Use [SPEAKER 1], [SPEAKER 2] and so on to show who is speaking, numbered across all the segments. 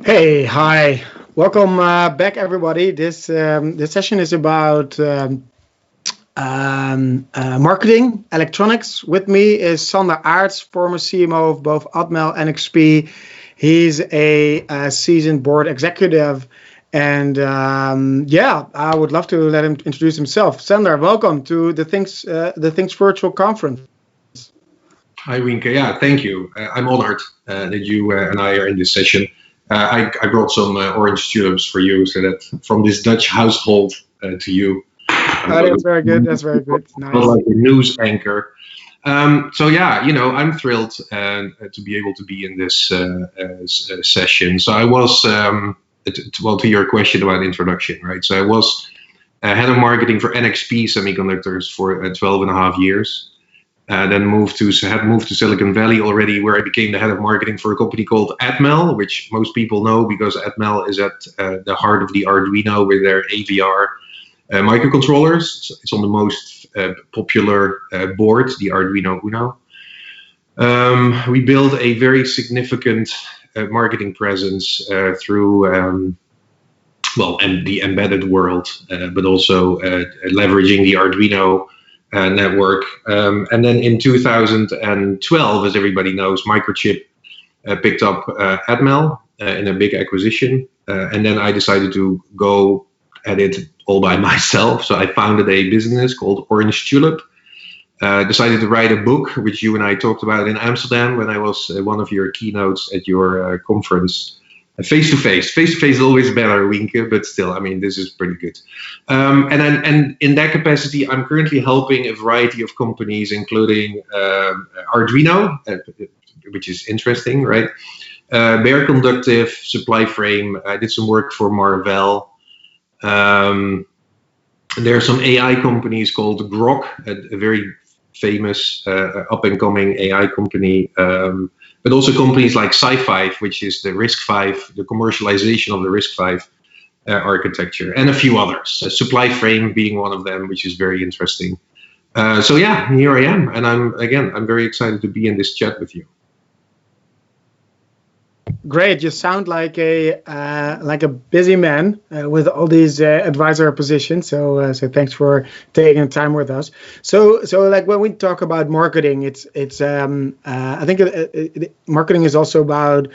[SPEAKER 1] Hey, hi. Welcome back, everybody. This session is about marketing, electronics. With me is Sander Aerts, former CMO of both Atmel and XP. He's a seasoned board executive, and I would love to let him introduce himself. Sander, welcome to the Things Virtual Conference.
[SPEAKER 2] Hi, Winke. Yeah, thank you. I'm honored that you and I are in this session. I brought some orange tulips for you, so that from this Dutch household to you.
[SPEAKER 1] That's very good. That's very good. Nice.
[SPEAKER 2] Like a news anchor. So yeah, I'm thrilled to be able to be in this session. So I was, to your question about introduction, right? So I was head of marketing for NXP Semiconductors for 12 and a half years. Then moved to Silicon Valley already, where I became the head of marketing for a company called Atmel, which most people know because Atmel is at the heart of the Arduino with their AVR microcontrollers. It's on the most popular board, the Arduino Uno. We built a very significant marketing presence through and the embedded world, but also leveraging the Arduino network. And then in 2012, as everybody knows, Microchip picked up Atmel in a big acquisition. And then I decided to go at it all by myself. So I founded a business called Orange Tulip. Decided to write a book, which you and I talked about in Amsterdam when I was one of your keynotes at your conference. Face-to-face is always better, Winke, but still, I mean, this is pretty good. And in that capacity, I'm currently helping a variety of companies, including Arduino, which is interesting, right? Bare conductive supply frame. I did some work for Marvell. There are some AI companies called Grok, a very famous up-and-coming AI company. But also companies like Sci5, which is the RISC-V, the commercialization of the RISC-V architecture, and a few others. Supply frame being one of them, which is very interesting. So yeah, here I am, and I'm very excited to be in this chat with you.
[SPEAKER 1] Great, you sound like a busy man with all these advisor positions. So thanks for taking time with us. So like when we talk about marketing, it's I think marketing is also about,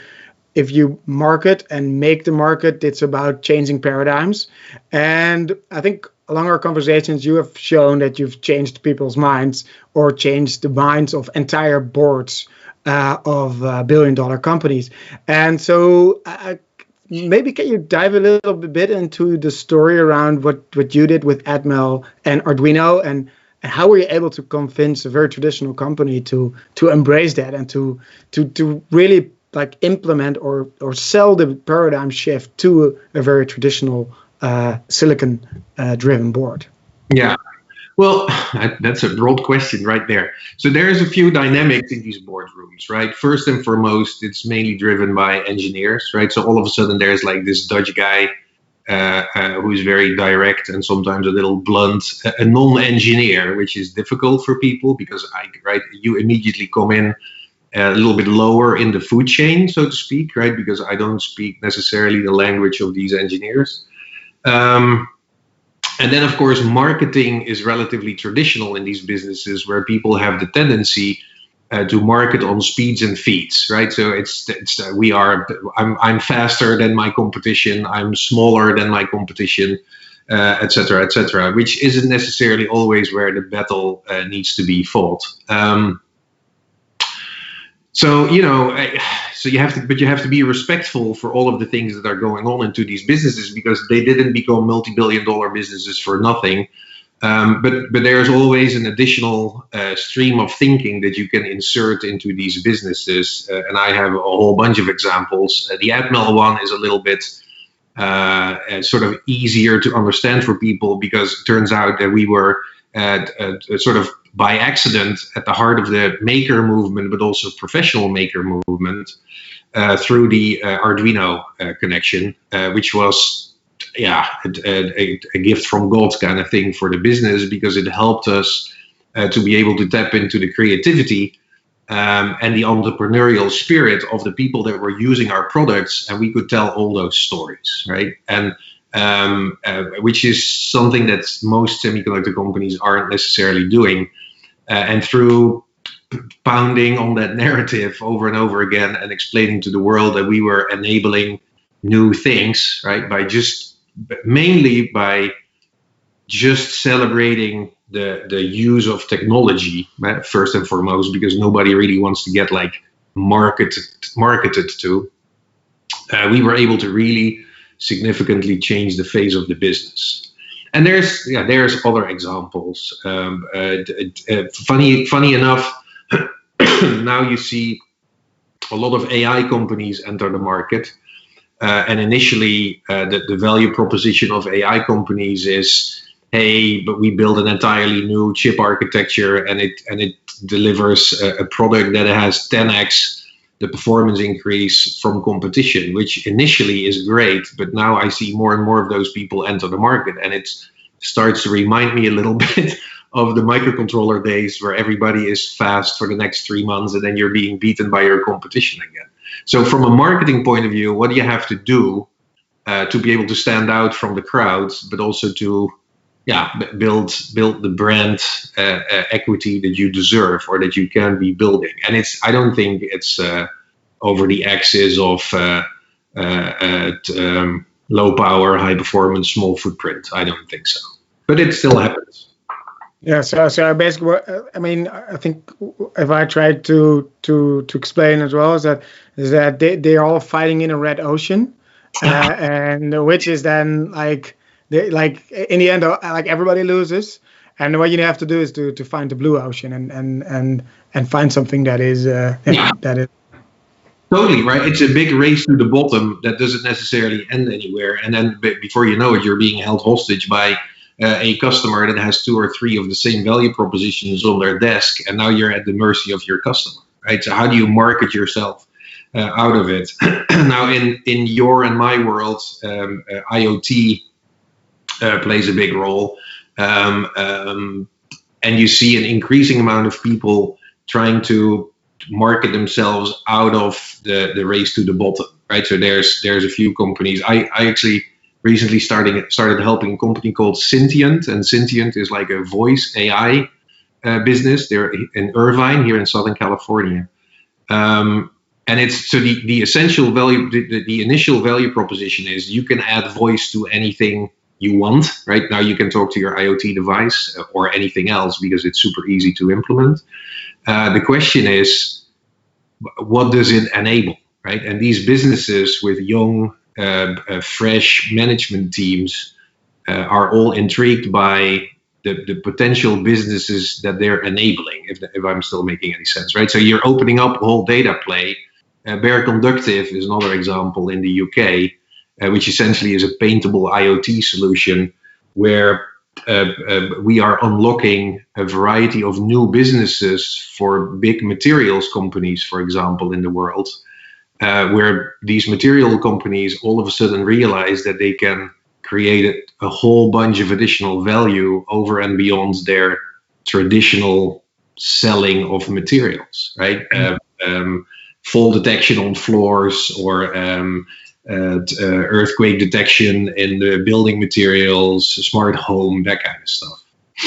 [SPEAKER 1] if you market and make the market, it's about changing paradigms. And I think along our conversations, you have shown that you've changed people's minds or changed the minds of entire boards of billion-dollar companies. And so maybe can you dive a little bit into the story around what you did with Atmel and Arduino, and how were you able to convince a very traditional company to embrace that and to really like implement or sell the paradigm shift to a very traditional silicon driven board?
[SPEAKER 2] Yeah. Well, that's a broad question right there. So there's a few dynamics in these boardrooms, right? First and foremost, it's mainly driven by engineers, right? So all of a sudden there's like this Dutch guy who's very direct and sometimes a little blunt, a non-engineer, which is difficult for people because you immediately come in a little bit lower in the food chain, so to speak, right? Because I don't speak necessarily the language of these engineers. And then, of course, marketing is relatively traditional in these businesses where people have the tendency to market on speeds and feeds, right? So I'm faster than my competition, I'm smaller than my competition, et cetera, which isn't necessarily always where the battle needs to be fought. So you have to be respectful for all of the things that are going on into these businesses, because they didn't become multi-billion-dollar businesses for nothing. But there's always an additional stream of thinking that you can insert into these businesses, and I have a whole bunch of examples. The Atmel one is a little bit sort of easier to understand for people, because it turns out that we were sort of by accident at the heart of the maker movement, but also professional maker movement through the Arduino connection, which was a gift from God kind of thing for the business, because it helped us to be able to tap into the creativity and the entrepreneurial spirit of the people that were using our products, and we could tell all those stories, right? And which is something that most semiconductor companies aren't necessarily doing. And through pounding on that narrative over and over again and explaining to the world that we were enabling new things, right, mainly by just celebrating the use of technology, right, first and foremost, because nobody really wants to get like marketed to. We were able to really significantly change the face of the business. And there's other examples. Funny enough, now you see a lot of AI companies enter the market. And initially, the value proposition of AI companies is, hey, but we build an entirely new chip architecture, and it delivers a product that has 10x the performance increase from competition, which initially is great. But now I see more and more of those people enter the market, and it starts to remind me a little bit of the microcontroller days, where everybody is fast for the next 3 months, and then you're being beaten by your competition again. So from a marketing point of view, what do you have to do to be able to stand out from the crowds, but also to build the brand equity that you deserve or that you can be building? And I don't think it's over the axis of low power, high performance, small footprint. I don't think so, but it still happens.
[SPEAKER 1] Yeah, so basically, I mean, I think if I try to explain as well, is that they are all fighting in a red ocean, and which is then like in the end, like everybody loses, and what you have to do is to find the blue ocean and find something that is that is
[SPEAKER 2] Totally right. It's a big race to the bottom that doesn't necessarily end anywhere, and then before you know it, you're being held hostage by a customer that has 2 or 3 of the same value propositions on their desk, and now you're at the mercy of your customer, right? So how do you market yourself out of it? Now, in your and my world, IoT plays a big role, and you see an increasing amount of people trying to market themselves out of the race to the bottom, right? So there's a few companies. I actually recently started helping a company called Sentient, and Sentient is like a voice AI business. They're in Irvine, here in Southern California, and it's so the essential value, the initial value proposition is you can add voice to anything you want. Right now, you can talk to your IoT device or anything else because it's super easy to implement. The question is, what does it enable, right? And these businesses with young fresh management teams are all intrigued by the potential businesses that they're enabling, if I'm still making any sense, right? So you're opening up a whole data play. Bear Conductive is another example in the UK, which essentially is a paintable IoT solution where we are unlocking a variety of new businesses for big materials companies, for example, in the world, where these material companies all of a sudden realize that they can create a whole bunch of additional value over and beyond their traditional selling of materials, right? Fall detection on floors, or earthquake detection in the building materials, smart home, that kind of stuff.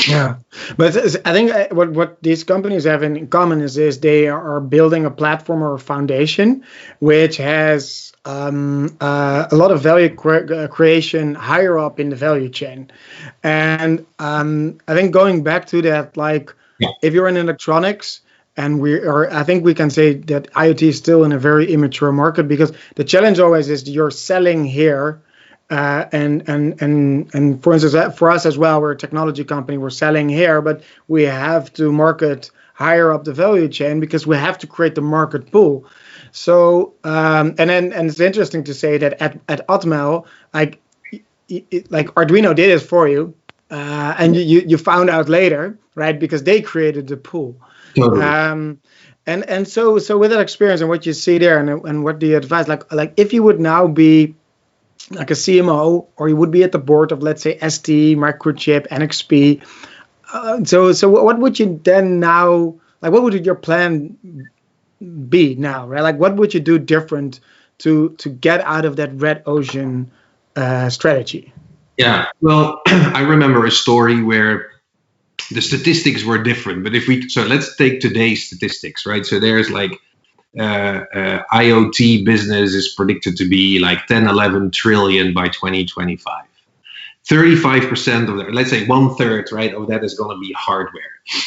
[SPEAKER 1] Yeah, but I think what these companies have in common is they are building a platform or a foundation which has a lot of value creation higher up in the value chain. And I think going back to that, like if you're in electronics, and I think we can say that IoT is still in a very immature market, because the challenge always is you're selling here. And for instance, for us as well, we're a technology company. We're selling here, but we have to market higher up the value chain because we have to create the market pool. So and it's interesting to say that at Atmel, like Arduino did it for you, and you found out later, right? Because they created the pool.
[SPEAKER 2] Totally.
[SPEAKER 1] And so with that experience and what you see there, and what do you advise? Like if you would now be like a CMO, or you would be at the board of, let's say, ST, Microchip, NXP. So what would you then now like what would your plan be now, right? Like what would you do different to get out of that red ocean strategy?
[SPEAKER 2] Yeah, well, I remember a story where the statistics were different. But so let's take today's statistics, right? So there's like IoT business is predicted to be like 10, 11 trillion by 2025. 35% of that, let's say 1/3, right, of that is going to be hardware.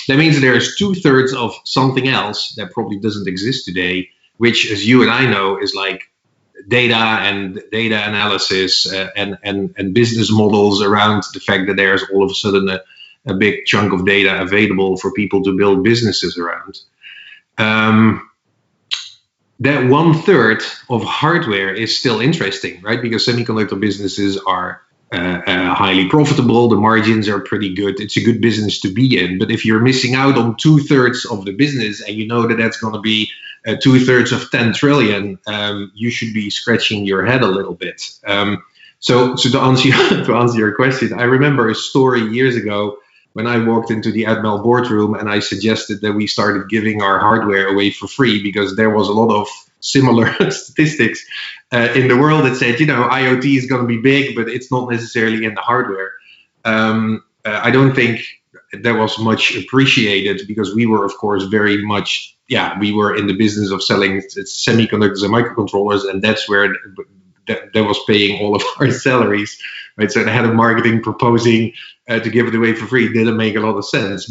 [SPEAKER 2] That means there's 2/3 of something else that probably doesn't exist today, which, as you and I know, is like data and data analysis and business models around the fact that there's all of a sudden a big chunk of data available for people to build businesses around. That 1/3 of hardware is still interesting, right? Because semiconductor businesses are highly profitable. The margins are pretty good. It's a good business to be in. But if you're missing out on 2/3 of the business, and you know that that's going to be 2/3 of 10 trillion, you should be scratching your head a little bit. So to answer your question, I remember a story years ago when I walked into the Admel boardroom and I suggested that we started giving our hardware away for free because there was a lot of similar statistics in the world that said, IoT is going to be big, but it's not necessarily in the hardware. I don't think that was much appreciated because we were, of course, very much, we were in the business of selling semiconductors and microcontrollers, and that's where that was paying all of our salaries, right? So they had a marketing proposing to give it away for free. It didn't make a lot of sense.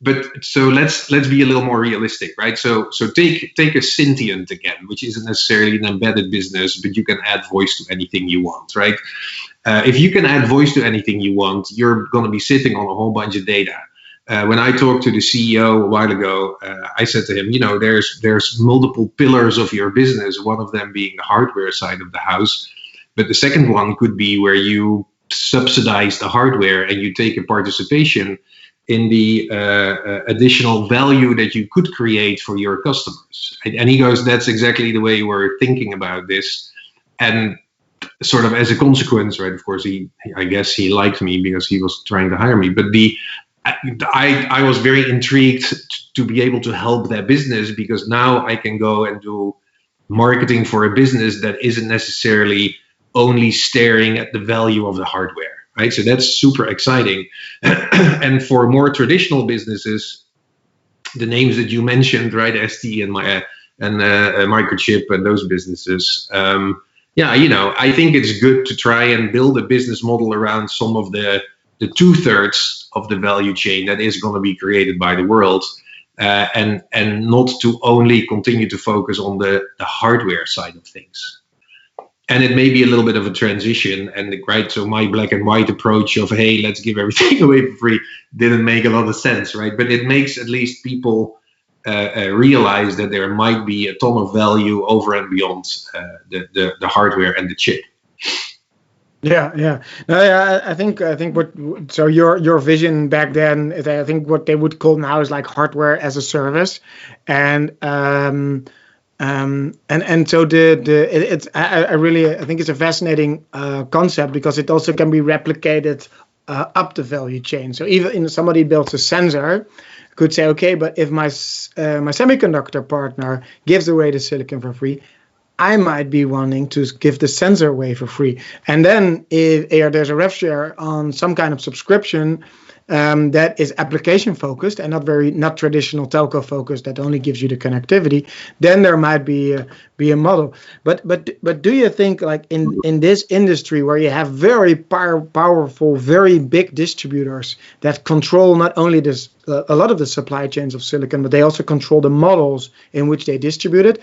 [SPEAKER 2] But so let's be a little more realistic, right? So take a Sentient again, which isn't necessarily an embedded business, but you can add voice to anything you want, right? If you can add voice to anything you want, you're going to be sitting on a whole bunch of data. When I talked to the CEO a while ago, I said to him, there's multiple pillars of your business, one of them being the hardware side of the house. But the second one could be where you subsidize the hardware and you take a participation in the additional value that you could create for your customers. And he goes, that's exactly the way we're thinking about this. And sort of as a consequence, right, of course, I guess he liked me because he was trying to hire me. But I was very intrigued to be able to help that business because now I can go and do marketing for a business that isn't necessarily only staring at the value of the hardware, right? So that's super exciting. And for more traditional businesses, the names that you mentioned, right, ST and Microchip and those businesses, I think it's good to try and build a business model around some of the 2/3 of the value chain that is going to be created by the world, and not to only continue to focus on the hardware side of things. And it may be a little bit of a transition, and right. So my black and white approach of, hey, let's give everything away for free didn't make a lot of sense, right? But it makes at least people realize that there might be a ton of value over and beyond the hardware and the chip.
[SPEAKER 1] Yeah. No, yeah, I think so your vision back then is, I think, what they would call now is like hardware as a service, and so I think it's a fascinating concept because it also can be replicated up the value chain. So even if somebody builds a sensor, could say, okay, but if my semiconductor partner gives away the silicon for free, I might be wanting to give the sensor away for free. And then if there's a rev share on some kind of subscription that is application focused and not traditional telco focused that only gives you the connectivity, then there might be a model. But do you think, like in this industry where you have very powerful, very big distributors that control not only a lot of the supply chains of silicon, but they also control the models in which they distribute it?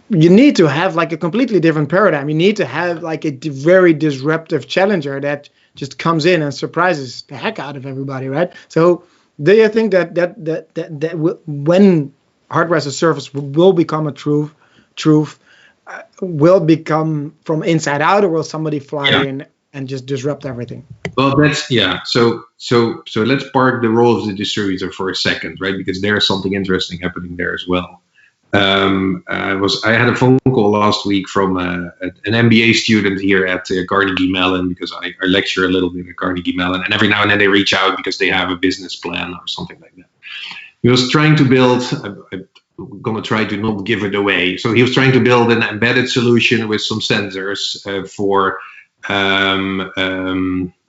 [SPEAKER 1] You need to have like a completely different paradigm. You need to have like a very disruptive challenger that just comes in and surprises the heck out of everybody, right? So do you think that when hardware as a service will become a truth, will become from inside out, or will somebody fly in and just disrupt everything?
[SPEAKER 2] Well, So let's park the role of the distributor for a second, right? Because there's something interesting happening there as well. I had a phone call last week from an MBA student here at Carnegie Mellon, because I lecture a little bit at Carnegie Mellon, and every now and then they reach out because they have a business plan or something like that. He was trying to build, I'm going to try to not give it away. So he was trying to build an embedded solution with some sensors for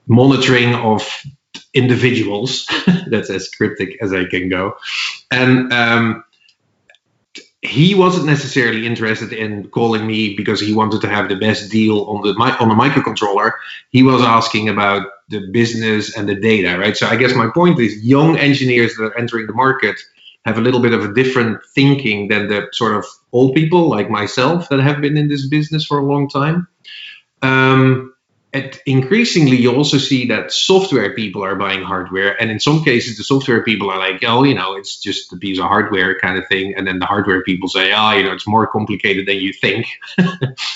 [SPEAKER 2] monitoring of individuals. That's as cryptic as I can go. And he wasn't necessarily interested in calling me because he wanted to have the best deal on the microcontroller. He was asking about the business and the data, right? So I guess my point is, young engineers that are entering the market have a little bit of a different thinking than the sort of old people like myself that have been in this business for a long time. And increasingly, you also see that software people are buying hardware, and in some cases, the software people are like, "Oh, it's just a piece of hardware kind of thing," and then the hardware people say, "Oh, it's more complicated than you think,"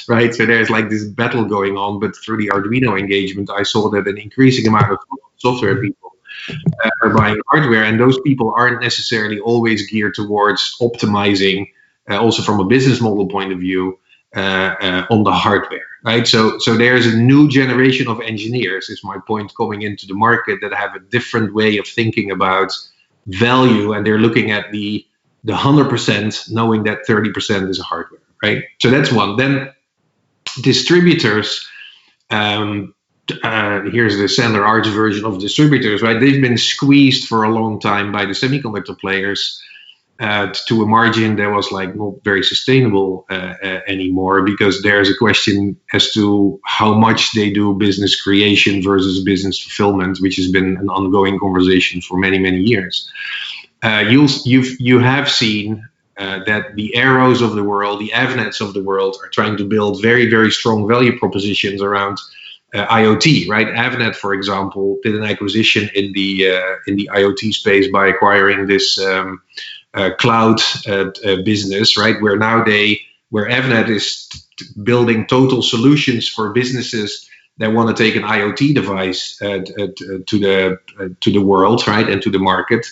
[SPEAKER 2] right? So there's like this battle going on. But through the Arduino engagement, I saw that an increasing amount of software people are buying hardware, and those people aren't necessarily always geared towards optimizing, also from a business model point of view, on the hardware. Right, so there's a new generation of engineers, is my point, coming into the market that have a different way of thinking about value, and they're looking at the 100%, knowing that 30% is hardware. Right, so that's one. Then distributors. Here's the Sandler Arch version of distributors. Right, they've been squeezed for a long time by the semiconductor players. To a margin that was like not very sustainable anymore, because there's a question as to how much they do business creation versus business fulfillment, which has been an ongoing conversation for many years. You have seen that the Arrows of the world, the Avnets of the world, are trying to build very strong value propositions around IoT. Right, Avnet, for example, did an acquisition in the IoT space by acquiring this. Cloud business, right? Where Avnet is building total solutions for businesses that want to take an IoT device to the world, right, and to the market,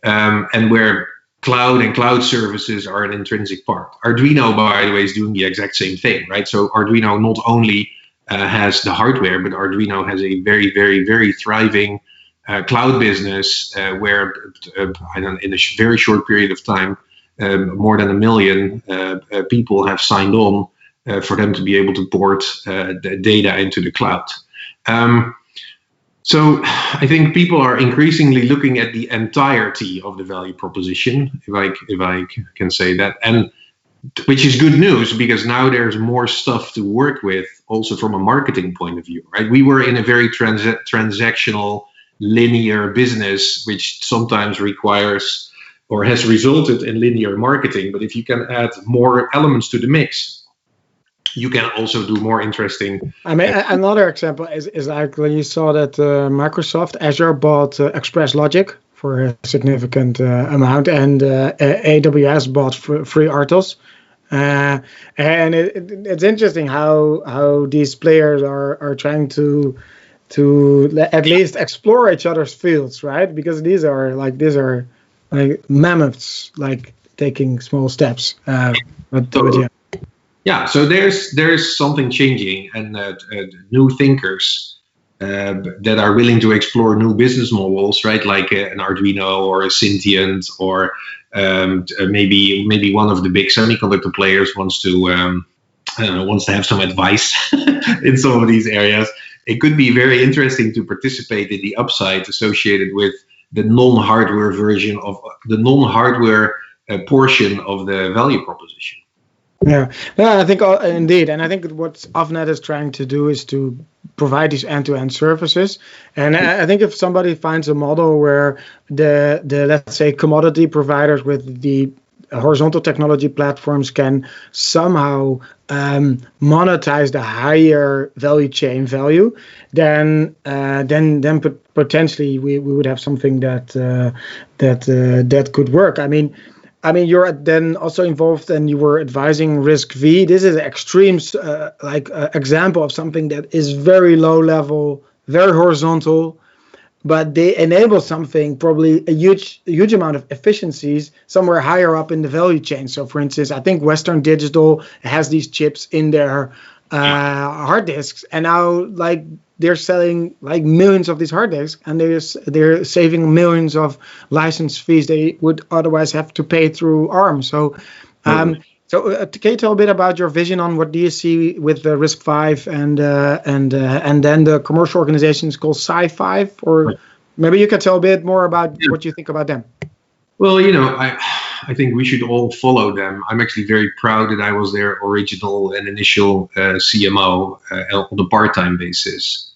[SPEAKER 2] and where cloud and cloud services are an intrinsic part. Arduino, by the way, is doing the exact same thing, right? So Arduino not only has the hardware, but Arduino has a very thriving cloud business where in a very short period of time, more than 1 million people have signed on for them to be able to port the data into the cloud. So I think people are increasingly looking at the entirety of the value proposition, if I can say that, and which is good news, because now there's more stuff to work with, also from a marketing point of view. Right, we were in a very transactional, linear business, which sometimes requires or has resulted in linear marketing. But if you can add more elements to the mix, you can also do more interesting.
[SPEAKER 1] I mean, another example is like when you saw that Microsoft Azure bought Express Logic for a significant amount, and AWS bought FreeRTOS. And it's interesting how these players are trying to at least explore each other's fields, right? Because these are like mammoths, like taking small steps.
[SPEAKER 2] Yeah, so there's something changing, and new thinkers that are willing to explore new business models, right? Like an Arduino or a Sentient, or maybe one of the big semiconductor players wants to have some advice in some of these areas. It could be very interesting to participate in the upside associated with the non-hardware version of the non-hardware portion of the value proposition.
[SPEAKER 1] Yeah, I think indeed, and I think what Avnet is trying to do is to provide these end-to-end services. And I think if somebody finds a model where the let's say commodity providers with the horizontal technology platforms can somehow monetize the higher value chain value, then potentially we would have something that could work. I mean, you're then also involved, and you were advising RISC-V. This is an extreme example of something that is very low level, very horizontal, but they enable something, probably a huge amount of efficiencies somewhere higher up in the value chain. So for instance, I think Western Digital has these chips in their hard disks, and now like they're selling like millions of these hard disks, and they're saving millions of license fees they would otherwise have to pay through ARM. So can you tell a bit about your vision on what do you see with the RISC-V and then the commercial organization is called Sci-5, or maybe you could tell a bit more about what you think about them.
[SPEAKER 2] Well, I think we should all follow them. I'm actually very proud that I was their original and initial CMO on a part-time basis.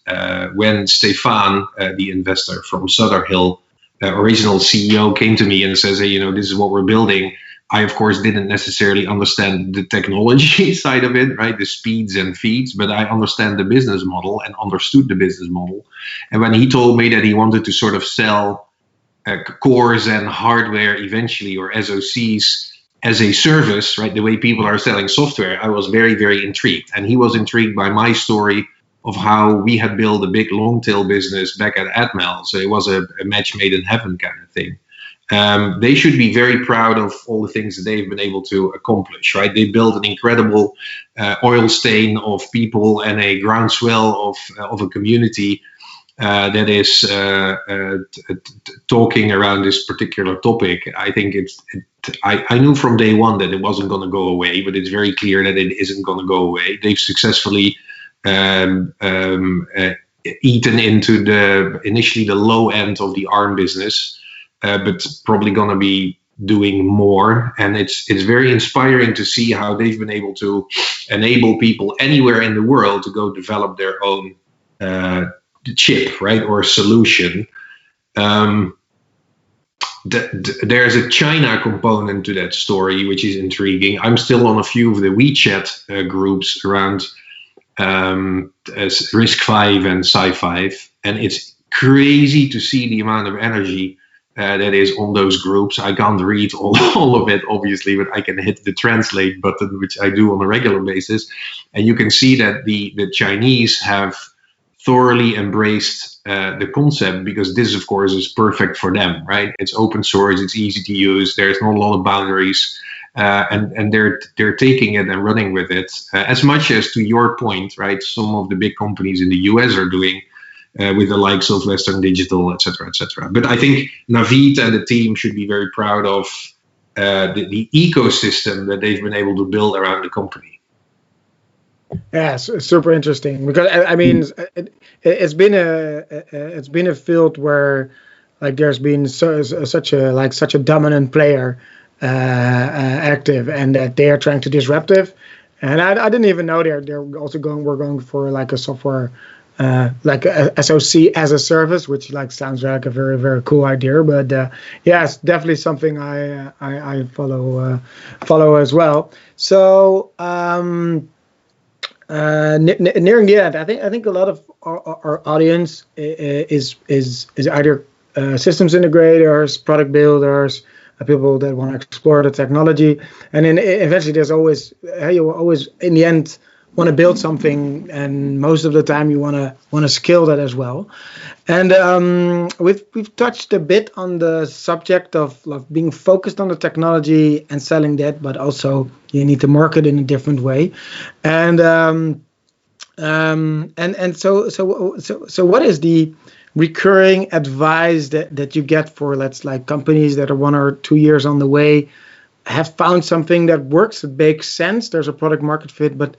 [SPEAKER 2] When Stefan, the investor from Sutter Hill, original CEO, came to me and says, hey, this is what we're building. I, of course, didn't necessarily understand the technology side of it, right? The speeds and feeds, but I understand the business model and understood the business model. And when he told me that he wanted to sort of sell cores and hardware eventually, or SoCs, as a service, right? The way people are selling software, I was very, very intrigued. And he was intrigued by my story of how we had built a big long tail business back at Atmel. So it was a match made in heaven kind of thing. They should be very proud of all the things that they've been able to accomplish, right? They built an incredible oil stain of people and a groundswell of a community that is talking around this particular topic. I think I knew from day one that it wasn't going to go away, but it's very clear that it isn't going to go away. They've successfully eaten into initially the low end of the ARM business, but probably going to be doing more. And it's very inspiring to see how they've been able to enable people anywhere in the world to go develop their own chip, right, or solution. There's a China component to that story, which is intriguing. I'm still on a few of the WeChat groups around RISC-V and Sci-5, and it's crazy to see the amount of energy that is on those groups. I can't read all of it, obviously, but I can hit the translate button, which I do on a regular basis. And you can see that the Chinese have thoroughly embraced the concept, because this, of course, is perfect for them, right? It's open source, it's easy to use, there's not a lot of boundaries, and they're taking it and running with it. As much as, to your point, right, some of the big companies in the US are doing, with the likes of Western Digital, et cetera, et cetera. But I think Naveed and the team should be very proud of the ecosystem that they've been able to build around the company.
[SPEAKER 1] Yeah, super interesting, because I mean, it's been a field where like there's been such a dominant player active, and that they are trying to disrupt it. And I didn't even know they're also going for like a software. Like a SoC as a service, which like sounds like a very, very cool idea. But yeah, it's definitely something I follow as well. So nearing the end, I think a lot of our audience is either systems integrators, product builders, people that want to explore the technology, and then eventually there's always you always in the end want to build something, and most of the time you want to scale that as well. And we've touched a bit on the subject of being focused on the technology and selling that, but also you need to market in a different way. And so what is the recurring advice that you get for, let's like companies that are 1 or 2 years on the way, have found something that works, it makes sense, there's a product market fit, but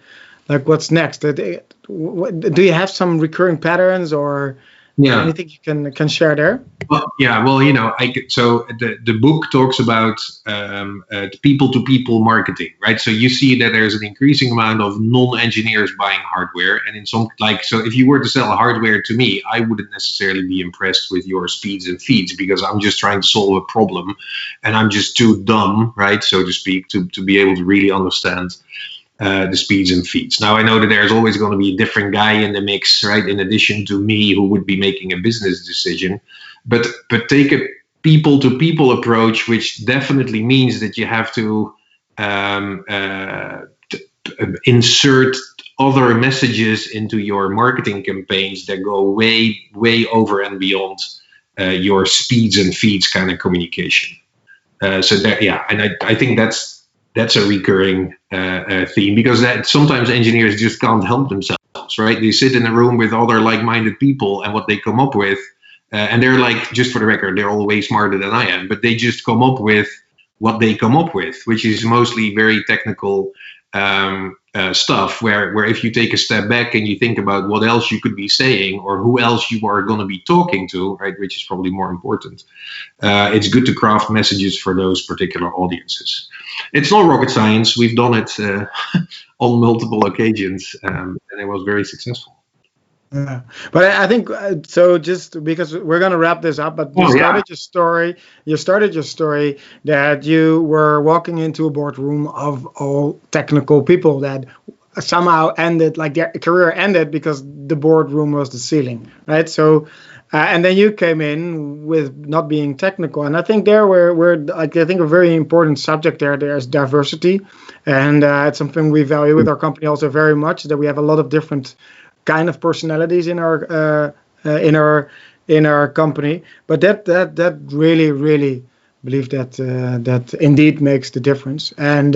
[SPEAKER 1] like what's next? Do you have some recurring patterns, or anything you can share there?
[SPEAKER 2] Well, yeah, well, so the book talks about people-to-people marketing, right? So you see that there's an increasing amount of non-engineers buying hardware, and in some so if you were to sell hardware to me, I wouldn't necessarily be impressed with your speeds and feeds, because I'm just trying to solve a problem, and I'm just too dumb, right, so to speak, to be able to really understand the speeds and feeds. Now, I know that there's always going to be a different guy in the mix, right, in addition to me, who would be making a business decision. But take a people-to-people approach, which definitely means that you have to insert other messages into your marketing campaigns that go way, way over and beyond your speeds and feeds kind of communication. So that, yeah, and I think that's a recurring theme, because that sometimes engineers just can't help themselves, right? They sit in a room with other like-minded people, and what they come up with, and they're like, just for the record, they're all way smarter than I am, but they just come up with what they come up with, which is mostly very technical stuff. Where if you take a step back and you think about what else you could be saying, or who else you are going to be talking to, right, which is probably more important. It's good to craft messages for those particular audiences. It's not rocket science. We've done it on multiple occasions, and it was very successful.
[SPEAKER 1] Yeah. But I think so. Just because we're gonna wrap this up, but you
[SPEAKER 2] Oh yeah,
[SPEAKER 1] started your story. You started your story that you were walking into a boardroom of all technical people that somehow ended, like their career ended because the boardroom was the ceiling, right? So, and then you came in with not being technical, and I think there we're like, I think a very important subject there. There's diversity, and it's something we value with our company also very much, that we have a lot of different kind of personalities in our company. But that really believe that indeed makes the difference. And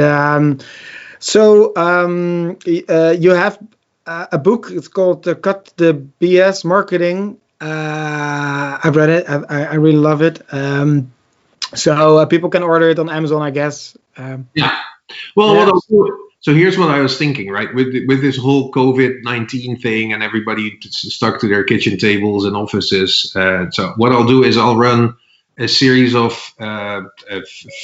[SPEAKER 1] you have a book. It's called Cut the BS Marketing. I've read it. I really love it. So people can order it on Amazon, I guess.
[SPEAKER 2] yeah. Well,
[SPEAKER 1] Yeah.
[SPEAKER 2] so here's what I was thinking, right? With this whole COVID-19 thing, and everybody stuck to their kitchen tables and offices. So what I'll do is I'll run a series of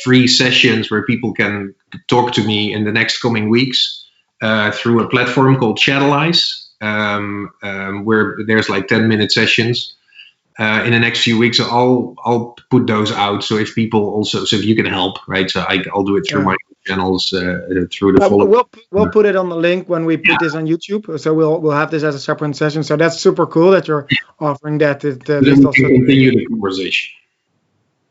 [SPEAKER 2] free sessions where people can talk to me in the next coming weeks through a platform called Chatalyze, where there's like 10-minute sessions. In the next few weeks, I'll put those out. So if people also, so if you can help, right? So I'll do it through my channels, through the follow.
[SPEAKER 1] We'll put it on the link when we put this on YouTube. So we'll have this as a separate session. So that's super cool that you're offering that.
[SPEAKER 2] Then we can continue the conversation.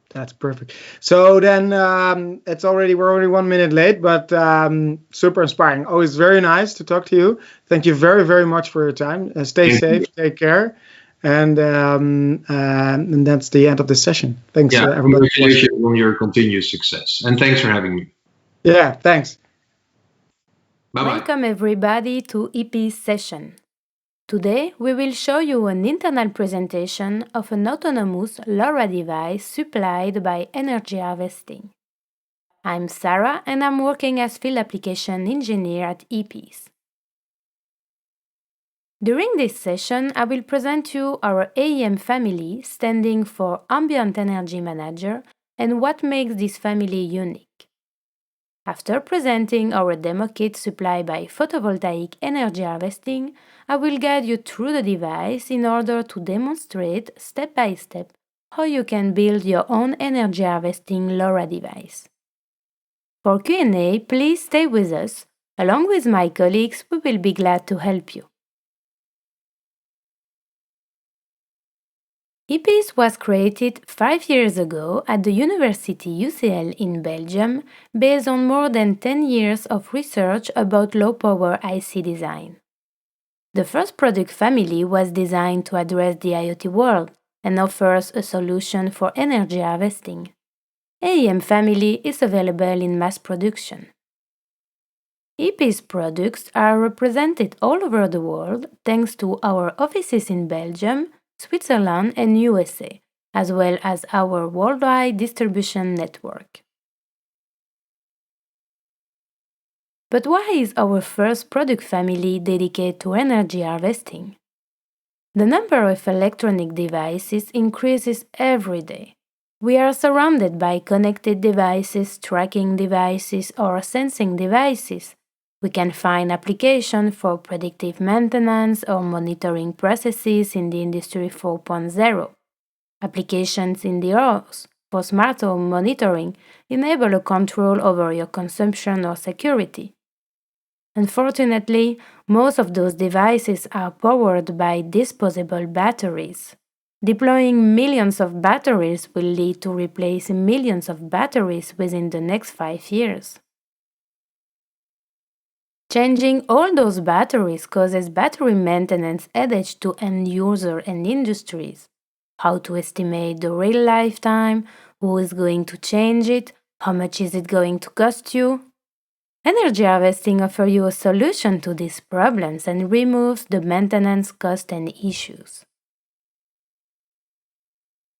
[SPEAKER 1] That's perfect. So then we're already 1 minute late, but super inspiring. Always very nice to talk to you. Thank you very, very much for your time. Stay safe, take care. And that's the end of the session. Thanks, everybody.
[SPEAKER 2] Congratulations on your continued success. And thanks for having me.
[SPEAKER 1] Yeah, thanks.
[SPEAKER 2] Bye-bye.
[SPEAKER 3] Welcome everybody to EP's session. Today we will show you an internal presentation of an autonomous LoRa device supplied by energy harvesting. I'm Sarah and I'm working as field application engineer at EP's. During this session, I will present you our AEM family, standing for Ambient Energy Manager, and what makes this family unique. After presenting our demo kit supplied by photovoltaic energy harvesting, I will guide you through the device in order to demonstrate step by step how you can build your own energy harvesting LoRa device. For Q&A, please stay with us. Along with my colleagues, we will be glad to help you. EP's was created 5 years ago at the University UCL in Belgium, based on more than 10 years of research about low-power IC design. The first product family was designed to address the IoT world and offers a solution for energy harvesting. AEM family is available in mass production. EP's products are represented all over the world thanks to our offices in Belgium, Switzerland and USA, as well as our worldwide distribution network. But why is our first product family dedicated to energy harvesting? The number of electronic devices increases every day. We are surrounded by connected devices, tracking devices, or sensing devices. We can find applications for predictive maintenance or monitoring processes in the Industry 4.0. Applications in the house for smart home monitoring enable a control over your consumption or security. Unfortunately, most of those devices are powered by disposable batteries. Deploying millions of batteries will lead to replacing millions of batteries within the next 5 years. Changing all those batteries causes battery maintenance headaches to end users and industries. how to estimate the real lifetime, who is going to change it, how much is it going to cost you. Energy harvesting offers you a solution to these problems and removes the maintenance cost and issues.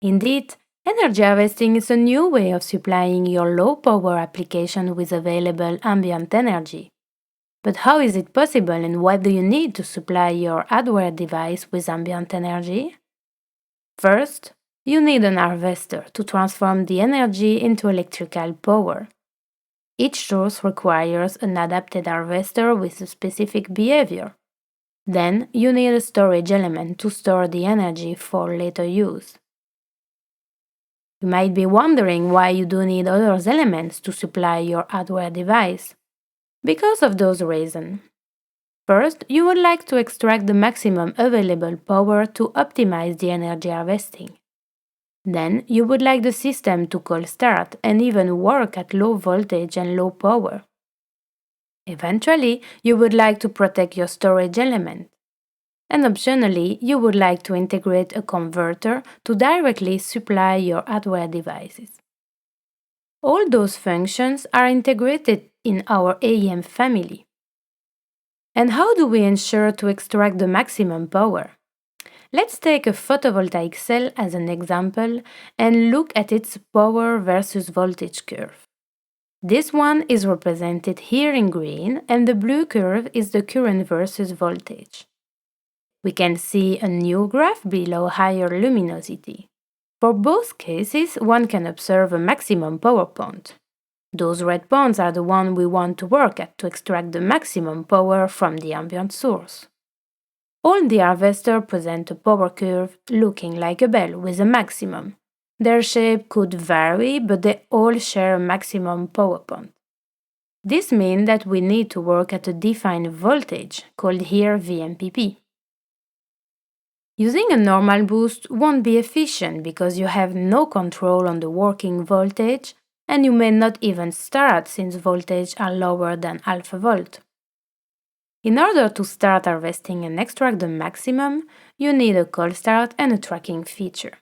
[SPEAKER 3] Indeed, energy harvesting is a new way of supplying your low-power application with available ambient energy. But how is it possible and what do you need to supply your hardware device with ambient energy? First, you need an harvester to transform the energy into electrical power. Each source requires an adapted harvester with a specific behavior. Then, you need a storage element to store the energy for later use. You might be wondering why you do need other elements to supply your hardware device. Because of those reasons. First, you would like to extract the maximum available power to optimize the energy harvesting. Then, you would like the system to cold start and even work at low voltage and low power. Eventually, you would like to protect your storage element. And optionally, you would like to integrate a converter to directly supply your hardware devices. All those functions are integrated in our AEM family. And how do we ensure to extract the maximum power? Let's take a photovoltaic cell as an example and look at its power versus voltage curve. This one is represented here in green and the blue curve is the current versus voltage. We can see a new graph below higher luminosity. For both cases, one can observe a maximum power point. Those red points are the ones we want to work at to extract the maximum power from the ambient source. All the harvesters present a power curve looking like a bell with a maximum. Their shape could vary, but they all share a maximum power point. This means that we need to work at a defined voltage, called here VMPP. Using a normal boost won't be efficient because you have no control on the working voltage and you may not even start since voltages are lower than half a volt. In order to start harvesting and extract the maximum, you need a cold start and a tracking feature.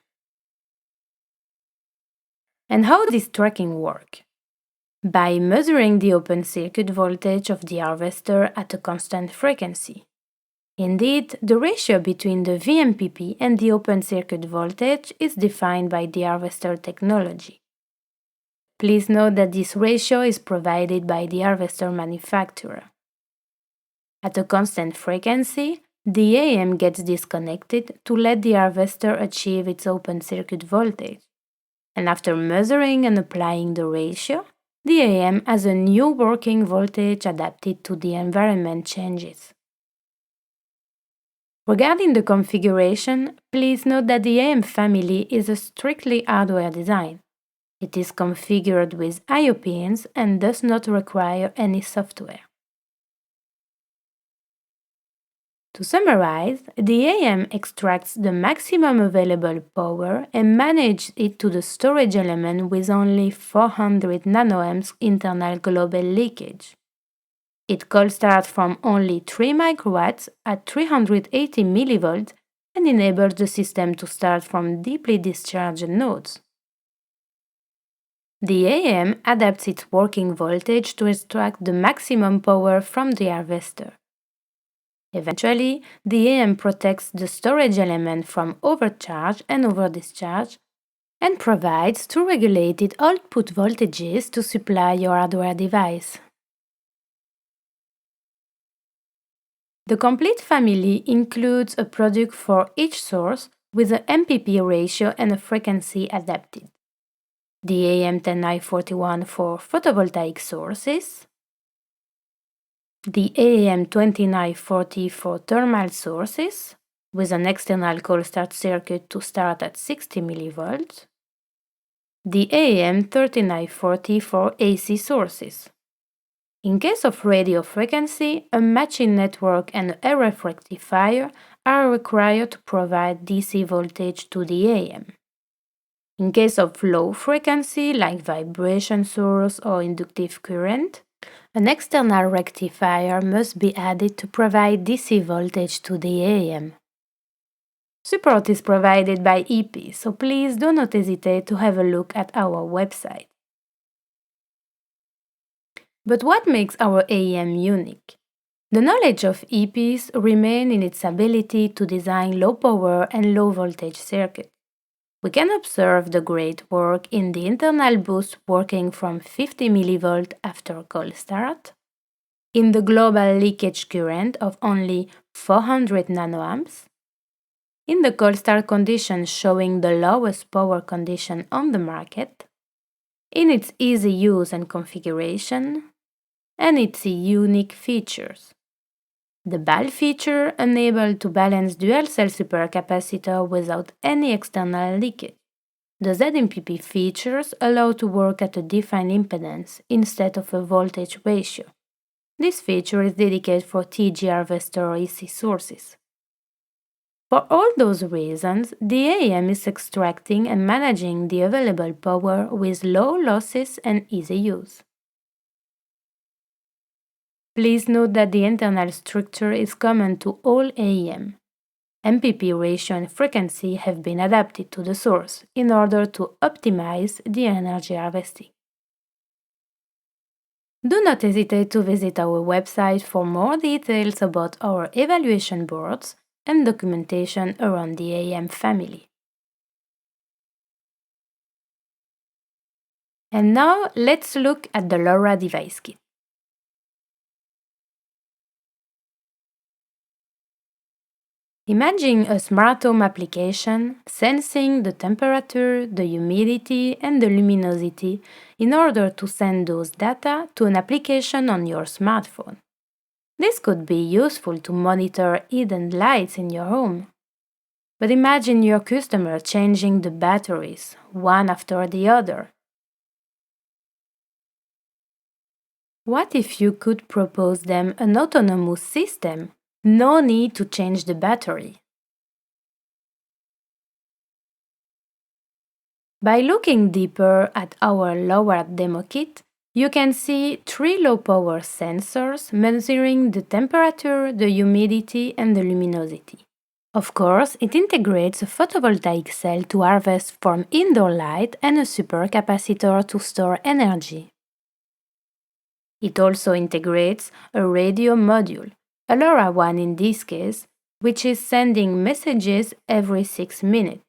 [SPEAKER 3] And how does this tracking work? By measuring the open circuit voltage of the harvester at a constant frequency. Indeed, the ratio between the VMPP and the open circuit voltage is defined by the harvester technology. Please note that this ratio is provided by the harvester manufacturer. At a constant frequency, the AM gets disconnected to let the harvester achieve its open circuit voltage. And after measuring and applying the ratio, the AM has a new working voltage adapted to the environment changes. Regarding the configuration, please note that the AM family is a strictly hardware design. It is configured with I/O pins and does not require any software. To summarize, the AM extracts the maximum available power and manages it to the storage element with only 400 nanoamps internal global leakage. It cold starts from only 3 microwatts at 380 millivolts and enables the system to start from deeply discharged nodes. The AM adapts its working voltage to extract the maximum power from the harvester. Eventually, the AM protects the storage element from overcharge and overdischarge and provides two regulated output voltages to supply your hardware device. The complete family includes a product for each source with an MPP ratio and a frequency adapted. The AM10941 for photovoltaic sources, the AM2940 for thermal sources with an external cold start circuit to start at 60 mV, the AM3940 for AC sources. In case of radio frequency, a matching network and a RF rectifier are required to provide DC voltage to the AM. In case of low frequency, like vibration source or inductive current, an external rectifier must be added to provide DC voltage to the AM. Support is provided by EP, so please do not hesitate to have a look at our website. But what makes our AEM unique? The knowledge of EPs remains in its ability to design low power and low voltage circuits. We can observe the great work in the internal boost working from 50 mV after cold start, in the global leakage current of only 400 nanoamps, in the cold start condition showing the lowest power condition on the market, in its easy use and configuration, and its unique features. The BAL feature enables to balance dual-cell supercapacitor without any external leakage. The ZMPP features allow to work at a defined impedance instead of a voltage ratio. This feature is dedicated for TG harvester EC sources. For all those reasons, the AEM is extracting and managing the available power with low losses and easy use. Please note that the internal structure is common to all AEM. MPP ratio and frequency have been adapted to the source in order to optimize the energy harvesting. Do not hesitate to visit our website for more details about our evaluation boards and documentation around the AEM family. And now let's look at the LoRa device kit. Imagine a smart home application sensing the temperature, the humidity, and the luminosity in order to send those data to an application on your smartphone. This could be useful to monitor hidden lights in your home. But imagine your customer changing the batteries one after the other. What if you could propose them an autonomous system? No need to change the battery. By looking deeper at our LoRaWAN demo kit, you can see 3 low-power sensors measuring the temperature, the humidity, and the luminosity. Of course, it integrates a photovoltaic cell to harvest from indoor light and a supercapacitor to store energy. It also integrates a radio module, a LoRaWAN in this case, which is sending messages every 6 minutes.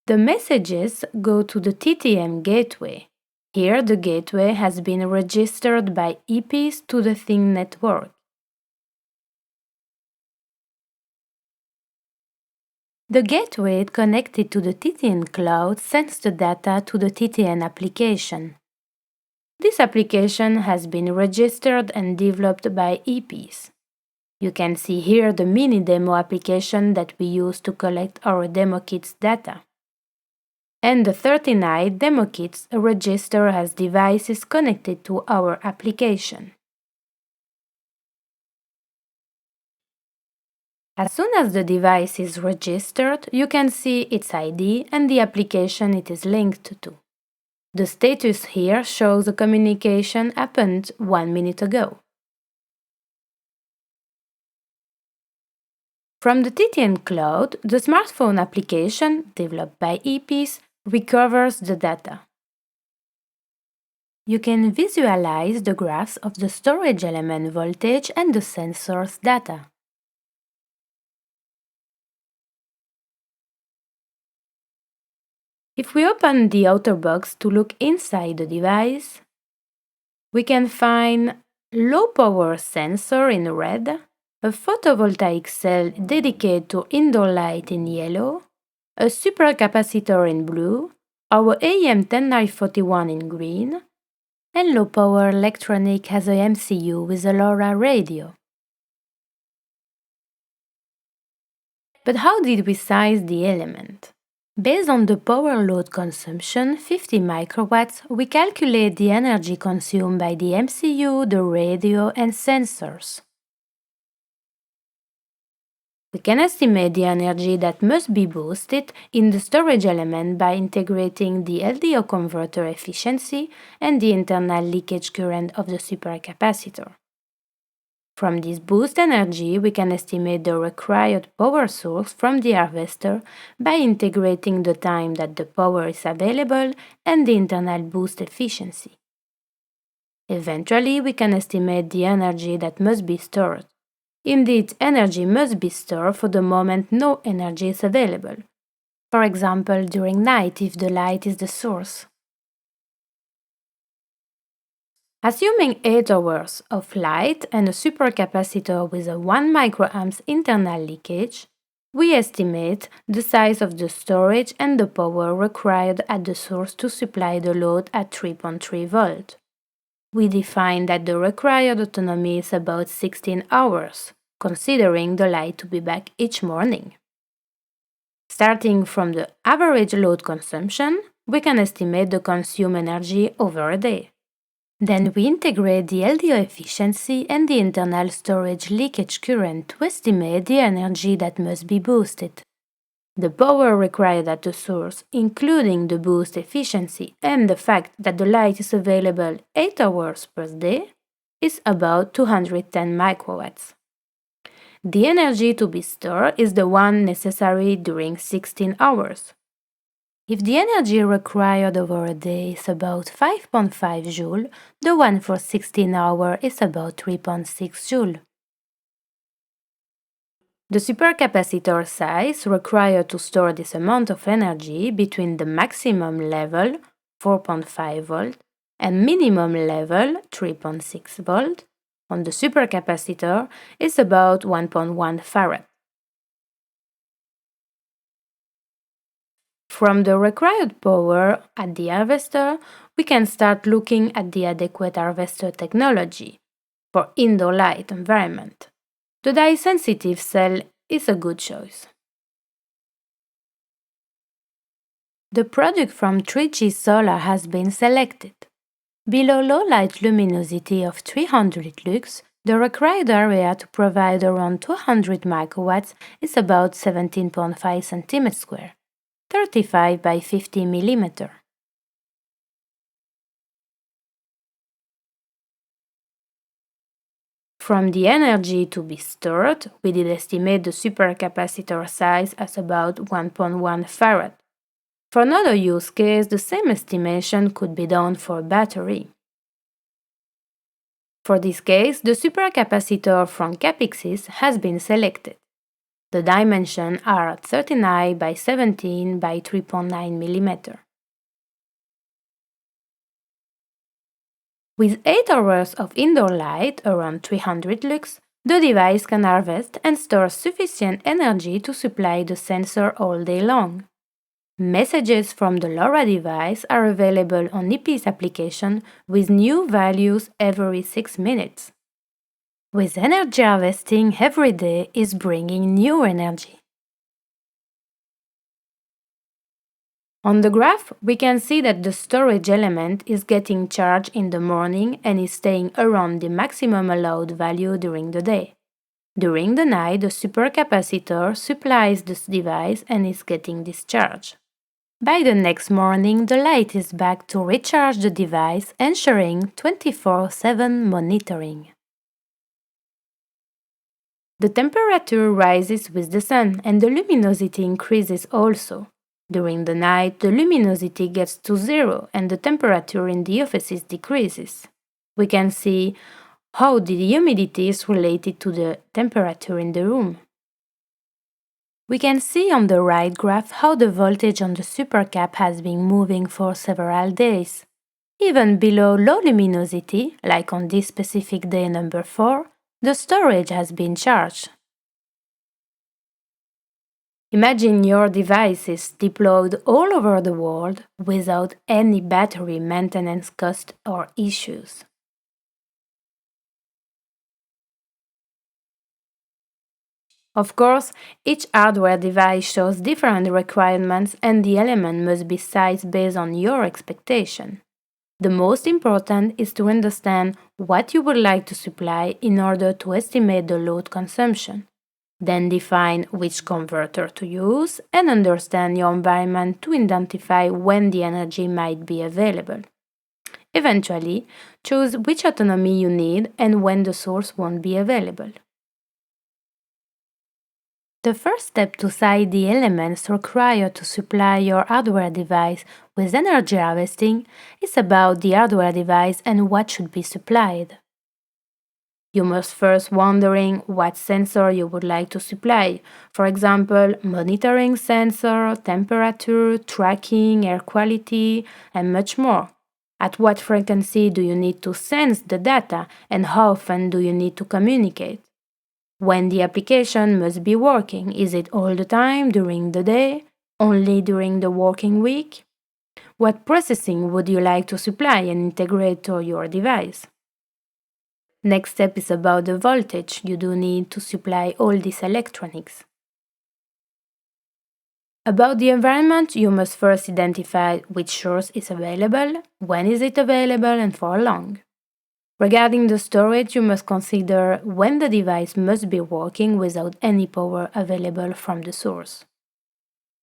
[SPEAKER 3] The messages go to the TTM gateway. Here the gateway has been registered by EPs to the Thing network. The gateway connected to the TTN cloud sends the data to the TTN application. This application has been registered and developed by EPs. You can see here the mini demo application that we use to collect our demo kit's data. And the 39 demo kits register as devices connected to our application. As soon as the device is registered, you can see its ID and the application it is linked to. The status here shows the communication happened 1 minute ago. From the TTN cloud, the smartphone application, developed by EPs, recovers the data. You can visualize the graphs of the storage element voltage and the sensor's data. If we open the outer box to look inside the device, we can find low power sensor in red, a photovoltaic cell dedicated to indoor light in yellow, a supercapacitor in blue, our AM10941 in green, and low power electronic as a MCU with a LoRa radio. But how did we size the element? Based on the power load consumption, 50 microwatts, we calculate the energy consumed by the MCU, the radio, and sensors. We can estimate the energy that must be boosted in the storage element by integrating the LDO converter efficiency and the internal leakage current of the supercapacitor. From this boost energy, we can estimate the required power source from the harvester by integrating the time that the power is available and the internal boost efficiency. Eventually, we can estimate the energy that must be stored. Indeed, energy must be stored for the moment no energy is available. For example, during night if the light is the source. Assuming 8 hours of light and a supercapacitor with a 1 microamps internal leakage, we estimate the size of the storage and the power required at the source to supply the load at 3.3 volt. We define that the required autonomy is about 16 hours, considering the light to be back each morning. Starting from the average load consumption, we can estimate the consumed energy over a day. Then we integrate the LDO efficiency and the internal storage leakage current to estimate the energy that must be boosted. The power required at the source, including the boost efficiency and the fact that the light is available 8 hours per day, is about 210 microwatts. The energy to be stored is the one necessary during 16 hours. If the energy required over a day is about 5.5 joule, the one for 16 hours is about 3.6 joule. The supercapacitor size required to store this amount of energy between the maximum level, 4.5 volt, and minimum level, 3.6 volt, on the supercapacitor is about 1.1 farad. From the required power at the harvester, we can start looking at the adequate harvester technology for indoor light environment. The dye-sensitive cell is a good choice. The product from 3G Solar has been selected. Below low light luminosity of 300 lux, the required area to provide around 200 microwatts is about 17.5 cm². 35 by 50 mm. From the energy to be stored, we did estimate the supercapacitor size as about 1.1 farad. For another use case, the same estimation could be done for a battery. For this case, the supercapacitor from Capixis has been selected. The dimensions are 39 by 17 by 3.9 mm. With 8 hours of indoor light, around 300 lux, the device can harvest and store sufficient energy to supply the sensor all day long. Messages from the LoRa device are available on EP's application with new values every 6 minutes. With energy harvesting every day is bringing new energy. On the graph, we can see that the storage element is getting charged in the morning and is staying around the maximum allowed value during the day. During the night, the supercapacitor supplies this device and is getting discharged. By the next morning, the light is back to recharge the device, ensuring 24/7 monitoring. The temperature rises with the sun and the luminosity increases also. During the night, the luminosity gets to zero and the temperature in the offices decreases. We can see how the humidity is related to the temperature in the room. We can see on the right graph how the voltage on the supercap has been moving for several days. Even below low luminosity, like on this specific day number 4, the storage has been charged. Imagine your devices deployed all over the world without any battery maintenance cost or issues. Of course, each hardware device shows different requirements and the element must be sized based on your expectation. The most important is to understand what you would like to supply in order to estimate the load consumption. Then define which converter to use and understand your environment to identify when the energy might be available. Eventually, choose which autonomy you need and when the source won't be available. The first step to cite the elements required to supply your hardware device with energy harvesting is about the hardware device and what should be supplied. You must first wondering what sensor you would like to supply. For example, monitoring sensor, temperature, tracking, air quality, and much more. At what frequency do you need to sense the data and how often do you need to communicate? When the application must be working, is it all the time during the day? Only during the working week? What processing would you like to supply and integrate to your device? Next step is about the voltage you do need to supply all these electronics. About the environment, you must first identify which source is available, when is it available, and for how long. Regarding the storage, you must consider when the device must be working without any power available from the source.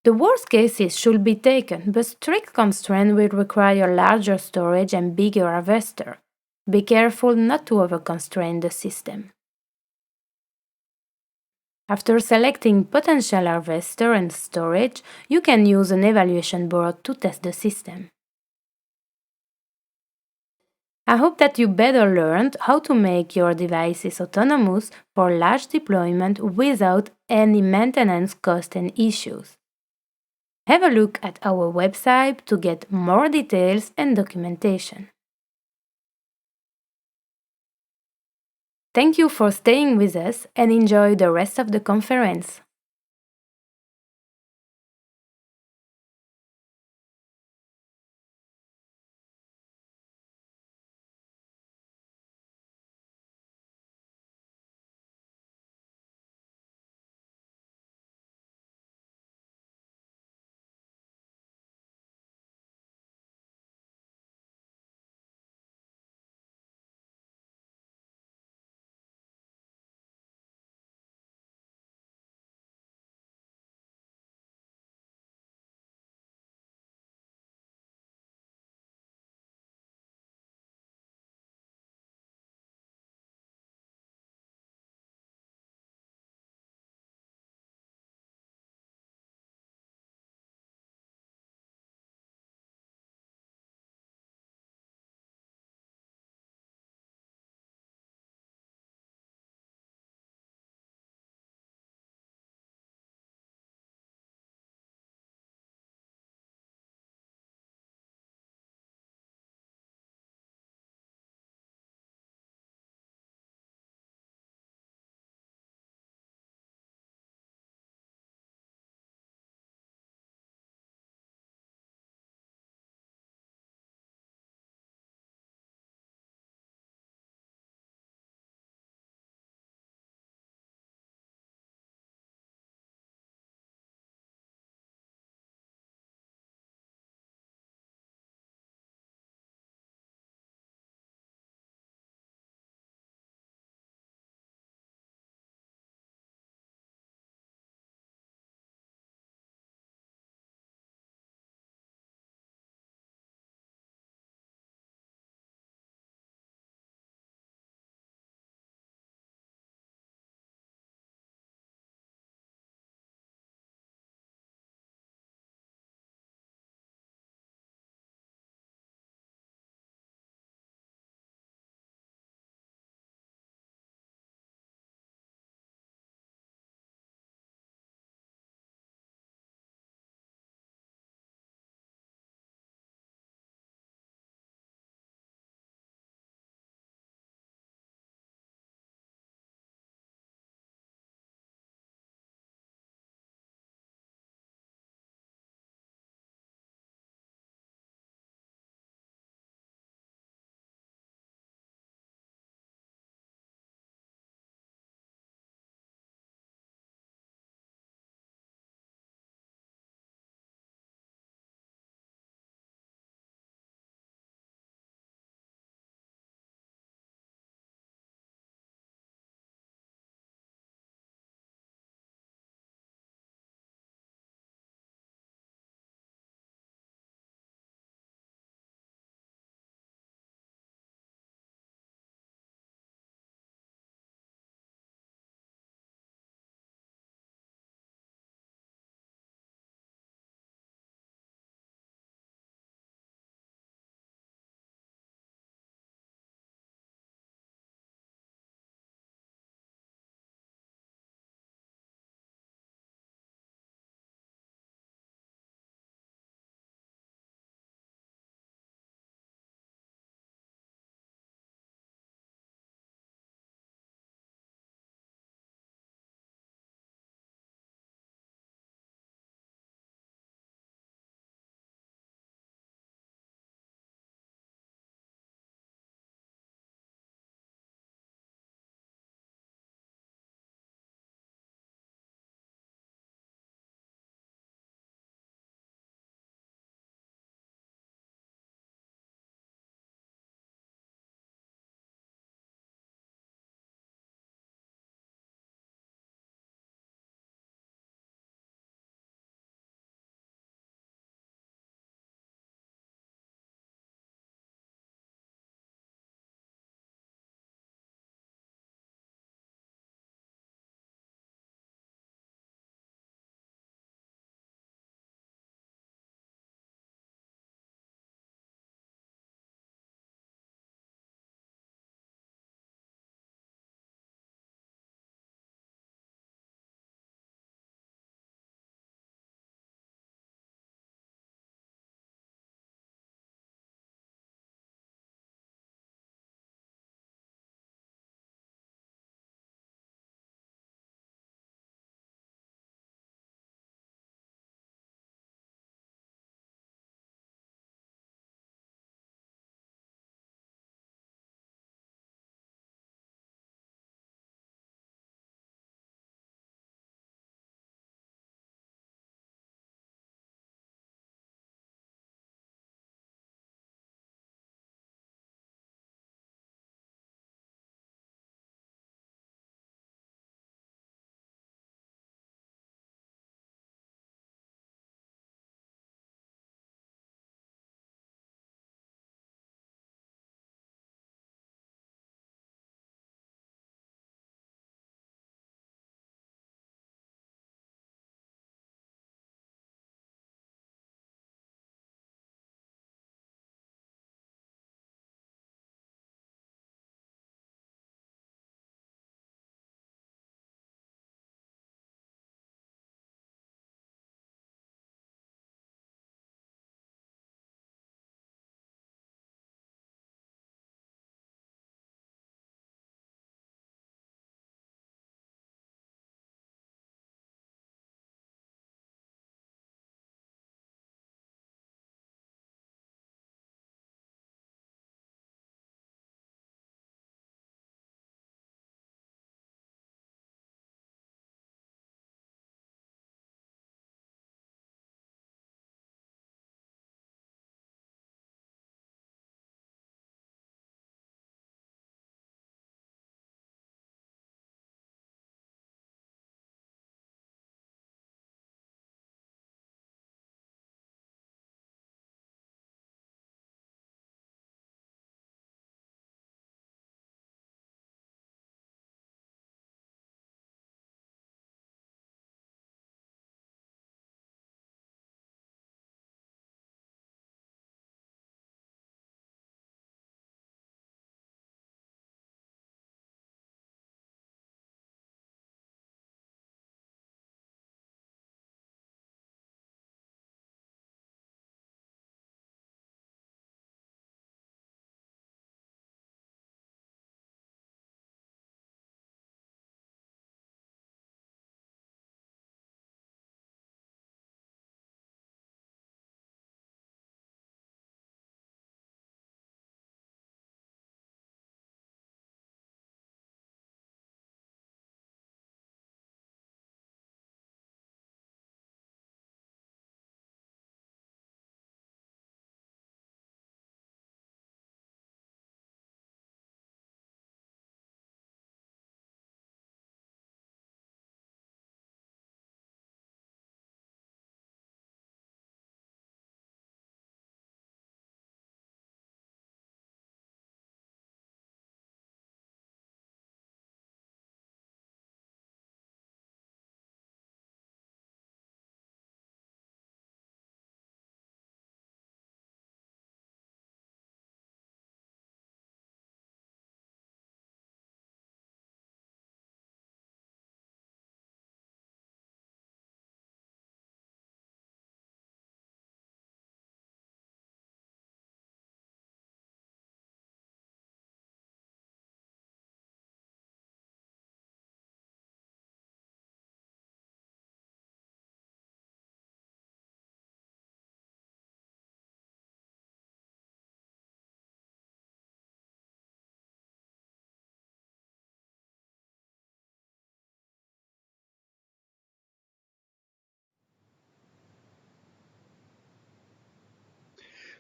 [SPEAKER 3] The worst cases should be taken, but strict constraints will require larger storage and bigger harvester. Be careful not to overconstrain the system. After selecting potential harvester and storage, you can use an evaluation board to test the system. I hope that you better learned how to make your devices autonomous for large deployment without any maintenance cost and issues. Have a look at our website to get more details and documentation. Thank you for staying with us and enjoy the rest of the conference.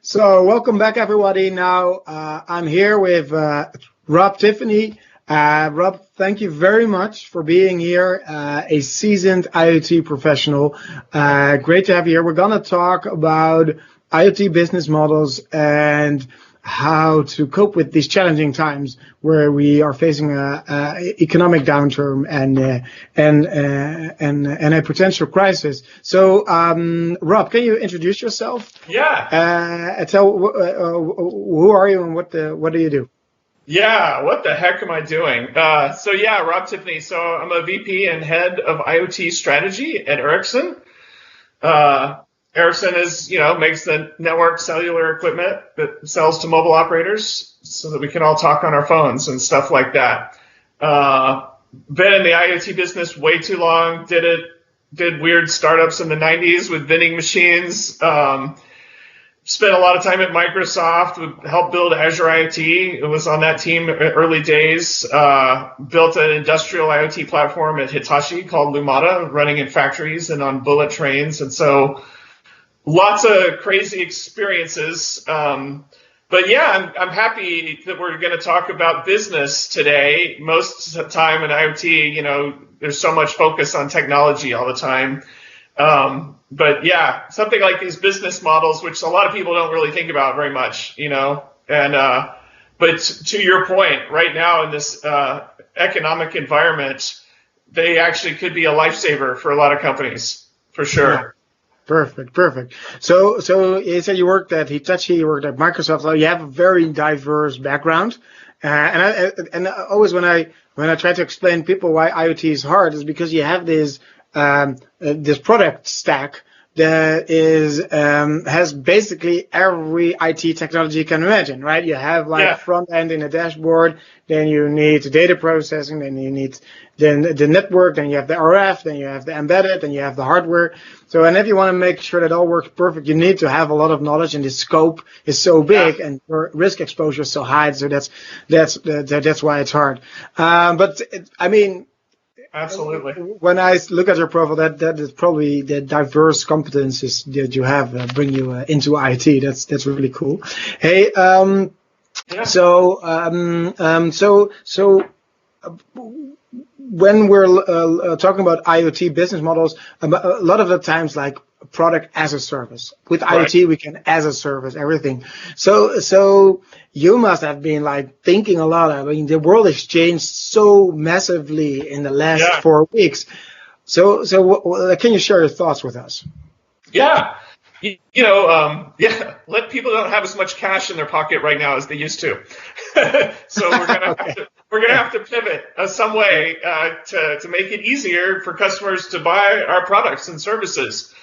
[SPEAKER 1] So welcome back, everybody. Now I'm here with Rob Tiffany. Rob, thank you very much for being here, a seasoned IoT professional. Great to have you here. We're going to talk about IoT business models and how to cope with these challenging times where we are facing a economic downturn and a potential crisis. So, Rob, can you introduce yourself?
[SPEAKER 4] Yeah.
[SPEAKER 1] Tell who are you and what do you do?
[SPEAKER 4] Yeah, what the heck am I doing? So yeah, Rob Tiffany. So I'm a VP and head of IoT strategy at Ericsson. Ericsson is, makes the network cellular equipment that sells to mobile operators so that we can all talk on our phones and stuff like that. Been in the IoT business way too long. Did weird startups in the 90s with vending machines. Spent a lot of time at Microsoft, helped build Azure IoT. It was on that team early days. Built an industrial IoT platform at Hitachi called Lumada, running in factories and on bullet trains. And so lots of crazy experiences. But yeah, I'm happy that we're going to talk about business today. Most of the time in IoT, there's so much focus on technology all the time. But yeah, something like these business models, which a lot of people don't really think about very much, but to your point, right now in this economic environment, they actually could be a lifesaver for a lot of companies, for sure.
[SPEAKER 1] Yeah. Perfect. So you said you worked at Hitachi, you worked at Microsoft. So you have a very diverse background, and always when I try to explain to people why IoT is hard is because you have this product stack that has basically every IT technology you can imagine, right? You have front end in a dashboard, then you need data processing, then you need the network, then you have the RF, then you have the embedded, then you have the hardware. So, and if you want to make sure that all works perfect, you need to have a lot of knowledge, and the scope is so big, and your risk exposure is so high. So that's why it's hard.
[SPEAKER 4] Absolutely.
[SPEAKER 1] When I look at your profile, that is probably the diverse competencies that you have bring you into IoT. That's really cool. Hey, so when we're talking about IoT business models, a lot of the times like product as a service. With IoT, we can as a service everything. So you must have been thinking a lot. I mean, the world has changed so massively in the last 4 weeks. So can you share your thoughts with us?
[SPEAKER 4] Yeah. Let people don't have as much cash in their pocket right now as they used to. So we're gonna have to pivot some way to make it easier for customers to buy our products and services.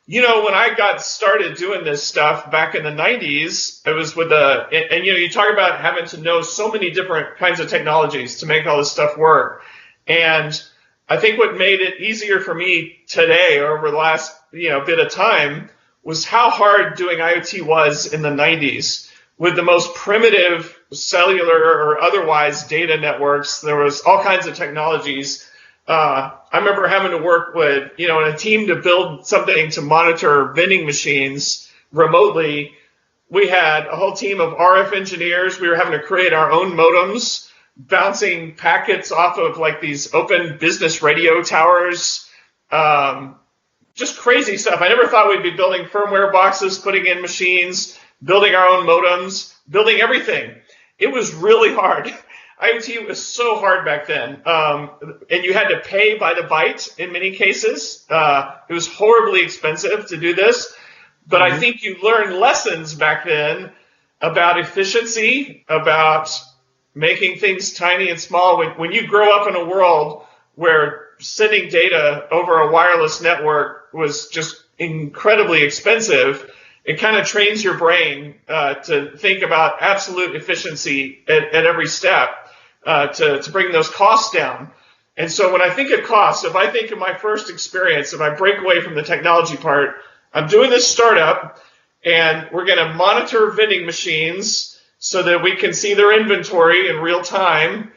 [SPEAKER 4] When I got started doing this stuff back in the 90s, it was with you talk about having to know so many different kinds of technologies to make all this stuff work. And I think what made it easier for me today over the last bit of time was how hard doing IoT was in the 90s with the most primitive cellular or otherwise data networks. There was all kinds of technologies. I remember having to work with in a team to build something to monitor vending machines remotely. We had a whole team of RF engineers. We were having to create our own modems, bouncing packets off of these open business radio towers, just crazy stuff. I never thought we'd be building firmware boxes, putting in machines, building our own modems, building everything. It was really hard. IoT was so hard back then, and you had to pay by the byte in many cases. It was horribly expensive to do this, but I think you learned lessons back then about efficiency, about making things tiny and small. When you grow up in a world where sending data over a wireless network was just incredibly expensive, it kind of trains your brain to think about absolute efficiency at every step to bring those costs down. And so when I think of costs, if I think of my first experience, if I break away from the technology part, I'm doing this startup, and we're going to monitor vending machines so that we can see their inventory in real time.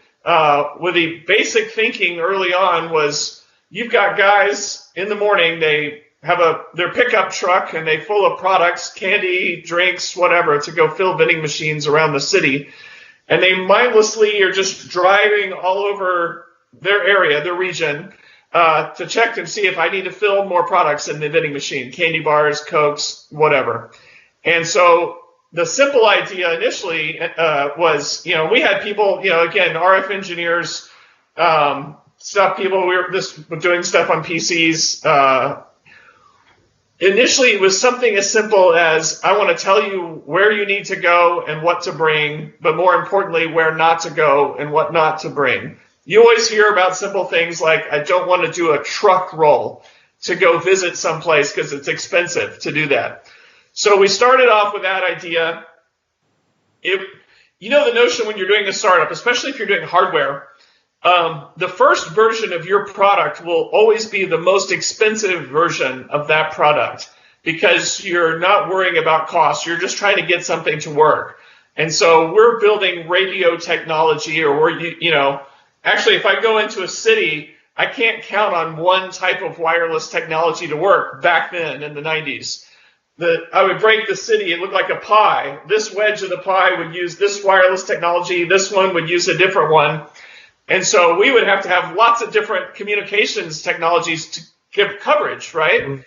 [SPEAKER 4] With the basic thinking early on was, you've got guys in the morning, they have their pickup truck and they full of products, candy, drinks, whatever, to go fill vending machines around the city. And they mindlessly are just driving all over their area, their region, to check and see if I need to fill more products in the vending machine, candy bars, Cokes, whatever. And so the simple idea initially was, we had people, again, RF engineers, people, we were just doing stuff on PCs. Initially, it was something as simple as, I want to tell you where you need to go and what to bring, but more importantly, where not to go and what not to bring. You always hear about simple things like, I don't want to do a truck roll to go visit someplace because it's expensive to do that. So we started off with that idea. The notion when you're doing a startup, especially if you're doing hardware, the first version of your product will always be the most expensive version of that product because you're not worrying about cost. You're just trying to get something to work. And so we're building radio technology, or actually, if I go into a city, I can't count on one type of wireless technology to work back then in the 90s. I would break the city, it looked like a pie. This wedge of the pie would use this wireless technology, this one would use a different one. And so we would have to have lots of different communications technologies to give coverage, right? Mm-hmm.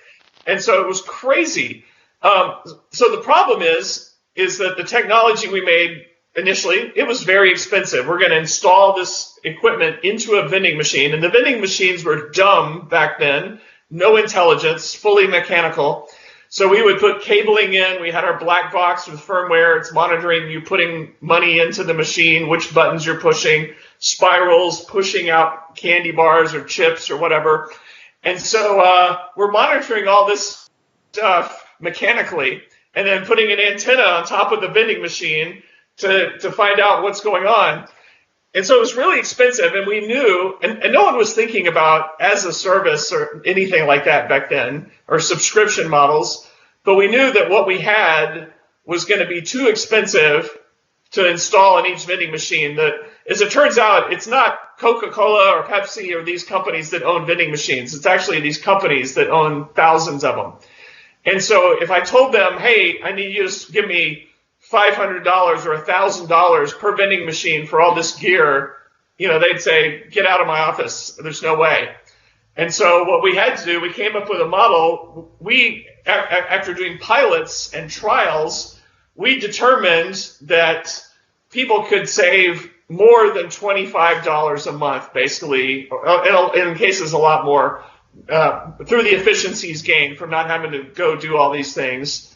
[SPEAKER 4] And so it was crazy. So the problem is that the technology we made initially, it was very expensive. We're going to install this equipment into a vending machine. And the vending machines were dumb back then, no intelligence, fully mechanical. So we would put cabling in. We had our black box with firmware. It's monitoring you putting money into the machine, which buttons you're pushing, spirals, pushing out candy bars or chips or whatever. And so we're monitoring all this stuff mechanically and then putting an antenna on top of the vending machine to find out what's going on. And so it was really expensive, and we knew, and no one was thinking about as a service or anything like that back then, or subscription models, but we knew that what we had was going to be too expensive to install in each vending machine. That, as it turns out, it's not Coca-Cola or Pepsi or these companies that own vending machines. It's actually these companies that own thousands of them. And so if I told them, hey, I need you to give me $500 or $1,000 per vending machine for all this gear, they'd say, get out of my office. There's no way. And so what we had to do, we came up with a model. After doing pilots and trials, we determined that people could save more than $25 a month, basically, in cases a lot more, through the efficiencies gained from not having to go do all these things.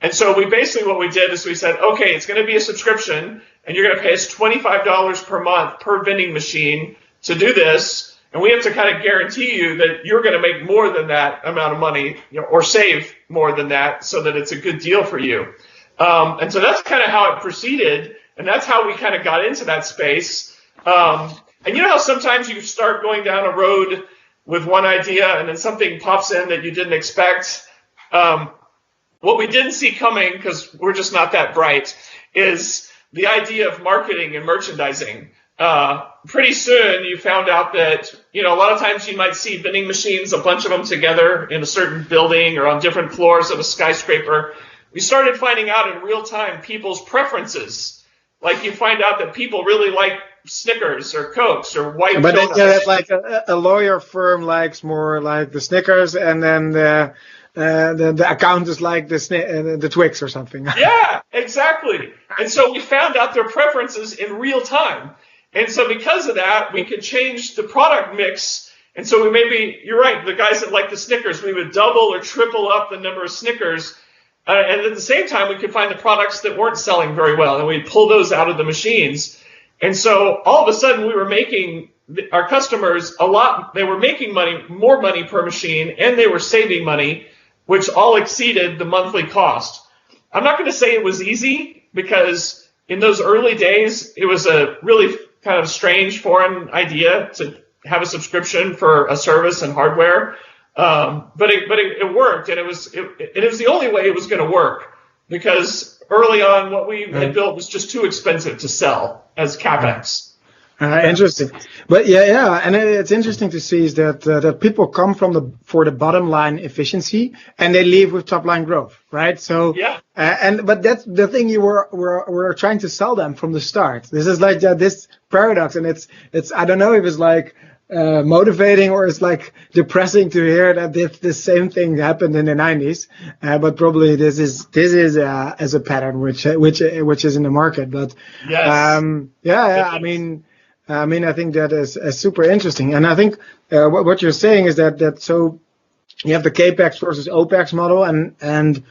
[SPEAKER 4] And so what we did is we said, okay, it's going to be a subscription, and you're going to pay us $25 per month per vending machine to do this, and we have to kind of guarantee you that you're going to make more than that amount of money, or save more than that, so that it's a good deal for you. And so that's kind of how it proceeded, and that's how we kind of got into that space. And you know how sometimes you start going down a road with one idea, and then something pops in that you didn't expect? What we didn't see coming, because we're just not that bright, is the idea of marketing and merchandising. Pretty soon you found out that, a lot of times you might see vending machines, a bunch of them together in a certain building or on different floors of a skyscraper. We started finding out in real time people's preferences. Like you find out that people really like Snickers or Cokes or white donuts.
[SPEAKER 1] But then like a lawyer firm likes more like the Snickers, and then the account is like the Twix or something.
[SPEAKER 4] Yeah, exactly. And so we found out their preferences in real time. And so because of that, we could change the product mix. And so you're right, the guys that like the Snickers, we would double or triple up the number of Snickers. And at the same time, we could find the products that weren't selling very well, and we'd pull those out of the machines. And so all of a sudden, we were making our customers they were making more money per machine, and they were saving money, which all exceeded the monthly cost. I'm not going to say it was easy, because in those early days, it was a really kind of strange foreign idea to have a subscription for a service and hardware. But it worked, and it was the only way it was going to work, because early on what we had built was just too expensive to sell as CapEx.
[SPEAKER 1] Interesting, but and it's interesting to see is that people come for the bottom line efficiency and they leave with top line growth, right? So
[SPEAKER 4] Yeah.
[SPEAKER 1] But that's the thing you were trying to sell them from the start. This is like this paradox, and it's I don't know if it's like motivating or it's like depressing to hear that the same thing happened in the 90s, but probably this is as a pattern which is in the market. But
[SPEAKER 4] Yes.
[SPEAKER 1] I mean, I think that is super interesting, and I think what you're saying is that so you have the capex versus opex model, and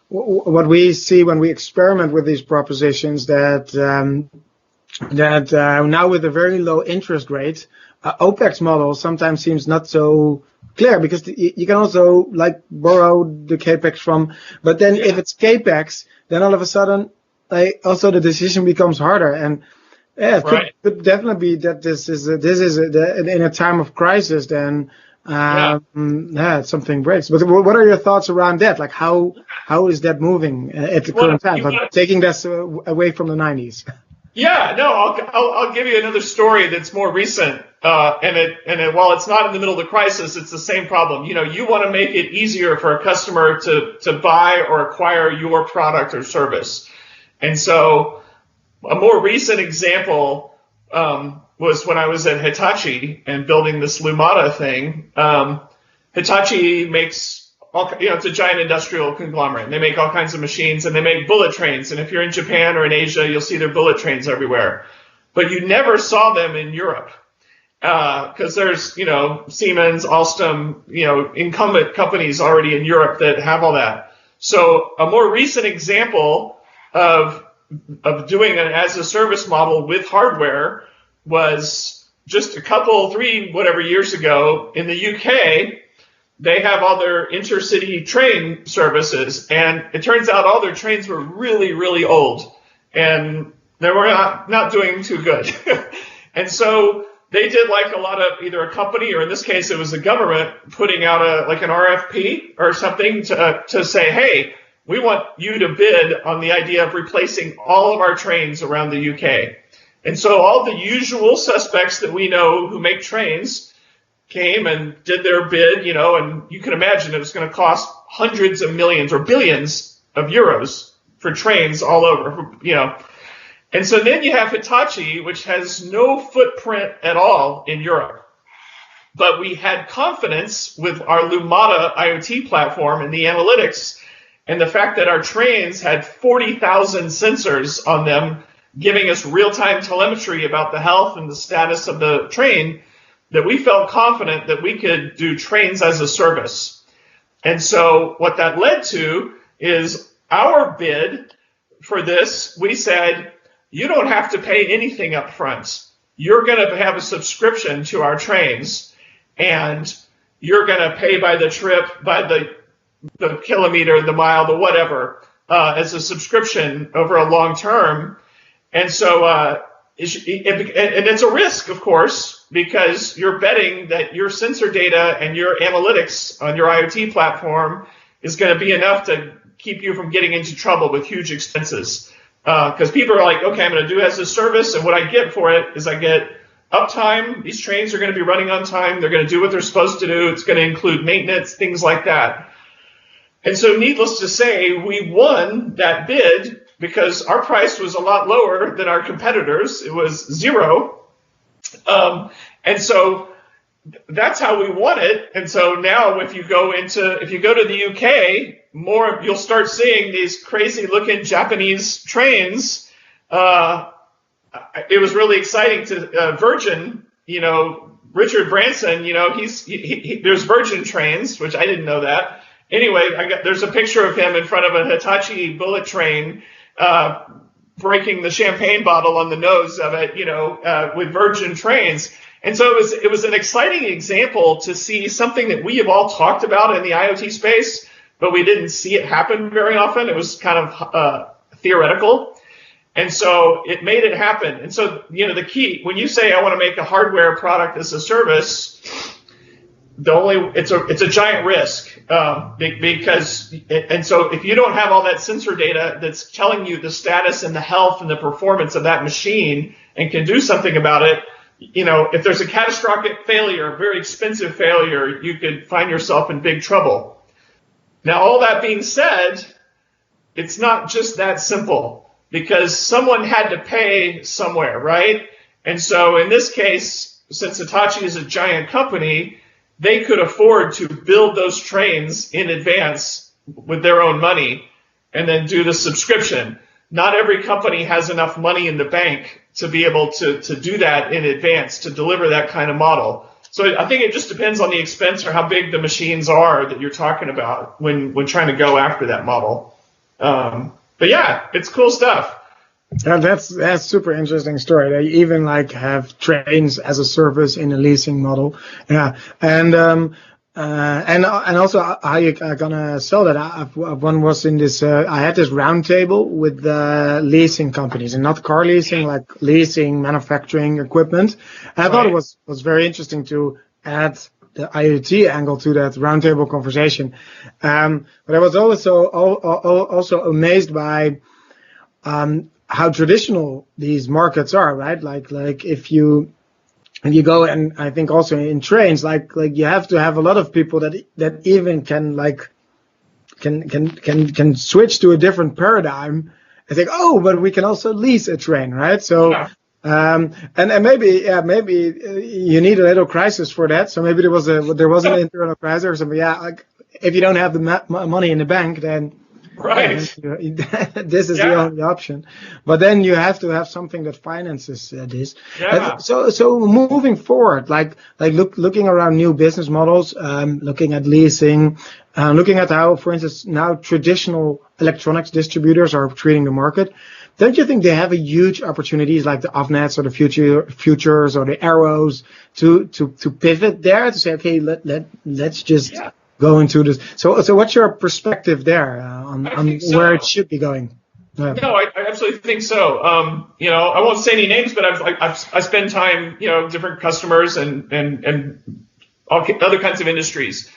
[SPEAKER 1] what we see when we experiment with these propositions that now with a very low interest rate, opex model sometimes seems not so clear because you can also like borrow the capex from, but then if it's capex, then all of a sudden, also the decision becomes harder. And it could definitely be that this is in a time of crisis, then something breaks. But what are your thoughts around that? Like how is that moving at the current time? But taking this away from the 90s.
[SPEAKER 4] Yeah, no, I'll give you another story that's more recent, and while it's not in the middle of the crisis, it's the same problem. You know, you want to make it easier for a customer to buy or acquire your product or service, and so a more recent example was when I was at Hitachi and building this Lumada thing. Hitachi makes it's a giant industrial conglomerate. And they make all kinds of machines, and they make bullet trains. And if you're in Japan or in Asia, you'll see their bullet trains everywhere. But you never saw them in Europe because there's, Siemens, Alstom, incumbent companies already in Europe that have all that. So a more recent example of doing an as-a-service model with hardware was just three years ago in the UK. They have all their intercity train services, and it turns out all their trains were really, really old, and they were not doing too good. And so they did like a lot of either a company or in this case it was the government putting out an RFP or something to say, hey, we want you to bid on the idea of replacing all of our trains around the UK. And so all the usual suspects that we know who make trains came and did their bid, and you can imagine it was going to cost hundreds of millions or billions of euros for trains all over, And so then you have Hitachi, which has no footprint at all in Europe. But we had confidence with our Lumada IoT platform and the analytics and the fact that our trains had 40,000 sensors on them, giving us real-time telemetry about the health and the status of the train, that we felt confident that we could do trains as a service. And so what that led to is our bid for this, we said, you don't have to pay anything up front. You're going to have a subscription to our trains, and you're going to pay by the trip, by the kilometer, the mile, the whatever, as a subscription over a long term. And so and it's a risk, of course, because you're betting that your sensor data and your analytics on your IoT platform is going to be enough to keep you from getting into trouble with huge expenses. Because people are like, okay, I'm going to do it as a service, and what I get for it is I get uptime. These trains are going to be running on time. They're going to do what they're supposed to do. It's going to include maintenance, things like that. And so needless to say, we won that bid because our price was a lot lower than our competitors. It was zero. And so that's how we won it. And so now if you go to the UK, you'll start seeing these crazy looking Japanese trains. It was really exciting to Virgin, Richard Branson, there's Virgin trains, which I didn't know that. Anyway, there's a picture of him in front of a Hitachi bullet train, breaking the champagne bottle on the nose of it, with Virgin trains. And so it was an exciting example to see something that we have all talked about in the IoT space, but we didn't see it happen very often. It was kind of theoretical. And so it made it happen. And so, the key, when you say I want to make a hardware product as a service, it's a giant risk because if you don't have all that sensor data that's telling you the status and the health and the performance of that machine and can do something about it, if there's a catastrophic failure, a very expensive failure, you could find yourself in big trouble. Now, all that being said, it's not just that simple, because someone had to pay somewhere, right? And so in this case, since Hitachi is a giant company, they could afford to build those trains in advance with their own money and then do the subscription. Not every company has enough money in the bank to be able to do that in advance, to deliver that kind of model. So I think it just depends on the expense or how big the machines are that you're talking about when trying to go after that model. But yeah, it's cool stuff.
[SPEAKER 1] Yeah, that's super interesting story. They even like have trains as a service in a leasing model. Yeah, and also how you are gonna sell that. One was in this. I had this round table with leasing companies, and not car leasing, like leasing manufacturing equipment. And I thought it was very interesting to add the IoT angle to that roundtable conversation. But I was also amazed by how traditional these markets are, right? Like if you go, and I think also in trains, like you have to have a lot of people that even can switch to a different paradigm and think, oh, but we can also lease a train, right? So. Yeah. And maybe you need a little crisis for that. So maybe there was an internal crisis or something. Yeah, like if you don't have the money in the bank, then
[SPEAKER 4] right,
[SPEAKER 1] this is the only option. But then you have to have something that finances this.
[SPEAKER 4] Yeah.
[SPEAKER 1] So moving forward, like looking around new business models, looking at leasing, looking at how, for instance, now traditional electronics distributors are treating the market. Don't you think they have a huge opportunities like the offnets or the futures or the arrows to pivot there, to say, okay, let's just go into this. So what's your perspective there on where it should be going?
[SPEAKER 4] No, I absolutely think so. I won't say any names, but I spend time, different customers and all other kinds of industries.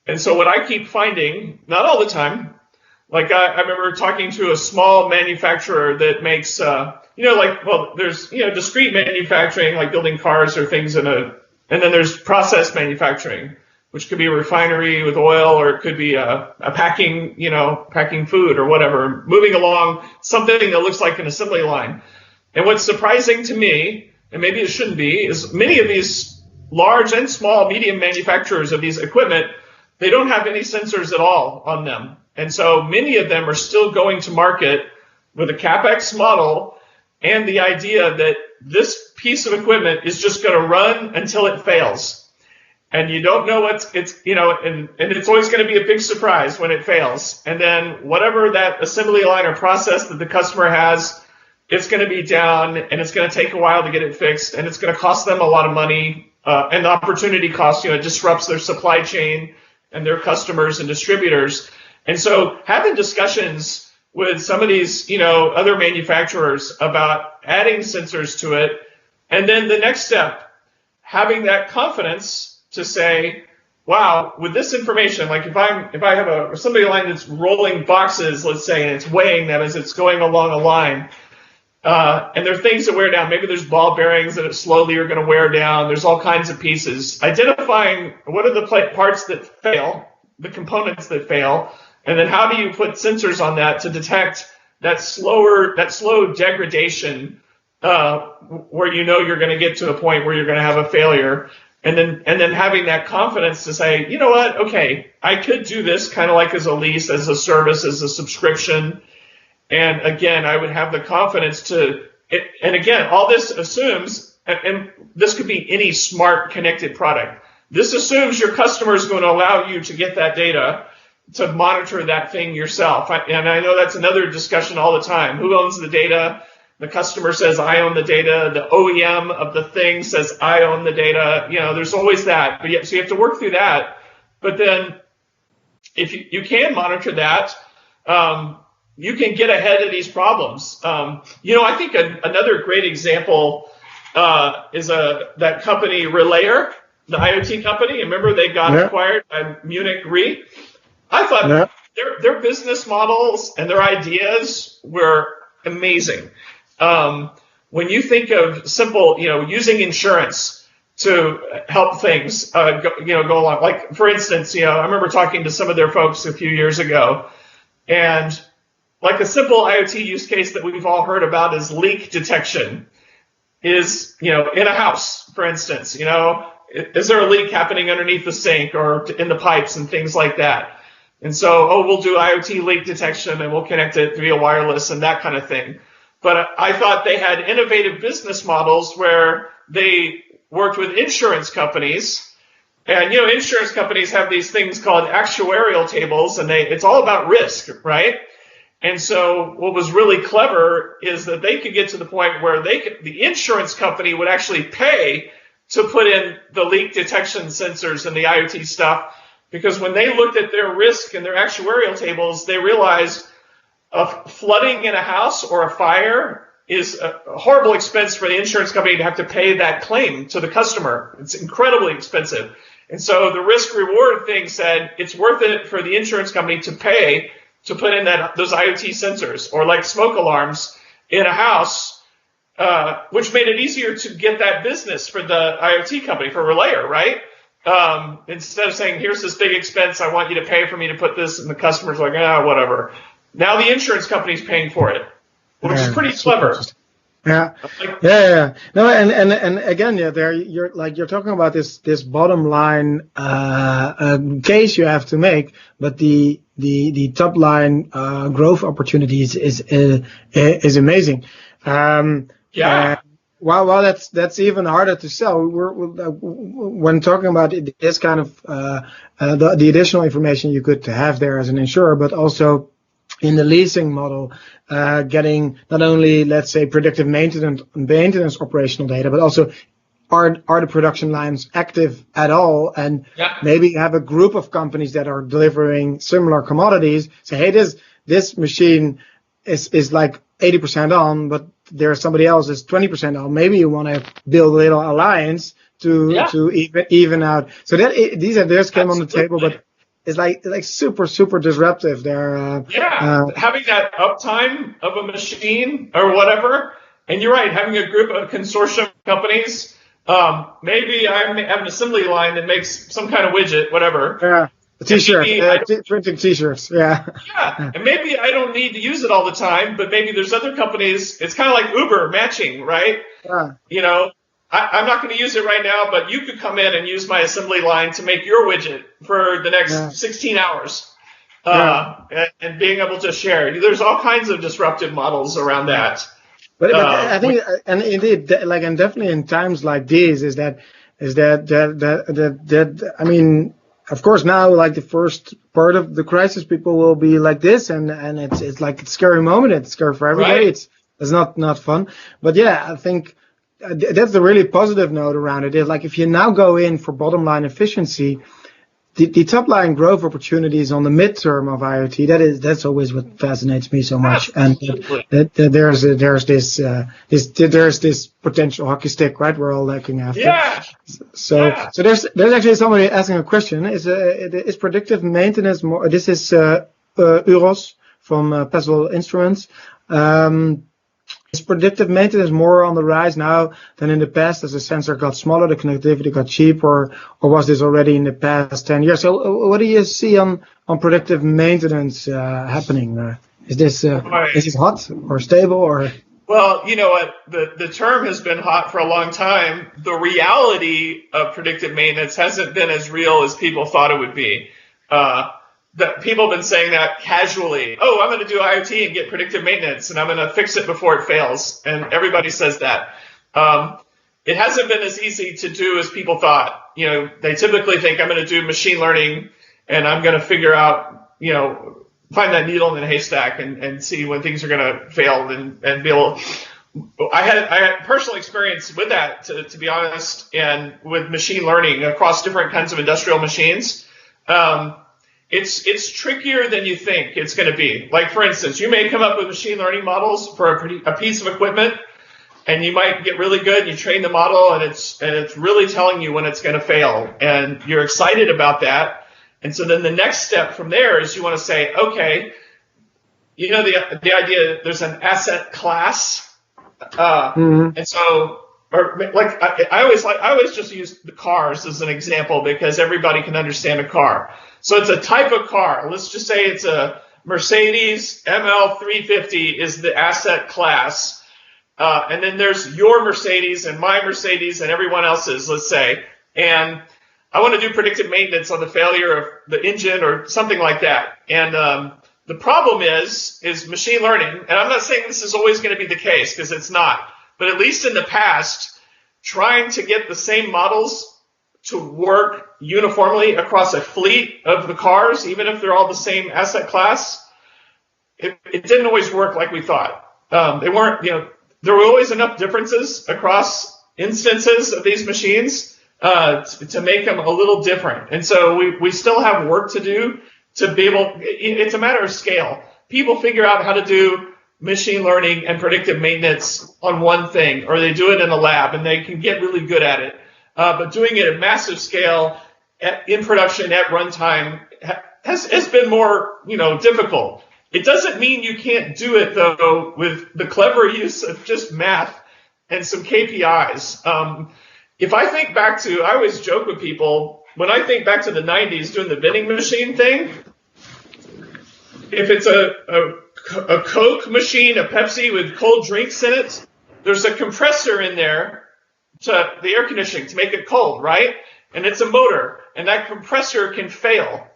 [SPEAKER 4] And so what I keep finding, not all the time, like I remember talking to a small manufacturer that makes, there's, discrete manufacturing, like building cars or things and then there's process manufacturing, which could be a refinery with oil, or it could be a packing food or whatever, moving along something that looks like an assembly line. And what's surprising to me, and maybe it shouldn't be, is many of these large and small, medium manufacturers of these equipment, they don't have any sensors at all on them. And so many of them are still going to market with a CapEx model and the idea that this piece of equipment is just going to run until it fails. And you don't know and it's always going to be a big surprise when it fails. And then whatever that assembly line or process that the customer has, it's going to be down and it's going to take a while to get it fixed, and it's going to cost them a lot of money. And the opportunity cost, it disrupts their supply chain and their customers and distributors. And so having discussions with some of these, other manufacturers about adding sensors to it, and then the next step, having that confidence to say, wow, with this information, like if I have a assembly line that's rolling boxes, let's say, and it's weighing them as it's going along a line, and there are things that wear down. Maybe there's ball bearings that slowly are going to wear down. There's all kinds of pieces. Identifying what are the parts that fail, the components that fail, and then how do you put sensors on that to detect that slow degradation, where you're going to get to a point where you're going to have a failure, and then having that confidence to say, you know what, okay, I could do this kind of like as a lease, as a service, as a subscription, and again, I would have the confidence and again, all this assumes, and this could be any smart connected product. This assumes your customer is going to allow you to get that data to monitor that thing yourself. And I know that's another discussion all the time. Who owns the data? The customer says, I own the data. The OEM of the thing says, I own the data. There's always that. But so you have to work through that. But then if you can monitor that, you can get ahead of these problems. I think another great example is that company Relayer, the IoT company. Remember, they got acquired by Munich Re. I thought their business models and their ideas were amazing. One when you think of simple, using insurance to help things go along. Like, for instance, I remember talking to some of their folks a few years ago, and like a simple IoT use case that we've all heard about is leak detection. Is, in a house, for instance, is there a leak happening underneath the sink or in the pipes and things like that? And so, we'll do IoT leak detection and we'll connect it via wireless and that kind of thing. But I thought they had innovative business models where they worked with insurance companies. And, insurance companies have these things called actuarial tables, and it's all about risk, right? And so what was really clever is that they could get to the point where the insurance company would actually pay to put in the leak detection sensors and the IoT stuff, because when they looked at their risk and their actuarial tables, they realized flooding in a house or a fire is a horrible expense for the insurance company to have to pay that claim to the customer. It's incredibly expensive. And so the risk reward thing said it's worth it for the insurance company to pay to put in those IoT sensors, or like smoke alarms in a house, which made it easier to get that business for the IoT company, for Relayer, right? Instead of saying, here's this big expense, I want you to pay for me to put this, and the customer's like, whatever. Now the insurance company's paying for it, which is pretty clever.
[SPEAKER 1] Yeah. No, and again, you're talking about this bottom line case you have to make, but the top line growth opportunities is amazing. While that's even harder to sell, when talking about this kind of the additional information you could have there as an insurer, but also in the leasing model, getting not only, let's say, predictive maintenance operational data, but also are the production lines active at all? And maybe have a group of companies that are delivering similar commodities. Say, hey, this machine is like 80% on, but there's somebody else is 20% on. Maybe you want to build a little alliance to even out. So these ideas came on the table, but it's like super disruptive. They're
[SPEAKER 4] having that uptime of a machine or whatever. And you're right, having a group of consortium companies. Maybe I have an assembly line that makes some kind of widget, whatever.
[SPEAKER 1] Yeah, printing T-shirts. Yeah,
[SPEAKER 4] and maybe I don't need to use it all the time, but maybe there's other companies. It's kind of like Uber matching, right?
[SPEAKER 1] Yeah.
[SPEAKER 4] I'm not going to use it right now, but you could come in and use my assembly line to make your widget for the next 16 hours, and being able to share. There's all kinds of disruptive models around that.
[SPEAKER 1] But I think, and indeed, and definitely in times like these, is that I mean, of course, now, like the first part of the crisis, people will be like this, and it's like a scary moment. It's scary for everybody.
[SPEAKER 4] Right.
[SPEAKER 1] It's not fun. But I think that's the really positive note around it. Is like, if you now go in for bottom line efficiency, the top line growth opportunities on the midterm of IoT, that's always what fascinates me so much. And there's this potential hockey stick, right? We're all looking after.
[SPEAKER 4] Yeah.
[SPEAKER 1] So there's actually somebody asking a question. Is predictive maintenance more? This is Uros from Peswell Instruments. Is predictive maintenance more on the rise now than in the past, as the sensor got smaller, the connectivity got cheaper, or was this already in the past 10 years? So what do you see on predictive maintenance happening? Is this hot or stable or?
[SPEAKER 4] Well, you know what? The term has been hot for a long time. The reality of predictive maintenance hasn't been as real as people thought it would be. That people have been saying that casually. Oh, I'm going to do IoT and get predictive maintenance, and I'm going to fix it before it fails. And everybody says that. It hasn't been as easy to do as people thought. They typically think I'm going to do machine learning, and I'm going to figure out, find that needle in the haystack and see when things are going to fail and be able. I had personal experience with that, to be honest, and with machine learning across different kinds of industrial machines. It's trickier than you think it's going to be. Like, for instance, you may come up with machine learning models for a piece of equipment, and you might get really good, and you train the model, and it's really telling you when it's going to fail, and you're excited about that. And so then the next step from there is you want to say, okay, the idea, there's an asset class And so, or like I always just use the cars as an example because everybody can understand a car. So it's a type of car. Let's just say it's a Mercedes ML350 is the asset class. And then there's your Mercedes and my Mercedes and everyone else's, let's say. And I want to do predictive maintenance on the failure of the engine or something like that. And the problem is machine learning. And I'm not saying this is always going to be the case because it's not. But at least in the past, trying to get the same models to work uniformly across a fleet of the cars, even if they're all the same asset class, it didn't always work like we thought. They weren't, there were always enough differences across instances of these machines to make them a little different. And so we still have work to do to be able, it's a matter of scale. People figure out how to do machine learning and predictive maintenance on one thing, or they do it in a lab and they can get really good at it. But doing it at massive scale in production at runtime has been more, difficult. It doesn't mean you can't do it though with the clever use of just math and some KPIs. If I think back to, I always joke with people, when I think back to the 90s doing the vending machine thing, if it's a Coke machine, a Pepsi with cold drinks in it, there's a compressor in there to the air conditioning to make it cold, right? And it's a motor, and that compressor can fail.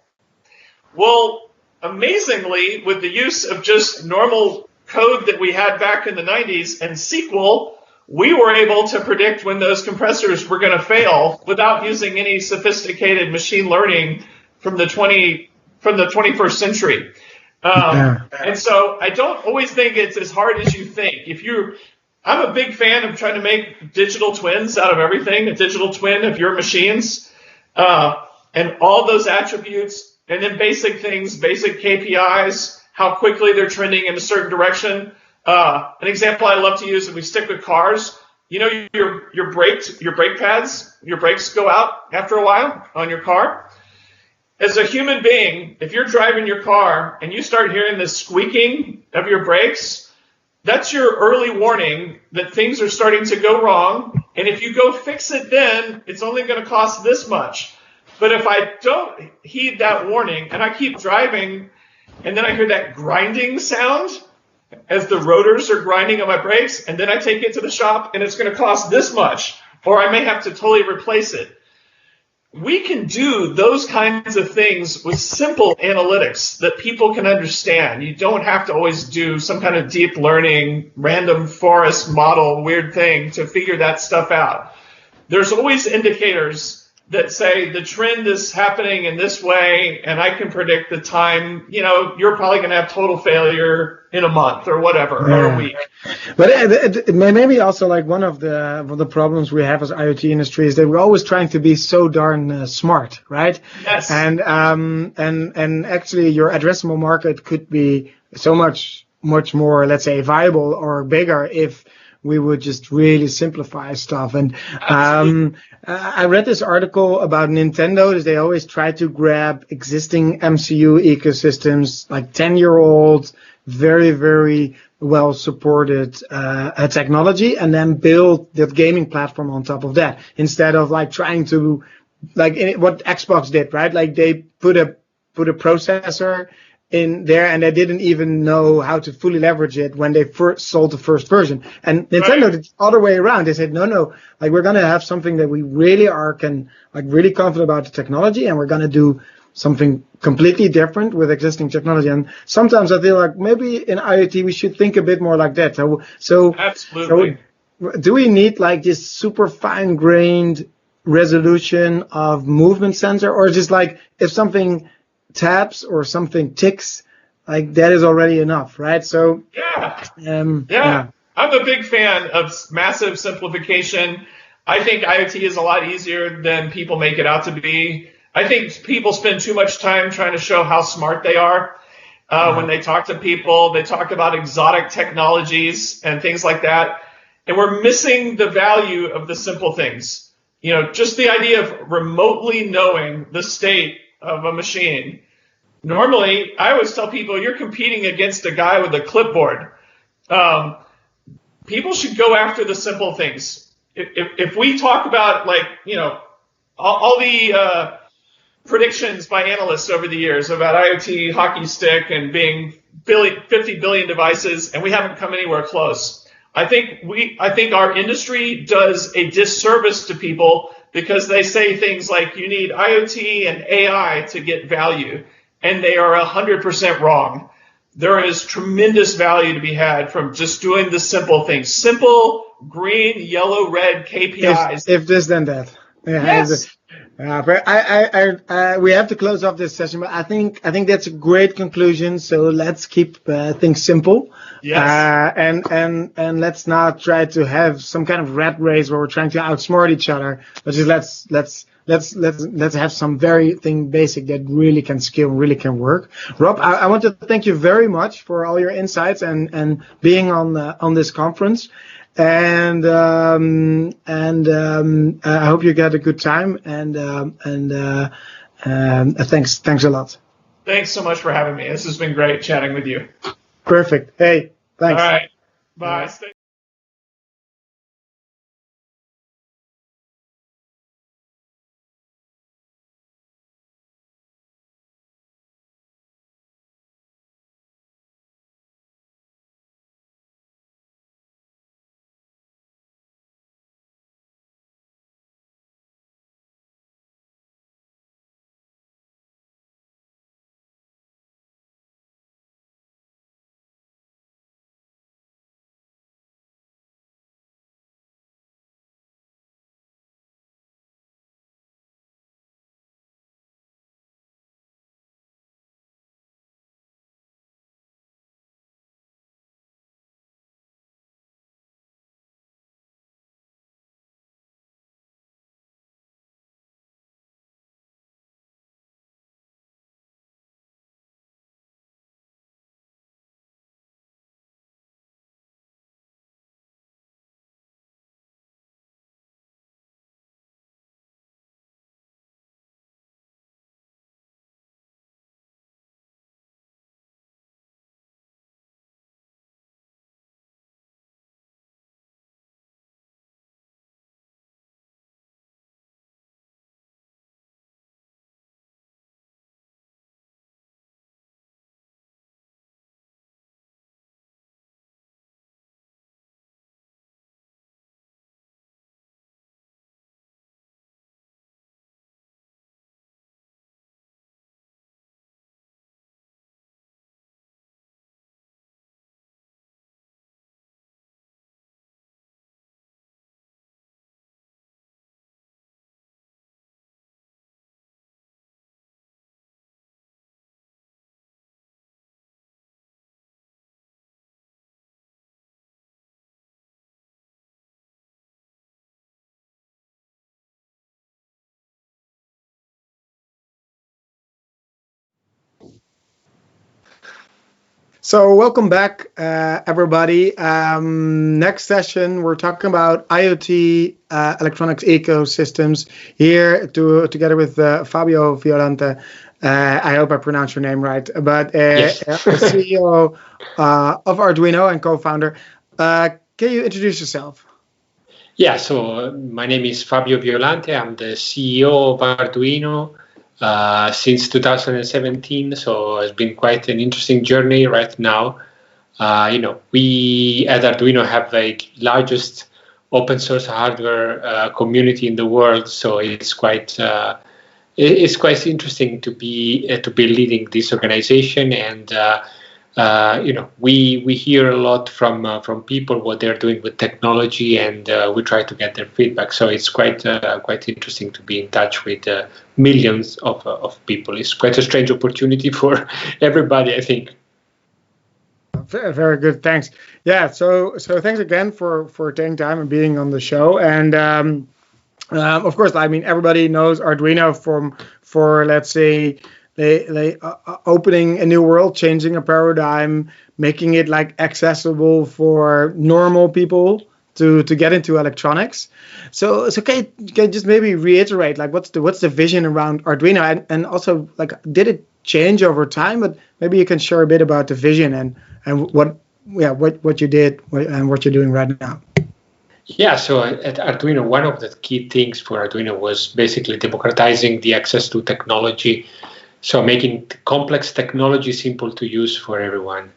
[SPEAKER 4] Well, amazingly, with the use of just normal code that we had back in the 90s and SQL, we were able to predict when those compressors were going to fail without using any sophisticated machine learning from the 21st century. And so I don't always think it's as hard as you think. I'm a big fan of trying to make digital twins out of everything, a digital twin of your machines, and all those attributes, and then basic things, basic KPIs, how quickly they're trending in a certain direction. An example I love to use, if we stick with cars, your brake pads, your brakes go out after a while on your car. As a human being, if you're driving your car and you start hearing the squeaking of your brakes, that's your early warning that things are starting to go wrong. And if you go fix it then, it's only going to cost this much. But if I don't heed that warning and I keep driving and then I hear that grinding sound as the rotors are grinding on my brakes, and then I take it to the shop and it's going to cost this much, or I may have to totally replace it. We can do those kinds of things with simple analytics that people can understand. You don't have to always do some kind of deep learning, random forest model, weird thing to figure that stuff out. There's always indicators that say the trend is happening in this way, and I can predict the time, you're probably going to have total failure in a month or whatever, or a week.
[SPEAKER 1] But it may be also like one of the problems we have as IoT industry is that we're always trying to be so darn smart, right?
[SPEAKER 4] Yes.
[SPEAKER 1] And actually your addressable market could be so much more, let's say, viable or bigger if we would just really simplify stuff. And I read this article about Nintendo. They always try to grab existing MCU ecosystems, like 10-year-old, very, very well supported technology, and then build the gaming platform on top of that, instead of like trying to, like what Xbox did, right? Like they put a processor in there, and they didn't even know how to fully leverage it when they first sold the first version. And Nintendo did the other way around. They said, no, like we're gonna have something that we really really confident about the technology, and we're gonna do something completely different with existing technology. And sometimes I feel like maybe in IoT we should think a bit more like that. So
[SPEAKER 4] absolutely.
[SPEAKER 1] So do we need like this super fine-grained resolution of movement sensor, or just like if something taps or something ticks, like that is already enough, right? So
[SPEAKER 4] yeah. I'm a big fan of massive simplification. I think IoT is a lot easier than people make it out to be. I think people spend too much time trying to show how smart they are. When they talk to people, they talk about exotic technologies and things like that. And we're missing the value of the simple things. Just the idea of remotely knowing the state of a machine. Normally, I always tell people you're competing against a guy with a clipboard. people should go after the simple things. If we talk about all the predictions by analysts over the years about IoT hockey stick and being 50 billion devices, and we haven't come anywhere close. I think our industry does a disservice to people because they say things like you need IoT and AI to get value, and they are 100% wrong. There is tremendous value to be had from just doing the simple things. Simple green, yellow, red KPIs.
[SPEAKER 1] If this, then that. Yeah,
[SPEAKER 4] yes.
[SPEAKER 1] But we have to close off this session, but I think that's a great conclusion. So let's keep things simple.
[SPEAKER 4] Yes.
[SPEAKER 1] And let's not try to have some kind of rat race where we're trying to outsmart each other. But just let's have some very thing basic that really can scale, really can work. Rob, I want to thank you very much for all your insights and being on this conference. And I hope you get a good time. And thanks a lot.
[SPEAKER 4] Thanks so much for having me. This has been great chatting with you.
[SPEAKER 1] Perfect. Hey, thanks.
[SPEAKER 4] All right. Bye.
[SPEAKER 1] Bye. So welcome back, everybody. Next session, we're talking about IoT electronics ecosystems here together with Fabio Violante. I hope I pronounced your name right, but
[SPEAKER 5] Yes.
[SPEAKER 1] CEO of Arduino and co-founder. Can you introduce yourself?
[SPEAKER 5] Yeah, so my name is Fabio Violante. I'm the CEO of Arduino since 2017. So it's been quite an interesting journey right now. We at Arduino have the largest open source hardware community in the world. So it's quite interesting to be leading this organization, and we hear a lot from people what they're doing with technology, and we try to get their feedback. So it's quite interesting to be in touch with millions of people. It's quite a strange opportunity for everybody, I think.
[SPEAKER 1] Very, very good. Thanks. Yeah. So thanks again for taking time and being on the show. And of course, I mean, everybody knows Arduino for let's say they opening a new world, changing a paradigm, making it like accessible for normal people to get into electronics. So can you just maybe reiterate like what's the vision around Arduino, and also like did it change over time? But maybe you can share a bit about the vision and what you did and what you're doing right now.
[SPEAKER 5] Yeah, so at Arduino, one of the key things for Arduino was basically democratizing the access to technology, so making complex technology simple to use for everyone.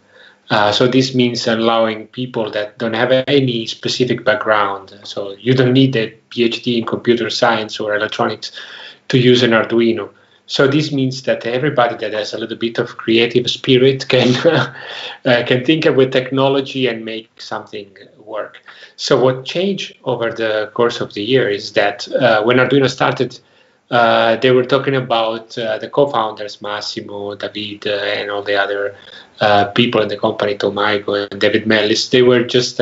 [SPEAKER 5] So this means allowing people that don't have any specific background, so you don't need a PhD in computer science or electronics to use an Arduino. So this means that everybody that has a little bit of creative spirit can think with technology and make something work. So what changed over the course of the year is that when Arduino started, they were talking about the co-founders, Massimo, David, and all the other people in the company, Tomaigo and David Mellis. They were just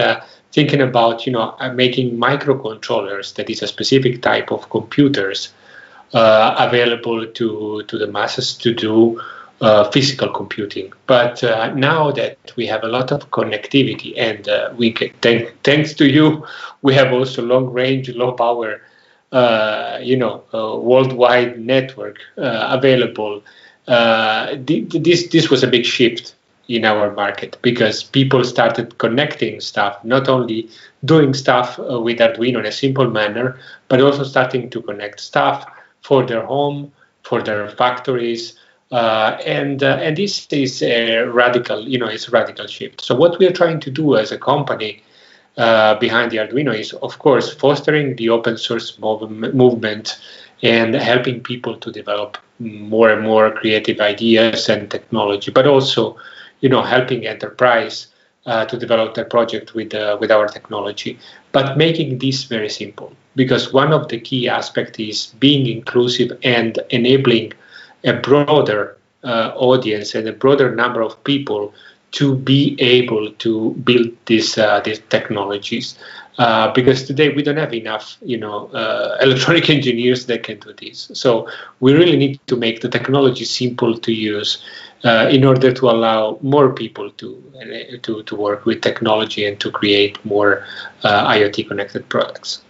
[SPEAKER 5] thinking about, making microcontrollers, that is a specific type of computers, available to the masses to do physical computing. But now that we have a lot of connectivity, and we can, thanks to you, we have also long range, low power, worldwide network available. This was a big shift in our market, because people started connecting stuff, not only doing stuff with Arduino in a simple manner, but also starting to connect stuff for their home, for their factories, and this is a radical, it's a radical shift. So what we are trying to do as a company behind the Arduino is, of course, fostering the open source movement and helping people to develop more and more creative ideas and technology, but also, helping enterprise to develop their project with our technology, but making this very simple, because one of the key aspects is being inclusive and enabling a broader audience and a broader number of people to be able to build these technologies. Because today we don't have enough, electronic engineers that can do this. So we really need to make the technology simple to use in order to allow more people to work with technology and to create more IoT connected products.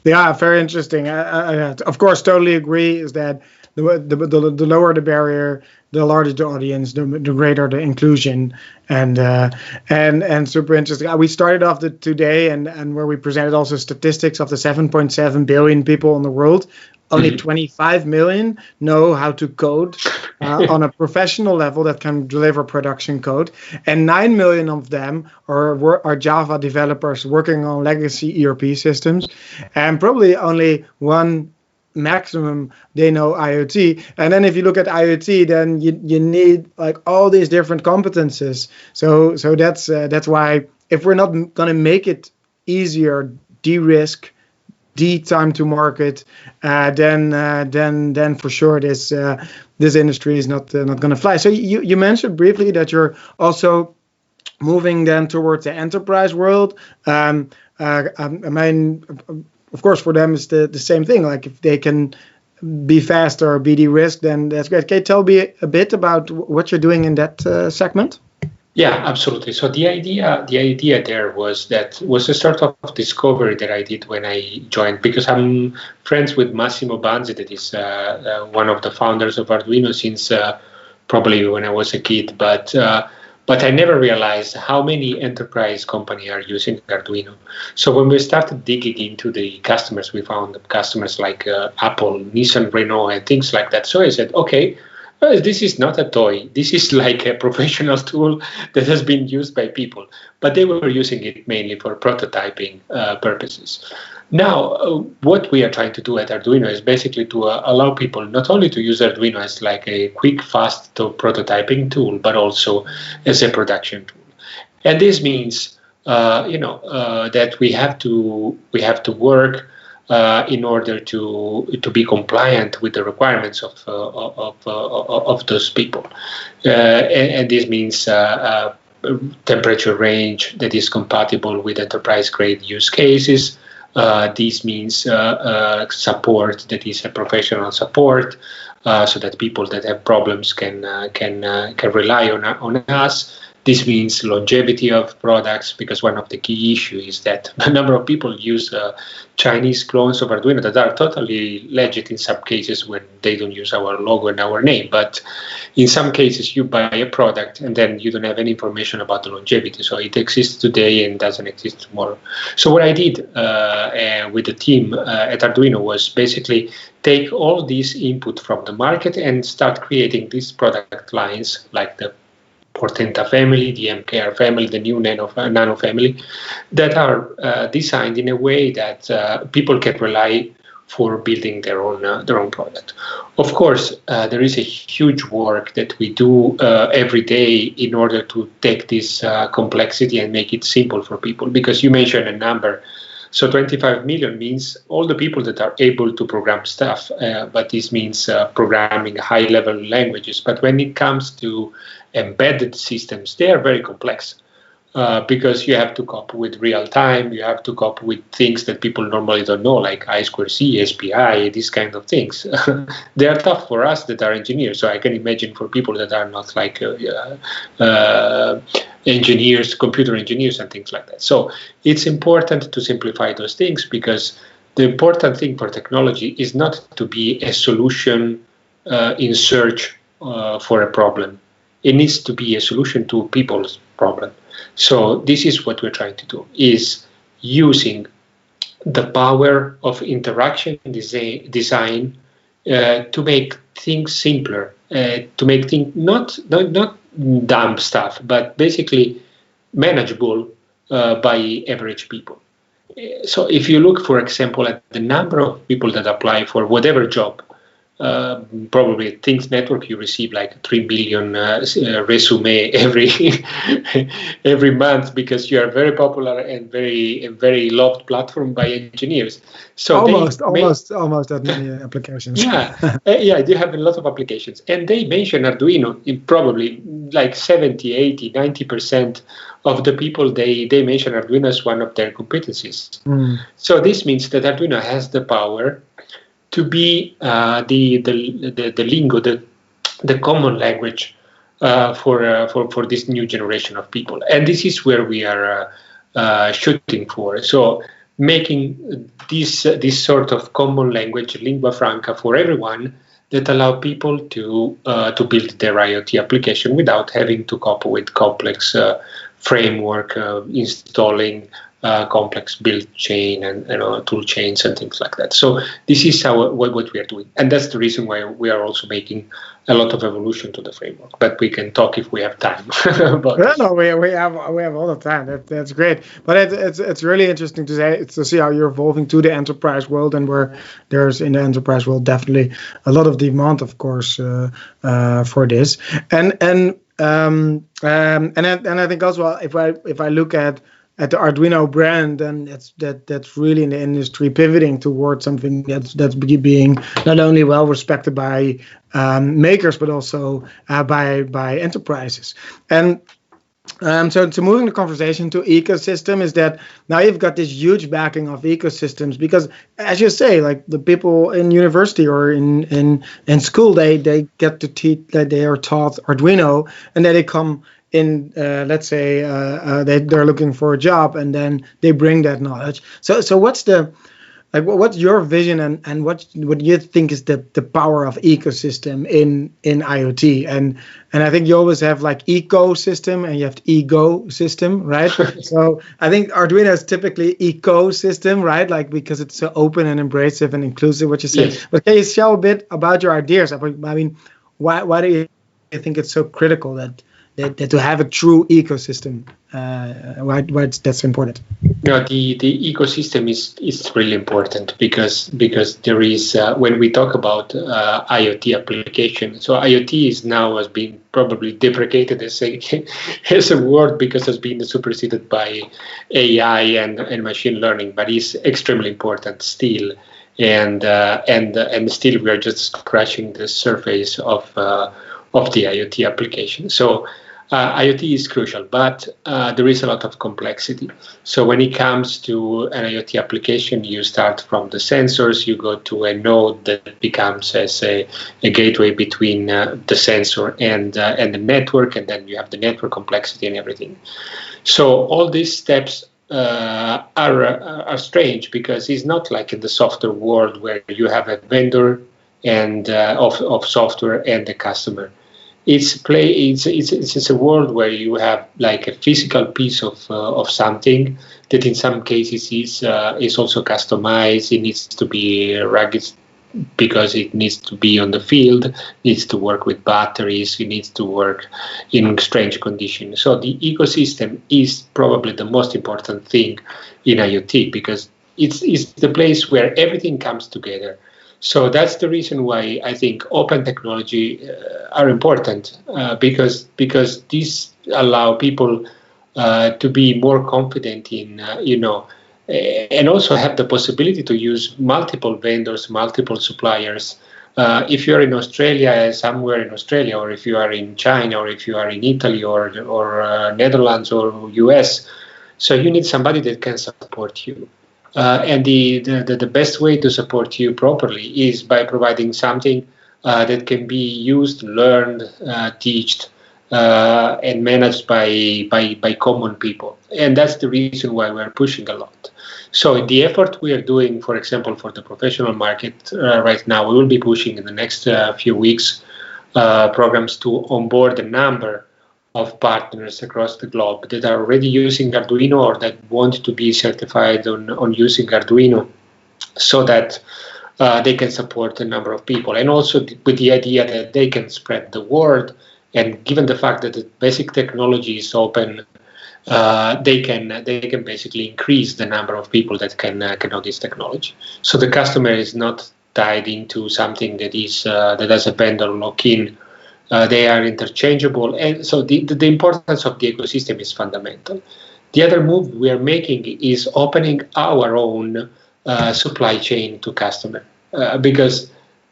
[SPEAKER 1] Yeah, very interesting. I of course totally agree. Is that the lower the barrier, the larger the audience, the greater the inclusion, and super interesting. We started off today and where we presented also statistics of the 7.7 billion people in the world. Only 25 million know how to code on a professional level that can deliver production code, and 9 million of them are Java developers working on legacy ERP systems, and probably only one maximum they know IoT. And then if you look at IoT, then you need like all these different competences. So that's why if we're not going to make it easier, de-risk, time to market, then for sure this industry is not going to fly. So you mentioned briefly that you're also moving then towards the enterprise world. I mean, of course, for them it's the same thing. Like if they can be fast or be de-risked, then that's great. Can you tell me a bit about what you're doing in that segment?
[SPEAKER 5] Yeah, absolutely. So the idea there was a sort of discovery that I did when I joined, because I'm friends with Massimo Banzi, that is one of the founders of Arduino since probably when I was a kid. But I never realized how many enterprise companies are using Arduino. So when we started digging into the customers, we found customers like Apple, Nissan, Renault, and things like that. So I said, okay, this is not a toy. This is like a professional tool that has been used by people, but they were using it mainly for prototyping purposes. Now, what we are trying to do at Arduino is basically to allow people not only to use Arduino as like a quick, fast prototyping tool, but also as a production tool. And this means, that we have to work in order to be compliant with the requirements of those people, and this means temperature range that is compatible with enterprise grade use cases. This means support that is a professional support, so that people that have problems can rely on us. This means longevity of products, because one of the key issues is that a number of people use Chinese clones of Arduino that are totally legit in some cases when they don't use our logo and our name. But in some cases, you buy a product and then you don't have any information about the longevity. So it exists today and doesn't exist tomorrow. So what I did with the team at Arduino was basically take all this input from the market and start creating these product lines like the Portenta family, the MKR family, the new Nano family, that are designed in a way that people can rely for building their own product. Of course, there is a huge work that we do every day in order to take this complexity and make it simple for people. Because you mentioned a number. So 25 million means all the people that are able to program stuff, but this means programming high-level languages. But when it comes to embedded systems, they are very complex because you have to cope with real time, you have to cope with things that people normally don't know, like I2C, SPI, these kind of things. They are tough for us that are engineers, so I can imagine for people that are not like engineers, computer engineers and things like that. So it's important to simplify those things, because the important thing for technology is not to be a solution in search for a problem. It needs to be a solution to people's problem. So this is what we're trying to do, is using the power of interaction design to make things simpler, to make things not dumb stuff, but basically manageable by average people. So if you look, for example, at the number of people that apply for whatever job, probably at Things Network you receive like 3 billion resume every month, because you are very popular and very loved platform by engineers. So
[SPEAKER 1] almost that many applications.
[SPEAKER 5] Yeah, you have a lot of applications, and they mention Arduino in probably like 70, 80, 90% of the people they mention Arduino as one of their competencies. So this means that Arduino has the power to be the lingo, the common language for this new generation of people, and this is where we are shooting for. So making this sort of common language, lingua franca, for everyone, that allow people to build their IoT application without having to cope with complex framework, installing complex build chain and tool chains and things like that. So this is what we are doing, and that's the reason why we are also making a lot of evolution to the framework. But we can talk if we have time.
[SPEAKER 1] No, we have all the time. That's great. But it's really interesting to see how you're evolving to the enterprise world, and where there's in the enterprise world definitely a lot of demand, of course, for this. And I think also, if I look at the Arduino brand, and that's really in the industry pivoting towards something that's being not only well respected by makers, but also by enterprises. And so moving the conversation to ecosystem, is that now you've got this huge backing of ecosystems, because as you say, like the people in university or in school, they get to teach, that they are taught Arduino, and then they come in, let's say they're looking for a job, and then they bring that knowledge. So what's your vision, and what do you think is the power of ecosystem in IoT? And I think you always have like ecosystem and you have ecosystem, right? So I think Arduino is typically ecosystem, right? Like, because it's so open and embracive and inclusive, what you say. Yes. But can you share a bit about your ideas? I mean, why do you think it's so critical that to have a true ecosystem? Why that's important?
[SPEAKER 5] No, the ecosystem is really important, because there is when we talk about IoT application. So IoT is now has been probably deprecated as a word, because it's been superseded by AI and machine learning, but it's extremely important still. And still we are just scratching the surface of the IoT application. So IoT is crucial, but there is a lot of complexity. So when it comes to an IoT application, you start from the sensors, you go to a node that becomes as a gateway between the sensor and the network, and then you have the network complexity and everything. So all these steps are strange, because it's not like in the software world where you have a vendor and of software and the customer. It's a world where you have like a physical piece of something that in some cases is also customized. It needs to be rugged because it needs to be on the field, needs to work with batteries, it needs to work in strange conditions. So the ecosystem is probably the most important thing in IoT, because it's the place where everything comes together. So that's the reason why I think open technology are important, because these allow people to be more confident in, and also have the possibility to use multiple vendors, multiple suppliers. If you're in Australia, somewhere in Australia, or if you are in China, or if you are in Italy, or Netherlands, or US, so you need somebody that can support you. And the best way to support you properly is by providing something that can be used, learned, taught, and managed by common people. And that's the reason why we're pushing a lot. So in the effort we are doing, for example, for the professional market right now, we will be pushing in the next few weeks programs to onboard a number of partners across the globe that are already using Arduino or that want to be certified on using Arduino, so that they can support a number of people, and also with the idea that they can spread the word. And given the fact that the basic technology is open, they can basically increase the number of people that can know this technology. So the customer is not tied into something that is that has a vendor lock-in. They are interchangeable, and so the importance of the ecosystem is fundamental. The other move we are making is opening our own supply chain to customer, because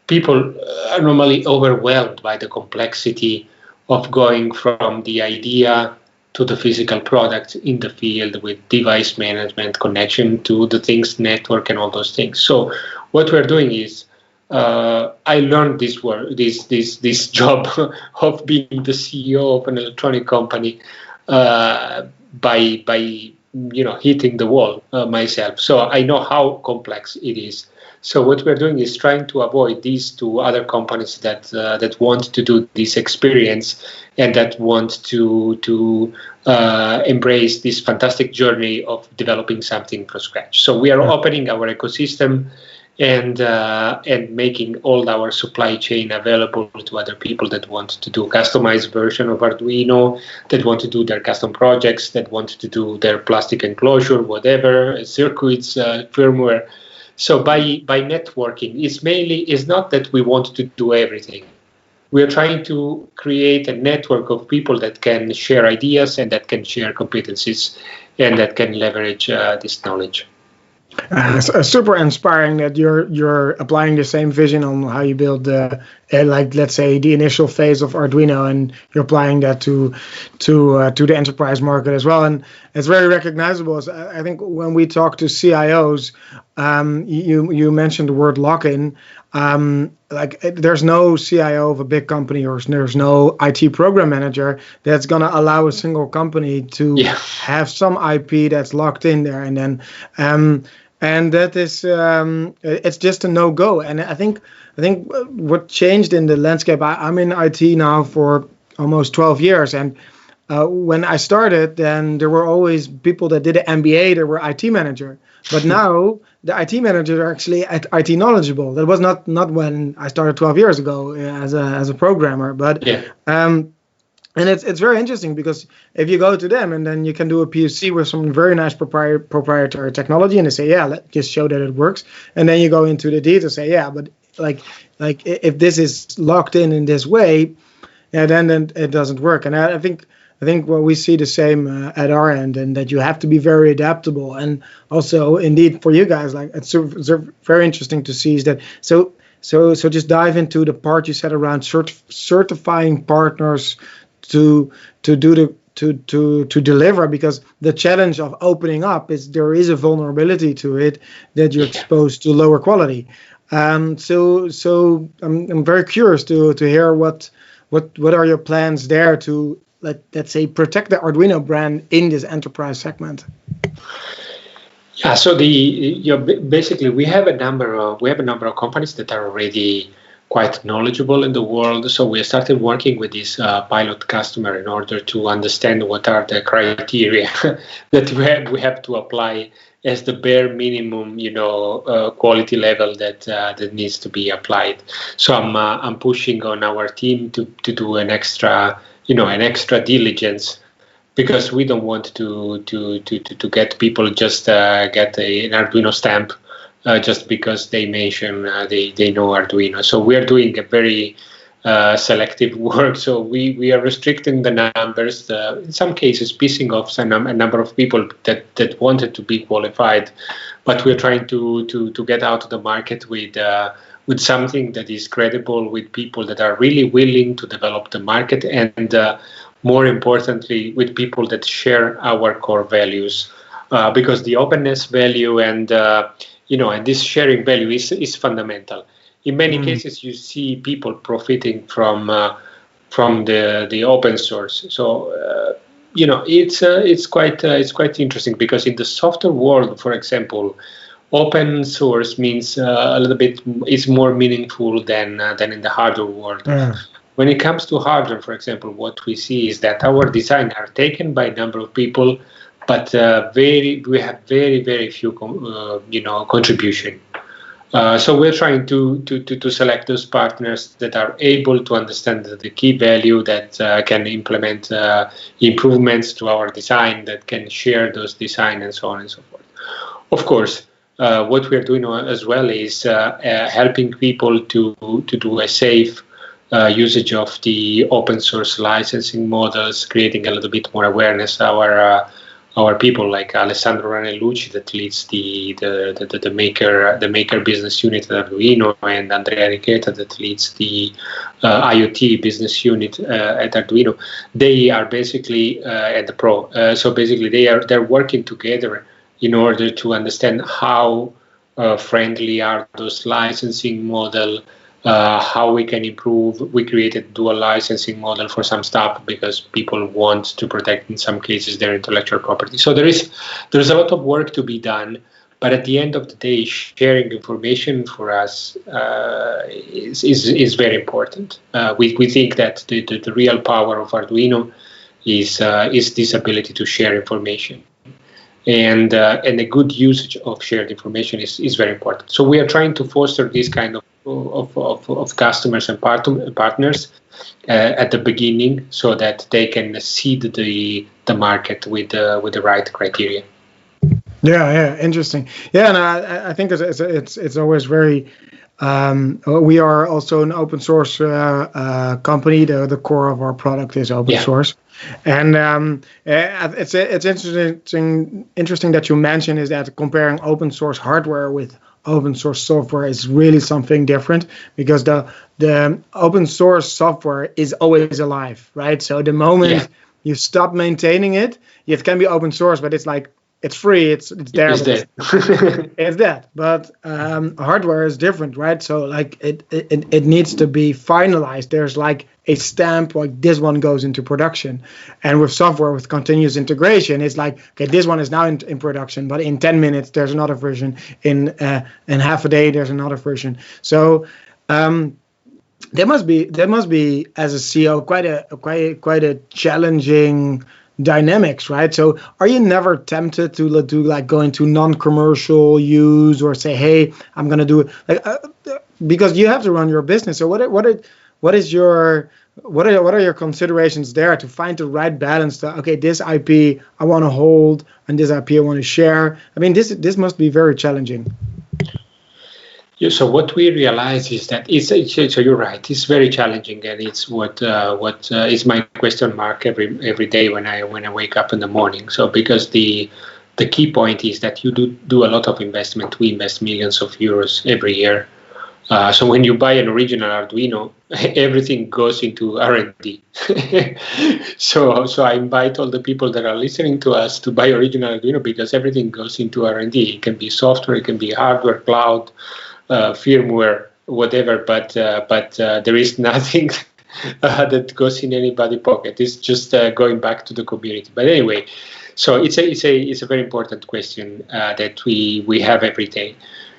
[SPEAKER 5] people are normally overwhelmed by the complexity of going from the idea to the physical product in the field, with device management, connection to the things, network, and all those things. So what we're doing is, I learned this job of being the CEO of an electronic company by hitting the wall myself. So I know how complex it is. So what we're doing is trying to avoid these to other companies that want to do this experience and that want to embrace this fantastic journey of developing something from scratch. So we are opening our ecosystem and making all our supply chain available to other people that want to do customized version of Arduino, that want to do their custom projects, that want to do their plastic enclosure, whatever, circuits, firmware. So by networking, it's not that we want to do everything. We are trying to create a network of people that can share ideas and that can share competencies and that can leverage this knowledge.
[SPEAKER 1] It's super inspiring that you're applying the same vision on how you build like, let's say, the initial phase of Arduino, and you're applying that to the enterprise market as well. And it's very recognizable. I think when we talk to CIOs, you mentioned the word lock-in. Like, there's no CIO of a big company, or there's no IT program manager that's going to allow a single company to have some IP that's locked in there, and then and that is it's just a no-go. And I think what changed in the landscape, I'm in IT now for almost 12 years, and when I started, then there were always people that did an MBA that were IT manager. But now the IT managers are actually IT knowledgeable. That was not when I started 12 years ago as a programmer. But and it's very interesting, because if you go to them and then you can do a POC with some very nice proprietary technology, and they say, let's just show that it works. And then you go into the details, say, but like if this is locked in this way, then it doesn't work. And I think we see the same at our end, and that you have to be very adaptable. And also, indeed, for you guys, like, it's very interesting to see is that so just dive into the part you said around certifying partners to do to deliver, because the challenge of opening up is there is a vulnerability to it that you're exposed to lower quality. So I'm very curious to hear what are your plans there to let's say protect the Arduino brand in this enterprise segment.
[SPEAKER 5] Yeah, so basically we have a number of companies that are already quite knowledgeable in the world. So we started working with this pilot customer in order to understand what are the criteria that we have to apply as the bare minimum, quality level that needs to be applied. So I'm pushing on our team to do an extra diligence, because we don't want to get people just get an Arduino stamp just because they mention they know Arduino. So we are doing a very selective work. So we are restricting the numbers. In some cases, pissing off a number of people that wanted to be qualified, but we're trying to get out of the market with something that is credible, with people that are really willing to develop the market, and more importantly, with people that share our core values, because the openness value and this sharing value is fundamental. In many cases, you see people profiting from the open source. So it's quite interesting, because in the software world, for example, open source means a little bit is more meaningful than in the hardware world. When it comes to hardware, for example, what we see is that our designs are taken by a number of people, but we have very few contribution. So we're trying to select those partners that are able to understand the key value, that can implement improvements to our design, that can share those designs, and so on and so forth. Of course, what we're doing as well is helping people to do a safe usage of the open source licensing models, creating a little bit more awareness. Our people like Alessandro Ranelucci, that leads the maker business unit at Arduino, and Andrea Riqueta, that leads the IoT business unit at Arduino. They are basically at the pro. So basically, they're working together in order to understand how friendly are those licensing model. How we can improve. We created dual licensing model for some stuff because people want to protect, in some cases, their intellectual property. So there's a lot of work to be done, but at the end of the day, sharing information for us is very important. We think that the real power of Arduino is this ability to share information. And a good usage of shared information is very important. So we are trying to foster this kind of customers and partners at the beginning, so that they can seed the market with the right criteria.
[SPEAKER 1] Yeah, interesting. Yeah, and I think it's always very. We are also an open source company. The core of our product is open source, and it's interesting that you mentioned is that comparing open source hardware with open source software is really something different, because the open source software is always alive, right? So the moment you stop maintaining it, it can be open source, but it's like it's free, it's there,
[SPEAKER 5] it's dead.
[SPEAKER 1] it's dead. But hardware is different, right? So like it needs to be finalized. There's like a stamp, like this one goes into production. And with software, with continuous integration, it's like, okay, this one is now in production, but in 10 minutes there's another version. In half a day there's another version. So there must be as a CEO quite a challenging dynamics, right? So are you never tempted to do like go into non-commercial use, or say, hey, I'm gonna do it, like because you have to run your business. So what are your considerations there to find the right balance to, okay, this IP I want to hold and this IP I want to share? I mean, this must be very challenging.
[SPEAKER 5] Yeah, so what we realize is that so you're right. It's very challenging, and it's what is my question mark every day when I wake up in the morning. So because the key point is that you do a lot of investment. We invest millions of euros every year So when you buy an original Arduino, everything goes into R&D. So I invite all the people that are listening to us to buy original Arduino, because everything goes into R&D. It can be software, it can be hardware, cloud, firmware, whatever. But there is nothing that goes in anybody's pocket. It's just going back to the community. But anyway, so it's a very important question that we have every day.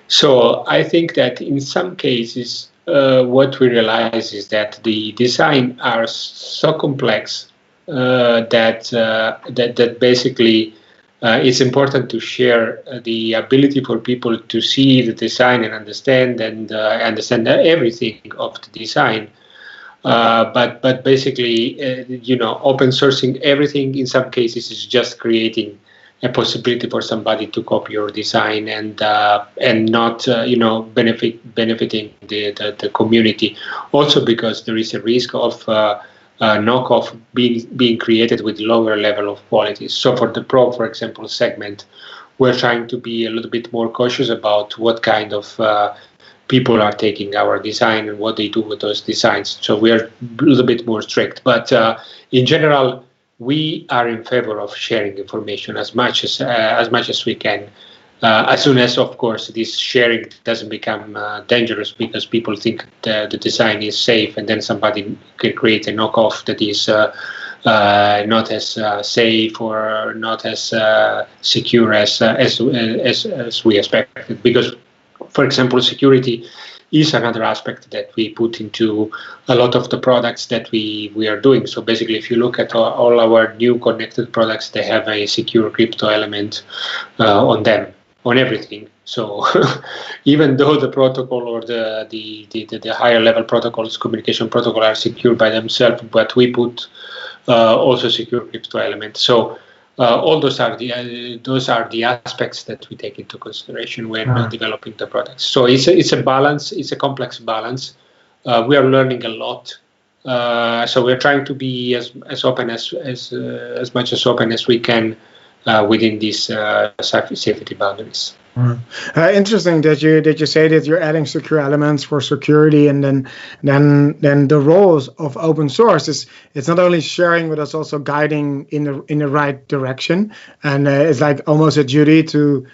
[SPEAKER 5] So I think that in some cases, what we realize is that the design are so complex that basically it's important to share the ability for people to see the design and understand everything of the design. But basically, open sourcing everything in some cases is just creating a possibility for somebody to copy your design and not benefiting the community. Also because there is a risk of knockoff being created with lower level of quality. So for the Pro, for example, segment, we're trying to be a little bit more cautious about what kind of people are taking our design and what they do with those designs. So we are a little bit more strict. But in general, we are in favor of sharing information as much as we can, as soon as, of course, this sharing doesn't become dangerous because people think the design is safe, and then somebody can create a knockoff that is not as safe or not as secure as we expected. Because, for example, security is another aspect that we put into a lot of the products that we are doing. So basically, if you look at all our new connected products, they have a secure crypto element on them, on everything. So even though the protocol or the higher level protocols, communication protocol, are secure by themselves, but we put also secure crypto elements. So all those are the aspects that we take into consideration when developing the products. So it's a balance. It's a complex balance. We are learning a lot. So we're trying to be as open as much as open as we can within these safety boundaries.
[SPEAKER 1] Interesting that you say that you're adding secure elements for security, and then the roles of open source is it's not only sharing but it's also guiding in the right direction, and it's like almost a duty to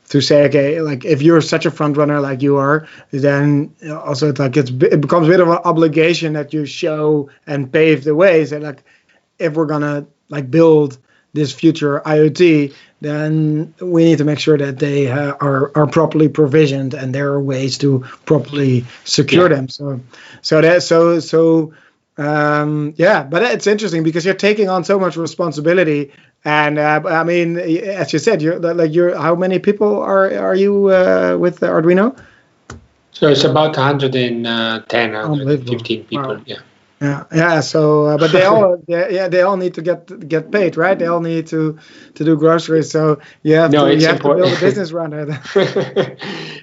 [SPEAKER 1] say, okay, like if you're such a front runner like you are, then also it's like it becomes a bit of an obligation that you show and pave the way. So like if we're gonna like build this future IoT, then we need to make sure that they are properly provisioned and there are ways to properly secure them. But it's interesting because you're taking on so much responsibility. And I mean, as you said, you're how many people are you with Arduino?
[SPEAKER 5] So it's about 110, 115 people. Wow.
[SPEAKER 1] Yeah. So, but they all need to get paid, right? They all need to do groceries. So you have to build a business around it.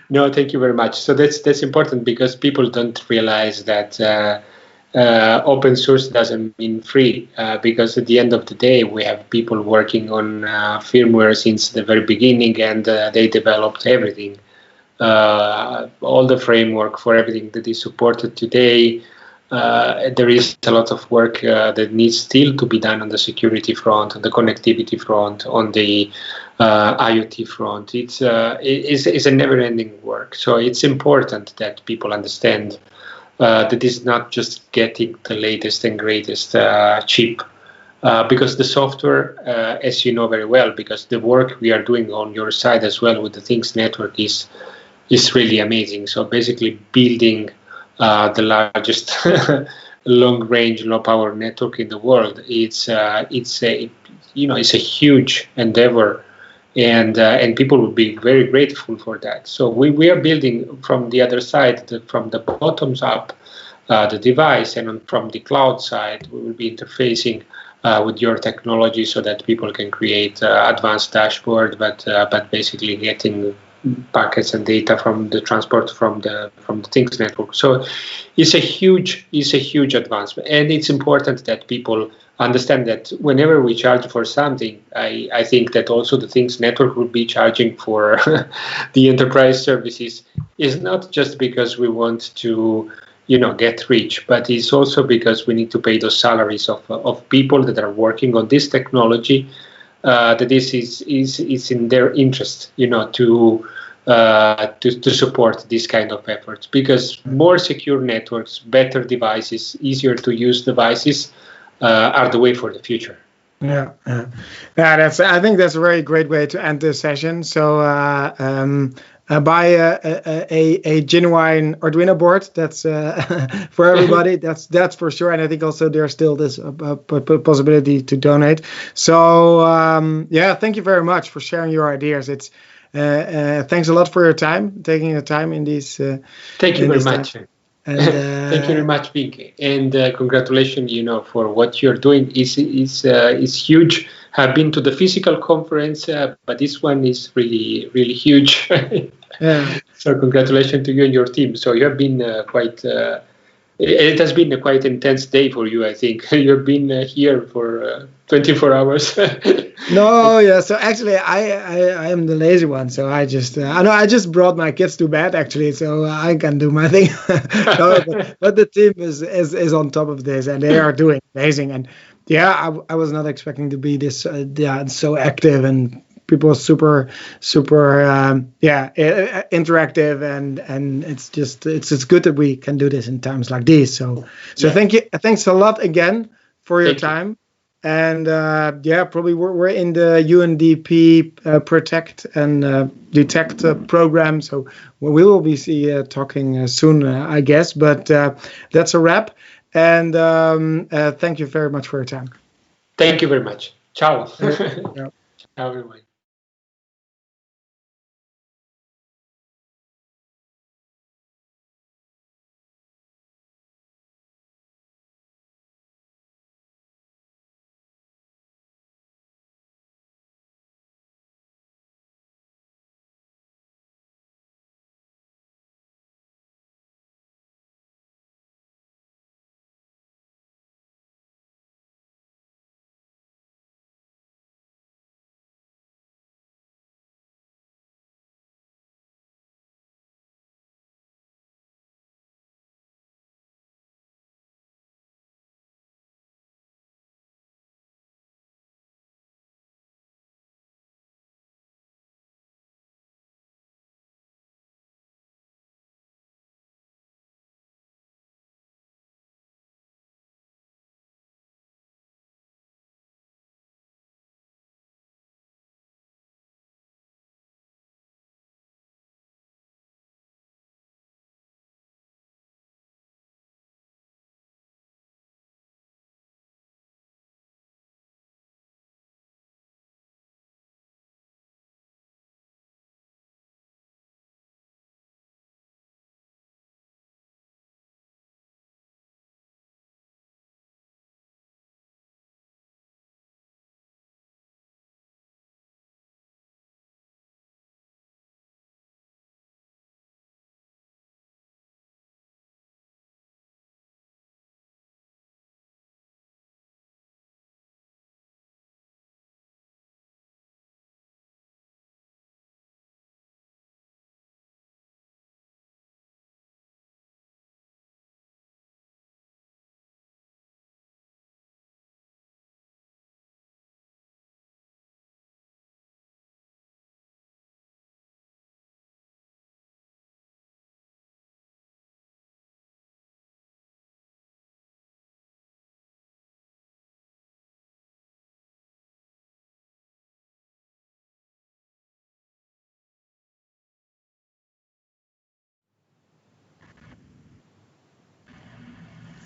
[SPEAKER 5] No, thank you very much. So that's important because people don't realize that open source doesn't mean free. Because at the end of the day, we have people working on firmware since the very beginning, and they developed everything, all the framework for everything that is supported today. There is a lot of work that needs still to be done on the security front, on the connectivity front, on the IoT front. It's a never-ending work. So it's important that people understand that it's not just getting the latest and greatest chip, because the software, as you know very well, because the work we are doing on your side as well with the Things Network is really amazing. So basically building the largest long-range, low-power network in the world. It's a huge endeavor, and people will be very grateful for that. So we are building from the other side, from the bottoms up, the device, and from the cloud side, we will be interfacing with your technology so that people can create advanced dashboard, but basically getting packets and data from the transport from the Things Network. So it's a huge advancement, and it's important that people understand that whenever we charge for something, I think that also the things network will be charging for the enterprise services is not just because we want to, get rich, but it's also because we need to pay those salaries of people that are working on this technology. That this is in their interest, to support this kind of efforts, because more secure networks, better devices, easier to use devices are the way for the future.
[SPEAKER 1] Yeah. I think that's a very great way to end this session. So buy a genuine Arduino board. That's for everybody. that's for sure. And I think also there's still this possibility to donate. So thank you very much for sharing your ideas. It's thanks a lot for your time, taking the time in these.
[SPEAKER 5] Thank you very much. And, thank you very much, Vic, and congratulations. For what you're doing is huge. I've been to the physical conference, but this one is really, really huge.
[SPEAKER 1] Yeah.
[SPEAKER 5] So congratulations to you and your team. So you have been quite. It has been a quite intense day for you, I think. You've been here for 24 hours.
[SPEAKER 1] No, yeah. So actually, I am the lazy one. So I just brought my kids to bed actually, so I can do my thing. No, but the team is on top of this, and they are doing amazing. And I was not expecting to be this so active, and people are super interactive, and it's good that we can do this in times like these. So thank you, thanks a lot again for your time. And probably we're in the UNDP protect and detect program, so we will be talking soon, I guess. But that's a wrap, and thank you very much for your time.
[SPEAKER 5] Thank you very much. Ciao. Ciao, everyone.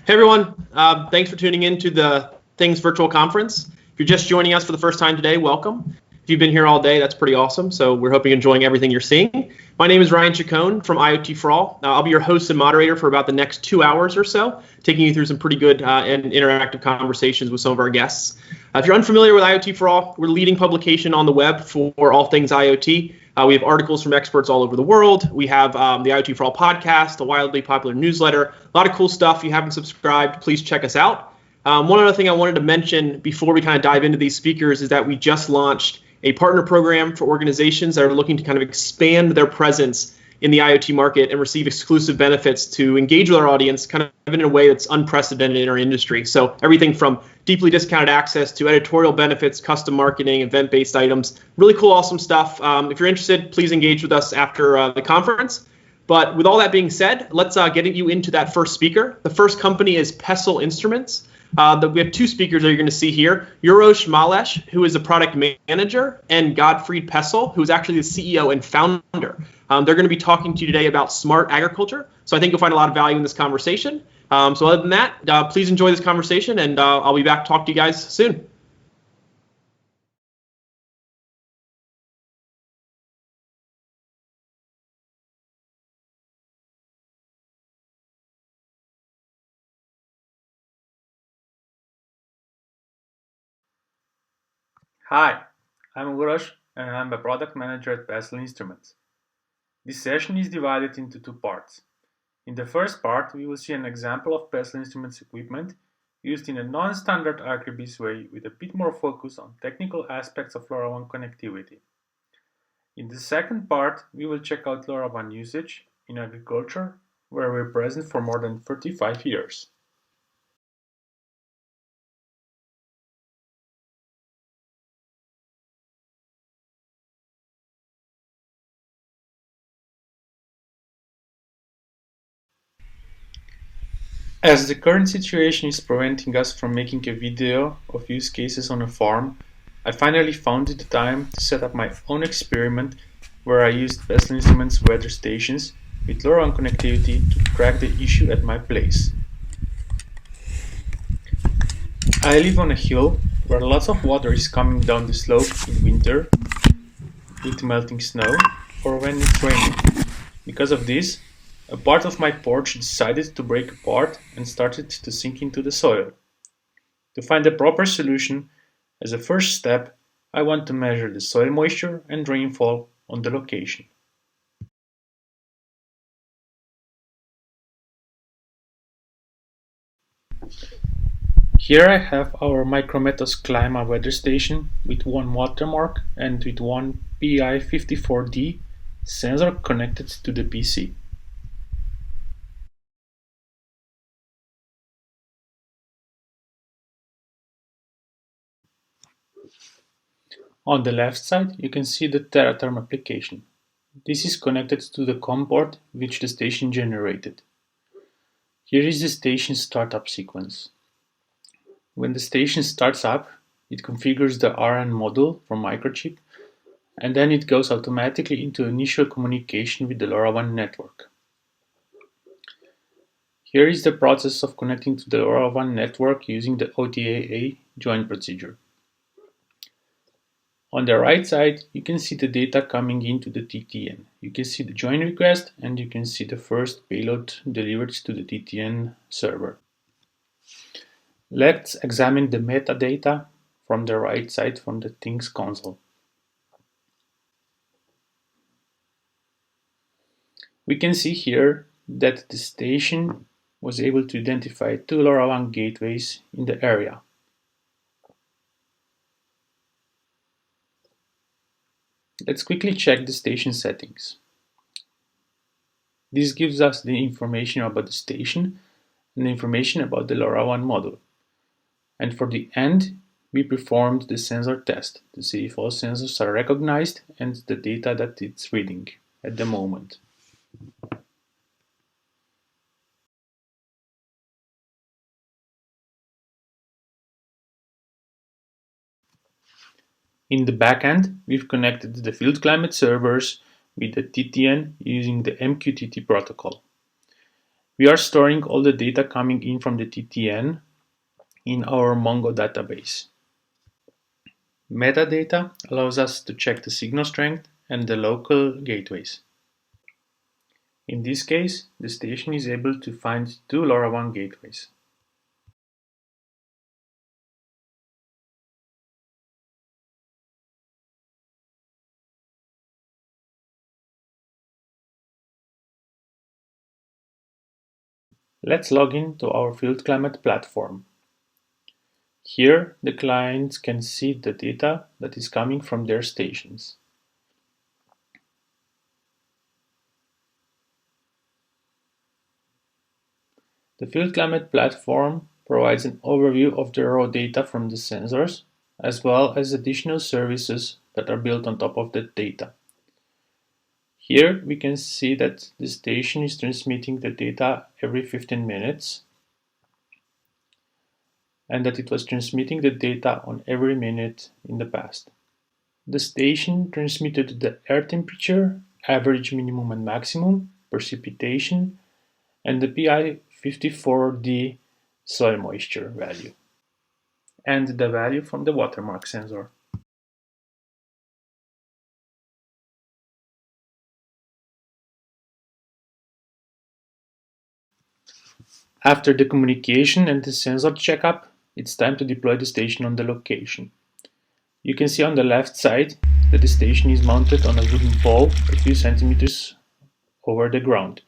[SPEAKER 6] Hey everyone, thanks for tuning in to the Things Virtual Conference. If you're just joining us for the first time today, welcome. If you've been here all day, that's pretty awesome. So we're hoping you're enjoying everything you're seeing. My name is Ryan Chacon from IoT for All. I'll be your host and moderator for about the next 2 hours or so, taking you through some pretty good and interactive conversations with some of our guests. If you're unfamiliar with IoT for All, we're a leading publication on the web for all things IoT. We have articles from experts all over the world. We have the IoT for All podcast, a wildly popular newsletter, a lot of cool stuff. If you haven't subscribed, please check us out. One other thing I wanted to mention before we kind of dive into these speakers is that we just launched a partner program for organizations that are looking to kind of expand their presence in the IoT market and receive exclusive benefits to engage with our audience kind of in a way that's unprecedented in our industry. So everything from deeply discounted access to editorial benefits, custom marketing, event-based items, really cool, awesome stuff. If you're interested, please engage with us after the conference. But with all that being said, let's get you into that first speaker. The first company is Pestle Instruments. We have two speakers that you're going to see here, Urosh Malesh, who is a product manager, and Godfried Pestle, who is actually the CEO and founder. They're going to be talking to you today about smart agriculture. So I think you'll find a lot of value in this conversation. So other than that, please enjoy this conversation, and I'll be back to talk to you guys soon.
[SPEAKER 7] Hi, I'm Urosh and I'm a product manager at Pestle Instruments. This session is divided into two parts. In the first part, we will see an example of Pestle Instruments equipment used in a non-standard agribusiness way with a bit more focus on technical aspects of LoRaWAN connectivity. In the second part, we will check out LoRaWAN usage in agriculture, where we're present for more than 35 years. As the current situation is preventing us from making a video of use cases on a farm, I finally found the time to set up my own experiment where I used Pestle Instruments weather stations with LoRaWAN connectivity to track the issue at my place. I live on a hill where lots of water is coming down the slope in winter with melting snow or when it's raining. Because of this, a part of my porch decided to break apart and started to sink into the soil. To find the proper solution, as a first step, I want to measure the soil moisture and rainfall on the location. Here I have our Micrometos Clima weather station with one watermark and with one PI54D sensor connected to the PC. On the left side, you can see the TerraTherm application. This is connected to the COM port which the station generated. Here is the station startup sequence. When the station starts up, it configures the RN module from Microchip, and then it goes automatically into initial communication with the LoRaWAN network. Here is the process of connecting to the LoRaWAN network using the OTAA join procedure. On the right side, you can see the data coming into the TTN. You can see the join request and you can see the first payload delivered to the TTN server. Let's examine the metadata from the right side from the Things console. We can see here that the station was able to identify two LoRaWAN gateways in the area. Let's quickly check the station settings. This gives us the information about the station and the information about the LoRaWAN module. And for the end, we performed the sensor test to see if all sensors are recognized and the data that it's reading at the moment. In the backend, we've connected the field climate servers with the TTN using the MQTT protocol. We are storing all the data coming in from the TTN in our Mongo database. Metadata allows us to check the signal strength and the local gateways. In this case, the station is able to find two LoRaWAN gateways. Let's log in to our field climate platform. Here, the clients can see the data that is coming from their stations. The Field Climate platform provides an overview of the raw data from the sensors, as well as additional services that are built on top of that data. Here we can see that the station is transmitting the data every 15 minutes, and that it was transmitting the data on every minute in the past. The station transmitted the air temperature, average minimum and maximum, precipitation, and the PI54D soil moisture value, and the value from the watermark sensor. After the communication and the sensor checkup, it's time to deploy the station on the location. You can see on the left side that the station is mounted on a wooden pole a few centimeters over the ground.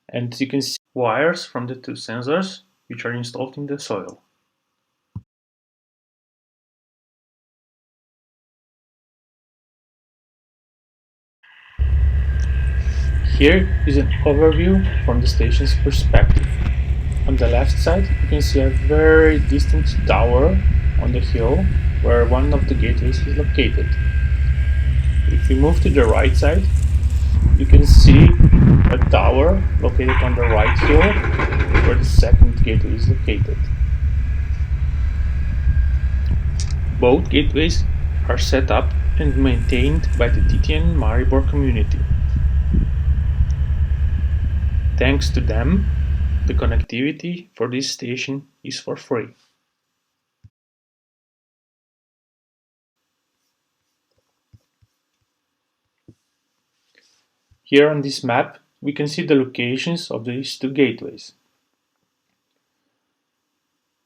[SPEAKER 7] And you can see wires from the two sensors which are installed in the soil. Here is an overview from the station's perspective. On the left side, you can see a very distant tower on the hill where one of the gateways is located. If we move to the right side, you can see a tower located on the right hill where the second gateway is located. Both gateways are set up and maintained by the Titian Maribor community. Thanks to them, the connectivity for this station is for free. Here on this map, we can see the locations of these two gateways.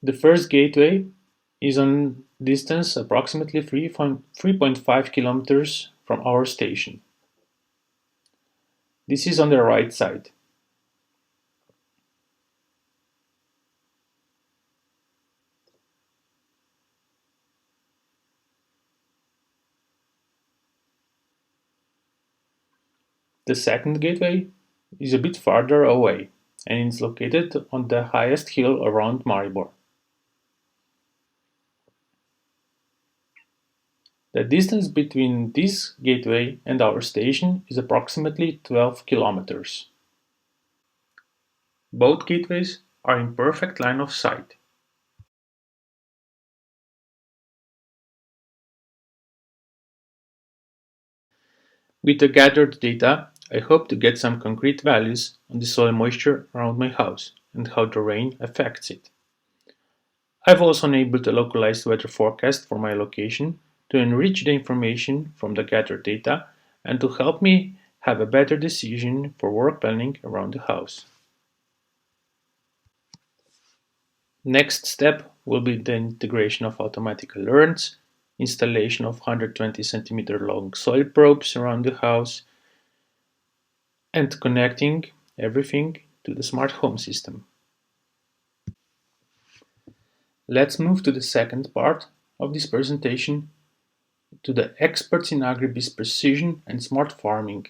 [SPEAKER 7] The first gateway is on distance approximately 3.5 kilometers from our station. This is on the right side. The second gateway is a bit farther away and is located on the highest hill around Maribor. The distance between this gateway and our station is approximately 12 kilometers. Both gateways are in perfect line of sight. With the gathered data, I hope to get some concrete values on the soil moisture around my house and how the rain affects it. I've also enabled a localized weather forecast for my location to enrich the information from the gathered data and to help me have a better decision for work planning around the house. Next step will be the integration of automatic alerts, installation of 120 centimeter long soil probes around the house, and connecting everything to the smart home system. Let's move to the second part of this presentation, to the experts in agribusiness precision and smart farming.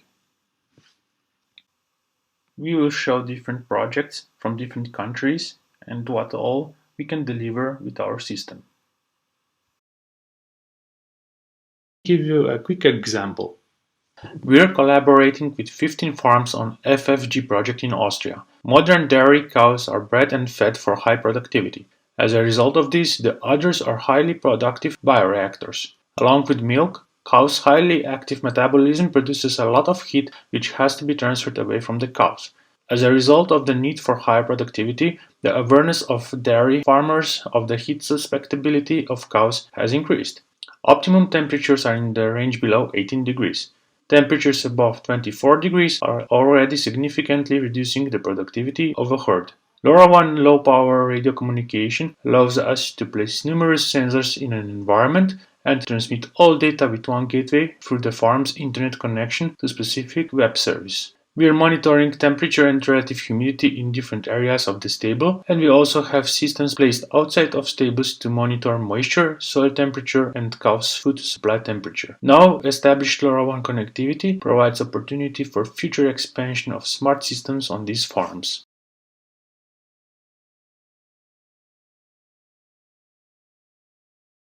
[SPEAKER 7] We will show different projects from different countries and what all we can deliver with our system. Give you a quick example. We are collaborating with 15 farms on FFG project in Austria. Modern dairy cows are bred and fed for high productivity. As a result of this, the udders are highly productive bioreactors. Along with milk, cows' highly active metabolism produces a lot of heat which has to be transferred away from the cows. As a result of the need for higher productivity, the awareness of dairy farmers of the heat susceptibility of cows has increased. Optimum temperatures are in the range below 18 degrees. Temperatures above 24 degrees are already significantly reducing the productivity of a herd. LoRaWAN low-power radio communication allows us to place numerous sensors in an environment and transmit all data with one gateway through the farm's internet connection to specific web service. We are monitoring temperature and relative humidity in different areas of the stable, and we also have systems placed outside of stables to monitor moisture, soil temperature, and cow's food supply temperature. Now, established LoRaWAN connectivity provides opportunity for future expansion of smart systems on these farms.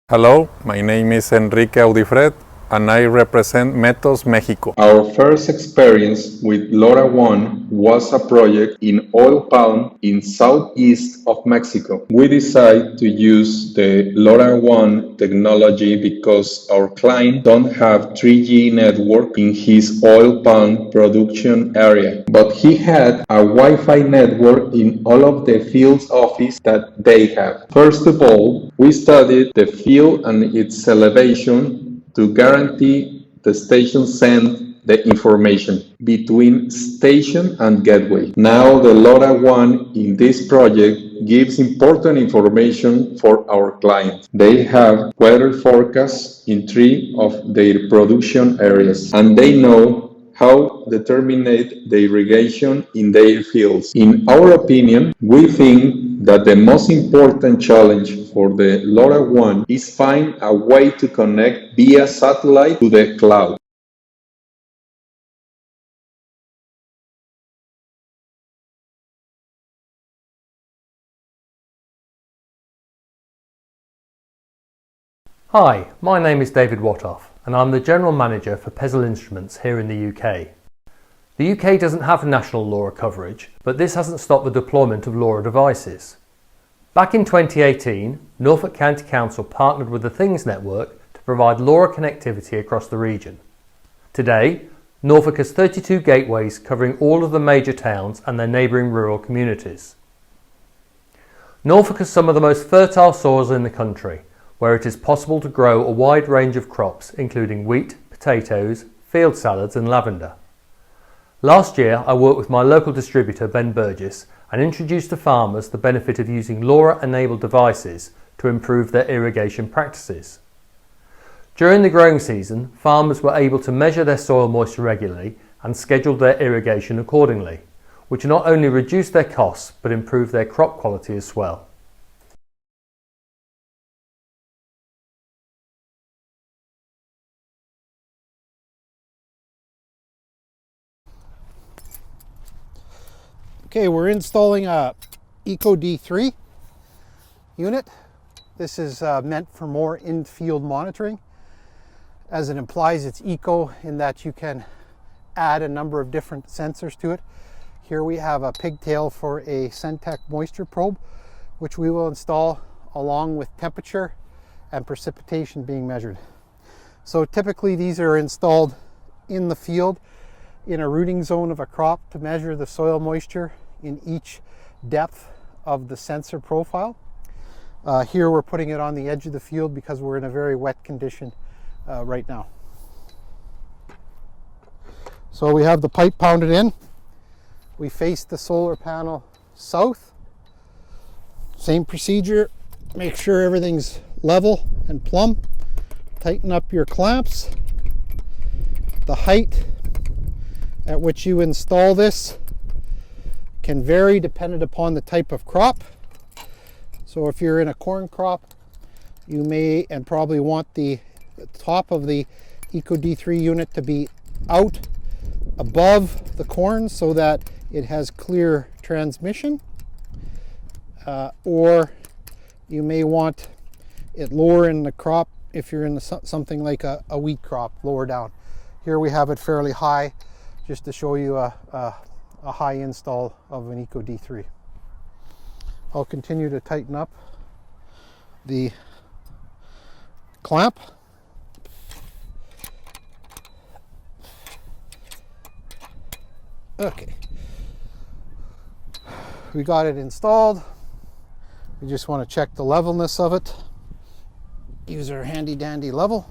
[SPEAKER 8] Hello, my name is Enrique Audifred and I represent Metos Mexico. Our first experience with LoRaWAN was a project in oil palm in southeast of Mexico. We decided to use the LoRaWAN technology because our client don't have 3G network in his oil palm production area, but he had a Wi-Fi network in all of the field's office that they have. First of all, we studied the field and its elevation to guarantee the station send the information between station and gateway. Now the LoRaWAN in this project gives important information for our clients. They have weather forecasts in 3 of their production areas and they know how determine the irrigation in their fields. In our opinion, we think that the most important challenge for the LoRaWAN is find a way to connect via satellite to the cloud.
[SPEAKER 9] Hi, my name is David Wattoff and I'm the General Manager for Pezzle Instruments here in the UK. The UK doesn't have national LoRa coverage, but this hasn't stopped the deployment of LoRa devices. Back in 2018, Norfolk County Council partnered with the Things Network to provide LoRa connectivity across the region. Today, Norfolk has 32 gateways covering all of the major towns and their neighbouring rural communities. Norfolk has some of the most fertile soils in the country, where it is possible to grow a wide range of crops including wheat, potatoes, field salads and lavender. Last year I worked with my local distributor Ben Burgess and introduced to farmers the benefit of using LoRa-enabled devices to improve their irrigation practices. During the growing season, farmers were able to measure their soil moisture regularly and schedule their irrigation accordingly, which not only reduced their costs but improved their crop quality as well.
[SPEAKER 10] Okay, we're installing a Eco D3 unit. This is meant for more in-field monitoring. As it implies, it's eco in that you can add a number of different sensors to it. Here we have a pigtail for a Centec moisture probe, which we will install along with temperature and precipitation being measured. So typically these are installed in the field in a rooting zone of a crop to measure the soil moisture in each depth of the sensor profile. Here we're putting it on the edge of the field because we're in a very wet condition right now. So we have the pipe pounded in. We face the solar panel south. Same procedure. Make sure everything's level and plumb. Tighten up your clamps. The height at which you install this can vary dependent upon the type of crop. So if you're in a corn crop, you may and probably want the top of the Eco D3 unit to be out above the corn so that it has clear transmission, or you may want it lower in the crop if you're in something like a wheat crop, lower down. Here we have it fairly high, just to show you a high install of an Eco D3. I'll continue to tighten up the clamp. Okay, we got it installed. We just want to check the levelness of it. Use our handy dandy level.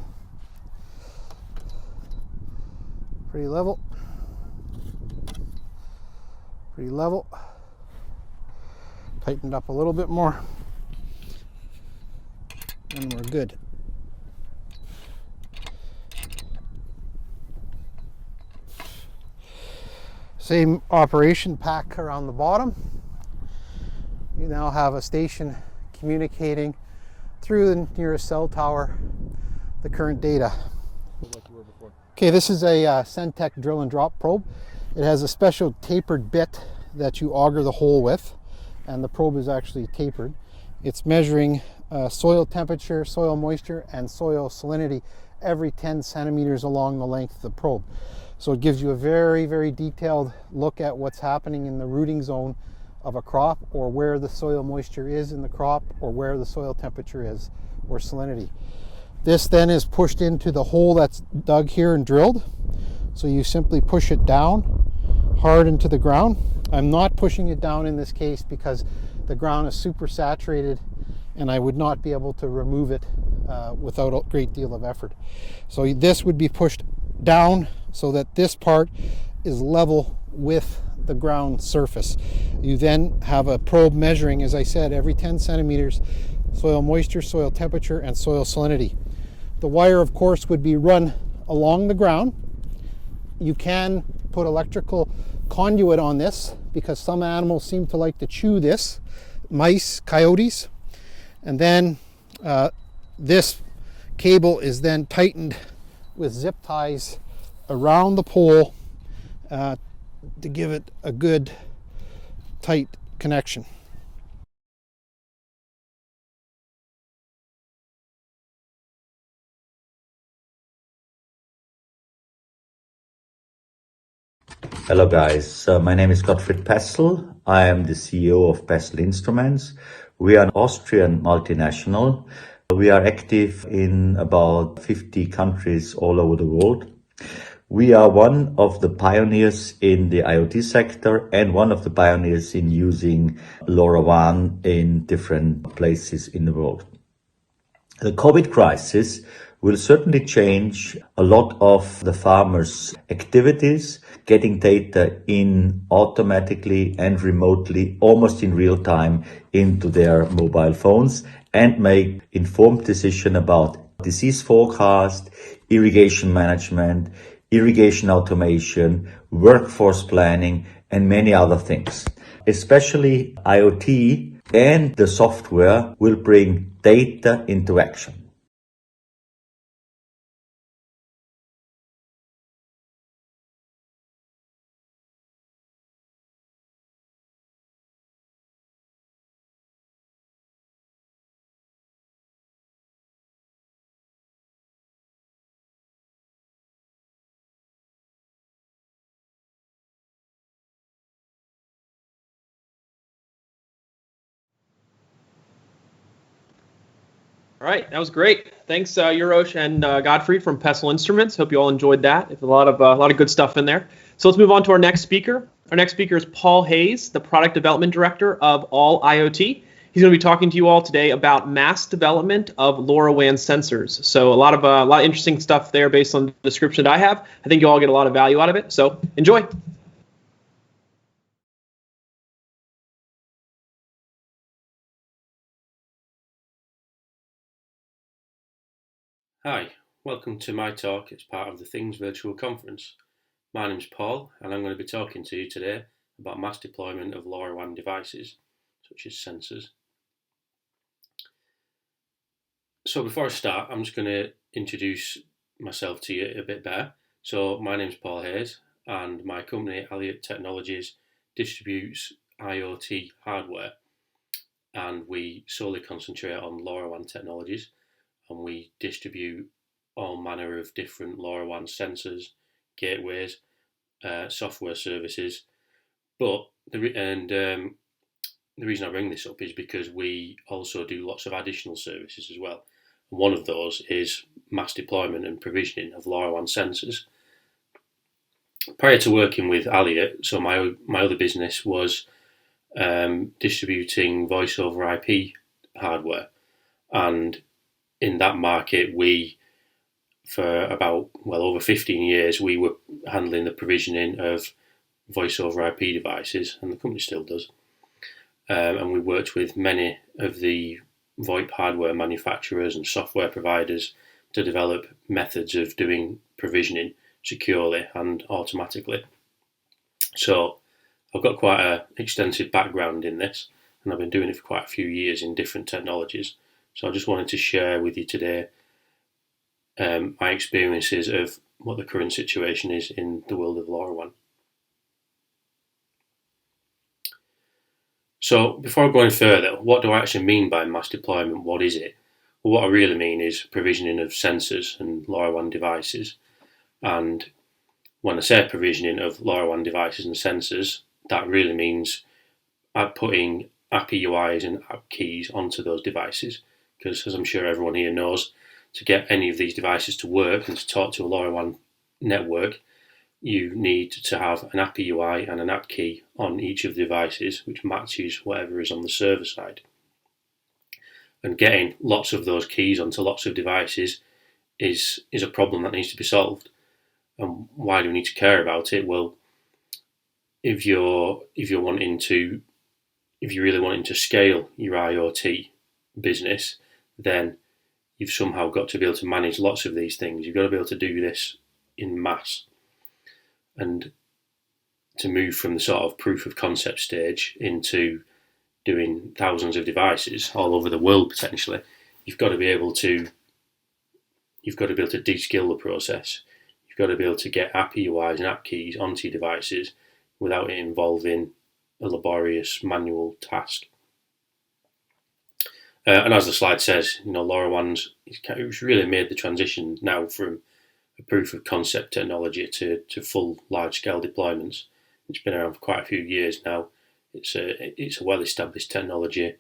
[SPEAKER 10] Pretty level. Pretty level. Tightened up a little bit more. And we're good. Same operation pack around the bottom. You now have a station communicating through the nearest cell tower the current data. Okay, this is a Centec drill and drop probe. It has a special tapered bit that you auger the hole with, and the probe is actually tapered. It's measuring soil temperature, soil moisture, and soil salinity every 10 centimeters along the length of the probe. So it gives you a very, very detailed look at what's happening in the rooting zone of a crop, or where the soil moisture is in the crop, or where the soil temperature is, or salinity. This then is pushed into the hole that's dug here and drilled. So you simply push it down hard into the ground. I'm not pushing it down in this case because the ground is super saturated and I would not be able to remove it without a great deal of effort. So this would be pushed down so that this part is level with the ground surface. You then have a probe measuring, as I said, every 10 centimeters, soil moisture, soil temperature, and soil salinity. The wire, of course, would be run along the ground. You can put electrical conduit on this because some animals seem to like to chew this, mice, coyotes. And then this cable is then tightened with zip ties around the pole to give it a good tight connection.
[SPEAKER 11] Hello guys, my name is Gottfried Pessl. I am the CEO of Pessl Instruments. We are an Austrian multinational. We are active in about 50 countries all over the world. We are one of the pioneers in the IoT sector and one of the pioneers in using LoRaWAN in different places in the world. The COVID crisis will certainly change a lot of the farmers' activities, getting data in automatically and remotely, almost in real time, into their mobile phones and make informed decision about disease forecast, irrigation management, irrigation automation, workforce planning, and many other things. Especially IoT and the software will bring data into action.
[SPEAKER 6] All right, that was great. Thanks, Urosh and Gottfried from Pessl Instruments. Hope you all enjoyed that. There's a lot of good stuff in there. So let's move on to our next speaker. Our next speaker is Paul Hayes, the Product Development Director of All IoT. He's going to be talking to you all today about mass development of LoRaWAN sensors. So a lot of interesting stuff there based on the description that I have. I think you all get a lot of value out of it. So enjoy.
[SPEAKER 12] Hi, welcome to my talk as part of the Things Virtual Conference. My name's Paul, and I'm going to be talking to you today about mass deployment of LoRaWAN devices, such as sensors. So before I start, I'm just going to introduce myself to you a bit better. So my name's Paul Hayes, and my company, IoT Technologies, distributes IoT hardware, and we solely concentrate on LoRaWAN technologies. And we distribute all manner of different LoRaWAN sensors, gateways, software services. But the reason I bring this up is because we also do lots of additional services as well. And one of those is mass deployment and provisioning of LoRaWAN sensors. Prior to working with Elliott, so my other business was distributing voice over IP hardware, and in that market, for about over 15 years, we were handling the provisioning of voice over IP devices, and the company still does. And we worked with many of the VoIP hardware manufacturers and software providers to develop methods of doing provisioning securely and automatically. So I've got quite an extensive background in this, and I've been doing it for quite a few years in different technologies. So I just wanted to share with you today my experiences of what the current situation is in the world of LoRaWAN. So before I go any further, what do I actually mean by mass deployment? What is it? Well, what I really mean is provisioning of sensors and LoRaWAN devices. And when I say provisioning of LoRaWAN devices and sensors, that really means putting API UIs and app keys onto those devices. Because as I'm sure everyone here knows, to get any of these devices to work and to talk to a LoRaWAN network, you need to have an API UI and an app key on each of the devices, which matches whatever is on the server side. And getting lots of those keys onto lots of devices is a problem that needs to be solved. And why do we need to care about it? Well, if you're really wanting to scale your IoT business, then you've somehow got to be able to manage lots of these things. You've got to be able to do this in mass. And to move from the sort of proof of concept stage into doing thousands of devices all over the world potentially, you've got to be able to de-skill the process. You've got to be able to get API UIs and app keys onto your devices without it involving a laborious manual task. And as the slide says, LoRaWAN's it's really made the transition now from a proof of concept technology to full large-scale deployments. It's been around for quite a few years now. It's a well-established technology.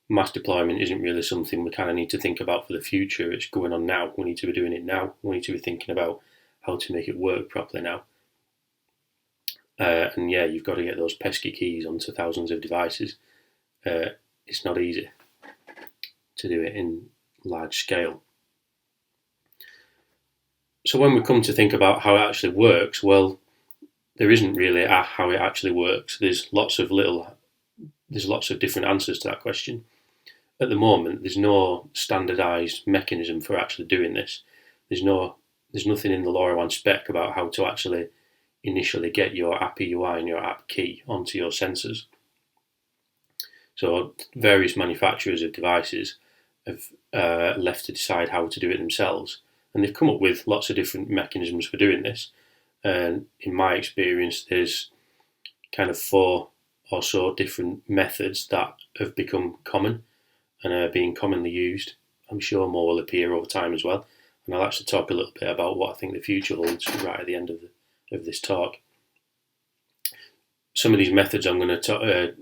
[SPEAKER 12] Mass deployment isn't really something we kind of need to think about for the future. It's going on now. We need to be doing it now. We need to be thinking about how to make it work properly now. And yeah, you've got to get those pesky keys onto thousands of devices. It's not easy to do it in large scale. So when we come to think about how it actually works, well, there isn't really a how it actually works. There's lots of different answers to that question. At the moment, there's no standardized mechanism for actually doing this. There's nothing in the LoRaWAN spec about how to actually initially get your API UI and your app key onto your sensors. So various manufacturers of devices have left to decide how to do it themselves, and they've come up with lots of different mechanisms for doing this. And in my experience, there's kind of 4 or so different methods that have become common and are being commonly used. I'm sure more will appear over time as well, and I'll actually talk a little bit about what I think the future holds right at the end of this talk. Some of these methods I'm going to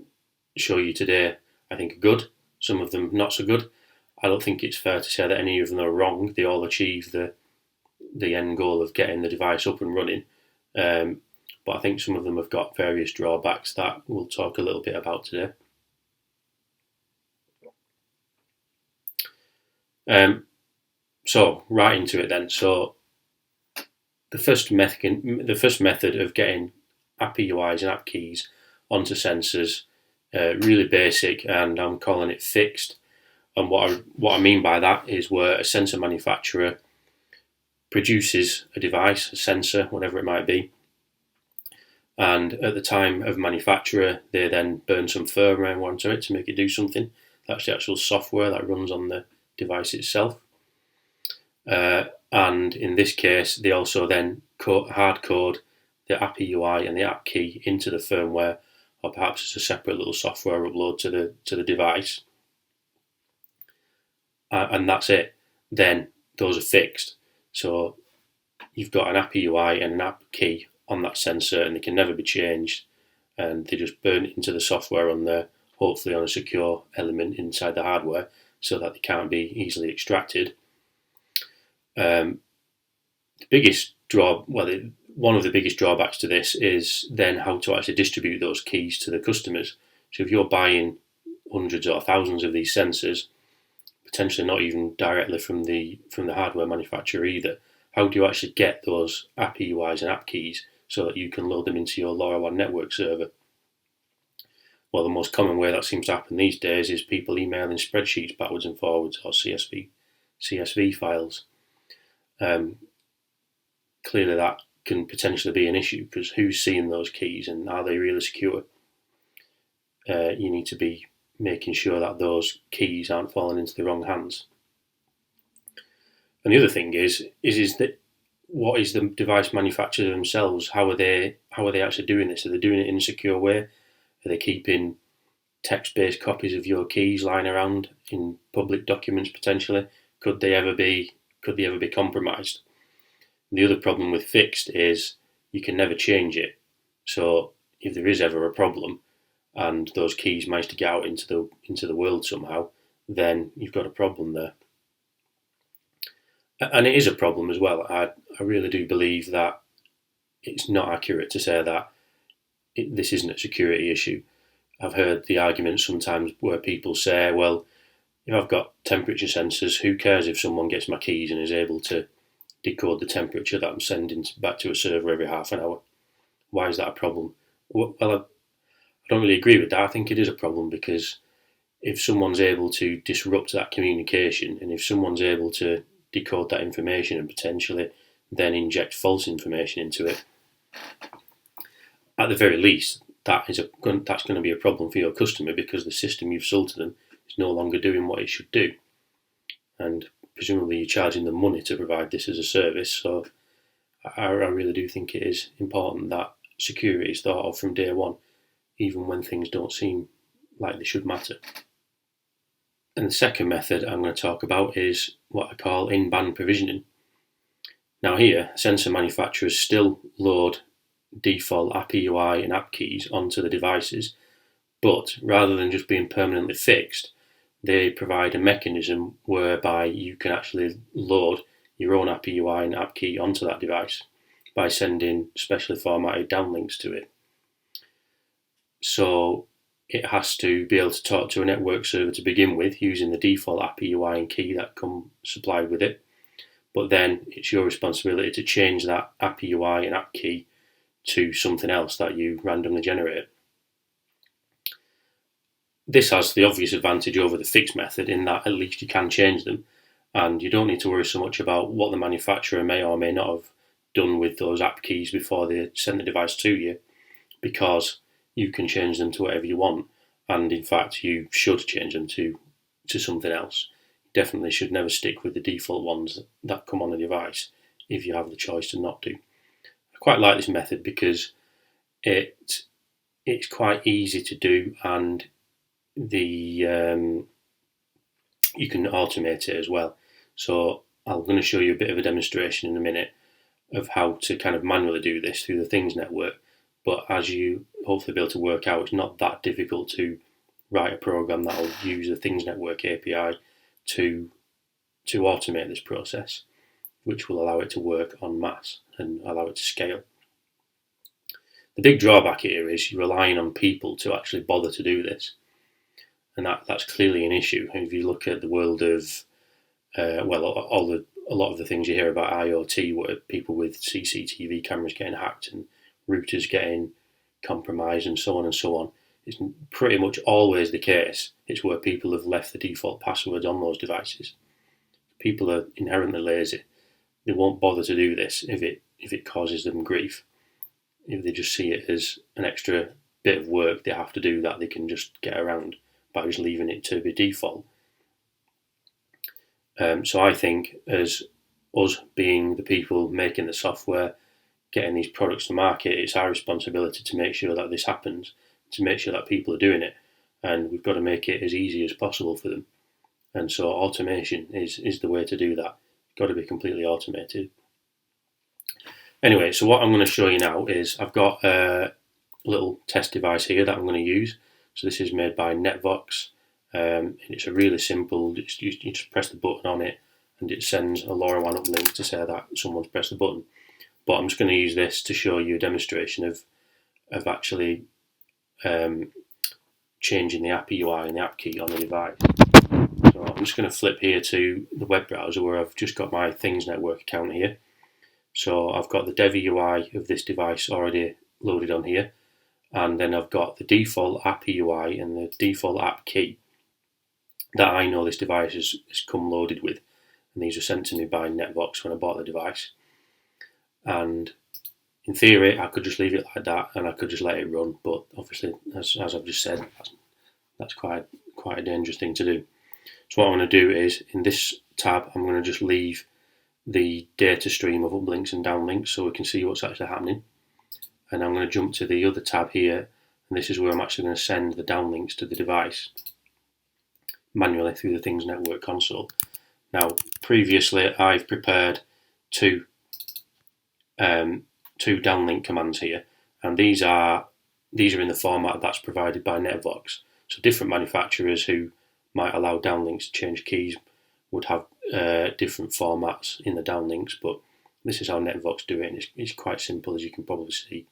[SPEAKER 12] show you today I think are good, some of them not so good. I don't think it's fair to say that any of them are wrong. They all achieve the end goal of getting the device up and running, but I think some of them have got various drawbacks that we'll talk a little bit about today. So right into it then. So the first method of getting API UIs and app keys onto sensors, really basic, and I'm calling it fixed. And what I mean by that is where a sensor manufacturer produces a device, a sensor, whatever it might be, and at the time of manufacture, they then burn some firmware onto it to make it do something. That's the actual software that runs on the device itself. And in this case, they also then hard code the API UI and the app key into the firmware, or perhaps it's a separate little software upload to the device. And that's it. Then those are fixed. So you've got an API UI and an app key on that sensor, and they can never be changed. And they just burn it into the software on there, hopefully on a secure element inside the hardware, so that they can't be easily extracted. One of the biggest drawbacks to this is then how to actually distribute those keys to the customers. So if you're buying hundreds or thousands of these sensors, potentially not even directly from the hardware manufacturer either, how do you actually get those API UIs and app keys so that you can load them into your LoRaWAN network server? Well, the most common way that seems to happen these days is people emailing spreadsheets backwards and forwards, or CSV files. Clearly that can potentially be an issue, because who's seeing those keys and are they really secure? You need to be making sure that those keys aren't falling into the wrong hands. And the other thing is that what is the device manufacturer themselves? How are they actually doing this? Are they doing it in a secure way? Are they keeping text-based copies of your keys lying around in public documents potentially? Could they ever be compromised? The other problem with fixed is you can never change it. So if there is ever a problem and those keys manage to get out into the world somehow, then you've got a problem there. And it is a problem as well. I really do believe that it's not accurate to say that this isn't a security issue. I've heard the argument sometimes where people say, well, if I've got temperature sensors, who cares if someone gets my keys and is able to decode the temperature that I'm sending back to a server every half an hour? Why is that a problem? Well, I don't really agree with that. I think it is a problem, because if someone's able to disrupt that communication, and if someone's able to decode that information and potentially then inject false information into it, at the very least, that's going to be a problem for your customer, because the system you've sold to them is no longer doing what it should do. And presumably you're charging them money to provide this as a service. So I really do think it is important that security is thought of from day one, even when things don't seem like they should matter. And the second method I'm going to talk about is what I call in-band provisioning. Now here, sensor manufacturers still load default app EUI and app keys onto the devices, but rather than just being permanently fixed, they provide a mechanism whereby you can actually load your own app EUI and app key onto that device by sending specially formatted downlinks to it. So it has to be able to talk to a network server to begin with using the default app EUI and key that come supplied with it. But then it's your responsibility to change that app EUI and app key to something else that you randomly generate. This has the obvious advantage over the fixed method in that at least you can change them, and you don't need to worry so much about what the manufacturer may or may not have done with those app keys before they send the device to you, because you can change them to whatever you want, and in fact you should change them to something else. You definitely should never stick with the default ones that come on the device if you have the choice to not do. I quite like this method because it's quite easy to do, and you can automate it as well. So I'm going to show you a bit of a demonstration in a minute of how to kind of manually do this through the Things network. But as you hopefully be able to work out, it's not that difficult to write a program that will use the Things network API to automate this process, which will allow it to work en masse and allow it to scale. The big drawback here is you're relying on people to actually bother to do this. And that's clearly an issue. If you look at the world of, a lot of the things you hear about IoT, where people with CCTV cameras getting hacked and routers getting compromised and so on, it's pretty much always the case. It's where people have left the default passwords on those devices. People are inherently lazy. They won't bother to do this if it causes them grief. If they just see it as an extra bit of work they have to do that they can just get around by just leaving it to be default. So I think, as us being the people making the software, getting these products to market, it's our responsibility to make sure that this happens, to make sure that people are doing it, and we've got to make it as easy as possible for them. And so automation is the way to do that. It's got to be completely automated. Anyway, so what I'm going to show you now is I've got a little test device here that I'm going to use. So this is made by Netvox, and it's a really simple, you just press the button on it and it sends a LoRaWAN uplink to say that someone's pressed the button. But I'm just going to use this to show you a demonstration of actually changing the app EUI and the app key on the device. So I'm just going to flip here to the web browser where I've just got my Things Network account here. So I've got the dev EUI of this device already loaded on here. And then I've got the default app EUI and the default app key that I know this device has come loaded with. And these were sent to me by Netvox when I bought the device. And in theory, I could just leave it like that and I could just let it run. But obviously, as I've just said, that's quite a dangerous thing to do. So what I'm going to do is, in this tab, I'm going to just leave the data stream of uplinks and downlinks so we can see what's actually happening. And I'm going to jump to the other tab here, and this is where I'm actually going to send the downlinks to the device manually through the Things Network console. Now, previously I've prepared two downlink commands here, and these are in the format that's provided by NetVox. So different manufacturers who might allow downlinks to change keys would have different formats in the downlinks, but this is how NetVox do it, and it's quite simple, as you can probably see.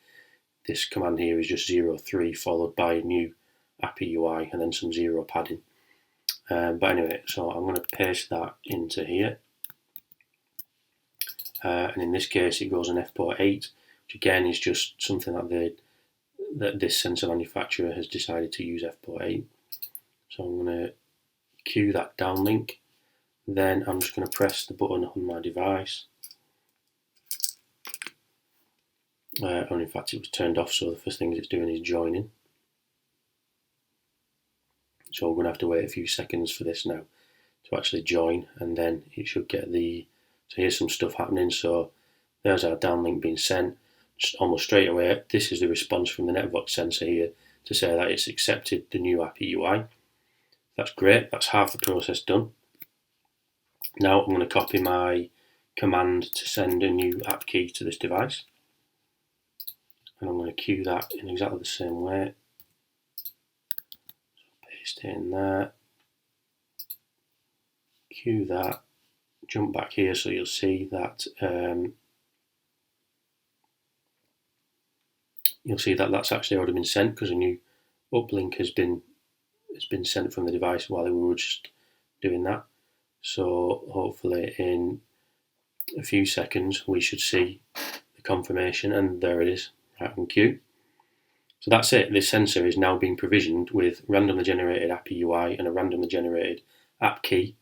[SPEAKER 12] This command here is just 03 followed by a new API UI and then some 0 padding. But anyway, so I'm going to paste that into here. And in this case, it goes on F-port 8, which again is just something that this sensor manufacturer has decided to use F-port 8. So I'm going to queue that downlink. Then I'm just going to press the button on my device. And in fact, it was turned off, so the first thing it's doing is joining. So we're going to have to wait a few seconds for this now to actually join, and then it should get the. So here's some stuff happening. So there's our downlink being sent. Just almost straight away, this is the response from the NetVox sensor here to say that it's accepted the new API UI. That's great. That's half the process done. Now I'm going to copy my command to send a new app key to this device. And I'm going to queue that in exactly the same way. Paste it in there. Queue that. Jump back here so you'll see that that's actually already been sent, because a new uplink has been sent from the device while we were just doing that. So hopefully in a few seconds we should see the confirmation, and there it is, right on cue. So that's it. This sensor is now being provisioned with randomly generated API UI and a randomly generated app key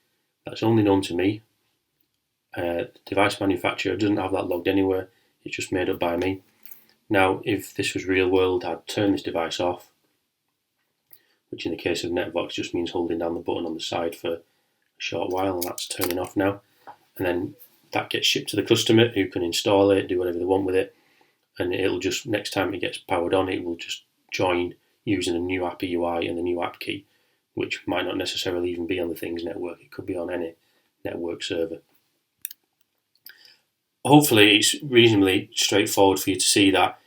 [SPEAKER 12] that's only known to me. The device manufacturer doesn't have that logged anywhere. It's just made up by me. Now, if this was real world, I'd turn this device off, which in the case of NetVox just means holding down the button on the side for a short while, and that's turning off now. And then that gets shipped to the customer, who can install it, do whatever they want with it, and it'll just, next time it gets powered on, it will just join using a new API UI and the new app key, which might not necessarily even be on the Things network. It could be on any network server. Hopefully it's reasonably straightforward for you to see that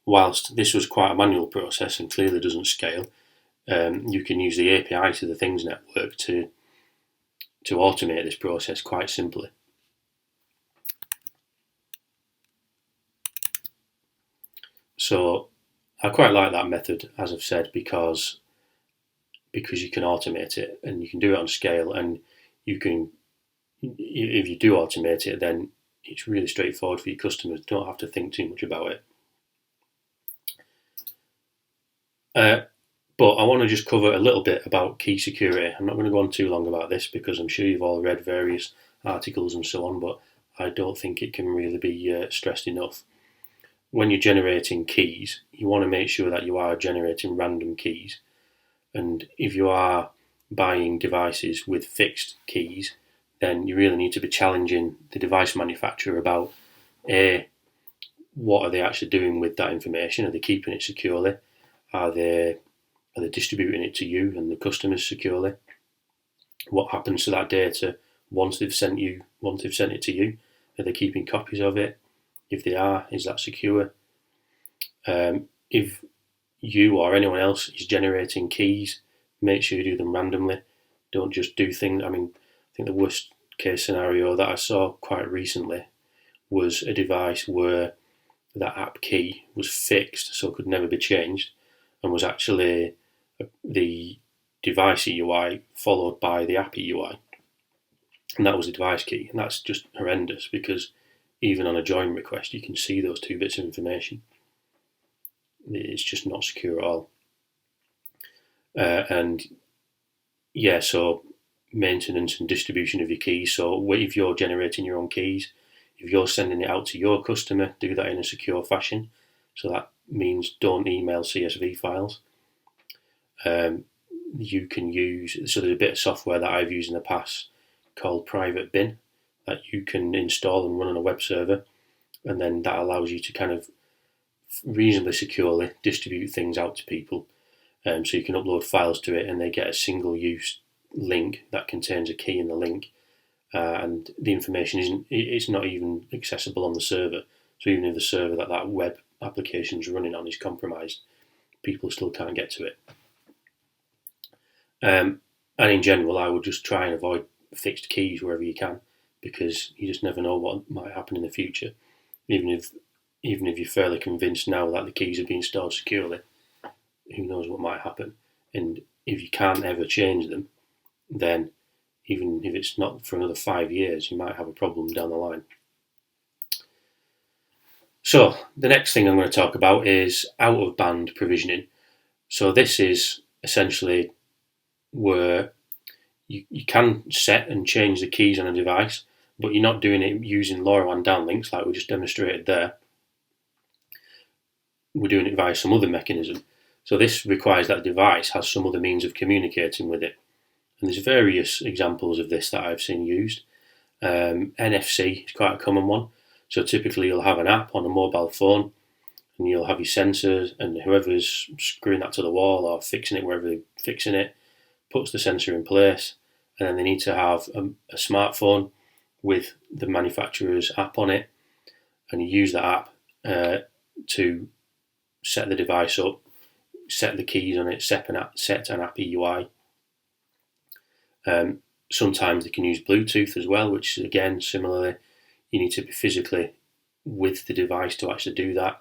[SPEAKER 12] whilst this was quite a manual process and clearly doesn't scale, you can use the API to the Things network to automate this process quite simply. So I quite like that method, as I've said, because you can automate it and you can do it on scale, and you can, if you do automate it, then it's really straightforward for your customers. Don't have to think too much about it. But I want to just cover a little bit about key security. I'm not going to go on too long about this because I'm sure you've all read various articles and so on, but I don't think it can really be stressed enough. When you're generating keys, you want to make sure that you are generating random keys. And if you are buying devices with fixed keys, then you really need to be challenging the device manufacturer about what are they actually doing with that information? Are they keeping it securely? Are they distributing it to you and the customers securely? What happens to that data once they've sent it to you? Are they keeping copies of it? If they are, is that secure? If you or anyone else is generating keys, make sure you do them randomly. Don't just do things. I mean, I think the worst case scenario that I saw quite recently was a device where that app key was fixed, so it could never be changed, and was actually the device UI followed by the API UI. And that was the device key. And that's just horrendous, because even on a join request, you can see those two bits of information. It's just not secure at all. And yeah, so maintenance and distribution of your keys. So if you're generating your own keys, If you're sending it out to your customer, do that in a secure fashion. So that means don't email CSV files. You can use, so there's a bit of software that I've used in the past called Private Bin that you can install and run on a web server, and then that allows you to kind of reasonably securely distribute things out to people. So you can upload files to it and they get a single use link that contains a key in the link, and the information it's not even accessible on the server. So even if the server that web application is running on is compromised, people still can't get to it. And in general, I would just try and avoid fixed keys wherever you can, because you just never know what might happen in the future. Even if you're fairly convinced now that the keys are being stored securely, who knows what might happen. And if you can't ever change them, then even if it's not for another 5 years, you might have a problem down the line. So the next thing I'm going to talk about is out-of-band provisioning. So this is essentially where you can set and change the keys on a device, but you're not doing it using LoRaWAN downlinks like we just demonstrated there. We're doing it via some other mechanism. So this requires that the device has some other means of communicating with it. And there's various examples of this that I've seen used. NFC is quite a common one. So typically you'll have an app on a mobile phone, and you'll have your sensors, and whoever's screwing that to the wall or fixing it wherever they're fixing it puts the sensor in place, and then they need to have a smartphone with the manufacturer's app on it, and you use that app to set the device up, set the keys on it, set an app EUI. Sometimes they can use Bluetooth as well, which is again similarly, you need to be physically with the device to actually do that.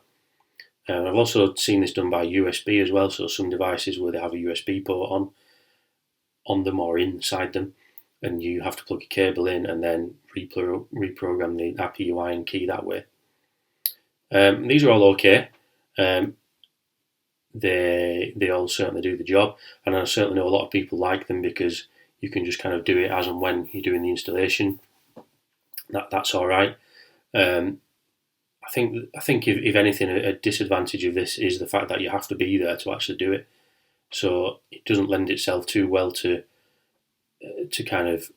[SPEAKER 12] I've also seen this done by USB as well, so some devices where they have a USB port on them or inside them, and you have to plug a cable in and then reprogram the app EUI and key that way. These are all okay. They all certainly do the job, and I certainly know a lot of people like them because you can just kind of do it as and when you're doing the installation. That's all right. I think if anything, a disadvantage of this is the fact that you have to be there to actually do it. So it doesn't lend itself too well to kind of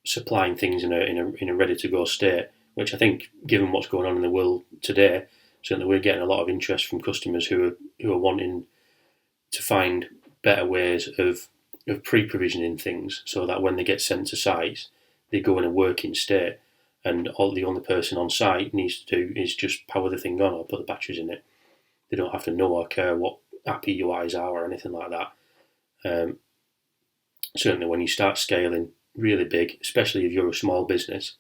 [SPEAKER 12] supplying things in a ready to go state. Which I think, given what's going on in the world today, certainly we're getting a lot of interest from customers who are wanting to find better ways of pre-provisioning things, so that when they get sent to sites, they go in a working state, and all the only person on site needs to do is just power the thing on or put the batteries in it. They don't have to know or care what app EUIs are or anything like that. Certainly when you start scaling really big, especially if you're a small business,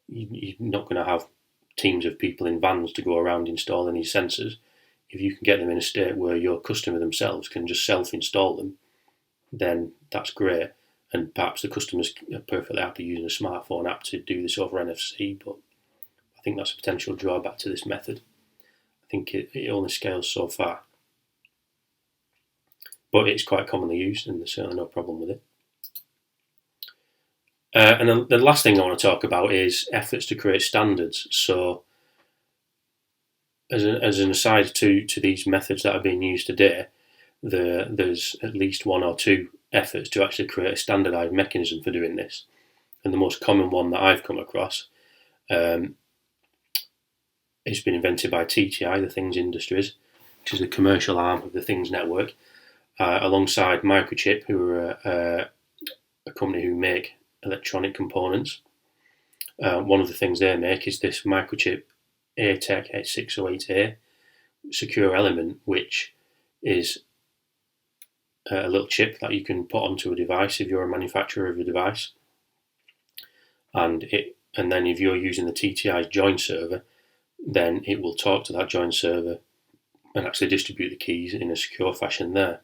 [SPEAKER 12] you're not going to have teams of people in vans to go around installing these sensors. If you can get them in a state where your customer themselves can just self-install them, then that's great. And perhaps the customers are perfectly happy using a smartphone app to do this over NFC, but I think that's a potential drawback to this method. I think it only scales so far. But it's quite commonly used, and there's certainly no problem with it. And then the last thing I want to talk about is efforts to create standards. So as an aside to these methods that are being used today, there's at least one or two efforts to actually create a standardized mechanism for doing this. And the most common one that I've come across has been invented by TTI, the Things Industries, which is the commercial arm of the Things Network, alongside Microchip, who are a company who make electronic components. One of the things they make is this Microchip ATEC 608A secure element, which is a little chip that you can put onto a device if you're a manufacturer of a device, and then if you're using the TTI's join server, then it will talk to that join server and actually distribute the keys in a secure fashion there.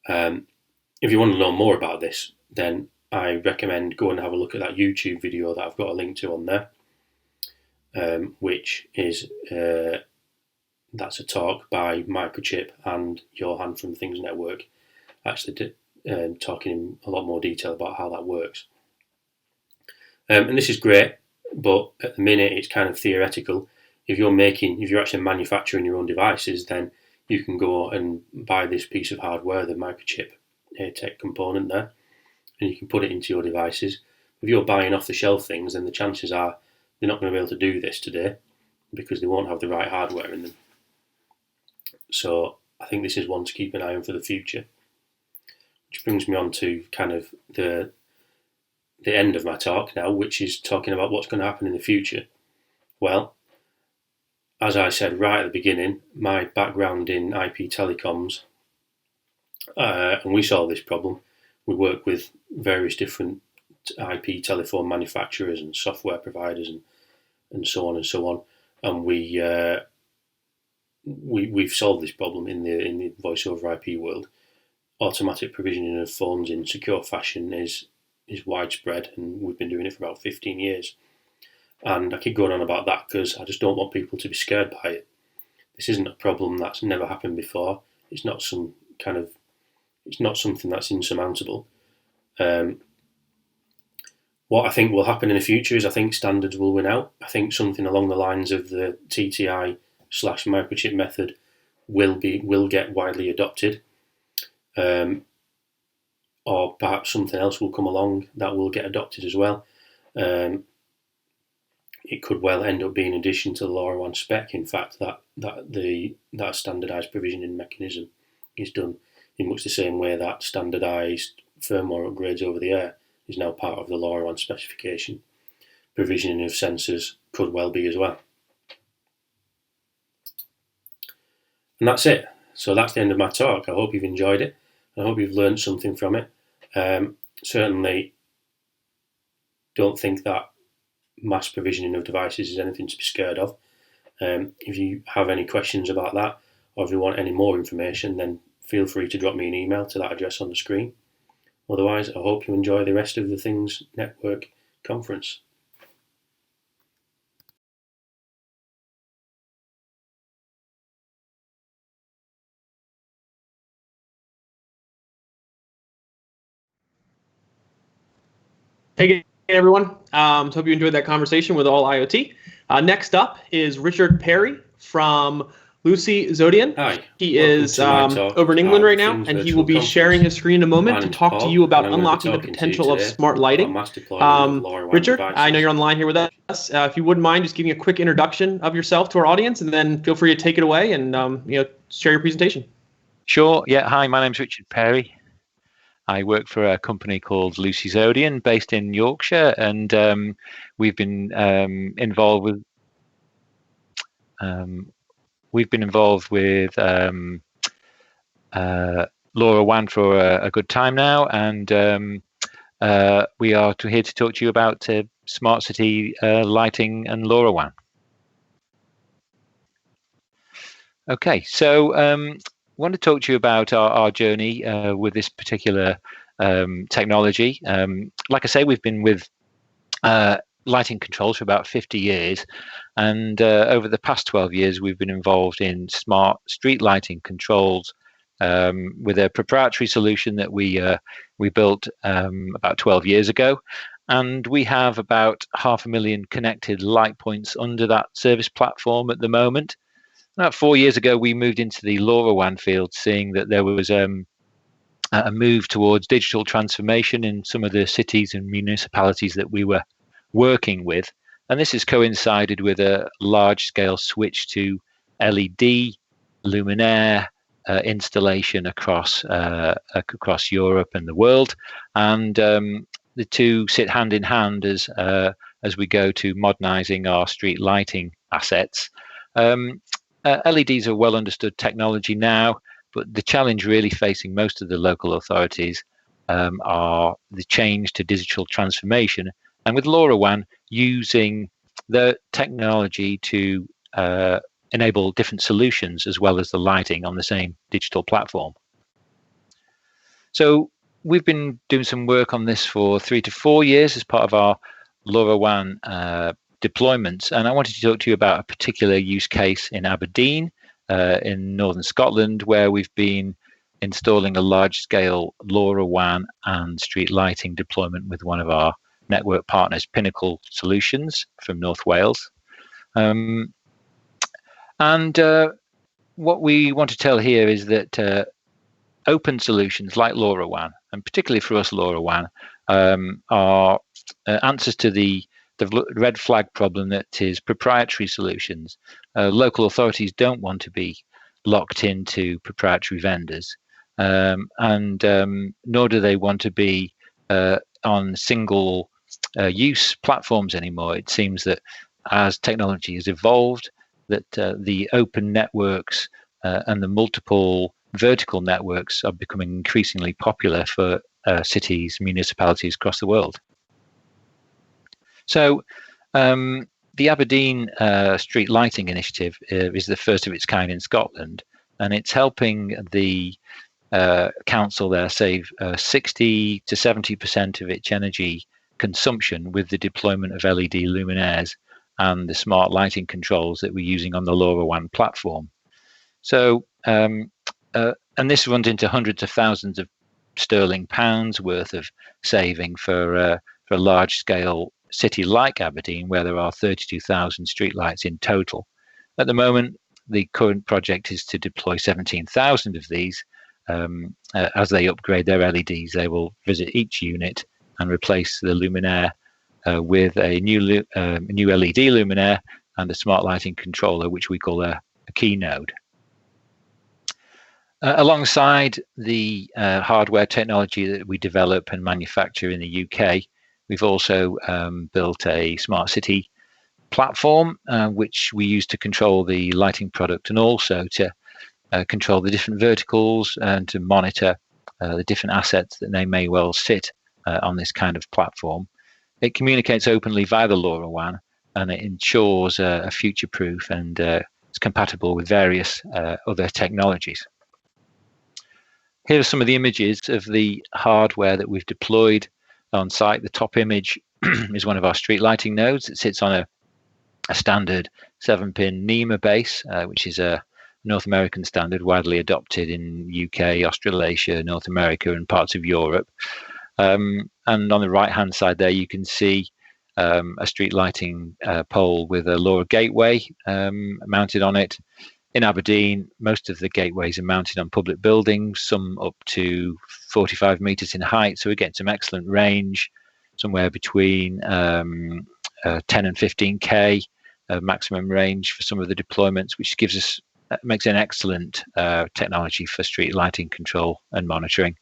[SPEAKER 12] If you want to know more about this, then I recommend go and have a look at that YouTube video that I've got a link to on there, which is that's a talk by Microchip and Johan from the Things Network, actually talking in a lot more detail about how that works. And this is great, but at the minute it's kind of theoretical. If you're actually manufacturing your own devices, then you can go and buy this piece of hardware, the microchip ATEC component there, and you can put it into your devices. If you're buying off-the-shelf things, then the chances are they're not going to be able to do this today because they won't have the right hardware in them. So I think this is one to keep an eye on for the future. Which brings me on to kind of the end of my talk now, which is talking about what's going to happen in the future. Well, as I said right at the beginning, my background in IP telecoms, and we solve this problem. We work with various different IP telephone manufacturers and software providers and so on and so on, and we've solved this problem in the voice over IP world. Automatic provisioning of phones in secure fashion is widespread, and we've been doing it for about 15 years. And I keep going on about that because I just don't want people to be scared by it. This isn't a problem that's never happened before. It's not something that's insurmountable. What I think will happen in the future is I think standards will win out. I think something along the lines of the TTI/microchip method will get widely adopted. Or perhaps something else will come along that will get adopted as well. It could well end up being in addition to the LoRaWAN spec. In fact, that standardized provisioning mechanism is done in much the same way that standardized firmware upgrades over the air is now part of the LoRaWAN specification. Provisioning of sensors could well be as well. And that's it. So that's the end of my talk. I hope you've enjoyed it. I hope you've learned something from it. Certainly don't think that mass provisioning of devices is anything to be scared of. If you have any questions about that, or if you want any more information, then feel free to drop me an email to that address on the screen. Otherwise, I hope you enjoy the rest of the Things Network conference.
[SPEAKER 6] Hey again, everyone. Hope you enjoyed that conversation with All IoT. Next up is Richard Perry from Lucy Zodian.
[SPEAKER 12] Hi.
[SPEAKER 6] He is over in England right now, and he will be sharing his screen in a moment to talk to you about unlocking the potential of smart lighting. Richard, I know you're on the line here with us. If you wouldn't mind just giving a quick introduction of yourself to our audience, and then feel free to take it away and share your presentation.
[SPEAKER 13] Sure. Yeah. Hi, my name's Richard Perry. I work for a company called Lucy Zodian, based in Yorkshire, and we've been involved with LoRaWAN for a good time now, and we are here to talk to you about smart city lighting and LoRaWAN. Okay, so I want to talk to you about our journey with this particular technology. Like I say, we've been with lighting controls for about 50 years, and over the past 12 years we've been involved in smart street lighting controls with a proprietary solution that we built about 12 years ago, and we have about 500,000 connected light points under that service platform at the moment. About 4 years ago, we moved into the LoRaWAN field, seeing that there was a move towards digital transformation in some of the cities and municipalities that we were working with. And this has coincided with a large-scale switch to LED luminaire installation across Europe and the world. And the two sit hand in hand as we go to modernizing our street lighting assets. LEDs are well understood technology now, but the challenge really facing most of the local authorities are the change to digital transformation, and with LoRaWAN using the technology to enable different solutions as well as the lighting on the same digital platform. So we've been doing some work on this for 3 to 4 years as part of our LoRaWAN deployments, and I wanted to talk to you about a particular use case in Aberdeen in northern Scotland, where we've been installing a large-scale LoRaWAN and street lighting deployment with one of our network partners, Pinnacle Solutions from North Wales. What we want to tell here is that open solutions like LoRaWAN, and particularly for us LoRaWAN, are answers to the red flag problem that is proprietary solutions. Local authorities don't want to be locked into proprietary vendors, and nor do they want to be on single use platforms anymore. It seems that as technology has evolved, that the open networks and the multiple vertical networks are becoming increasingly popular for cities, municipalities across the world. So the Aberdeen Street Lighting Initiative is the first of its kind in Scotland, and it's helping the council there save 60 to 70% of its energy consumption with the deployment of LED luminaires and the smart lighting controls that we're using on the LoRaWAN platform. So, and this runs into hundreds of thousands of sterling pounds worth of saving for a large-scale city like Aberdeen, where there are 32,000 streetlights in total. At the moment, the current project is to deploy 17,000 of these. As they upgrade their LEDs, they will visit each unit and replace the luminaire with a new LED luminaire and a smart lighting controller, which we call a key node. Alongside the hardware technology that we develop and manufacture in the UK, we've also built a smart city platform, which we use to control the lighting product and also to control the different verticals and to monitor the different assets that they may well sit on this kind of platform. It communicates openly via the LoRaWAN, and it ensures a future-proof and it's compatible with various other technologies. Here are some of the images of the hardware that we've deployed on site. The top image is one of our street lighting nodes. It sits on a standard 7-pin NEMA base, which is a North American standard widely adopted in UK, Australasia, North America, and parts of Europe. And on the right-hand side there, you can see a street lighting pole with a LoRa gateway mounted on it. In Aberdeen, most of the gateways are mounted on public buildings, some up to 45 meters in height, so we get some excellent range, somewhere between 10 and 15K maximum range for some of the deployments, which makes it an excellent technology for street lighting control and monitoring.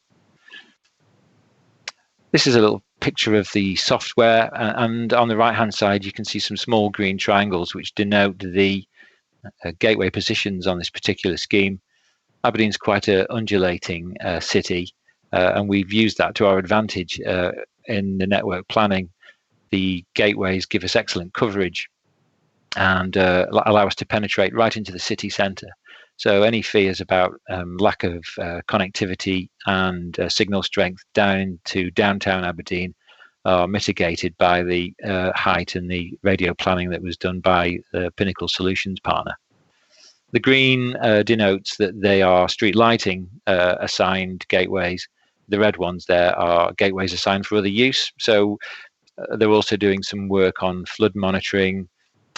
[SPEAKER 13] This is a little picture of the software, and on the right-hand side, you can see some small green triangles which denote the gateway positions on this particular scheme. Aberdeen's quite an undulating city, and we've used that to our advantage in the network planning. The gateways give us excellent coverage and allow us to penetrate right into the city centre. So any fears about lack of connectivity and signal strength down into downtown Aberdeen are mitigated by the height and the radio planning that was done by the Pinnacle Solutions partner. The green denotes that they are street lighting assigned gateways. The red ones there are gateways assigned for other use. So they're also doing some work on flood monitoring,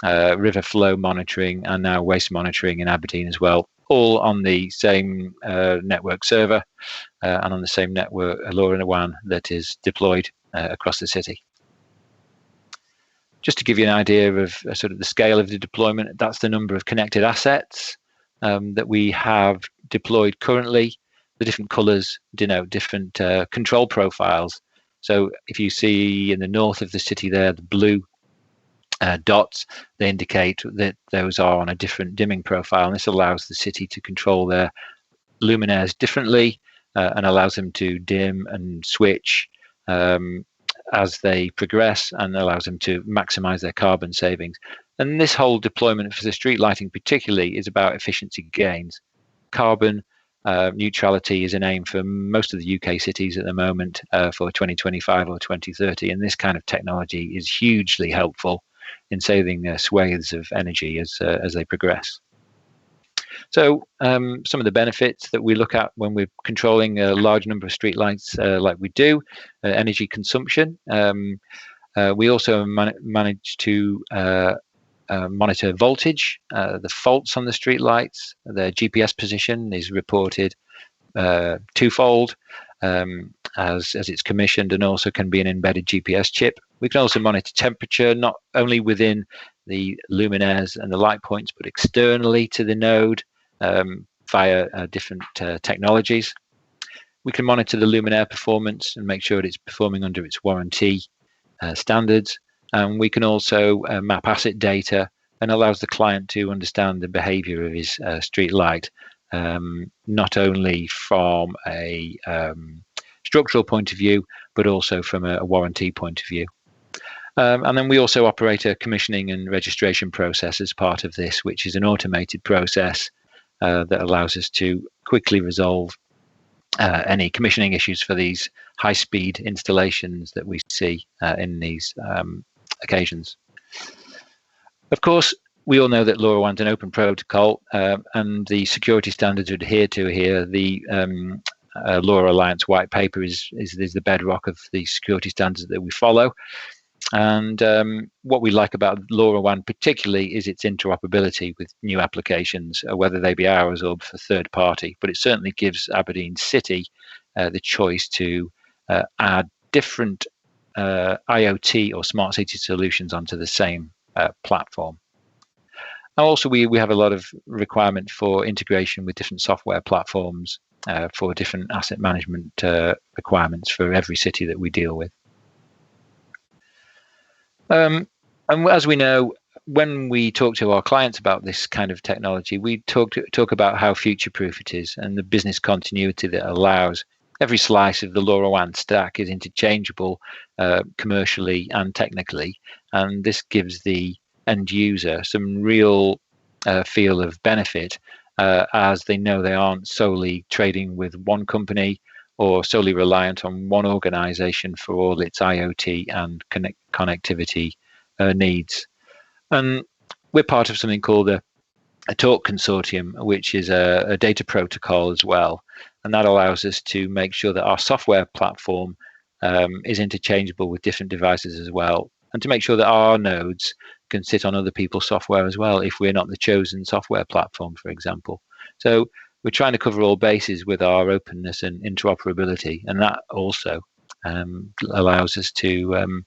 [SPEAKER 13] river flow monitoring, and now waste monitoring in Aberdeen as well, all on the same network server and on the same network LoRaWAN that is deployed across the city. Just to give you an idea of sort of the scale of the deployment, that's the number of connected assets that we have deployed currently. The different colors denote different control profiles. So if you see in the north of the city there, the blue dots, they indicate that those are on a different dimming profile, and this allows the city to control their luminaires differently and allows them to dim and switch as they progress, and allows them to maximize their carbon savings. And this whole deployment for the street lighting particularly is about efficiency gains. Carbon neutrality is an aim for most of the UK cities at the moment for 2025 or 2030, and this kind of technology is hugely helpful in saving swathes of energy as they progress. So some of the benefits that we look at when we're controlling a large number of streetlights like we do, energy consumption. We also manage to monitor voltage, the faults on the street lights. The GPS position is reported twofold as it's commissioned, and also can be an embedded GPS chip. We can also monitor temperature, not only within the luminaires and the light points, but externally to the node via different technologies. We can monitor the luminaire performance and make sure that it's performing under its warranty standards. And we can also map asset data and allows the client to understand the behavior of his street light, not only from a structural point of view, but also from a warranty point of view. And then we also operate a commissioning and registration process as part of this, which is an automated process that allows us to quickly resolve any commissioning issues for these high-speed installations that we see in these occasions. Of course, we all know that LoRaWAN is an open protocol, and the security standards adhered to here. The LoRa Alliance white paper is the bedrock of the security standards that we follow. And what we like about LoRaWAN particularly is its interoperability with new applications, whether they be ours or for third party. But it certainly gives Aberdeen City the choice to add different IoT or smart city solutions onto the same platform. Also, we have a lot of requirement for integration with different software platforms for different asset management requirements for every city that we deal with. And as we know, when we talk to our clients about this kind of technology, we talk about how future-proof it is and the business continuity that allows. Every slice of the LoRaWAN stack is interchangeable commercially and technically, and this gives the end user some real feel of benefit as they know they aren't solely trading with one company or solely reliant on one organization for all its IoT and connectivity needs. And we're part of something called a Talk Consortium, which is a data protocol as well. And that allows us to make sure that our software platform is interchangeable with different devices as well, and to make sure that our nodes can sit on other people's software as well if we're not the chosen software platform, for example. So we're trying to cover all bases with our openness and interoperability, and that also allows us to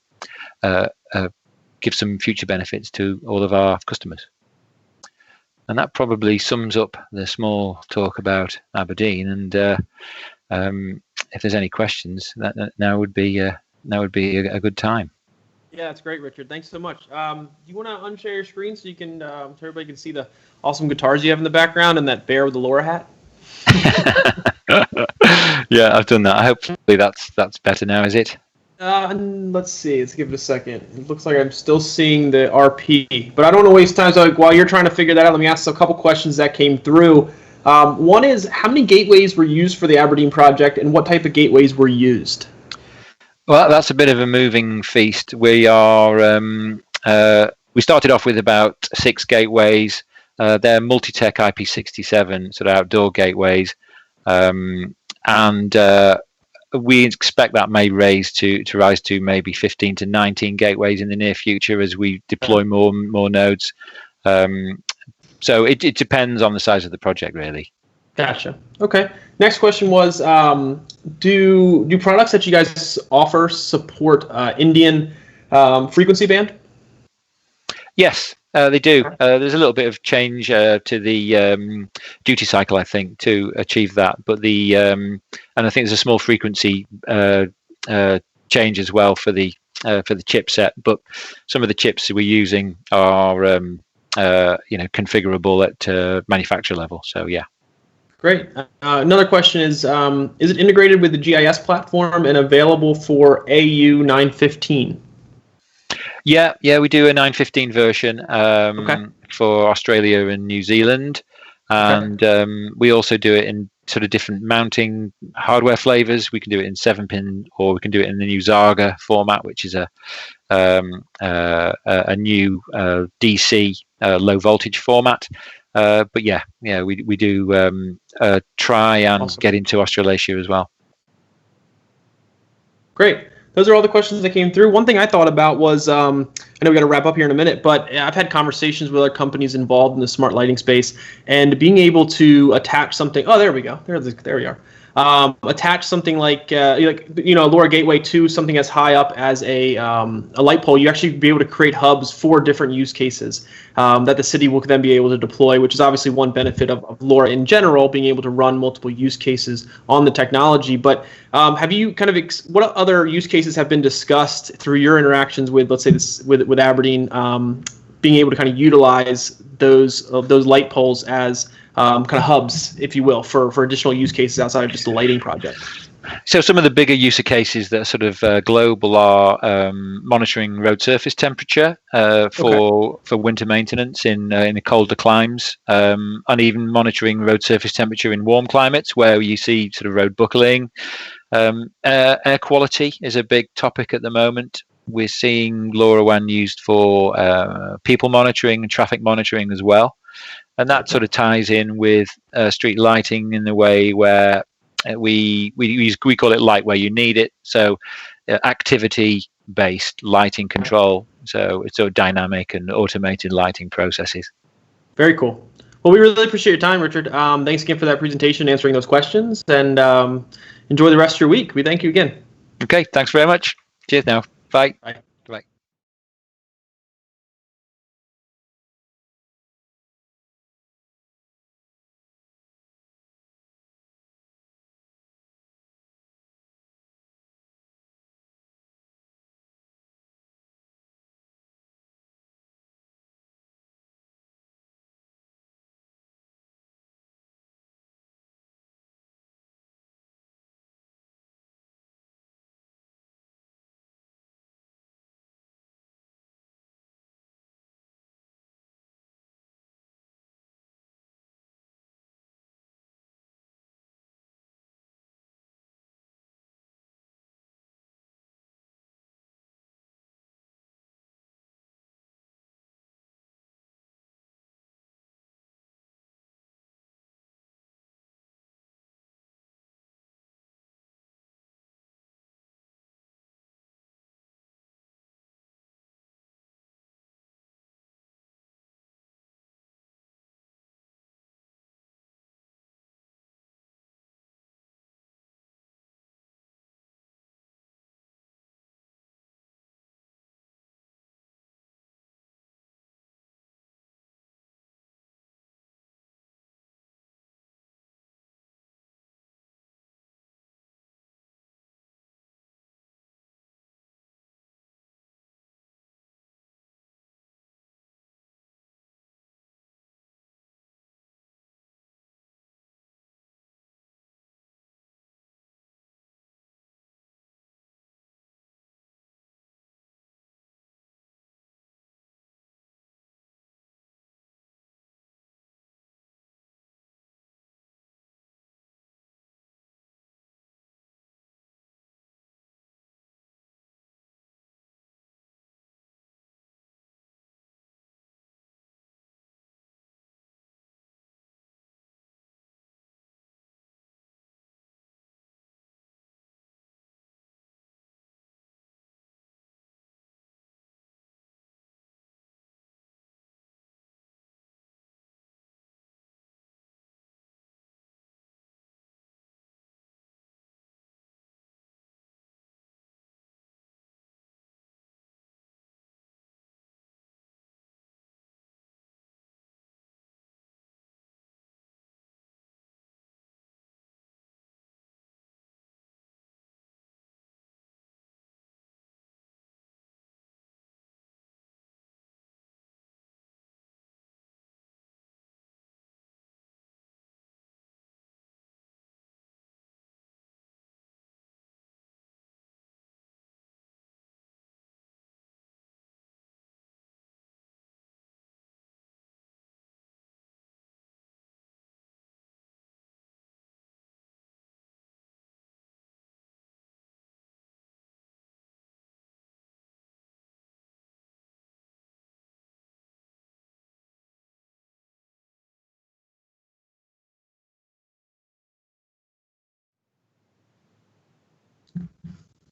[SPEAKER 13] give some future benefits to all of our customers. And that probably sums up the small talk about Aberdeen. And if there's any questions, that now would be a good time.
[SPEAKER 6] Yeah, that's great, Richard. Thanks so much. Do you want to unshare your screen so you can so everybody can see the awesome guitars you have in the background and that bear with the LoRa hat?
[SPEAKER 13] Yeah, I've done that. Hopefully that's better now, is it?
[SPEAKER 6] Let's see. Let's give it a second. It looks like I'm still seeing the RP, but I don't want to waste time. So while you're trying to figure that out, let me ask a couple questions that came through. One is, how many gateways were used for the Aberdeen project, and what type of gateways were used?
[SPEAKER 13] Well, that's a bit of a moving feast. We started off with about 6 gateways. They're multi-tech IP67 sort of outdoor gateways, and we expect that may rise to maybe 15 to 19 gateways in the near future as we deploy more nodes. So it depends on the size of the project, really.
[SPEAKER 6] Gotcha. Okay. Next question was, do products that you guys offer support Indian frequency band?
[SPEAKER 13] Yes, they do. There's a little bit of change to the duty cycle, I think, to achieve that. But and I think there's a small frequency change as well for the chipset. But some of the chips we're using are configurable at manufacturer level. So yeah.
[SPEAKER 6] Great. Another question is it integrated with the GIS platform and available for AU 915?
[SPEAKER 13] Yeah, we do a 915 version for Australia and New Zealand, and we also do it in sort of different mounting hardware flavors. We can do it in 7-pin, or we can do it in the new Zaga format, which is a new DC low voltage format. But yeah, we do try and get into Australasia as well.
[SPEAKER 6] Great. those are all the questions that came through. One thing I thought about was, I know we got to wrap up here in a minute, but I've had conversations with other companies involved in the smart lighting space, and being able to attach something. Oh, there we go. There we are. Attach something like LoRa Gateway to something as high up as a light pole. You actually be able to create hubs for different use cases that the city will then be able to deploy, which is obviously one benefit of LoRa in general, being able to run multiple use cases on the technology. But have you kind of what other use cases have been discussed through your interactions with, let's say, with Aberdeen, being able to kind of utilize those light poles as kind of hubs, if you will, for additional use cases outside of just a lighting project?
[SPEAKER 13] So some of the bigger use cases that are sort of global are monitoring road surface temperature for winter maintenance in the colder climes, and even monitoring road surface temperature in warm climates where you see sort of road buckling. Air quality is a big topic at the moment. We're seeing LoRaWAN used for people monitoring and traffic monitoring as well. And that sort of ties in with street lighting in the way where we call it light where you need it. So activity-based lighting control. So it's sort of dynamic and automated lighting processes.
[SPEAKER 6] Very cool. Well, we really appreciate your time, Richard. Thanks again for that presentation, answering those questions, and enjoy the rest of your week. We thank you again.
[SPEAKER 13] Okay, thanks very much. Cheers now. Bye.
[SPEAKER 6] Bye.
[SPEAKER 13] Bye.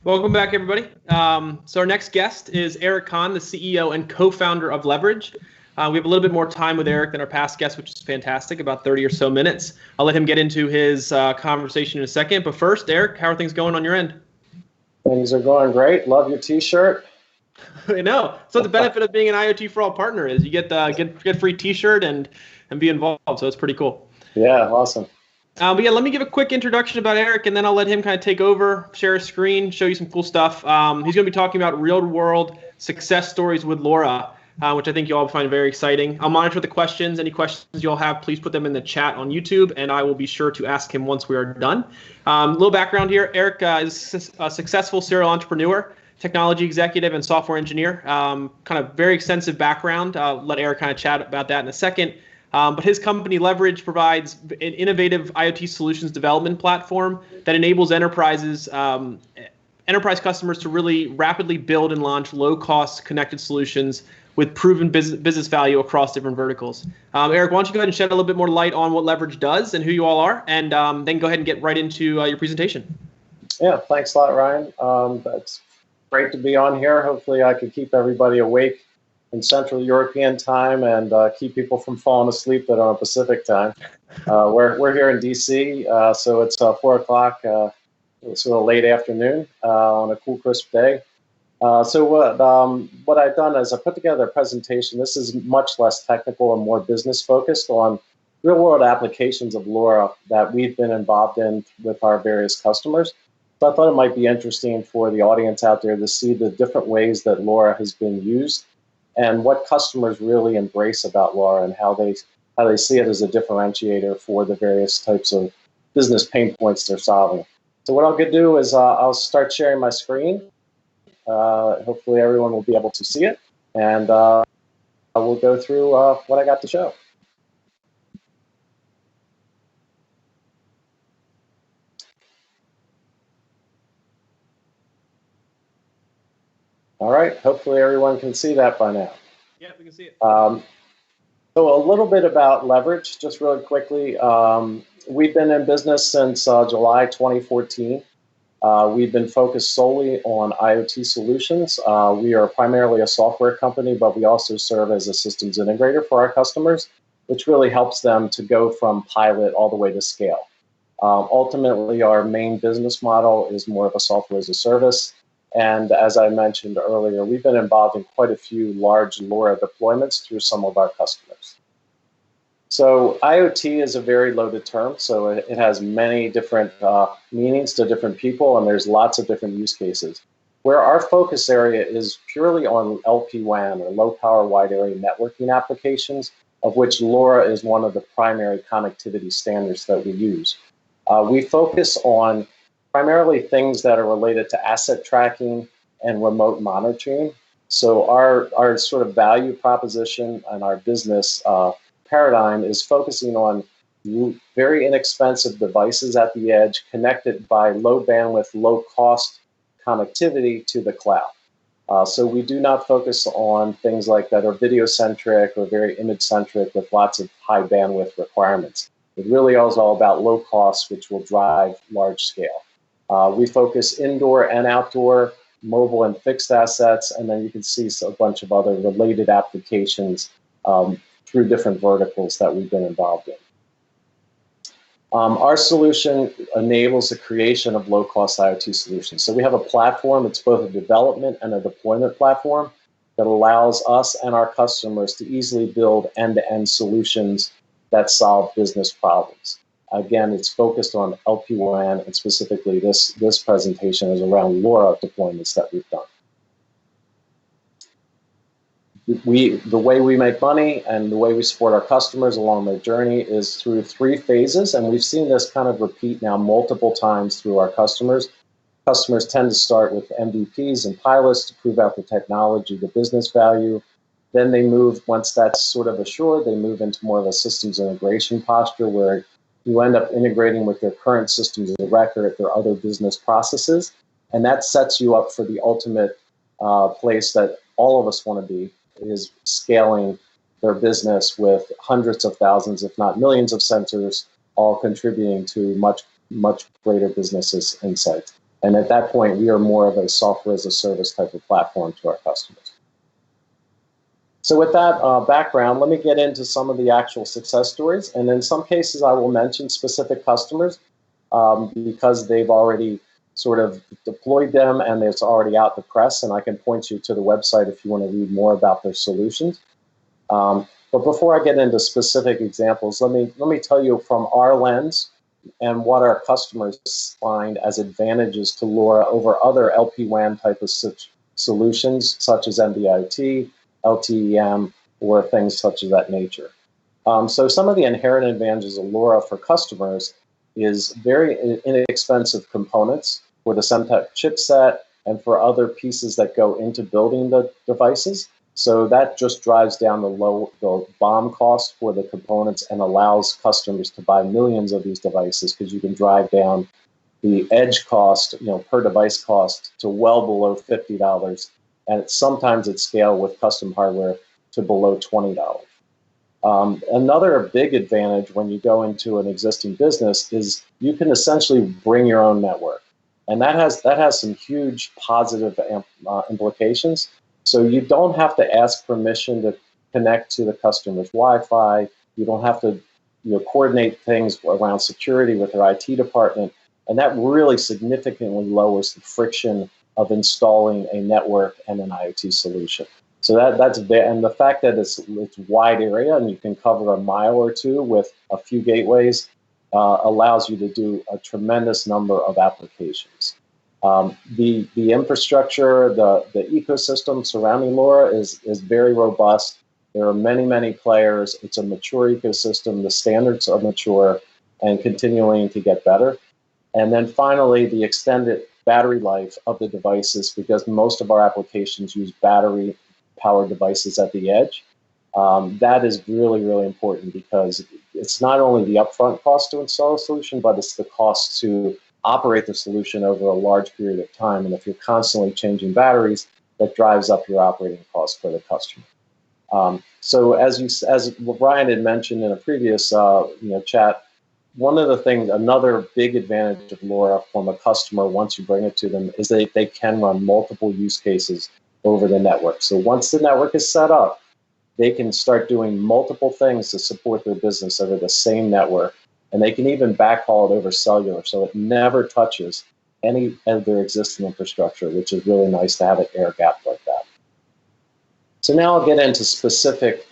[SPEAKER 6] Welcome back, everybody. So our next guest is Eric Kahn, the CEO and co-founder of Leverage. We have a little bit more time with Eric than our past guest, which is fantastic, about 30 or so minutes. I'll let him get into his conversation in a second. But first, Eric, how are things going on your end?
[SPEAKER 14] Things are going great. Love your T-shirt.
[SPEAKER 6] I know. So the benefit of being an IoT for All partner is you get free T-shirt and be involved. So it's pretty cool.
[SPEAKER 14] Yeah, awesome.
[SPEAKER 6] But yeah, let me give a quick introduction about Eric, and then I'll let him kind of take over, share a screen, show you some cool stuff. He's going to be talking about real-world success stories with LoRa, which I think you all find very exciting. I'll monitor the questions. Any questions you all have, please put them in the chat on YouTube, and I will be sure to ask him once we are done. Little background here. Eric is a successful serial entrepreneur, technology executive, and software engineer. Kind of very extensive background. I'll let Eric kind of chat about that in a second. But his company, Leverage, provides an innovative IoT solutions development platform that enables enterprise customers to really rapidly build and launch low-cost connected solutions with proven business value across different verticals. Eric, why don't you go ahead and shed a little bit more light on what Leverage does and who you all are, and then go ahead and get right into your presentation.
[SPEAKER 14] Yeah, thanks a lot, Ryan. That's great to be on here. Hopefully I can keep everybody awake in Central European time and keep people from falling asleep that are on Pacific time. We're here in DC, so it's 4 o'clock, sort of late afternoon on a cool, crisp day. So what I've done is I put together a presentation. This is much less technical and more business focused on real-world applications of LoRa that we've been involved in with our various customers. So I thought it might be interesting for the audience out there to see the different ways that LoRa has been used and what customers really embrace about LoRa and how they see it as a differentiator for the various types of business pain points they're solving. So what I'll do is I'll start sharing my screen. Hopefully everyone will be able to see it, and we'll go through what I got to show. All right, hopefully everyone can see that by now.
[SPEAKER 6] Yeah, we can see it.
[SPEAKER 14] So a little bit about Leverage, just really quickly. We've been in business since July 2014. We've been focused solely on IoT solutions. We are primarily a software company, but we also serve as a systems integrator for our customers, which really helps them to go from pilot all the way to scale. Ultimately, our main business model is more of a software as a service. And as I mentioned earlier, we've been involved in quite a few large LoRa deployments through some of our customers. So IoT is a very loaded term, so it has many different meanings to different people, and there's lots of different use cases. Where our focus area is purely on LPWAN, or low power wide area networking applications, of which LoRa is one of the primary connectivity standards that we use. We focus on primarily things that are related to asset tracking and remote monitoring. So our sort of value proposition and our business paradigm is focusing on very inexpensive devices at the edge connected by low bandwidth, low cost connectivity to the cloud. So we do not focus on things like that are video centric or very image centric with lots of high bandwidth requirements. It really is all about low cost, which will drive large scale. We focus indoor and outdoor, mobile and fixed assets, and then you can see a bunch of other related applications through different verticals that we've been involved in. Our solution enables the creation of low-cost IoT solutions. So we have a platform, it's both a development and a deployment platform that allows us and our customers to easily build end-to-end solutions that solve business problems. Again, it's focused on LPWAN, and specifically this presentation is around LoRa deployments that we've done. The way we make money and the way we support our customers along their journey is through 3 phases, and we've seen this kind of repeat now multiple times through our customers. Customers tend to start with MVPs and pilots to prove out the technology, the business value. Then they move, once that's sort of assured, they move into more of a systems integration posture where you end up integrating with their current systems of record, their other business processes, and that sets you up for the ultimate place that all of us want to be, is scaling their business with hundreds of thousands, if not millions of sensors, all contributing to much greater business insights. And at that point, we are more of a software as a service type of platform to our customers. So with that background, let me get into some of the actual success stories. And in some cases, I will mention specific customers because they've already sort of deployed them and it's already out the press. And I can point you to the website if you want to read more about their solutions. But before I get into specific examples, let me tell you from our lens and what our customers find as advantages to LoRa over other LPWAN type of solutions, such as NB-IoT, LTE-M, or things such as that nature. So some of the inherent advantages of LoRa for customers is very inexpensive components for the Semtech chipset and for other pieces that go into building the devices. So that just drives down the BOM cost for the components and allows customers to buy millions of these devices because you can drive down the edge cost, per device cost to well below $50, and sometimes at scale with custom hardware to below $20. Another big advantage when you go into an existing business is you can essentially bring your own network, and that has some huge positive implications. So you don't have to ask permission to connect to the customer's Wi-Fi. You don't have to coordinate things around security with their IT department, and that really significantly lowers the friction of installing a network and an IoT solution. So and the fact that it's wide area and you can cover a mile or two with a few gateways allows you to do a tremendous number of applications. The infrastructure, the ecosystem surrounding LoRa is very robust. There are many players. It's a mature ecosystem. The standards are mature and continuing to get better. And then finally, the extended battery life of the devices, because most of our applications use battery-powered devices at the edge. That is really important because it's not only the upfront cost to install a solution, but it's the cost to operate the solution over a large period of time. And if you're constantly changing batteries, that drives up your operating cost for the customer. So as Brian had mentioned in a previous chat, another big advantage of LoRa from a customer once you bring it to them is that they can run multiple use cases over the network. So once the network is set up, they can start doing multiple things to support their business over the same network. And they can even backhaul it over cellular, so it never touches any of their existing infrastructure, which is really nice to have an air gap like that. So now I'll get into specific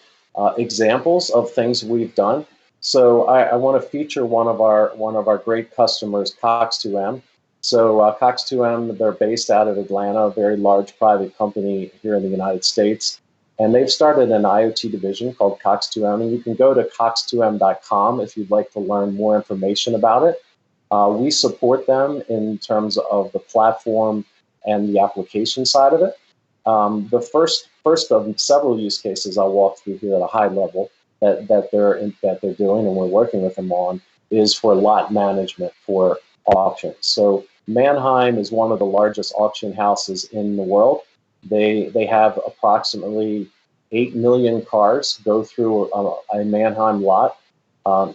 [SPEAKER 14] examples of things we've done. So I want to feature one of our great customers, Cox2M. So Cox2M, they're based out of Atlanta, a very large private company here in the United States. And they've started an IoT division called Cox2M, and you can go to cox2m.com if you'd like to learn more information about it. We support them in terms of the platform and the application side of it. The first of several use cases I'll walk through here at a high level that they're doing and we're working with them on is for lot management for auctions. So Mannheim is one of the largest auction houses in the world. They have approximately 8 million cars go through a Mannheim lot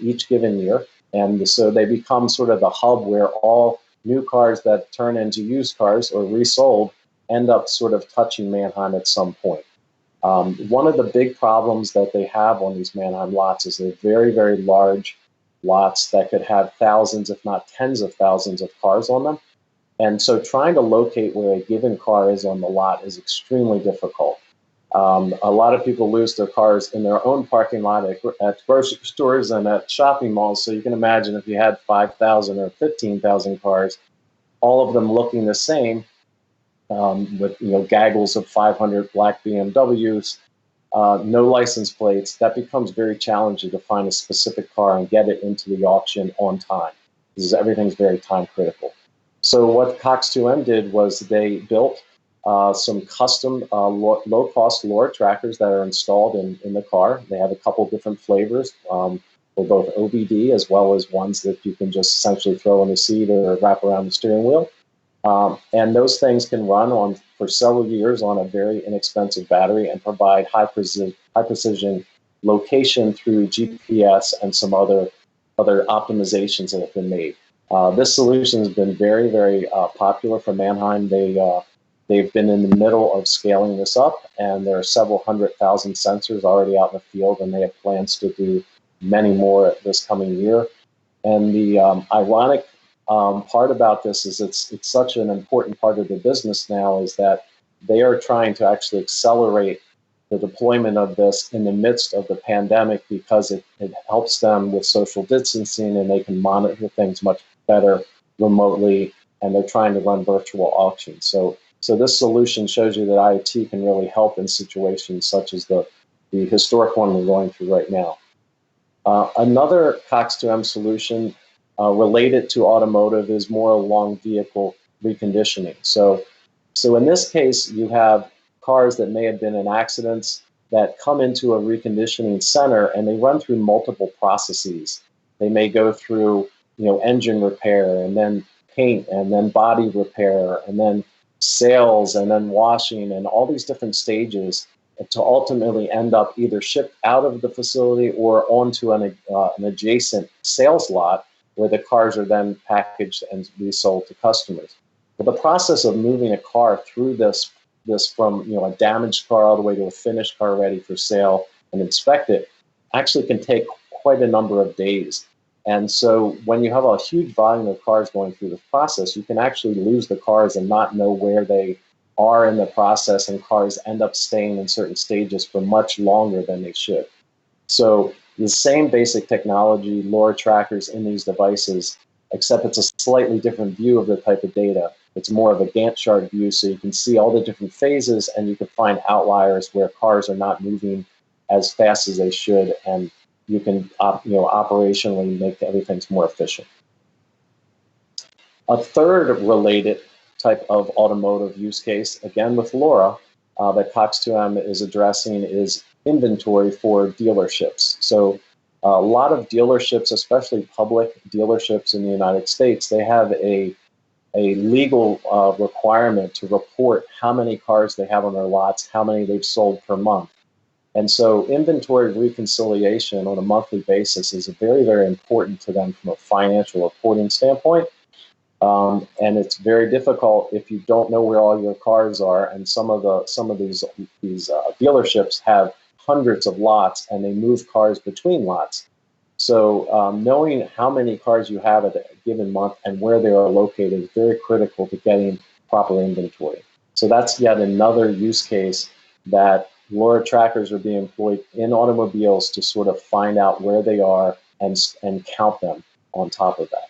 [SPEAKER 14] each given year. And so they become sort of the hub where all new cars that turn into used cars or resold end up sort of touching Mannheim at some point. One of the big problems that they have on these Mannheim lots is they're very large lots that could have thousands, if not tens of thousands of cars on them. And so trying to locate where a given car is on the lot is extremely difficult. A lot of people lose their cars in their own parking lot at grocery stores and at shopping malls. So you can imagine if you had 5,000 or 15,000 cars, all of them looking the same, with gaggles of 500 black BMWs, no license plates, that becomes very challenging to find a specific car and get it into the auction on time, because everything's very time critical. So what Cox2M did was they built some custom low-cost LoRa trackers that are installed in the car. They have a couple different flavors for both OBD as well as ones that you can just essentially throw in the seat or wrap around the steering wheel. And those things can run for several years on a very inexpensive battery and provide high precision location through GPS and some other optimizations that have been made. This solution has been very, very popular for Mannheim. They've been in the middle of scaling this up, and there are several 100,000 sensors already out in the field, and they have plans to do many more this coming year. And the ironic part about this is it's such an important part of the business now is that they are trying to actually accelerate the deployment of this in the midst of the pandemic because it helps them with social distancing and they can monitor things much better remotely, and they're trying to run virtual auctions. So this solution shows you that IoT can really help in situations such as the historic one we're going through right now. Another Cox2M solution related to automotive is more along vehicle reconditioning. So in this case, you have cars that may have been in accidents that come into a reconditioning center, and they run through multiple processes. They may go through, engine repair, and then paint, and then body repair, and then sales, and then washing, and all these different stages to ultimately end up either shipped out of the facility or onto an adjacent sales lot where the cars are then packaged and resold to customers. But the process of moving a car through this from a damaged car all the way to a finished car ready for sale and inspected actually can take quite a number of days. And so when you have a huge volume of cars going through this process, you can actually lose the cars and not know where they are in the process, and cars end up staying in certain stages for much longer than they should. So the same basic technology, LoRa trackers in these devices, except it's a slightly different view of the type of data. It's more of a Gantt chart view, so you can see all the different phases, and you can find outliers where cars are not moving as fast as they should, and you can operationally make everything more efficient. A third related type of automotive use case, again with LoRa, that Cox2M is addressing is inventory for dealerships. So a lot of dealerships, especially public dealerships in the United States, they have a legal requirement to report how many cars they have on their lots, how many they've sold per month. And so inventory reconciliation on a monthly basis is very, very important to them from a financial reporting standpoint. And it's very difficult if you don't know where all your cars are. And some of these dealerships have hundreds of lots, and they move cars between lots. So knowing how many cars you have at a given month and where they are located is very critical to getting proper inventory. So that's yet another use case that LoRa trackers are being employed in automobiles to sort of find out where they are and count them on top of that.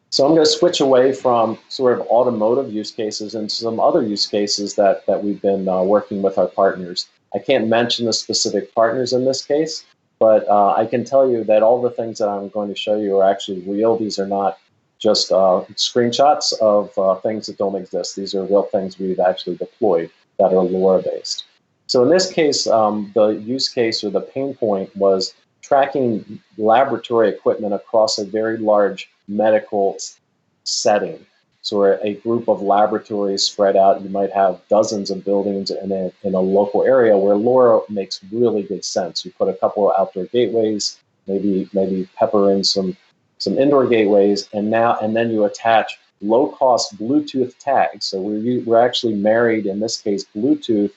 [SPEAKER 14] So I'm going to switch away from sort of automotive use cases into some other use cases that we've been working with our partners. I can't mention the specific partners in this case, but I can tell you that all the things that I'm going to show you are actually real. These are not just screenshots of things that don't exist. These are real things we've actually deployed that are LoRa-based. So in this case, the use case or the pain point was tracking laboratory equipment across a very large medical setting. So a group of laboratories spread out, you might have dozens of buildings in a local area where LoRa makes really good sense. You put a couple of outdoor gateways, maybe pepper in some indoor gateways, and then you attach low-cost Bluetooth tags. So we're actually married, in this case, Bluetooth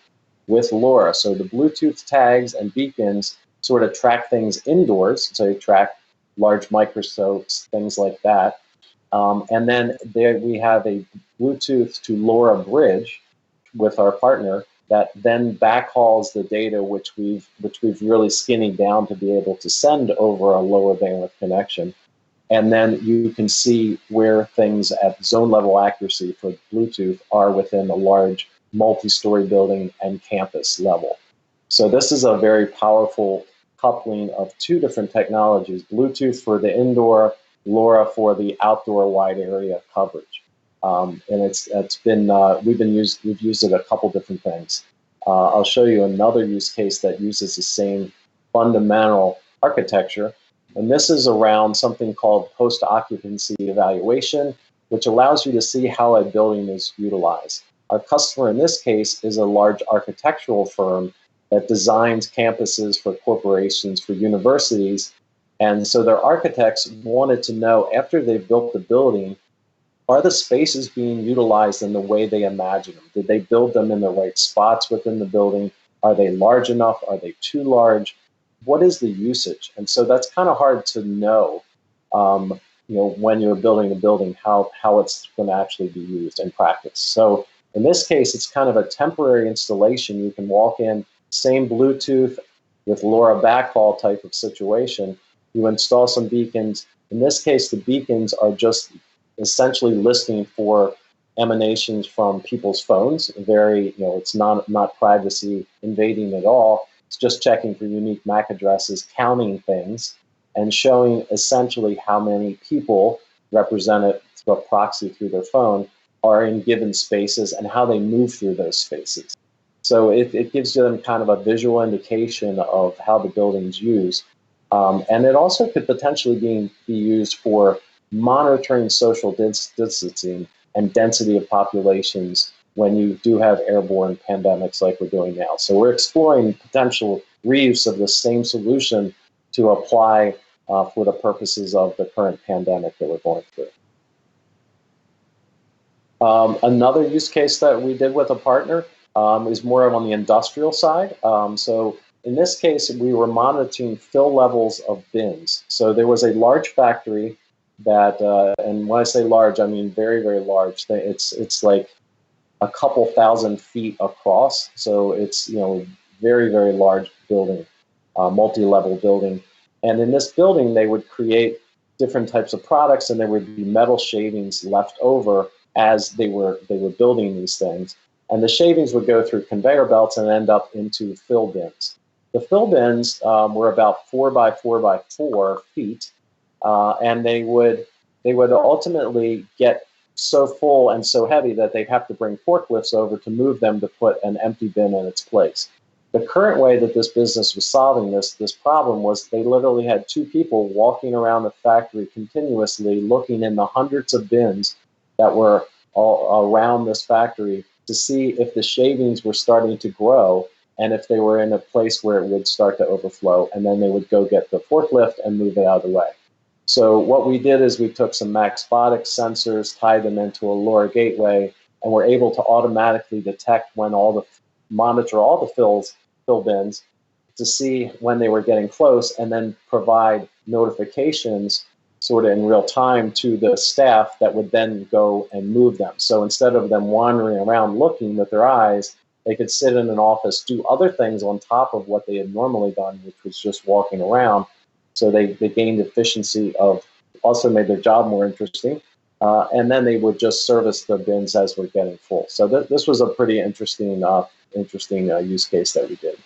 [SPEAKER 14] with LoRa. So the Bluetooth tags and beacons sort of track things indoors. So they track large microscopes, things like that. And then there we have a Bluetooth to LoRa bridge with our partner that then backhauls the data, which we've really skinny down to be able to send over a lower bandwidth connection. And then you can see where things at zone level accuracy for Bluetooth are within a large multi-story building and campus level. So this is a very powerful coupling of two different technologies, Bluetooth for the indoor, LoRa for the outdoor wide area coverage. And we've used it a couple different things. I'll show you another use case that uses the same fundamental architecture. And this is around something called post-occupancy evaluation, which allows you to see how a building is utilized. Our customer in this case is a large architectural firm that designs campuses for corporations, for universities, And so their architects wanted to know, after they built the building, are the spaces being utilized in the way they imagined them? Did they build them in the right spots within the building? Are they large enough? Are they too large? What is the usage? And so that's kind of hard to know, when you're building a building, how it's going to actually be used in practice. So in this case, it's kind of a temporary installation. You can walk in, same Bluetooth with LoRa backhaul type of situation. You install some beacons. In this case, the beacons are just essentially listening for emanations from people's phones. It's not privacy invading at all. It's just checking for unique MAC addresses, counting things, and showing essentially how many people represented through a proxy through their phone are in given spaces and how they move through those spaces. So it gives them kind of a visual indication of how the building's used. And it also could potentially be used for monitoring social distancing and density of populations when you do have airborne pandemics like we're doing now. So we're exploring potential reuse of the same solution to apply for the purposes of the current pandemic that we're going through. Another use case that we did with a partner is more on the industrial side. So in this case, we were monitoring fill levels of bins. So there was a large factory that, and when I say large, I mean very, very large. It's like a couple thousand feet across. So it's, very, very large building, multi-level building. And in this building, they would create different types of products, and there would be metal shavings left over as they were building these things. And the shavings would go through conveyor belts and end up into fill bins. The fill bins were about 4 by 4 by 4 feet, and they would ultimately get so full and so heavy that they'd have to bring forklifts over to move them to put an empty bin in its place. The current way that this business was solving this problem was they literally had 2 people walking around the factory continuously looking in the hundreds of bins that were all around this factory to see if the shavings were starting to grow and if they were in a place where it would start to overflow, and then they would go get the forklift and move it out of the way. So what we did is we took some Maxbotics sensors, tied them into a LoRa gateway, and were able to automatically detect monitor all the fill bins to see when they were getting close, and then provide notifications sort of in real time to the staff that would then go and move them. So instead of them wandering around looking with their eyes, they could sit in an office, do other things on top of what they had normally done, which was just walking around. So they gained efficiency also made their job more interesting. And then they would just service the bins as we're getting full. So this was a pretty interesting use case that we did.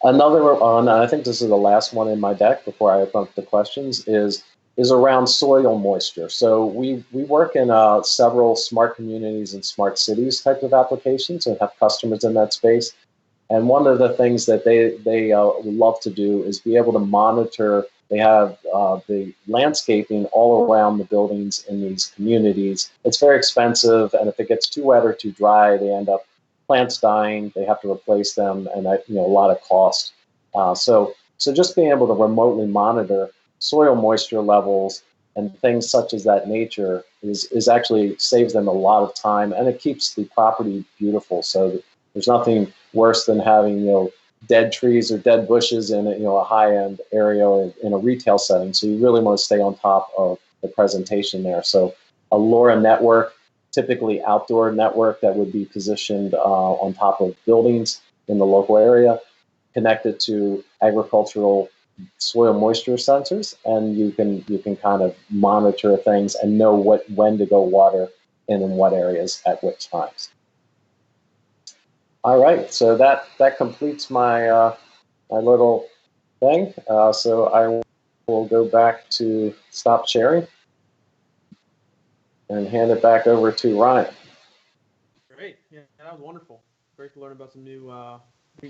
[SPEAKER 14] Another one, I think this is the last one in my deck before I open up the questions, is around soil moisture. So we work in several smart communities and smart cities type of applications and have customers in that space. And one of the things that they love to do is be able to monitor. They have the landscaping all around the buildings in these communities. It's very expensive, and if it gets too wet or too dry, they end up plants dying. They have to replace them, and a lot of cost. So just being able to remotely monitor soil moisture levels and things such as that nature is actually saves them a lot of time, and it keeps the property beautiful. So there's nothing worse than having dead trees or dead bushes in a high-end area or in a retail setting. So you really want to stay on top of the presentation there. So a LoRa network, typically outdoor network that would be positioned on top of buildings in the local area, connected to agricultural soil moisture sensors, and you can kind of monitor things and know when to go water and in what areas at which times. All right, so that completes my my little thing. So I will go back to stop sharing and hand it back over to Ryan.
[SPEAKER 6] Great, yeah, that was wonderful. Great to learn about some new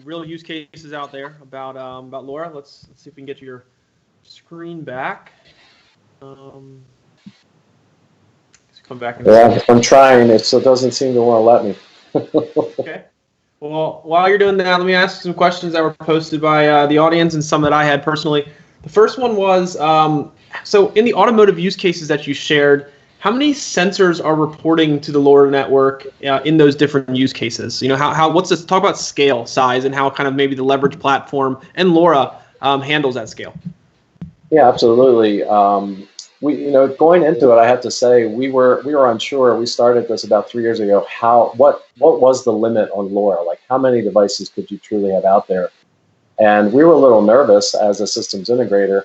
[SPEAKER 6] real use cases out there about LoRa. Let's see if we can get your screen back. Come back.
[SPEAKER 14] Yeah, I'm trying. It doesn't seem to want to let me.
[SPEAKER 6] Okay. Well, while you're doing that, let me ask some questions that were posted by the audience and some that I had personally. The first one was, so in the automotive use cases that you shared, how many sensors are reporting to the LoRa network in those different use cases? You know, what's this? Talk about scale, size, and how kind of maybe the leverage platform and LoRa handles that scale.
[SPEAKER 14] Yeah, absolutely. Going into it, I have to say we were unsure. We started this about 3 years ago. What was the limit on LoRa? Like, how many devices could you truly have out there? And we were a little nervous as a systems integrator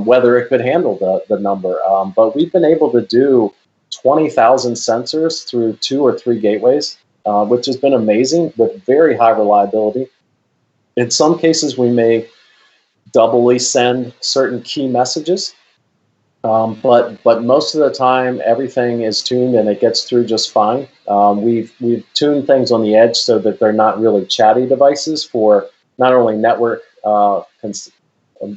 [SPEAKER 14] whether it could handle the number. But we've been able to do 20,000 sensors through 2 or 3 gateways, which has been amazing with very high reliability. In some cases, we may doubly send certain key messages, but most of the time, everything is tuned and it gets through just fine. We've tuned things on the edge so that they're not really chatty devices for not only network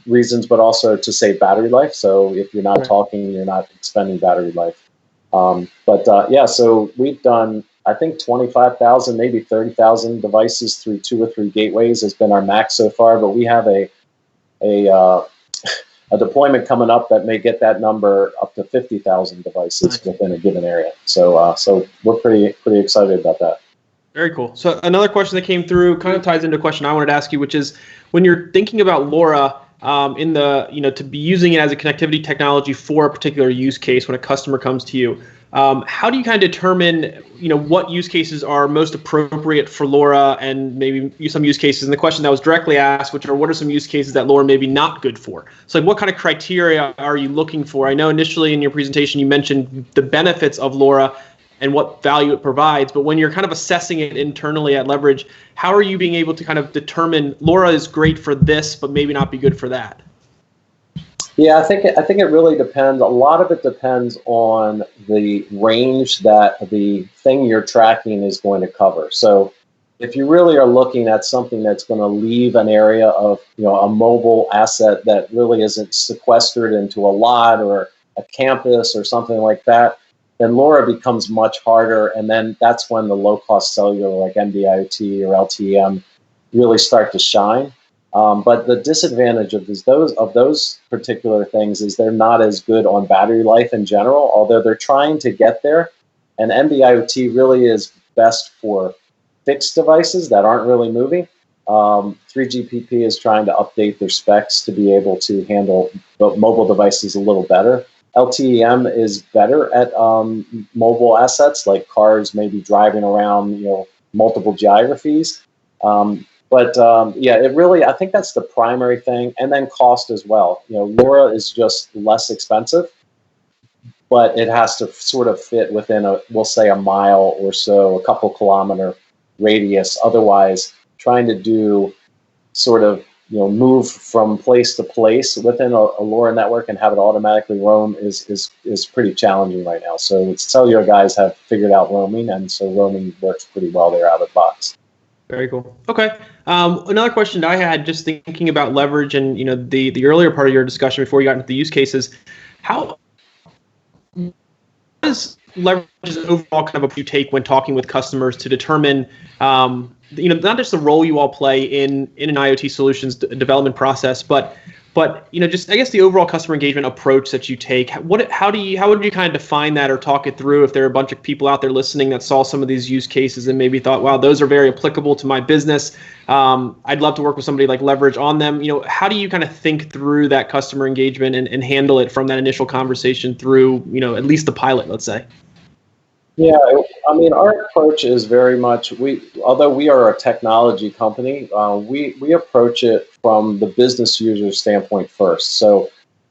[SPEAKER 14] reasons, but also to save battery life. So if you're not talking, you're not expending battery life. So we've done, I think, 25,000, maybe 30,000 devices through 2 or 3 gateways has been our max so far. But we have a deployment coming up that may get that number up to 50,000 devices within a given area. So we're pretty excited about that.
[SPEAKER 6] Very cool. So another question that came through kind of ties into a question I wanted to ask you, which is when you're thinking about LoRa to be using it as a connectivity technology for a particular use case when a customer comes to you, how do you kind of determine, what use cases are most appropriate for LoRa and maybe some use cases? And the question that was directly asked, which are what are some use cases that LoRa may be not good for? So what kind of criteria are you looking for? I know initially in your presentation you mentioned the benefits of LoRa and what value it provides, but when you're kind of assessing it internally at Leverage, how are you being able to kind of determine LoRa is great for this, but maybe not be good for that?
[SPEAKER 14] Yeah, I think it really depends. A lot of it depends on the range that the thing you're tracking is going to cover. So if you really are looking at something that's going to leave an area of, a mobile asset that really isn't sequestered into a lot or a campus or something like that, then LoRa becomes much harder. And then that's when the low-cost cellular like NB-IoT or LTE-M really start to shine. But the disadvantage of those particular things is they're not as good on battery life in general, although they're trying to get there. And NB-IoT really is best for fixed devices that aren't really moving. 3GPP is trying to update their specs to be able to handle mobile devices a little better. LTE-M is better at mobile assets like cars maybe driving around, multiple geographies. It really, I think that's the primary thing. And then cost as well. LoRa is just less expensive, but it has to sort of fit within we'll say a mile or so, a couple kilometer radius. Otherwise, trying to do sort of, move from place to place within a LoRa network and have it automatically roam is pretty challenging right now. So cellular guys have figured out roaming, and so roaming works pretty well there out of the box.
[SPEAKER 6] Very cool. Okay. Another question I had, just thinking about Leverage and the earlier part of your discussion before you got into the use cases, how does Leverage's overall kind of a you take when talking with customers to determine not just the role you all play in an IoT solutions development process, but just I guess the overall customer engagement approach that you take. How would you kind of define that or talk it through if there are a bunch of people out there listening that saw some of these use cases and maybe thought, wow, those are very applicable to my business. I'd love to work with somebody like Leverage on them. How do you kind of think through that customer engagement and handle it from that initial conversation through, at least the pilot, let's say?
[SPEAKER 14] Yeah, I mean, our approach is very much, although we are a technology company, we approach it from the business user standpoint first. So,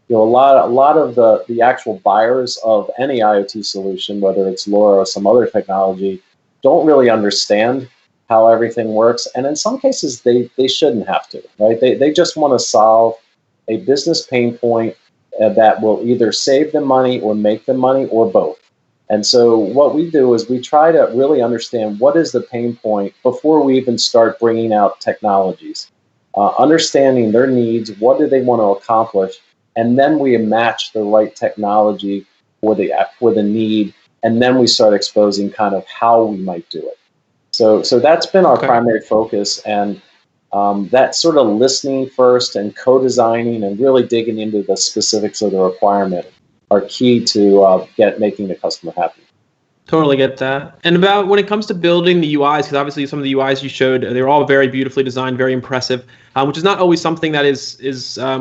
[SPEAKER 14] a lot of the actual buyers of any IoT solution, whether it's LoRa or some other technology, don't really understand how everything works. And in some cases, they shouldn't have to, right? They just want to solve a business pain point that will either save them money or make them money or both. And so what we do is we try to really understand what is the pain point before we even start bringing out technologies, understanding their needs, what do they want to accomplish, and then we match the right technology for the need, and then we start exposing kind of how we might do it. So that's been our primary focus, and that sort of listening first and co-designing and really digging into the specifics of the requirement are key to making the customer happy.
[SPEAKER 6] Totally get that. And about when it comes to building the UIs, because obviously some of the UIs you showed, they're all very beautifully designed, very impressive, which is not always something that is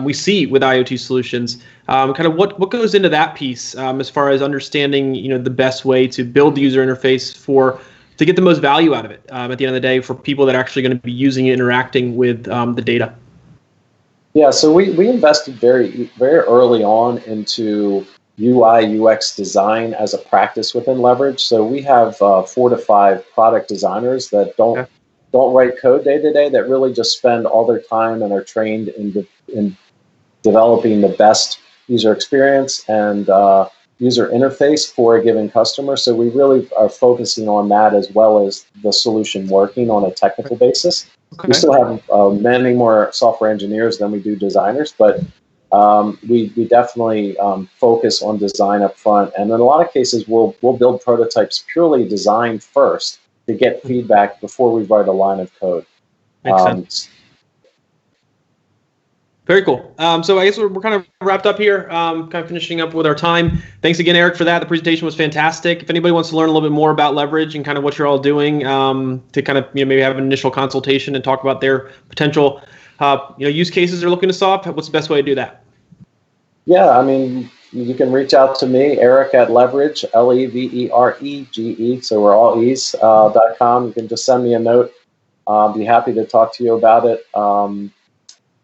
[SPEAKER 6] we see with IoT solutions. Kind of what goes into that piece as far as understanding, the best way to build the user interface to get the most value out of it at the end of the day for people that are actually going to be using it, interacting with the data.
[SPEAKER 14] Yeah, so we invested very early on into UI UX design as a practice within Leverage. So we have 4 to 5 product designers that don't write code day to day, that really just spend all their time and are trained in developing the best user experience and user interface for a given customer. So we really are focusing on that as well as the solution working on a technical basis. Okay. We still have many more software engineers than we do designers, but we definitely focus on design up front. And in a lot of cases, we'll build prototypes purely designed first to get feedback before we write a line of code.
[SPEAKER 6] Makes sense. Very cool. So I guess we're kind of wrapped up here, kind of finishing up with our time. Thanks again, Eric, for that. The presentation was fantastic. If anybody wants to learn a little bit more about Leverage and kind of what you're all doing to kind of maybe have an initial consultation and talk about their potential use cases they're looking to solve, what's the best way to do that?
[SPEAKER 14] Yeah, I mean, you can reach out to me, Eric at Leverege, LEVEREGE, so we're all E's, .com. You can just send me a note. I'll be happy to talk to you about it.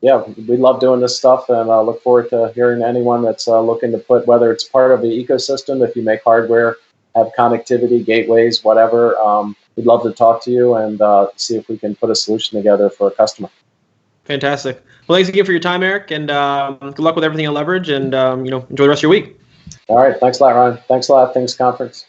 [SPEAKER 14] Yeah, we love doing this stuff, and I look forward to hearing anyone that's looking to put, whether it's part of the ecosystem, if you make hardware, have connectivity, gateways, whatever, we'd love to talk to you and see if we can put a solution together for a customer.
[SPEAKER 6] Fantastic. Well, thanks again for your time, Eric, and good luck with everything at Leverage, and enjoy the rest of your week.
[SPEAKER 14] All right, thanks a lot, Ryan. Thanks a lot. Thanks, conference.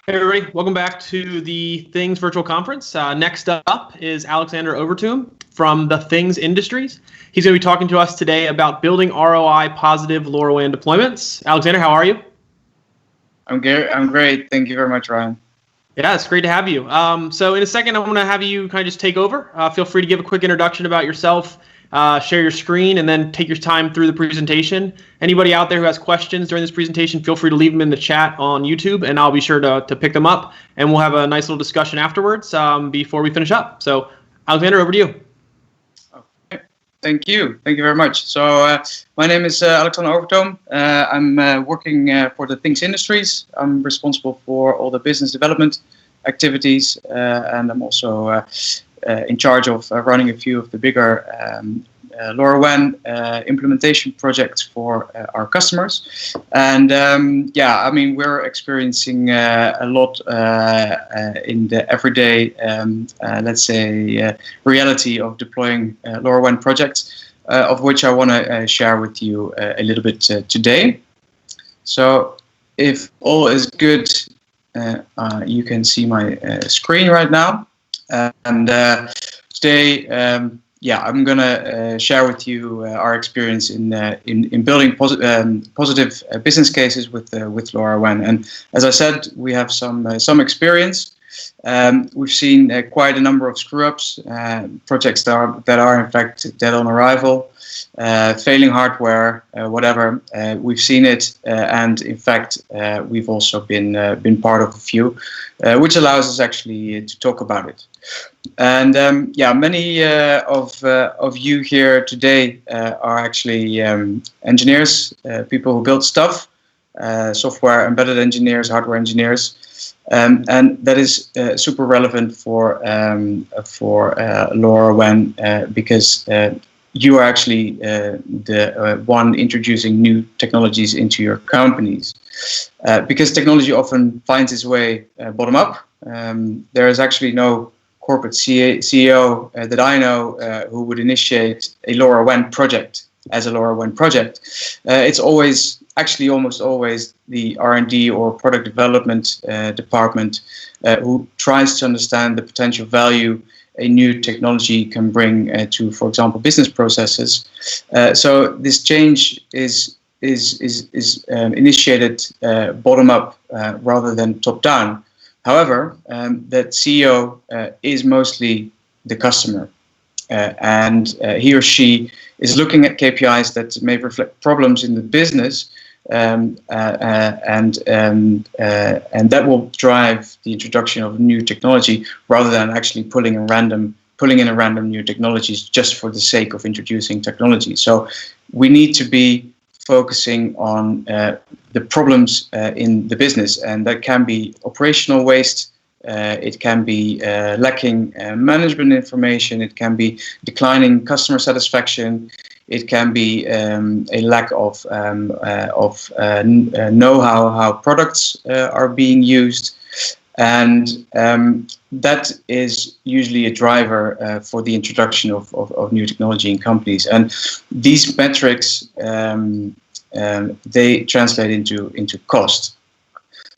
[SPEAKER 6] Hey everybody, welcome back to the Things Virtual Conference. Next up is Alexander Overtoom from the Things Industries. He's going to be talking to us today about building ROI positive LoRaWAN deployments. Alexander, how are you?
[SPEAKER 15] I'm great. Thank you very much, Ryan.
[SPEAKER 6] Yeah, it's great to have you. So in a second, I'm going to have you kind of just take over. Feel free to give a quick introduction about yourself, share your screen, and then take your time through the presentation. Anybody out there who has questions during this presentation, feel free to leave them in the chat on YouTube, and I'll be sure to pick them up, and we'll have a nice little discussion afterwards before we finish up. So, Alexander, over to you.
[SPEAKER 15] Okay. Thank you. Thank you very much. So, my name is Alexander Overtoom. I'm working for the Things Industries. I'm responsible for all the business development activities, and I'm also in charge of running a few of the bigger LoRaWAN implementation projects for our customers. And yeah, I mean, we're experiencing a lot in the everyday, let's say, reality of deploying LoRaWAN projects, of which I want to share with you a little bit today. So if all is good, you can see my screen right now. And today, yeah, I'm gonna share with you our experience in building positive business cases with LoRaWAN. And as I said, we have some experience. We've seen quite a number of screw-ups, projects that are in fact dead on arrival, failing hardware, whatever. We've seen it, and in fact, we've also been part of a few, which allows us actually to talk about it. And yeah, many of you here today are actually engineers, people who build stuff, software embedded engineers, hardware engineers, and that is super relevant for LoRaWAN because you are actually the one introducing new technologies into your companies. Because technology often finds its way bottom up. There is actually no corporate CEO that I know who would initiate a LoRaWAN project as a LoRaWAN project. It's always, actually almost always, the R&D or product development department who tries to understand the potential value a new technology can bring to, for example, business processes. So this change is initiated bottom up rather than top down. However, that CEO is mostly the customer, and he or she is looking at KPIs that may reflect problems in the business, and that will drive the introduction of new technology rather than actually pulling in random new technologies just for the sake of introducing technology. So we need to be focusing on the problems in the business, and that can be operational waste, it can be lacking management information, it can be declining customer satisfaction, it can be a lack of know-how how products are being used, and that is usually a driver for the introduction of new technology in companies. And these metrics, they translate into cost.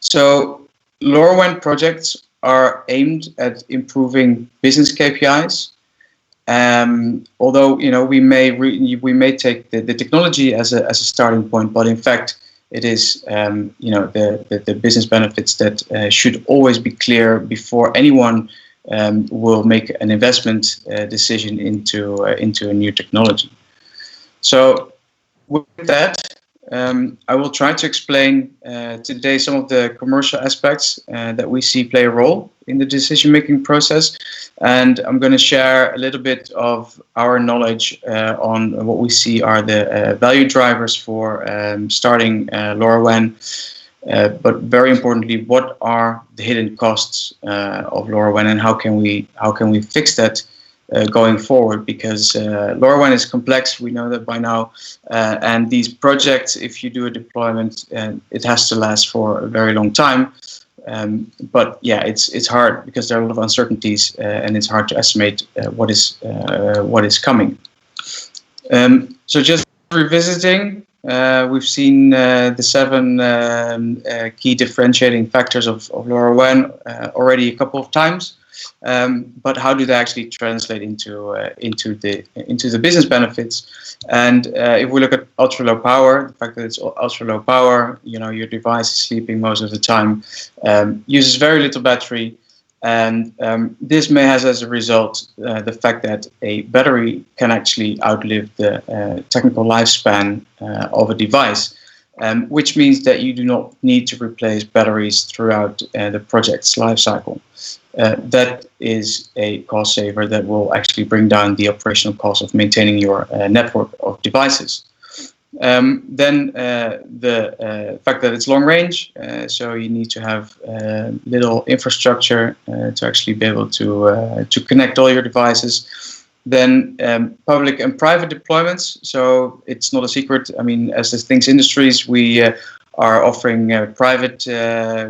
[SPEAKER 15] So LoRaWAN projects are aimed at improving business KPIs. Although we may take the technology as a starting point, but in fact it is the business benefits that should always be clear before anyone will make an investment decision into a new technology. So with that, I will try to explain today some of the commercial aspects that we see play a role in the decision-making process, and I'm going to share a little bit of our knowledge on what we see are the value drivers for starting LoRaWAN, but very importantly, what are the hidden costs of LoRaWAN, and how can we fix that going forward, because LoRaWAN is complex, we know that by now, and these projects, if you do a deployment, it has to last for a very long time. But yeah, it's hard because there are a lot of uncertainties, and it's hard to estimate what is coming. So just revisiting We've seen the 7 key differentiating factors of LoRaWAN already a couple of times. But how do they actually translate into the business benefits? And if we look at ultra low power, the fact that it's ultra low power, your device is sleeping most of the time, uses very little battery, and this may have as a result the fact that a battery can actually outlive the technical lifespan of a device. Which means that you do not need to replace batteries throughout the project's lifecycle. That is a cost saver that will actually bring down the operational cost of maintaining your network of devices. Then the fact that it's long range, so you need to have little infrastructure to actually be able to connect all your devices. Then public and private deployments. So it's not a secret. I mean, as the Things Industries, we are offering private.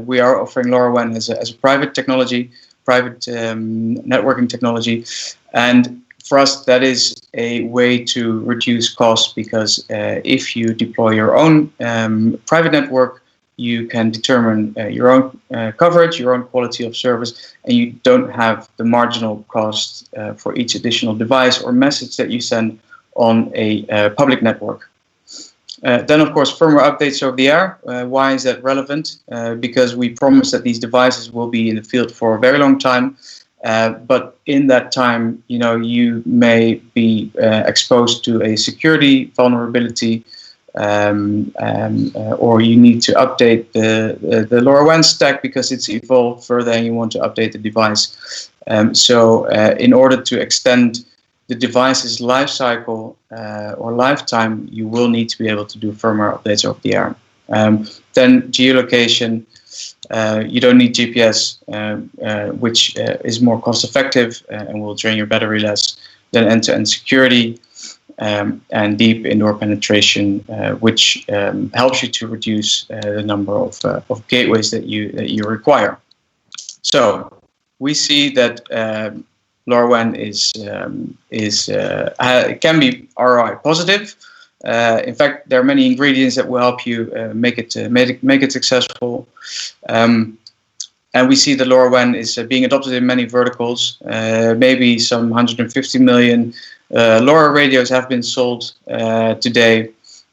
[SPEAKER 15] We are offering LoRaWAN as a private technology, private networking technology, and for us that is a way to reduce costs because if you deploy your own private network, you can determine your own coverage, your own quality of service, and you don't have the marginal cost for each additional device or message that you send on a public network. Then, of course, firmware updates over the air. Why is that relevant? Because we promise that these devices will be in the field for a very long time. But in that time, you may be exposed to a security vulnerability, or you need to update the LoRaWAN stack because it's evolved further and you want to update the device. So in order to extend the device's life cycle or lifetime, you will need to be able to do firmware updates over the air. Then geolocation. You don't need GPS, which is more cost effective and will drain your battery less. Then end-to-end security. And deep indoor penetration, which helps you to reduce the number of gateways that you require. So we see that LoRaWAN can be ROI positive. In fact, there are many ingredients that will help you make it successful. And we see that LoRaWAN is being adopted in many verticals. Maybe some 150 million LoRa radios have been sold today,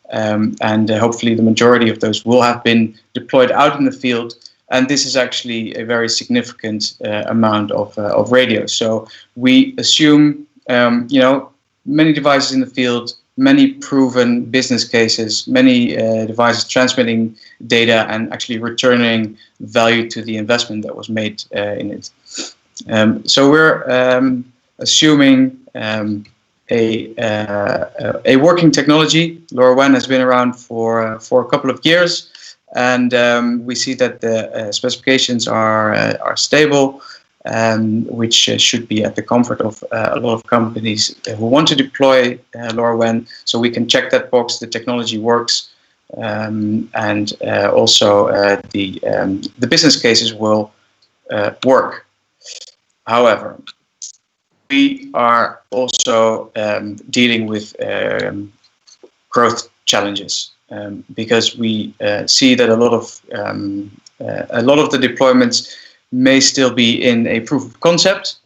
[SPEAKER 15] and hopefully the majority of those will have been deployed out in the field. And this is actually a very significant amount of radios. So we assume, many devices in the field, many proven business cases, many devices transmitting data and actually returning value to the investment that was made in it. So we're assuming a working technology. LoRaWAN has been around for a couple of years, and we see that the specifications are stable, which should be at the comfort of a lot of companies who want to deploy LoRaWAN. So we can check that box. The technology works, and also the business cases will work. However, we are also dealing with growth challenges because we see that a lot of the deployments may still be in a proof of concept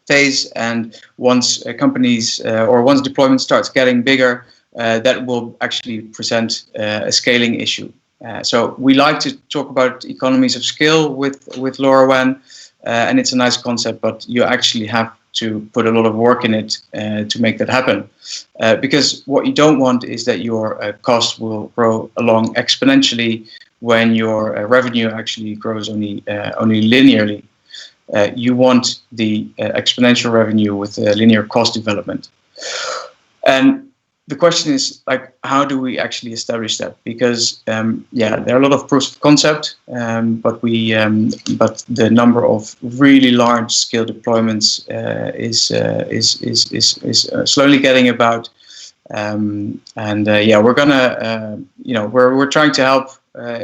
[SPEAKER 15] phase, and once companies or once deployment starts getting bigger, that will actually present a scaling issue. So we like to talk about economies of scale with LoRaWAN. And it's a nice concept, but you actually have to put a lot of work in it to make that happen. Because what you don't want is that your cost will grow along exponentially when your revenue actually grows only linearly. You want the exponential revenue with linear cost development. And the question is, how do we actually establish that? Because there are a lot of proofs of concept, but the number of really large scale deployments is slowly getting about. We're gonna, we're trying to help.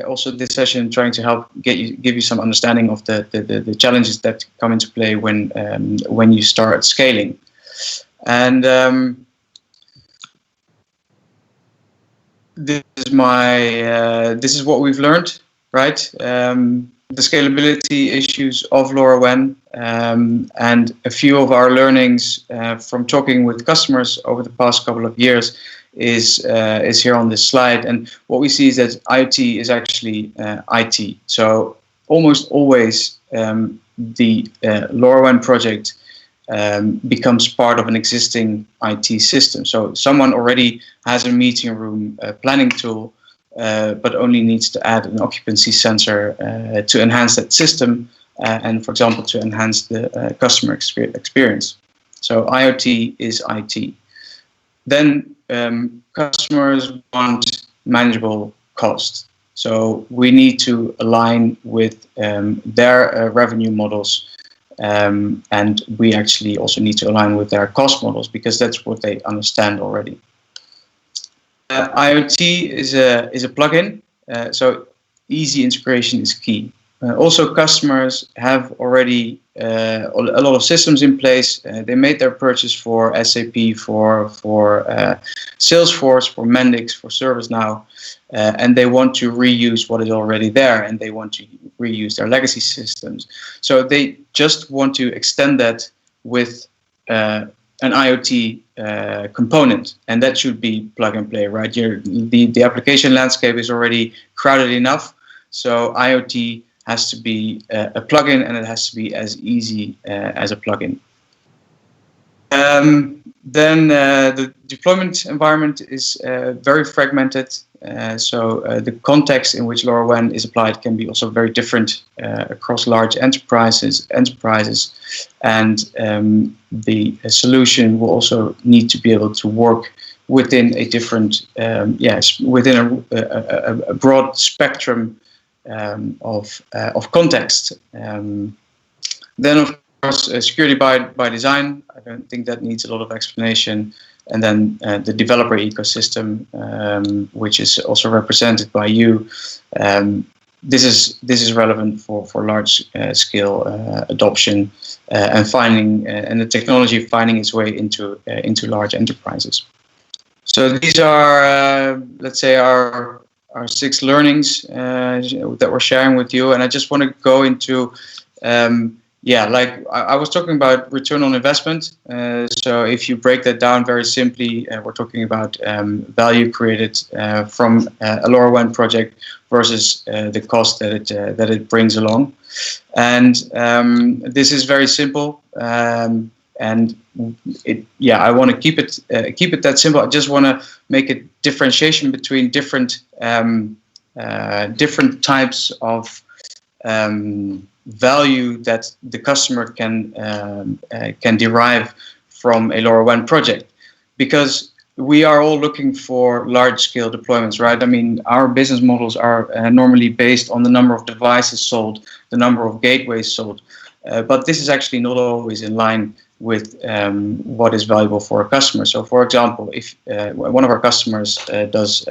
[SPEAKER 15] Also, this session trying to help give you some understanding of the challenges that come into play when you start scaling, and. this is what we've learned, right? The scalability issues of LoRaWAN, and a few of our learnings from talking with customers over the past couple of years is here on this slide. And what we see is that IoT is actually IT. So almost always the LoRaWAN project becomes part of an existing IT system. So someone already has a meeting room planning tool, but only needs to add an occupancy sensor to enhance that system and, for example, to enhance the customer experience. So IoT is IT. Then customers want manageable cost. So we need to align with their revenue models, and we actually also need to align with their cost models because that's what they understand already. IoT is a plugin, so easy integration is key. Also, customers have already a lot of systems in place. They made their purchase for SAP, for Salesforce, for Mendix, for ServiceNow, and they want to reuse what is already there, and they want to reuse their legacy systems. So they just want to extend that with an IoT component, and that should be plug and play, right? The application landscape is already crowded enough, so IoT has to be a plugin, and it has to be as easy as a plugin. Then the deployment environment is very fragmented. So the context in which LoRaWAN is applied can be also very different across large enterprises, and the solution will also need to be able to work within a different, within a broad spectrum of context. Then, of course, security by design. I don't think that needs a lot of explanation. And then the developer ecosystem, which is also represented by you. This is relevant for large scale adoption and finding and the technology finding its way into large enterprises. So these are let's say our 6 learnings that we're sharing with you, and I just want to go into like I was talking about return on investment. So if you break that down very simply, we're talking about value created from a LoRaWAN project versus the cost that it brings along. And this is very simple. And I want to keep it that simple. I just want to make a differentiation between different types of value that the customer can derive from a LoRaWAN project, because we are all looking for large-scale deployments, right? I mean, our business models are normally based on the number of devices sold, the number of gateways sold, but this is actually not always in line with what is valuable for a customer. So, for example, if one of our customers does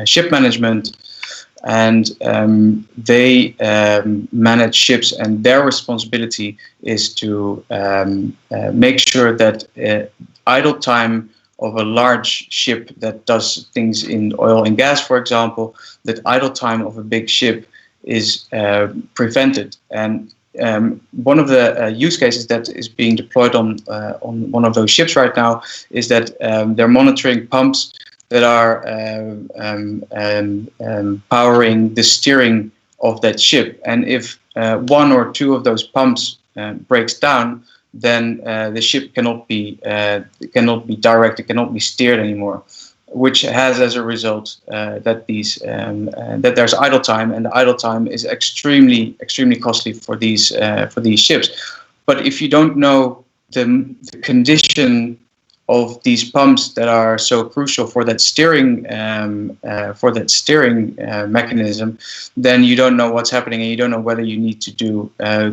[SPEAKER 15] ship management, and they manage ships, and their responsibility is to make sure that idle time of a large ship that does things in oil and gas, for example, that idle time of a big ship is prevented. And one of the use cases that is being deployed on one of those ships right now is that they're monitoring pumps that are powering the steering of that ship. And if 1 or 2 of those pumps breaks down, then the ship cannot be directed, cannot be steered anymore, which has as a result that there's idle time, and the idle time is extremely costly for these ships. But if you don't know the condition of these pumps that are so crucial for that steering mechanism, then you don't know what's happening, and you don't know whether you need to do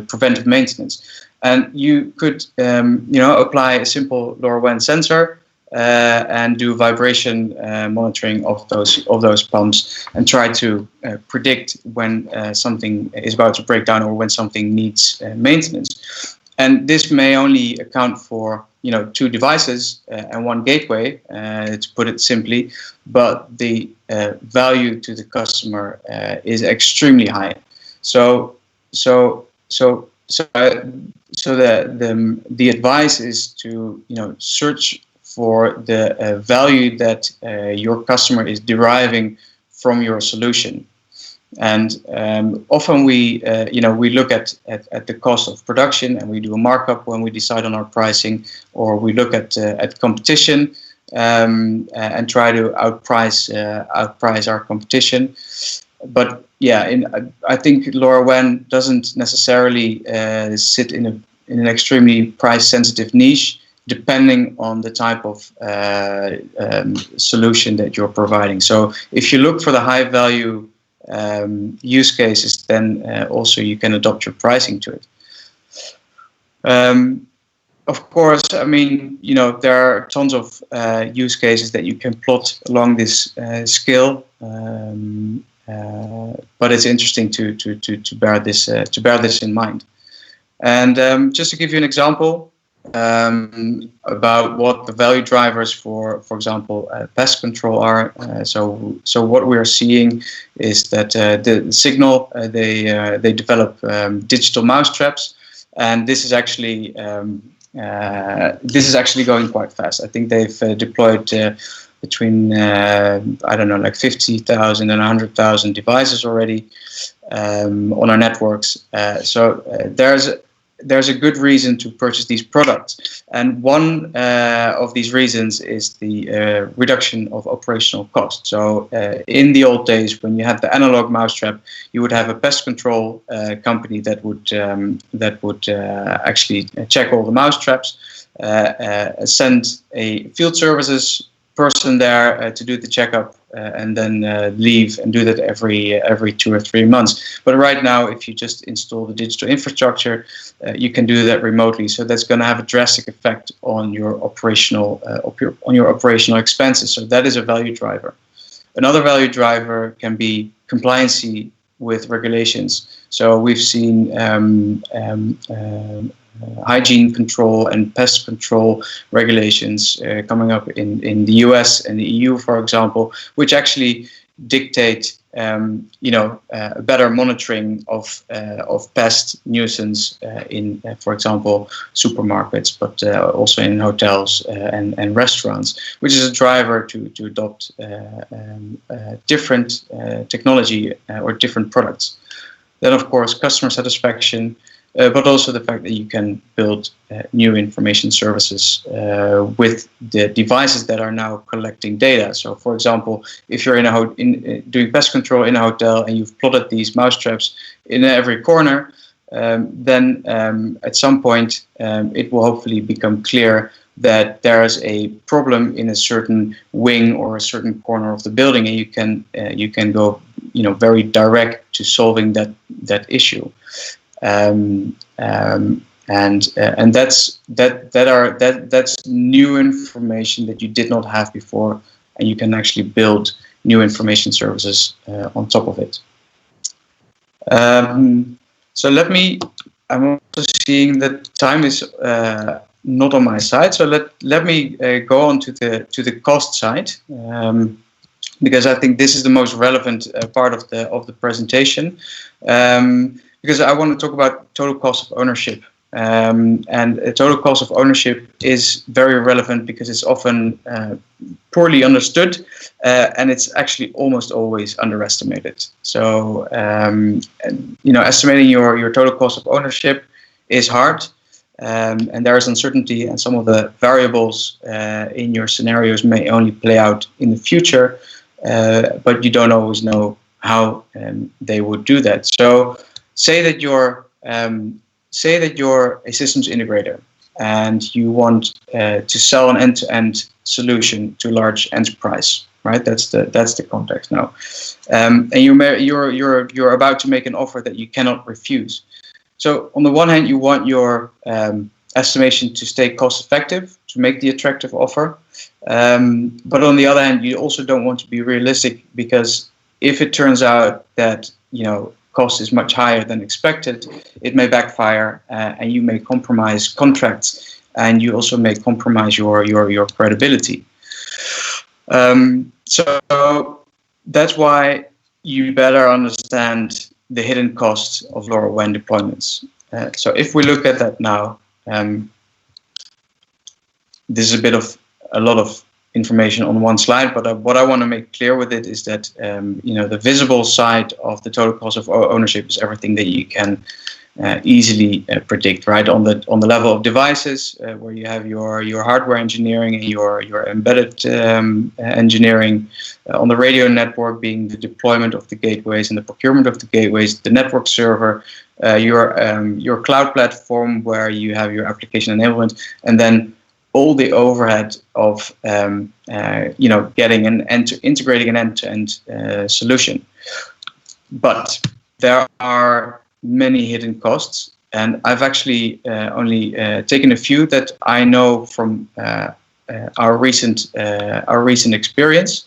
[SPEAKER 15] preventive maintenance. And you could apply a simple LoRaWAN sensor and do vibration monitoring of those pumps, and try to predict when something is about to break down or when something needs maintenance. And this may only account for two devices and one gateway, to put it simply, but the value to the customer is extremely high. So the advice is to search for the value that your customer is deriving from your solution. And often we look at the cost of production, and we do a markup when we decide on our pricing, or we look at competition and try to outprice our competition. But I think LoRaWAN doesn't necessarily sit in an extremely price-sensitive niche, depending on the type of solution that you're providing. So if you look for the high-value use cases, then also you can adopt your pricing to it. Of course, there are tons of use cases that you can plot along this scale, but it's interesting to bear this in mind. And just to give you an example about what the value drivers for example, pest control are. So what we are seeing is that the Signal they develop digital mousetraps, and this is actually going quite fast. I think they've deployed between 50,000 and 100,000 devices already on our networks. So there's a good reason to purchase these products, and one of these reasons is the reduction of operational cost. So in the old days, when you had the analog mousetrap, you would have a pest control company that would actually check all the mousetraps, send a field services person there to do the checkup, and then leave and do that every 2 or 3 months. But right now, if you just install the digital infrastructure, you can do that remotely. So that's going to have a drastic effect on your operational expenses. So that is a value driver. Another value driver can be compliancy with regulations. So we've seen hygiene control and pest control regulations coming up in the US and the EU, for example, which actually dictate better monitoring of pest nuisance in, for example, supermarkets, but also in hotels and restaurants, which is a driver to adopt different technology or different products. Then, of course, customer satisfaction, but also the fact that you can build new information services with the devices that are now collecting data. So, for example, if you're doing pest control in a hotel and you've plotted these mousetraps in every corner, then at some point it will hopefully become clear that there is a problem in a certain wing or a certain corner of the building, and you can go very direct to solving that issue. And that's new information that you did not have before, and you can actually build new information services on top of it. So I'm also seeing that time is not on my side. So let me go on to the cost side, because I think this is the most relevant part of the presentation. Because I want to talk about total cost of ownership. And total cost of ownership is very relevant because it's often poorly understood, and it's actually almost always underestimated. So, estimating your total cost of ownership is hard, and there is uncertainty, and some of the variables in your scenarios may only play out in the future, but you don't always know how they would do that. So, say that you're a systems integrator and you want to sell an end-to-end solution to a large enterprise, right? That's the context now, and you're about to make an offer that you cannot refuse. So on the one hand, you want your estimation to stay cost-effective, to make the attractive offer, but on the other hand, you also don't want to be realistic, because if it turns out that cost is much higher than expected, it may backfire, and you may compromise contracts and you also may compromise your credibility. So that's why you better understand the hidden costs of LoRaWAN deployments. So if we look at that now, this is a lot of information on one slide, but what I want to make clear with it is that the visible side of the total cost of ownership is everything that you can easily predict, right? On the level of devices, where you have your hardware engineering and your embedded engineering, on the radio network being the deployment of the gateways and the procurement of the gateways, the network server, your cloud platform where you have your application enablement, and then all the overhead of getting integrating an end-to-end solution. But there are many hidden costs, and I've actually only taken a few that I know from our recent experience.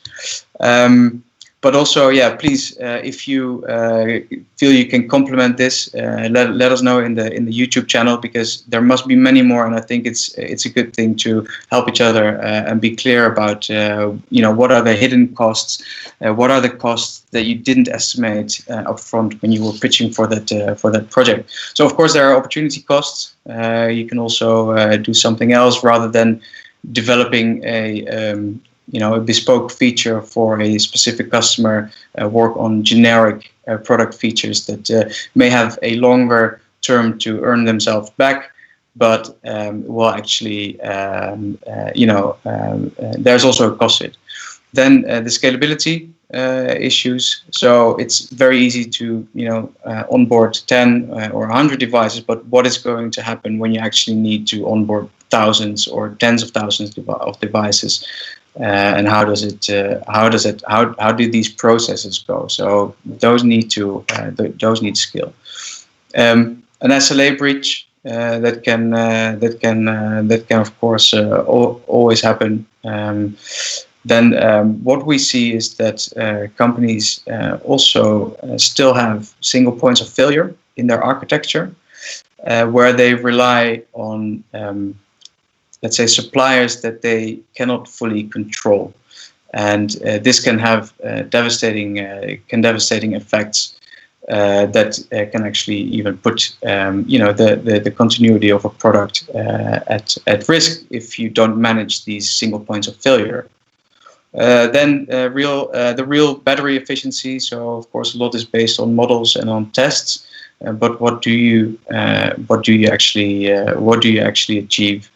[SPEAKER 15] But also, please, if you feel you can complement this, let us know in the YouTube channel, because there must be many more, and I think it's a good thing to help each other and be clear about what are the hidden costs, what are the costs that you didn't estimate up front when you were pitching for that project. So of course there are opportunity costs. You can also do something else rather than developing a bespoke feature for a specific customer, work on generic product features that may have a longer term to earn themselves back, but will actually, there's also a cost to it. Then the scalability issues. So it's very easy to onboard 10 or 100 devices, but what is going to happen when you actually need to onboard thousands or tens of thousands of devices? And how do these processes go? So those need skill. An SLA breach that can of course always happen. Then what we see is that companies also still have single points of failure in their architecture, where they rely on let's say suppliers that they cannot fully control, and this can have devastating effects that can actually even put the continuity of a product at risk if you don't manage these single points of failure. Then the real battery efficiency. So of course a lot is based on models and on tests, but what do you actually achieve?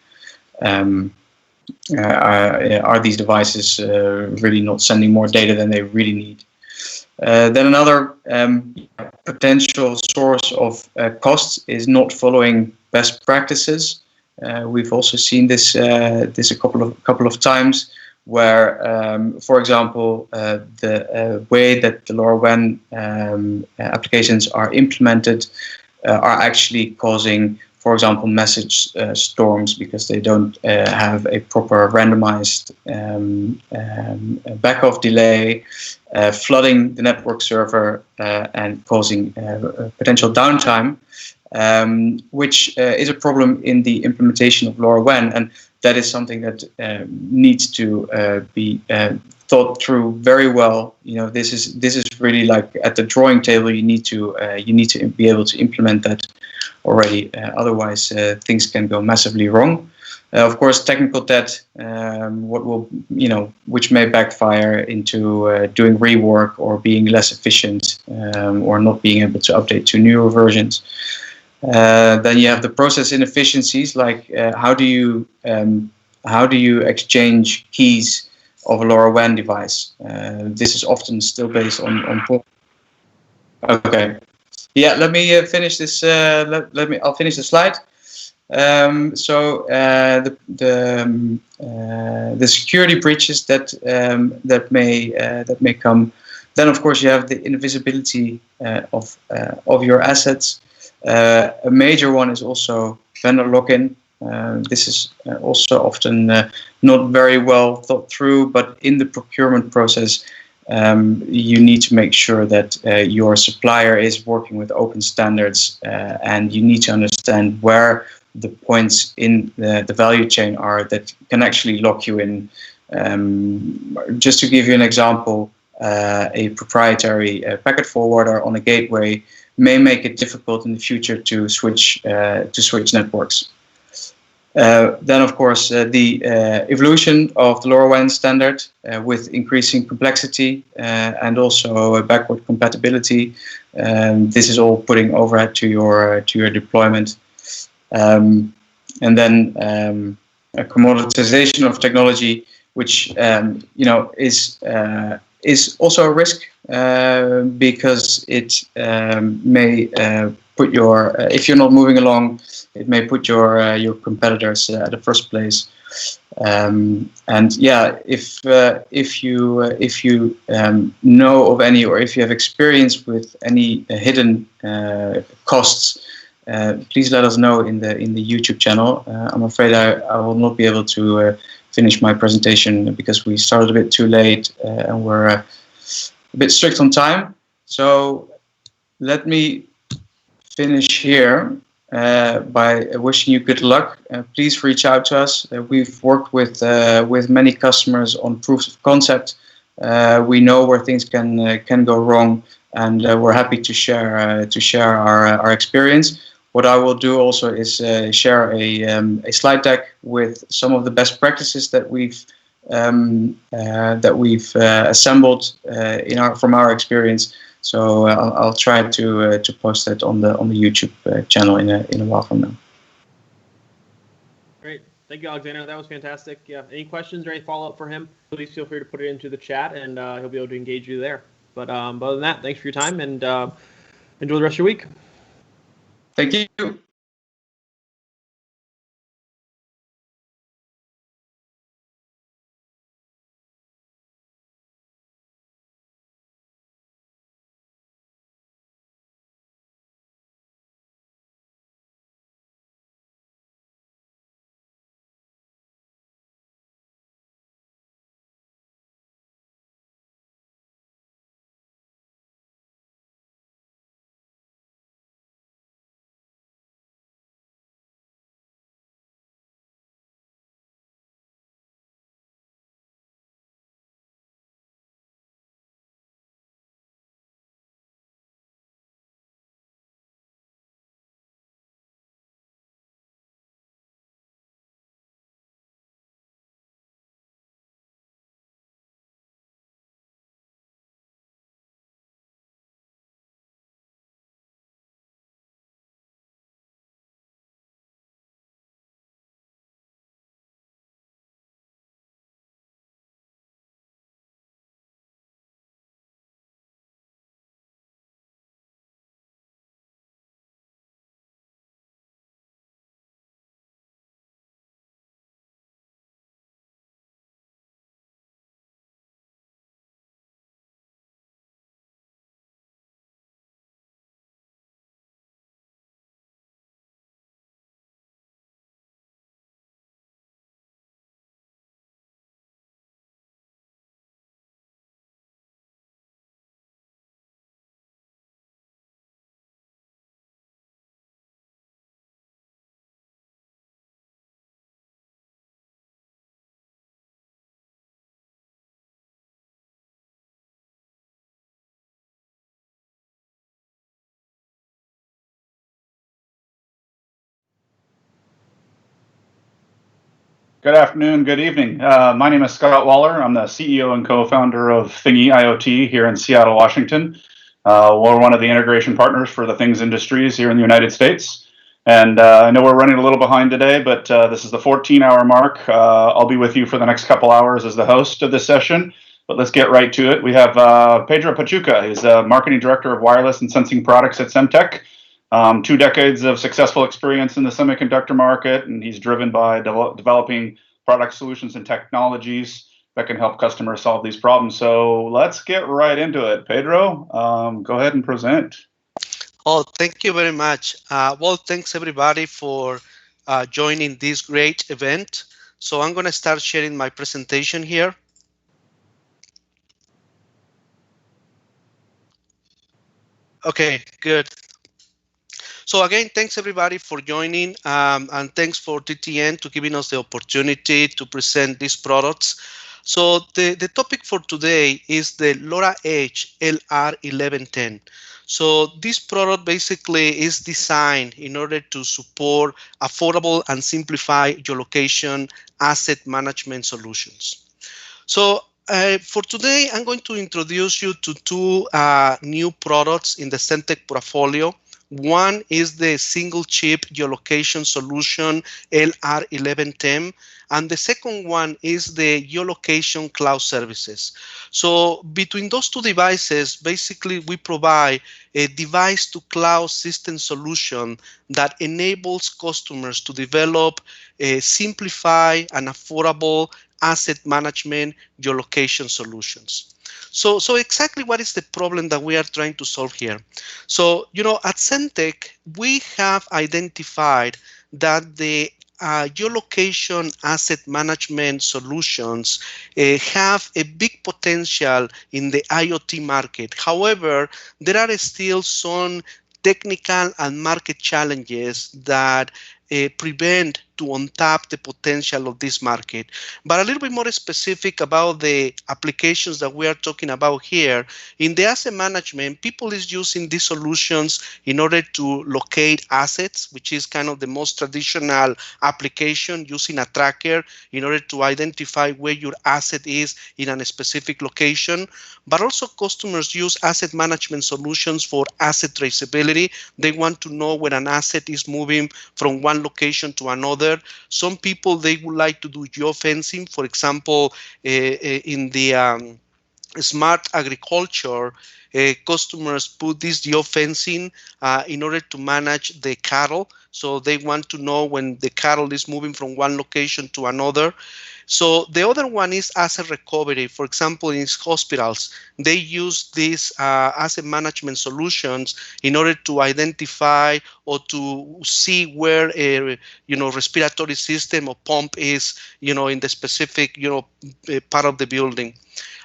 [SPEAKER 15] Are these devices really not sending more data than they really need? Then another potential source of costs is not following best practices. We've also seen this a couple of times, where, for example, the way that the LoRaWAN applications are implemented are actually causing, for example, message storms, because they don't have a proper randomized back-off delay, flooding the network server and causing potential downtime, which is a problem in the implementation of LoRaWAN, and that is something that needs to be thought through very well. This is really like at the drawing table. You need to be able to implement that already. Otherwise, things can go massively wrong. Of course, technical debt, which may backfire into doing rework or being less efficient, or not being able to update to newer versions. Then you have the process inefficiencies, like how do you exchange keys of a LoRaWAN device? This is often still based on. Okay. Yeah, let me finish this. I'll finish the slide. So the security breaches that may come. Then of course you have the invisibility of your assets. A major one is also vendor lock-in. This is also often not very well thought through, but in the procurement process, you need to make sure that your supplier is working with open standards, and you need to understand where the points in the value chain are that can actually lock you in. Just to give you an example, a proprietary packet forwarder on a gateway may make it difficult in the future to switch networks. Then, of course, the evolution of the LoRaWAN standard with increasing complexity and also backward compatibility. This is all putting overhead to your deployment. And then a commoditization of technology, which is also a risk because it may put your if you're not moving along, it may put your competitors at the first place. And yeah, if you know of any, or if you have experience with any hidden costs, please let us know in the YouTube channel. I'm afraid I will not be able to finish my presentation because we started a bit too late and we're a bit strict on time. So let me finish here by wishing you good luck. Please reach out to us. We've worked with many customers on proofs of concept. We know where things can go wrong, and we're happy to share our experience. What I will do also is share a slide deck with some of the best practices that we've assembled from our experience. So I'll try to post that on the YouTube channel in a while from now.
[SPEAKER 6] Great, thank you, Alexander. That was fantastic. Yeah, any questions or any follow up for him? Please feel free to put it into the chat, and he'll be able to engage you there. But other than that, thanks for your time, and enjoy the rest of your week.
[SPEAKER 15] Thank you.
[SPEAKER 16] Good afternoon, good evening. My name is Scott Waller. I'm the CEO and co-founder of Thingy IoT here in Seattle, Washington. We're one of the integration partners for the Things Industries here in the United States. And I know we're running a little behind today, but this is the 14-hour mark. I'll be with you for the next couple hours as the host of this session, but let's get right to it. We have Pedro Pachuca. He's the Marketing Director of Wireless and Sensing Products at Semtech. 2 decades of successful experience in the semiconductor market, and he's driven by developing product solutions and technologies that can help customers solve these problems. So let's get right into it. Pedro, go ahead and present.
[SPEAKER 17] Oh, thank you very much. Well, thanks everybody for joining this great event. So I'm going to start sharing my presentation here. Okay, good. So again, thanks everybody for joining, and thanks for TTN to giving us the opportunity to present these products. So the topic for today is the LoRa Edge LR1110. So this product basically is designed in order to support affordable and simplify geolocation asset management solutions. So for today, I'm going to introduce you to two new products in the Centec portfolio. One is the single chip geolocation solution LR1110, and the second one is the geolocation cloud services. So between those two devices, basically we provide a device to cloud system solution that enables customers to develop a simplified and affordable asset management geolocation solutions. So exactly what is the problem that we are trying to solve here? So, at Centec, we have identified that the geolocation asset management solutions have a big potential in the IoT market. However, there are still some technical and market challenges that prevent to untap the potential of this market. But a little bit more specific about the applications that we are talking about here, in the asset management, people is using these solutions in order to locate assets, which is kind of the most traditional application, using a tracker in order to identify where your asset is in a specific location. But also customers use asset management solutions for asset traceability. They want to know when an asset is moving from one location to another. Some people, they would like to do geofencing, for example, in the smart agriculture, customers put this geofencing in order to manage the cattle. So they want to know when the cattle is moving from one location to another. So the other one is asset recovery. For example, in hospitals, they use these asset management solutions in order to identify or to see where a respiratory system or pump is in the specific part of the building.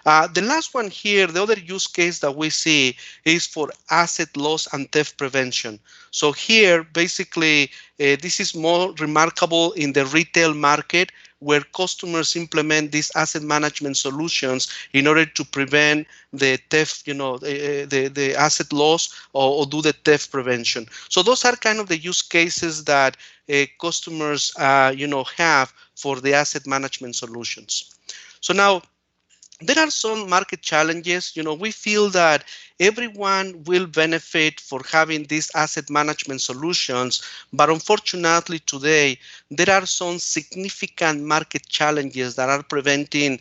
[SPEAKER 17] The last one here, the other use case that we see is for asset loss and theft prevention. So here, basically, this is more remarkable in the retail market, where customers implement these asset management solutions in order to prevent the theft, the asset loss, or do the theft prevention. So those are kind of the use cases that customers, have for the asset management solutions. So now, there are some market challenges. We feel that everyone will benefit for having these asset management solutions, but unfortunately today there are some significant market challenges that are preventing,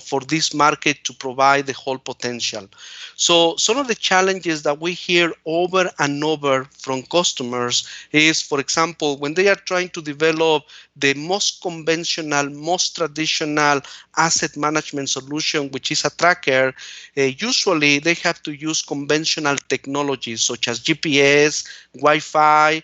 [SPEAKER 17] for this market to provide the whole potential. So some of the challenges that we hear over and over from customers is, for example, when they are trying to develop the most conventional, most traditional asset management solution, which is a tracker, usually they have to use conventional technologies such as GPS, Wi-Fi.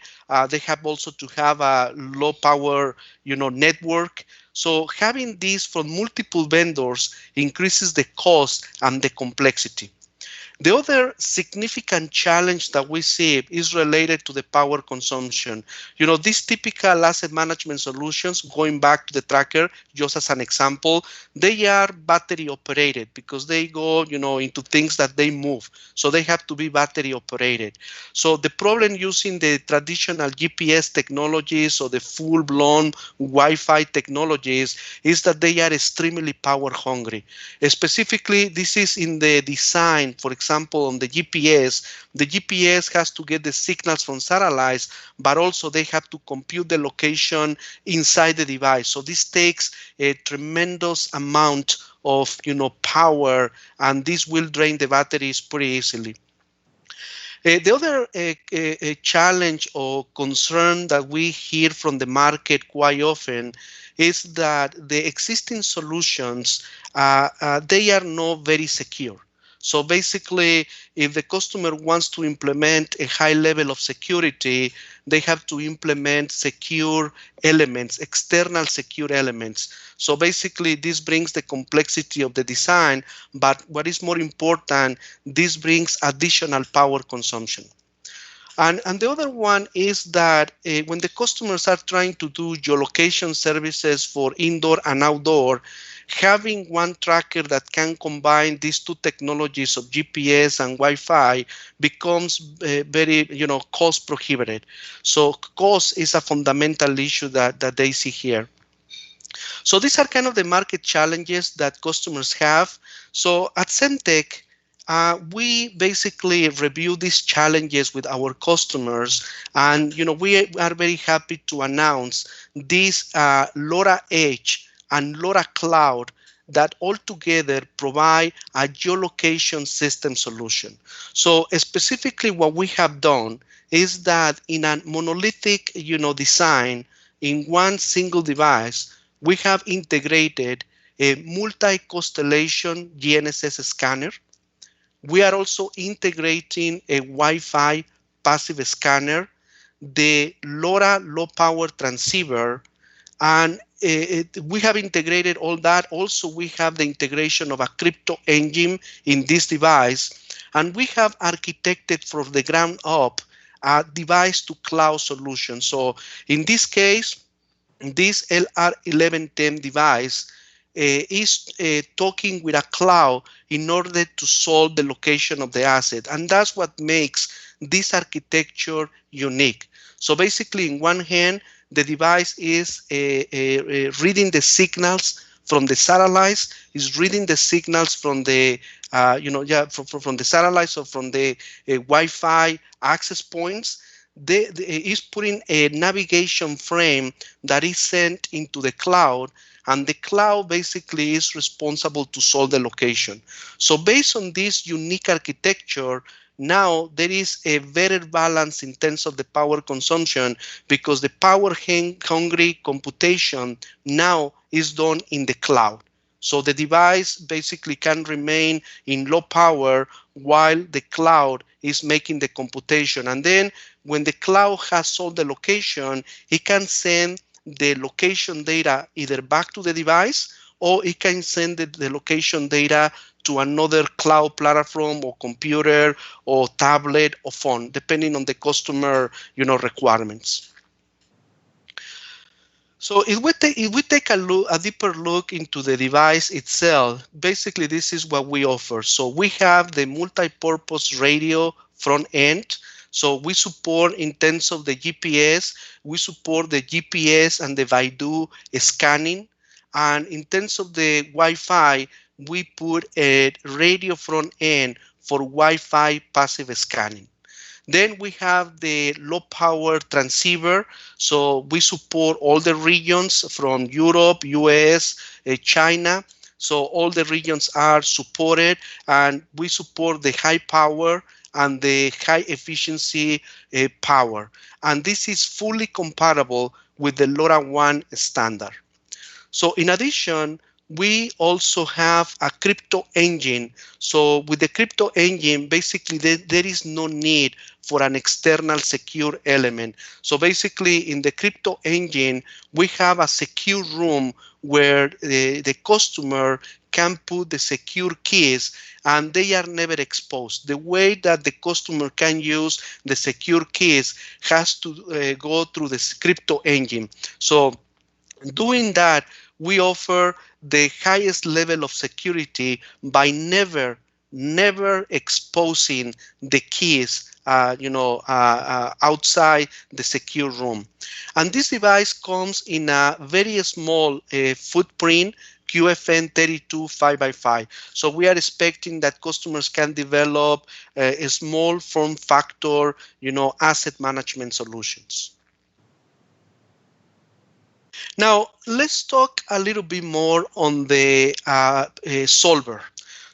[SPEAKER 17] They have also to have a low power, network. So having these from multiple vendors increases the cost and the complexity. The other significant challenge that we see is related to the power consumption. These typical asset management solutions, going back to the tracker, just as an example, they are battery operated because they go, into things that they move. So they have to be battery operated. So the problem using the traditional GPS technologies or the full-blown Wi-Fi technologies is that they are extremely power hungry. Specifically, this is in the design, for example, on the GPS has to get the signals from satellites, but also they have to compute the location inside the device. So this takes a tremendous amount of power, and this will drain the batteries pretty easily. The other challenge or concern that we hear from the market quite often is that the existing solutions, they are not very secure. So basically, if the customer wants to implement a high level of security, they have to implement secure elements, external secure elements. So basically, this brings the complexity of the design, but what is more important, this brings additional power consumption. And the other one is that when the customers are trying to do geolocation services for indoor and outdoor, having one tracker that can combine these two technologies of GPS and Wi-Fi becomes very, cost prohibitive. So cost is a fundamental issue that they see here. So these are kind of the market challenges that customers have. So at Semtech, we basically review these challenges with our customers, and we are very happy to announce this LoRa Edge and LoRa Cloud that altogether provide a geolocation system solution. So specifically, what we have done is that in a monolithic, design in one single device, we have integrated a multi-constellation GNSS scanner. We are also integrating a Wi-Fi passive scanner, the LoRa low power transceiver, and we have integrated all that. Also, we have the integration of a crypto engine in this device, and we have architected from the ground up a device to cloud solution. So in this case, this LR1110 device is talking with a cloud in order to solve the location of the asset. And that's what makes this architecture unique. So basically, in one hand, the device is reading the signals from the satellites, is reading the signals from the, from the satellites or from the Wi-Fi access points. Is putting a navigation frame that is sent into the cloud, and the cloud basically is responsible to solve the location. So based on this unique architecture, now there is a better balance in terms of the power consumption, because the power-hungry computation now is done in the cloud. So the device basically can remain in low power while the cloud is making the computation. And then when the cloud has solved the location, it can send the location data either back to the device, or it can send the location data to another cloud platform or computer or tablet or phone, depending on the customer, requirements. So if we take a deeper look into the device itself, basically this is what we offer. So we have the multi-purpose radio front end. So we support, in terms of the GPS, we support the GPS and the Baidu scanning. And in terms of the Wi-Fi, we put a radio front end for Wi-Fi passive scanning. Then we have the low power transceiver. So we support all the regions from Europe, US, China. So all the regions are supported, and we support the high power and the high efficiency power. And this is fully compatible with the LoRaWAN standard. So in addition, we also have a crypto engine. So with the crypto engine, basically there is no need for an external secure element. So basically in the crypto engine, we have a secure room where the customer can put the secure keys and they are never exposed. The way that the customer can use the secure keys has to go through the crypto engine. So doing that, we offer the highest level of security by never exposing the keys outside the secure room. And this device comes in a very small footprint, QFN 32 5x5. So we are expecting that customers can develop a small form factor, asset management solutions. Now, let's talk a little bit more on the solver.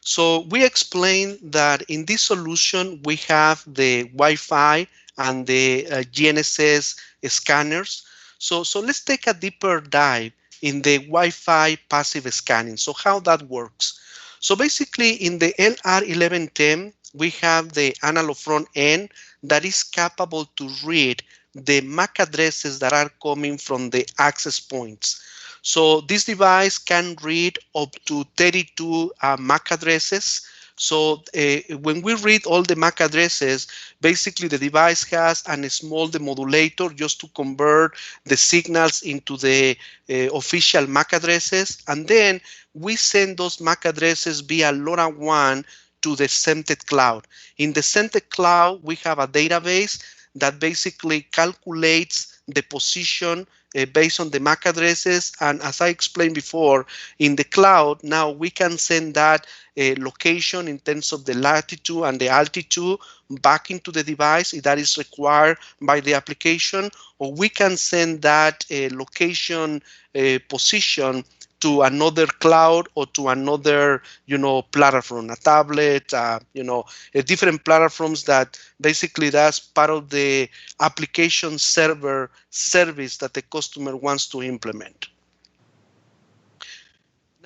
[SPEAKER 17] So we explained that in this solution, we have the Wi-Fi and the GNSS scanners. So let's take a deeper dive in the Wi-Fi passive scanning. So how that works. So basically, in the LR1110, we have the analog front end that is capable to read the MAC addresses that are coming from the access points. So this device can read up to 32 MAC addresses. So when we read all the MAC addresses, basically the device has a small demodulator just to convert the signals into the official MAC addresses. And then we send those MAC addresses via LoRaWAN to the Semtech cloud. In the Semtech cloud, we have a database that basically calculates the position based on the MAC addresses. And as I explained before, in the cloud, now we can send that location in terms of the latitude and the altitude back into the device if that is required by the application, or we can send that location position to another cloud or to another, platform, a tablet, different platforms that basically that's part of the application server service that the customer wants to implement.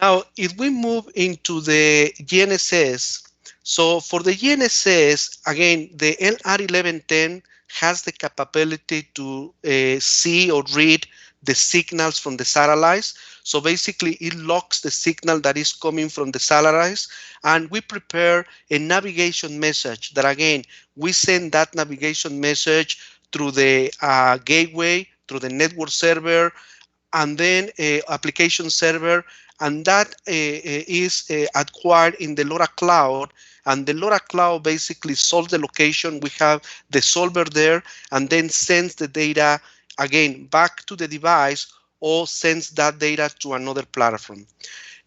[SPEAKER 17] Now, if we move into the GNSS, so for the GNSS, again, the LR1110 has the capability to see or read the signals from the satellites. So basically, it locks the signal that is coming from the satellites, and we prepare a navigation message that, again, we send that navigation message through the gateway, through the network server, and then application server, and that is acquired in the LoRa cloud. And the LoRa cloud basically solves the location. We have the solver there, and then sends the data again back to the device or sends that data to another platform.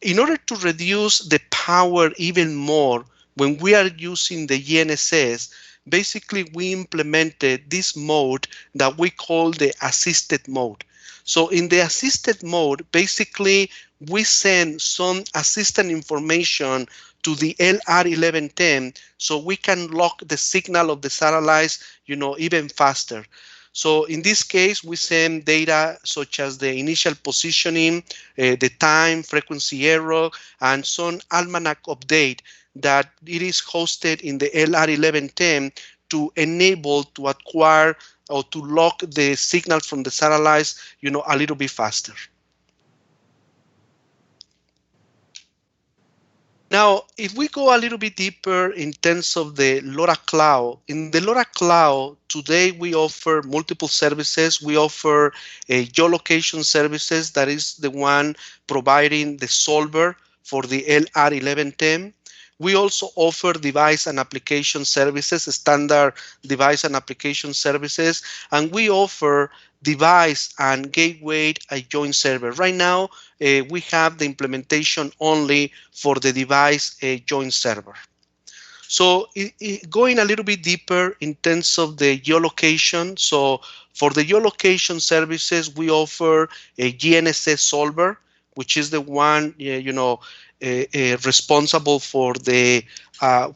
[SPEAKER 17] In order to reduce the power even more when we are using the GNSS, basically we implemented this mode that we call the assisted mode. So in the assisted mode, basically we send some assistant information to the LR1110 so we can lock the signal of the satellites, even faster. So in this case, we send data such as the initial positioning, the time, frequency error, and some almanac update that it is hosted in the LR1110 to enable to acquire or to lock the signal from the satellites, a little bit faster. Now, if we go a little bit deeper in terms of the LoRa Cloud, in the LoRa Cloud, today we offer multiple services. We offer geolocation services, that is the one providing the solver for the LR1110. We also offer device and application services, standard device and application services, and we offer device and gateway joint server. Right now, we have the implementation only for the device joint server. So going a little bit deeper in terms of the geolocation. So for the geolocation services, we offer a GNSS solver, which is the one responsible for the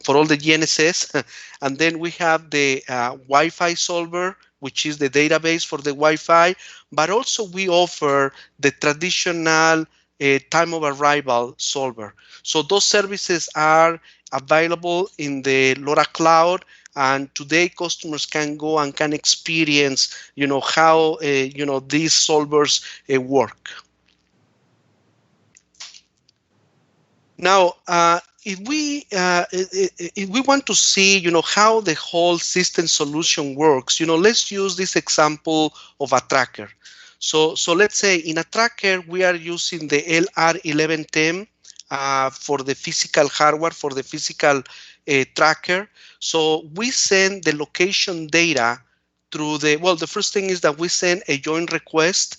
[SPEAKER 17] for all the GNSS. And then we have the Wi-Fi solver, which is the database for the Wi-Fi. But also we offer the traditional time of arrival solver. So those services are available in the LoRa Cloud, and today customers can go and can experience, how these solvers work. Now, if we want to see, how the whole system solution works, let's use this example of a tracker. So let's say in a tracker we are using the LR1110 for the physical hardware, for the physical tracker. So we send the location data through the first thing is that we send a join request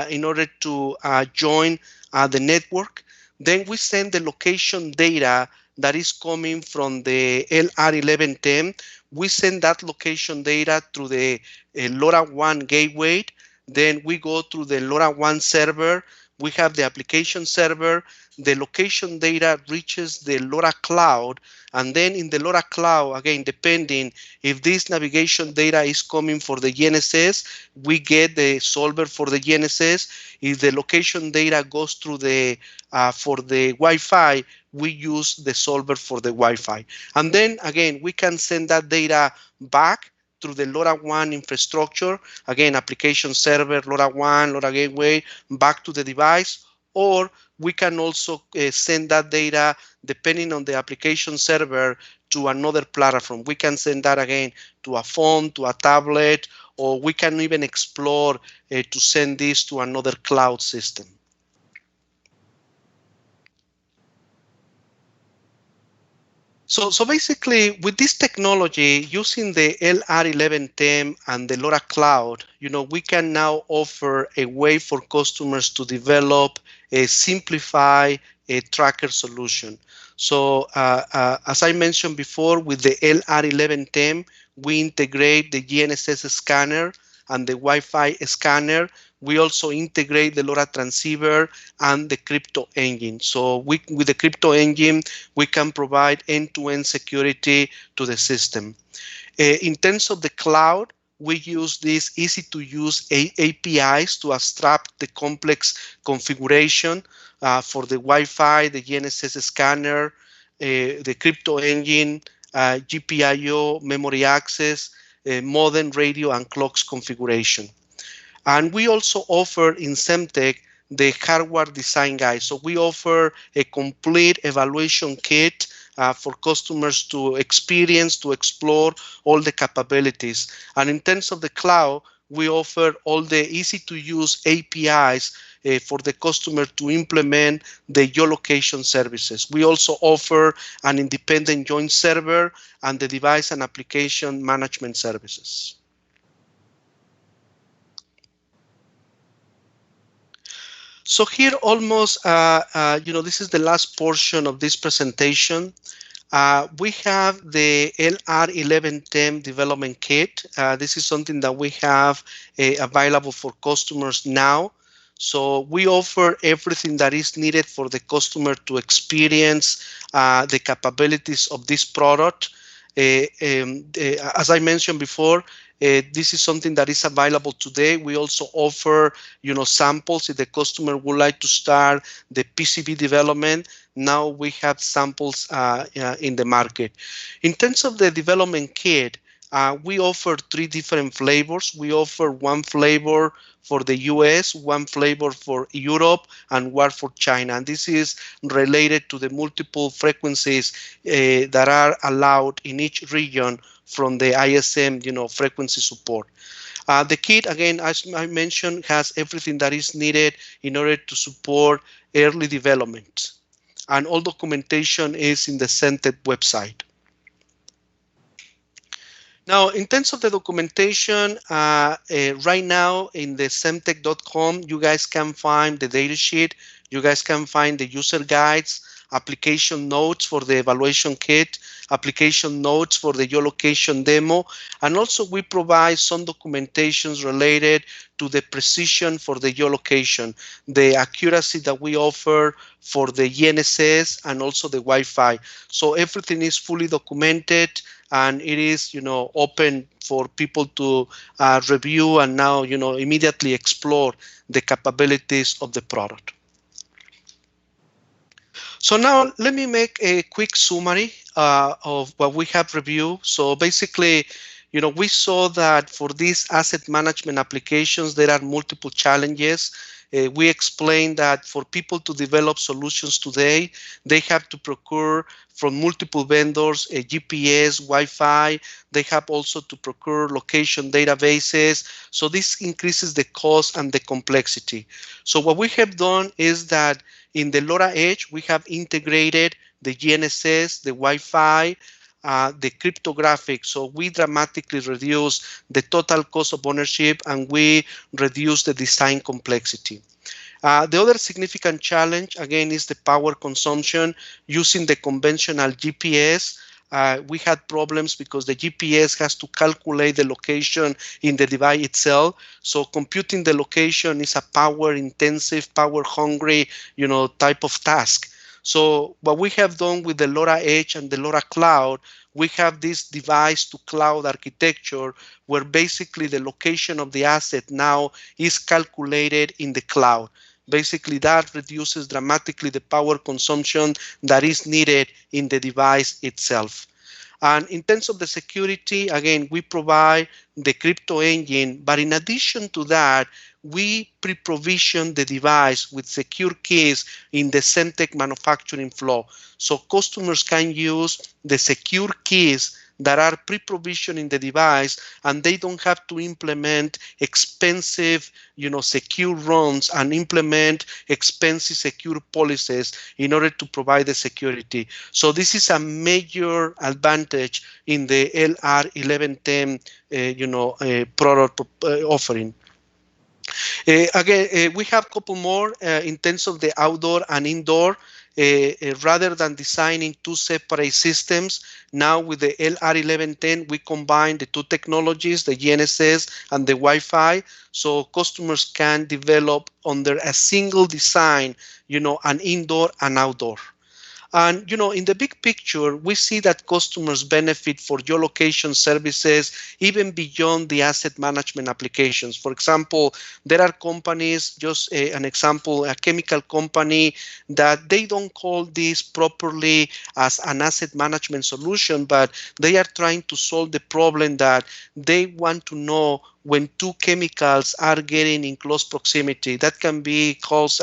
[SPEAKER 17] in order to join the network. Then we send the location data that is coming from the LR1110. We send that location data through the LoRaWAN gateway. Then we go through the LoRaWAN server. we have the application server. The location data reaches the LoRa cloud, and then in the LoRa cloud, again, depending if this navigation data is coming for the GNSS, we get the solver for the GNSS. If the location data goes through the for the Wi-Fi, we use the solver for the Wi-Fi. And then again, we can send that data back through the LoRaWAN infrastructure, again, application server, LoRaWAN, LoRa gateway, back to the device, or we can also send that data, depending on the application server, to another platform. We can send that again to a phone, to a tablet, or we can even explore to send this to another cloud system. So basically, with this technology, using the LR1110 and the LoRa Cloud, we can now offer a way for customers to develop a simplified tracker solution. So as I mentioned before, with the LR1110, we integrate the GNSS scanner and the Wi-Fi scanner. We also integrate the LoRa transceiver and the crypto engine. So with the crypto engine, we can provide end-to-end security to the system. In terms of the cloud, we use these easy-to-use APIs to abstract the complex configuration for the Wi-Fi, the GNSS scanner, the crypto engine, GPIO, memory access, modem, radio, and clocks configuration. And we also offer in Semtech the hardware design guide. So we offer a complete evaluation kit for customers to experience, to explore all the capabilities. And in terms of the cloud, we offer all the easy-to-use APIs for the customer to implement the geolocation services. We also offer an independent joint server and the device and application management services. So here almost, this is the last portion of this presentation. We have the LR1110 development kit. This is something that we have available for customers now. So we offer everything that is needed for the customer to experience the capabilities of this product. As I mentioned before, this is something that is available today. We also offer, samples if the customer would like to start the PCB development. Now we have samples in the market. In terms of the development kit, we offer 3 different flavors. We offer 1 flavor for the US, 1 flavor for Europe, and 1 for China. And this is related to the multiple frequencies that are allowed in each region from the ISM, frequency support. The kit, again, as I mentioned, has everything that is needed in order to support early development. And all documentation is in the Semtech website. Now, in terms of the documentation, right now in the semtech.com, you guys can find the datasheet. You guys can find the user guides, application notes for the evaluation kit, application notes for the geolocation demo, and also we provide some documentations related to the precision for the geolocation, the accuracy that we offer for the GNSS and also the Wi-Fi. So everything is fully documented and it is, open for people to review and now, immediately explore the capabilities of the product. So now let me make a quick summary of what we have reviewed. So basically, we saw that for these asset management applications, there are multiple challenges. We explained that for people to develop solutions today, they have to procure from multiple vendors, a GPS, Wi-Fi. They have also to procure location databases. So this increases the cost and the complexity. So what we have done is that in the LoRa Edge, we have integrated the GNSS, the Wi-Fi, the cryptographic. So we dramatically reduce the total cost of ownership and we reduce the design complexity. The other significant challenge, again, is the power consumption using the conventional GPS. we had problems because the GPS has to calculate the location in the device itself. So computing the location is a power-intensive, power-hungry, type of task. So what we have done with the LoRa Edge and the LoRa Cloud, we have this device to cloud architecture where basically the location of the asset now is calculated in the cloud. Basically, that reduces dramatically the power consumption that is needed in the device itself. And in terms of the security, again, we provide the crypto engine, but in addition to that, we pre-provision the device with secure keys in the Semtech manufacturing flow. So customers can use the secure keys that are pre-provisioned in the device, and they don't have to implement expensive, secure runs and implement expensive secure policies in order to provide the security. So this is a major advantage in the LR1110, product offering. Again, we have a couple more in terms of the outdoor and indoor. Rather than designing two separate systems, now with the LR1110, we combine the two technologies, the GNSS and the Wi-Fi, so customers can develop under a single design, an indoor and outdoor. And, in the big picture, we see that customers benefit for geolocation services even beyond the asset management applications. For example, there are companies, just an example, a chemical company, that they don't call this properly as an asset management solution, but they are trying to solve the problem that they want to know when two chemicals are getting in close proximity. That can be cause,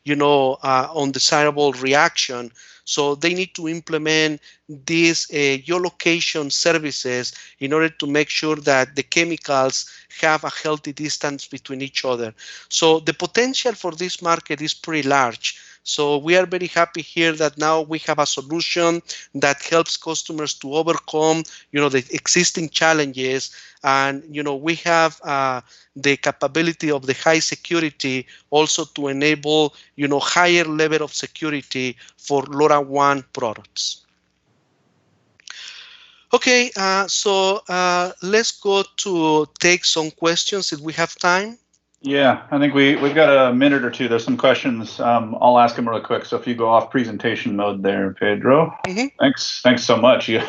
[SPEAKER 17] undesirable reaction. So they need to implement these geolocation services in order to make sure that the chemicals have a healthy distance between each other. So the potential for this market is pretty large. So we are very happy here that now we have a solution that helps customers to overcome, the existing challenges, and we have the capability of the high security also to enable, higher level of security for LoRaWAN products. Okay, so let's go to take some questions if we have time.
[SPEAKER 16] Yeah, I think we've got a minute or two. There's some questions. I'll ask them real quick. So if you go off presentation mode there, Pedro. Thanks so much. You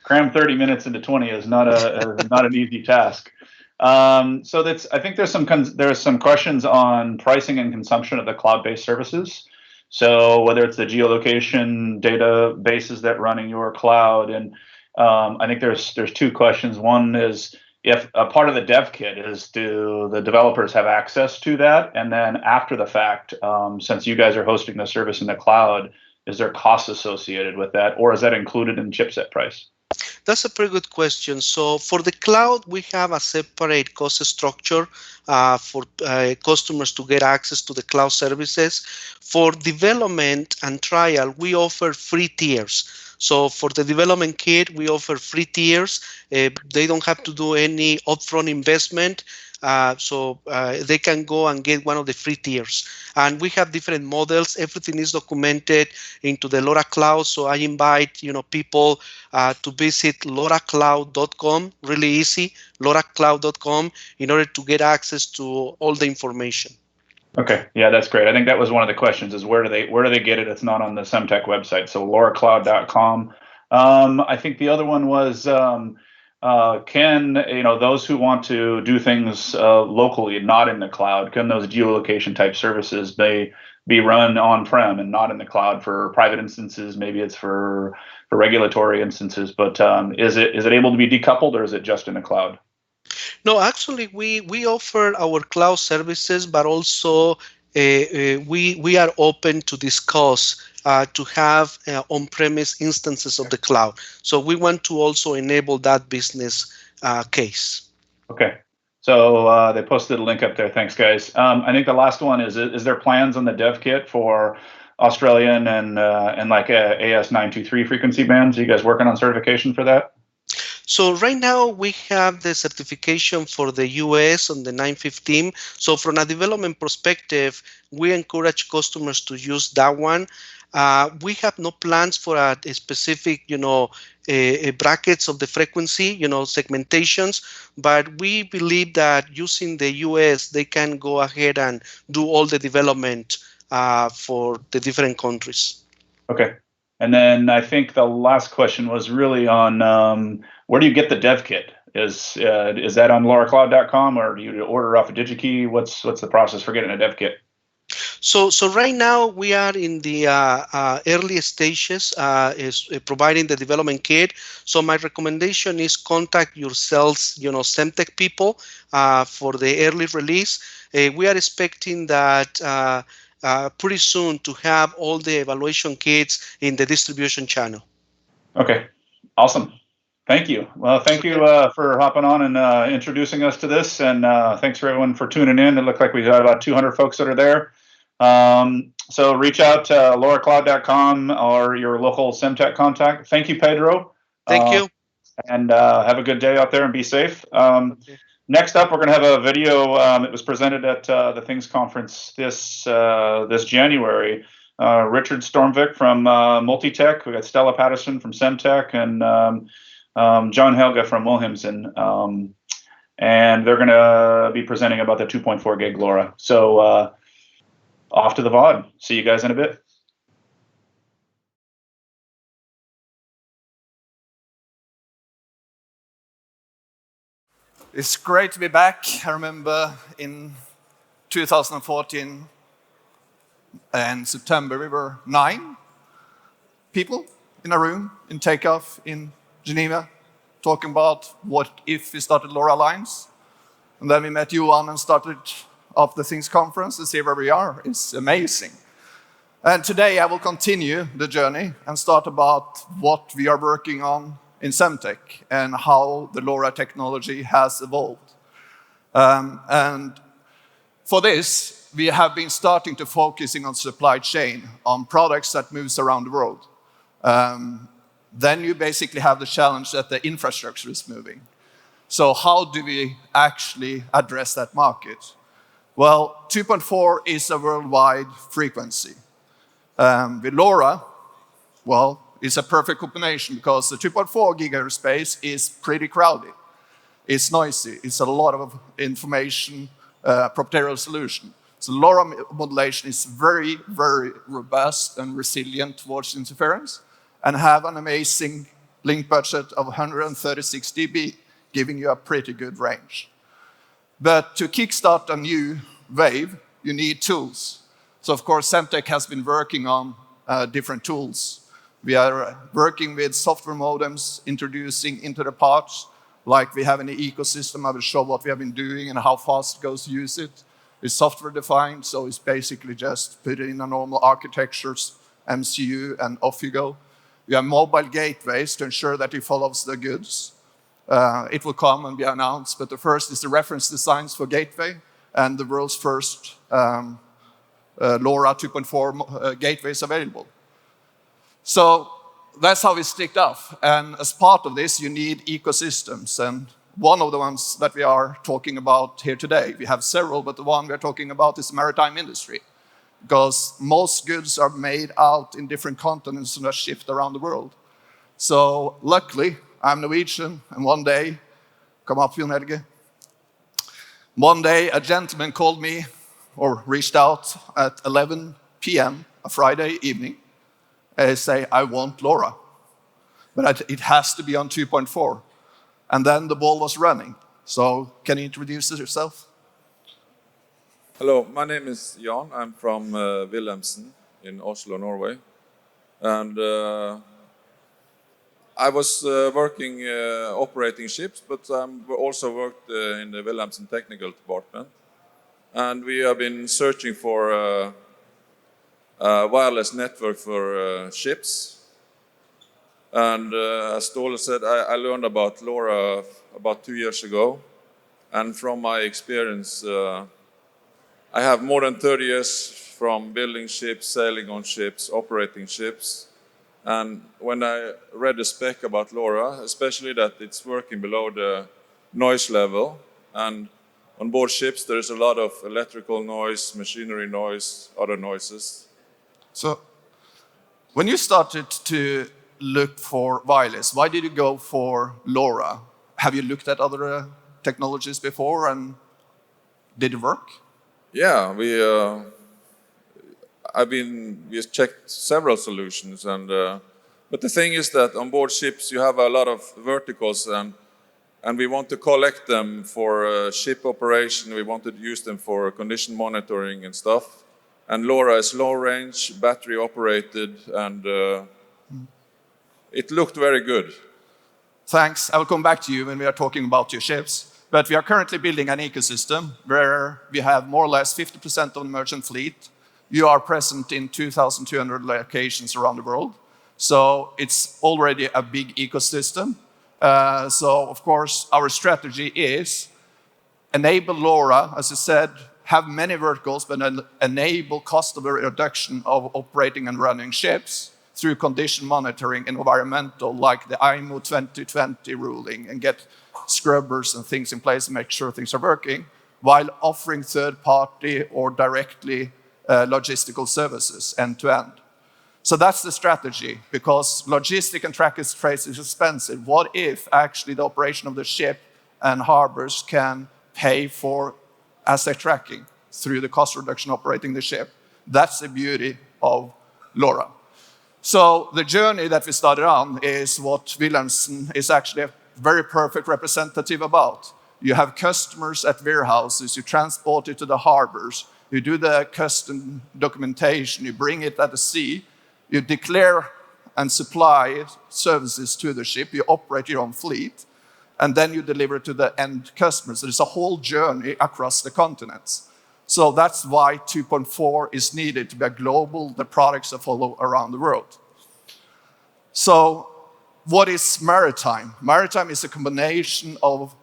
[SPEAKER 16] cram 30 minutes into 20 is not an easy task. So I think there's some questions on pricing and consumption of the cloud-based services. So whether it's the geolocation databases that run in your cloud, and I think there's two questions. One is, if a part of the dev kit is, do the developers have access to that? And then after the fact, since you guys are hosting the service in the cloud, is there costs associated with that, or is that included in the chipset price?
[SPEAKER 17] That's a pretty good question. So for the cloud, we have a separate cost structure for customers to get access to the cloud services. For development and trial, we offer free tiers. So for the development kit, we offer free tiers. They don't have to do any upfront investment. So they can go and get one of the free tiers. And we have different models. Everything is documented into the LoRa Cloud. So I invite people to visit loracloud.com, really easy, loracloud.com, in order to get access to all the information.
[SPEAKER 16] Okay, yeah, that's great. I think that was one of the questions: is where do they get it? It's not on the Semtech website. So loracloud.com. I think the other one was, can those who want to do things locally, not in the cloud, can those geolocation type services be run on-prem and not in the cloud for private instances? Maybe it's for regulatory instances, but is it able to be decoupled, or is it just in the cloud?
[SPEAKER 17] No, actually, we offer our cloud services, but also we are open to discuss to have on-premise instances of the cloud. So we want to also enable that business case.
[SPEAKER 16] Okay. So they posted a link up there. Thanks, guys. I think the last one is there plans on the dev kit for Australian and like AS923 frequency bands? Are you guys working on certification for that?
[SPEAKER 17] So right now we have the certification for the US on the 915. So from a development perspective, we encourage customers to use that one. We have no plans for a specific, brackets of the frequency, segmentations, but we believe that using the US, they can go ahead and do all the development for the different countries.
[SPEAKER 16] Okay. And then I think the last question was really on where do you get the dev kit? Is that on LoRaCloud.com, or do you order off a DigiKey? What's the process for getting a dev kit?
[SPEAKER 17] So right now we are in the early stages, is providing the development kit. So my recommendation is contact your sales, Semtech people for the early release. We are expecting that pretty soon to have all the evaluation kits in the distribution channel.
[SPEAKER 16] Okay, awesome. Thank you. Well, thank you for hopping on and introducing us to this, and thanks for everyone for tuning in. It looked like we got about 200 folks that are there. So reach out to LoRaCloud.com or your local Semtech contact. Thank you, Pedro.
[SPEAKER 17] Thank you.
[SPEAKER 16] And have a good day out there and be safe. Okay. Next up, we're going to have a video. It was presented at the Things Conference this January. Richard Stormvik from Multitech. We got Stella Patterson from Semtech and John Helga from Wilhelmsen. And they're going to be presenting about the 2.4 gig LoRa. So off to the VOD. See you guys in a bit.
[SPEAKER 18] It's great to be back. I remember in 2014 and September, we were 9 people in a room in Takeoff in Geneva talking about what if we started LoRa Alliance. And then we met Johan and started off the Things Conference to see where we are. It's amazing. And today I will continue the journey and start about what we are working on in Semtech and how the LoRa technology has evolved. And for this, we have been starting to focusing on supply chain, on products that moves around the world. Then you basically have the challenge that the infrastructure is moving. So how do we actually address that market? Well, 2.4 is a worldwide frequency. With LoRa, well, it's a perfect combination because the 2.4 gigahertz space is pretty crowded. It's noisy. It's a lot of information, proprietary solution. So LoRa modulation is very, very robust and resilient towards interference and have an amazing link budget of 136 dB, giving you a pretty good range. But to kickstart a new wave, you need tools. So of course, Semtech has been working on different tools. We are working with software modems, introducing into the parts, like we have in the ecosystem. I will show what we have been doing and how fast it goes to use it. It's software defined, so it's basically just put it in a normal architectures, MCU, and off you go. We have mobile gateways to ensure that it follows the goods. It will come and be announced, but the first is the reference designs for gateway and the world's first LoRa 2.4 gateways available. So that's how we sticked off. And as part of this, you need ecosystems. And one of the ones that we are talking about here today, we have several, but the one we're talking about is the maritime industry. Because most goods are made out in different continents and are shipped around the world. So luckily, I'm Norwegian, and one day, come up, Jon Helge. One day, a gentleman called me, or reached out at 11 p.m. a Friday evening, and say, I want LoRa, but it has to be on 2.4. And then the ball was running. So can you introduce yourself?
[SPEAKER 19] Hello, my name is Jan. I'm from Wilhelmsen in Oslo, Norway. And I was working operating ships, but I also worked in the Wilhelmsen technical department. And we have been searching for a wireless network for ships. And as Ståle said, I learned about LoRa about 2 years ago. And from my experience, I have more than 30 years from building ships, sailing on ships, operating ships. And when I read the spec about LoRa, especially that it's working below the noise level, and on board ships there is a lot of electrical noise, machinery noise, other noises.
[SPEAKER 18] So When you started to look for wireless, why did you go for LoRa? Have you looked at other technologies before, and did it work?
[SPEAKER 19] Yeah, we checked several solutions, and but the thing is that on board ships you have a lot of verticals, and we want to collect them for ship operation. We want to use them for condition monitoring and stuff. And LoRa is low range, battery operated, and it looked very good.
[SPEAKER 18] Thanks. I will come back to you when we are talking about your ships. But we are currently building an ecosystem where we have more or less 50% of the merchant fleet. You are present in 2,200 locations around the world. So it's already a big ecosystem. So, of course, our strategy is enable LoRa, as I said, have many verticals, but enable cost of reduction of operating and running ships through condition monitoring and environmental, like the IMO 2020 ruling, and get scrubbers and things in place to make sure things are working, while offering third-party or directly logistical services end-to-end. So that's the strategy, because logistic and trace is expensive. What if actually the operation of the ship and harbors can pay for asset tracking through the cost reduction operating the ship? That's the beauty of LoRa. So the journey that we started on is what Wilhelmsen is actually a very perfect representative about. You have customers at warehouses, you transport it to the harbors, you do the custom documentation, you bring it at the sea, you declare and supply services to the ship, you operate your own fleet, and then you deliver to the end customers. There's a whole journey across the continents. So that's why 2.4 is needed to be a global, the products that follow around the world. So what is maritime? Maritime is a combination of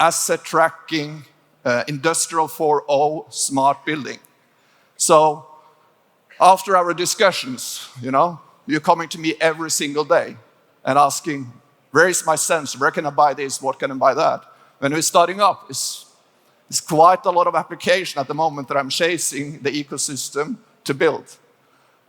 [SPEAKER 18] asset tracking, industrial 4.0, smart building. So after our discussions, you're coming to me every single day and asking, where is my sensor? Where can I buy this? What can I buy that? When we're starting up, it's quite a lot of application at the moment that I'm chasing the ecosystem to build.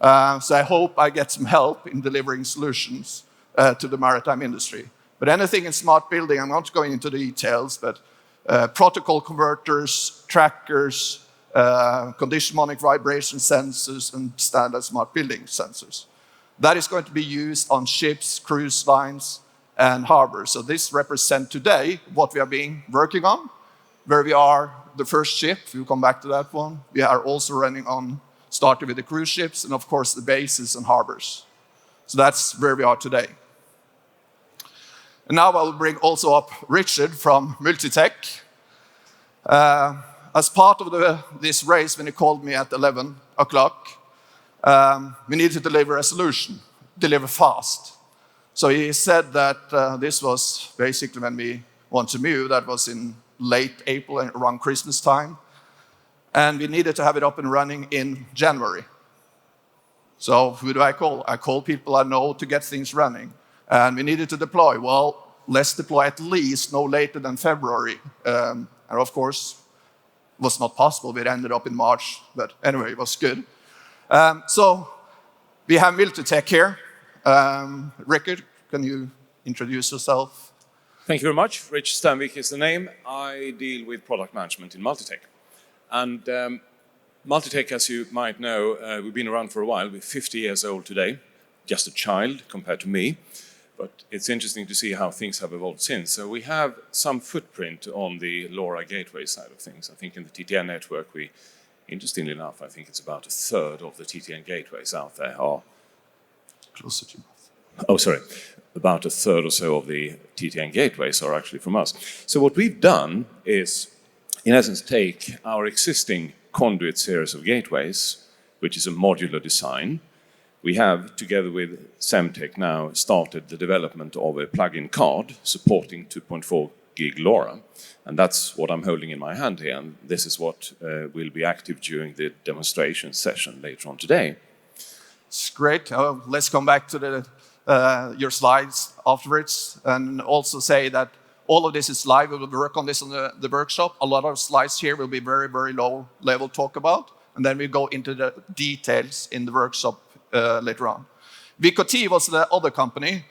[SPEAKER 18] So I hope I get some help in delivering solutions to the maritime industry. But anything in smart building, I'm not going into the details, but protocol converters, trackers, condition monitoring vibration sensors, and standard smart building sensors. That is going to be used on ships, cruise lines, and harbors. So this represents today what we are being working on, where we are the first ship. We'll come back to that one. We are also running on, starting with the cruise ships, and of course the bases and harbors. So that's where we are today. And now I'll bring also up Richard from Multitech. As part of this race, when he called me at 11 o'clock, we need to deliver a solution, deliver fast. So he said that this was basically when we want to move, that was in late April, around Christmas time. And we needed to have it up and running in January. So who do I call? I call people I know to get things running. And we needed to deploy. Well, let's deploy at least no later than February. And of course, it was not possible. We ended up in March. But anyway, it was good. So we have Multitech here. Rickard, can you introduce yourself?
[SPEAKER 20] Thank you very much. Rich Stanvik is the name. I deal with product management in Multitech. And Multitech, as you might know, we've been around for a while. We're 50 years old today, just a child compared to me. But it's interesting to see how things have evolved since. So we have some footprint on the LoRa gateway side of things. I think in the TTN network, interestingly enough, I think it's about a third of the TTN gateways out there are
[SPEAKER 18] closer to.
[SPEAKER 20] Oh, sorry. About a third or so of the TTN gateways are actually from us. So what we've done is, in essence, take our existing conduit series of gateways, which is a modular design. We have, together with Semtech now, started the development of a plug-in card supporting 2.4 gig LoRa. And that's what I'm holding in my hand here. And this is what will be active during the demonstration session later on today.
[SPEAKER 18] It's great. Let's come back to your slides afterwards, and also say that all of this is live. We will work on this in the workshop. A lot of slides here will be very, very low level talk about, and then we go into the details in the workshop later on. VKT was the other company.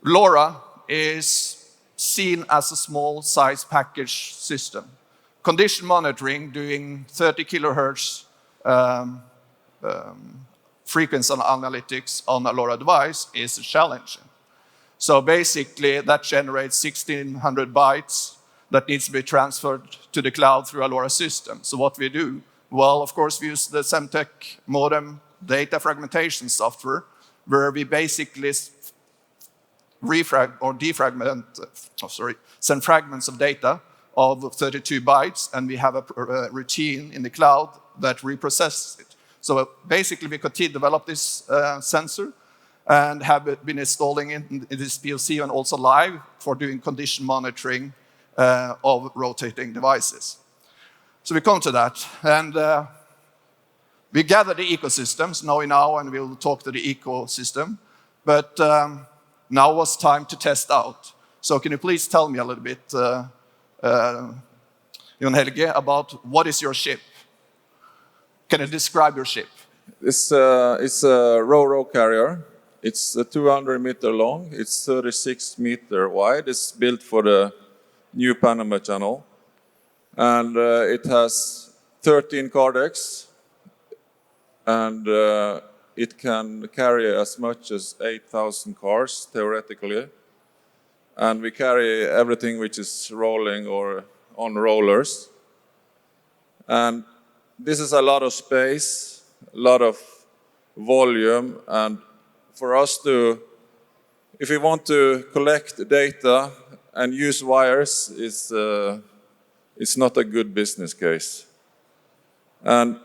[SPEAKER 18] LoRa is seen as a small size package system. Condition monitoring, doing 30 kilohertz frequency analytics on a LoRa device is challenging. So basically, that generates 1,600 bytes that needs to be transferred to the cloud through a LoRa system. So what we do? Well, of course, we use the Semtech modem data fragmentation software, where we basically send fragments of data of 32 bytes, and we have a routine in the cloud that reprocesses it. So basically, we could develop this sensor and have been installing it in this POC and also live for doing condition monitoring of rotating devices. So we come to that, and we gather the ecosystems, now, and we'll talk to the ecosystem. But now was time to test out. So can you please tell me a little bit, Jon Helge, about what is your ship? Can you describe your ship?
[SPEAKER 19] It's a RoRo carrier. It's 200 meter long. It's 36 meter wide. It's built for the new Panama Channel. And it has 13 car decks. And it can carry as much as 8,000 cars, theoretically. And we carry everything which is rolling or on rollers. And this is a lot of space, a lot of volume, and for us to, if we want to collect data and use wires, it's not a good business case. And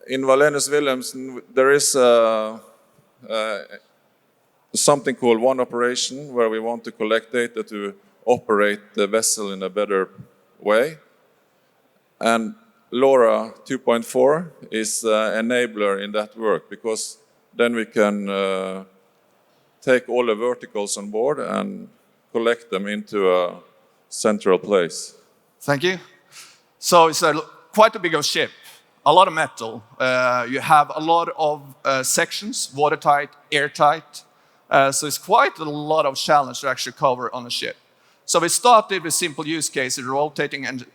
[SPEAKER 19] in Wallenius Wilhelmsen, there is something called One Operation, where we want to collect data to operate the vessel in a better way. And LoRa 2.4 is an enabler in that work, because then we can take all the verticals on board and collect them into a central place.
[SPEAKER 18] Thank you. So it's quite a big ship, a lot of metal. You have a lot of sections, watertight, airtight. So it's quite a lot of challenge to actually cover on a ship. So we started with simple use cases, rotating and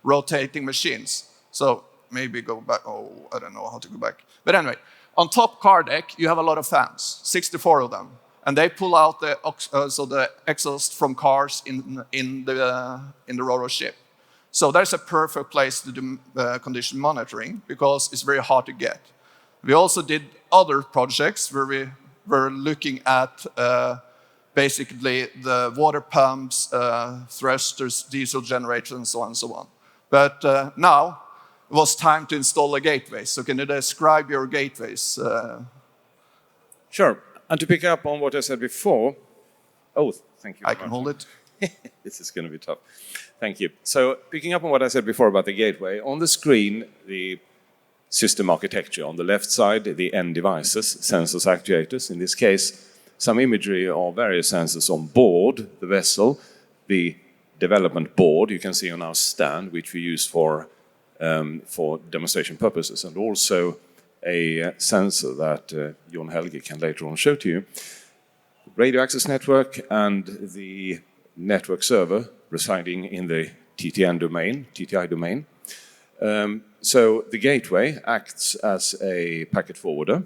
[SPEAKER 18] rotating machines. So maybe go back. Oh, I don't know how to go back. But anyway, on top car deck, you have a lot of fans, 64 of them. And they pull out the exhaust from cars in the RoRo ship. So that's a perfect place to do condition monitoring, because it's very hard to get. We also did other projects where we were looking at basically the water pumps, thrusters, diesel generators, and so on and so on. But now it was time to install a gateway. So can you describe your gateways?
[SPEAKER 20] Sure. And to pick up on what I said before, thank you.
[SPEAKER 18] I can hold it.
[SPEAKER 20] This is going to be tough. Thank you. So picking up on what I said before about the gateway, on the screen, the system architecture. On the left side, the end devices, sensors, actuators. In this case, some imagery of various sensors on board the vessel, the development board you can see on our stand, which we use for demonstration purposes, and also a sensor that Jon Helge can later on show to you. Radio access network and the network server residing in the TTI domain. So the gateway acts as a packet forwarder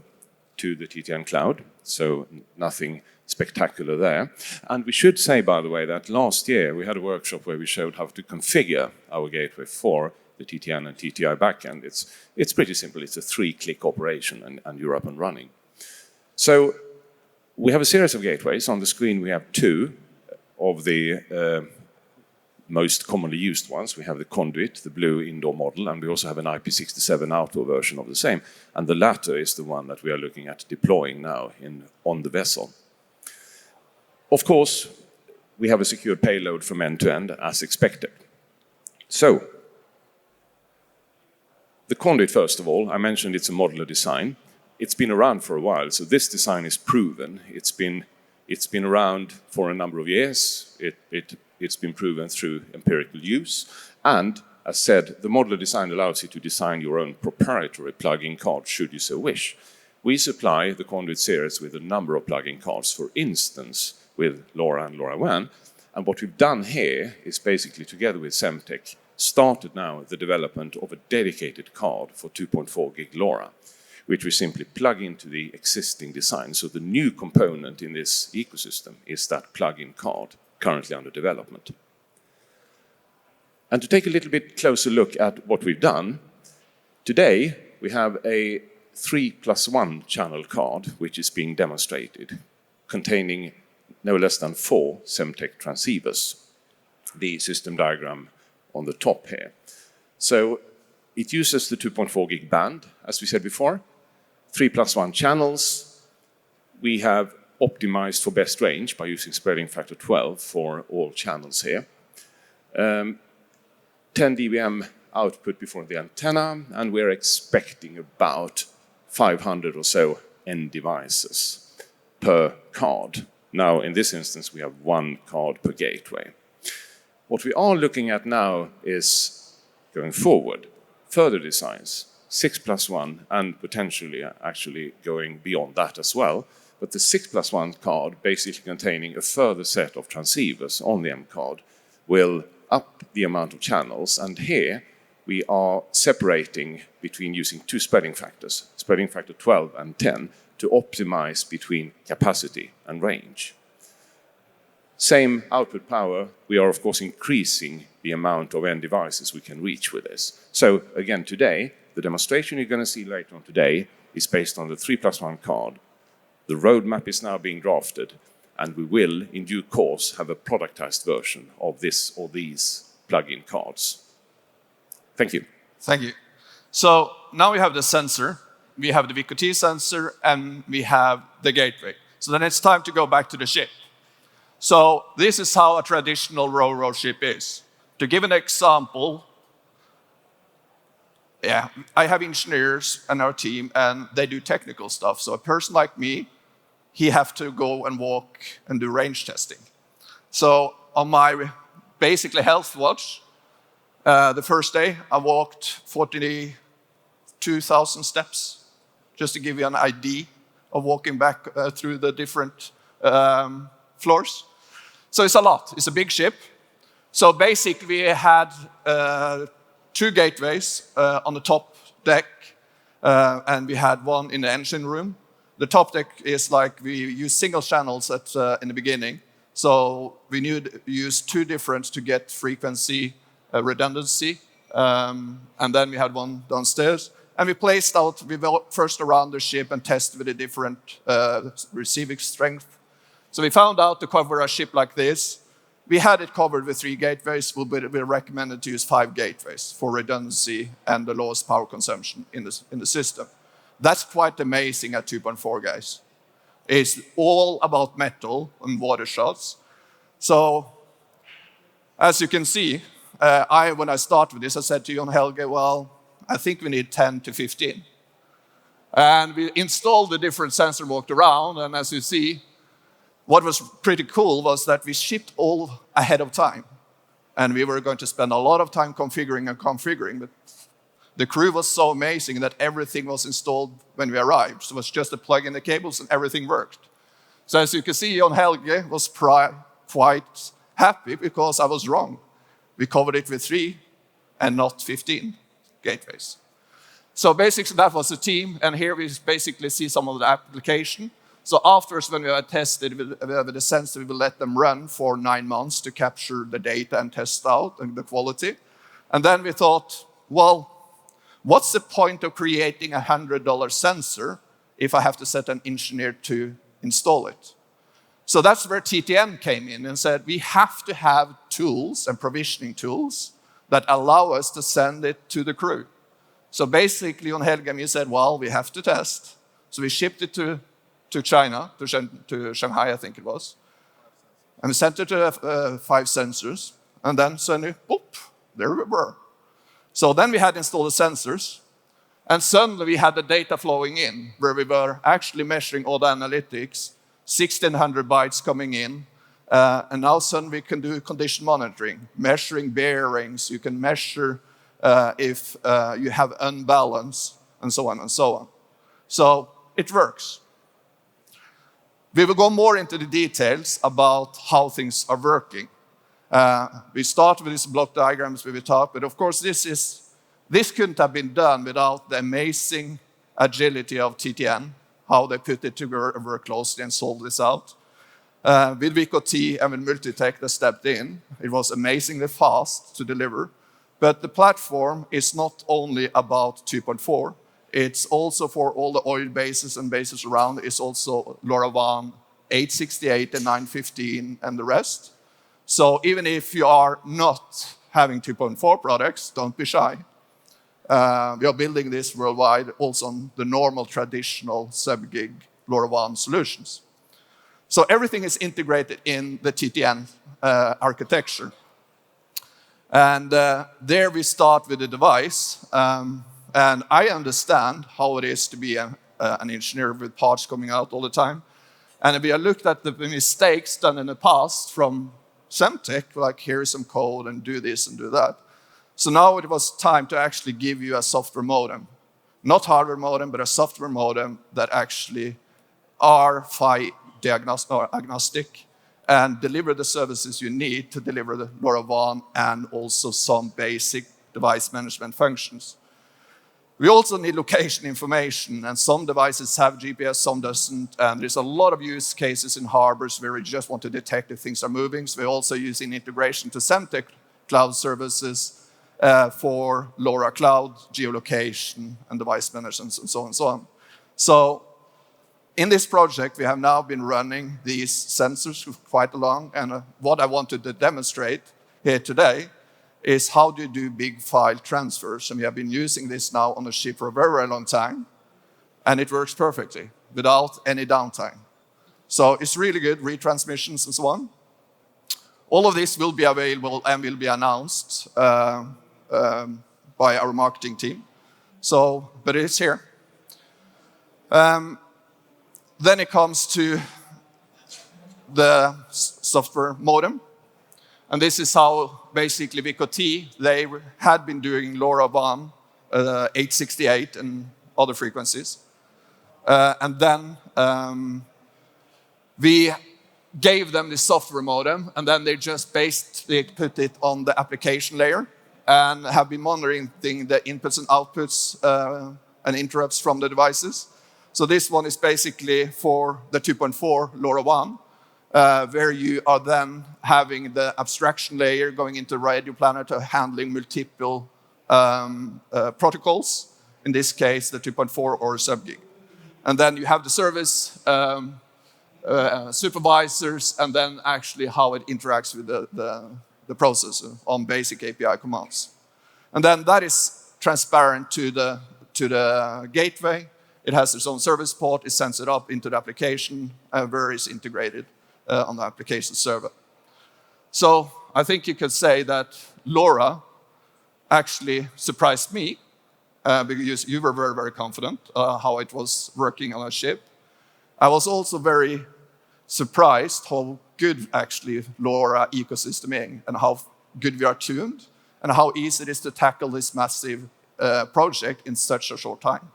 [SPEAKER 20] to the TTN cloud, so nothing spectacular there. And we should say, by the way, that last year we had a workshop where we showed how to configure our gateway for the TTN and TTI backend. It's pretty simple. It's a 3-click operation, and you're up and running. So we have a series of gateways. On the screen we have 2 of the most commonly used ones. We have the conduit, the blue indoor model, and we also have an IP67 outdoor version of the same. And the latter is the one that we are looking at deploying now on the vessel. Of course, we have a secure payload from end to end, as expected. So, the conduit, first of all, I mentioned it's a modular design. It's been around for a while, so this design is proven. It's been around for a number of years. It's been proven through empirical use, and as said, the modular design allows you to design your own proprietary plug-in card should you so wish. We supply the conduit series with a number of plug-in cards, for instance, with LoRa and LoRaWAN. And what we've done here is basically, together with Semtech, started now the development of a dedicated card for 2.4 gig LoRa, which we simply plug into the existing design. So the new component in this ecosystem is that plug-in card currently under development. And to take a little bit closer look at what we've done, today we have a 3+1 channel card which is being demonstrated, containing no less than 4 Semtech transceivers. The system diagram on the top here. So it uses the 2.4 gig band, as we said before, 3+1 channels. We have optimized for best range by using spreading factor 12 for all channels here. 10 dBm output before the antenna, and we're expecting about 500 or so end devices per card. Now, in this instance, we have 1 card per gateway. What we are looking at now is, going forward, further designs, 6+1, and potentially actually going beyond that as well. But the 6+1 card, basically containing a further set of transceivers on the M card, will up the amount of channels. And here we are separating between using 2 spreading factors, spreading factor 12 and 10, to optimize between capacity and range. Same output power, we are of course increasing the amount of end devices we can reach with this. So again, today, the demonstration you're going to see later on today is based on the 3+1 card. The roadmap is now being drafted, and we will, in due course, have a productized version of this or these plug-in cards. Thank you.
[SPEAKER 18] Thank you. So now we have the sensor, we have the VQT sensor, and we have the gateway. So then it's time to go back to the chip. So this is how a traditional RoRo chip is. To give an example, I have engineers on our team, and they do technical stuff. So a person like me, he have to go and walk and do range testing. So on my basically health watch, the first day I walked 42,000 steps, just to give you an idea of walking back through the different floors. So it's a lot, it's a big ship. So basically we had 2 gateways on the top deck, and we had 1 in the engine room. The top deck is like we use single channels in the beginning. So we use 2 different to get frequency redundancy. And then we had 1 downstairs. And we placed out, we went first around the ship and tested with the different receiving strength. So we found out to cover a ship like this, we had it covered with 3 gateways. We recommended to use 5 gateways for redundancy and the lowest power consumption in the system. That's quite amazing at 2.4, guys. It's all about metal and water shots. So, as you can see, when I started with this, I said to Jon Helge, well, I think we need 10 to 15. And we installed the different sensors, walked around, and as you see, what was pretty cool was that we shipped all ahead of time. And we were going to spend a lot of time configuring, but the crew was so amazing that everything was installed when we arrived. So it was just to plug in the cables and everything worked. So as you can see, Jon Helge was quite happy because I was wrong. We covered it with 3 and not 15 gateways. So basically that was the team, and here we basically see some of the application. So afterwards, when we had tested with the sensor, we will let them run for 9 months to capture the data and test out and the quality. And then we thought, well, what's the point of creating a $100 sensor if I have to set an engineer to install it? So that's where TTN came in and said, we have to have tools and provisioning tools that allow us to send it to the crew. So basically, Jon Helge and me said, well, we have to test. So we shipped it to China, to Shanghai, I think it was. And we sent it to 5 sensors. And then suddenly, boop, there we were. So then we had installed the sensors. And suddenly we had the data flowing in, where we were actually measuring all the analytics, 1,600 bytes coming in. And now suddenly we can do condition monitoring, measuring bearings. You can measure if you have unbalance, and so on and so on. So it works. We will go more into the details about how things are working. We start with these block diagrams we will talk, but of course this couldn't have been done without the amazing agility of TTN, how they put it together very closely and solved this out. With VKT and with Multitech that stepped in, it was amazingly fast to deliver. But the platform is not only about 2.4, it's also for all the oil bases and bases around. It's also LoRaWAN 868 and 915 and the rest. So even if you are not having 2.4 products, don't be shy. We are building this worldwide, also on the normal traditional sub-gig LoRaWAN solutions. So everything is integrated in the TTN architecture. And there we start with the device. And I understand how it is to be an engineer with parts coming out all the time. And we have looked at the mistakes done in the past from Semtech, like here is some code and do this and do that. So now it was time to actually give you a software modem. Not hardware modem, but a software modem that actually are PHY agnostic and deliver the services you need to deliver the LoRaWAN and also some basic device management functions. We also need location information, and some devices have GPS, some doesn't, and there's a lot of use cases in harbors where we just want to detect if things are moving. So we're also using integration to Semtech cloud services for LoRa Cloud, geolocation, and device management, and so on and so on. So in this project, we have now been running these sensors for quite long, and what I wanted to demonstrate here today is how do you do big file transfers. And we have been using this now on the ship for a very, very long time, and it works perfectly without any downtime. So it's really good, retransmissions and so on. All of this will be available and will be announced by our marketing team. So, but it's here. Then it comes to the software modem. And this is how basically VKT, they had been doing LoRaWAN 868 and other frequencies. And then we gave them the software modem, and then they just put it on the application layer and have been monitoring the inputs and outputs and interrupts from the devices. So this one is basically for the 2.4 LoRaWAN, where you are then having the abstraction layer going into radio planet handling multiple protocols, in this case the 2.4 or sub-gig. And then you have the service supervisors, and then actually how it interacts with the processor on basic API commands. And then that is transparent to the gateway. It has its own service port. It sends it up into the application where it's integrated on the application server. So I think you could say that LoRa actually surprised me because you were very, very confident how it was working on a ship. I was also very surprised how good actually LoRa ecosystem is and how good we are tuned and how easy it is to tackle this massive project in such a short time.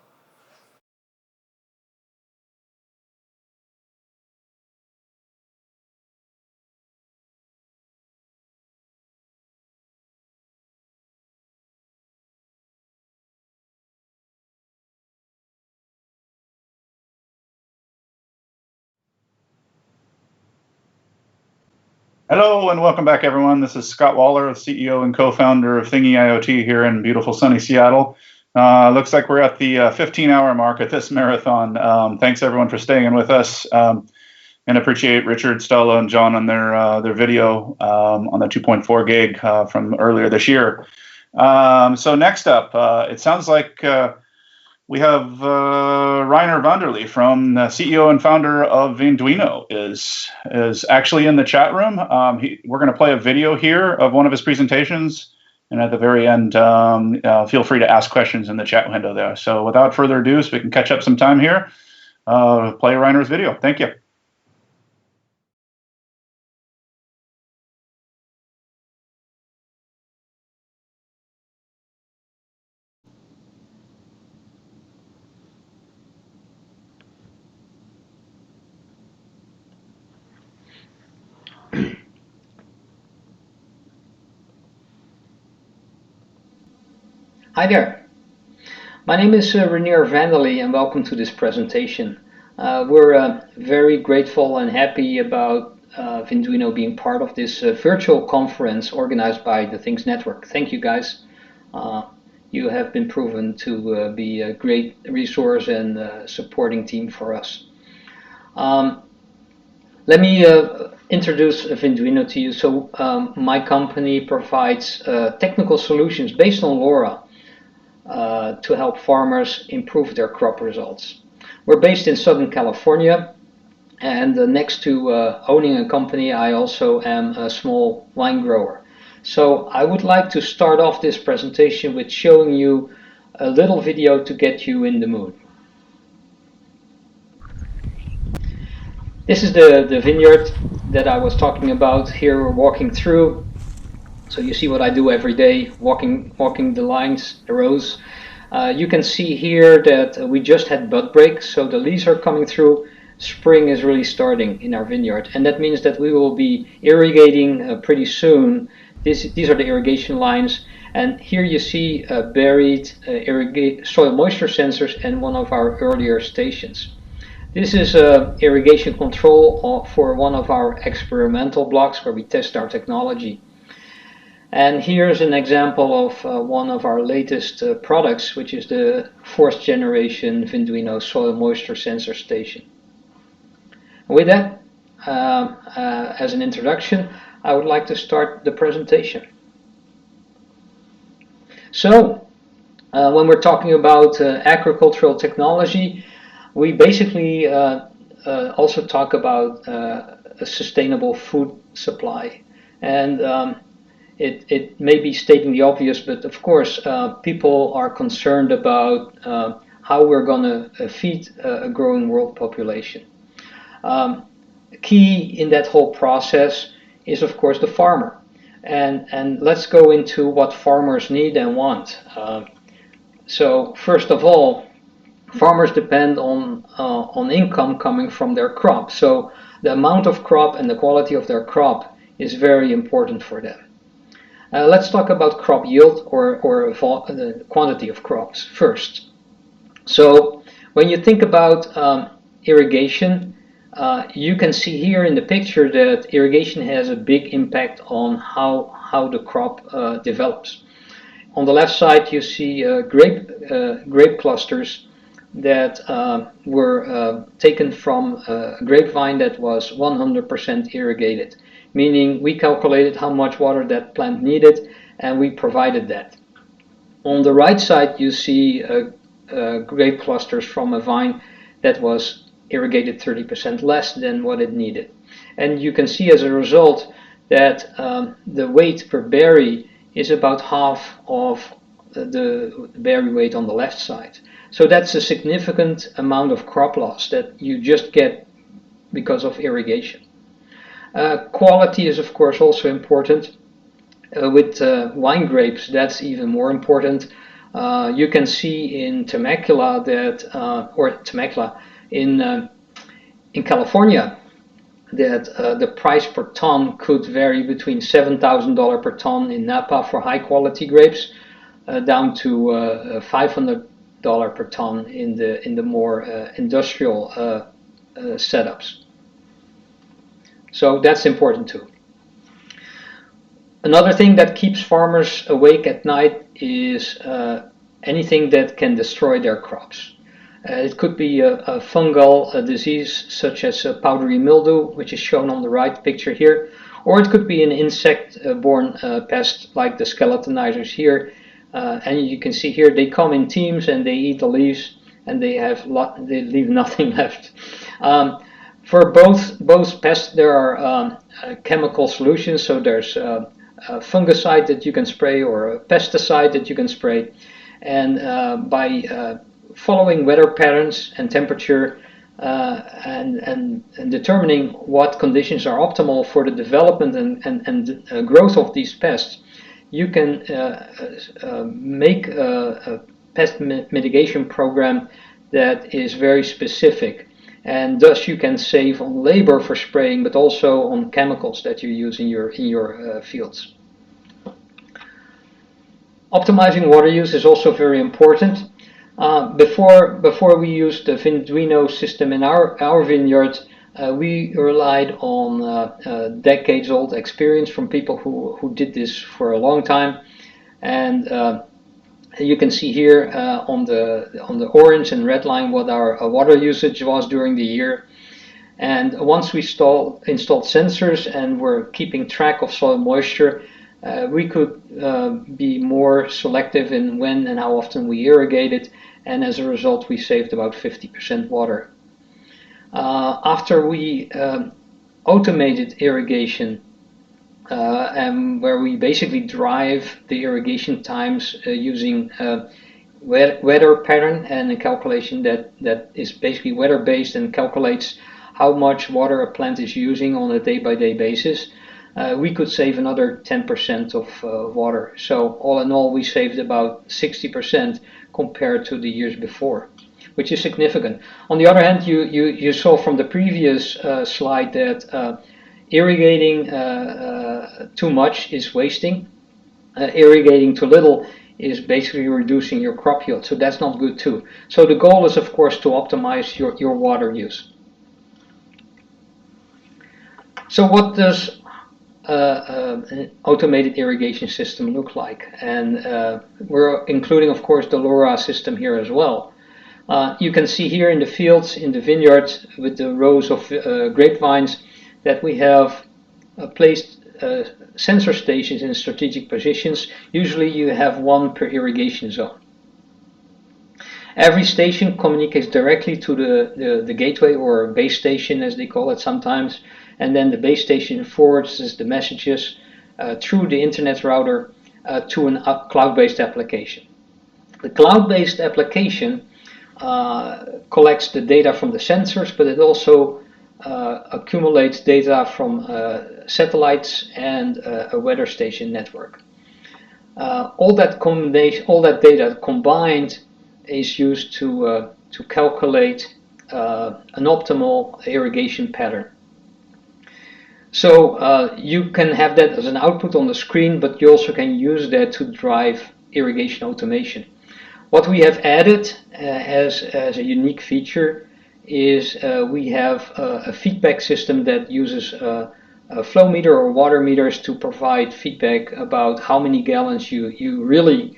[SPEAKER 16] Hello and welcome back, everyone. This is Scott Waller, CEO and co-founder of Thingy IoT here in beautiful sunny Seattle. Looks like we're at the 15-hour mark at this marathon. Thanks, everyone, for staying with us. And appreciate Richard, Stella, and John on their video on the 2.4 gig from earlier this year. So next up, it sounds like we have Rainer Vanderlee from the CEO and founder of Arduino is actually in the chat room. We're going to play a video here of one of his presentations, and at the very end, feel free to ask questions in the chat window there. So without further ado, so we can catch up some time here, play Rainer's video. Thank you.
[SPEAKER 21] Hi there. My name is Renier Vanderlee and welcome to this presentation. We're very grateful and happy about Vinduino being part of this virtual conference organized by the Things Network. Thank you guys. You have been proven to be a great resource and supporting team for us. Let me introduce Vinduino to you. So my company provides technical solutions based on LoRa to help farmers improve their crop results. We're based in Southern California, and next to owning a company, I also am a small wine grower. So I would like to start off this presentation with showing you a little video to get you in the mood. This is the vineyard that I was talking about. Here we're walking through. So you see what I do every day, walking the lines, the rows. You can see here that we just had bud break, so the leaves are coming through. Spring is really starting in our vineyard, and that means that we will be irrigating pretty soon. These are the irrigation lines, and here you see buried soil moisture sensors in one of our earlier stations. This is irrigation control for one of our experimental blocks where we test our technology. And here's an example of one of our latest products, which is the 4th generation Vinduino soil moisture sensor station. With that, as an introduction, I would like to start the presentation. So, when we're talking about agricultural technology, we basically also talk about a sustainable food supply. And it may be stating the obvious, but of course, people are concerned about how we're going to feed a growing world population. Key in that whole process is, of course, the farmer. And let's go into what farmers need and want. So first of all, farmers depend on income coming from their crop. So the amount of crop and the quality of their crop is very important for them. Let's talk about crop yield or the quantity of crops first. So when you think about irrigation, you can see here in the picture that irrigation has a big impact on how the crop develops. On the left side, you see grape clusters that were taken from a grapevine that was 100% irrigated, meaning we calculated how much water that plant needed and we provided that. On the right side, you see grape clusters from a vine that was irrigated 30% less than what it needed. And you can see as a result that the weight per berry is about half of the berry weight on the left side. So that's a significant amount of crop loss that you just get because of irrigation. Quality is of course also important. With wine grapes, that's even more important. You can see in Temecula that, in California, that the price per ton could vary between $7,000 per ton in Napa for high quality grapes, down to $500 per ton in the more industrial setups. So that's important too. Another thing that keeps farmers awake at night is anything that can destroy their crops. It could be a fungal disease such as powdery mildew, which is shown on the right picture here, or it could be an insect-borne pest like the skeletonizers here. And you can see here they come in teams and they eat the leaves and they leave nothing left. For both pests, there are chemical solutions. So there's a fungicide that you can spray or a pesticide that you can spray. And by following weather patterns and temperature and determining what conditions are optimal for the development and growth of these pests, you can make a pest mitigation program that is very specific, and thus you can save on labor for spraying, but also on chemicals that you use in your fields. Optimizing water use is also very important. Before we used the Arduino system in our vineyard, we relied on decades-old experience from people who did this for a long time, and you can see here on the orange and red line what our water usage was during the year. And once we installed sensors and were keeping track of soil moisture, we could be more selective in when and how often we irrigated, and as a result we saved about 50% water. After we automated irrigation, and where we basically drive the irrigation times using weather pattern and a calculation that is basically weather based and calculates how much water a plant is using on a day-by-day basis, we could save another 10% of water. So all in all, we saved about 60% compared to the years before, which is significant. On the other hand, you saw from the previous slide that irrigating too much is wasting. Irrigating too little is basically reducing your crop yield, so that's not good too. So the goal is, of course, to optimize your water use. So what does an automated irrigation system look like? And we're including, of course, the LoRa system here as well. You can see here in the fields, in the vineyard, with the rows of grapevines, that we have placed sensor stations in strategic positions. Usually you have one per irrigation zone. Every station communicates directly to the gateway, or base station as they call it sometimes, and then the base station forwards the messages through the internet router to a cloud-based application. The cloud-based application collects the data from the sensors, but it also accumulates data from satellites and a weather station network. All that data combined is used to calculate an optimal irrigation pattern. So you can have that as an output on the screen, but you also can use that to drive irrigation automation. What we have added as a unique feature is we have a feedback system that uses a flow meter or water meters to provide feedback about how many gallons you really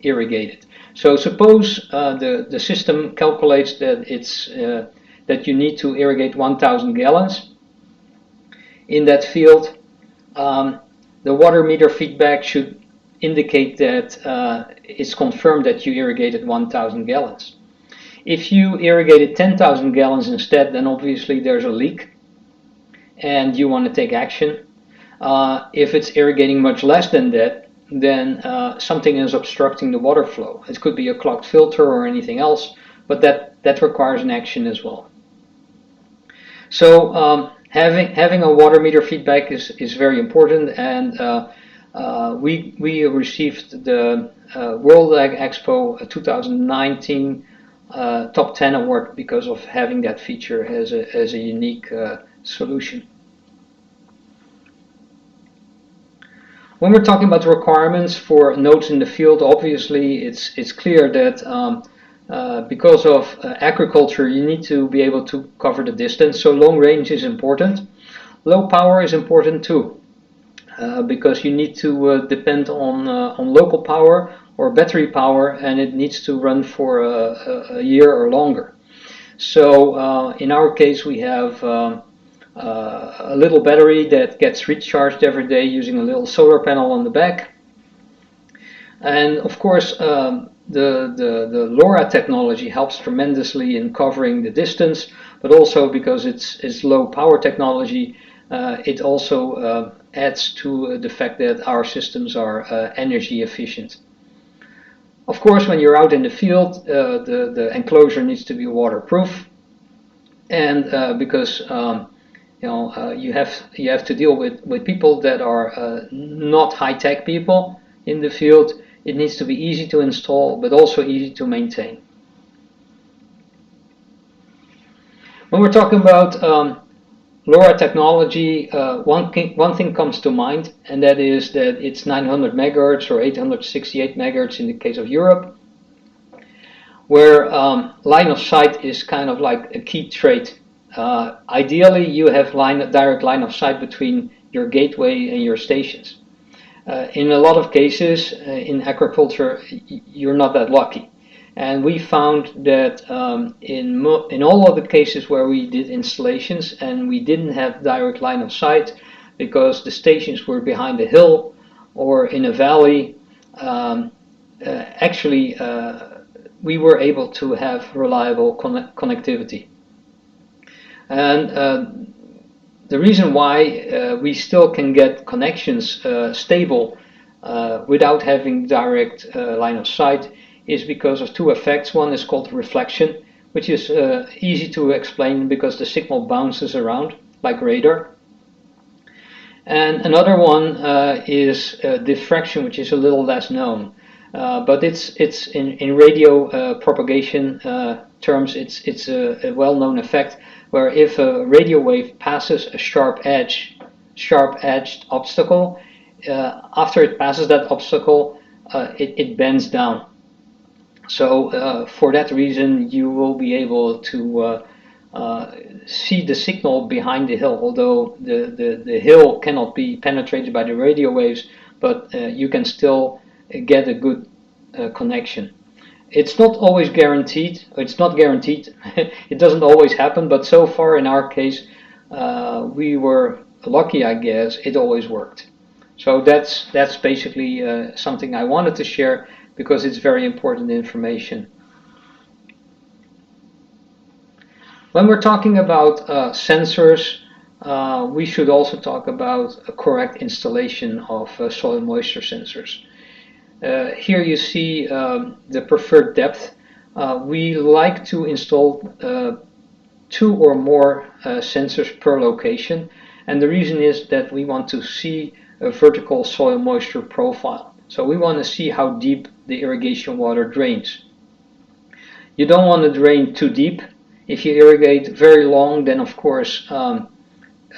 [SPEAKER 21] irrigated. So suppose the system calculates that that you need to irrigate 1,000 gallons in that field. The water meter feedback should indicate that it's confirmed that you irrigated 1,000 gallons. If you irrigated 10,000 gallons instead, then obviously there's a leak and you want to take action. If it's irrigating much less than that, then something is obstructing the water flow. It could be a clogged filter or anything else, but that requires an action as well. So having a water meter feedback is very important, and we received the World Ag Expo 2019 Top 10 award because of having that feature as a unique solution. When we're talking about requirements for nodes in the field, obviously it's clear that because of agriculture, you need to be able to cover the distance. So long range is important. Low power is important too, because you need to depend on local power or battery power, and it needs to run for a year or longer. So in our case, we have a little battery that gets recharged every day using a little solar panel on the back. And of course, the LoRa technology helps tremendously in covering the distance, but also because it's low power technology, it also adds to the fact that our systems are energy efficient. Of course, when you're out in the field, the enclosure needs to be waterproof, and because you have to deal with people that are not high-tech people in the field. It needs to be easy to install, but also easy to maintain. When we're talking about LoRa technology, one thing comes to mind, and that is that it's 900 megahertz or 868 megahertz in the case of Europe, where line of sight is kind of like a key trait. Ideally, you have direct line of sight between your gateway and your stations. In a lot of cases in agriculture, you're not that lucky. And we found that in all of the cases where we did installations and we didn't have direct line of sight because the stations were behind a hill or in a valley, we were able to have reliable connectivity. And the reason why we still can get connections stable without having direct line of sight is because of two effects. One is called reflection, which is easy to explain because the signal bounces around like radar. And another one is diffraction, which is a little less known. But it's in radio propagation terms, it's a well-known effect where if a radio wave passes a sharp-edged obstacle, after it passes that obstacle, it bends down. So for that reason, you will be able to see the signal behind the hill, although the hill cannot be penetrated by the radio waves, but you can still get a good connection. It's not always guaranteed. It's not guaranteed. It doesn't always happen, but so far in our case, we were lucky, I guess. It always worked. So that's basically something I wanted to share because it's very important information. When we're talking about sensors, we should also talk about a correct installation of soil moisture sensors. Here you see the preferred depth. We like to install 2 or more sensors per location, and the reason is that we want to see a vertical soil moisture profile. So we want to see how deep the irrigation water drains. You don't want to drain too deep. If you irrigate very long, then of course the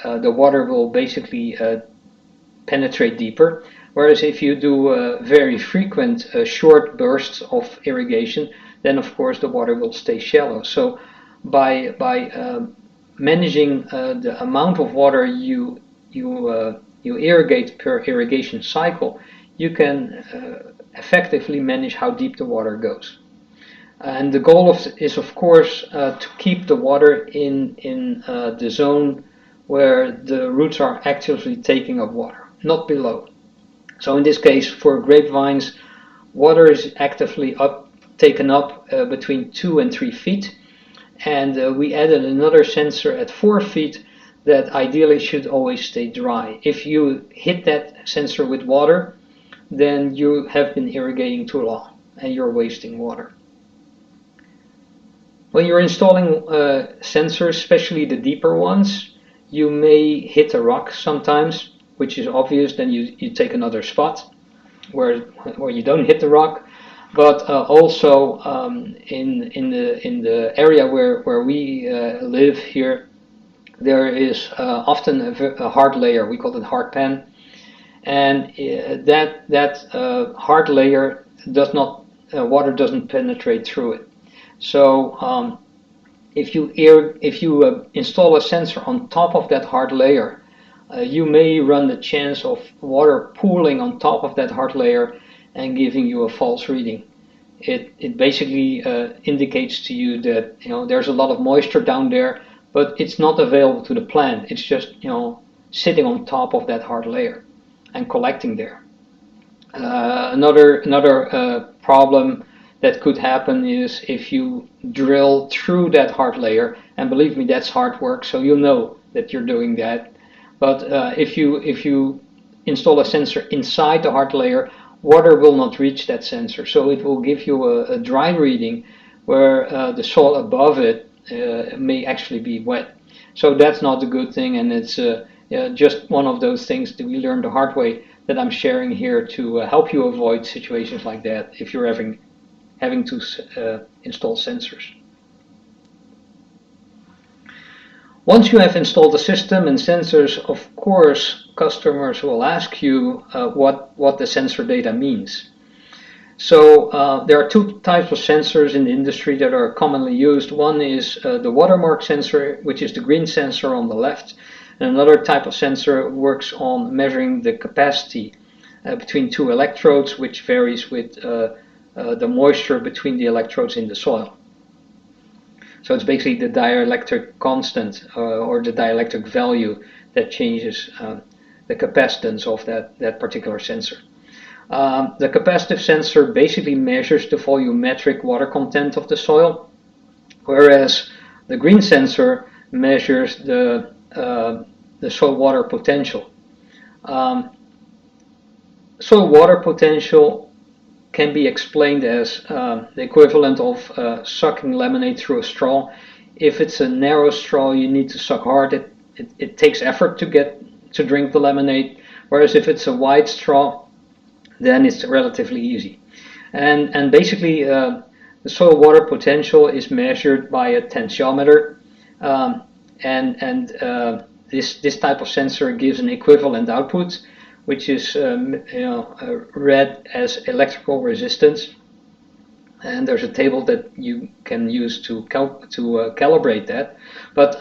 [SPEAKER 21] water will basically penetrate deeper. Whereas if you do very frequent short bursts of irrigation, then of course the water will stay shallow. So by managing the amount of water you irrigate per irrigation cycle, you can effectively manage how deep the water goes. And the goal is of course to keep the water in the zone where the roots are actively taking up water, not below. So in this case, for grapevines, water is actively taken up between 2 and 3 feet, and we added another sensor at 4 feet that ideally should always stay dry. If you hit that sensor with water, then you have been irrigating too long and you're wasting water. When you're installing sensors, especially the deeper ones, you may hit a rock sometimes, which is obvious. Then you take another spot where you don't hit the rock. But also in the area where we live here, there is often a hard layer. We call it hard pan, and that hard layer does not water doesn't penetrate through it. So if you install a sensor on top of that hard layer, you may run the chance of water pooling on top of that hard layer and giving you a false reading. It basically indicates to you that there's a lot of moisture down there, but it's not available to the plant. It's just sitting on top of that hard layer and collecting there. Another problem that could happen is if you drill through that hard layer, and believe me, that's hard work, so you know that you're doing that. But if you install a sensor inside the hard layer, water will not reach that sensor, so it will give you a dry reading where the soil above it may actually be wet. So that's not a good thing, and it's just one of those things that we learned the hard way that I'm sharing here to help you avoid situations like that if you're having to install sensors. Once you have installed the system and sensors, of course, customers will ask you what the sensor data means. So there are two types of sensors in the industry that are commonly used. One is the watermark sensor, which is the green sensor on the left. And another type of sensor works on measuring the capacity between two electrodes, which varies with the moisture between the electrodes in the soil. So it's basically the dielectric constant or the dielectric value that changes the capacitance of that particular sensor. The capacitive sensor basically measures the volumetric water content of the soil, whereas the green sensor measures the soil water potential. Soil water potential can be explained as the equivalent of sucking lemonade through a straw. If it's a narrow straw, you need to suck hard. It takes effort to drink the lemonade, whereas if it's a wide straw, then it's relatively easy. And basically, the soil water potential is measured by a tensiometer, this type of sensor gives an equivalent output, which is read as electrical resistance. And there's a table that you can use to calibrate that. But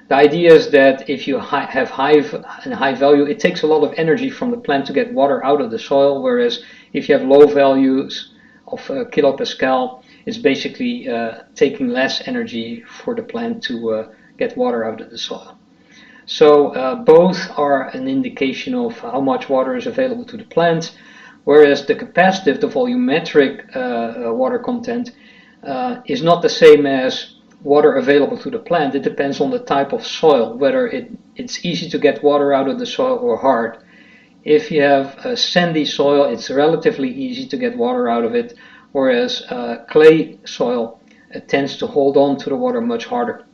[SPEAKER 21] the idea is that if you have high value, it takes a lot of energy from the plant to get water out of the soil, whereas if you have low values of kilopascal, it's basically taking less energy for the plant to get water out of the soil. So both are an indication of how much water is available to the plant, whereas the capacitive, the volumetric water content is not the same as water available to the plant. It depends on the type of soil, whether it's easy to get water out of the soil or hard. If you have a sandy soil, it's relatively easy to get water out of it, whereas clay soil tends to hold on to the water much harder.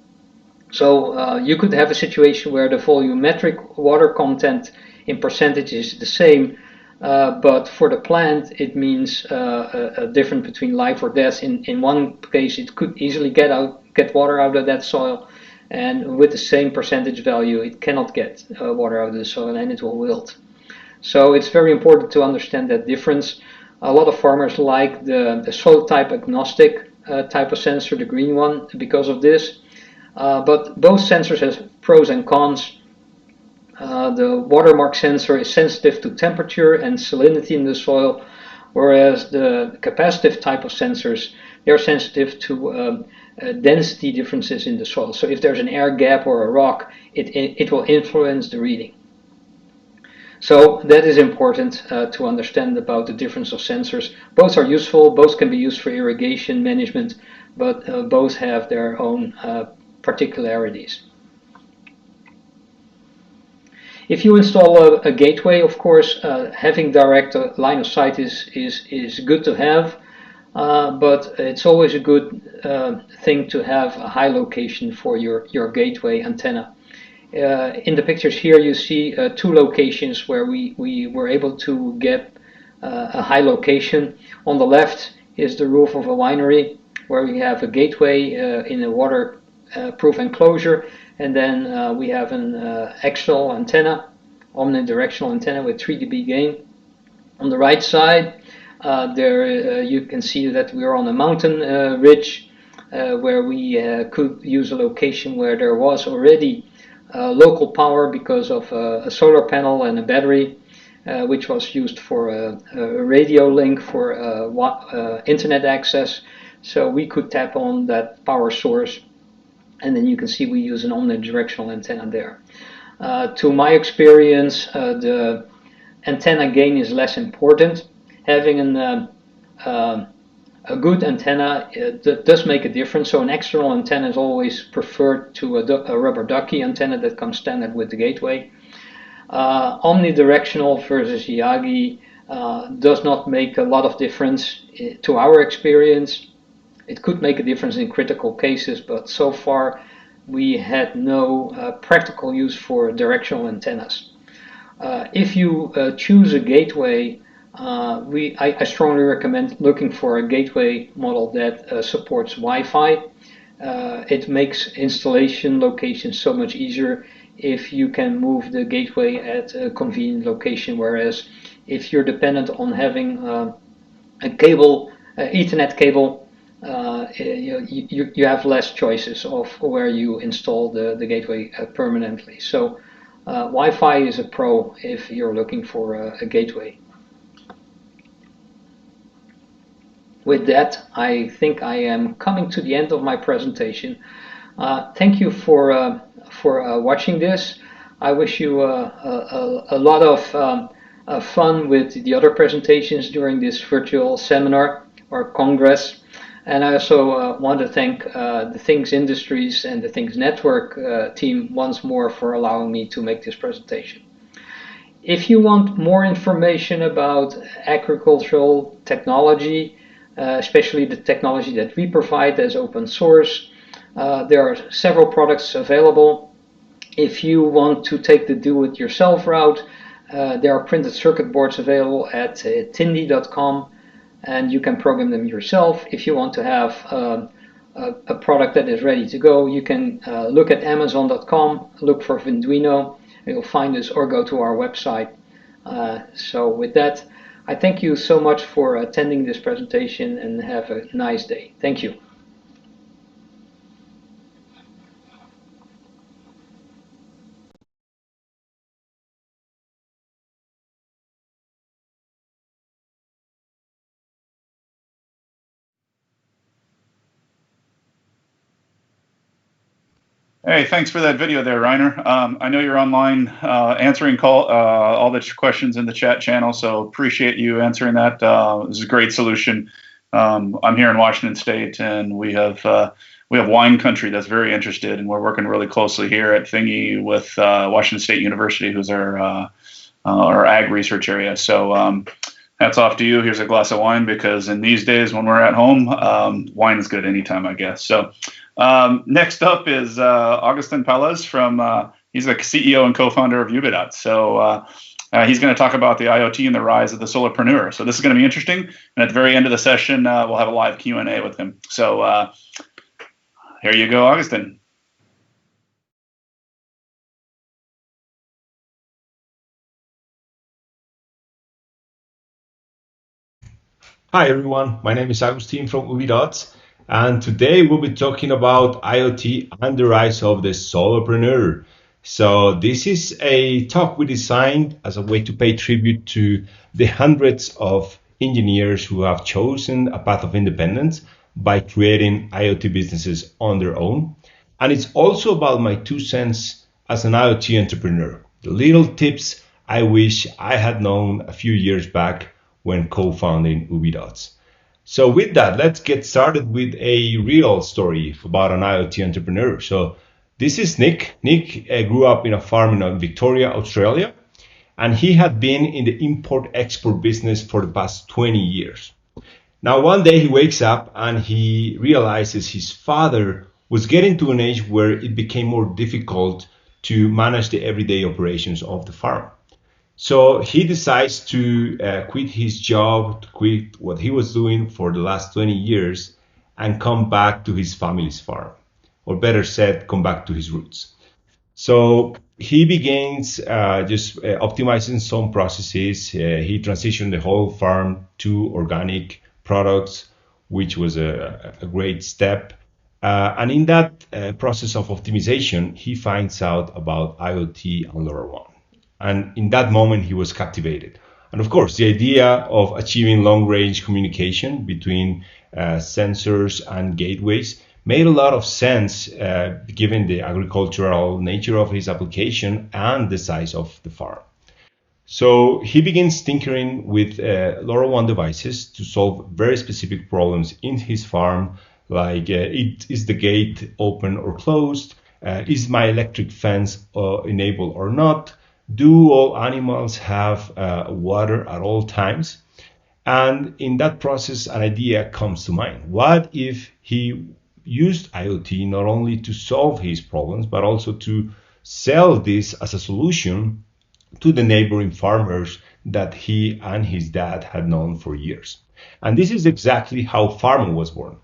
[SPEAKER 21] So you could have a situation where the volumetric water content in percentage is the same, but for the plant it means a difference between life or death. In one case it could easily get water out of that soil, and with the same percentage value it cannot get water out of the soil and it will wilt. So it's very important to understand that difference. A lot of farmers like the soil type agnostic type of sensor, the green one, because of this. But both sensors have pros and cons. The watermark sensor is sensitive to temperature and salinity in the soil, whereas the capacitive type of sensors, they're sensitive to density differences in the soil. So if there's an air gap or a rock, it will influence the reading. So that is important to understand about the difference of sensors. Both are useful, both can be used for irrigation management, but both have their own particularities. If you install a gateway, of course, having direct line of sight is good to have, but it's always a good thing to have a high location for your gateway antenna. In the pictures here you see two locations where we were able to get a high location. On the left is the roof of a winery where we have a gateway in a waterproof enclosure, and then we have an axial antenna, omnidirectional antenna with 3 dB gain. On the right side there you can see that we are on a mountain ridge where we could use a location where there was already local power because of a solar panel and a battery, which was used for a radio link for internet access. So we could tap on that power source, and then you can see we use an omnidirectional antenna there. To my experience, the antenna gain is less important. Having a good antenna does make a difference. So an external antenna is always preferred to a rubber ducky antenna that comes standard with the gateway. Omnidirectional versus Yagi does not make a lot of difference to our experience. It could make a difference in critical cases, but so far we had no practical use for directional antennas. If you choose a gateway, I strongly recommend looking for a gateway model that supports Wi-Fi. it makes installation locations so much easier if you can move the gateway at a convenient location, whereas if you're dependent on having a cable, Ethernet cable, you have less choices of where you install the gateway permanently. So Wi-Fi is a pro if you're looking for a gateway. With that, I think I am coming to the end of my presentation. Thank you for watching this. I wish you a lot of fun with the other presentations during this virtual seminar or congress. And I also want to thank the Things Industries and the Things Network team once more for allowing me to make this presentation. If you want more information about agricultural technology, especially the technology that we provide as open source, there are several products available. If you want to take the do-it-yourself route, there are printed circuit boards available at tindy.com, and you can program them yourself. If you want to have a product that is ready to go, you can look at amazon.com, look for Arduino, and you'll find us, or go to our website. So with that, I thank you so much for attending this presentation, and have a nice day. Thank you.
[SPEAKER 16] Hey, thanks for that video there, Reiner. I know you're online answering all the questions in the chat channel, so appreciate you answering that. This is a great solution. I'm here in Washington State, and we have wine country that's very interested, and we're working really closely here at Thingy with Washington State University, who's our ag research area. So hats off to you. Here's a glass of wine, because in these days when we're at home, wine is good anytime, I guess. So next up is Augustin Palez from, he's the CEO and co-founder of Ubidot. So he's going to talk about the IoT and the rise of the solopreneur. So this is going to be interesting. And at the very end of the session, we'll have a live Q&A with him. So here you go, Augustin.
[SPEAKER 2] Hi everyone, my name is Agustin from Ubidot, and today we'll be talking about IoT and the rise of the solopreneur. So this is a talk we designed as a way to pay tribute to the hundreds of engineers who have chosen a path of independence by creating IoT businesses on their own. And it's also about my 2 cents as an IoT entrepreneur, the little tips I wish I had known a few years back when co-founding Ubidot. So with that, let's get started with a real story about an IoT entrepreneur. So this is Nick. Nick grew up in a farm in Victoria, Australia, and he had been in the import-export business for the past 20 years. Now, one day he wakes up and he realizes his father was getting to an age where it became more difficult to manage the everyday operations of the farm. So he decides to quit his job, to quit what he was doing for the last 20 years and come back to his family's farm, or better said, come back to his roots. So he begins optimizing some processes. He transitioned the whole farm to organic products, which was a great step. And in that process of optimization, he finds out about IoT and LoRaWAN. And in that moment, he was captivated. And of course, the idea of achieving long-range communication between sensors and gateways made a lot of sense given the agricultural nature of his application and the size of the farm. So he begins tinkering with LoRaWAN devices to solve very specific problems in his farm, like is the gate open or closed? Is my electric fence enabled or not? Do all animals have water at all times? And in that process, an idea comes to mind. What if he used IoT not only to solve his problems, but also to sell this as a solution to the neighboring farmers that he and his dad had known for years? And this is exactly how Farmo was born.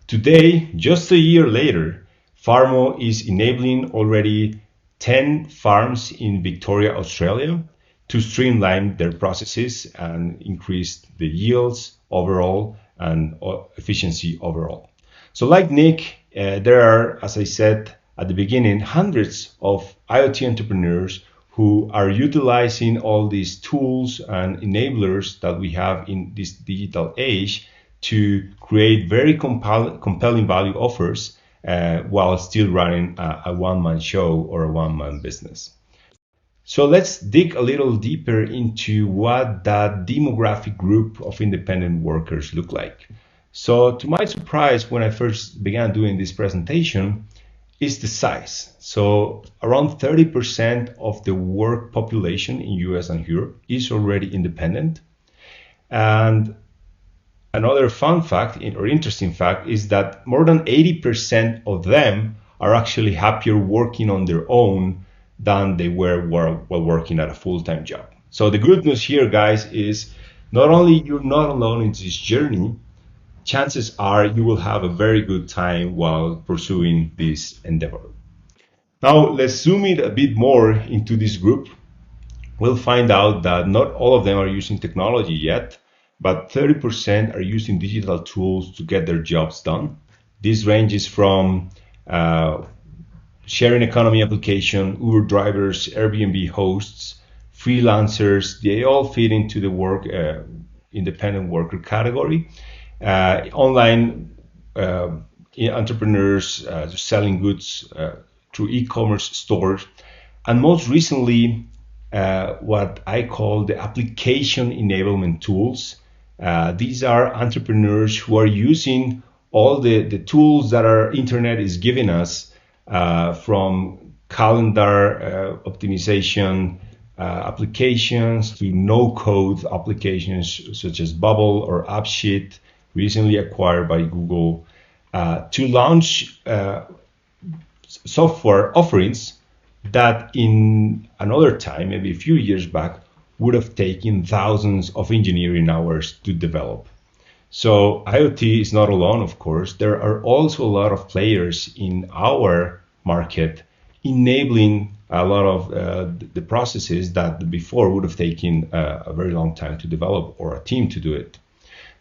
[SPEAKER 2] Today, just a year later, Farmo is enabling already 10 farms in Victoria, Australia, to streamline their processes and increase the yields overall and efficiency overall. So like Nick, there are, as I said at the beginning, hundreds of IoT entrepreneurs who are utilizing all these tools and enablers that we have in this digital age to create very compelling value offers while still running a one-man show or a one-man business. So let's dig a little deeper into what that demographic group of independent workers look like. So to my surprise, when I first began doing this presentation, is the size. So around 30% of the work population in US and Europe is already independent. And another fun fact or interesting fact is that more than 80% of them are actually happier working on their own than they were while working at a full-time job. So the good news here, guys, is not only you're not alone in this journey, chances are you will have a very good time while pursuing this endeavor. Now, let's zoom in a bit more into this group. We'll find out that not all of them are using technology yet, but 30% are using digital tools to get their jobs done. This ranges from sharing economy application, Uber drivers, Airbnb hosts, freelancers. They all fit into the independent worker category. Online entrepreneurs selling goods through e-commerce stores, and most recently what I call the application enablement tools. These are entrepreneurs who are using all the tools that our internet is giving us, from calendar optimization applications to no-code applications such as Bubble or AppSheet, recently acquired by Google, to launch software offerings that in another time, maybe a few years back, would have taken thousands of engineering hours to develop. So IoT is not alone, of course. There are also a lot of players in our market enabling a lot of the processes that before would have taken a very long time to develop or a team to do it.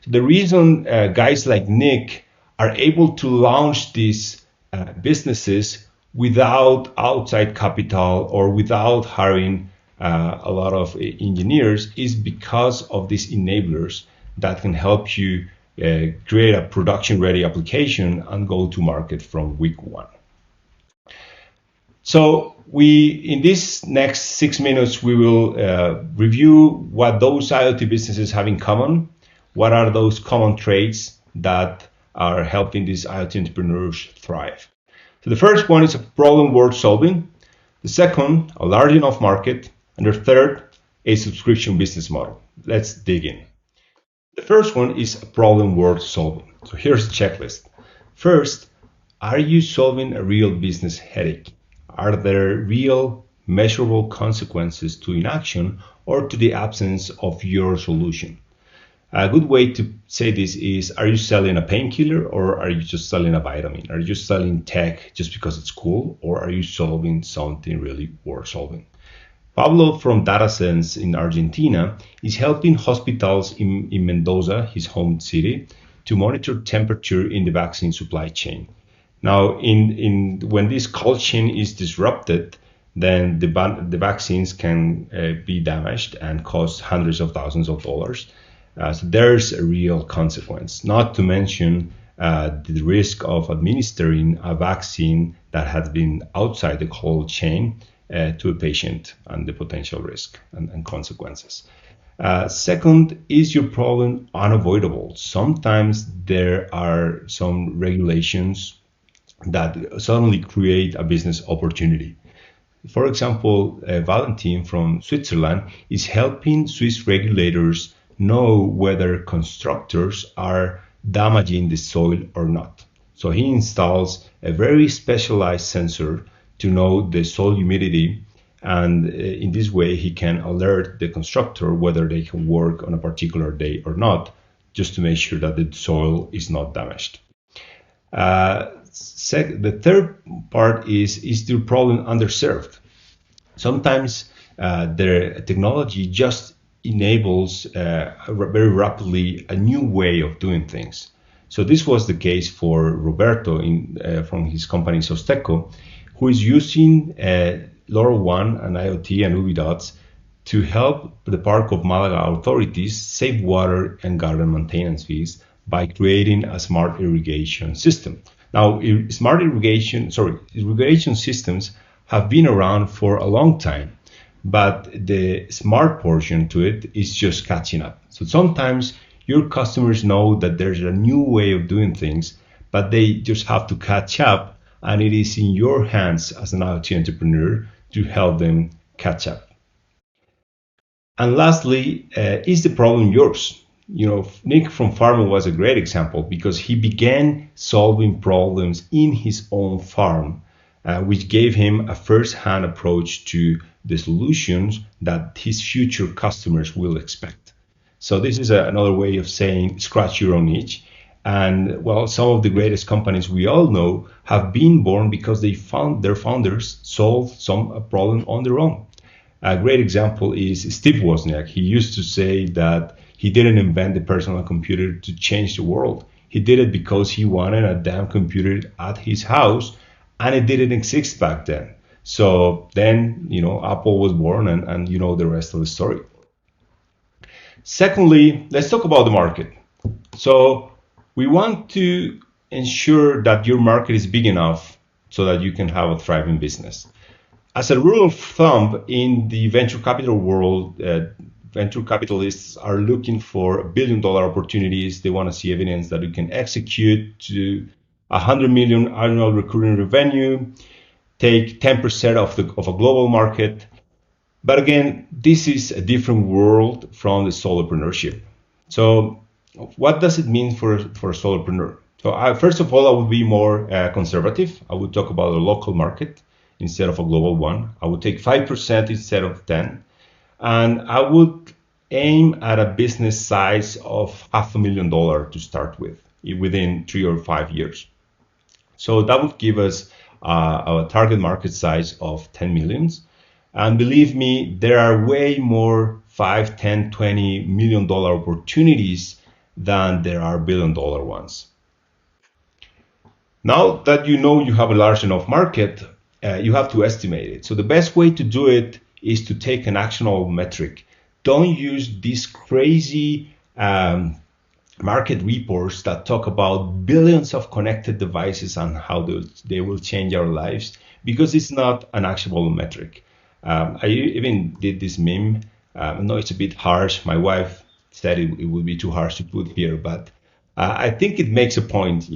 [SPEAKER 2] So the reason guys like Nick are able to launch these businesses without outside capital or without hiring a lot of engineers is because of these enablers that can help you create a production-ready application and go to market from week one. So in this next 6 minutes, we will review what those IoT businesses have in common. What are those common traits that are helping these IoT entrepreneurs thrive? So the first one is a problem worth solving. The second, a large enough market. And the third, a subscription business model. Let's dig in. The first one is a problem worth solving. So here's the checklist. First, are you solving a real business headache? Are there real measurable consequences to inaction or to the absence of your solution? A good way to say this is, are you selling a painkiller or are you just selling a vitamin? Are you just selling tech just because it's cool, or are you solving something really worth solving? Pablo from DataSense in Argentina is helping hospitals in Mendoza, his home city, to monitor temperature in the vaccine supply chain. Now, when this cold chain is disrupted, then the vaccines can be damaged and cost hundreds of thousands of dollars. So there's a real consequence, not to mention the risk of administering a vaccine that has been outside the cold chain to a patient and the potential risk and consequences. Second, is your problem unavoidable? Sometimes there are some regulations that suddenly create a business opportunity. For example, Valentin from Switzerland is helping Swiss regulators know whether constructors are damaging the soil or not. So he installs a very specialized sensor to know the soil humidity, and in this way he can alert the constructor whether they can work on a particular day or not, just to make sure that the soil is not damaged. The third part is the problem underserved. Sometimes the technology just enables very rapidly a new way of doing things. So this was the case for Roberto from his company Sosteco, who is using LoRaWAN and IoT and UbiDots to help the Park of Malaga authorities save water and garden maintenance fees by creating a smart irrigation system. Now, irrigation systems have been around for a long time, but the smart portion to it is just catching up. So sometimes your customers know that there's a new way of doing things, but they just have to catch up, and it is in your hands as an IoT entrepreneur to help them catch up. And lastly, is the problem yours? Nick from Farming was a great example because he began solving problems in his own farm, which gave him a first-hand approach to the solutions that his future customers will expect. So this is another way of saying scratch your own itch. And well, some of the greatest companies we all know have been born because their founders solved some problem on their own. A great example is Steve Wozniak. He used to say that he didn't invent the personal computer to change the world. He did it because he wanted a damn computer at his house, and it didn't exist back then. So then, Apple was born, and the rest of the story. Secondly, let's talk about the market. So we want to ensure that your market is big enough so that you can have a thriving business. As a rule of thumb, in the venture capital world, venture capitalists are looking for $1 billion opportunities. They want to see evidence that you can execute to 100 million annual recurring revenue, take 10% of a global market. But again, this is a different world from the solopreneurship. So what does it mean for a solopreneur? So first of all, I would be more conservative. I would talk about a local market instead of a global one. I would take 5% instead of 10%. And I would aim at a business size of $500,000 to start with within 3 or 5 years. So that would give us a target market size of 10 millions. And believe me, there are way more $5, $10, $20 million opportunities than there are $1 billion ones. Now that you have a large enough market, you have to estimate it. So the best way to do it is to take an actionable metric. Don't use these crazy market reports that talk about billions of connected devices and how they will change our lives, because it's not an actionable metric. I even did this meme. I know it's a bit harsh. My wife said it would be too harsh to put here, but I think it makes a point.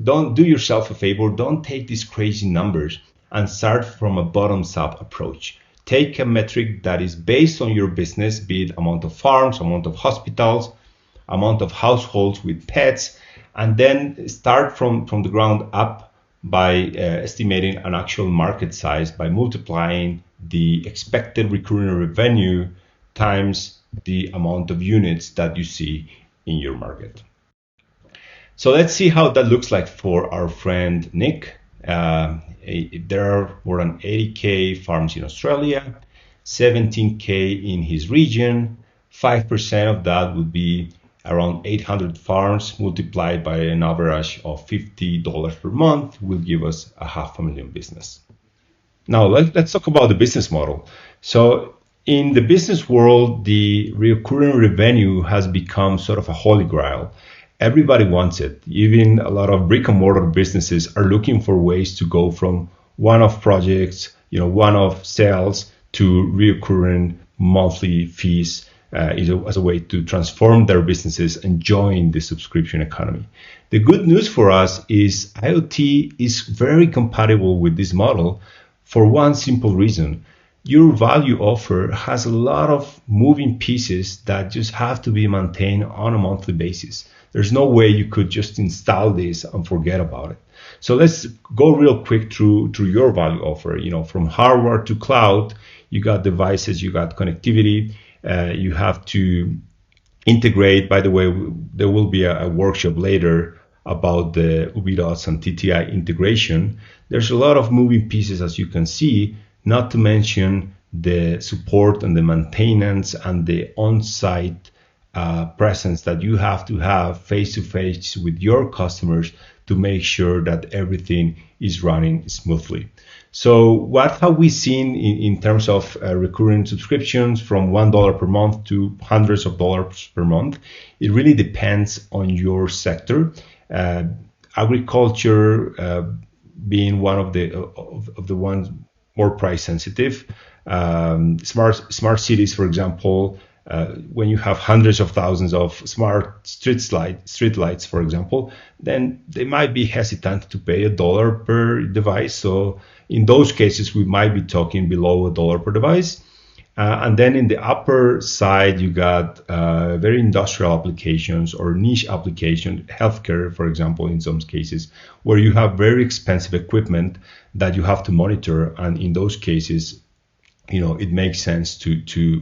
[SPEAKER 2] Don't do yourself a favor. Don't take these crazy numbers and start from a bottoms-up approach. Take a metric that is based on your business, be it amount of farms, amount of hospitals, amount of households with pets, and then start from the ground up by estimating an actual market size by multiplying the expected recurring revenue times the amount of units that you see in your market. So let's see how that looks like for our friend Nick. There are more than 80K farms in Australia, 17K in his region. 5% of that would be around 800 farms multiplied by an average of $50 per month will give us a $500,000 business. Now let's talk about the business model. So in the business world, the recurring revenue has become sort of a holy grail. Everybody wants it. Even a lot of brick and mortar businesses are looking for ways to go from one-off projects, one-off sales to recurring monthly fees as a way to transform their businesses and join the subscription economy. The good news for us is IoT is very compatible with this model for one simple reason. Your value offer has a lot of moving pieces that just have to be maintained on a monthly basis. There's no way you could just install this and forget about it. So let's go real quick through your value offer. From hardware to cloud, you got devices, you got connectivity. You have to integrate. By the way, there will be a workshop later about the UbiDots and TTI integration, there's a lot of moving pieces, as you can see, not to mention the support and the maintenance and the on-site presence that you have to have face-to-face with your customers to make sure that everything is running smoothly. So what have we seen in terms of recurring subscriptions from $1 per month to hundreds of dollars per month? It really depends on your sector. Agriculture being one of the ones more price sensitive. Smart cities, for example, when you have hundreds of thousands of smart street lights, for example, then they might be hesitant to pay $1 per device. So in those cases, we might be talking below $1 per device. And then in the upper side, you got very industrial applications or niche applications, healthcare, for example, in some cases, where you have very expensive equipment that you have to monitor. And in those cases, it makes sense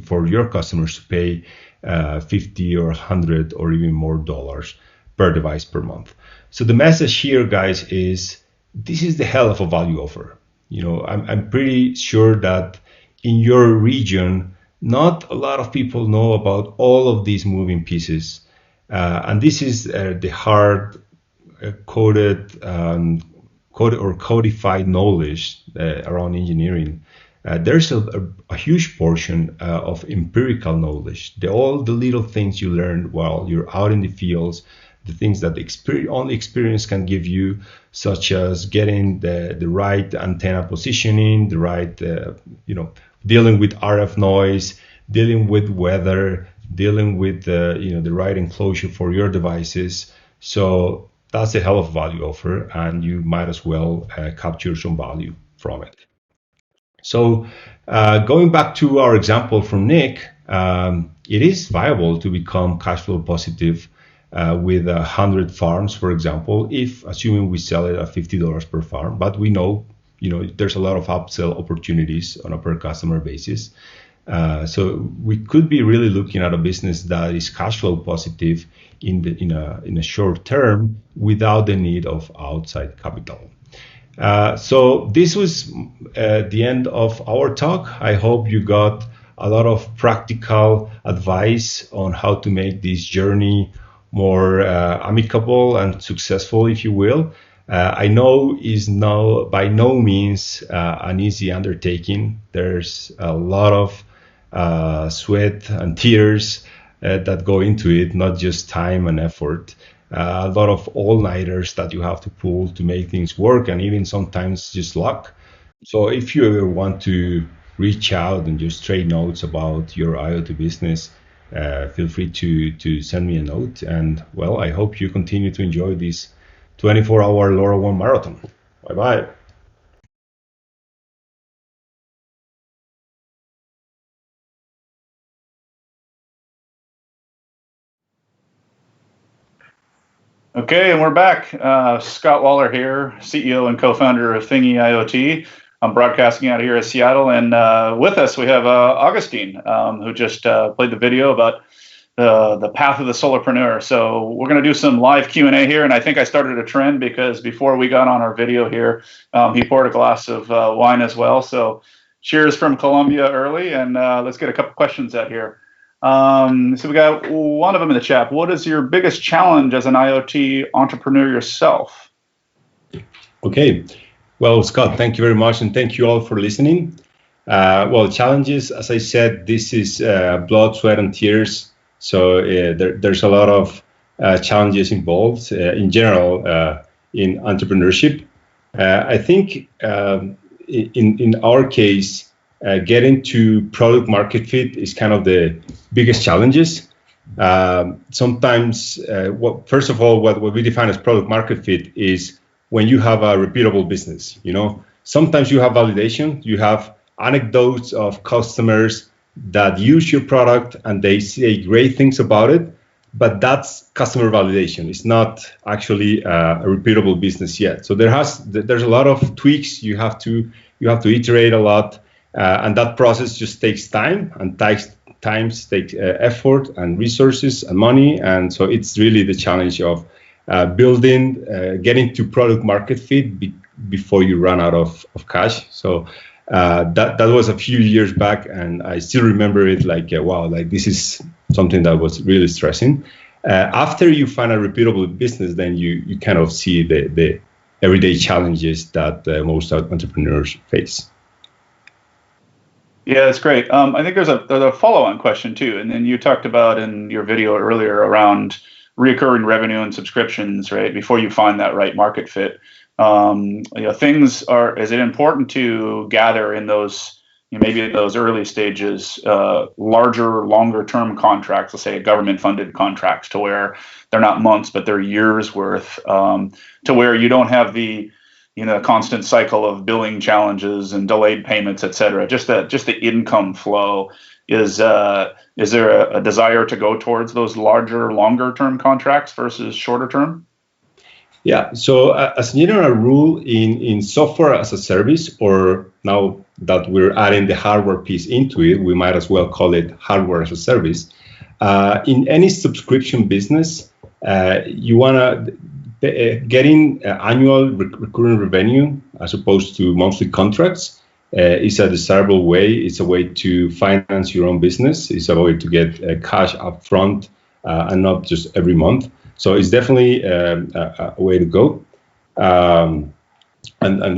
[SPEAKER 2] for your customers to pay 50 or 100 or even more dollars per device per month. So the message here, guys, is this is the hell of a value offer. I'm pretty sure that in your region, not a lot of people know about all of these moving pieces. And this is the hard coded or codified knowledge around engineering. There's a huge portion of empirical knowledge, all the little things you learn while you're out in the fields, the things that only experience can give you, such as getting the right antenna positioning, the right, dealing with RF noise, dealing with weather, dealing with the right enclosure for your devices. So that's a hell of a value offer, and you might as well capture some value from it. So going back to our example from Nick, it is viable to become cash flow positive with 100 farms, for example, assuming we sell it at $50 per farm. But we know, there's a lot of upsell opportunities on a per customer basis. So we could be really looking at a business that is cash flow positive in a short term without the need of outside capital. So this was the end of our talk. I hope you got a lot of practical advice on how to make this journey more amicable and successful, if you will. I know is by no means an easy undertaking. There's a lot of sweat and tears that go into it, not just time and effort. A lot of all-nighters that you have to pull to make things work, and even sometimes just luck. So if you ever want to reach out and just trade notes about your IoT business, feel free to send me a note. And well, I hope you continue to enjoy this 24-hour LoRaWAN marathon. Bye-bye.
[SPEAKER 16] Okay, and we're back. Scott Waller here, CEO and co-founder of Thingy IoT. I'm broadcasting out here at Seattle, and with us we have Augustine, who just played the video about the path of the solopreneur. So we're going to do some live Q&A here, and I think I started a trend because before we got on our video here, he poured a glass of wine as well. So cheers from Colombia early, and let's get a couple questions out here. So we got one of them in the chat. What is your biggest challenge as an IoT entrepreneur yourself?
[SPEAKER 2] Okay. Well, Scott, thank you very much. And thank you all for listening. Well, challenges, as I said, this is blood, sweat, and tears. So there's a lot of challenges involved in general in entrepreneurship. I think in our case, getting to product market fit is kind of the biggest challenges. Sometimes, first of all, what we define as product market fit is when you have a repeatable business. Sometimes you have validation, you have anecdotes of customers that use your product and they say great things about it, but that's customer validation. It's not actually a repeatable business yet. So there's a lot of tweaks. You have to iterate a lot. And that process just takes time, and takes effort and resources and money. And so it's really the challenge of building, getting to product market fit before you run out of cash. So that was a few years back, and I still remember it like, wow, like this is something that was really stressing. After you find a repeatable business, then you kind of see the everyday challenges that most entrepreneurs face.
[SPEAKER 16] Yeah, that's great. I think there's a follow-on question too, and then you talked about in your video earlier around recurring revenue and subscriptions, right? Before you find that right market fit, things are. Is it important to gather in those, maybe at those early stages, larger, longer-term contracts, let's say government-funded contracts, to where they're not months but they're years worth, to where you don't have the constant cycle of billing challenges and delayed payments, et cetera. Just the income flow. Is there a desire to go towards those larger, longer term contracts versus shorter term?
[SPEAKER 2] Yeah. So as a general rule, in software as a service, or now that we're adding the hardware piece into it, we might as well call it hardware as a service. In any subscription business, you want to getting annual recurring revenue as opposed to monthly contracts is a desirable way. It's a way to finance your own business. It's a way to get cash up front and not just every month. So it's definitely a way to go. And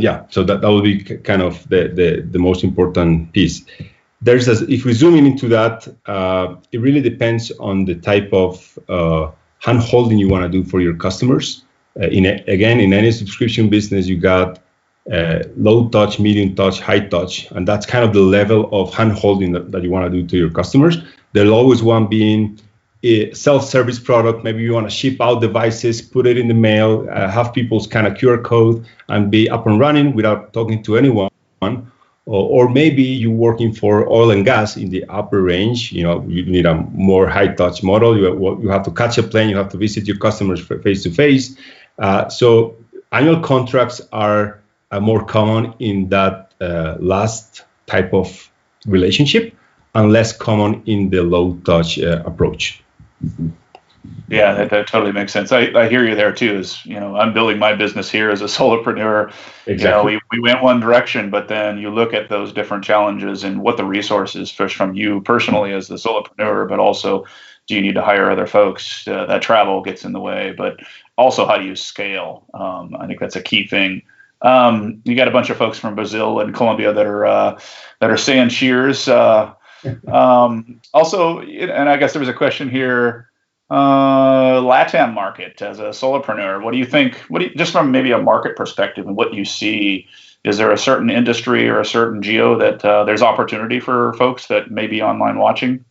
[SPEAKER 2] yeah, so that will be kind of the most important piece. If we zoom into that, it really depends on the type of hand-holding you want to do for your customers. In any subscription business, you got low touch, medium touch, high touch, and that's kind of the level of hand-holding that you want to do to your customers. There'll always one being a self-service product. Maybe you want to ship out devices, put it in the mail, have people scan a QR code and be up and running without talking to anyone. Or maybe you're working for oil and gas in the upper range. You need a more high-touch model. You have to catch a plane. You have to visit your customers face-to-face. So annual contracts are more common in that last type of relationship and less common in the low-touch approach.
[SPEAKER 16] Yeah, that totally makes sense. I hear you there too. I'm building my business here as a solopreneur.
[SPEAKER 2] Exactly.
[SPEAKER 16] We went one direction, but then you look at those different challenges and what the resources first from you personally as the solopreneur, but also do you need to hire other folks? That travel gets in the way, but also how do you scale? I think that's a key thing. You got a bunch of folks from Brazil and Colombia that are saying cheers. Also, and I guess there was a question here. LATAM market as a solopreneur, what do you think? Just from maybe a market perspective and what you see, is there a certain industry or a certain geo that there's opportunity for folks that may be online watching?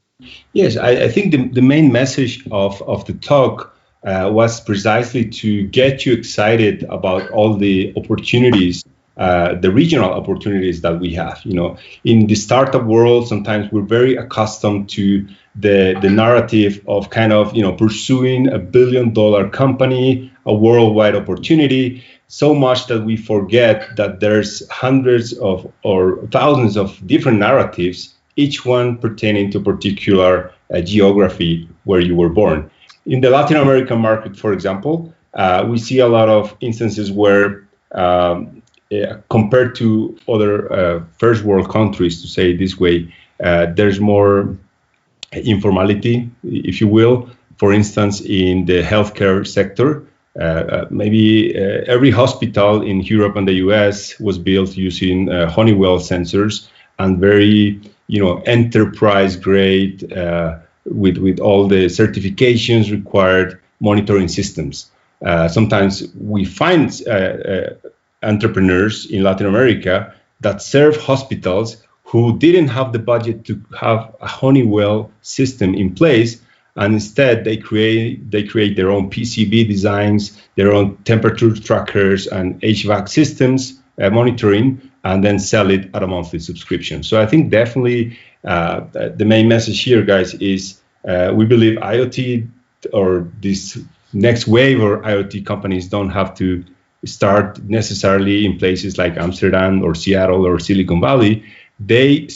[SPEAKER 2] Yes, I think the main message of the talk was precisely to get you excited about all the opportunities, the regional opportunities that we have. In the startup world, sometimes we're very accustomed to the narrative of kind of pursuing $1 billion company, a worldwide opportunity, so much that we forget that there's hundreds of or thousands of different narratives, each one pertaining to a particular geography where you were born. In the Latin American market, for example, we see a lot of instances where compared to other first world countries, to say it this way, there's more informality, if you will. For instance, in the healthcare sector, maybe every hospital in Europe and the US was built using Honeywell sensors and very, enterprise grade with all the certifications required monitoring systems. Sometimes we find entrepreneurs in Latin America that serve hospitals who didn't have the budget to have a Honeywell system in place, and instead they create their own PCB designs, their own temperature trackers and HVAC systems monitoring, and then sell it at a monthly subscription. So I think definitely the main message here, guys, is we believe IoT or this next wave of IoT companies don't have to start necessarily in places like Amsterdam or Seattle or Silicon Valley. They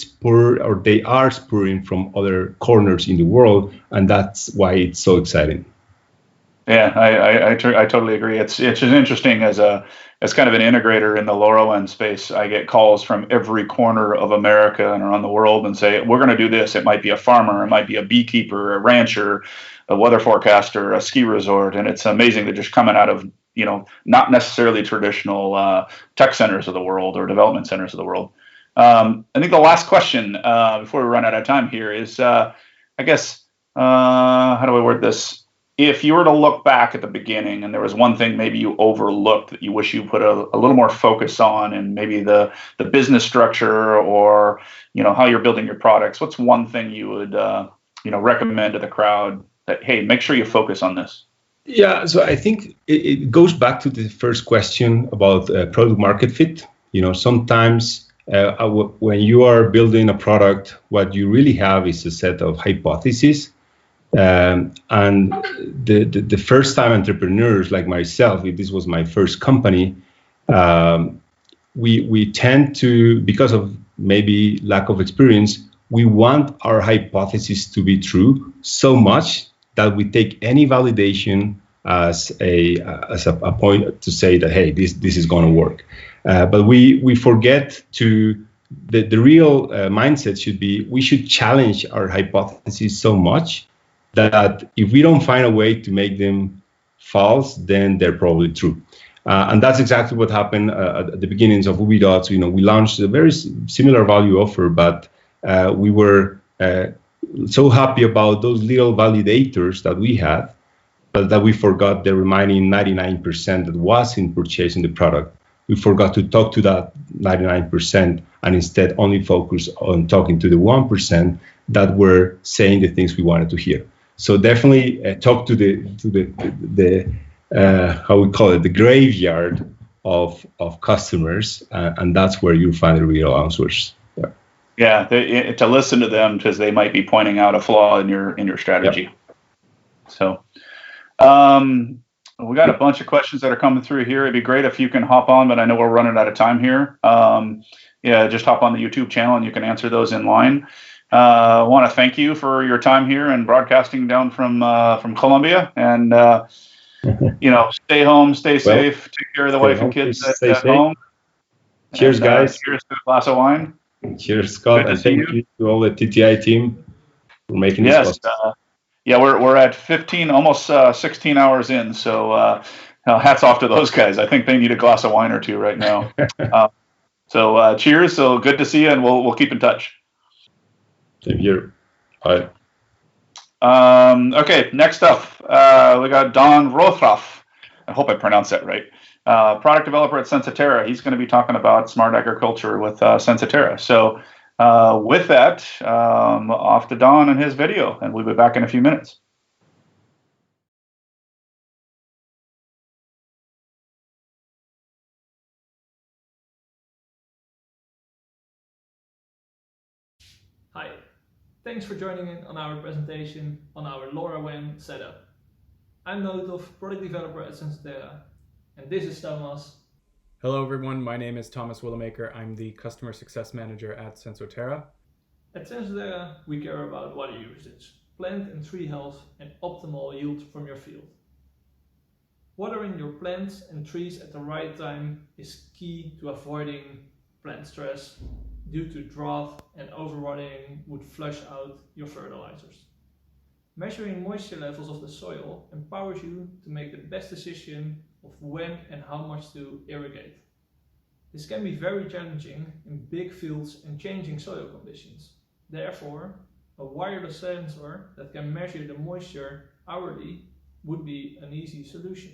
[SPEAKER 2] are spurring from other corners in the world, and that's why it's so exciting.
[SPEAKER 16] Yeah, I totally agree. It's just interesting as kind of an integrator in the LoRaWAN space. I get calls from every corner of America and around the world and say, we're going to do this. It might be a farmer, it might be a beekeeper, a rancher, a weather forecaster, a ski resort, and it's amazing. They're just coming out of not necessarily traditional tech centers of the world or development centers of the world. I think the last question before we run out of time here is, I guess, how do I word this? If you were to look back at the beginning and there was one thing maybe you overlooked that you wish you put a little more focus on, and maybe the business structure or how you're building your products, what's one thing you would recommend to the crowd that, hey, make sure you focus on this?
[SPEAKER 2] Yeah, so I think it goes back to the first question about product market fit. Sometimes when you are building a product, what you really have is a set of hypotheses. And the first time entrepreneurs like myself, if this was my first company, we tend to, because of maybe lack of experience, we want our hypothesis to be true so much that we take any validation as a point to say that, hey, this is going to work. But we forget the real mindset should be, we should challenge our hypotheses so much that if we don't find a way to make them false, then they're probably true. And that's exactly what happened at the beginnings of UbiDots. We launched a very similar value offer, but we were so happy about those little validators that we had, but that we forgot the remaining 99% that was in purchasing the product. We forgot to talk to that 99% and instead only focus on talking to the 1% that were saying the things we wanted to hear. So definitely talk to the how we call it, the graveyard of customers, and that's where you find the real answers.
[SPEAKER 16] Yeah, to listen to them because they might be pointing out a flaw in your strategy. Yep. So, we got a bunch of questions that are coming through here. It'd be great if you can hop on, but I know we're running out of time here. Just hop on the YouTube channel and you can answer those in line. I want to thank you for your time here and broadcasting down from Colombia. And stay home, stay safe, take care of the wife and kids at home.
[SPEAKER 2] Cheers, guys.
[SPEAKER 16] Cheers to a glass of wine.
[SPEAKER 2] Cheers, Scott, and thank you to all the TTI team for making this possible.
[SPEAKER 16] We're at 15, almost 16 hours in, so hats off to those guys. I think they need a glass of wine or two right now. So cheers. So good to see you, and we'll keep in touch.
[SPEAKER 2] Same here. Bye.
[SPEAKER 16] Okay, next up, we got Don Rothroff. I hope I pronounced that right. Product developer at Sensatera. He's going to be talking about smart agriculture with Sensatera. So with that, off to Don and his video, and we'll be back in a few minutes.
[SPEAKER 3] Hi, thanks for joining in on our presentation on our LoRaWAN setup. I'm Notov, product developer at Sensatera, and this is Thomas.
[SPEAKER 22] Hello everyone, my name is Thomas Willemaker. I'm the Customer Success Manager at Sensatera.
[SPEAKER 3] At Sensatera, we care about water usage, plant and tree health, and optimal yield from your field. Watering your plants and trees at the right time is key to avoiding plant stress due to drought and overwatering would flush out your fertilizers. Measuring moisture levels of the soil empowers you to make the best decision of when and how much to irrigate. This can be very challenging in big fields and changing soil conditions. Therefore, a wireless sensor that can measure the moisture hourly would be an easy solution.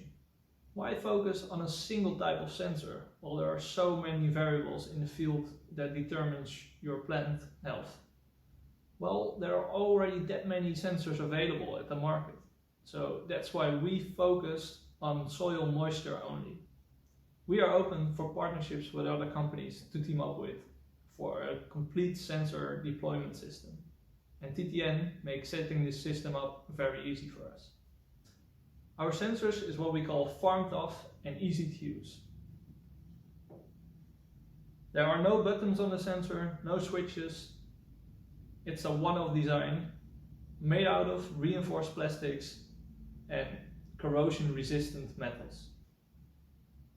[SPEAKER 3] Why focus on a single type of sensor while there are so many variables in the field that determines your plant health? Well, there are already that many sensors available at the market. So that's why we focused on soil moisture only. We are open for partnerships with other companies to team up with for a complete sensor deployment system. And TTN makes setting this system up very easy for us. Our sensors is what we call farm tough and easy to use. There are no buttons on the sensor, no switches. It's a one-off design made out of reinforced plastics and corrosion-resistant metals.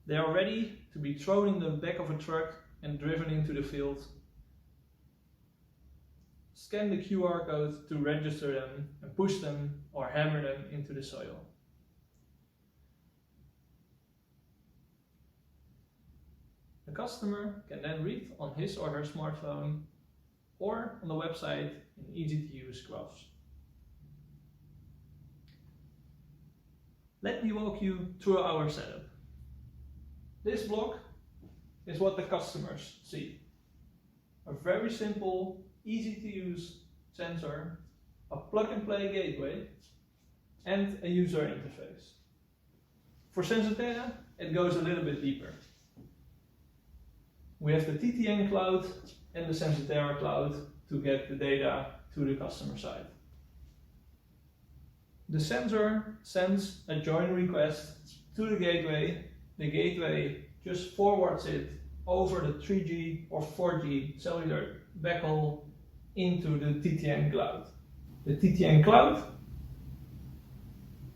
[SPEAKER 3] They are ready to be thrown in the back of a truck and driven into the field. Scan the QR code to register them and push them or hammer them into the soil. The customer can then read on his or her smartphone or on the website in easy-to-use graphs. Let me walk you through our setup. This block is what the customers see. A very simple, easy-to-use sensor, a plug-and-play gateway, and a user interface. For Sensotera, it goes a little bit deeper. We have the TTN cloud and the Sensotera cloud to get the data to the customer side. The sensor sends a join request to the gateway just forwards it over the 3G or 4G cellular backhaul into the TTN cloud. The TTN cloud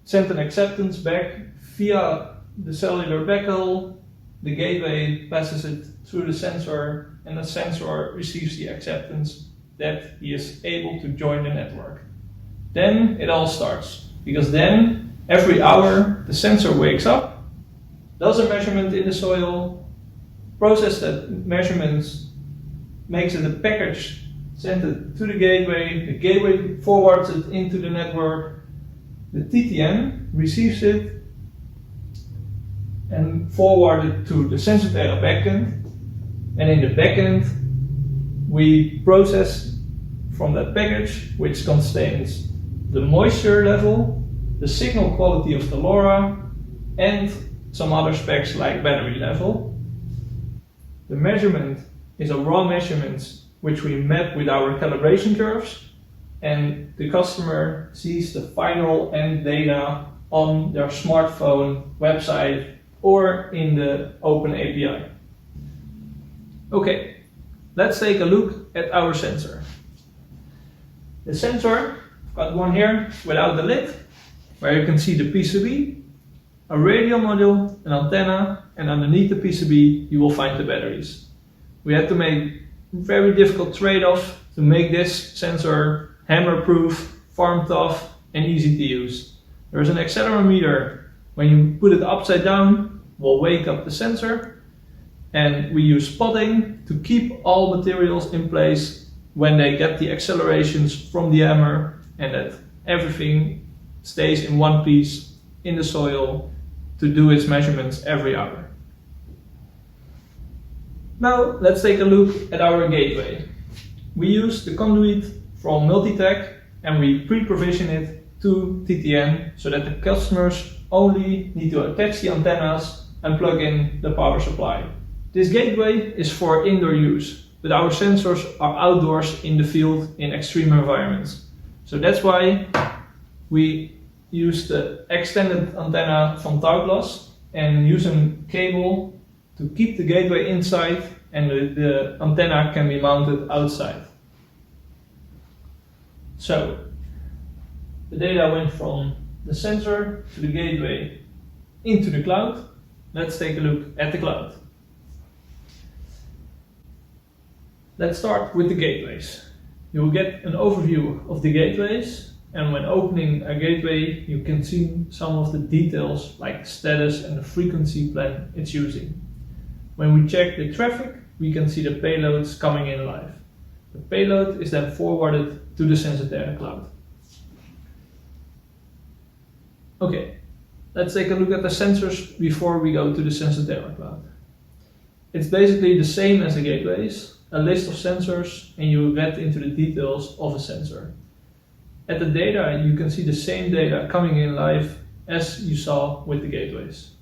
[SPEAKER 3] sent an acceptance back via the cellular backhaul. The gateway passes it through the sensor, and the sensor receives the acceptance that he is able to join the network. Then it all starts, because then every hour the sensor wakes up, does a measurement in the soil, processes that measurements, makes it a package, sends it to the gateway forwards it into the network, the TTN receives it and forwards it to the Sensotera backend, and in the backend we process from that package, which contains the moisture level, the signal quality of the LoRa, and some other specs like battery level. The measurement is a raw measurement which we map with our calibration curves, and the customer sees the final end data on their smartphone, website, or in the open API. Okay, let's take a look at our sensor. The sensor, got one here without the lid, where you can see the PCB, a radio module, an antenna, and underneath the PCB you will find the batteries. We had to make a very difficult trade-off to make this sensor hammer-proof, farm-tough, and easy to use. There is an accelerometer. When you put it upside down, will wake up the sensor, and we use spotting to keep all materials in place when they get the accelerations from the hammer, and that everything stays in one piece in the soil to do its measurements every hour. Now let's take a look at our gateway. We use the conduit from Multitech and we pre-provision it to TTN so that the customers only need to attach the antennas and plug in the power supply. This gateway is for indoor use, but our sensors are outdoors in the field in extreme environments. So that's why we use the extended antenna from Tauglas and use a cable to keep the gateway inside, and the antenna can be mounted outside. So the data went from the sensor to the gateway into the cloud. Let's take a look at the cloud. Let's start with the gateways. You will get an overview of the gateways, and when opening a gateway you can see some of the details like status and the frequency plan it's using. When we check the traffic, we can see the payloads coming in live. The payload is then forwarded to the Sensotera cloud. Okay, let's take a look at the sensors before we go to the Sensotera cloud. It's basically the same as the gateways, a list of sensors, and you get into the details of a sensor. At the data, you can see the same data coming in live as you saw with the gateways.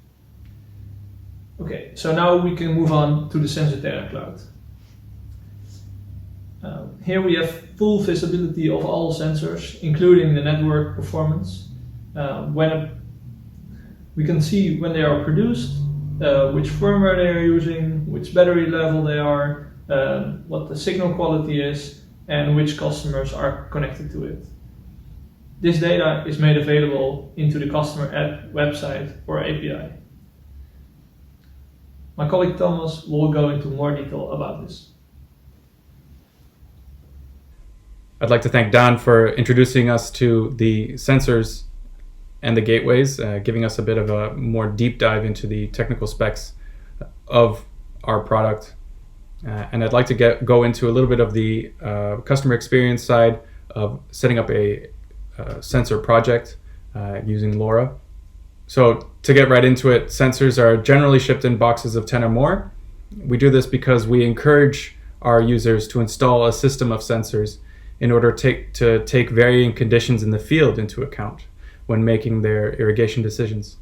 [SPEAKER 3] Okay, so now we can move on to the Sensotera cloud. Here we have full visibility of all sensors, including the network performance. We can see when they are produced, which firmware they are using, which battery level they are, what the signal quality is, and which customers are connected to it. This data is made available into the customer app, website, or API. My colleague Thomas will go into more detail about this.
[SPEAKER 22] I'd like to thank Don for introducing us to the sensors and the gateways, giving us a bit of a more deep dive into the technical specs of our product. And I'd like to go into a little bit of the customer experience side of setting up a sensor project using LoRa. So to get right into it, sensors are generally shipped in boxes of 10 or more. We do this because we encourage our users to install a system of sensors in order to take varying conditions in the field into account when making their irrigation decisions.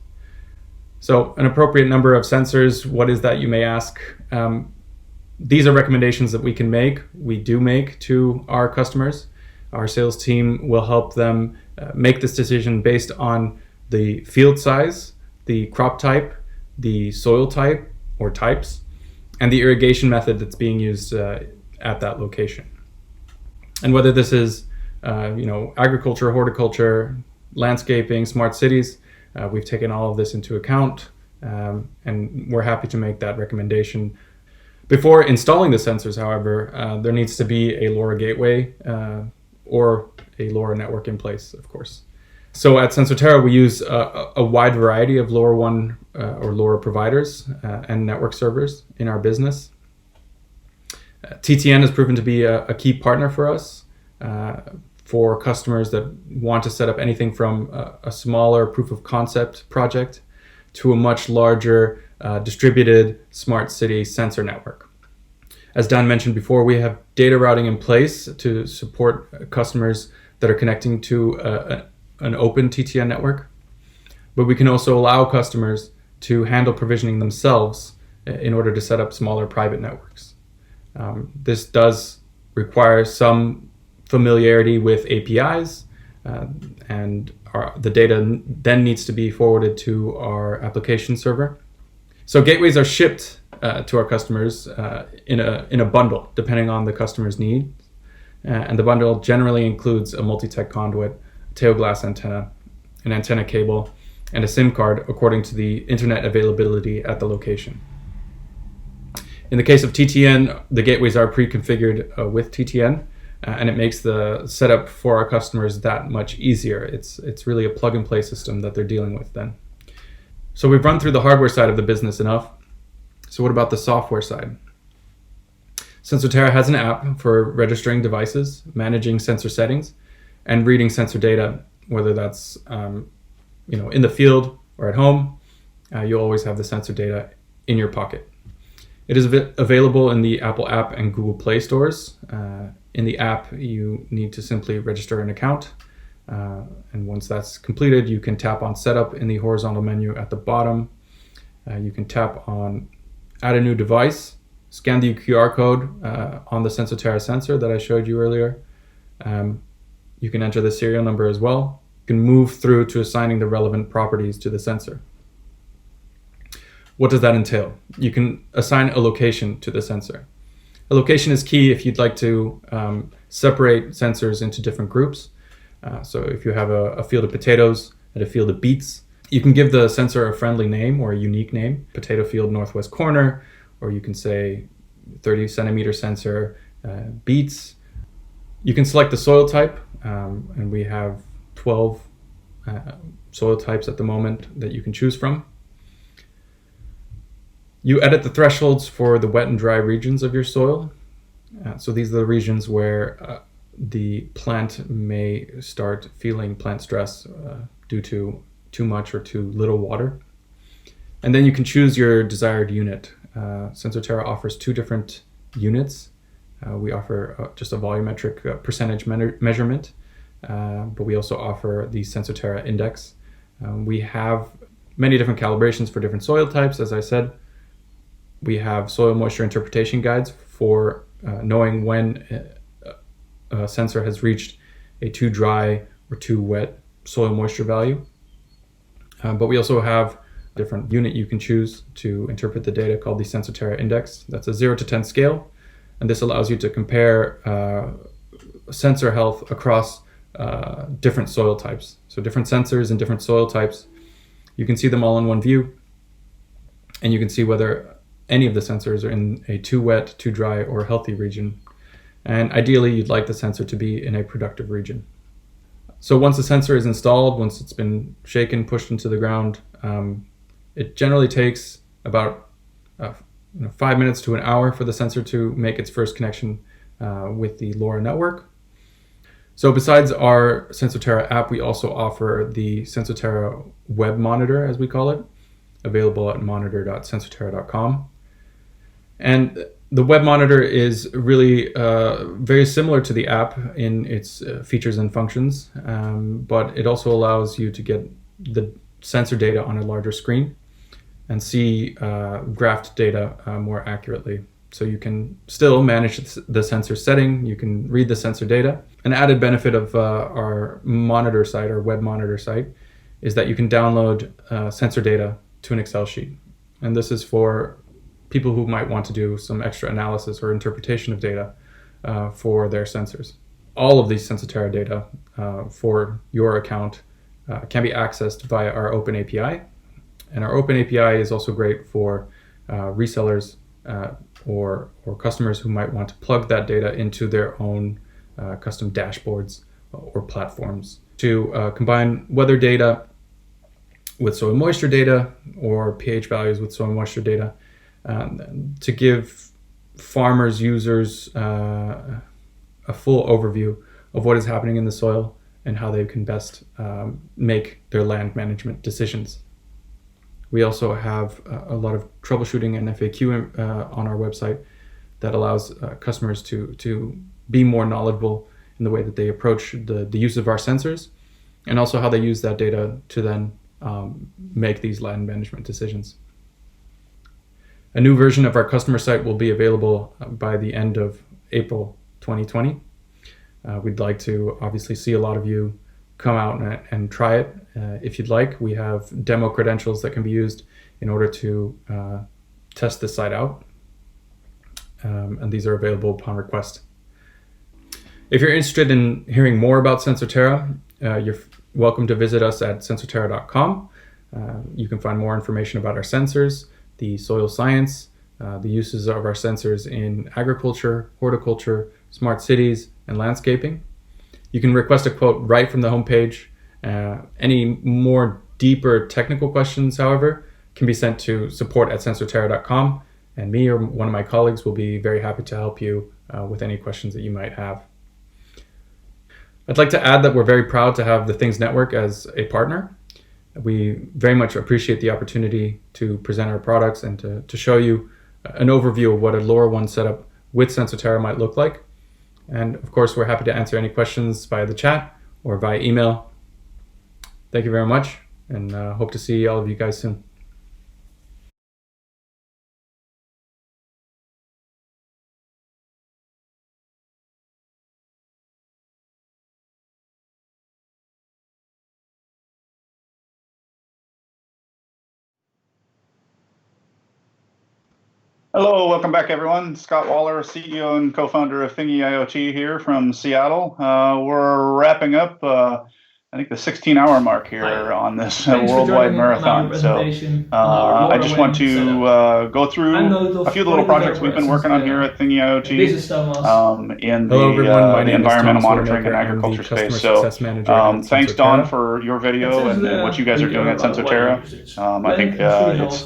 [SPEAKER 22] So an appropriate number of sensors, what is that, you may ask? These are recommendations that we can make, we do make to our customers. Our sales team will help them make this decision based on the field size, the crop type, the soil type or types, and the irrigation method that's being used at that location. And whether this is agriculture, horticulture, landscaping, smart cities, we've taken all of this into account, and we're happy to make that recommendation. Before installing the sensors, however, there needs to be a LoRa gateway or a LoRa network in place, of course. So at Sensoterra, we use a wide variety of LoRaWAN or LoRa providers and network servers in our business. TTN has proven to be a key partner for us for customers that want to set up anything from a smaller proof of concept project to a much larger distributed smart city sensor network. As Dan mentioned before, we have data routing in place to support customers that are connecting to an open TTN network, but we can also allow customers to handle provisioning themselves in order to set up smaller private networks. This does require some familiarity with APIs, and the data then needs to be forwarded to our application server. So gateways are shipped to our customers in a bundle, depending on the customer's needs. And the bundle generally includes a multi-tech conduit, a tail glass antenna, an antenna cable, and a SIM card according to the internet availability at the location. In the case of TTN, the gateways are pre-configured with TTN, and it makes the setup for our customers that much easier. It's really a plug-and-play system that they're dealing with then. So we've run through the hardware side of the business enough. So what about the software side? Sensoterra has an app for registering devices, managing sensor settings, and reading sensor data, whether that's in the field or at home. You'll always have the sensor data in your pocket. It is available in the Apple App and Google Play stores. In the app, you need to simply register an account. And once that's completed, you can tap on Setup in the horizontal menu at the bottom. You can tap on Add a new device, scan the QR code on the Sensoterra sensor that I showed you earlier. You can enter the serial number as well. You can move through to assigning the relevant properties to the sensor. What does that entail? You can assign a location to the sensor. A location is key if you'd like to separate sensors into different groups. So if you have a field of potatoes and a field of beets, you can give the sensor a friendly name or a unique name, potato field northwest corner, or you can say 30 centimeter sensor beets. You can select the soil type, and we have 12 soil types at the moment that you can choose from. You edit the thresholds for the wet and dry regions of your soil. So these are the regions where the plant may start feeling plant stress due to too much or too little water. And then you can choose your desired unit. Sensoterra offers two different units. We offer just a volumetric percentage measurement, but we also offer the Sensoterra index. We have many different calibrations for different soil types, as I said. We have soil moisture interpretation guides for knowing when a sensor has reached a too dry or too wet soil moisture value. But we also have a different unit you can choose to interpret the data called the Sensoterra index. That's a 0 to 10 scale. And this allows you to compare sensor health across different soil types. So different sensors and different soil types. You can see them all in one view, and you can see whether any of the sensors are in a too wet, too dry, or healthy region. And ideally, you'd like the sensor to be in a productive region. So once the sensor is installed, once it's been shaken, pushed into the ground, it generally takes about 5 minutes to an hour for the sensor to make its first connection with the LoRa network. So besides our SensoTerra app, we also offer the SensoTerra web monitor, as we call it, available at monitor.sensoterra.com. And the web monitor is really very similar to the app in its features and functions, but it also allows you to get the sensor data on a larger screen and see graphed data more accurately. So you can still manage the sensor setting, you can read the sensor data. An added benefit of our monitor site, our web monitor site, is that you can download sensor data to an Excel sheet. And this is for people who might want to do some extra analysis or interpretation of data for their sensors. All of these SensoTerra data for your account can be accessed via our Open API. And our Open API is also great for resellers or customers who might want to plug that data into their own custom dashboards or platforms to combine weather data with soil moisture data or pH values with soil moisture data to give farmers, users a full overview of what is happening in the soil and how they can best make their land management decisions. We also have a lot of troubleshooting and FAQ on our website that allows customers to be more knowledgeable in the way that they approach the use of our sensors, and also how they use that data to then make these land management decisions. A new version of our customer site will be available by the end of April 2020. We'd like to obviously see a lot of you come out and try it. If you'd like, we have demo credentials that can be used in order to test this site out. And these are available upon request. If you're interested in hearing more about SensoTerra, you're welcome to visit us at sensoterra.com. You can find more information about our sensors, the soil science, the uses of our sensors in agriculture, horticulture, smart cities, and landscaping. You can request a quote right from the homepage. Any more deeper technical questions, however, can be sent to support@sensoterra.com, and me or one of my colleagues will be very happy to help you with any questions that you might have. I'd like to add that we're very proud to have the Things Network as a partner. We very much appreciate the opportunity to present our products and to show you an overview of what a LoRaWAN setup with SensoTerra might look like. And of course, we're happy to answer any questions via the chat or via email. Thank you very much, and hope to see all of you guys soon.
[SPEAKER 16] Hello, welcome back everyone. Scott Waller, CEO and co-founder of Thingy IoT here from Seattle. We're wrapping up, I think the 16-hour mark here on this worldwide marathon. So I just want to go through a few of the little projects we've been working on here at Thingy IoT in the environmental monitoring and agriculture space. So thanks, Don, for your video and what you guys are doing at SensoTerra. I think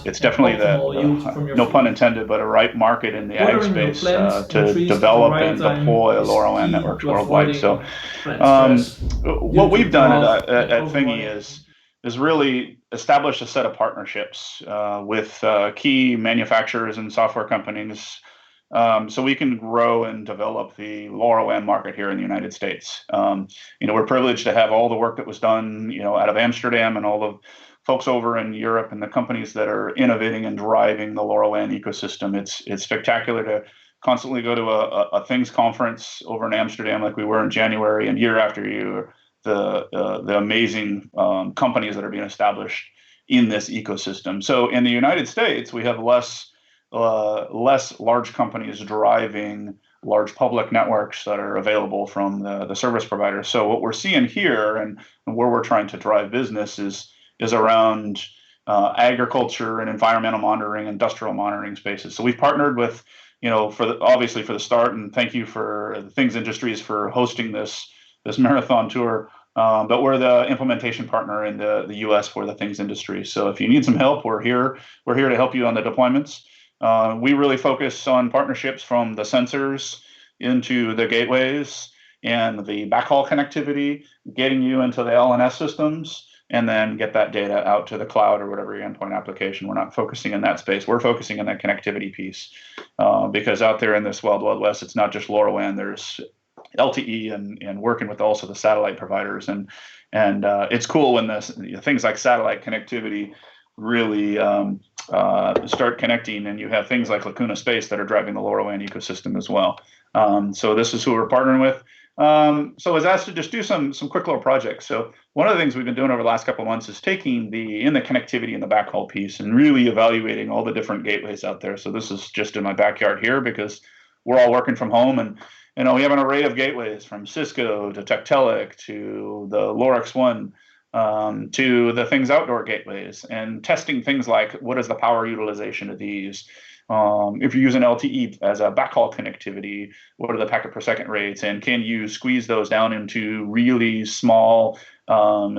[SPEAKER 16] it's definitely the, no pun intended, but a right market in the ag space to develop and deploy LoRaWAN networks worldwide. So what we've done at Thingy is really establish a set of partnerships with key manufacturers and software companies so we can grow and develop the LoRaWAN market here in the United States. We're privileged to have all the work that was done, out of Amsterdam and all the folks over in Europe and the companies that are innovating and driving the LoRaWAN ecosystem. It's spectacular to constantly go to a Things conference over in Amsterdam like we were in January, and year after year, the amazing companies that are being established in this ecosystem. So in the United States, we have less large companies driving large public networks that are available from the service providers. So what we're seeing here and where we're trying to drive business is around agriculture and environmental monitoring, industrial monitoring spaces. So we've partnered with, obviously for the start, and thank you for the Things Industries for hosting this marathon tour. But we're the implementation partner in the U.S. for the Things Industry. So if you need some help, we're here. We're here to help you on the deployments. We really focus on partnerships from the sensors into the gateways and the backhaul connectivity, getting you into the LNS systems, and then get that data out to the cloud or whatever your endpoint application. We're not focusing in that space. We're focusing on that connectivity piece because out there in this wild, wild west, it's not just LoRaWAN. There's LTE and working with also the satellite providers. And it's cool when things like satellite connectivity really start connecting, and you have things like Lacuna Space that are driving the LoRaWAN ecosystem as well. So this is who we're partnering with. So I was asked to just do some quick little projects. So one of the things we've been doing over the last couple of months is taking the connectivity and the backhaul piece and really evaluating all the different gateways out there. So this is just in my backyard here because we're all working from home, and we have an array of gateways from Cisco to Tektelic to the LoRaX1 to the Things Outdoor gateways, and testing things like what is the power utilization of these. If you're using LTE as a backhaul connectivity, what are the packet per second rates, and can you squeeze those down into really small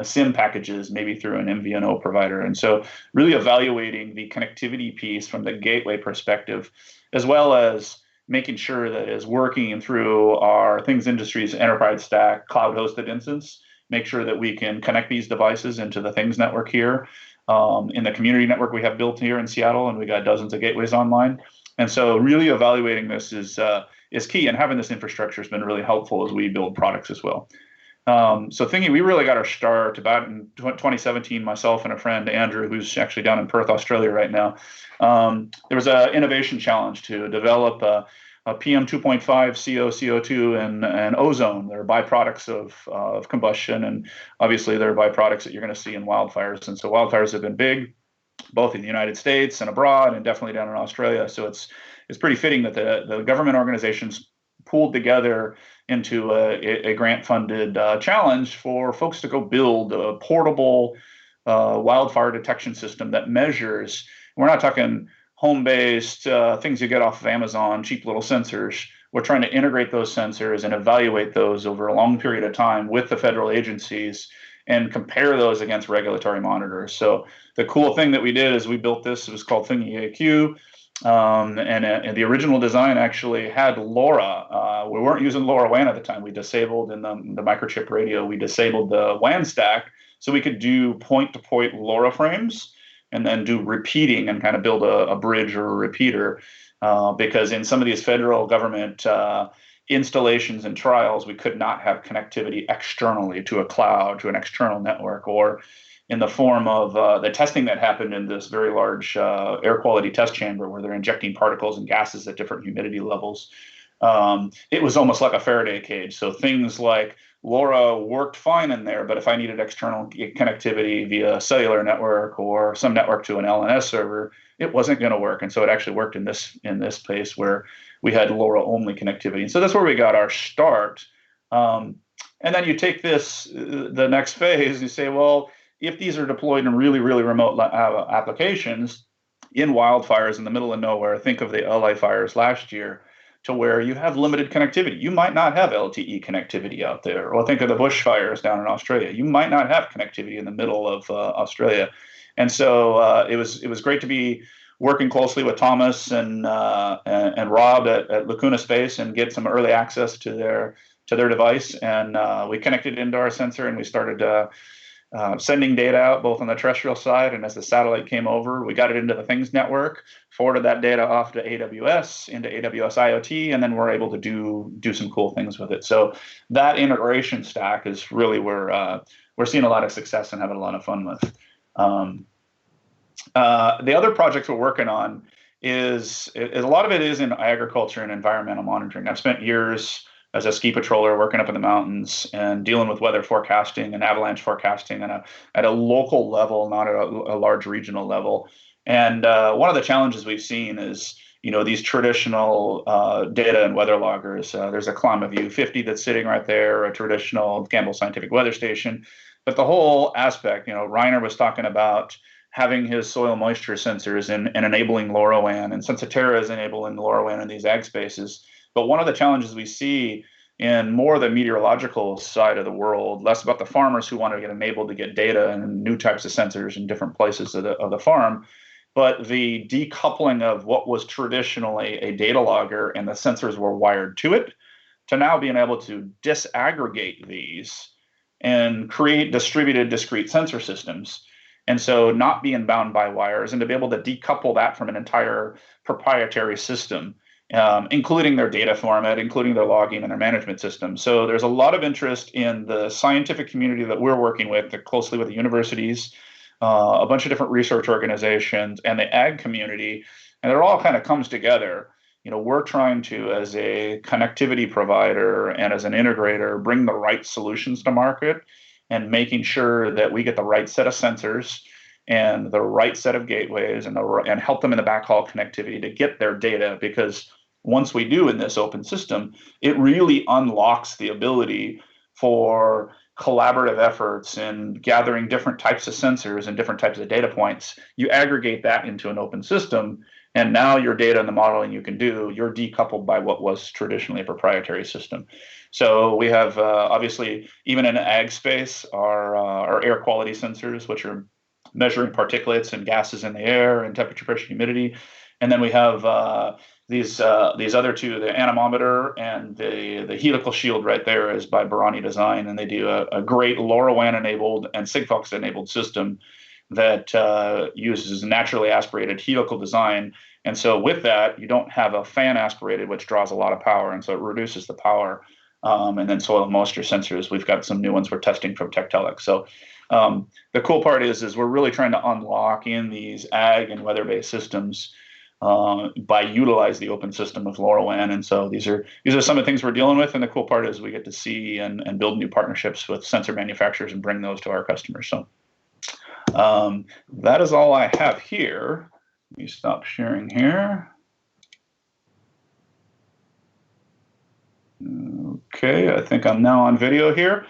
[SPEAKER 16] SIM packages, maybe through an MVNO provider? And so really evaluating the connectivity piece from the gateway perspective, as well as making sure that is working through our Things Industries enterprise stack cloud hosted instance, make sure that we can connect these devices into the Things network here. In the community network we have built here in Seattle, and we got dozens of gateways online. And so really evaluating this is key, and having this infrastructure has been really helpful as we build products as well. So Thingy, we really got our start about in 2017, myself and a friend, Andrew, who's actually down in Perth, Australia right now. There was an innovation challenge to develop a PM 2.5, CO, CO2, and ozone. They're byproducts of combustion, and obviously they're byproducts that you're going to see in wildfires. And so wildfires have been big, both in the United States and abroad, and definitely down in Australia. So it's pretty fitting that the government organizations pooled together into a grant-funded challenge for folks to go build a portable wildfire detection system that measures. We're not talking home-based things you get off of Amazon, cheap little sensors. We're trying to integrate those sensors and evaluate those over a long period of time with the federal agencies and compare those against regulatory monitors. So the cool thing that we did is we built this. It was called Thingy AQ. And the original design actually had LoRa. We weren't using LoRaWAN at the time. We disabled in the microchip radio. We disabled the WAN stack so we could do point-to-point LoRa frames and then do repeating and kind of build a bridge or a repeater. Because in some of these federal government installations and trials, we could not have connectivity externally to a cloud, to an external network, or in the form of the testing that happened in this very large air quality test chamber where they're injecting particles and gases at different humidity levels. It was almost like a Faraday cage. So things like LoRa worked fine in there, but if I needed external connectivity via cellular network or some network to an LNS server, it wasn't going to work. And so it actually worked in this place where we had LoRa only connectivity. And so that's where we got our start. And then you take the next phase, you say, well, if these are deployed in really, really remote applications in wildfires in the middle of nowhere, think of the LA fires last year, to where you have limited connectivity. You might not have LTE connectivity out there. Or think of the bushfires down in Australia. You might not have connectivity in the middle of Australia. And so it was great to be working closely with Thomas and Rob at Lacuna Space and get some early access to their device. And we connected into our sensor, and we started sending data out both on the terrestrial side, and as the satellite came over, we got it into the Things network, forwarded that data off to AWS, into AWS IoT, and then we're able to do some cool things with it. So that integration stack is really where we're seeing a lot of success and having a lot of fun with. The other projects we're working on is a lot of it is in agriculture and environmental monitoring. I've spent years as a ski patroller working up in the mountains and dealing with weather forecasting and avalanche forecasting at a local level, not at a large regional level. And one of the challenges we've seen is these traditional data and weather loggers. There's a ClimateView 50 that's sitting right there, a traditional Campbell Scientific Weather Station. But the whole aspect, Reiner was talking about having his soil moisture sensors and enabling LoRaWAN, and Sensatera is enabling LoRaWAN in these ag spaces. But one of the challenges we see in more of the meteorological side of the world, less about the farmers who want to get enabled to get data and new types of sensors in different places of the farm, but the decoupling of what was traditionally a data logger and the sensors were wired to it, to now being able to disaggregate these and create distributed discrete sensor systems. And so not being bound by wires, and to be able to decouple that from an entire proprietary system, including their data format, including their logging and their management system. So there's a lot of interest in the scientific community that we're working with, closely with the universities, a bunch of different research organizations, and the ag community, and it all kind of comes together. We're trying to, as a connectivity provider and as an integrator, bring the right solutions to market, and making sure that we get the right set of sensors and the right set of gateways and help them in the backhaul connectivity to get their data. Because once we do in this open system, it really unlocks the ability for collaborative efforts in gathering different types of sensors and different types of data points. You aggregate that into an open system, and now your data and the modeling you can do, you're decoupled by what was traditionally a proprietary system. So we have, obviously, even in ag space, our air quality sensors, which are measuring particulates and gases in the air and temperature, pressure, humidity. And then we have these other two, the anemometer and the helical shield right there is by Barani Design, and they do a great LoRaWAN enabled and Sigfox enabled system that uses naturally aspirated helical design. And so with that, you don't have a fan aspirated, which draws a lot of power, and so it reduces the power. And then soil moisture sensors, we've got some new ones we're testing from Tektelic. So the cool part is we're really trying to unlock in these ag and weather-based systems by utilize the open system of LoRaWAN. And so these are some of the things we're dealing with. And the cool part is we get to see and build new partnerships with sensor manufacturers and bring those to our customers. So that is all I have here. Let me stop sharing here. Okay, I think I'm now on video here.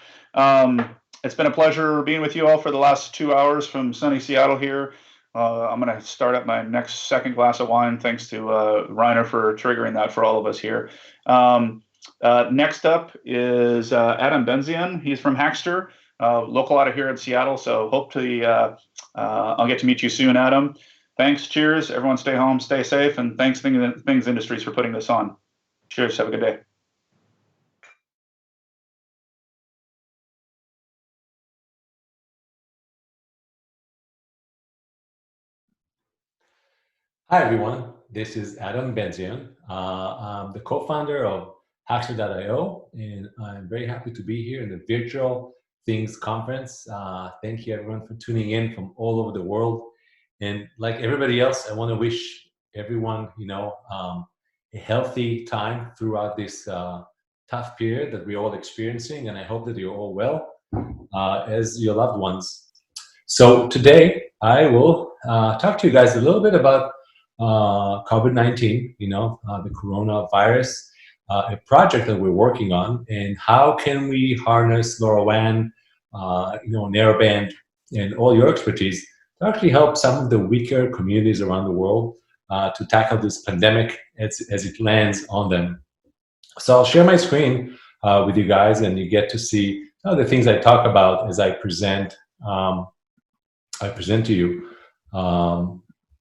[SPEAKER 16] It's been a pleasure being with you all for the last 2 hours from sunny Seattle here. I'm going to start up my next second glass of wine, thanks to Reiner for triggering that for all of us here. Next up is Adam Benzian. He's from Hackster, local out of here in Seattle. So hopefully I'll get to meet you soon, Adam. Thanks. Cheers. Everyone stay home, stay safe, and thanks Things Industries for putting this on. Cheers. Have a good day.
[SPEAKER 9] Hi everyone, this is Adam Benzian. I'm the co-founder of Hackster.io, and I'm very happy to be here in the Virtual Things Conference. Thank you everyone for tuning in from all over the world. And like everybody else, I want to wish everyone, a healthy time throughout this tough period that we're all experiencing, and I hope that you're all well, as your loved ones. So today I will talk to you guys a little bit about COVID-19, the coronavirus, a project that we're working on, and how can we harness LoRaWAN, narrowband, and all your expertise to actually help some of the weaker communities around the world to tackle this pandemic as it lands on them. So I'll share my screen with you guys, and you get to see the things I talk about as I present to you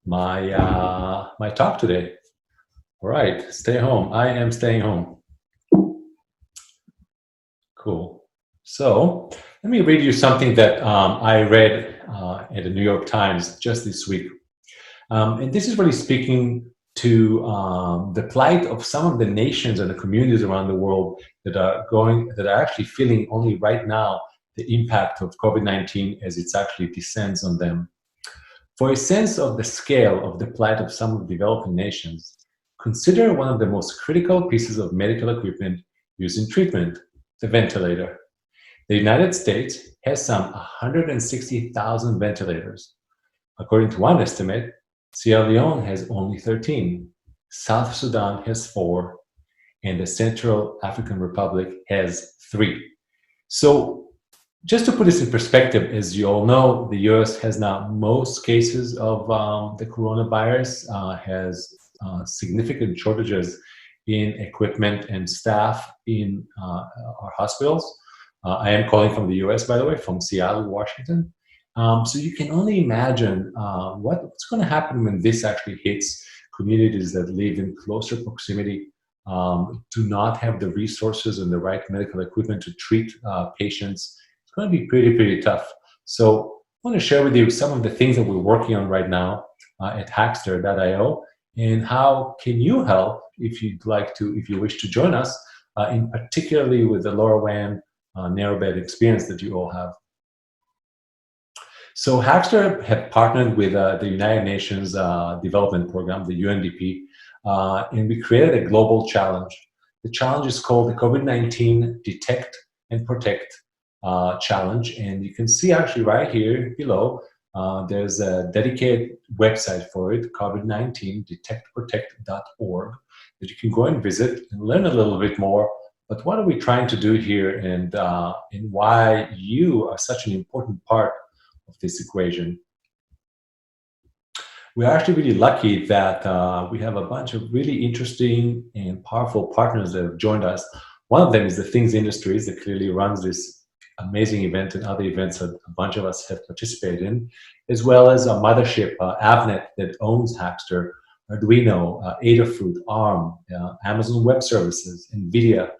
[SPEAKER 9] my talk today. All right, stay home. I am staying home. Cool. So let me read you something that I read at the New York Times just this week. And this is really speaking to the plight of some of the nations and the communities around the world that are actually feeling only right now the impact of COVID-19 as it actually descends on them. For a sense of the scale of the plight of some of the developing nations, consider one of the most critical pieces of medical equipment used in treatment, the ventilator. The United States has some 160,000 ventilators. According to one estimate, Sierra Leone has only 13.
[SPEAKER 2] South Sudan has 4, and the Central African Republic has 3. So just to put this in perspective, as you all know, the US has now most cases of the coronavirus, has significant shortages in equipment and staff in our hospitals. I am calling from the US, by the way, from Seattle, Washington. So you can only imagine what's going to happen when this actually hits communities that live in closer proximity, do not have the resources and the right medical equipment to treat patients. It's going to be pretty tough. So I want to share with you some of the things that we're working on right now at Hackster.io, and how can you help if you'd like to, if you wish to join us, in particularly with the LoRaWAN narrowband experience that you all have. So Hackster have partnered with the United Nations Development Program, the UNDP, and we created a global challenge. The challenge is called the COVID-19 Detect and Protect Challenge, and you can see actually right here below, there's a dedicated website for it, COVID-19 detectprotect.org, that you can go and visit and learn a little bit more. But what are we trying to do here, and why you are such an important part of this equation? We're actually really lucky that we have a bunch of really interesting and powerful partners that have joined us. One of them is the Things Industries that clearly runs this amazing event and other events that a bunch of us have participated in, as well as a mothership, Avnet, that owns Hackster, Arduino, Adafruit, ARM, Amazon Web Services, NVIDIA,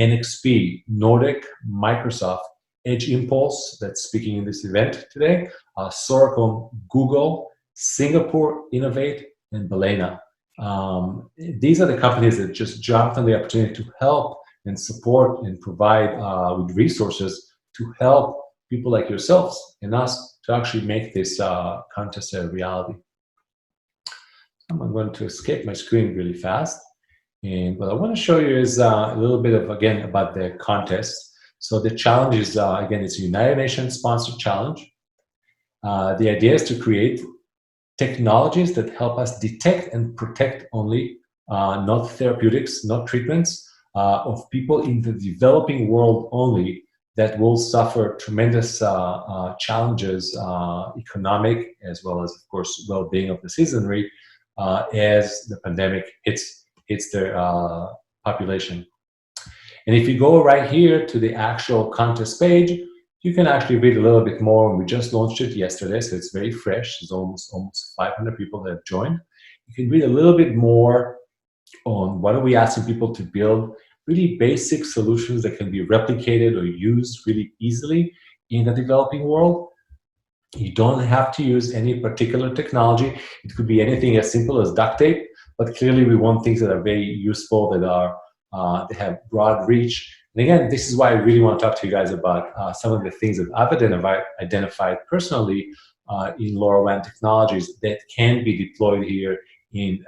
[SPEAKER 2] NXP, Nordic, Microsoft, Edge Impulse, that's speaking in this event today, Soracom, Google, Singapore Innovate, and Balena. These are the companies that just jumped on the opportunity to help and support and provide with resources to help people like yourselves and us to actually make this contest a reality. I'm going to escape my screen really fast. And what I want to show you is a little bit of, again, about the contest. So the challenge is, again, it's a United Nations sponsored challenge. The idea is to create technologies that help us detect and protect only, not therapeutics, not treatments, of people in the developing world only that will suffer tremendous challenges, economic as well as, of course, well-being of the citizenry as the pandemic hits their population. And if you go right here to the actual contest page, you can actually read a little bit more. We just launched it yesterday, so it's very fresh. There's almost 500 people that have joined. You can read a little bit more on what are we asking people to build, really basic solutions that can be replicated or used really easily in the developing world. You don't have to use any particular technology. It could be anything as simple as duct tape, but clearly we want things that are very useful, that are they have broad reach. And again, this is why I really want to talk to you guys about some of the things that I've identified personally in LoRaWAN technologies that can be deployed here in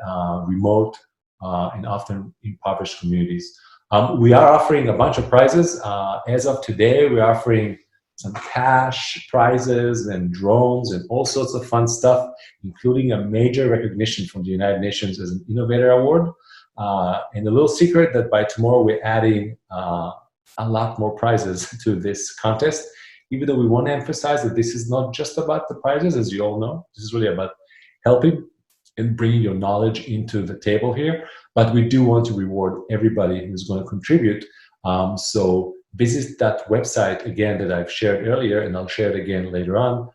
[SPEAKER 2] remote and often impoverished communities. We are offering a bunch of prizes. As of today, we're offering some cash prizes and drones and all sorts of fun stuff, including a major recognition from the United Nations as an Innovator Award. And a little secret that by tomorrow we're adding a lot more prizes to this contest, even though we want to emphasize that this is not just about the prizes, as you all know. This is really about helping and bringing your knowledge into the table here. But we do want to reward everybody who's going to contribute. So visit that website again that I've shared earlier, and I'll share it again later on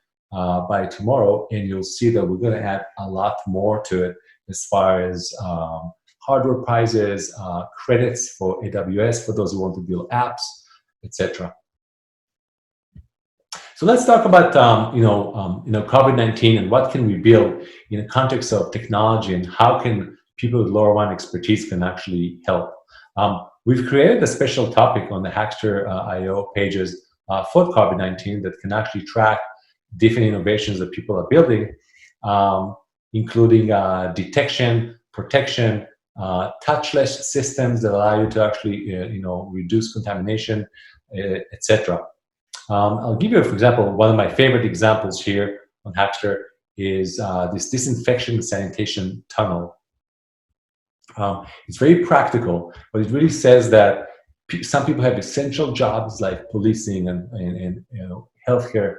[SPEAKER 2] by tomorrow, and you'll see that we're going to add a lot more to it as far as hardware prizes, credits for AWS for those who want to build apps, etc. So let's talk about COVID-19 and what can we build in the context of technology, and how can people with LoRaWAN expertise can actually help. We've created a special topic on the Hackster.io pages for COVID-19 that can actually track different innovations that people are building, including detection, protection, touchless systems that allow you to actually reduce contamination, etc. I'll give you, for example, one of my favorite examples here on Hackster is this disinfection sanitation tunnel.
[SPEAKER 1] It's very practical, but it really says that some people have essential jobs like policing and healthcare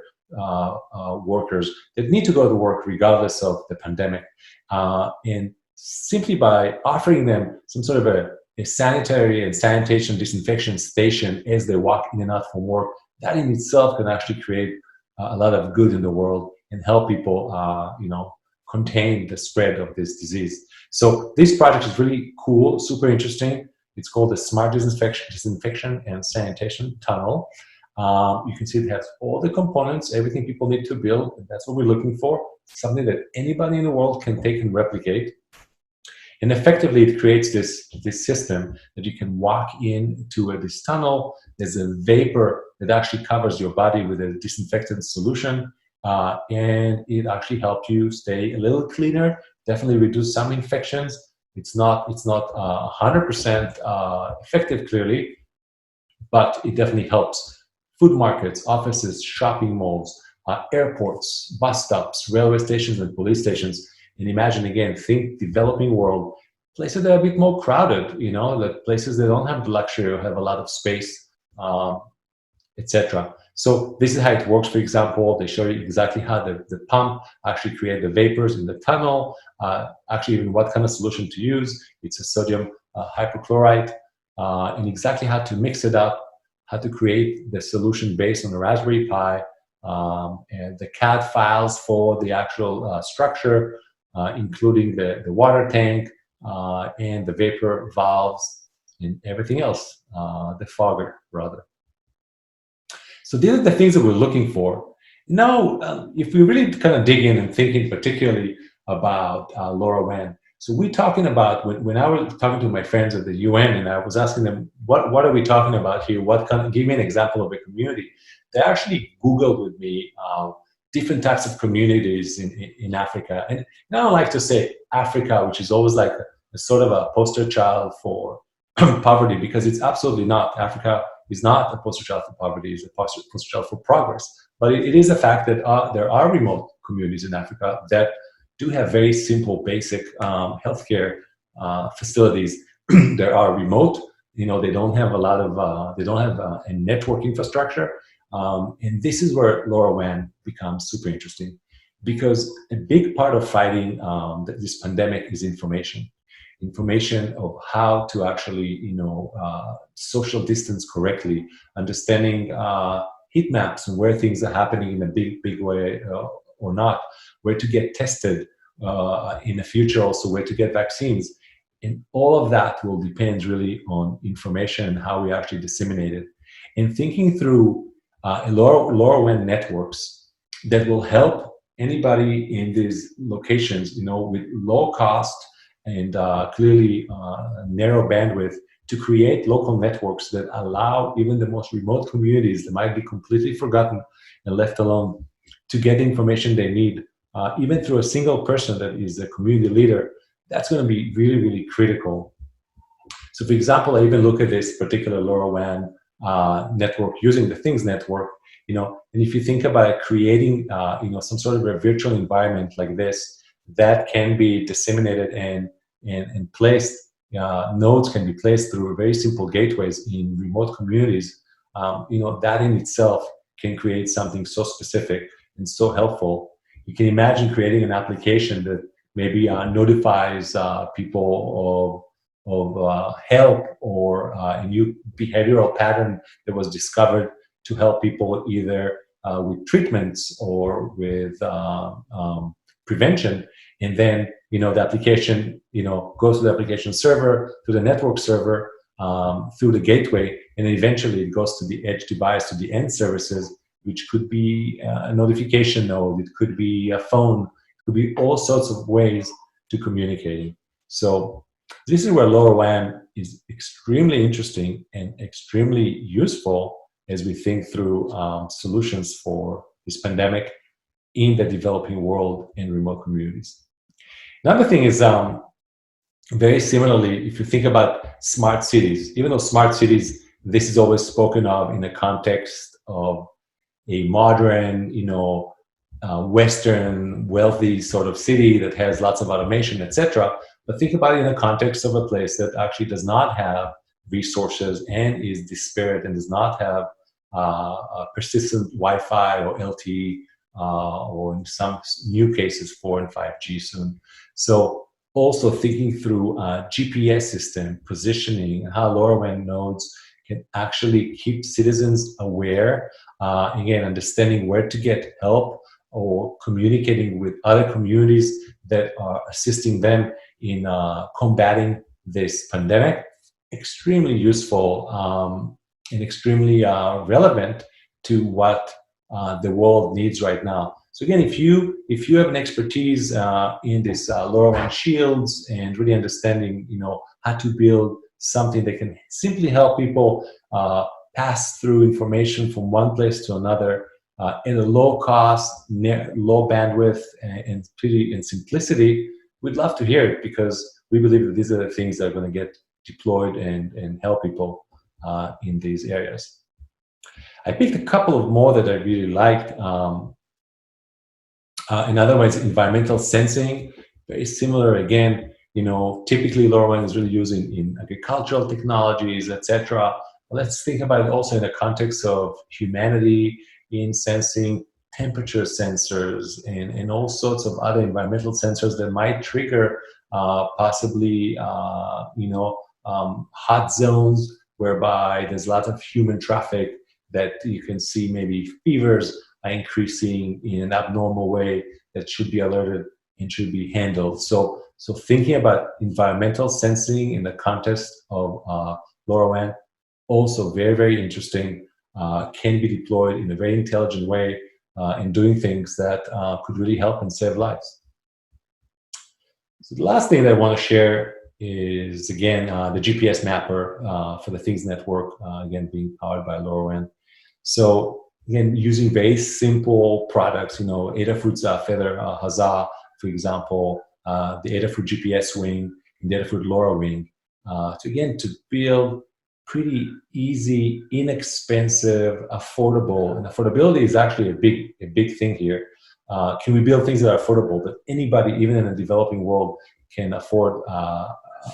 [SPEAKER 1] workers that need to go to work regardless of the pandemic. And simply by offering them some sort of a sanitary and sanitation disinfection station as they walk in and out from work, that in itself can actually create a lot of good in the world and help people, contain the spread of this disease. So this project is really cool, super interesting. It's called the Smart Disinfection and Sanitation Tunnel. You can see it has all the components, everything people need to build, and that's what we're looking for, something that anybody in the world can take and replicate. And effectively, it creates this system that you can walk into this tunnel. There's a vapor that actually covers your body with a disinfectant solution, and it actually helps you stay a little cleaner, definitely reduce some infections. It's not 100% effective, clearly, but it definitely helps. Food markets, offices, shopping malls, airports, bus stops, railway stations, and police stations. And imagine again, think developing world, places that are a bit more crowded, that places that don't have the luxury or have a lot of space, etc. So this is how it works. For example, they show you exactly how the pump actually create the vapors in the tunnel, actually even what kind of solution to use. It's a sodium hypochlorite, and exactly how to mix it up, how to create the solution based on a Raspberry Pi, and the CAD files for the actual structure, including the water tank and the vapor valves and everything else, the fogger rather. So these are the things that we're looking for. Now, if we really kind of dig in and thinking particularly about LoRaWAN, so we're talking about, when I was talking to my friends at the UN and I was asking them, what are we talking about here? Give me an example of a community. They actually Googled with me different types of communities in Africa. And I don't like to say Africa, which is always like a sort of a poster child for poverty, because it's absolutely not. Africa is not a poster child for poverty, it's a poster child for progress. But it is a fact that there are remote communities in Africa that do have very simple, basic healthcare facilities. There are remote, they don't have a lot of, they don't have a network infrastructure. And this is where LoRaWAN becomes super interesting, because a big part of fighting this pandemic is information of how to actually, social distance correctly, understanding heat maps and where things are happening in a big way or not, where to get tested in the future, also where to get vaccines. And all of that will depend really on information and how we actually disseminate it. And thinking through LoRaWAN networks that will help anybody in these locations, with low cost and clearly narrow bandwidth, to create local networks that allow even the most remote communities that might be completely forgotten and left alone to get the information they need, even through a single person that is a community leader. That's going to be really, really critical. So for example, I even look at this particular LoRaWAN network using the Things network, and if you think about creating, some sort of a virtual environment like this that can be disseminated and placed, nodes can be placed through very simple gateways in remote communities, that in itself can create something so specific and so helpful. You can imagine creating an application that maybe notifies people of help or a new behavioral pattern that was discovered to help people either with treatments or with prevention. And then, the application, goes to the application server, to the network server, through the gateway, and eventually it goes to the edge device, to the end services, which could be a notification node, it could be a phone, it could be all sorts of ways to communicating. So this is where LoRaWAN is extremely interesting and extremely useful as we think through solutions for this pandemic in the developing world and remote communities. Another thing is, very similarly, if you think about smart cities, even though smart cities, this is always spoken of in the context of a modern, Western, wealthy sort of city that has lots of automation, etc. But think about it in the context of a place that actually does not have resources and is disparate and does not have persistent Wi-Fi or LTE, or in some new cases 4 and 5G soon. So also thinking through GPS system positioning and how LoRaWAN nodes can actually keep citizens aware, again, understanding where to get help or communicating with other communities that are assisting them in combating this pandemic. Extremely useful and extremely relevant to what the world needs right now. So again, if you have an expertise in this LoRaWAN shields and really understanding, how to build something that can simply help people pass through information from one place to another at a low cost, low bandwidth, and simplicity, we'd love to hear it, because we believe that these are the things that are going to get deployed and help people in these areas. I picked a couple of more that I really liked. In other words, environmental sensing, very similar again. Typically LoRaWAN is really used in agricultural technologies, etc. Let's think about it also in the context of humanity in sensing temperature sensors and all sorts of other environmental sensors that might trigger possibly hot zones whereby there's a lot of human traffic, that you can see maybe fevers are increasing in an abnormal way that should be alerted and should be handled. So thinking about environmental sensing in the context of LoRaWAN, also very, very interesting, can be deployed in a very intelligent way in doing things that could really help and save lives. So the last thing that I want to share is, again, the GPS mapper for the Things Network, again, being powered by LoRaWAN. So again, using very simple products, Adafruit's Feather Huzzah, for example, the Adafruit GPS wing, and the Adafruit LoRa wing, to build pretty easy, inexpensive, affordable, and affordability is actually a big thing here. Can we build things that are affordable, that anybody, even in a developing world, can afford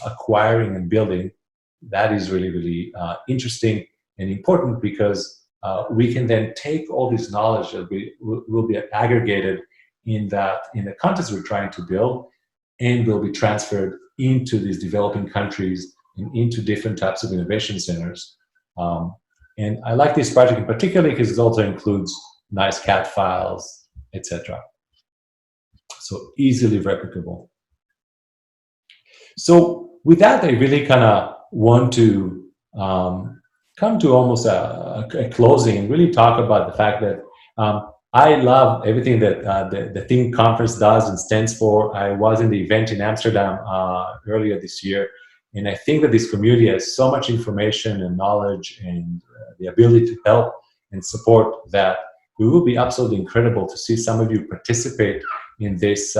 [SPEAKER 1] acquiring and building? That is really, really interesting and important, because we can then take all this knowledge that will be aggregated in the context we're trying to build, and will be transferred into these developing countries and into different types of innovation centers. And I like this project in particular because it also includes nice CAD files, etc. So easily replicable. So with that, I really kind of want to come to almost a closing and really talk about the fact that I love everything that the Think Conference does and stands for. I was in the event in Amsterdam earlier this year, and I think that this community has so much information and knowledge and the ability to help and support that it will be absolutely incredible to see some of you participate in this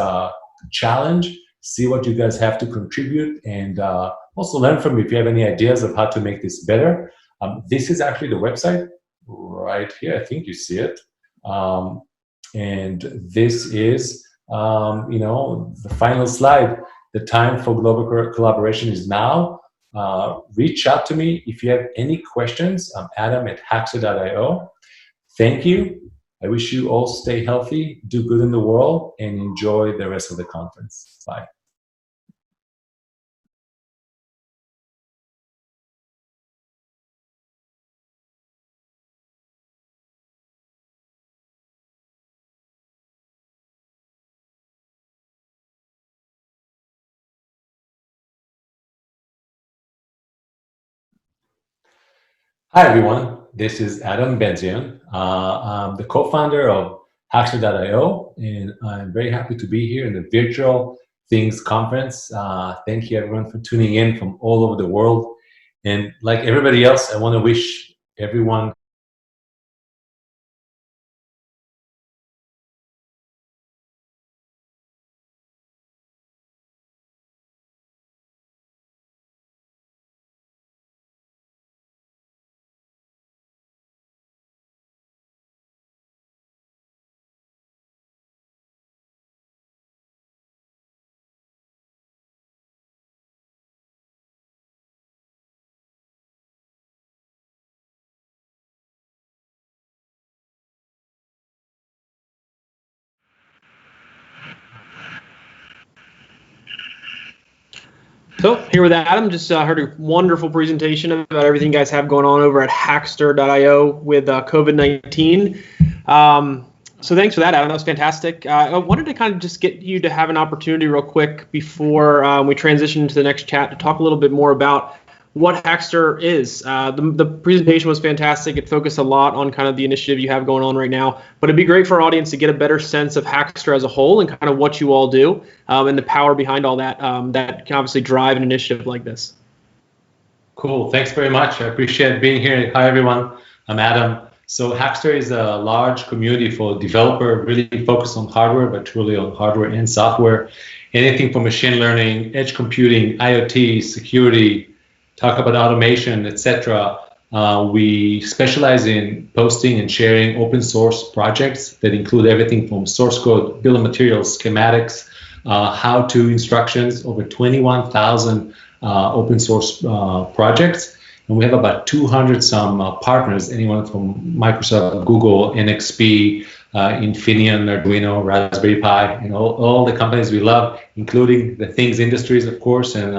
[SPEAKER 1] challenge, see what you guys have to contribute, and also learn from me if you have any ideas of how to make this better. This is actually the website right here. I think you see it. And this is, the final slide. The time for global collaboration is now. Reach out to me if you have any questions. I'm Adam@hackster.io. Thank you. I wish you all stay healthy, do good in the world, and enjoy the rest of the conference. Bye. Hi, everyone. This is Adam Benzion. I'm the co-founder of Hackster.io, and I'm very happy to be here in the Virtual Things Conference. Thank you, everyone, for tuning in from all over the world. And like everybody else, I want to wish everyone
[SPEAKER 6] So here with Adam, just heard a wonderful presentation about everything you guys have going on over at Hackster.io with COVID-19. So thanks for that, Adam. That was fantastic. I wanted to kind of just get you to have an opportunity real quick before we transition to the next chat to talk a little bit more about what Hackster is. The presentation was fantastic. It focused a lot on kind of the initiative you have going on right now, but it'd be great for our audience to get a better sense of Hackster as a whole and kind of what you all do and the power behind all that that can obviously drive an initiative like this.
[SPEAKER 1] Cool. Thanks very much. I appreciate being here. Hi, everyone. I'm Adam. So Hackster is a large community for developer really focused on hardware, but truly on hardware and software. Anything from machine learning, edge computing, IoT, security, talk about automation, etc. We specialize in posting and sharing open source projects that include everything from source code, bill of materials, schematics, how-to instructions, over 21,000 open source projects. And we have about 200 some partners, anyone from Microsoft, Google, NXP, Infineon, Arduino, Raspberry Pi, and all the companies we love, including the things industries, of course, and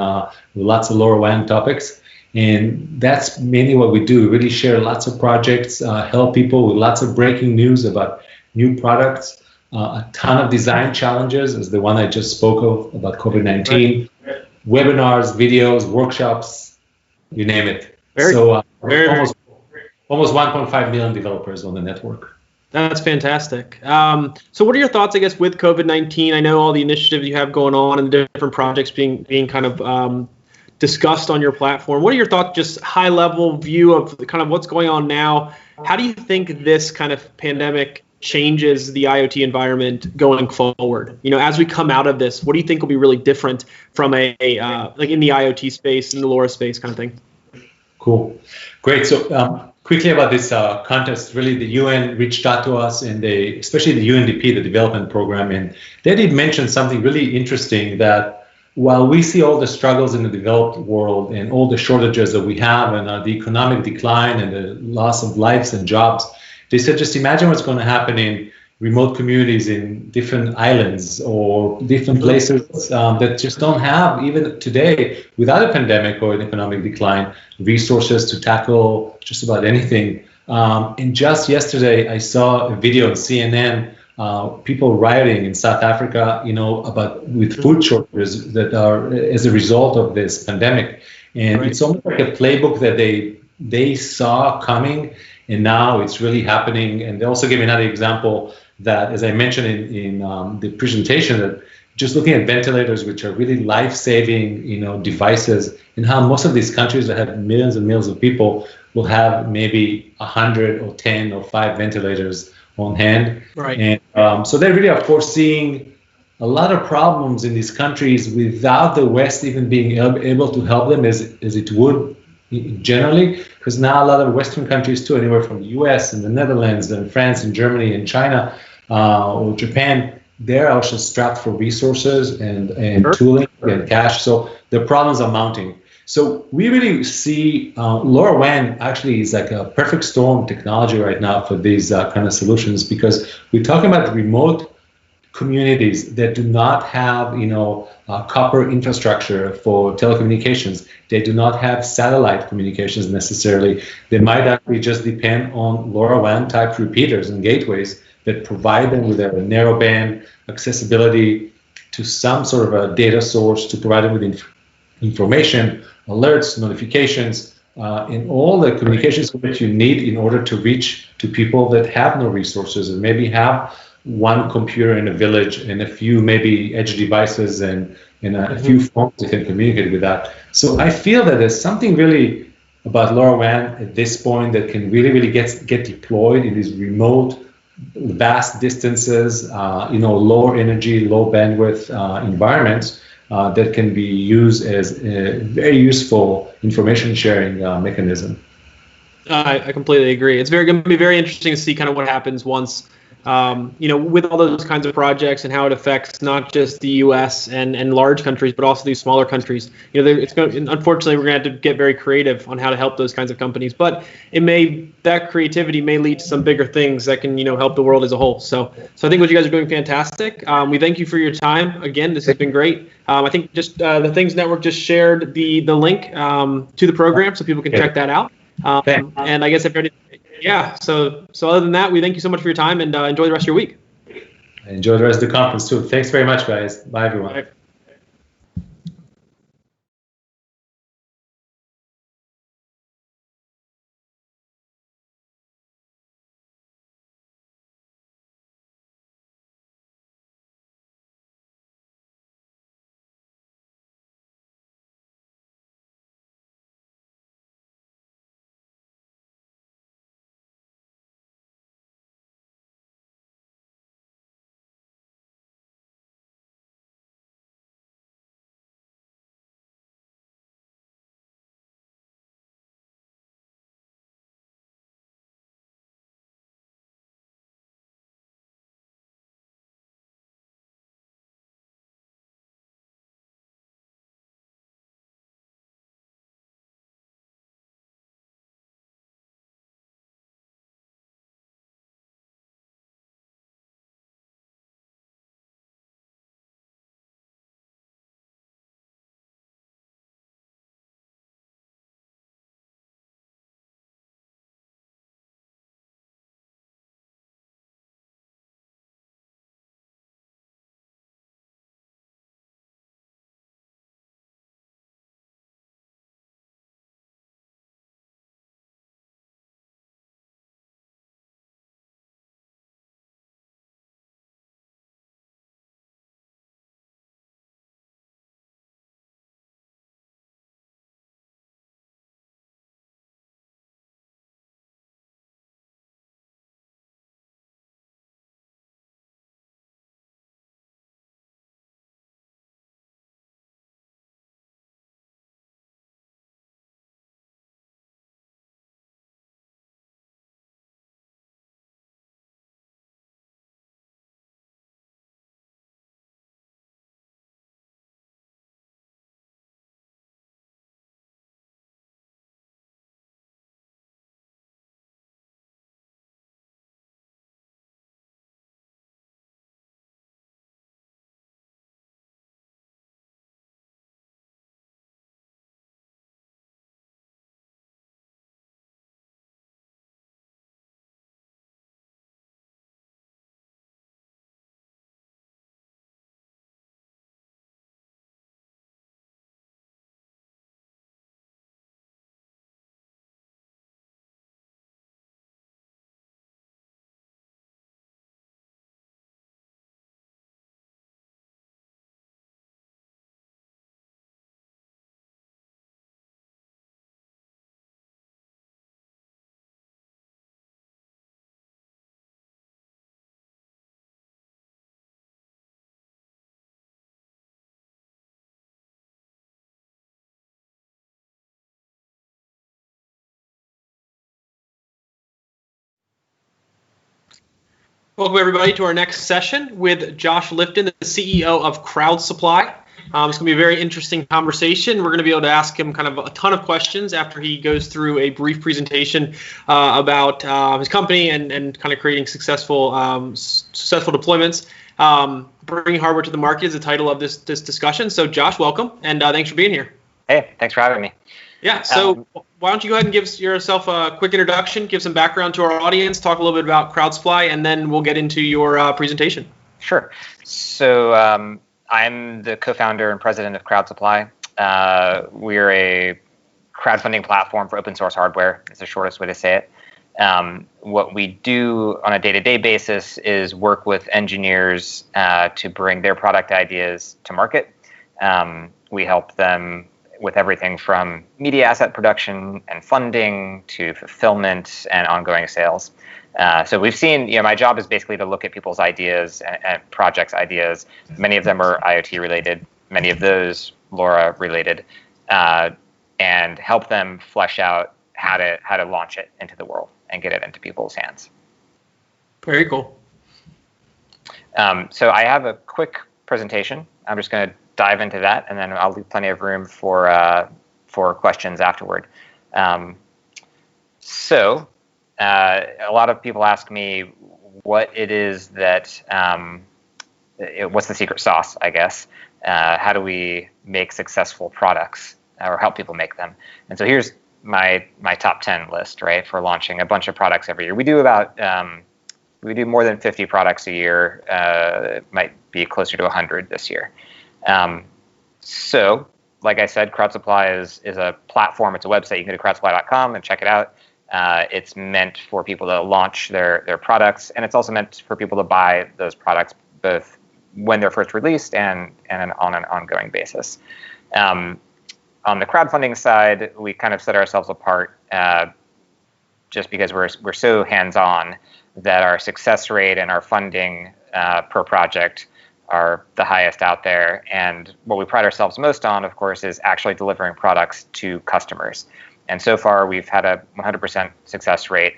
[SPEAKER 1] lots of LoRaWAN topics. And that's mainly what we do. We really share lots of projects, help people with lots of breaking news about new products, a ton of design challenges, as the one I just spoke of about COVID-19, webinars, videos, workshops, you name it. Almost 1.5 million developers on the network.
[SPEAKER 6] That's fantastic. So what are your thoughts, I guess, with COVID-19? I know all the initiatives you have going on and the different projects being kind of discussed on your platform. What are your thoughts, just high level view of kind of what's going on now? How do you think this kind of pandemic changes the IoT environment going forward? You know, as we come out of this, what do you think will be really different from like in the IoT space, in the LoRa space kind of thing?
[SPEAKER 1] Cool. Great. So quickly about this contest, really the UN reached out to us, and especially the UNDP, the development program, and they did mention something really interesting, that while we see all the struggles in the developed world and all the shortages that we have and the economic decline and the loss of lives and jobs, they said just imagine what's going to happen in remote communities in different islands or different places that just don't have, even today, without a pandemic or an economic decline, resources to tackle just about anything. And just yesterday, I saw a video on CNN, people rioting in South Africa, with food shortages that are as a result of this pandemic. And it's almost like a playbook that they saw coming, and now it's really happening. And they also gave me another example that, as I mentioned in the presentation, that just looking at ventilators, which are really life-saving, devices, and how most of these countries that have millions and millions of people will have maybe 100 or 10 or 5 ventilators on hand.
[SPEAKER 6] Right.
[SPEAKER 1] And so they're really, of course, seeing a lot of problems in these countries without the West even being able to help them as it would generally, because now a lot of Western countries too, anywhere from the US and the Netherlands and France and Germany and China or Japan, they're also strapped for resources and tooling and cash. So the problems are mounting. So we really see LoRaWAN actually is like a perfect storm technology right now for these kind of solutions, because we're talking about remote communities that do not have, copper infrastructure for telecommunications. They do not have satellite communications necessarily. They might actually just depend on LoRaWAN type repeaters and gateways that provide them with a narrowband accessibility to some sort of a data source to provide them with information, alerts, notifications, and all the communications that you need in order to reach to people that have no resources and maybe have one computer in a village and a few maybe edge devices and a few phones you can communicate with that. So I feel that there's something really about LoRaWAN at this point that can really get deployed in these remote, vast distances, lower energy, low bandwidth environments that can be used as a very useful information sharing mechanism.
[SPEAKER 6] I completely agree. It's going to be very interesting to see kind of what happens once with all those kinds of projects and how it affects not just the U.S. and large countries, but also these smaller countries. Unfortunately, we're going to have to get very creative on how to help those kinds of companies. But that creativity may lead to some bigger things that can, help the world as a whole. So I think what you guys are doing fantastic. We thank you for your time. Again, this has been great. I think just the Things Network just shared the link to the program so people can check that out. And I guess so other than that, we thank you so much for your time and enjoy the rest of your week.
[SPEAKER 1] Enjoy the rest of the conference too. Thanks very much, guys. Bye, everyone.
[SPEAKER 6] Bye. Welcome, everybody, to our next session with Josh Lifton, the CEO of Crowd Supply. It's going to be a very interesting conversation. We're going to be able to ask him kind of a ton of questions after he goes through a brief presentation about his company and kind of creating successful deployments. Bringing hardware to the market is the title of this discussion. So, Josh, welcome, and thanks for being here.
[SPEAKER 4] Hey, thanks for having me.
[SPEAKER 6] Yeah, so why don't you go ahead and give yourself a quick introduction, give some background to our audience, talk a little bit about Crowd Supply, and then we'll get into your presentation.
[SPEAKER 4] Sure. So I'm the co-founder and president of Crowd Supply. We're a crowdfunding platform for open source hardware. It's the shortest way to say it. What we do on a day-to-day basis is work with engineers to bring their product ideas to market. We help them with everything from media asset production and funding to fulfillment and ongoing sales. So we've seen, my job is basically to look at people's ideas and projects' ideas. Many of them are IoT related, many of those LoRa related, and help them flesh out how to launch it into the world and get it into people's hands.
[SPEAKER 6] Very cool.
[SPEAKER 4] So I have a quick presentation. I'm just going to dive into that, and then I'll leave plenty of room for questions afterward. So a lot of people ask me what it is that, what's the secret sauce, I guess. How do we make successful products or help people make them? And so here's my top 10 list, right, for launching a bunch of products every year. We do about we do more than 50 products a year. It might be closer to 100 this year. So, like I said, CrowdSupply is a platform. It's a website. You can go to crowdsupply.com and check it out. It's meant for people to launch their products, and it's also meant for people to buy those products both when they're first released and on an ongoing basis. On the crowdfunding side, we kind of set ourselves apart just because we're so hands-on that our success rate and our funding per project are the highest out there. And what we pride ourselves most on, of course, is actually delivering products to customers. And so far, we've had a 100% success rate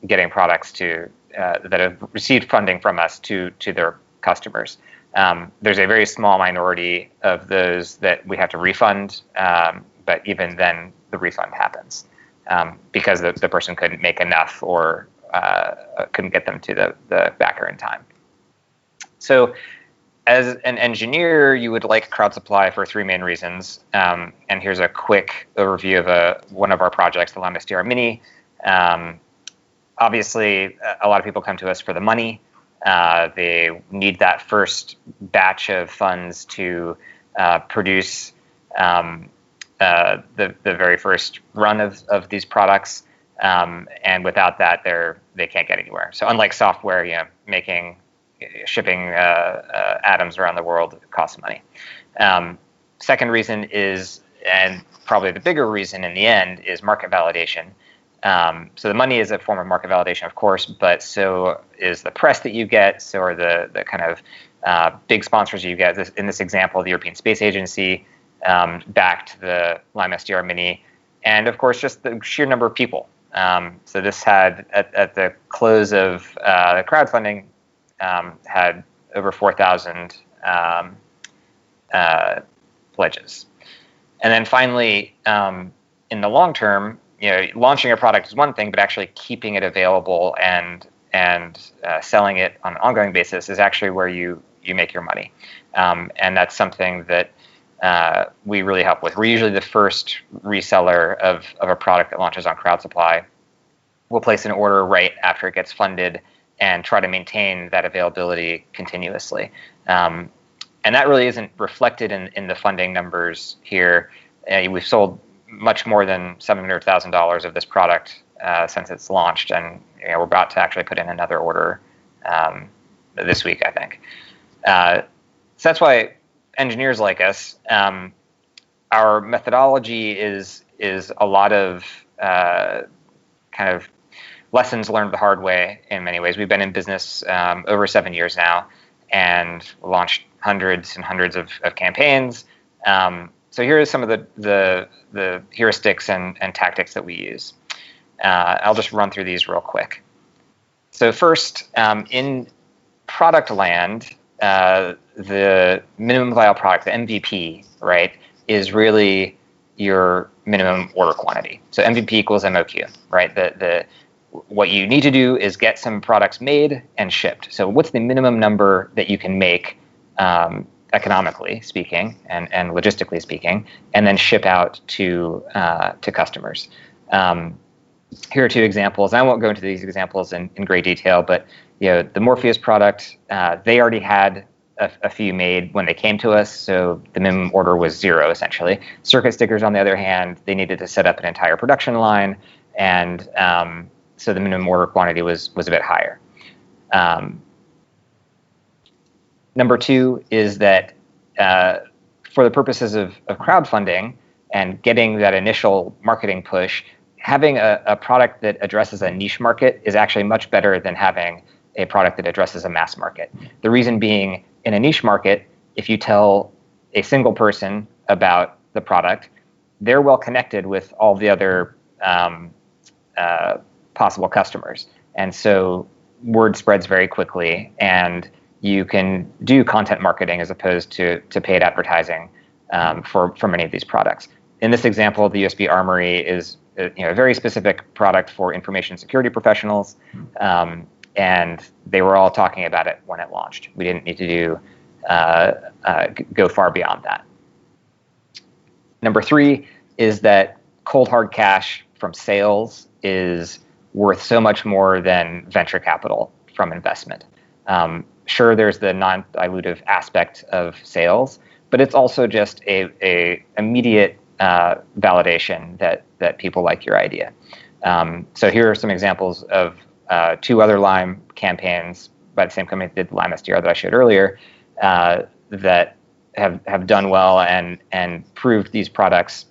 [SPEAKER 4] getting products to that have received funding from us to their customers. There's a very small minority of those that we have to refund, but even then, the refund happens because the person couldn't make enough or couldn't get them to the backer in time. So as an engineer, you would like CrowdSupply for three main reasons. And here's a quick overview of one of our projects, the Lambda SDR Mini. Obviously, a lot of people come to us for the money. They need that first batch of funds to produce the very first run of these products. And without that, they can't get anywhere. So unlike software, shipping atoms around the world costs money. Second reason is, and probably the bigger reason in the end, is market validation. So the money is a form of market validation, of course, but so is the press that you get, so are the kind of big sponsors you get. In this example, the European Space Agency backed the Lime SDR Mini, and of course, just the sheer number of people. So this had, at the close of the crowdfunding, had over 4,000 pledges. And then finally, in the long term, launching a product is one thing, but actually keeping it available and selling it on an ongoing basis is actually where you make your money. And that's something that we really help with. We're usually the first reseller of a product that launches on CrowdSupply. We'll place an order right after it gets funded and try to maintain that availability continuously. And that really isn't reflected in the funding numbers here. We've sold much more than $700,000 of this product since it's launched, and we're about to actually put in another order this week, I think. So that's why engineers like us, our methodology is a lot of kind of lessons learned the hard way in many ways. We've been in business over 7 years now and launched hundreds and hundreds of campaigns. So here are some of the heuristics and tactics that we use. I'll just run through these real quick. So first, in product land, the minimum viable product, the MVP, right, is really your minimum order quantity. So MVP equals MOQ, right? What you need to do is get some products made and shipped. So what's the minimum number that you can make economically speaking and logistically speaking, and then ship out to customers. Here are two examples. I won't go into these examples in great detail, but the Morpheus product, they already had a few made when they came to us, so the minimum order was 0 essentially. Circuit stickers, on the other hand, they needed to set up an entire production line, and so the minimum order quantity was a bit higher. Number two is that for the purposes of crowdfunding and getting that initial marketing push, having a product that addresses a niche market is actually much better than having a product that addresses a mass market. The reason being, in a niche market, if you tell a single person about the product, they're well connected with all the other possible customers. And so word spreads very quickly, and you can do content marketing as opposed to paid advertising for many of these products. In this example, the USB Armory is a very specific product for information security professionals, and they were all talking about it when it launched. We didn't need to go far beyond that. Number 3 is that cold hard cash from sales is worth so much more than venture capital from investment. Sure, there's the non-dilutive aspect of sales, but it's also just a immediate validation that people like your idea. So here are some examples of 2 other Lime campaigns by the same company that did Lime SDR that I showed earlier that have done well and proved these products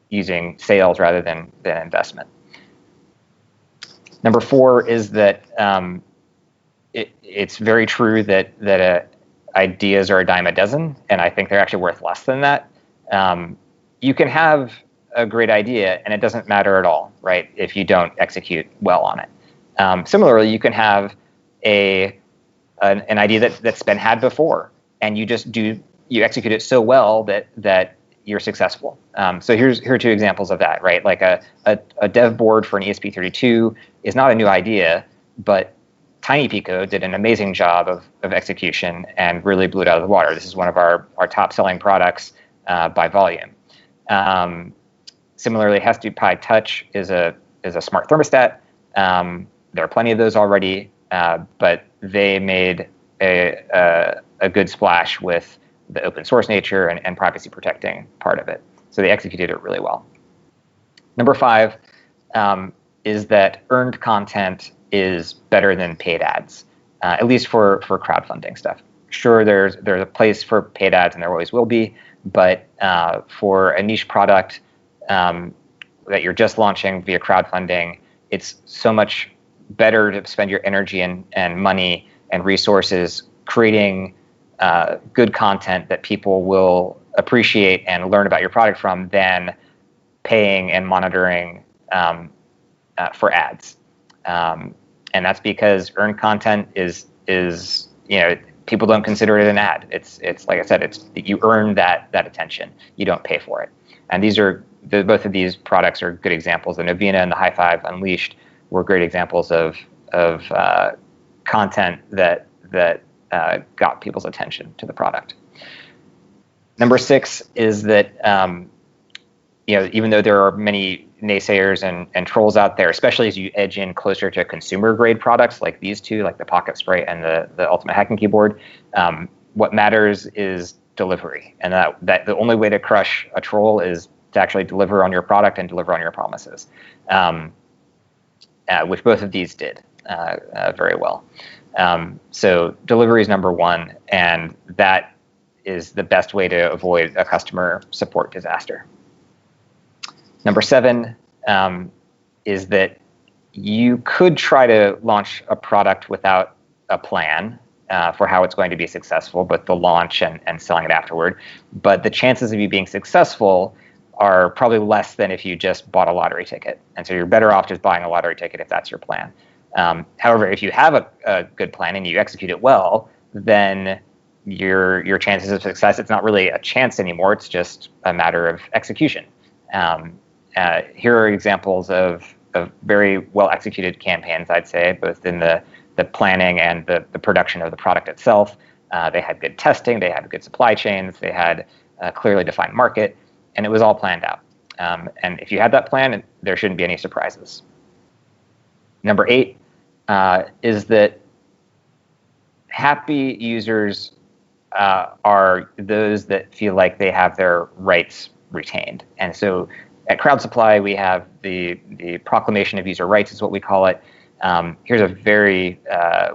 [SPEAKER 4] using sales rather than investment. Number 4 is that it's very true that ideas are a dime a dozen, and I think they're actually worth less than that. You can have a great idea, and it doesn't matter at all, right, if you don't execute well on it. Similarly, you can have an idea that's been had before, and you execute it so well that you're successful. So here are 2 examples of that, right? Like a dev board for an ESP32 is not a new idea, but TinyPico did an amazing job of execution and really blew it out of the water. This is one of our top selling products by volume. Similarly, Hesty Pi Touch is a smart thermostat. There are plenty of those already, but they made a good splash with the open source nature and privacy protecting part of it. So they executed it really well. Number 5 is that earned content is better than paid ads, at least for crowdfunding stuff. Sure, there's a place for paid ads, and there always will be, but for a niche product that you're just launching via crowdfunding, it's so much better to spend your energy and money and resources creating good content that people will appreciate and learn about your product from than paying and monitoring for ads. And that's because earned content is people don't consider it an ad. It's like I said, you earn that attention. You don't pay for it. And both of these products are good examples. The Novena and the High Five Unleashed were great examples of content that got people's attention to the product. Number 6 is that even though there are many naysayers and trolls out there, especially as you edge in closer to consumer grade products like these 2, like the Pocket Sprite and the Ultimate Hacking Keyboard, what matters is delivery, and that the only way to crush a troll is to actually deliver on your product and deliver on your promises, which both of these did very well. So delivery is number 1, and that is the best way to avoid a customer support disaster. Number 7 is that you could try to launch a product without a plan for how it's going to be successful, but the launch and selling it afterward. But the chances of you being successful are probably less than if you just bought a lottery ticket. And so you're better off just buying a lottery ticket if that's your plan. However, if you have a good plan and you execute it well, then your chances of success, it's not really a chance anymore. It's just a matter of execution. Here are examples of very well executed campaigns, I'd say, both in the planning and the production of the product itself. They had good testing, they had good supply chains, they had a clearly defined market, and it was all planned out. And if you had that plan, there shouldn't be any surprises. Number 8 is that happy users are those that feel like they have their rights retained. And so at Crowd Supply, we have the proclamation of user rights is what we call it. Here's a very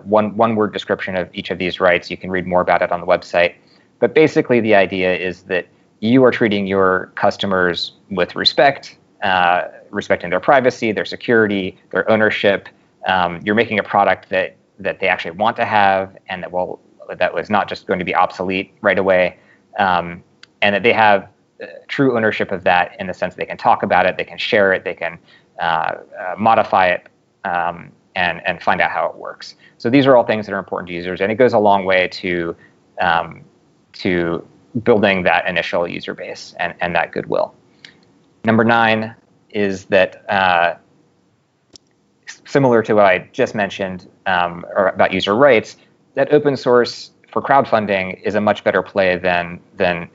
[SPEAKER 4] one-word description of each of these rights. You can read more about it on the website. But basically, the idea is that you are treating your customers with respect, respecting their privacy, their security, their ownership. You're making a product that they actually want to have, and that was not just going to be obsolete right away, and that they have true ownership of that in the sense they can talk about it, they can share it, they can modify it and find out how it works. So these are all things that are important to users, and it goes a long way to building that initial user base and that goodwill. Number 9 is that similar to what I just mentioned or about user rights, that open source for crowdfunding is a much better play than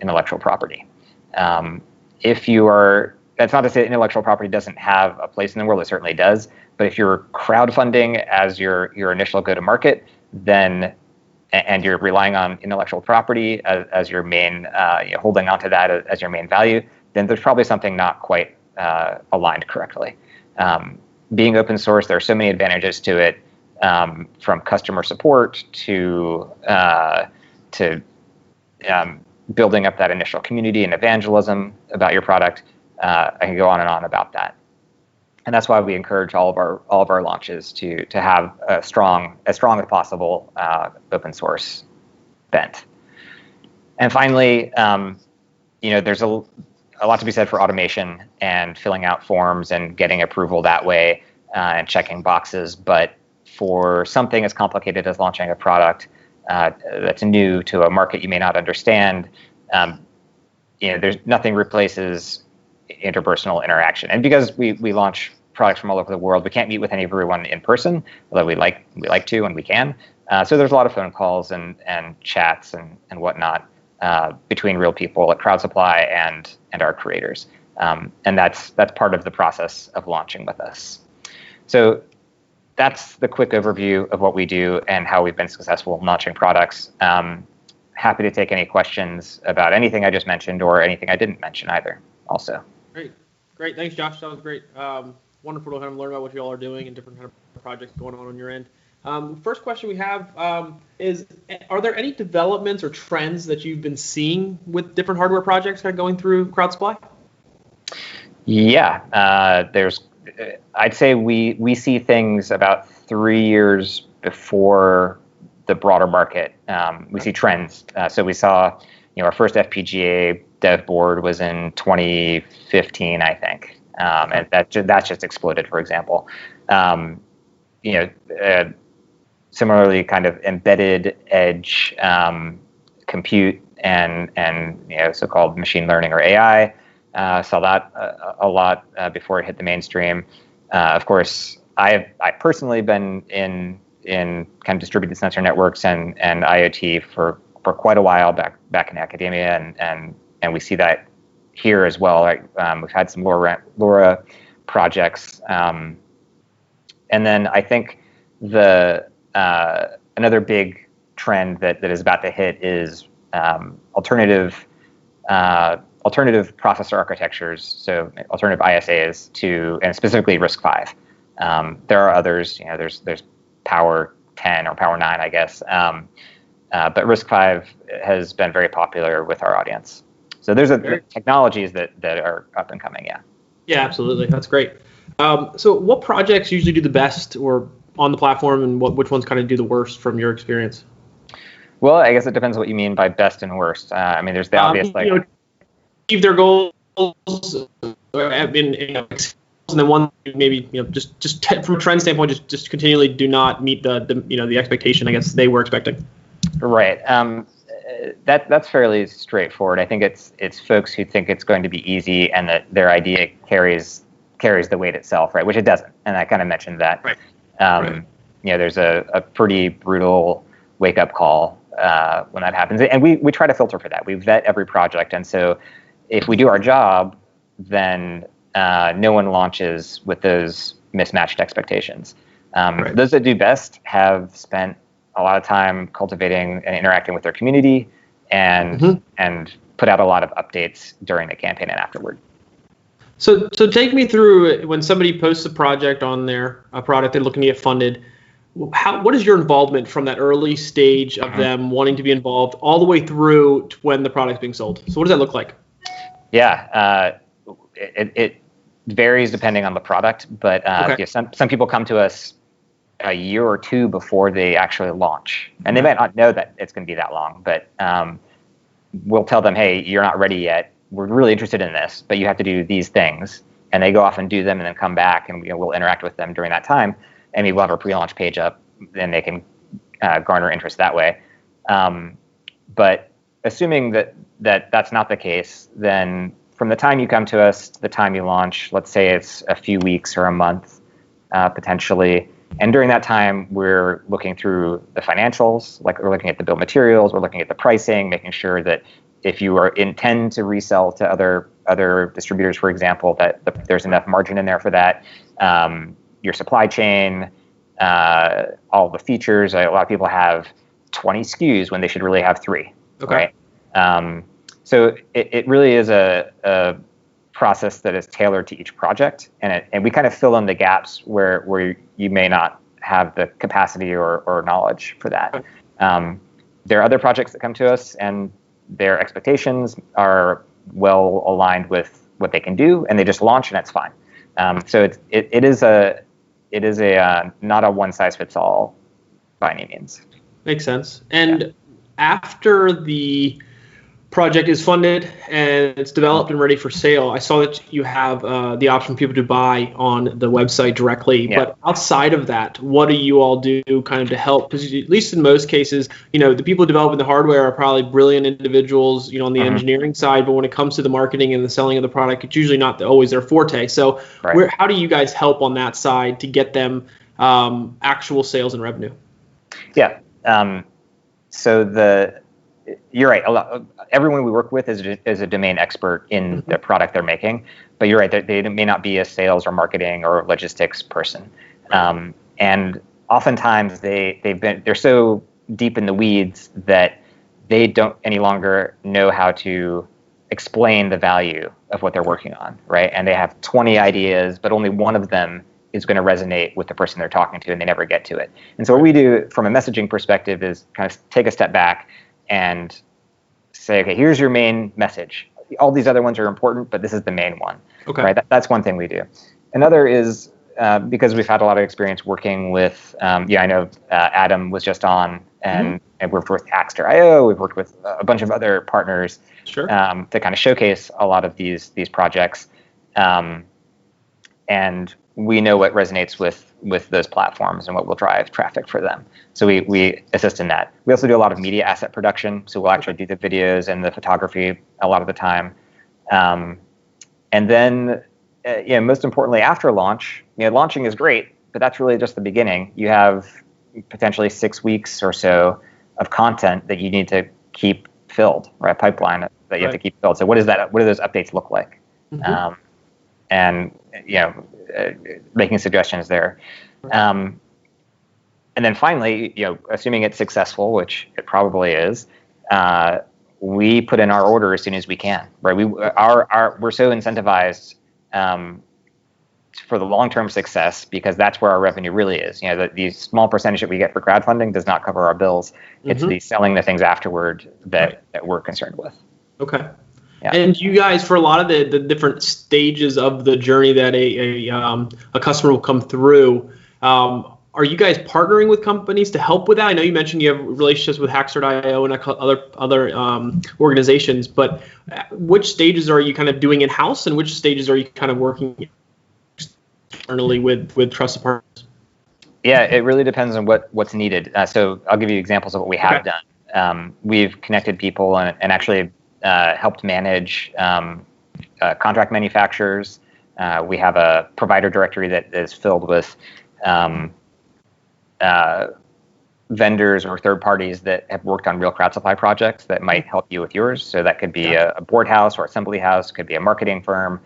[SPEAKER 4] intellectual property. That's not to say that intellectual property doesn't have a place in the world, it certainly does, but if you're crowdfunding as your initial go-to-market, then, and you're relying on intellectual property as your main, holding onto that as your main value, then there's probably something not quite aligned correctly. Being open source, there are so many advantages to it, from customer support to building up that initial community and evangelism about your product. I can go on and on about that, and that's why we encourage all of our launches to have as strong as possible open source bent. And finally, there's a lot to be said for automation and filling out forms and getting approval that way and checking boxes. But for something as complicated as launching a product that's new to a market you may not understand, there's nothing replaces interpersonal interaction. And because we launch products from all over the world, we can't meet with everyone in person, although we like to and we can. So there's a lot of phone calls and chats and whatnot between real people at Crowd Supply and our creators. And that's part of the process of launching with us. So that's the quick overview of what we do and how we've been successful in launching products. Happy to take any questions about anything I just mentioned or anything I didn't mention either also.
[SPEAKER 6] Great. Thanks, Josh. That was great. Wonderful to kind of learn about what you all are doing and different kind of projects going on your end. First question we have is, are there any developments or trends that you've been seeing with different hardware projects kind of going through Crowd Supply?
[SPEAKER 4] Yeah, I'd say we see things about 3 years before the broader market. We see trends. So we saw, our first FPGA dev board was in 2015, I think, and that's just exploded. For example, similarly, kind of embedded edge compute and so-called machine learning or AI. Saw that a lot before it hit the mainstream. Of course, I've personally been in kind of distributed sensor networks and IoT for quite a while back in academia, and we see that here as well. We've had some LoRa projects, and then I think another big trend that is about to hit is alternative processor architectures, so alternative ISAs and specifically RISC-V. There are others, there's Power 10 or Power 9, I guess, but RISC-V has been very popular with our audience. So there's technologies that are up and coming, yeah.
[SPEAKER 6] Yeah, absolutely. That's great. So what projects usually do the best or on the platform, and which ones kind of do the worst from your experience?
[SPEAKER 4] Well, I guess it depends what you mean by best and worst. I mean, there's the obvious,
[SPEAKER 6] achieve their goals, and then one maybe just from a trend standpoint, just continually do not meet the expectation I guess they were expecting.
[SPEAKER 4] Right. That's fairly straightforward. I think it's folks who think it's going to be easy and that their idea carries the weight itself, right? Which it doesn't, and I kind of mentioned that.
[SPEAKER 6] Right.
[SPEAKER 4] There's a pretty brutal wake-up call when that happens, and we try to filter for that. We vet every project, and so if we do our job, then no one launches with those mismatched expectations. Those that do best have spent a lot of time cultivating and interacting with their community and put out a lot of updates during the campaign and afterward.
[SPEAKER 6] So take me through when somebody posts a project on a product they're looking to get funded. What is your involvement from that early stage of them wanting to be involved all the way through to when the product's being sold? So what does that look like?
[SPEAKER 4] Yeah, it varies depending on the product, but some people come to us a year or two before they actually launch, and they might not know that it's going to be that long, but we'll tell them, hey, you're not ready yet. We're really interested in this, but you have to do these things, and they go off and do them and then come back, and we'll interact with them during that time. and maybe we'll have a pre-launch page up, then they can garner interest that way. But assuming that that's not the case, then from the time you come to us to the time you launch, let's say it's a few weeks or a month, potentially. And during that time, we're looking through the financials, like we're looking at the bill of materials, we're looking at the pricing, making sure that if you intend to resell to other distributors, for example, that there's enough margin in there for that. Your supply chain, all the features. A lot of people have 20 SKUs when they should really have 3.
[SPEAKER 6] Okay.
[SPEAKER 4] Right? So it really is a process that is tailored to each project, and we kind of fill in the gaps where you may not have the capacity or knowledge for that. There are other projects that come to us, and their expectations are well aligned with what they can do, and they just launch, and it's fine. So it is a not a one size fits all by any means.
[SPEAKER 6] Makes sense. And after the project is funded and it's developed and ready for sale, I saw that you have the option for people to buy on the website directly. Yeah. But outside of that, what do you all do kind of to help? Because at least in most cases, the people developing the hardware are probably brilliant individuals, on the engineering side. But when it comes to the marketing and the selling of the product, it's usually not always their forte. So how do you guys help on that side to get them actual sales and revenue? Yeah.
[SPEAKER 4] So you're right. Everyone we work with is a domain expert in the product they're making, but you're right. They may not be a sales or marketing or logistics person, and oftentimes they're so deep in the weeds that they don't any longer know how to explain the value of what they're working on, right? And they have 20 ideas, but only one of them is going to resonate with the person they're talking to, and they never get to it. And so what we do from a messaging perspective is kind of take a step back and say, okay, here's your main message. All these other ones are important, but this is the main one. Okay. Right? That's one thing we do. Another is because we've had a lot of experience working with, I know Adam was just on, and we've worked with Agriculture IoT. We've worked with a bunch of other partners to kind of showcase a lot of these projects. And we know what resonates with those platforms and what will drive traffic for them. So we assist in that. We also do a lot of media asset production. So we'll actually do the videos and the photography a lot of the time. And then, most importantly, after launch, launching is great, but that's really just the beginning. You have potentially 6 weeks or so of content that you need to keep filled, right? Pipeline that you have to keep filled. So what is that? What do those updates look like? And making suggestions there. And then finally, assuming it's successful, which it probably is, we put in our order as soon as we can. Right? We're so incentivized for the long-term success because that's where our revenue really is. The small percentage that we get for crowdfunding does not cover our bills. It's the selling the things afterward that we're concerned with.
[SPEAKER 6] Okay. Yeah. And you guys, for a lot of the different stages of the journey that a customer will come through, are you guys partnering with companies to help with that? I know you mentioned you have relationships with Agriculture IoT and other organizations, but which stages are you kind of doing in-house, and which stages are you kind of working externally with trusted partners?
[SPEAKER 4] Yeah, it really depends on what's needed. So I'll give you examples of what we have done. We've connected people and actually helped manage contract manufacturers. We have a provider directory that is filled with vendors or third parties that have worked on real crowd supply projects that might help you with yours. So that could be a board house or assembly house, could be a marketing firm.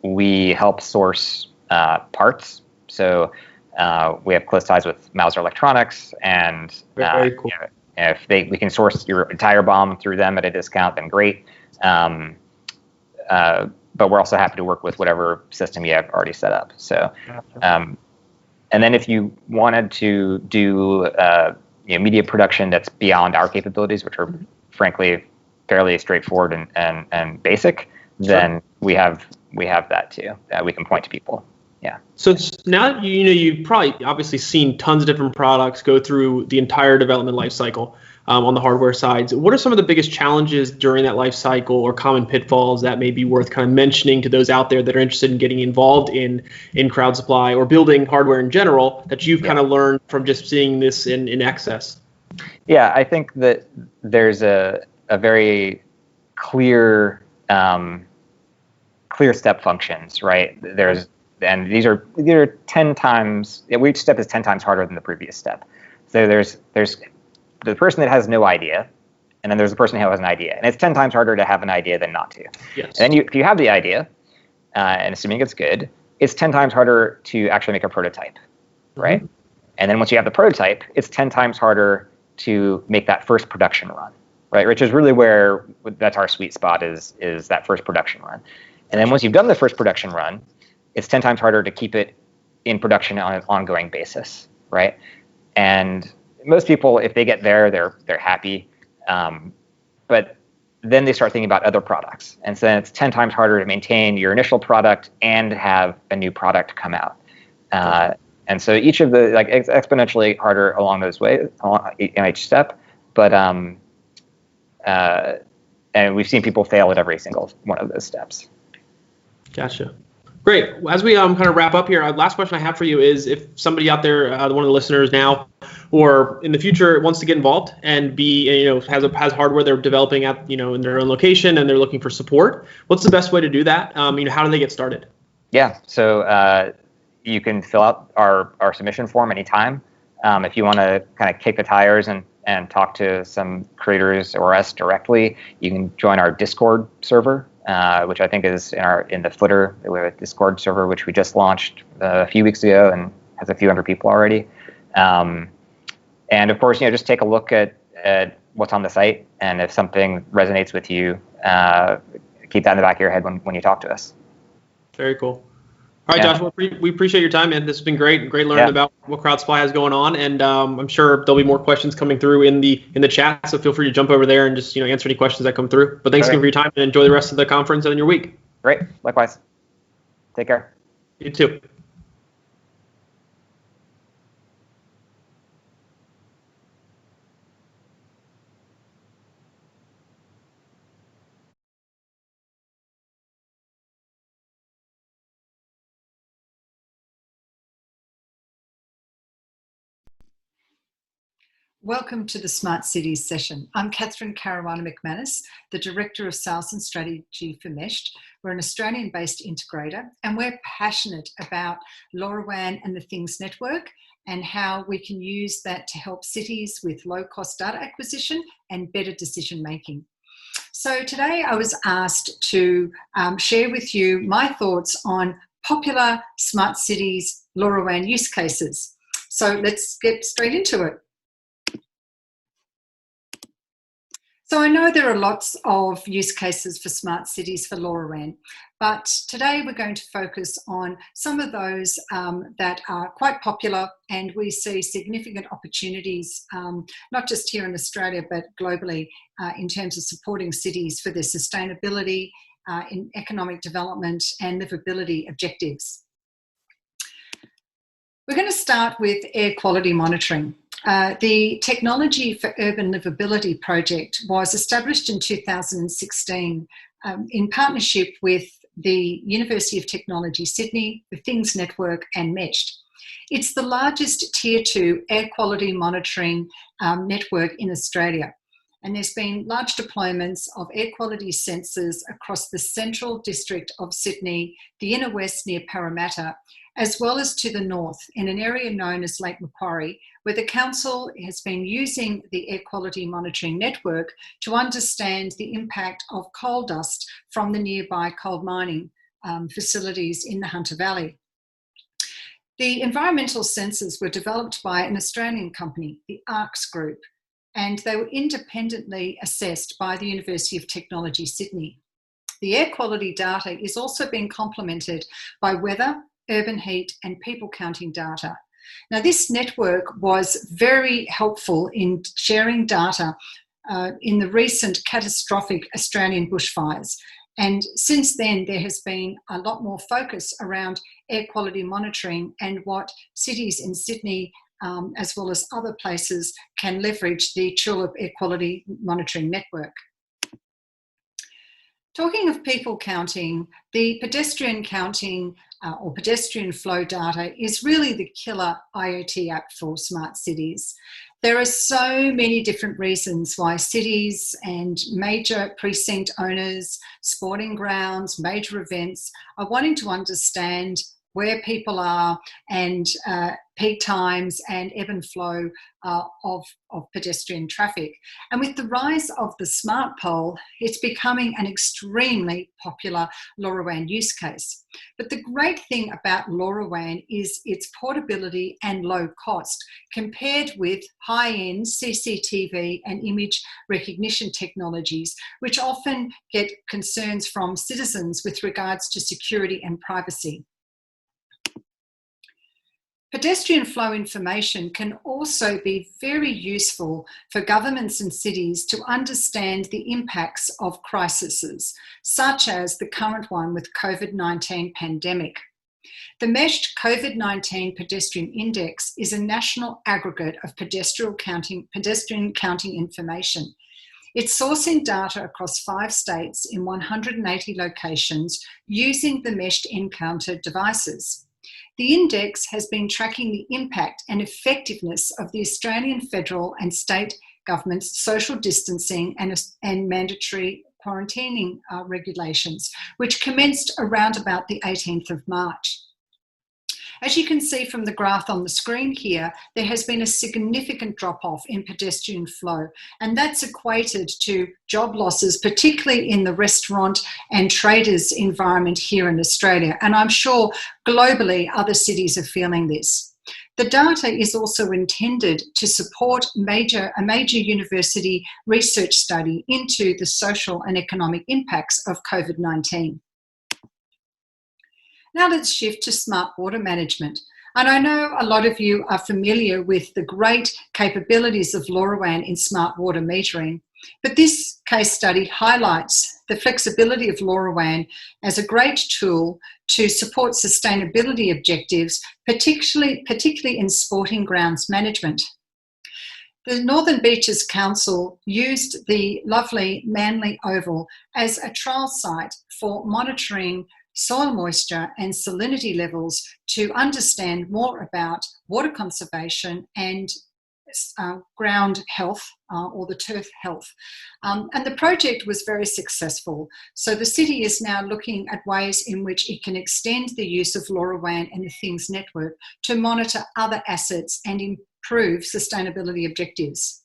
[SPEAKER 4] We help source parts. So we have close ties with Mauser Electronics, and
[SPEAKER 6] very cool.
[SPEAKER 4] If we can source your entire BOM through them at a discount, then great. But we're also happy to work with whatever system you have already set up. So, and then if you wanted to do media production that's beyond our capabilities, which are frankly fairly straightforward and basic, then we have that too. We can point to people. Yeah.
[SPEAKER 6] So now you've probably obviously seen tons of different products go through the entire development life cycle. on the hardware side. So what are some of the biggest challenges during that life cycle or common pitfalls that may be worth kind of mentioning to those out there that are interested in getting involved in crowd supply or building hardware in general that you've kind of learned from just seeing this in excess?
[SPEAKER 4] Yeah, I think that there's a very clear step functions, right? And these are 10 times, each step is 10 times harder than the previous step. So there's the person that has no idea, and then there's the person who has an idea. And it's 10 times harder to have an idea than not to.
[SPEAKER 6] Yes.
[SPEAKER 4] And then if you have the idea, and assuming it's good, it's 10 times harder to actually make a prototype, right? Mm-hmm. And then once you have the prototype, it's 10 times harder to make that first production run, right? Which is really where that's our sweet spot is that first production run. And then once you've done the first production run, it's 10 times harder to keep it in production on an ongoing basis, right? And most people, if they get there, they're happy. But then they start thinking about other products. And so then it's 10 times harder to maintain your initial product and have a new product come out. And so each of the, like, it's exponentially harder along those ways, in each step. But and we've seen people fail at every single one of those steps.
[SPEAKER 6] Gotcha. Great. As we kind of wrap up here, last question I have for you is if somebody out there, one of the listeners now or in the future wants to get involved and be, has hardware they're developing at, in their own location and they're looking for support, what's the best way to do that? How do they get started?
[SPEAKER 4] Yeah. So you can fill out our submission form anytime. If you want to kind of kick the tires and talk to some creators or us directly, you can join our Discord server. Which I think is in the footer. We have a Discord server which we just launched a few weeks ago and has a few hundred people already. And of course, just take a look at what's on the site, and if something resonates with you, keep that in the back of your head when you talk to us.
[SPEAKER 6] Very cool. All right, Josh, we appreciate your time, man. This has been great learning about what Crowd Supply has going on, and I'm sure there'll be more questions coming through in the chat. So feel free to jump over there and just answer any questions that come through. But thanks again for your time, and enjoy the rest of the conference and your week.
[SPEAKER 4] Great, likewise. Take care.
[SPEAKER 6] You too.
[SPEAKER 5] Welcome to the Smart Cities session. I'm Catherine Caruana-McManus, the Director of Sales and Strategy for Meshed. We're an Australian-based integrator, and we're passionate about LoRaWAN and the Things Network and how we can use that to help cities with low-cost data acquisition and better decision-making. So today I was asked to share with you my thoughts on popular smart cities LoRaWAN use cases. So let's get straight into it. So I know there are lots of use cases for smart cities for LoRaWAN, but today we're going to focus on some of those that are quite popular, and we see significant opportunities, not just here in Australia, but globally in terms of supporting cities for their sustainability, in economic development and livability objectives. We're going to start with air quality monitoring. The Technology for Urban Livability project was established in 2016 in partnership with the University of Technology Sydney, the Things Network and Meshed. It's the largest Tier 2 air quality monitoring network in Australia. And there's been large deployments of air quality sensors across the central district of Sydney, the inner west near Parramatta, as well as to the north in an area known as Lake Macquarie, where the council has been using the air quality monitoring network to understand the impact of coal dust from the nearby coal mining facilities in the Hunter Valley. The environmental sensors were developed by an Australian company, the ARCS Group, and they were independently assessed by the University of Technology Sydney. The air quality data is also being complemented by weather, urban heat and people counting data. Now, this network was very helpful in sharing data in the recent catastrophic Australian bushfires. And since then, there has been a lot more focus around air quality monitoring and what cities in Sydney as well as other places, can leverage the Tulip Air Quality Monitoring Network. Talking of people counting, the pedestrian counting or pedestrian flow data is really the killer IoT app for smart cities. There are so many different reasons why cities and major precinct owners, sporting grounds, major events are wanting to understand where people are and peak times and ebb and flow of pedestrian traffic. And with the rise of the smart pole, it's becoming an extremely popular LoRaWAN use case. But the great thing about LoRaWAN is its portability and low cost compared with high-end CCTV and image recognition technologies, which often get concerns from citizens with regards to security and privacy. Pedestrian flow information can also be very useful for governments and cities to understand the impacts of crises, such as the current one with COVID-19 pandemic. The meshed COVID-19 Pedestrian Index is a national aggregate of pedestrian counting information. It's sourcing data across 5 states in 180 locations using the meshed encounter devices. The index has been tracking the impact and effectiveness of the Australian federal and state government's social distancing and mandatory quarantining regulations, which commenced around about the 18th of March. As you can see from the graph on the screen here, there has been a significant drop-off in pedestrian flow, and that's equated to job losses, particularly in the restaurant and traders environment here in Australia. And I'm sure globally other cities are feeling this. The data is also intended to support a major university research study into the social and economic impacts of COVID-19. Now let's shift to smart water management. And I know a lot of you are familiar with the great capabilities of LoRaWAN in smart water metering, but this case study highlights the flexibility of LoRaWAN as a great tool to support sustainability objectives, particularly in sporting grounds management. The Northern Beaches Council used the lovely Manly Oval as a trial site for monitoring soil moisture and salinity levels to understand more about water conservation and ground health or the turf health. And the project was very successful. So the city is now looking at ways in which it can extend the use of LoRaWAN and the Things Network to monitor other assets and improve sustainability objectives.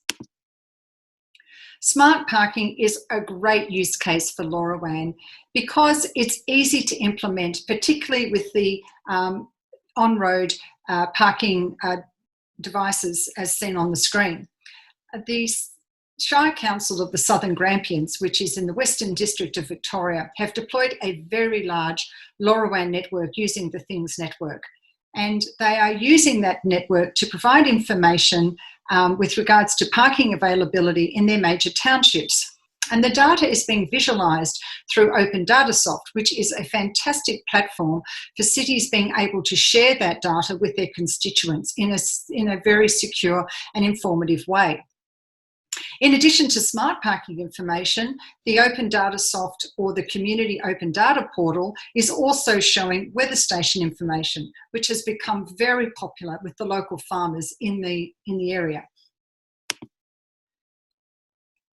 [SPEAKER 5] Smart parking is a great use case for LoRaWAN because it's easy to implement, particularly with the on-road parking devices as seen on the screen. The Shire Council of the Southern Grampians, which is in the Western District of Victoria, have deployed a very large LoRaWAN network using the Things Network. And they are using that network to provide information with regards to parking availability in their major townships. And the data is being visualised through Open Datasoft, which is a fantastic platform for cities being able to share that data with their constituents in a very secure and informative way. In addition to smart parking information, the Open Datasoft or the Community Open Data Portal is also showing weather station information, which has become very popular with the local farmers in the area.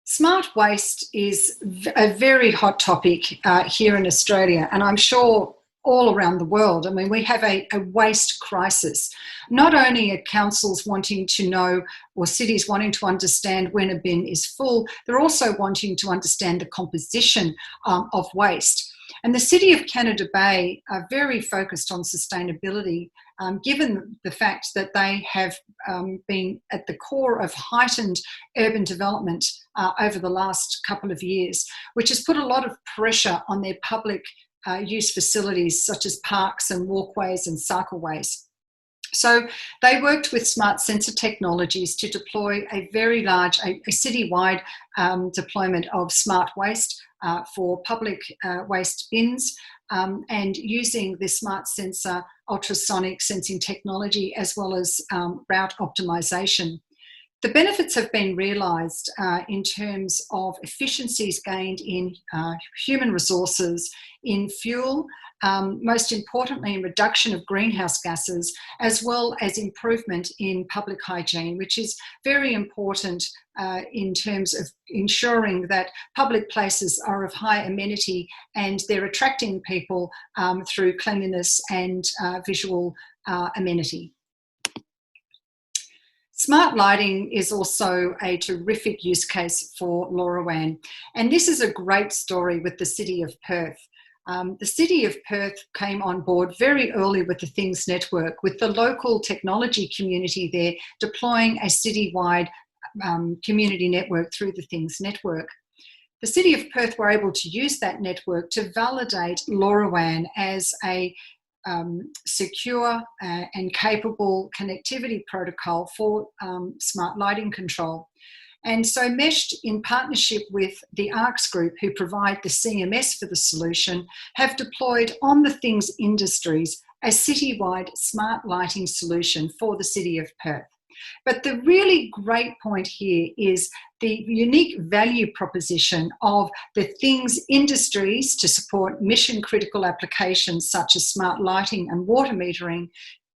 [SPEAKER 5] Smart waste is a very hot topic here in Australia, and I'm sure all around the world. I mean, we have a waste crisis. Not only are councils wanting to know, or cities wanting to understand when a bin is full, they're also wanting to understand the composition of waste. And the City of Canada Bay are very focused on sustainability, given the fact that they have been at the core of heightened urban development over the last couple of years, which has put a lot of pressure on their public use facilities such as parks and walkways and cycleways. So they worked with Smart Sensor Technologies to deploy a very large, a citywide deployment of smart waste for public waste bins, and using the smart sensor ultrasonic sensing technology as well as route optimization. The benefits have been realised in terms of efficiencies gained in human resources, in fuel, most importantly in reduction of greenhouse gases, as well as improvement in public hygiene, which is very important in terms of ensuring that public places are of high amenity and they're attracting people through cleanliness and visual amenity. Smart lighting is also a terrific use case for LoRaWAN, and this is a great story with the City of Perth. The City of Perth came on board very early with the Things Network, with the local technology community there deploying a citywide community network through the Things Network. The City of Perth were able to use that network to validate LoRaWAN as a secure and capable connectivity protocol for smart lighting control. And so meshed in partnership with the ARCS group, who provide the CMS for the solution, have deployed on the Things Industries a citywide smart lighting solution for the City of Perth. But the really great point here is the unique value proposition of the Things Industries to support mission critical applications such as smart lighting and water metering,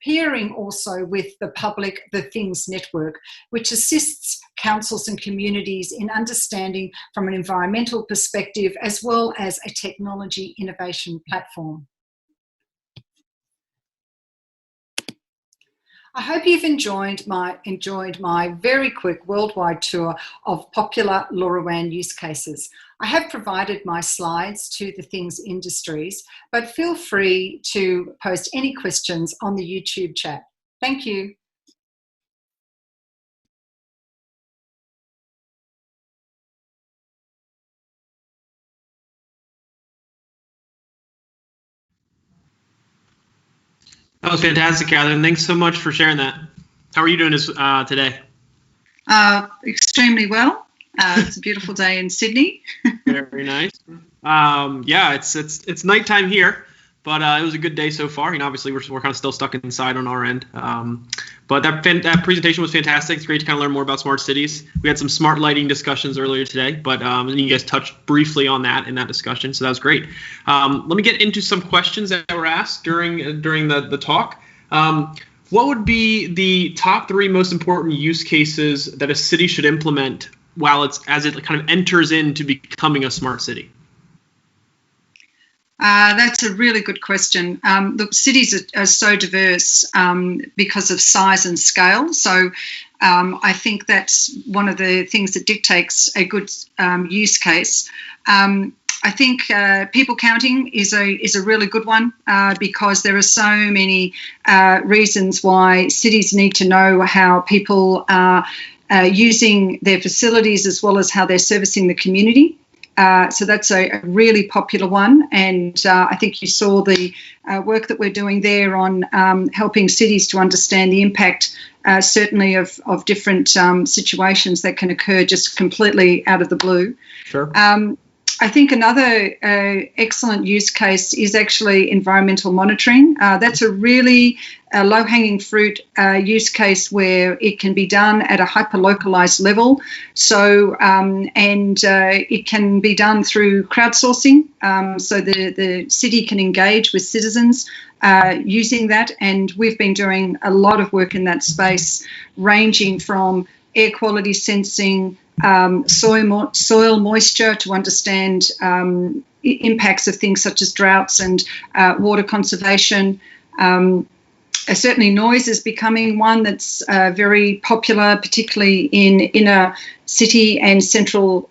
[SPEAKER 5] pairing also with the Things Network, which assists councils and communities in understanding from an environmental perspective as well as a technology innovation platform. I hope you've enjoyed my very quick worldwide tour of popular LoRaWAN use cases. I have provided my slides to the Things Industries, but feel free to post any questions on the YouTube chat. Thank you.
[SPEAKER 6] That was fantastic, Catherine. Thanks so much for sharing that. How are you doing today?
[SPEAKER 5] Extremely well. It's a beautiful day in Sydney.
[SPEAKER 6] Very nice. Yeah, it's nighttime here, but it was a good day so far. Obviously we're kind of still stuck inside on our end. But that presentation was fantastic. It's great to kind of learn more about smart cities. We had some smart lighting discussions earlier today, but and you guys touched briefly on that in that discussion, so that was great. Let me get into some questions that were asked during the talk. What would be the top 3 most important use cases that a city should implement as it kind of enters into becoming a smart city?
[SPEAKER 5] That's a really good question. Look, cities are so diverse because of size and scale. So I think that's one of the things that dictates a good use case. I think people counting is a really good one because there are so many reasons why cities need to know how people are using their facilities as well as how they're servicing the community. So that's a really popular one, and I think you saw the work that we're doing there on helping cities to understand the impact certainly of different situations that can occur just completely out of the blue.
[SPEAKER 6] Sure.
[SPEAKER 5] I think another excellent use case is actually environmental monitoring. That's a really low-hanging fruit use case where it can be done at a hyper-localized level. So, it can be done through crowdsourcing. So the city can engage with citizens using that. And we've been doing a lot of work in that space, ranging from air quality sensing, soil moisture to understand impacts of things such as droughts and water conservation. Certainly noise is becoming one that's very popular, particularly in inner city and central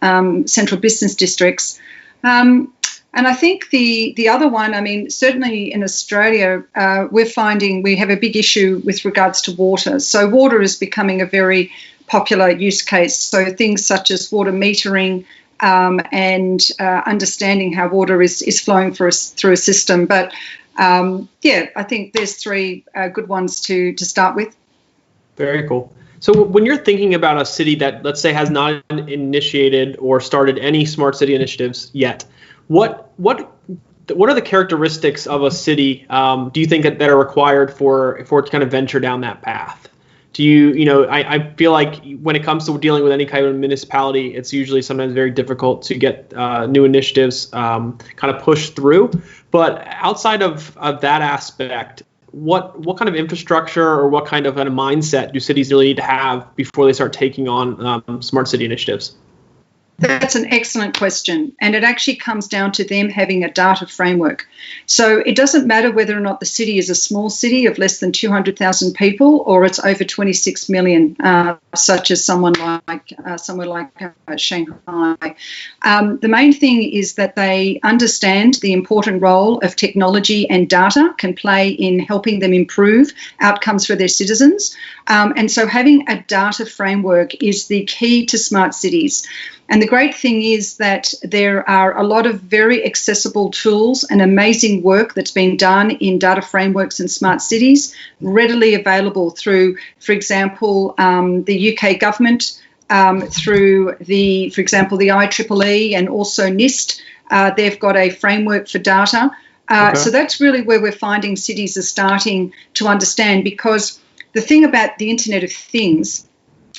[SPEAKER 5] business districts. And I think the other one, I mean, certainly in Australia, we're finding we have a big issue with regards to water. So water is becoming a very popular use case. So things such as water metering and understanding how water is flowing through a system. But yeah, I think there's 3 good ones to start with.
[SPEAKER 6] Very cool. So when you're thinking about a city that, let's say, has not initiated or started any smart city initiatives yet, what what are the characteristics of a city do you think that are required for it to kind of venture down that path? Do you, I feel like when it comes to dealing with any kind of municipality, it's usually sometimes very difficult to get new initiatives kind of pushed through. But outside of that aspect, what kind of infrastructure or what kind of a mindset do cities really need to have before they start taking on smart city initiatives?
[SPEAKER 5] That's an excellent question. And it actually comes down to them having a data framework. So it doesn't matter whether or not the city is a small city of less than 200,000 people or it's over 26 million, such as somewhere like Shanghai. The main thing is that they understand the important role of technology and data can play in helping them improve outcomes for their citizens. And so having a data framework is the key to smart cities. And the great thing is that there are a lot of very accessible tools and amazing work that's been done in data frameworks and smart cities, readily available through, for example, the UK government, through for example, the IEEE and also NIST. They've got a framework for data. So that's really where we're finding cities are starting to understand, because the thing about the Internet of Things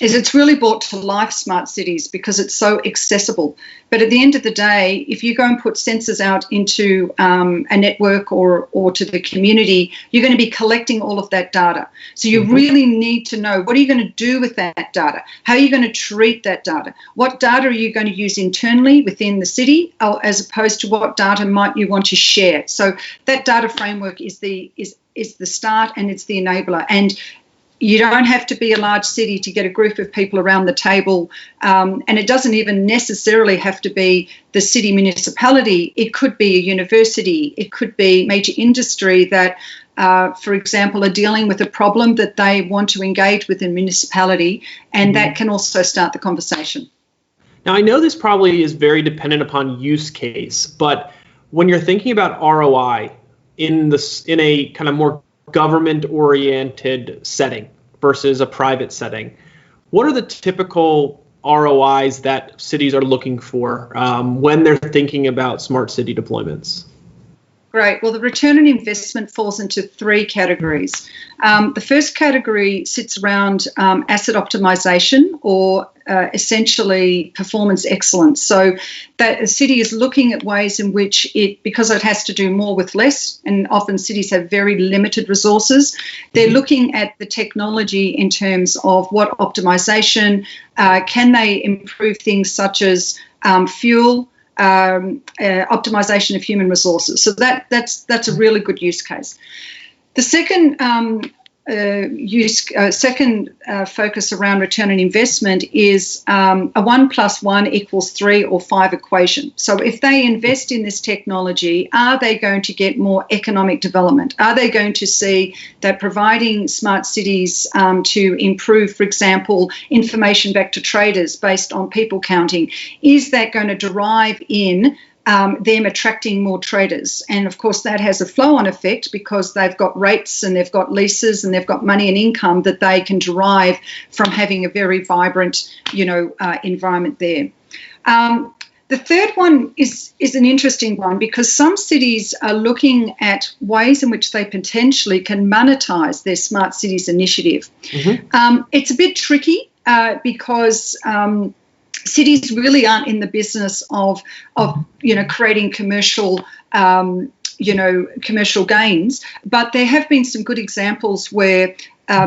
[SPEAKER 5] is it's really brought to life smart cities because it's so accessible. But at the end of the day, if you go and put sensors out into a network or to the community, you're going to be collecting all of that data. So you really need to know, what are you going to do with that data? How are you going to treat that data? What data are you going to use internally within the city, as opposed to what data might you want to share? So that data framework is the start, and it's the enabler. And you don't have to be a large city to get a group of people around the table, and it doesn't even necessarily have to be the city municipality. It could be a university. It could be major industry that, for example, are dealing with a problem that they want to engage with in municipality, and that can also start the conversation.
[SPEAKER 6] Now, I know this probably is very dependent upon use case, but when you're thinking about ROI in a kind of more government-oriented setting versus a private setting, what are the typical ROIs that cities are looking for when they're thinking about smart city deployments?
[SPEAKER 5] Great. Well, the return on investment falls into three categories. The first category sits around asset optimization, or essentially performance excellence. So that a city is looking at ways in which because it has to do more with less, and often cities have very limited resources, they're looking at the technology in terms of what optimization, can they improve things such as fuel, optimization of human resources. So that's a really good use case. The second focus around return on investment is a 1 + 1 = 3 or 5 equation. So if they invest in this technology, are they going to get more economic development? Are they going to see that providing smart cities to improve, for example, information back to traders based on people counting, is that going to derive in them attracting more traders? And of course that has a flow-on effect, because they've got rates and they've got leases and they've got money and income that they can derive from having a very vibrant, environment there. The third one is an interesting one, because some cities are looking at ways in which they potentially can monetize their smart cities initiative. It's a bit tricky because cities really aren't in the business of creating commercial gains, but there have been some good examples where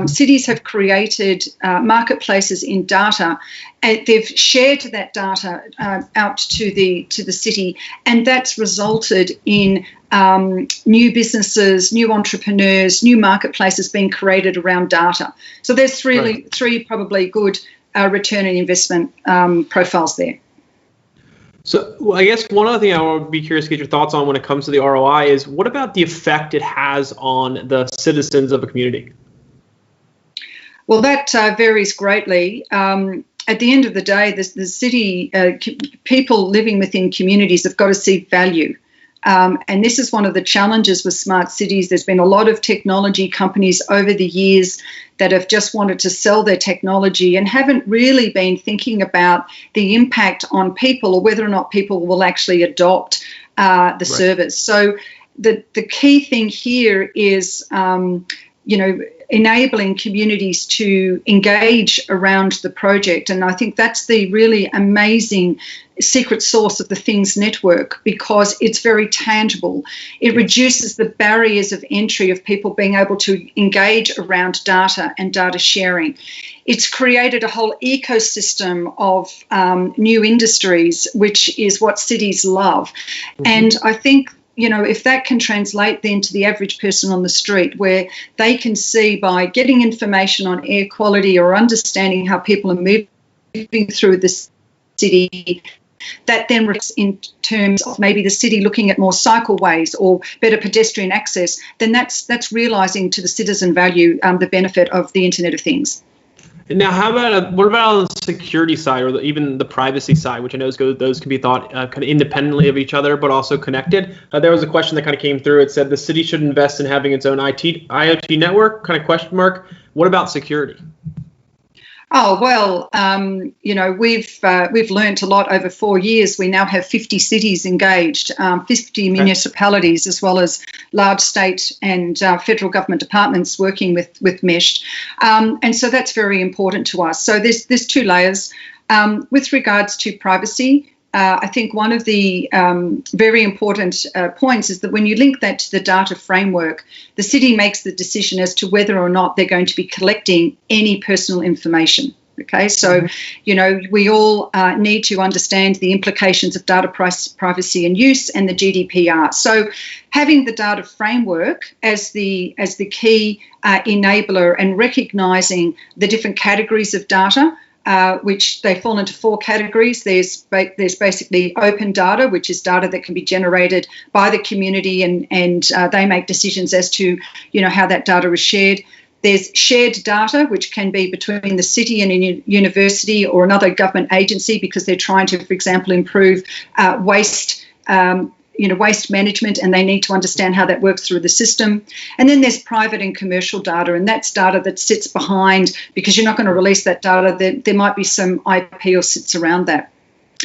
[SPEAKER 5] cities have created marketplaces in data, and they've shared that data out to the city, and that's resulted in new businesses, new entrepreneurs, new marketplaces being created around data. So there's three probably good return on investment profiles there.
[SPEAKER 6] So I guess one other thing I would be curious to get your thoughts on when it comes to the ROI is, what about the effect it has on the citizens of a community?
[SPEAKER 5] Well, that varies greatly. At the end of the day, the city, people living within communities have got to see value. And this is one of the challenges with smart cities. There's been a lot of technology companies over the years that have just wanted to sell their technology and haven't really been thinking about the impact on people, or whether or not people will actually adopt the servers. So the key thing here is, enabling communities to engage around the project. And I think that's the really amazing secret sauce of the Things Network, because it's very tangible. It reduces the barriers of entry of people being able to engage around data and data sharing. It's created a whole ecosystem of new industries, which is what cities love. And I think, if that can translate then to the average person on the street, where they can see by getting information on air quality or understanding how people are moving through the city, that then results in terms of maybe the city looking at more cycleways or better pedestrian access, then that's realising to the citizen value the benefit of the Internet of Things.
[SPEAKER 6] Now, what about on the security side, or even the privacy side, which I know those can be thought kind of independently of each other, but also connected? There was a question that kind of came through. It said the city should invest in having its own IoT network, kind of question mark. What about security?
[SPEAKER 5] Oh, well, we've learnt a lot over 4 years. We now have 50 cities engaged, 50 municipalities, as well as large state and federal government departments working with Mesh. And so that's very important to us. So there's two layers. With regards to privacy, I think one of the very important points is that when you link that to the data framework, the city makes the decision as to whether or not they're going to be collecting any personal information. Okay, so, we all need to understand the implications of data privacy and use and the GDPR. So having the data framework as the key enabler and recognising the different categories of data, which they fall into 4 categories. There's basically open data, which is data that can be generated by the community, and they make decisions as to, how that data is shared. There's shared data, which can be between the city and a university or another government agency, because they're trying to, for example, improve waste management, and they need to understand how that works through the system. And then there's private and commercial data, and that's data that sits behind, because you're not going to release that data. There might be some IP or sits around that.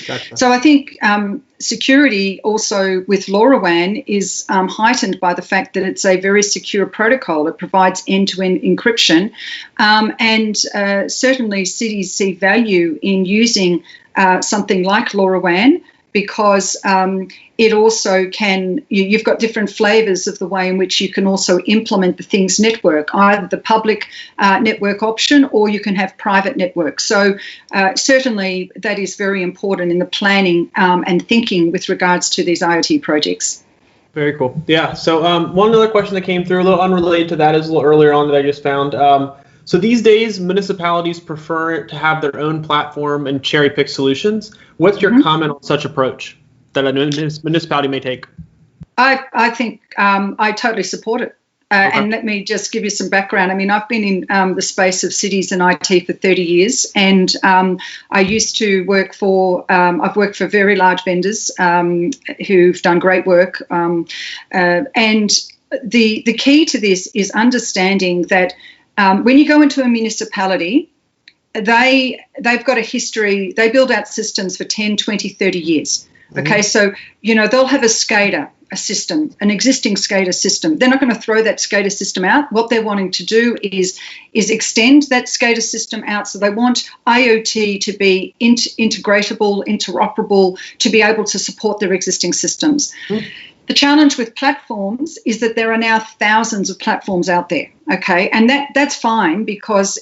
[SPEAKER 5] Gotcha. So I think security also with LoRaWAN is heightened by the fact that it's a very secure protocol. It provides end-to-end encryption, and certainly cities see value in using something like LoRaWAN, because it also you've got different flavors of the way in which you can also implement the Things network, either the public network option, or you can have private networks. So certainly that is very important in the planning and thinking with regards to these IoT projects.
[SPEAKER 6] Very cool. Yeah. So one other question that came through, a little unrelated to that, is a little earlier on that I just found. So these days, municipalities prefer to have their own platform and cherry-pick solutions. What's your comment on such approach that a municipality may take?
[SPEAKER 5] I think I totally support it. And let me just give you some background. I mean, I've been in the space of cities and IT for 30 years, and I used to work for, I've worked for very large vendors who've done great work. And the key to this is understanding that when you go into a municipality, they've got a history. They build out systems for 10, 20, 30 years. Okay, so, they'll have a SCADA, a system, an existing SCADA system. They're not going to throw that SCADA system out. What they're wanting to do is extend that SCADA system out. So they want IoT to be integratable, interoperable, to be able to support their existing systems. The challenge with platforms is that there are now thousands of platforms out there, okay? And that's fine, because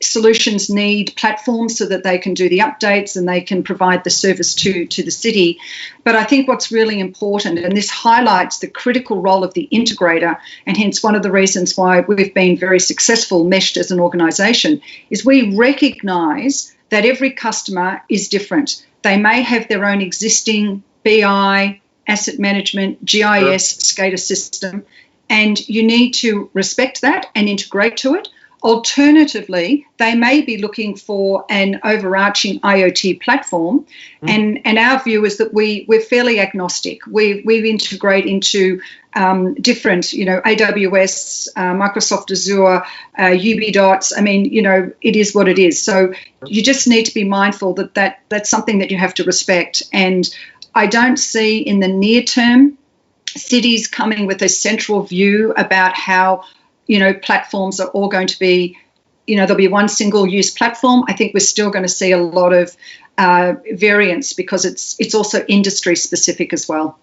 [SPEAKER 5] solutions need platforms so that they can do the updates and they can provide the service to the city. But I think what's really important, and this highlights the critical role of the integrator, and hence one of the reasons why we've been very successful meshed as an organisation, is we recognise that every customer is different. They may have their own existing BI, asset management, GIS, SCADA system, and you need to respect that and integrate to it. Alternatively, they may be looking for an overarching IoT platform, and our view is that we're fairly agnostic. We integrate into different, AWS, Microsoft Azure, UBDots. I mean, it is what it is. So you just need to be mindful that that's something that you have to respect. And I don't see in the near term cities coming with a central view about how, platforms are all going to be, there'll be one single-use platform. I think we're still going to see a lot of variance because it's also industry-specific as well.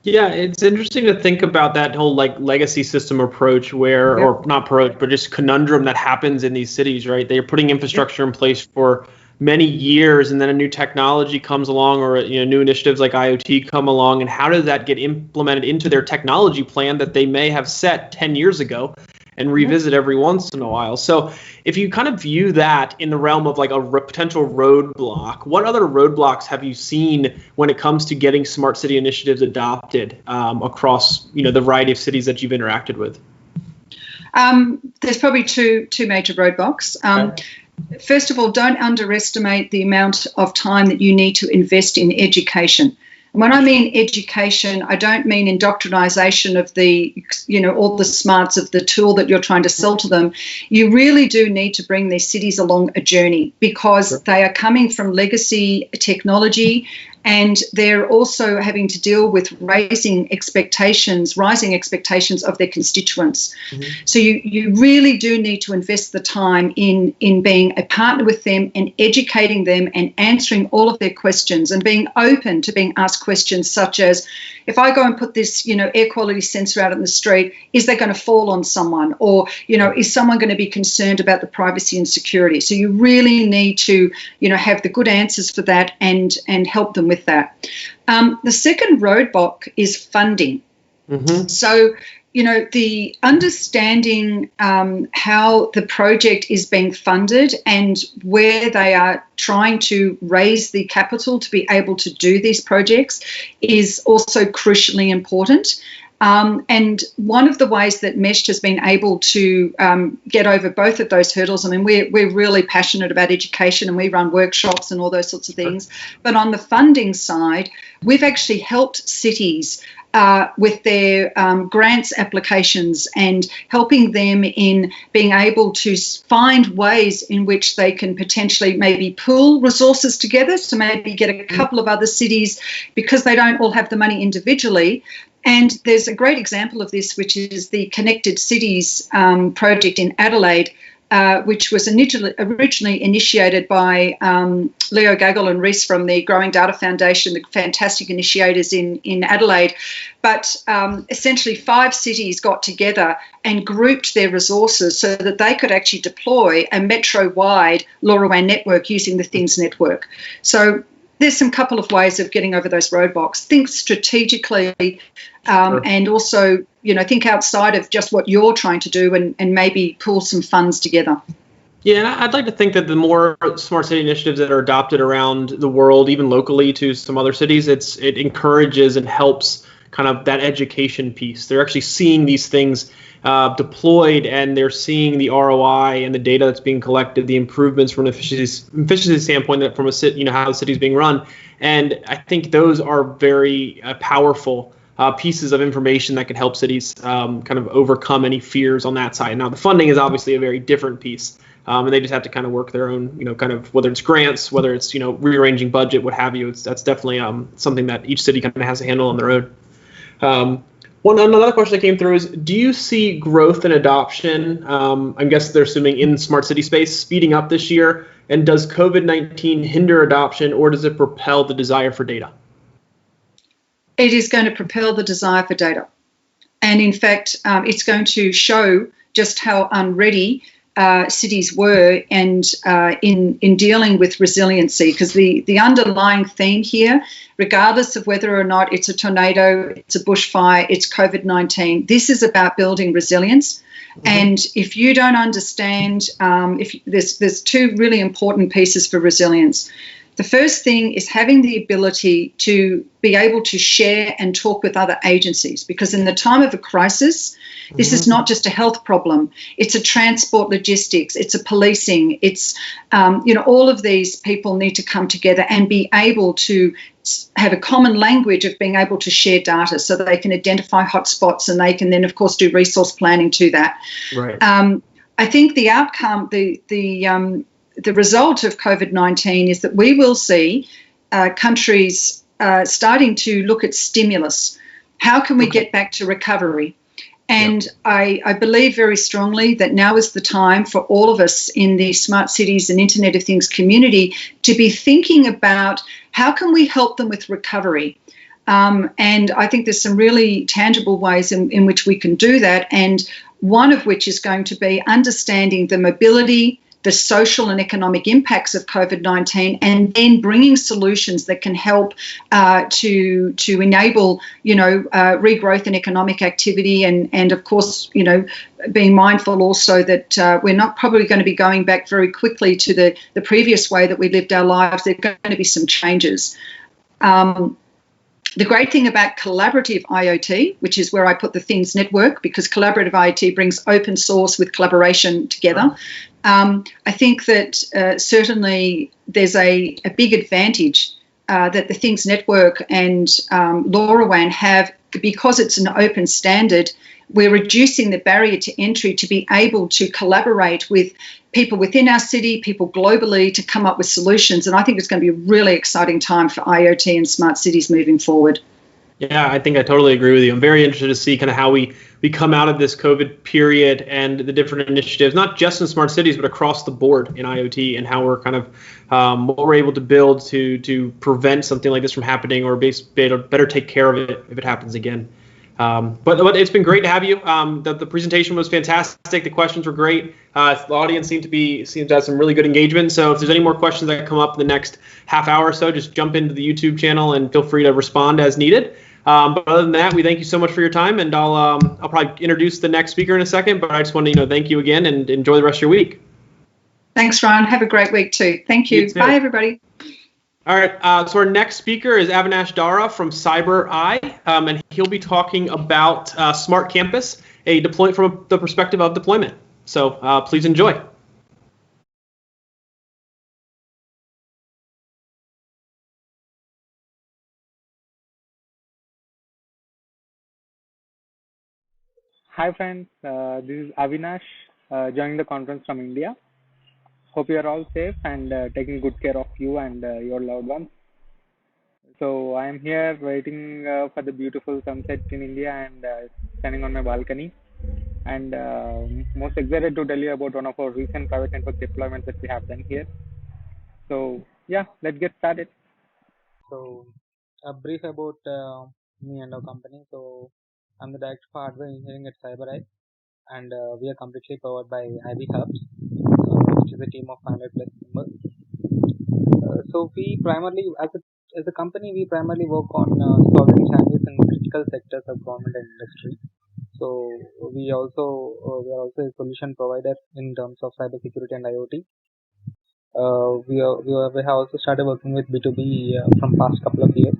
[SPEAKER 6] Yeah, it's interesting to think about that whole legacy system approach or not approach, but just conundrum that happens in these cities, right? They're putting infrastructure in place for many years, and then a new technology comes along, or new initiatives like IoT come along, and how does that get implemented into their technology plan that they may have set 10 years ago and revisit every once in a while? So if you kind of view that in the realm of like a potential roadblock, what other roadblocks have you seen when it comes to getting smart city initiatives adopted across the variety of cities that you've interacted with?
[SPEAKER 5] There's probably two major roadblocks. First of all, don't underestimate the amount of time that you need to invest in education. And when I mean education, I don't mean indoctrination of all the smarts of the tool that you're trying to sell to them. You really do need to bring these cities along a journey because they are coming from legacy technology, and they're also having to deal with rising expectations of their constituents. So you really do need to invest the time in being a partner with them and educating them and answering all of their questions and being open to being asked questions such as, if I go and put this, air quality sensor out in the street, is that going to fall on someone? Or, is someone going to be concerned about the privacy and security? So you really need to, have the good answers for that and help them with that. The second roadblock is funding. So, the understanding how the project is being funded and where they are trying to raise the capital to be able to do these projects is also crucially important. And one of the ways that Meshed has been able to get over both of those hurdles, I mean, we're really passionate about education and we run workshops and all those sorts of things. But on the funding side, we've actually helped cities with their grants applications and helping them in being able to find ways in which they can potentially maybe pool resources together, so maybe get a couple of other cities because they don't all have the money individually. And there's a great example of this, which is the Connected Cities project in Adelaide, which was originally initiated by Leo Gagel and Reese from the Growing Data Foundation, the fantastic initiators in Adelaide. But essentially 5 cities got together and grouped their resources so that they could actually deploy a metro-wide LoRaWAN network using the Things network. So there's some couple of ways of getting over those roadblocks. Think strategically and also, think outside of just what you're trying to do and maybe pull some funds together.
[SPEAKER 6] Yeah, and I'd like to think that the more smart city initiatives that are adopted around the world, even locally to some other cities, it encourages and helps kind of that education piece. They're actually seeing these things deployed, and they're seeing the ROI and the data that's being collected, the improvements from an efficiency standpoint, that from a city, how the city is being run. And I think those are very powerful pieces of information that can help cities kind of overcome any fears on that side. Now, the funding is obviously a very different piece. And they just have to kind of work their own, kind of, whether it's grants, whether it's, rearranging budget, what have you. That's definitely something that each city kind of has to handle on their own. Another question that came through is, do you see growth and adoption, I guess they're assuming in smart city space, speeding up this year? And does COVID-19 hinder adoption, or does it propel the desire for data?
[SPEAKER 5] It is going to propel the desire for data. And in fact, it's going to show just how unready cities were and in dealing with resiliency, because the underlying theme here, regardless of whether or not it's a tornado, it's a bushfire, it's COVID-19, this is about building resilience. And if you don't understand, if there's 2 really important pieces for resilience. The first thing is having the ability to be able to share and talk with other agencies, because in the time of a crisis, this is not just a health problem. It's a transport logistics. It's a policing. It's, all of these people need to come together and be able to have a common language of being able to share data so that they can identify hotspots, and they can then, of course, do resource planning to that.
[SPEAKER 6] Right.
[SPEAKER 5] I think the outcome, the result of COVID-19 is that we will see countries starting to look at stimulus. How can we get back to recovery? And I believe very strongly that now is the time for all of us in the Smart Cities and Internet of Things community to be thinking about how can we help them with recovery. And I think there's some really tangible ways in which we can do that. And one of which is going to be understanding the mobility, the social and economic impacts of COVID-19, and then bringing solutions that can help to enable, regrowth and economic activity, and of course, being mindful also that we're not probably going to be going back very quickly to the previous way that we lived our lives. There are going to be some changes. The great thing about collaborative IoT, which is where I put the Things Network, because collaborative IoT brings open source with collaboration together. I think that certainly there's a big advantage that the Things Network and LoRaWAN have, because it's an open standard. We're reducing the barrier to entry to be able to collaborate with people within our city, people globally, to come up with solutions. And I think it's going to be a really exciting time for IoT and smart cities moving forward.
[SPEAKER 6] Yeah, I think I totally agree with you. I'm very interested to see kind of how we come out of this COVID period and the different initiatives, not just in smart cities, but across the board in IoT, and how we're kind of what we're able to build to prevent something like this from happening, or better take care of it if it happens again. But it's been great to have you. The presentation was fantastic. The questions were great. The audience seems to have some really good engagement. So if there's any more questions that come up in the next half hour or so, just jump into the YouTube channel and feel free to respond as needed. But other than that, we thank you so much for your time, and I'll probably introduce the next speaker in a second. But I just want to thank you again, and enjoy the rest of your week.
[SPEAKER 5] Thanks, Ryan. Have a great week too. Thank you. Bye, everybody.
[SPEAKER 6] All right, so our next speaker is Avinash Dara from CyberEye, and he'll be talking about Smart Campus, from the perspective of deployment. So please enjoy.
[SPEAKER 7] Hi friends, this is Avinash joining the conference from India. Hope you are all safe and taking good care of you and your loved ones. So I am here waiting for the beautiful sunset in India, and standing on my balcony, and most excited to tell you about one of our recent private network deployments that we have done here. So yeah, let's get started. So a brief about me and our company. So I'm the director for hardware engineering at CyberEye, and we are completely powered by IB Hubs, which is a team of 500 plus members. So we primarily, as a company, we primarily work on solving challenges in critical sectors of government and industry. So we are also a solution provider in terms of cybersecurity and IoT. We have also started working with B2B from past couple of years.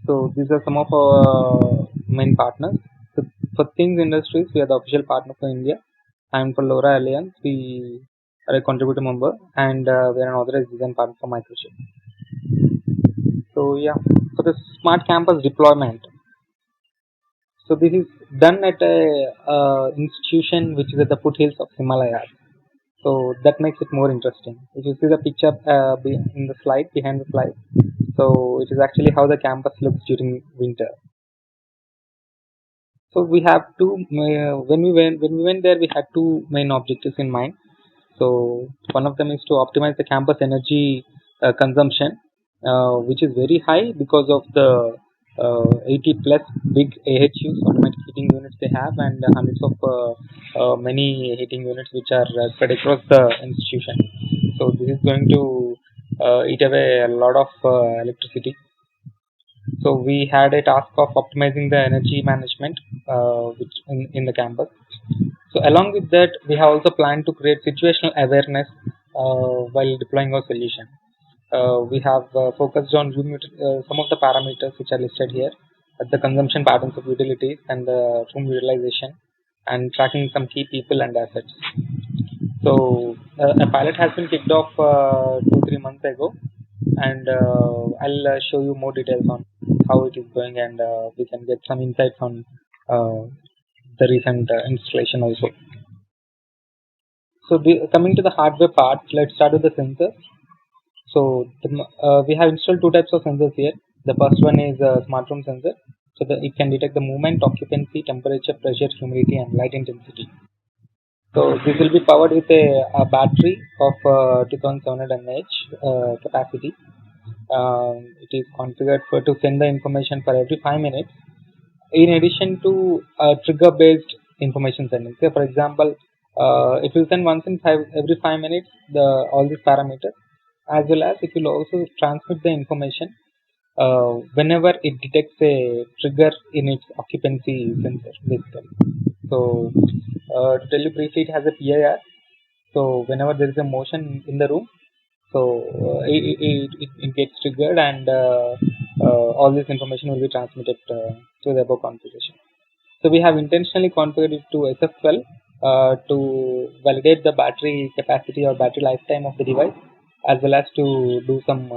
[SPEAKER 7] So these are some of our main partners. So for Things Industries, we are the official partner for India, and for LoRa Alliance, we are a contributor member, and we are an authorized design partner for Microchip. So yeah, for the smart campus deployment, so this is done at a institution which is at the foothills of Himalayas. So that makes it more interesting. If you see the picture in the slide, behind the slide, so it is actually how the campus looks during winter. So we have when we went there, we had two main objectives in mind. So one of them is to optimize the campus energy consumption, which is very high because of the 80 plus big AHUs, automatic heating units they have, and hundreds of many heating units which are spread across the institution. So this is going to eat away a lot of electricity. So we had a task of optimizing the energy management which in the campus. So along with that, we have also planned to create situational awareness while deploying our solution. We have focused on some of the parameters which are listed here, the consumption patterns of utilities and the room utilization, and tracking some key people and assets. So a pilot has been kicked off 2-3 months ago, and I'll show you more details on how it is going, and we can get some insights on the recent installation also. So coming to the hardware part, let's start with the sensors. So we have installed two types of sensors here. The first one is a smart room sensor, so that it can detect the movement, occupancy, temperature, pressure, humidity, and light intensity. So this will be powered with a battery of 2700 mAh capacity. It is configured to send the information for every 5 minutes. In addition to trigger-based information sending. So, for example, it will send once in every 5 minutes all these parameters, as well as it will also transmit the information whenever it detects a trigger in its occupancy sensor, basically. So, to tell you briefly, it has a PIR. So, whenever there is a motion in the room, so it gets triggered, and all this information will be transmitted to the above configuration. So we have intentionally configured it to SF12 to validate the battery capacity or battery lifetime of the device, as well as to do some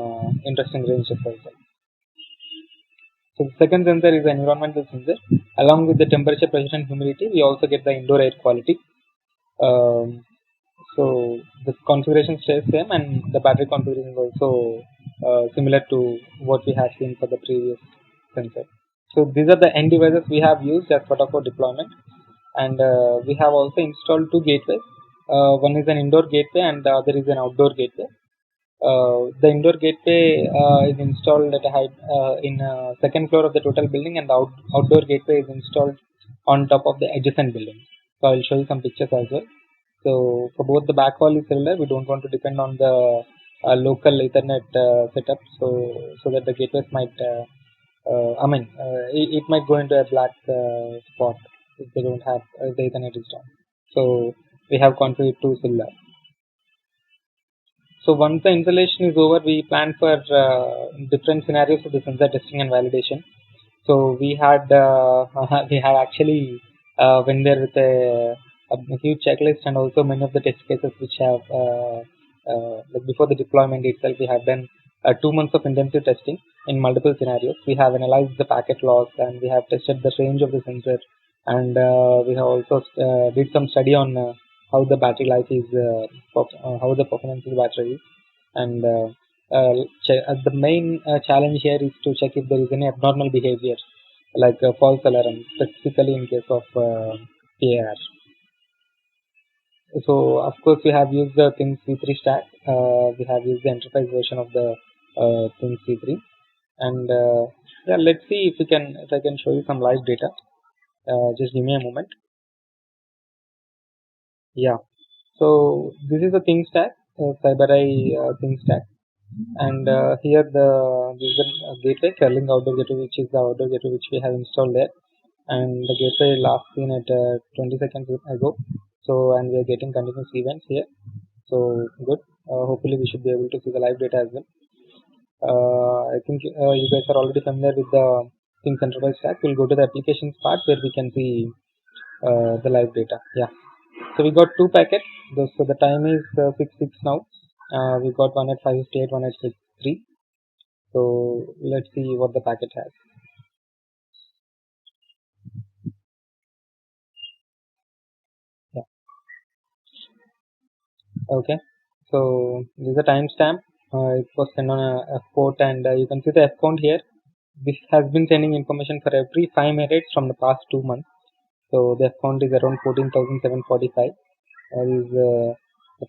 [SPEAKER 7] interesting range exercise. So the second sensor is the environmental sensor. Along with the temperature, pressure, and humidity, we also get the indoor air quality. So the configuration stays same, and the battery configuration is also similar to what we have seen for the previous sensor. So these are the end devices we have used as part of our deployment, and we have also installed two gateways. One is an indoor gateway and the other is an outdoor gateway. The indoor gateway is installed at a height in second floor of the total building, and the outdoor gateway is installed on top of the adjacent building. So I will show you some pictures as well. So for both the backhaul is cellular, we don't want to depend on the local Ethernet setup, so that the gateways might, it might go into a black spot if they don't have the Ethernet is down. So we have configured to cellular. So once the installation is over, we plan for different scenarios for the sensor testing and validation. So we had actually went there with a huge checklist, and also many of the test cases which have like before the deployment itself, we have done 2 months of intensive testing in multiple scenarios. We have analyzed the packet loss, and we have tested the range of the sensor, and we have also did some study on how the battery life is, how the performance of the battery is, and the main challenge here is to check if there is any abnormal behavior, like false alarm, specifically in case of PIR. So of course we have used the Things V3 stack. We have used the enterprise version of the Things V3, and yeah, let's see if I can show you some live data. Just give me a moment. Yeah. So this is the Things stack, CyberEye Things stack, and here this is the gateway, curling outdoor gateway, which is the outdoor gateway which we have installed there, and the gateway last seen at 20 seconds ago. So, and we are getting continuous events here. So good. Hopefully we should be able to see the live data as well. I think you guys are already familiar with the Things Enterprise stack. We'll go to the applications part where we can see the live data. Yeah. So we got 2 packets. So the time is 6:06 now. We got one at 5:58, one at 6:03. So let's see what the packet has. Yeah. Okay. So this is a timestamp. It was sent on a F port, and you can see the F count here. This has been sending information for every 5 minutes from the past 2 months. So the F count is around 14,745. Is the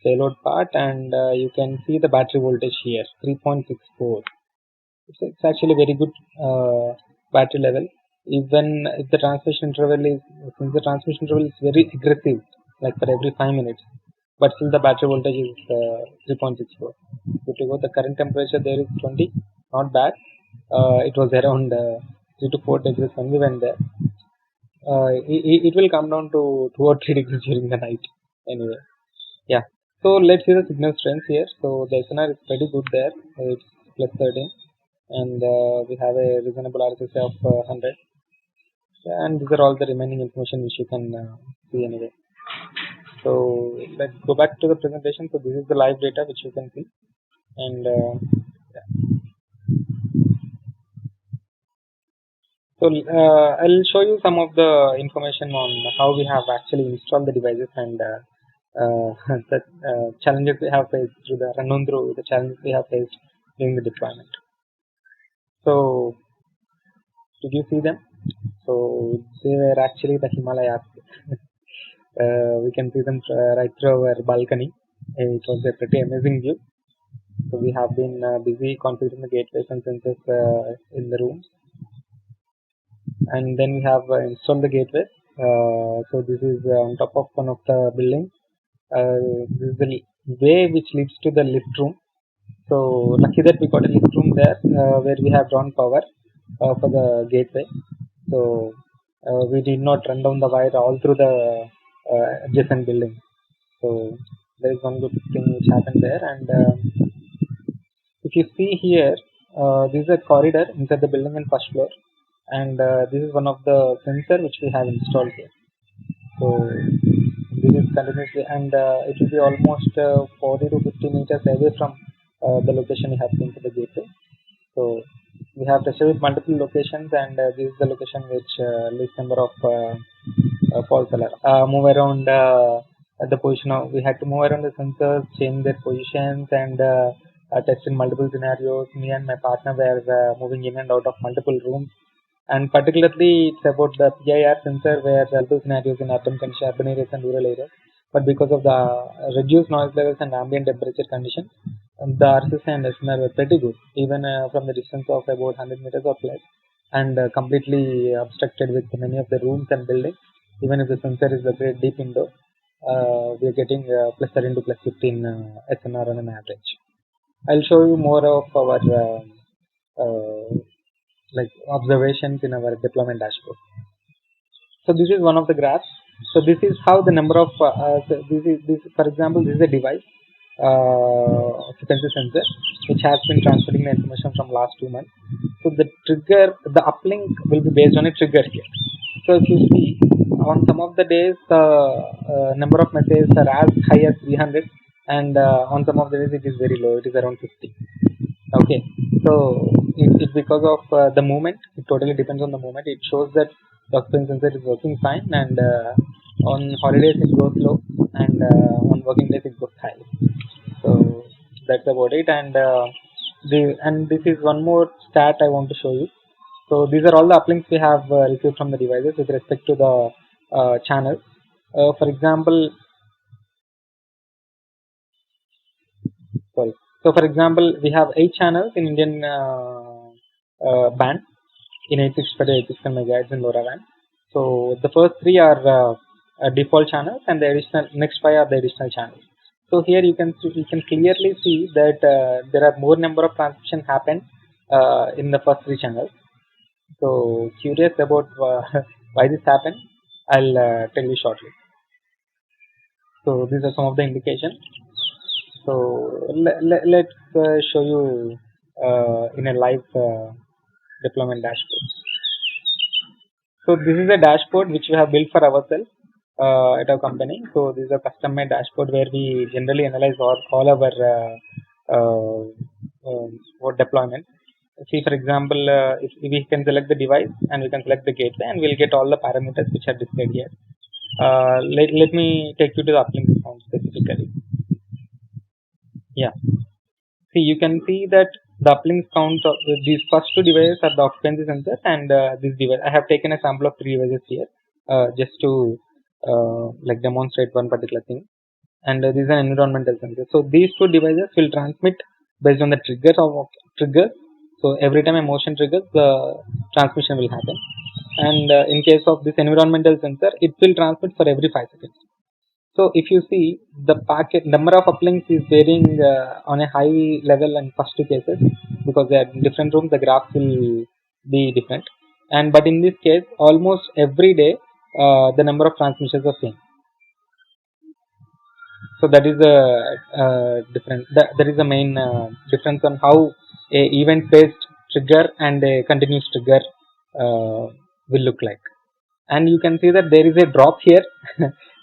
[SPEAKER 7] payload part, and you can see the battery voltage here, 3.64. It's actually very good battery level. Even if the transmission interval is, since the transmission interval is very aggressive, like for every 5 minutes, but still the battery voltage is 3.64. Good to go. The current temperature there is 20, not bad. It was around 3 to 4 degrees when we went there. It will come down to 2 or 3 degrees during the night anyway. Yeah. So let's see the signal strength here. So the SNR is pretty good there. It's plus 13, and we have a reasonable RSSI of 100. And these are all the remaining information which you can see anyway. So let's go back to the presentation. So this is the live data which you can see, and yeah. So I'll show you some of the information on how we have actually installed the devices and the challenges we have faced through the challenges we have faced during the deployment. So, did you see them? So they were actually the Himalayas. We can see them right through our balcony. It was a pretty amazing view. So we have been busy configuring the gateways and sensors in the rooms, and then we have installed the gateway. So this is on top of one of the buildings. This is the way which leads to the lift room. So lucky that we got a lift room there where we have drawn power for the gateway. So we did not run down the wire all through the adjacent building. So there is one good thing which happened there. And if you see here, this is a corridor inside the building on first floor, and this is one of the sensor which we have installed here. So this is continuously, and it will be almost 40 to 50 meters away from the location we have seen for the gateway. So we have tested with multiple locations, and this is the location which least number of false alarm. Move around at the position of, we had to move around the sensors, change their positions, and test in multiple scenarios. Me and my partner were moving in and out of multiple rooms. And particularly, it's about the PIR sensor where multiple scenarios in urban areas and rural areas. But because of the reduced noise levels and ambient temperature conditions, the RCC and SNR were pretty good, even from the distance of about 100 meters or less, and completely obstructed with many of the rooms and buildings. Even if the sensor is located deep indoor, we are getting plus 13 to plus 15 SNR on an average. I'll show you more of our like observations in our deployment dashboard. So this is one of the graphs. So this is how the number of this for example, this is a device occupancy sensor which has been transferring the information from last 2 months. So the trigger, the uplink will be based on a trigger here. So if you see, on some of the days the number of messages are as high as 300, and on some of the days it is very low, it is around 50. Okay, so it's because of the movement. It totally depends on the movement. It shows that the occupancy sensor is working fine, and on holidays it goes low, and on working days it goes high. So that's about it. And this is one more stat I want to show you. So these are all the uplinks we have received from the devices with respect to the channels. For example, So for example, we have 8 channels in Indian band in 865 to 865 megahertz in LoRaWAN. So the first 3 are default channels, and the additional next 5 are the additional channels. So here you can clearly see that there are more number of transmission happen in the first 3 channels. So curious about why this happened, I'll tell you shortly. So these are some of the indications. So let's show you in a live deployment dashboard. So this is a dashboard which we have built for ourselves at our company. So this is a custom-made dashboard where we generally analyze all our deployment. See, for example, if we can select the device and we can select the gateway, and we'll get all the parameters which are displayed here. Let me take you to the uplink count specifically. Yeah. See, you can see that the uplink count of these first 2 devices are the occupancy sensors, and this device. I have taken a sample of 3 devices here, just to like demonstrate one particular thing. And this is an environmental sensor. So these 2 devices will transmit based on the triggers of triggers. So every time a motion triggers, the transmission will happen. And in case of this environmental sensor, it will transmit for every 5 seconds. So if you see, the packet number of uplinks is varying on a high level in first 2 cases, because they are in different rooms, the graphs will be different. But in this case, almost every day the number of transmissions are same. So that is a difference. That is the main difference on how a event-based trigger and a continuous trigger will look like. And you can see that there is a drop here.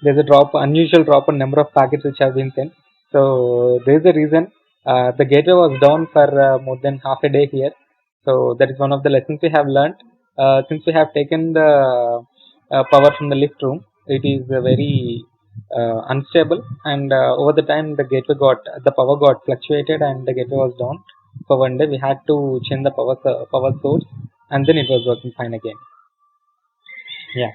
[SPEAKER 7] There's a drop, unusual drop on number of packets which have been sent. So there is a reason. The gateway was down for more than half a day here. So that is one of the lessons we have learned. Since we have taken the power from the lift room, it is very unstable, and over the time the power got fluctuated and the gateway was down for one day. We had to change the power source, and then it was working fine again. Yeah.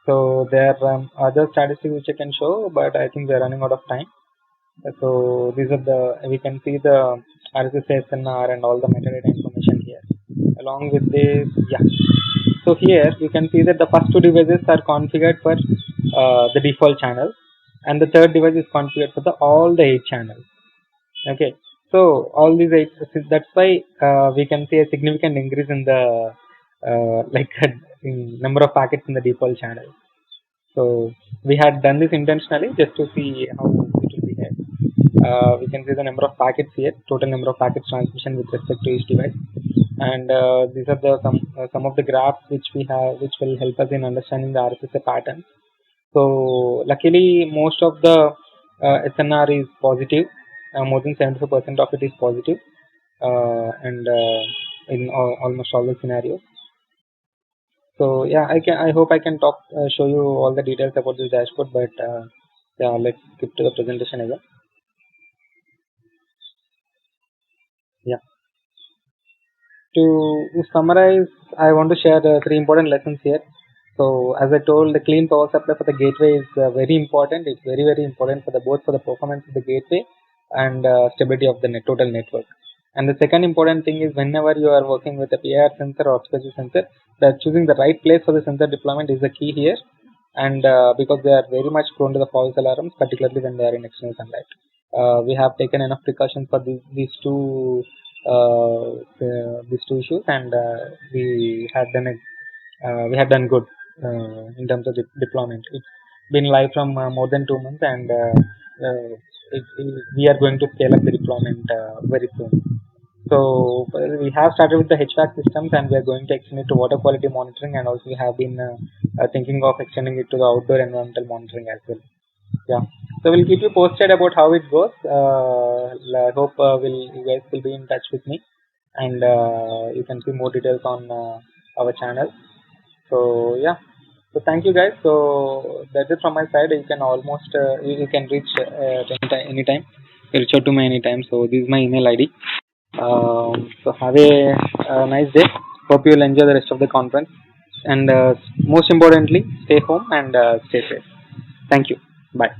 [SPEAKER 7] So there are other statistics which I can show, but I think we are running out of time. So these are we can see the RSS SNR and all the metadata information here. Along with this, yeah. So here you can see that the first two devices are configured for the default channel, and the third device is configured for all the 8 channels. Okay. So all these 8, that's why we can see a significant increase in the in number of packets in the default channel. So we had done this intentionally just to see how it will behave. We can see the number of packets here, total number of packets transmission with respect to each device, and these are the some of the graphs which we have, which will help us in understanding the RSSI patterns. So luckily, most of the SNR is positive. More than 75% of it is positive, and in almost all the scenarios. So yeah, I hope I can show you all the details about this dashboard, but yeah, let's skip to the presentation again. Yeah. To summarize, I want to share 3 important lessons here. So as I told, the clean power supply for the gateway is very important. It's very, very important for both for the performance of the gateway and stability of the total network. And the second important thing is, whenever you are working with a PIR sensor or obscurity sensor, that choosing the right place for the sensor deployment is the key here. And because they are very much prone to the false alarms, particularly when they are in external sunlight. We have taken enough precautions for these two issues, and we have done good in terms of deployment. It's been live from more than 2 months, and we are going to scale up the deployment very soon. So we have started with the HVAC systems, and we are going to extend it to water quality monitoring, and also we have been thinking of extending it to the outdoor environmental monitoring as well. Yeah. So we'll keep you posted about how it goes. I hope you guys will be in touch with me, and you can see more details on our channel. So yeah. So thank you guys. So that's it from my side. You can almost you can reach anytime. Reach out to me anytime. So this is my email ID. So have a nice day. Hope you will enjoy the rest of the conference, and most importantly, stay home and stay safe. Thank you. Bye.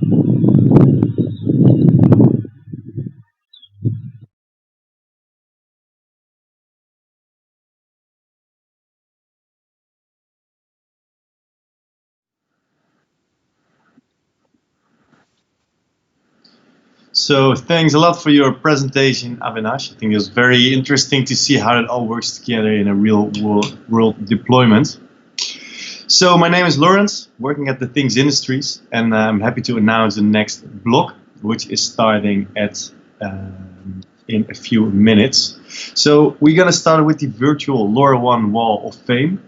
[SPEAKER 8] So thanks a lot for your presentation, Avinash. I think it was very interesting to see how it all works together in a real world deployment. So my name is Lawrence, working at the Things Industries, and I'm happy to announce the next block, which is starting in a few minutes. So we're gonna start with the virtual LoRaWAN Wall of Fame.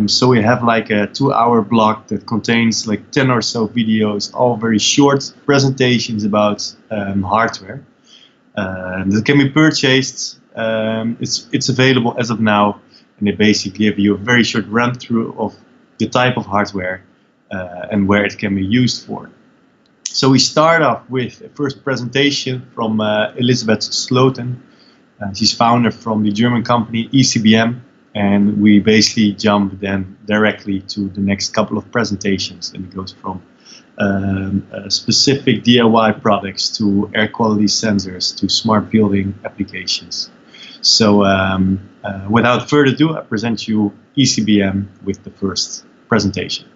[SPEAKER 8] So we have like a 2-hour block that contains like 10 or so videos, all very short presentations about hardware that can be purchased. It's available as of now, and they basically give you a very short run through of the type of hardware and where it can be used for. So we start off with a first presentation from Elizabeth Sloten. She's founder from the German company ECBM. And we basically jump then directly to the next couple of presentations, and it goes from specific DIY products to air quality sensors to smart building applications. So without further ado, I present you ECBM with the first presentation.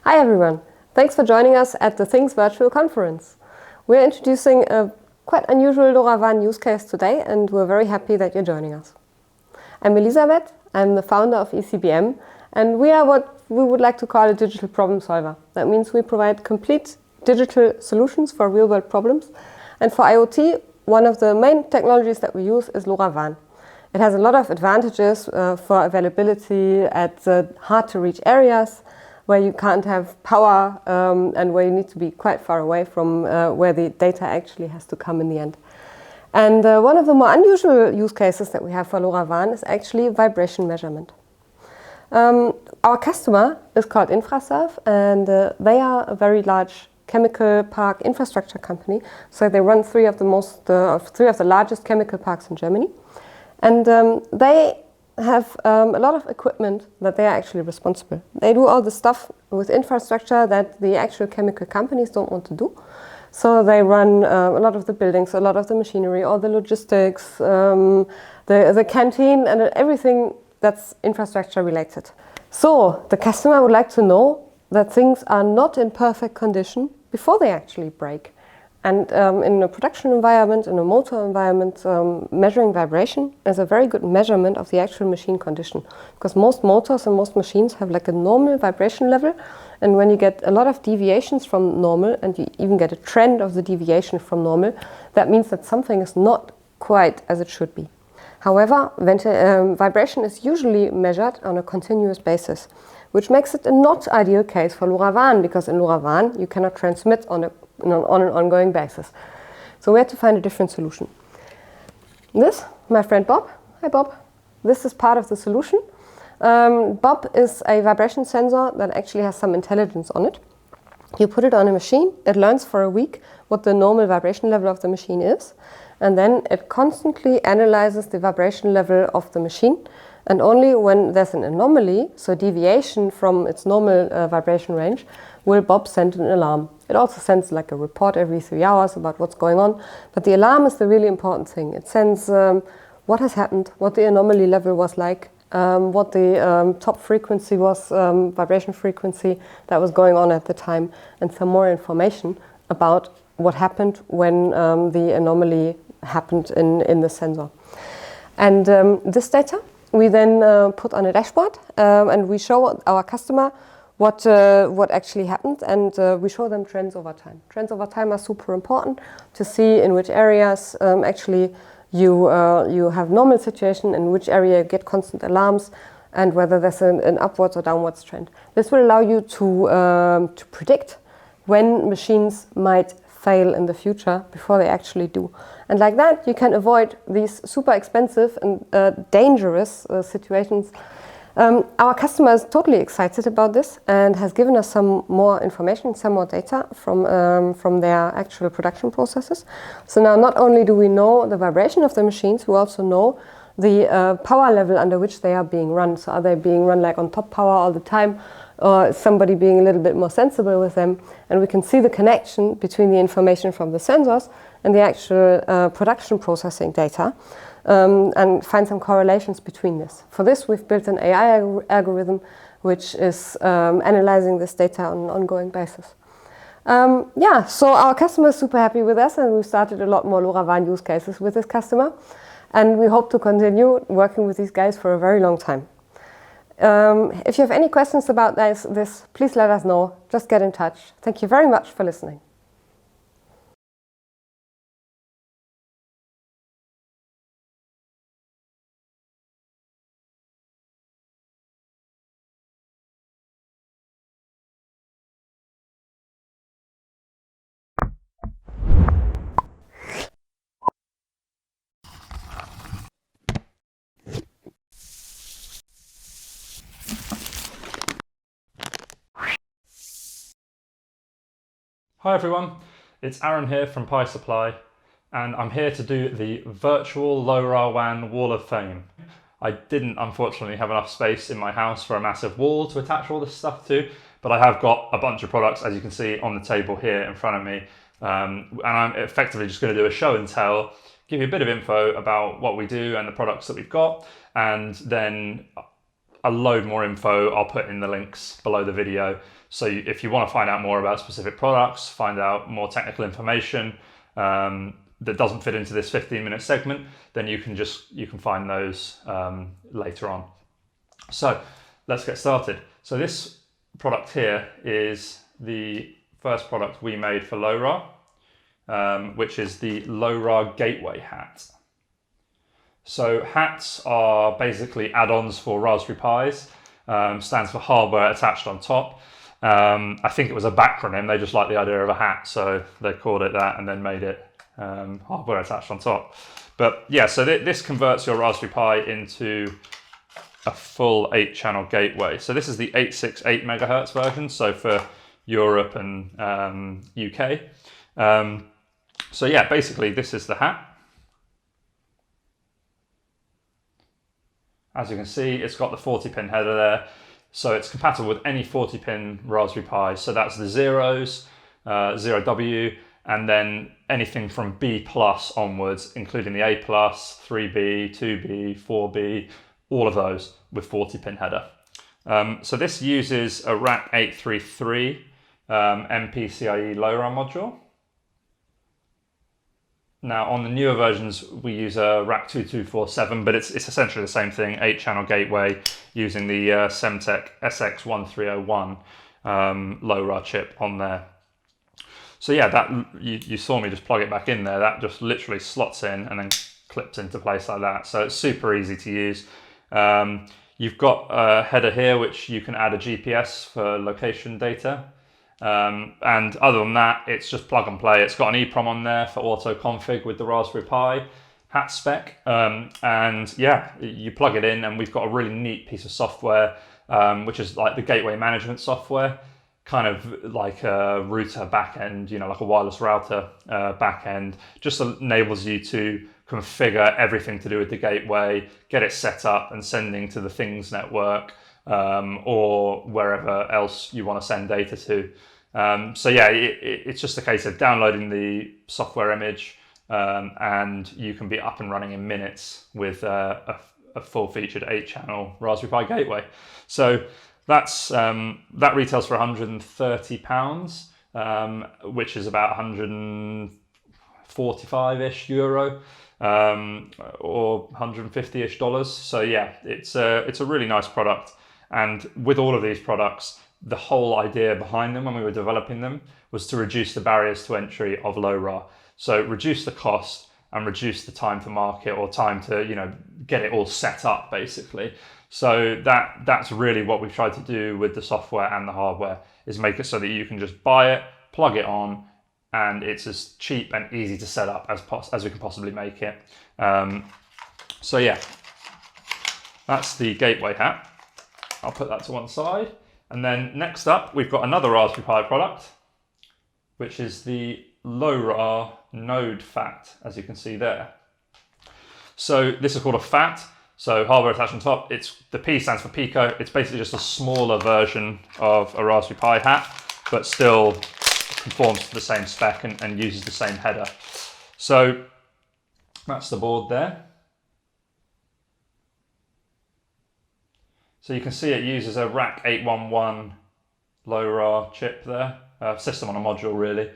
[SPEAKER 10] Hi everyone, thanks for joining us at the Things virtual conference. We're introducing a quite unusual LoRaWAN use case today, and we're very happy that you're joining us. I'm Elisabeth, I'm the founder of ECBM, and we are what we would like to call a digital problem solver. That means we provide complete digital solutions for real world problems, and for IoT, one of the main technologies that we use is LoRaWAN. It has a lot of advantages for availability at hard to reach areas, where you can't have power and where you need to be quite far away from where the data actually has to come in the end. And one of the more unusual use cases that we have for LoRaWAN is actually vibration measurement. Our customer is called Infraserv, and they are a very large chemical park infrastructure company. So they run three of the largest chemical parks in Germany. And they have a lot of equipment that they are actually responsible. They do all the stuff with infrastructure that the actual chemical companies don't want to do. So they run a lot of the buildings, a lot of the machinery, all the logistics, the canteen, and everything that's infrastructure related. So the customer would like to know that things are not in perfect condition before they actually break. And in a production environment, in a motor environment, measuring vibration is a very good measurement of the actual machine condition. Because most motors and most machines have like a normal vibration level. And when you get a lot of deviations from normal, and you even get a trend of the deviation from normal, that means that something is not quite as it should be. However, vibration is usually measured on a continuous basis, which makes it a not ideal case for LoRaWAN, because in LoRaWAN you cannot transmit on an ongoing basis. So we had to find a different solution. This, my friend Bob. Hi Bob. This is part of the solution. Bob is a vibration sensor that actually has some intelligence on it. You put it on a machine, it learns for a week what the normal vibration level of the machine is, and then it constantly analyzes the vibration level of the machine, and only when there's an anomaly, so deviation from its normal vibration range, will Bob send an alarm. It also sends like a report every 3 hours about what's going on, but the alarm is the really important thing. It sends what has happened, what the anomaly level was like, what the top frequency was, vibration frequency that was going on at the time, and some more information about what happened when the anomaly happened in the sensor. And this data we then put on a dashboard, and we show our customer what actually happened, and we show them trends over time. Trends over time are super important to see in which areas actually you have normal situation, in which area you get constant alarms, and whether there's an upwards or downwards trend. This will allow you to predict when machines might fail in the future before they actually do. And like that, you can avoid these super expensive and dangerous situations. Our customer is totally excited about this and has given us some more information, some more data from their actual production processes. So now not only do we know the vibration of the machines, we also know the power level under which they are being run. So are they being run like on top power all the time, or is somebody being a little bit more sensible with them? And we can see the connection between the information from the sensors and the actual production processing data, and find some correlations between this. For this, we've built an AI algorithm which is analyzing this data on an ongoing basis. So our customer is super happy with us, and we've started a lot more LoRaWAN use cases with this customer, and we hope to continue working with these guys for a very long time. If you have any questions about this, please let us know. Just get in touch. Thank you very much for listening.
[SPEAKER 11] Hi everyone, it's Aaron here from Pi Supply, and I'm here to do the virtual LoRaWAN Wall of Fame. I didn't unfortunately have enough space in my house for a massive wall to attach all this stuff to, but I have got a bunch of products, as you can see on the table here in front of me, and I'm effectively just going to do a show and tell, give you a bit of info about what we do and the products that we've got, and then a load more info I'll put in the links below the video. So if you want to find out more about specific products, find out more technical information that doesn't fit into this 15-minute segment, then you can find those later on. So let's get started. So this product here is the first product we made for LoRa, which is the LoRa Gateway Hat. So hats are basically add-ons for Raspberry Pis, stands for hardware attached on top. I think it was a backronym. They just liked the idea of a hat, so they called it that and then made it hardware attached on top. But yeah, so this converts your Raspberry Pi into a full 8-channel gateway. So this is the 868 megahertz version, so for Europe and UK. So yeah, basically this is the hat. As you can see, it's got the 40-pin header there. So it's compatible with any 40-pin Raspberry Pi. So that's the zeros, 0W, and then anything from B+ onwards, including the A+, 3B, 2B, 4B, all of those with 40-pin header. So this uses a RAC 833 MPCIe LoRaWAN module. Now on the newer versions we use a RAC 2247, but it's essentially the same thing, 8-channel gateway using the Semtech SX1301 LoRa chip on there. So yeah, that you saw me just plug it back in there. That just literally slots in and then clips into place like that. So it's super easy to use. You've got a header here which you can add a GPS for location data. And other than that, it's just plug and play. It's got an EEPROM on there for auto config with the Raspberry Pi hat spec. And yeah, you plug it in and we've got a really neat piece of software, which is like the gateway management software, kind of like a router backend, you know, like a wireless router backend. Just enables you to configure everything to do with the gateway, get it set up and sending to the Things network, or wherever else you want to send data to. So yeah, it's just a case of downloading the software image, and you can be up and running in minutes with a full-featured 8-channel Raspberry Pi gateway. So that's that retails for £130, which is about 145-ish euro, or 150-ish dollars. So yeah, it's a really nice product. And with all of these products, the whole idea behind them when we were developing them was to reduce the barriers to entry of LoRa. So reduce the cost and reduce the time to market, or time to, you know, get it all set up basically. So that's really what we've tried to do with the software and the hardware, is make it so that you can just buy it, plug it on, and it's as cheap and easy to set up as we can possibly make it. So yeah, that's the gateway hat. I'll put that to one side. And then next up, we've got another Raspberry Pi product, which is the LoRa Node FAT, as you can see there. So this is called a FAT, so hardware attached on top. The P stands for Pico. It's basically just a smaller version of a Raspberry Pi hat, but still conforms to the same spec and uses the same header. So that's the board there. So you can see it uses a RAC 811 LoRa chip there, system on a module really.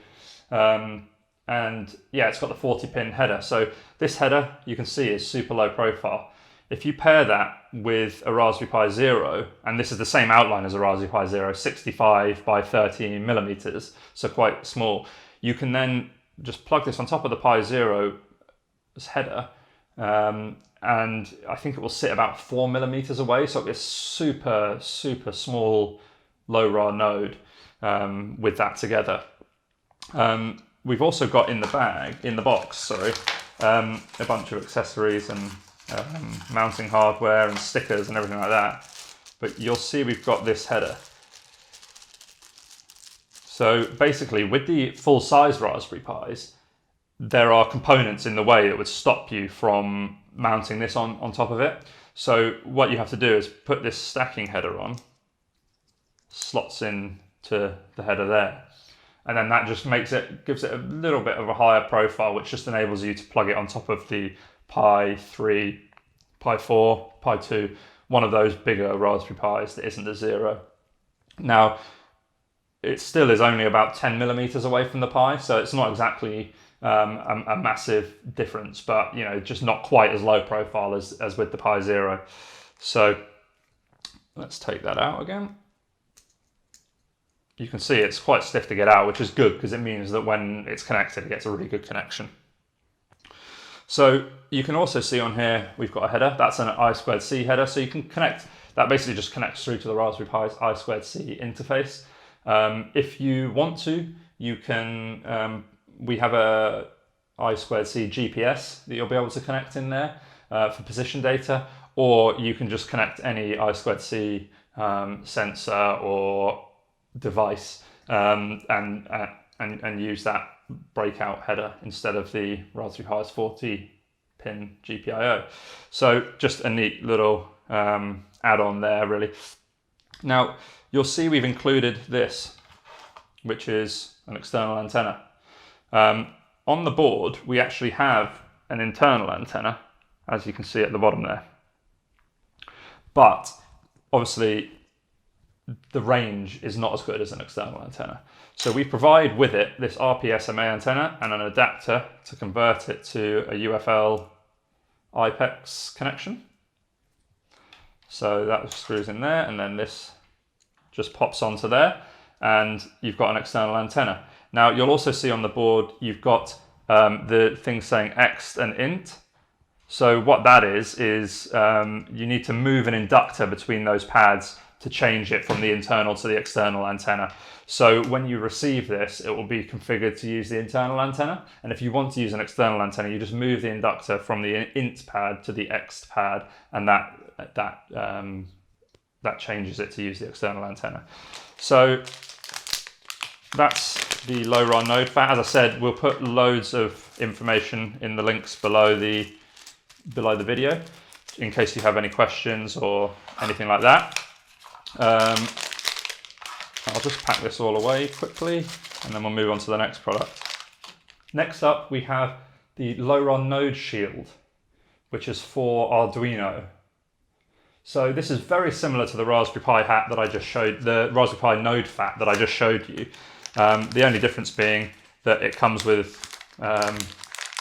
[SPEAKER 11] And yeah, it's got the 40-pin header. So this header, you can see, is super low profile. If you pair that with a Raspberry Pi Zero, and this is the same outline as a Raspberry Pi Zero, 65 by 30 millimeters, so quite small, you can then just plug this on top of the Pi Zero's header, and I think it will sit about 4 millimeters away, so it's super, super small LoRa node with that together. We've also got in the box, a bunch of accessories and mounting hardware and stickers and everything like that. But you'll see we've got this header. So basically, with the full-size Raspberry Pis, there are components in the way that would stop you from mounting this on top of it. So what you have to do is put this stacking header on, slots in to the header there, and then that just gives it a little bit of a higher profile, which just enables you to plug it on top of the Pi 3, Pi 4, Pi 2, one of those bigger Raspberry Pis that isn't a Zero. Now, it still is only about 10 millimeters away from the Pi, so it's not exactly a massive difference, but you know, just not quite as low profile as with the Pi Zero. So let's take that out again. You can see it's quite stiff to get out, which is good because it means that when it's connected, it gets a really good connection. So you can also see on here, we've got a header. That's an I2C header. So you can connect, that basically just connects through to the Raspberry Pi's I2C interface. If you want to, you can, we have a I2C GPS that you'll be able to connect in there for position data, or you can just connect any I2C sensor or device and use that breakout header instead of the Raspberry Pi's 40-pin GPIO. So just a neat little add-on there, really. Now, you'll see we've included this, which is an external antenna. On the board, we actually have an internal antenna, as you can see at the bottom there. But obviously, the range is not as good as an external antenna. So we provide with it this RPSMA antenna and an adapter to convert it to a UFL IPEX connection. So that screws in there, and then this just pops onto there, and you've got an external antenna. Now you'll also see on the board you've got the thing saying ext and int. So what that is you need to move an inductor between those pads to change it from the internal to the external antenna. So when you receive this, it will be configured to use the internal antenna. And if you want to use an external antenna, you just move the inductor from the int pad to the ext pad, and that changes it to use the external antenna. So that's the LoRaWAN node FAT. As I said, we'll put loads of information in the links below the video in case you have any questions or anything like that. I'll just pack this all away quickly, and then we'll move on to the next product. Next up, we have the LoRaWAN Node Shield, which is for Arduino. So this is very similar to the Raspberry Pi hat that I just showed, the Raspberry Pi Node FAT that I just showed you. The only difference being that it comes with a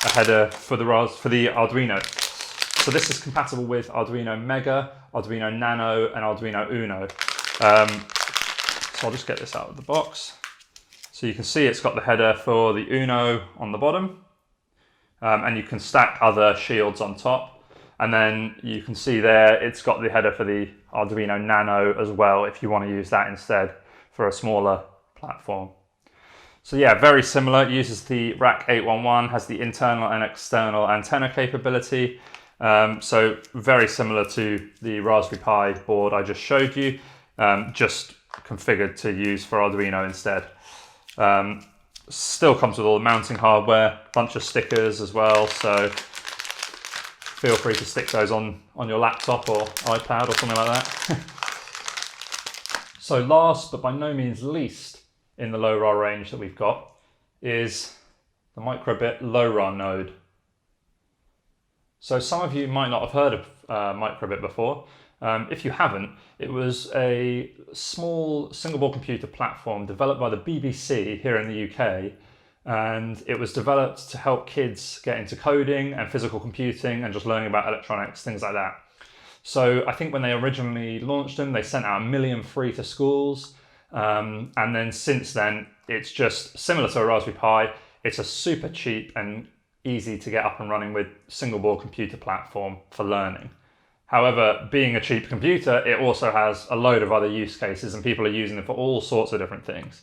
[SPEAKER 11] header for the Arduino. So this is compatible with Arduino Mega, Arduino Nano, and Arduino Uno. So I'll just get this out of the box. So you can see it's got the header for the Uno on the bottom, and you can stack other shields on top. And then you can see there it's got the header for the Arduino Nano as well, if you want to use that instead for a smaller platform. So yeah, very similar. It uses the RAC811, has the internal and external antenna capability. So very similar to the Raspberry Pi board I just showed you, just configured to use for Arduino instead. Still comes with all the mounting hardware, bunch of stickers as well, so feel free to stick those on your laptop or iPad or something like that. So last but by no means least in the LoRa range that we've got is the microbit LoRa node. So some of you might not have heard of microbit before. If you haven't, it was a small single-board computer platform developed by the BBC here in the UK, and it was developed to help kids get into coding and physical computing and just learning about electronics, things like that. So I think when they originally launched them, they sent out 1 million free to schools, and then since then, it's just similar to a Raspberry Pi. It's a super cheap and easy to get up and running with single-board computer platform for learning. However, being a cheap computer, it also has a load of other use cases, and people are using them for all sorts of different things.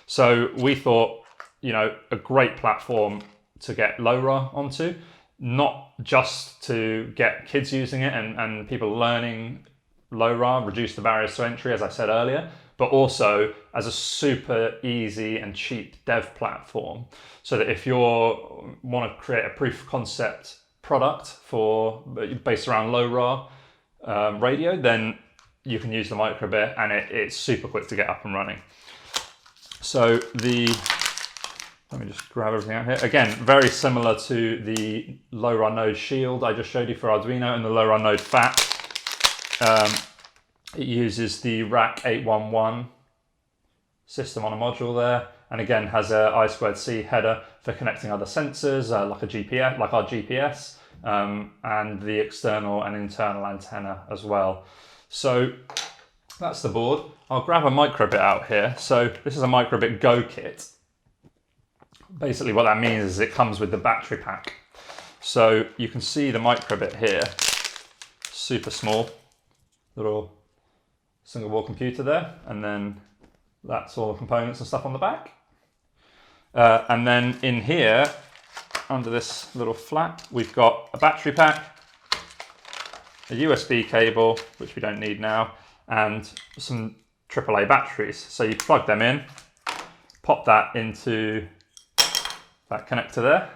[SPEAKER 11] So we thought, you know, a great platform to get LoRa onto, not just to get kids using it and people learning LoRa, reduce the barriers to entry, as I said earlier, but also as a super easy and cheap dev platform, so that if you want to create a proof of concept product based around LoRa radio, then you can use the microbit, and it's super quick to get up and running. So let me just grab everything out here. Again, very similar to the LoRa Node Shield I just showed you for Arduino and the LoRa Node FAT. It uses the RAC811 system on a module there, and again has a I2C header for connecting other sensors like a GPS, like our GPS, and the external and internal antenna as well. So that's the board. I'll grab a microbit out here. So this is a microbit Go kit. Basically what that means is it comes with the battery pack. So you can see the microbit here, super small, little single board computer there, and then That's all the components and stuff on the back. And then in here, under this little flap, we've got a battery pack, a USB cable, which we don't need now, and some AAA batteries. So you plug them in, pop that into that connector there,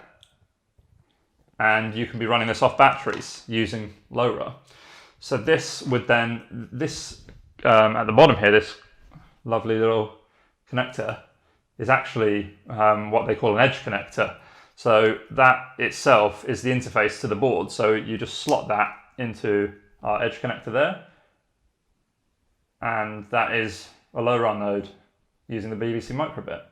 [SPEAKER 11] and you can be running this off batteries using LoRa. So this would then, at the bottom here, this lovely little connector is actually what they call an edge connector. So that itself is the interface to the board. So you just slot that into our edge connector there, and that is a LoRaWAN node using the BBC microbit.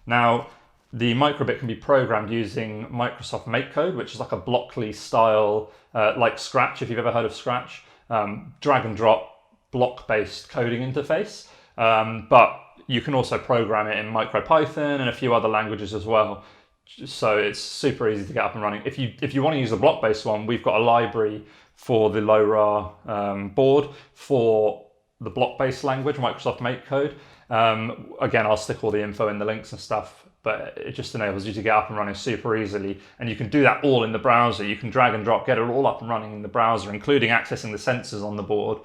[SPEAKER 11] Now, the microbit can be programmed using Microsoft MakeCode, which is like a Blockly style, like Scratch, if you've ever heard of Scratch, drag and drop block-based coding interface. But you can also program it in MicroPython and a few other languages as well. So it's super easy to get up and running. If you want to use the block-based one, we've got a library for the LoRa board for the block-based language, Microsoft MakeCode. Again, I'll stick all the info in the links and stuff, but it just enables you to get up and running super easily. And you can do that all in the browser. You can drag and drop, get it all up and running in the browser, including accessing the sensors on the board.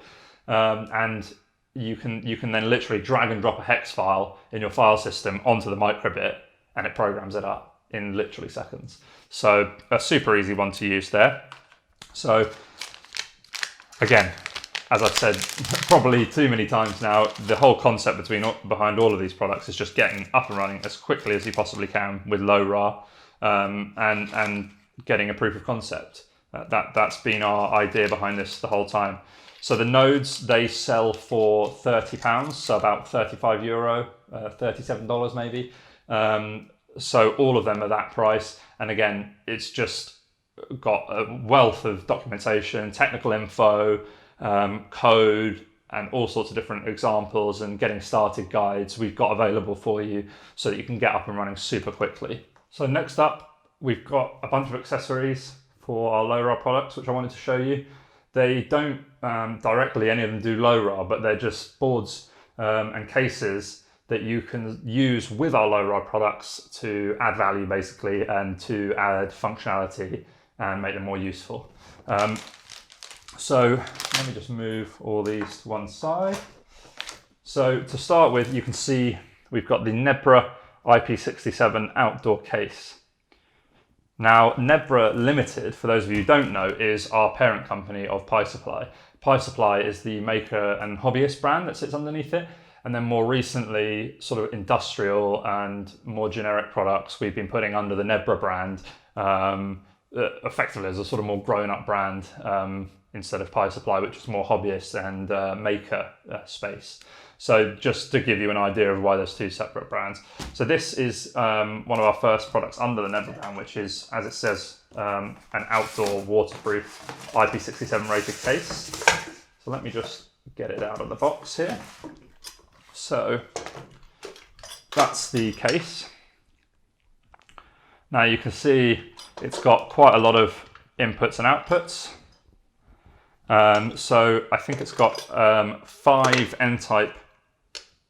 [SPEAKER 11] And you can then literally drag and drop a hex file in your file system onto the microbit, and it programs it up in literally seconds. So a super easy one to use there. So again, as I've said probably too many times now, the whole concept behind all of these products is just getting up and running as quickly as you possibly can with LoRa, and getting a proof of concept. That's been our idea behind this the whole time. So the nodes, they sell for £30, so about €35, $37 maybe. So all of them are that price. And again, it's just got a wealth of documentation, technical info, code, and all sorts of different examples and getting started guides we've got available for you so that you can get up and running super quickly. So next up, we've got a bunch of accessories for our LoRa products, which I wanted to show you. They don't directly, any of them do LoRa, but they're just boards and cases that you can use with our LoRa products to add value basically, and to add functionality and make them more useful. So let me just move all these to one side. So to start with, you can see we've got the Nebra IP67 outdoor case. Now, Nebra Limited, for those of you who don't know, is our parent company of PiSupply. PiSupply is the maker and hobbyist brand that sits underneath it. And then more recently, sort of industrial and more generic products we've been putting under the Nebra brand, effectively as a sort of more grown-up brand, instead of PiSupply, which is more hobbyist and maker space. So just to give you an idea of why there's two separate brands. So this is one of our first products under the Nebra brand, which is, as it says, an outdoor waterproof IP67 rated case. So let me just get it out of the box here. So that's the case. Now you can see it's got quite a lot of inputs and outputs. So I think it's got 5 N-type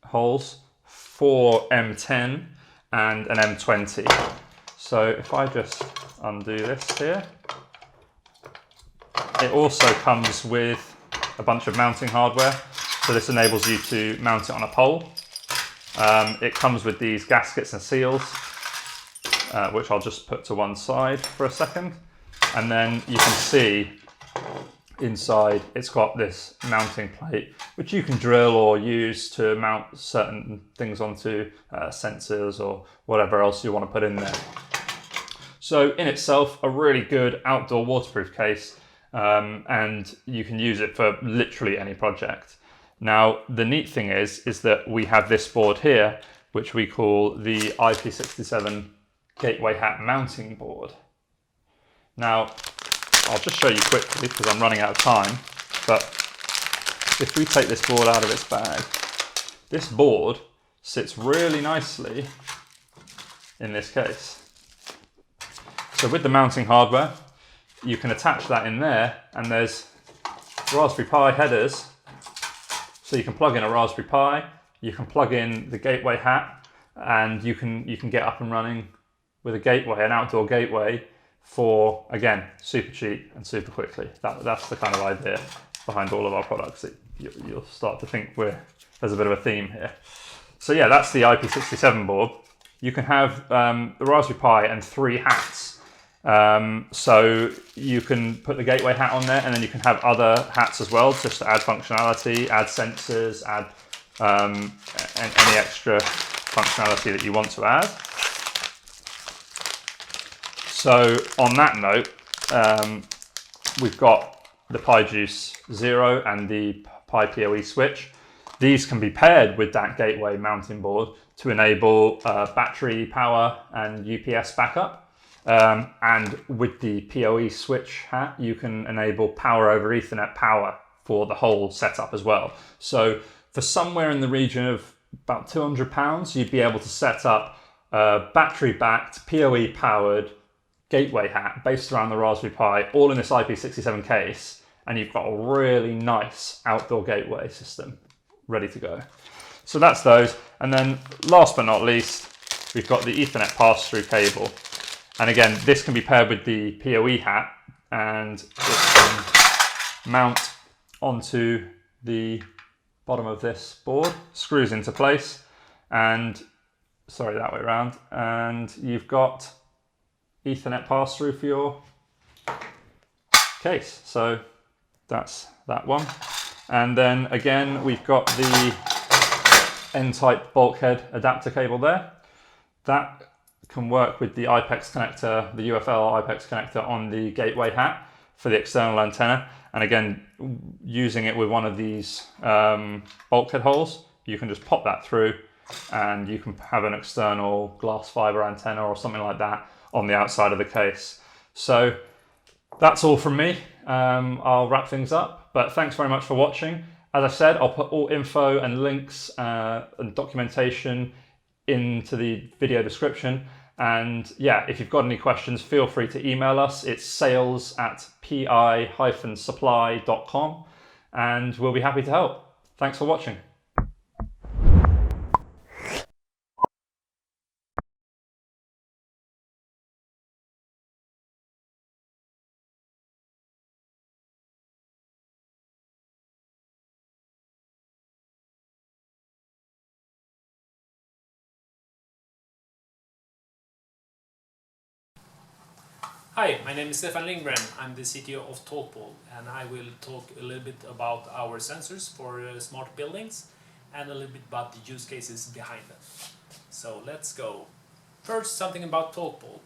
[SPEAKER 11] holes, 4 M10 and an M20. So if I just undo this here, it also comes with a bunch of mounting hardware. So this enables you to mount it on a pole. It comes with these gaskets and seals, which I'll just put to one side for a second. And then you can see inside it's got this mounting plate, which you can drill or use to mount certain things onto, sensors or whatever else you want to put in there. So in itself, a really good outdoor waterproof case, and you can use it for literally any project. Now, the neat thing is that we have this board here, which we call the IP67 Gateway Hat Mounting Board. Now, I'll just show you quickly because I'm running out of time, but if we take this board out of its bag, this board sits really nicely in this case. So with the mounting hardware, you can attach that in there, and there's Raspberry Pi headers. So you can plug in a Raspberry Pi, you can plug in the gateway hat, and you can get up and running with a gateway, an outdoor gateway, for, again, super cheap and super quickly. That's the kind of idea behind all of our products. You'll start to think there's a bit of a theme here. So yeah, that's the IP67 board. You can have the Raspberry Pi and 3 hats. So you can put the gateway hat on there, and then you can have other hats as well, just to add functionality, add sensors, add any extra functionality that you want to add. So on that note, we've got the PiJuice Zero and the Pi PoE switch. These can be paired with that gateway mounting board to enable battery power and UPS backup. And with the PoE switch hat, you can enable power over Ethernet power for the whole setup as well. So for somewhere in the region of about £200, you'd be able to set up a battery-backed, PoE-powered gateway hat based around the Raspberry Pi, all in this IP67 case, and you've got a really nice outdoor gateway system ready to go. So that's those. And then last but not least, we've got the Ethernet pass-through cable. And again, this can be paired with the PoE hat, and it can mount onto the bottom of this board, screws into place, and sorry, that way around, and you've got Ethernet pass-through for your case. So that's that one. And then again, we've got the N-type bulkhead adapter cable there. That can work with the IPEX connector, the UFL IPEX connector on the gateway hat for the external antenna. And again, using it with one of these bulkhead holes, you can just pop that through, and you can have an external glass fiber antenna or something like that on the outside of the case. So that's all from me. I'll wrap things up, but thanks very much for watching. As I said, I'll put all info and links and documentation into the video description. And yeah, if you've got any questions, feel free to email us. It's sales@pi-supply.com, and we'll be happy to help. Thanks for watching.
[SPEAKER 12] Hi, my name is Stefan Lindgren. I'm the CTO of TalkPole, and I will talk a little bit about our sensors for smart buildings and a little bit about the use cases behind them. So let's go. First, something about TalkPole.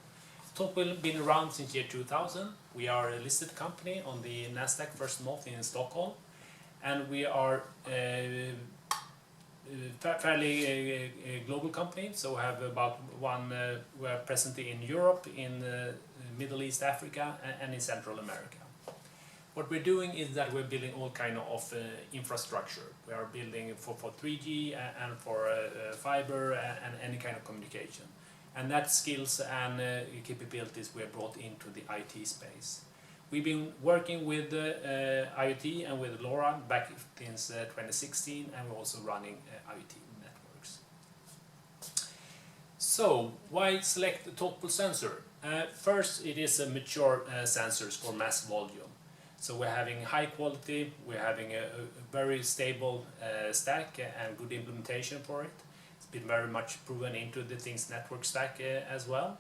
[SPEAKER 12] TalkPole has been around since year 2000. We are a listed company on the Nasdaq First North in Stockholm, and we are fairly global company. So we have about we are present in Europe, in Middle East, Africa, and in Central America. What we're doing is that we're building all kind of infrastructure. We are building for 3G and for fiber and any kind of communication. And that skills and capabilities were brought into the IT space. We've been working with IoT and with LoRaWAN back since 2016, and we're also running IoT networks. So, why select the TalkPole sensor? First, it is a mature sensors for mass volume. So we're having high quality, we're having a very stable stack and good implementation for it. It's been very much proven into the Things network stack as well.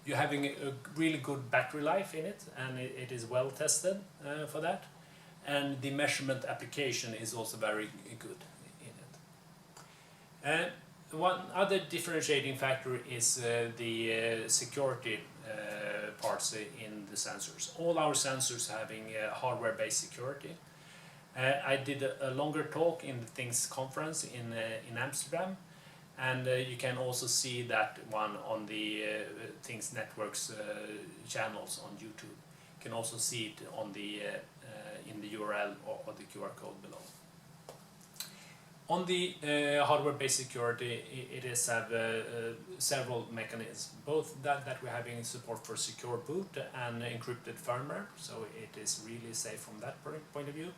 [SPEAKER 12] You're having a really good battery life in it, and it is well tested for that. And the measurement application is also very good in it. One other differentiating factor is the security parts in the sensors. All our sensors having hardware-based security. I did a longer talk in the Things conference in Amsterdam, and you can also see that one on the Things Networks channels on YouTube. You can also see it on the in the URL or the QR code below. On the hardware-based security, it is have several mechanisms. Both that we're having support for secure boot and encrypted firmware, so it is really safe from that point of view.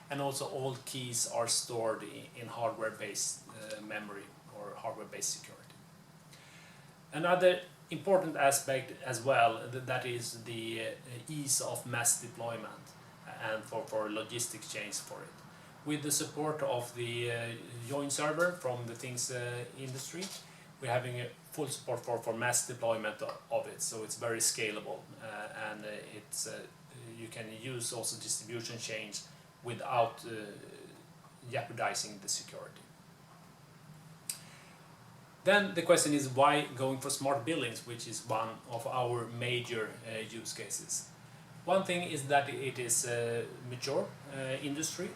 [SPEAKER 12] And also all keys are stored in hardware-based memory or hardware-based security. Another important aspect as well, that is the ease of mass deployment and for logistics chains for it. With the support of the joint server from the Things industry, we're having a full support for mass deployment of it, so it's very scalable and you can use also distribution chains without jeopardizing the security. Then the question is, why going for smart buildings, which is one of our major use cases. One thing is that it is a mature industry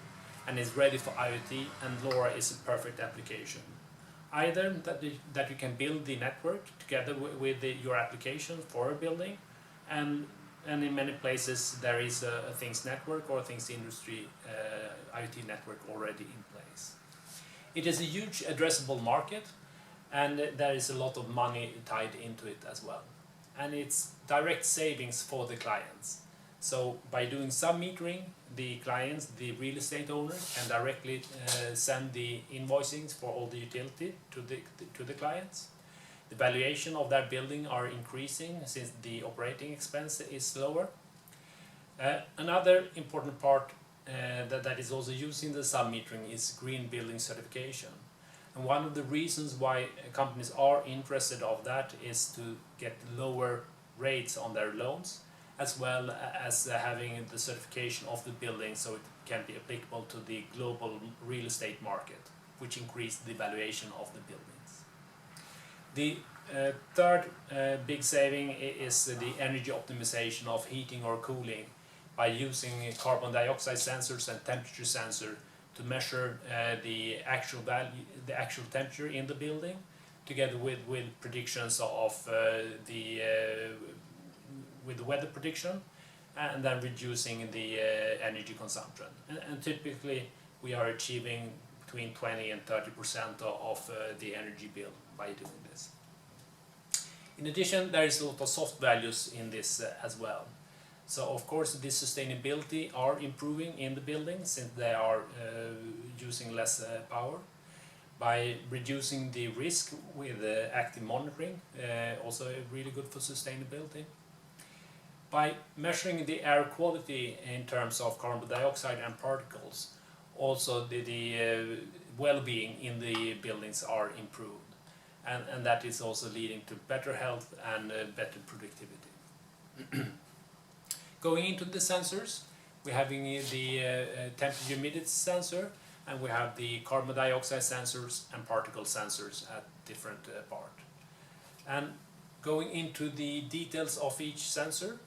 [SPEAKER 12] and is ready for IoT, and LoRa is a perfect application. Either that you can build the network together with your application for a building, and in many places there is a Things network or Things industry IoT network already in place. It is a huge addressable market, and there is a lot of money tied into it as well. And it's direct savings for the clients. So by doing sub-metering, the clients, the real estate owners, can directly send the invoicings for all the utility to the clients. The valuation of that building are increasing since the operating expense is lower. Another important part that is also used in the sub-metering is green building certification. And one of the reasons why companies are interested of that is to get lower rates on their loans, as well as having the certification of the building so it can be applicable to the global real estate market, which increase the valuation of the buildings. The third big saving is the energy optimization of heating or cooling by using carbon dioxide sensors and temperature sensor to measure the actual value, the actual temperature in the building, together with predictions of with the weather prediction, and then reducing the energy consumption. And typically we are achieving between 20 and 30% of the energy bill by doing this. In addition, there is a lot of soft values in this as well. So of course the sustainability are improving in the building since they are using less power. By reducing the risk with active monitoring, also really good for sustainability. By measuring the air quality in terms of carbon dioxide and particles, also the well-being in the buildings are improved. And that is also leading to better health and better productivity. Going into the sensors, we're having the temperature humidity sensor, and we have the carbon dioxide sensors and particle sensors at different parts. And going into the details of each sensor,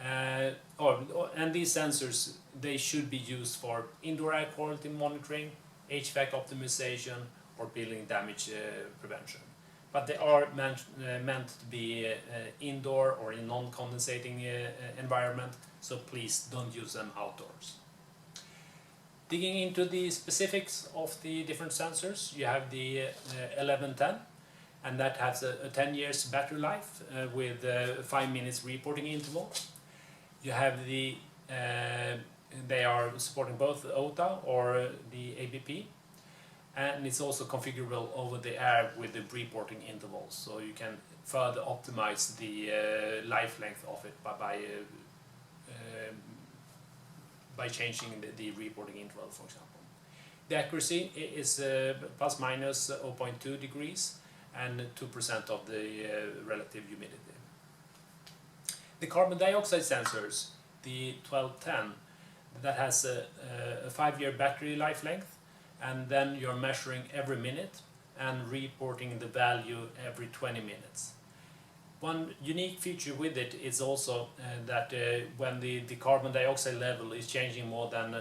[SPEAKER 12] and these sensors, they should be used for indoor air quality monitoring, HVAC optimization, or building damage prevention. But they are meant to be indoor or in non-condensating environment, so please don't use them outdoors. Digging into the specifics of the different sensors, you have the 1110, and that has a 10 years battery life with 5 minutes reporting interval. You have the, they are supporting both OTA or the ABP, and it's also configurable over the air with the reporting intervals, so you can further optimize the life length of it by changing the reporting interval, for example. The accuracy is plus minus 0.2 degrees and 2% of the relative humidity. The carbon dioxide sensors, the 1210, that has a 5-year battery life length, and then you're measuring every minute and reporting the value every 20 minutes. One unique feature with it is also that when the carbon dioxide level is changing more than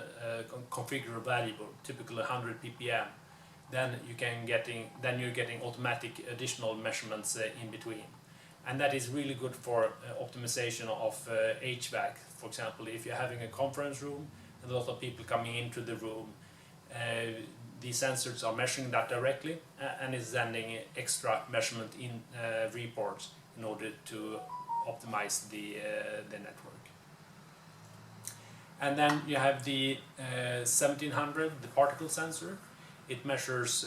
[SPEAKER 12] configurable value, typically 100 ppm, then you're getting automatic additional measurements in between. And that is really good for optimization of HVAC. For example, if you're having a conference room and a lot of people coming into the room, the sensors are measuring that directly and is sending extra measurement in reports in order to optimize the network. And then you have the 1700, the particle sensor. It measures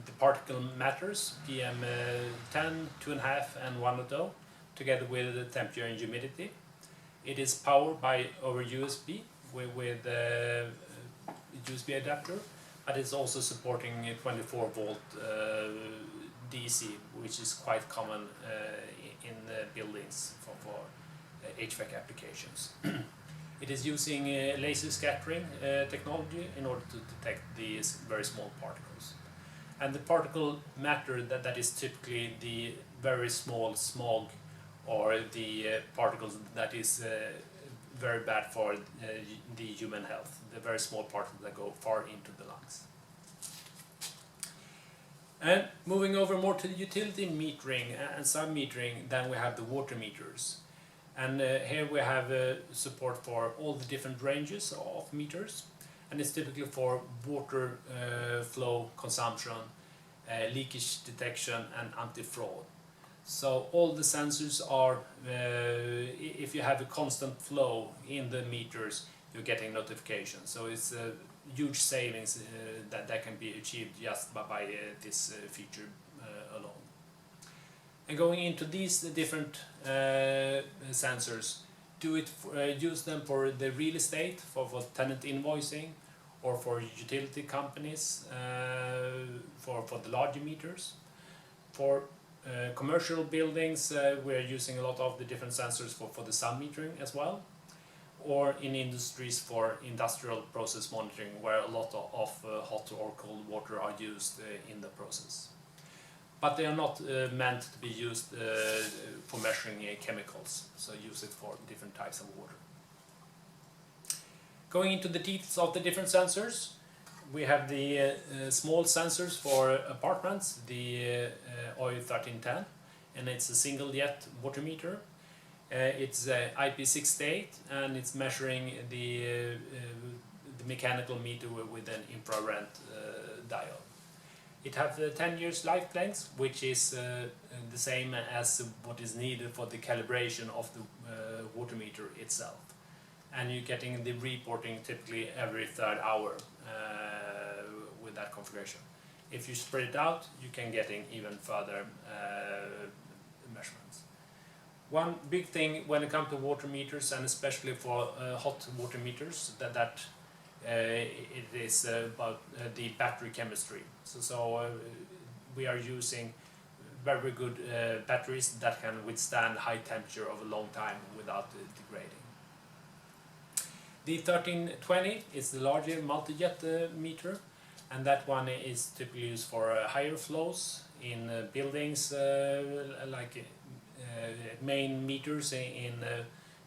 [SPEAKER 12] the particle matters, PM10, 2.5, and 1.0, together with the temperature and humidity. It is powered by over USB with a USB adapter, but it's also supporting a 24-volt DC, which is quite common in buildings for HVAC applications. It is using laser scattering technology in order to detect these very small particles. And the particle matter that is typically the very small smog, or the particles that is very bad for the human health, the very small particles that go far into the lungs. And moving over more to the utility metering and sub-metering, then we have the water meters. And here we have support for all the different ranges of meters, and it's typically for water flow consumption, leakage detection, and anti-fraud. So all the sensors are, if you have a constant flow in the meters, you're getting notifications. So it's a huge savings that can be achieved just by this feature alone. And going into these different sensors, use them for the real estate, for tenant invoicing, or for utility companies, for the larger meters. For commercial buildings, we're using a lot of the different sensors for the sub-metering as well, or in industries for industrial process monitoring, where a lot of hot or cold water are used in the process. But they are not meant to be used for measuring chemicals, so use it for different types of water. Going into the details of the different sensors, we have the small sensors for apartments, the OI1310, and it's a single jet water meter. It's IP68, and it's measuring the mechanical meter with an infrared diode. It has 10 years life length, which is the same as what is needed for the calibration of the water meter itself. And you're getting the reporting typically every third hour with that configuration. If you spread it out, you can get even further measurements. One big thing when it comes to water meters, and especially for hot water meters, that it is about the battery chemistry. So we are using very good batteries that can withstand high temperature over a long time without degrading. The 1320 is the larger multi-jet meter, and that one is typically used for higher flows in buildings, like main meters in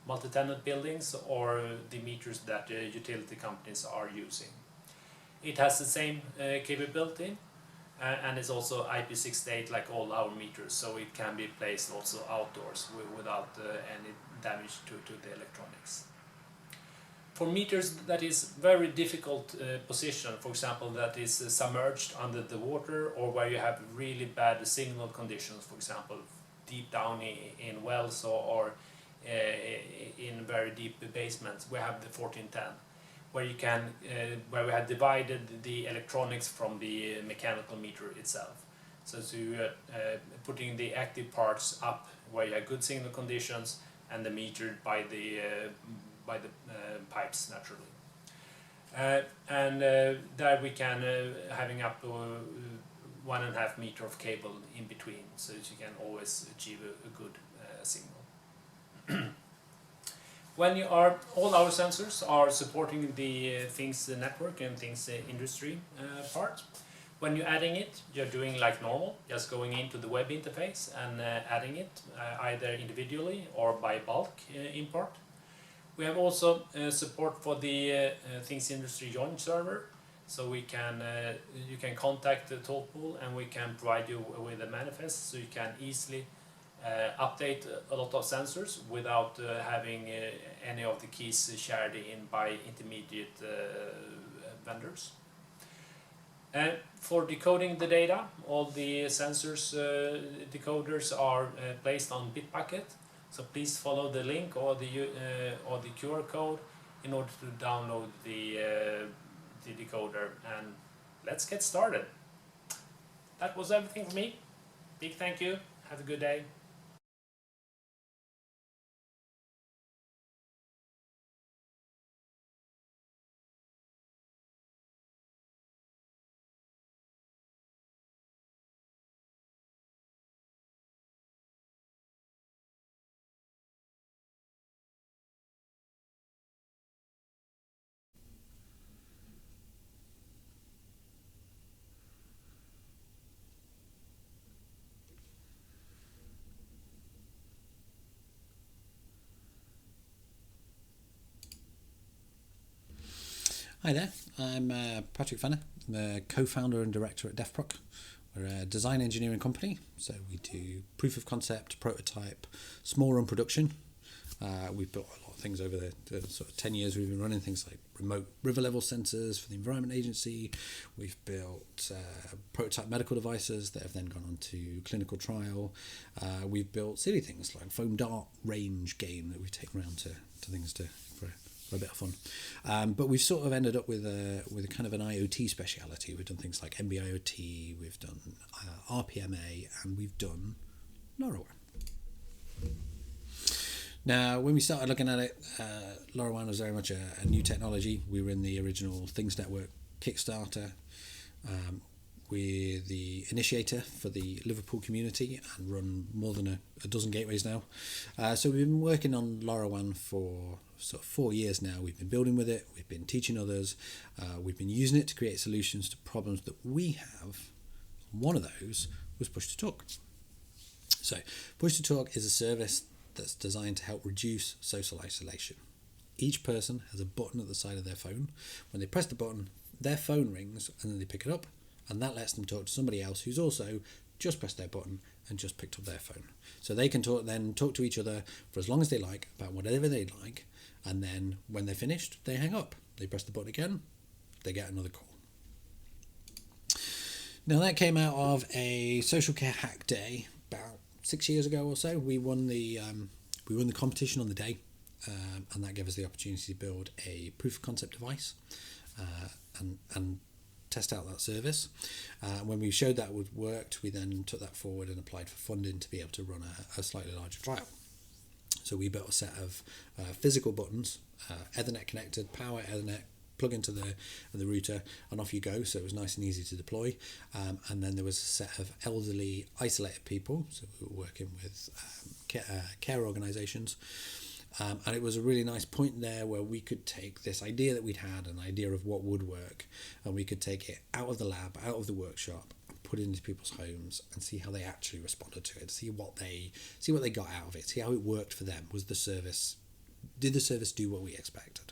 [SPEAKER 12] multi-tenant buildings, or the meters that utility companies are using. It has the same capability, and it's also IP68 like all our meters, so it can be placed also outdoors without any damage to the electronics. For meters that is very difficult position, for example, that is submerged under the water, or where you have really bad signal conditions, for example, deep down in wells or in very deep basements, we have the 1410, where you can where we have divided the electronics from the mechanical meter itself. So to putting the active parts up where you have good signal conditions, and the meter by the pipes naturally. There we can having up to 1.5 meter of cable in between, so that you can always achieve a good signal. When you are, all our sensors are supporting the Things Network and Things Industry part. When you're adding it, you're doing like normal, just going into the web interface and adding it either individually or by bulk import. We have also support for the Things Industry joint server, so we can you can contact the talk pool, and we can provide you with a manifest, so you can easily update a lot of sensors without having any of the keys shared in by intermediate vendors. And for decoding the data, all the sensors decoders are placed on Bitbucket. So please follow the link or the QR code in order to download the decoder, and let's get started. That was everything for me. Big thank you. Have a good day.
[SPEAKER 13] Hi there, I'm Patrick Fanner. I'm the co-founder and director at DevProc. We're a design engineering company, so we do proof of concept, prototype, small run production. We've built a lot of things over the sort of 10 years we've been running, things like remote river level sensors for the Environment Agency. We've built prototype medical devices that have then gone on to clinical trial. We've built silly things like foam dart range game that we've taken around to things for a bit of fun. But we've sort of ended up with a kind of an IoT speciality. We've done things like NB-IoT, we've done RPMA, and we've done LoRaWAN. Now, when we started looking at it, LoRaWAN was very much a new technology. We were in the original Things Network Kickstarter. We're the initiator for the Liverpool community and run more than a dozen gateways now. So we've been working on LoRaWAN for sort of 4 years now. We've been building with it, we've been teaching others, we've been using it to create solutions to problems that we have. One of those was push-to-talk. So push-to-talk is a service that's designed to help reduce social isolation. Each person has a button at the side of their phone. When they press the button, their phone rings and then they pick it up, and that lets them talk to somebody else who's also just pressed their button and just picked up their phone. So they can talk to each other for as long as they like about whatever they like, and then when they're finished, they hang up. They press the button again, they get another call. Now that came out of a social care hack day about 6 years ago or so. We won the competition on the day, and that gave us the opportunity to build a proof of concept device and test out that service. When we showed that would worked, we then took that forward and applied for funding to be able to run a slightly larger trial. So we built a set of physical buttons, Ethernet connected, power Ethernet, plug into the router, and off you go. So it was nice and easy to deploy. And then there was a set of elderly isolated people. So we were working with care organisations. And it was a really nice point there where we could take this idea that we'd had, an idea of what would work, and we could take it out of the lab, out of the workshop, and put it into people's homes and see how they actually responded to it, see what they got out of it, see how it worked for them. Did the service do what we expected?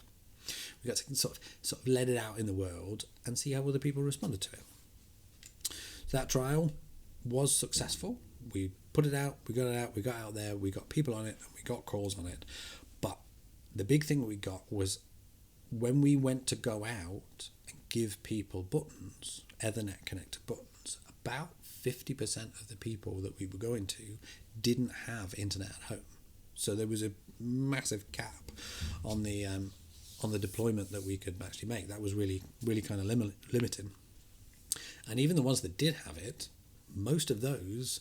[SPEAKER 13] We got to sort of let it out in the world and see how other people responded to it. So that trial was successful. We put it out, we got out there, we got people on it, and we got calls on it. But the big thing we got was when we went to go out and give people buttons, Ethernet connected buttons, about 50% of the people that we were going to didn't have internet at home. So there was a massive cap on the deployment that we could actually make. That was really kind of limiting. And even the ones that did have it, most of those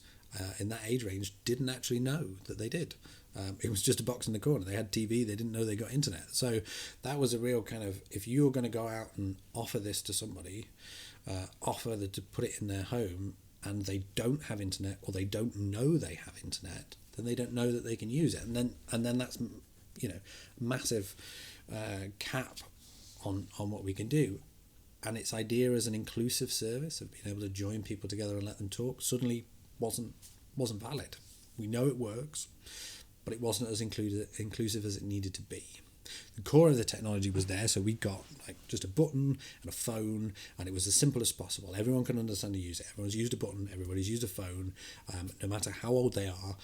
[SPEAKER 13] in that age range didn't actually know that they did. It was just a box in the corner. They had TV, they didn't know they got internet. So that was a real kind of, if you were going to go out and offer this to somebody, to put it in their home, and they don't have internet or they don't know they have internet, then they don't know that they can use it. And then that's, massive cap on what we can do. And its idea as an inclusive service of being able to join people together and let them talk suddenly wasn't valid. We know it works, but it wasn't as inclusive as it needed to be. The core of the technology was there, so we got like just a button and a phone, and it was as simple as possible. Everyone can understand to use it. Everyone's used a button, everybody's used a phone, no matter how old they are,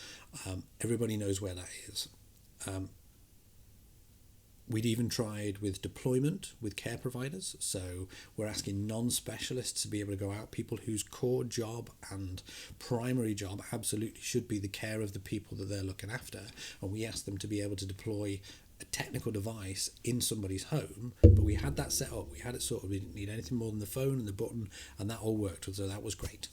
[SPEAKER 13] everybody knows where that is. We'd even tried with deployment with care providers. So we're asking non-specialists to be able to go out, people whose core job and primary job absolutely should be the care of the people that they're looking after. And we ask them to be able to deploy a technical device in somebody's home, but we had that set up. We had it sorted. We didn't need anything more than the phone and the button, and that all worked. So that was great.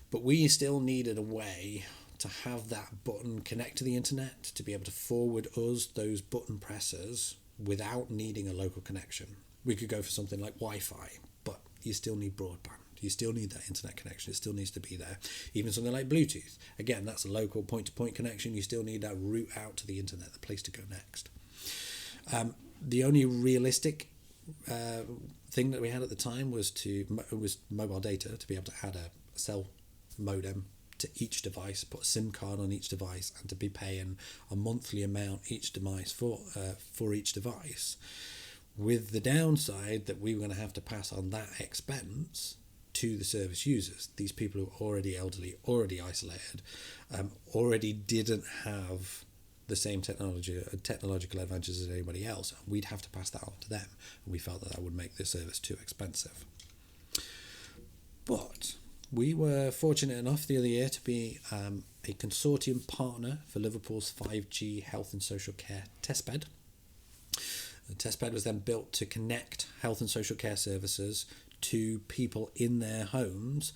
[SPEAKER 13] But we still needed a way to have that button connect to the internet, to be able to forward us those button presses without needing a local connection. We could go for something like Wi-Fi, but you still need broadband. You still need that internet connection. It still needs to be there. Even something like Bluetooth. Again, that's a local point-to-point connection. You still need that route out to the internet, the place to go next. The only realistic thing that we had at the time was mobile data, to be able to add a cell modem to each device, put a SIM card on each device, and to be paying a monthly amount each device for each device, with the downside that we were going to have to pass on that expense to the service users. These people who are already elderly, already isolated, already didn't have the same technological advantages as anybody else. We'd have to pass that on to them, and we felt that would make the service too expensive. But we were fortunate enough the other year to be a consortium partner for Liverpool's 5G health and social care testbed. The testbed was then built to connect health and social care services to people in their homes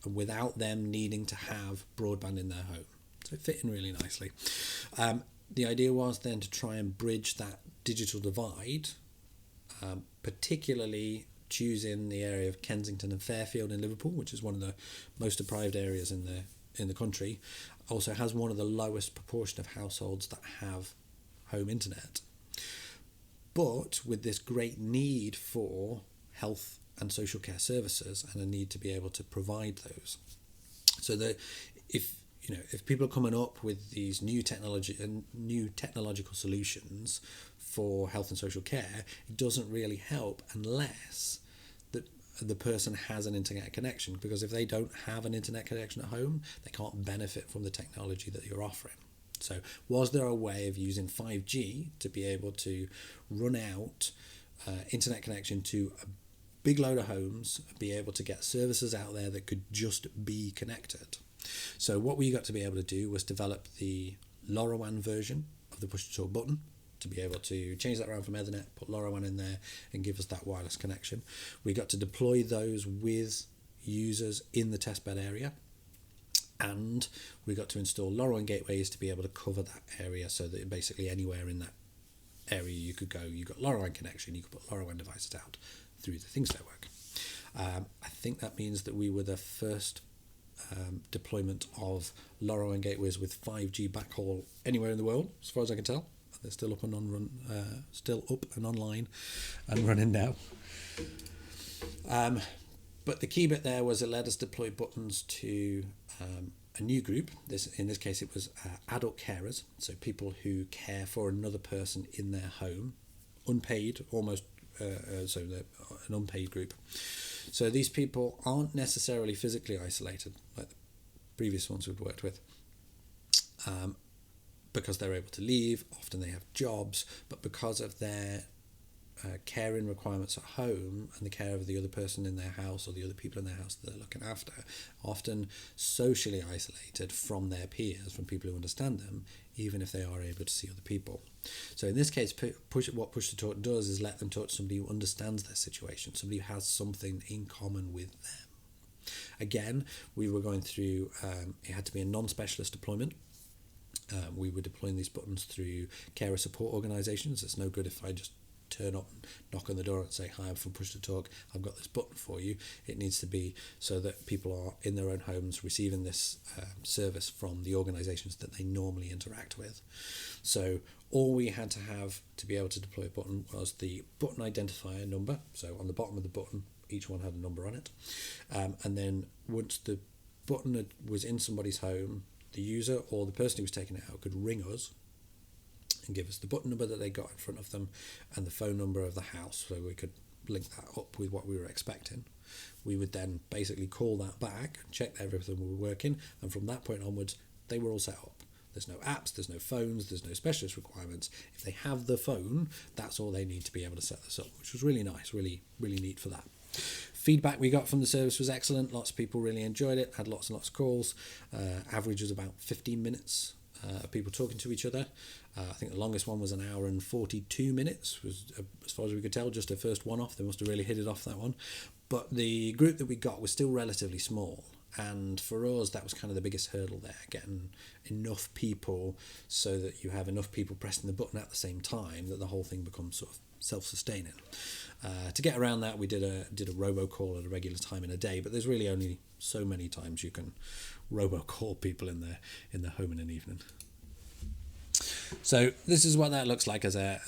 [SPEAKER 13] without them needing to have broadband in their home. So it fit in really nicely. The idea was then to try and bridge that digital divide, particularly choosing the area of Kensington and Fairfield in Liverpool, which is one of the most deprived areas in the country. Also has one of the lowest proportion of households that have home internet. But with this great need for health and social care services and a need to be able to provide those. So that if people are coming up with these new technological solutions for health and social care, it doesn't really help unless the person has an internet connection, because if they don't have an internet connection at home, they can't benefit from the technology that you're offering. So was there a way of using 5G to be able to run out internet connection to a big load of homes, be able to get services out there that could just be connected? So what we got to be able to do was develop the LoRaWAN version of the push-to-talk button, to be able to change that around from Ethernet, put LoRaWAN in there, and give us that wireless connection. We got to deploy those with users in the testbed area, and we got to install LoRaWAN gateways to be able to cover that area, so that basically anywhere in that area you could go, you got LoRaWAN connection, you could put LoRaWAN devices out through the Things Network. I think that means that we were the first deployment of LoRaWAN gateways with 5G backhaul anywhere in the world, as far as I can tell. They're still up and online and running now. But the key bit there was it let us deploy buttons to a new group. In this case, it was adult carers, so people who care for another person in their home, unpaid, almost. So they're an unpaid group. So these people aren't necessarily physically isolated like the previous ones we've worked with, because they're able to leave. Often they have jobs, but because of their caring requirements at home and the care of the other person in their house or the other people in their house that they're looking after, often socially isolated from their peers, from people who understand them, even if they are able to see other people. So in this case, what Push to Talk does is let them talk to somebody who understands their situation, somebody who has something in common with them. Again, we were going through, it had to be a non-specialist deployment. We were deploying these buttons through carer support organisations. It's no good if I just turn up and knock on the door and say, "Hi, I'm from Push to Talk, I've got this button for you." It needs to be so that people are in their own homes receiving this service from the organisations that they normally interact with. So all we had to have to be able to deploy a button was the button identifier number. So on the bottom of the button, each one had a number on it. And then once the button was in somebody's home, the user or the person who was taking it out could ring us and give us the button number that they got in front of them and the phone number of the house, so we could link that up with what we were expecting. We would then basically call that back and check that everything was working, and from that point onwards they were all set up. There's no apps, there's no phones, there's no specialist requirements. If they have the phone, that's all they need to be able to set this up, which was really nice, really neat for that. Feedback we got from the service was excellent. Lots of people really enjoyed it, had lots and lots of calls. Average was about 15 minutes of people talking to each other. I think the longest one was an hour and 42 minutes, was as far as we could tell, just a first one-off. They must have really hit it off, that one. But the group that we got was still relatively small. And for us, that was kind of the biggest hurdle there, getting enough people so that you have enough people pressing the button at the same time that the whole thing becomes sort of self-sustaining. To get around that, we did a robocall at a regular time in a day, but there's really only so many times you can robocall people in their home in an evening. So this is what that looks like as a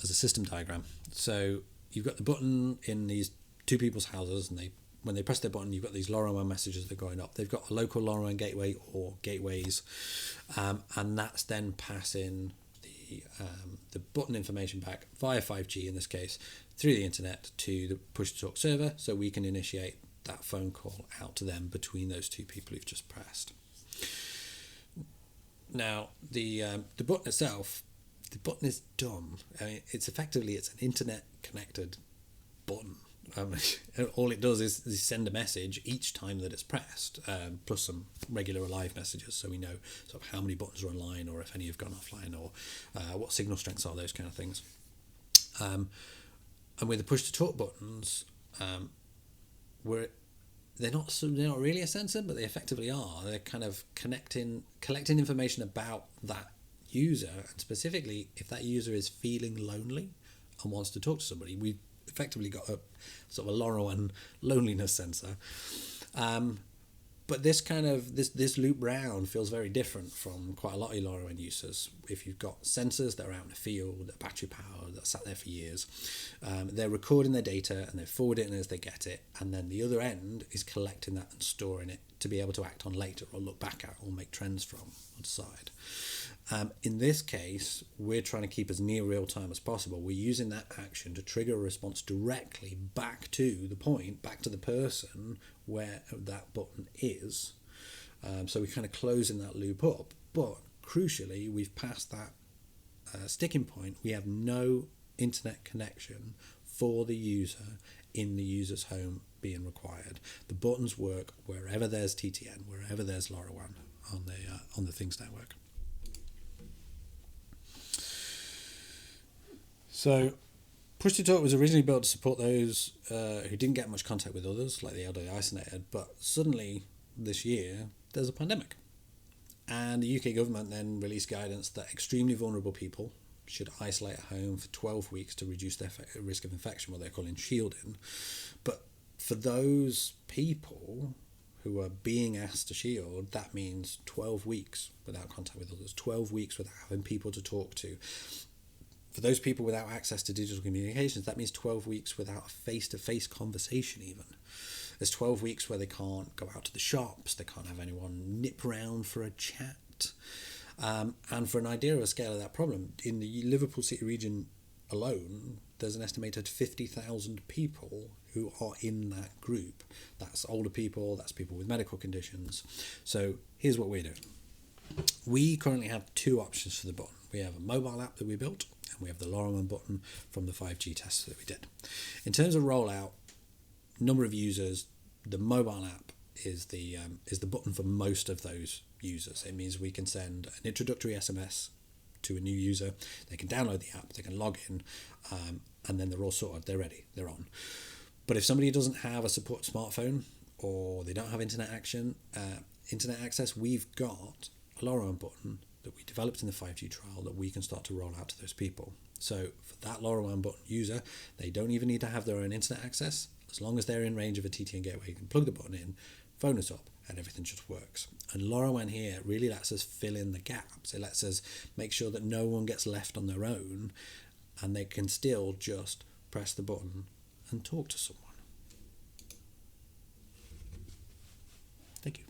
[SPEAKER 13] system diagram. So you've got the button in these two people's houses, and when they press their button, you've got these LoRaWAN messages that are going up. They've got a local LoRaWAN gateway or gateways, and that's then passing the button information back via 5G in this case through the internet to the push-to-talk server, so we can initiate that phone call out to them between those two people who've just pressed. Now the button itself, the button is dumb. I mean, it's an internet connected button. All it does is send a message each time that it's pressed, plus some regular live messages, so we know sort of how many buttons are online, or if any have gone offline, or what signal strengths are, those kind of things. And with the push to talk buttons, they're not really a sensor, but they effectively are. They're kind of collecting information about that user, and specifically if that user is feeling lonely and wants to talk to somebody. We've effectively got a sort of a LoRaWAN loneliness sensor. But this kind of this loop round feels very different from quite a lot of LoRaWAN users. If you've got sensors that are out in the field, that are battery powered, that sat there for years, they're recording their data and they're forwarding it as they get it, and then the other end is collecting that and storing it to be able to act on later, or look back at, or make trends from on the side. In this case, we're trying to keep as near real time as possible. We're using that action to trigger a response directly back to the point, back to the person where that button is. So we're kind of closing that loop up. But crucially, we've passed that sticking point. We have no internet connection for the user in the user's home being required. The buttons work wherever there's TTN, wherever there's LoRaWAN on the Things network. So push-to-talk was originally built to support those who didn't get much contact with others, like the elderly isolated, but suddenly this year there's a pandemic. And the UK government then released guidance that extremely vulnerable people should isolate at home for 12 weeks to reduce their risk of infection, what they're calling shielding. But for those people who are being asked to shield, that means 12 weeks without contact with others, 12 weeks without having people to talk to. For those people without access to digital communications, that means 12 weeks without a face-to-face conversation even. There's 12 weeks where they can't go out to the shops, they can't have anyone nip round for a chat. And for an idea of a scale of that problem, in the Liverpool City region alone, there's an estimated 50,000 people who are in that group. That's older people, that's people with medical conditions. So here's what we're doing. We currently have two options for the button. We have a mobile app that we built, and we have the LoRaWAN button from the 5G tests that we did. In terms of rollout, number of users, the mobile app is the button for most of those users. It means we can send an introductory SMS to a new user. They can download the app, they can log in, and then they're all sorted. They're ready. They're on. But if somebody doesn't have a support smartphone, or they don't have internet access, we've got a LoRaWAN button that we developed in the 5G trial that we can start to roll out to those people. So for that LoRaWAN button user, they don't even need to have their own internet access. As long as they're in range of a TTN gateway, you can plug the button in, phone us up, and everything just works. And LoRaWAN here really lets us fill in the gaps. It lets us make sure that no one gets left on their own, and they can still just press the button and talk to someone. Thank you.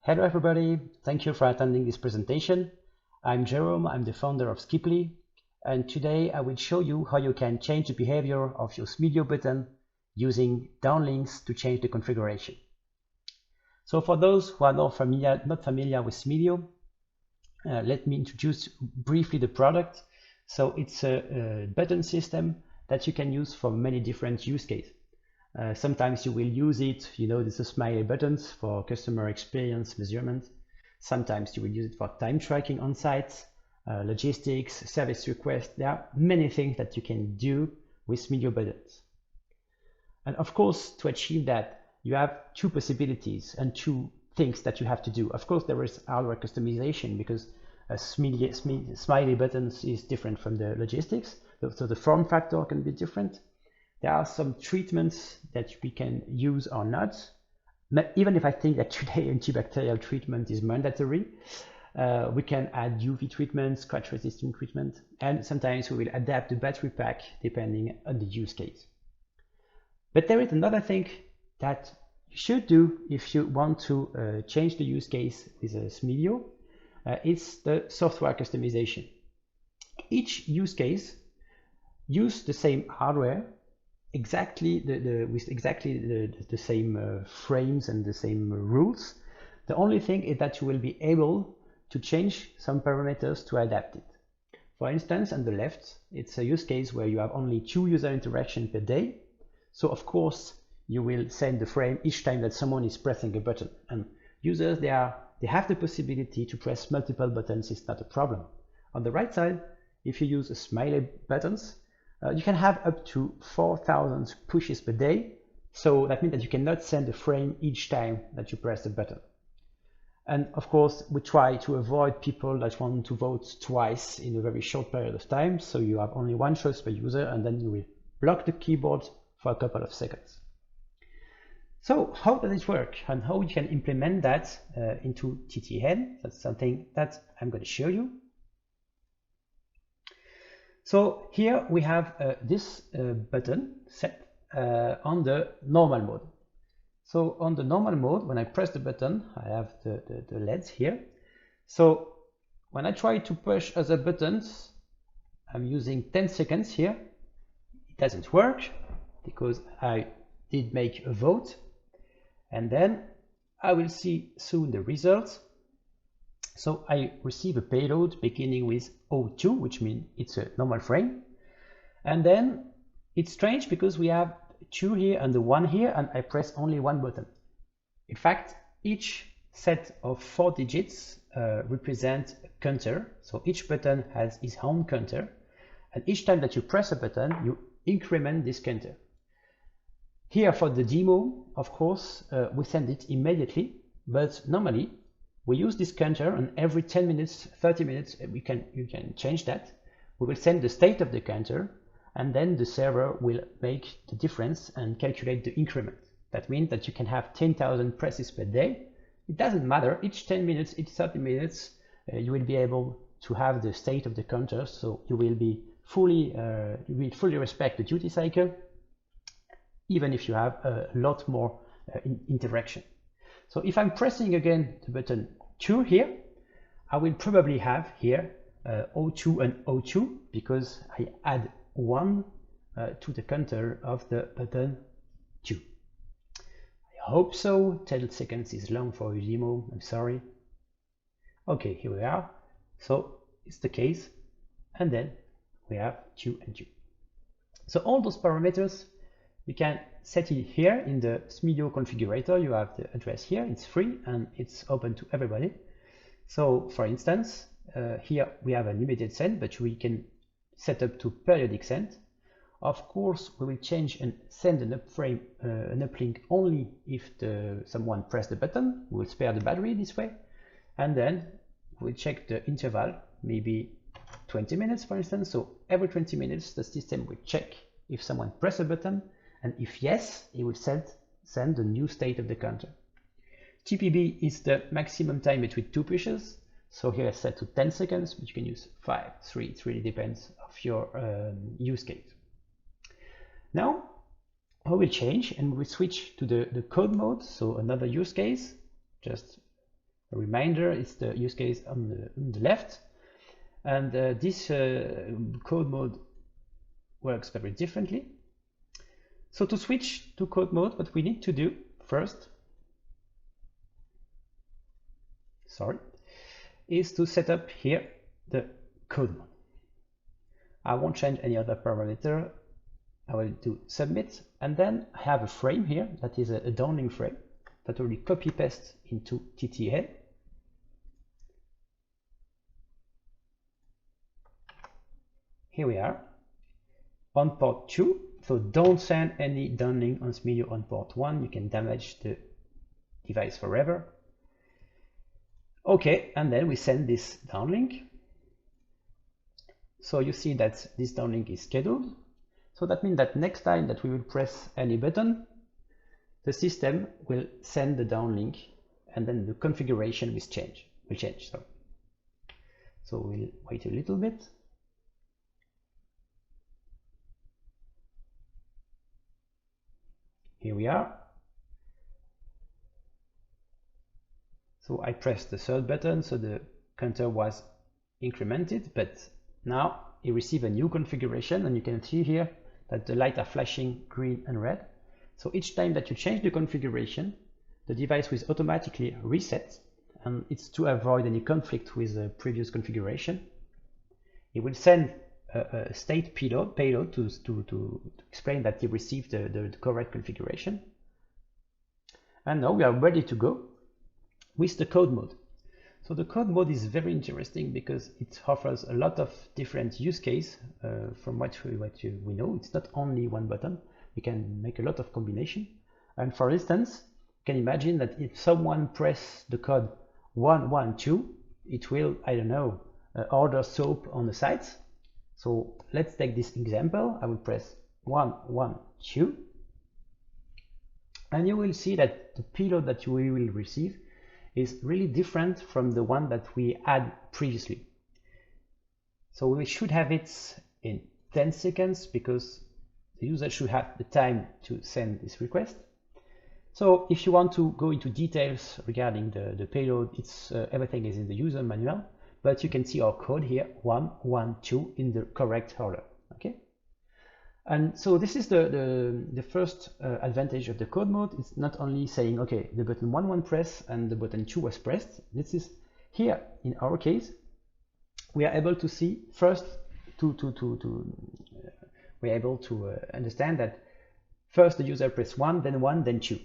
[SPEAKER 14] Hello everybody, thank you for attending this presentation. I'm Jerome, I'm the founder of Skiply, and today I will show you how you can change the behavior of your Smedio button using downlinks to change the configuration. So for those who are not familiar with Smedio, let me introduce briefly the product. So it's a button system that you can use for many different use cases. Sometimes you will use it, there's a smiley buttons for customer experience measurement. Sometimes you will use it for time tracking on site, logistics, service requests. There are many things that you can do with Smedio buttons. And of course, to achieve that, you have two possibilities and two things that you have to do. Of course, there is hardware customization because a smiley buttons is different from the logistics. So the form factor can be different. There are some treatments that we can use or not. Even if I think that today antibacterial treatment is mandatory, we can add UV treatment, scratch resistant treatment, and sometimes we will adapt the battery pack depending on the use case. But there is another thing that you should do if you want to change the use case with a Smedio. It's the software customization. Each use case use the same hardware, with exactly the same frames and the same rules. The only thing is that you will be able to change some parameters to adapt it. For instance, on the left, it's a use case where you have only 2 user interactions per day. So of course, you will send the frame each time that someone is pressing a button. And users, they have the possibility to press multiple buttons. It's not a problem. On the right side, if you use a smiley buttons, you can have up to 4,000 pushes per day. So that means that you cannot send a frame each time that you press the button. And of course, we try to avoid people that want to vote twice in a very short period of time. So you have only one choice per user, and then you will block the keyboard for a couple of seconds. So how does it work and how we can implement that into TTN? That's something that I'm going to show you. So here we have this button set on the normal mode. So on the normal mode, when I press the button, I have the LEDs here. So when I try to push other buttons, I'm using 10 seconds here. It doesn't work because I did make a vote. And then I will see soon the results. So I receive a payload beginning with 02, which means it's a normal frame. And then it's strange because we have 2 here and the 1 here, and I press only one button. In fact, each set of 4 digits represent a counter. So each button has its own counter. And each time that you press a button, you increment this counter. Here for the demo, of course, we send it immediately, but normally we use this counter, and every 10 minutes, 30 minutes, you can change that. We will send the state of the counter, and then the server will make the difference and calculate the increment. That means that you can have 10,000 presses per day. It doesn't matter, each 10 minutes, each 30 minutes, you will be able to have the state of the counter, so you will fully respect the duty cycle, even if you have a lot more interaction. So if I'm pressing again the button 2 here, I will probably have here 02 and 02 because I add 1 to the counter of the button 2. I hope so. 10 seconds is long for a demo, I'm sorry. Okay, here we are. So it's the case, and then we have 2 and 2. So all those parameters, you can set it here in the Smedio configurator. You have the address here, it's free and it's open to everybody. So for instance, here we have an immediate send, but we can set up to periodic send. Of course, we will change and send an uplink only if someone pressed the button. We will spare the battery this way. And then we'll check the interval, maybe 20 minutes, for instance. So every 20 minutes, the system will check if someone pressed a button. And if yes, it will send the new state of the counter. TPB is the maximum time between 2 pushes. So here I set to 10 seconds, but you can use 5, 3, it really depends of your use case. Now, I will change and we switch to the code mode. So another use case, just A reminder is the use case on the left. And this code mode works very differently. So to switch to code mode, what we need to do first, is to set up here the code mode. I won't change any other parameter. I will do submit, and then I have a frame here that is a downlink frame that will be copy paste into TTL. Here we are on port 2, so don't send any downlink on SMIDIO on port 1, you can damage the device forever. Okay, and then we send this downlink. So you see that this downlink is scheduled. So that means that next time that we will press any button, the system will send the downlink, and then the configuration will change. So we'll wait a little bit. Here we are. So I pressed the third button, so the counter was incremented, but now it received a new configuration, and you can see here that the lights are flashing green and red. So each time that you change the configuration, the device will automatically reset, and it's to avoid any conflict with the previous configuration. It will send a state payload to explain that it received the correct configuration. And now we are ready to go with the code mode. So the code mode is very interesting because it offers a lot of different use cases. From what we know, it's not only one button. You can make a lot of combination. And for instance, you can imagine that if someone press the code 112, it will, I don't know, order soap on the site. So let's take this example. I will press 112, and you will see that the payload that you will receive is really different from the one that we had previously. So we should have it in 10 seconds because the user should have the time to send this request. So if you want to go into details regarding the payload, it's everything is in the user manual, but you can see our code here, 112 in the correct order. Okay. And so this is the first advantage of the code mode. It's not only saying, okay, the button 1 pressed and the button 2 was pressed. This is here, in our case, we are able to see first we're able to understand that first the user press 1, then 2.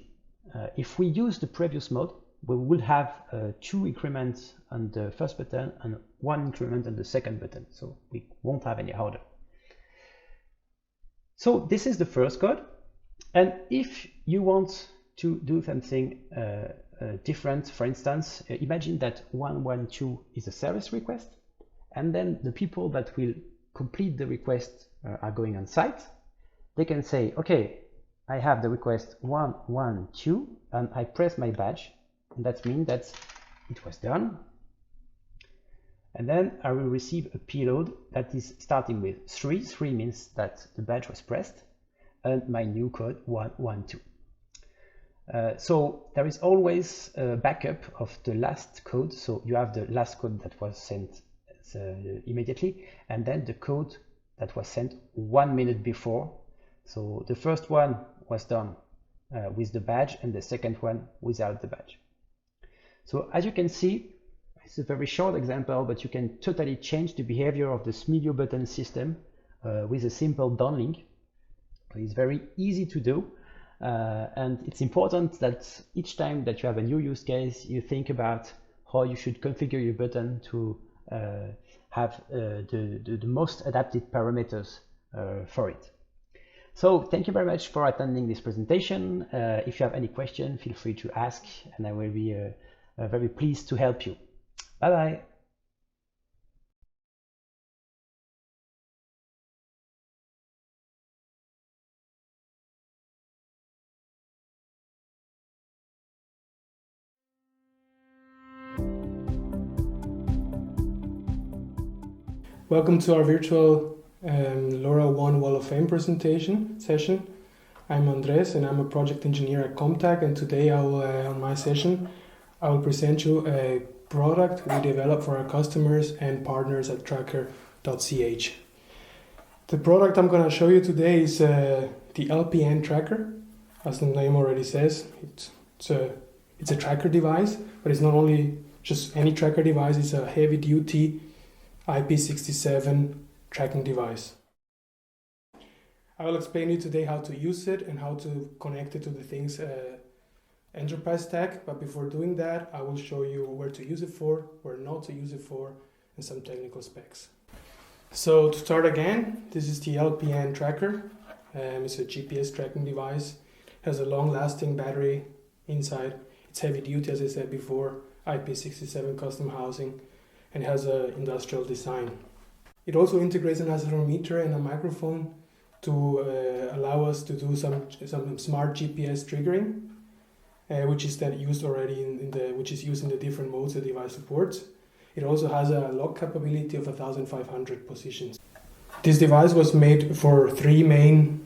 [SPEAKER 14] If we use the previous mode, we will have 2 increments on the first button and 1 increment on the second button. So we won't have any order. So this is the first code, and if you want to do something different, for instance, imagine that 112 is a service request, and then the people that will complete the request are going on site. They can say, okay, I have the request 112, and I press my badge, and that means that it was done. And then I will receive a payload that is starting with 3. 3 means that the badge was pressed, and my new code 112. So there is always a backup of the last code. So you have the last code that was sent immediately, and then the code that was sent 1 minute before. So the first one was done with the badge, and the second one without the badge. So as you can see, it's a very short example, but you can totally change the behavior of the SMIDIO button system with a simple downlink. It's very easy to do, and it's important that each time that you have a new use case, you think about how you should configure your button to have the most adapted parameters for it. So thank you very much for attending this presentation. If you have any question, feel free to ask, and I will be very pleased to help you. Bye-bye.
[SPEAKER 15] Welcome to our virtual LoRaWAN Wall of Fame presentation session. I'm Andres and I'm a project engineer at Comtag, and today on my session I will present you a product we develop for our customers and partners at tracker.ch. The product I'm going to show you today is the LPN tracker. As the name already says, it's a tracker device, but it's not only just any tracker device, it's a heavy-duty IP67 tracking device. I will explain to you today how to use it and how to connect it to the Things enterprise stack, but before doing that, I will show you where to use it for, where not to use it for, and some technical specs. So to start again, this is the LPN tracker. It's a GPS tracking device. It has a long-lasting battery inside. It's heavy duty, as I said before, IP67 custom housing, and it has an industrial design. It also integrates an accelerometer and a microphone to allow us to do some smart GPS triggering, which is then used already which is used in the different modes the device supports. It also has a lock capability of 1,500 positions. This device was made for three main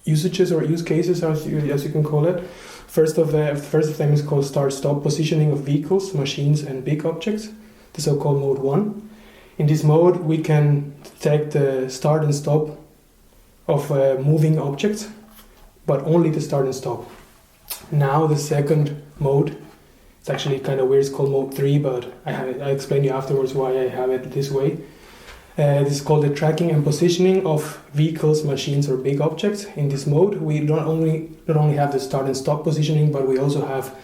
[SPEAKER 15] usages or use cases, as you can call it. First of them is called start-stop positioning of vehicles, machines, and big objects, the so-called mode 1. In this mode, we can detect the start and stop of moving objects, but only the start and stop. Now the second mode, it's actually kind of weird, it's called mode 3, but I'll explain to you afterwards why I have it this way. This is called the tracking and positioning of vehicles, machines, or big objects. In this mode, we not only have the start and stop positioning, but we also have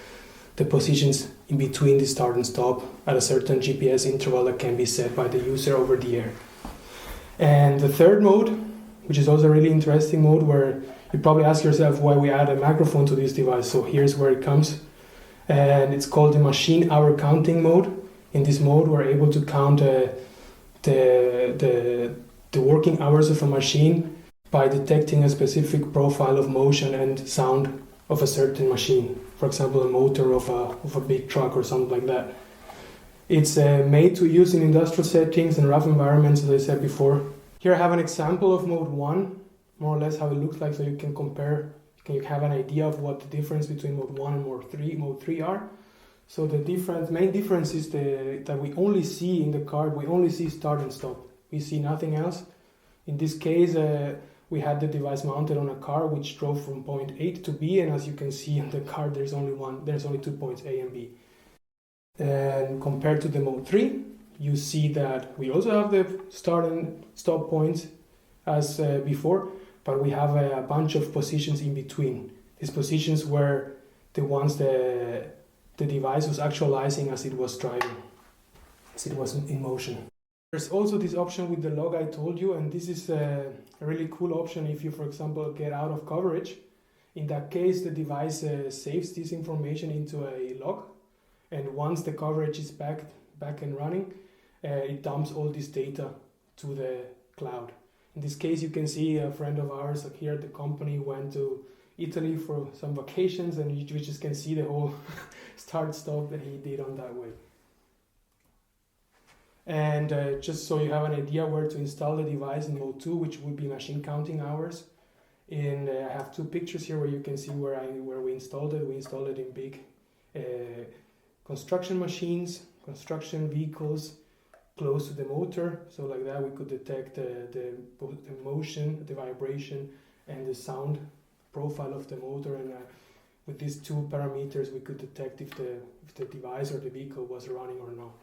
[SPEAKER 15] the positions in between the start and stop at a certain GPS interval that can be set by the user over the air. And the third mode, which is also a really interesting mode, where you probably ask yourself why we add a microphone to this device. So here's where it comes. And it's called the machine hour counting mode. In this mode, we're able to count the working hours of a machine by detecting a specific profile of motion and sound of a certain machine. For example, a motor of a big truck or something like that. It's made to use in industrial settings and rough environments, as I said before. Here I have an example of mode 1, more or less how it looks like, so you can compare, you have an idea of what the difference between mode 1 and mode 3 are. So the main difference is that we only see in the card, we only see start and stop. We see nothing else. In this case, we had the device mounted on a car which drove from point A to B, and as you can see in the card, there's only 2 points, A and B. And compared to the mode 3, you see that we also have the start and stop points as before, but we have a bunch of positions in between. These positions were the ones the device was actualizing as it was driving, as it was in motion. There's also this option with the log I told you, and this is a really cool option if you, for example, get out of coverage. In that case, the device saves this information into a log, and once the coverage is back and running, it dumps all this data to the cloud. In this case, you can see a friend of ours here at the company went to Italy for some vacations, and you just can see the whole start-stop that he did on that way. And just so you have an idea where to install the device in mode 2, which would be machine counting hours. I have two pictures here where you can see where we installed it. We installed it in big construction machines, construction vehicles, close to the motor, so like that we could detect the motion, the vibration, and the sound profile of the motor, and with these two parameters we could detect if the device or the vehicle was running or not.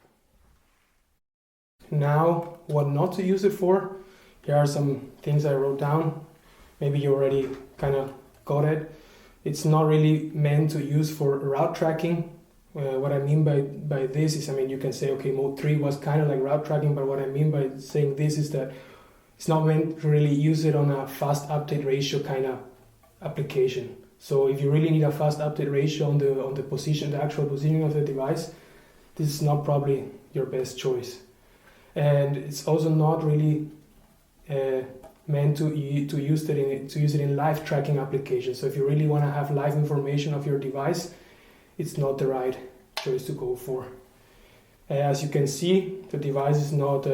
[SPEAKER 15] Now, what not to use it for. Here are some things I wrote down. Maybe you already kind of got it. It's not really meant to use for route tracking. What I mean by this is, you can say, okay, mode 3 was kind of like route tracking, but what I mean by saying this is that it's not meant to really use it on a fast update ratio kind of application. So if you really need a fast update ratio on the position, the actual positioning of the device, this is not probably your best choice. And it's also not really meant to use it in live tracking applications. So if you really want to have live information of your device, it's not the right choice to go for. As you can see, the device is not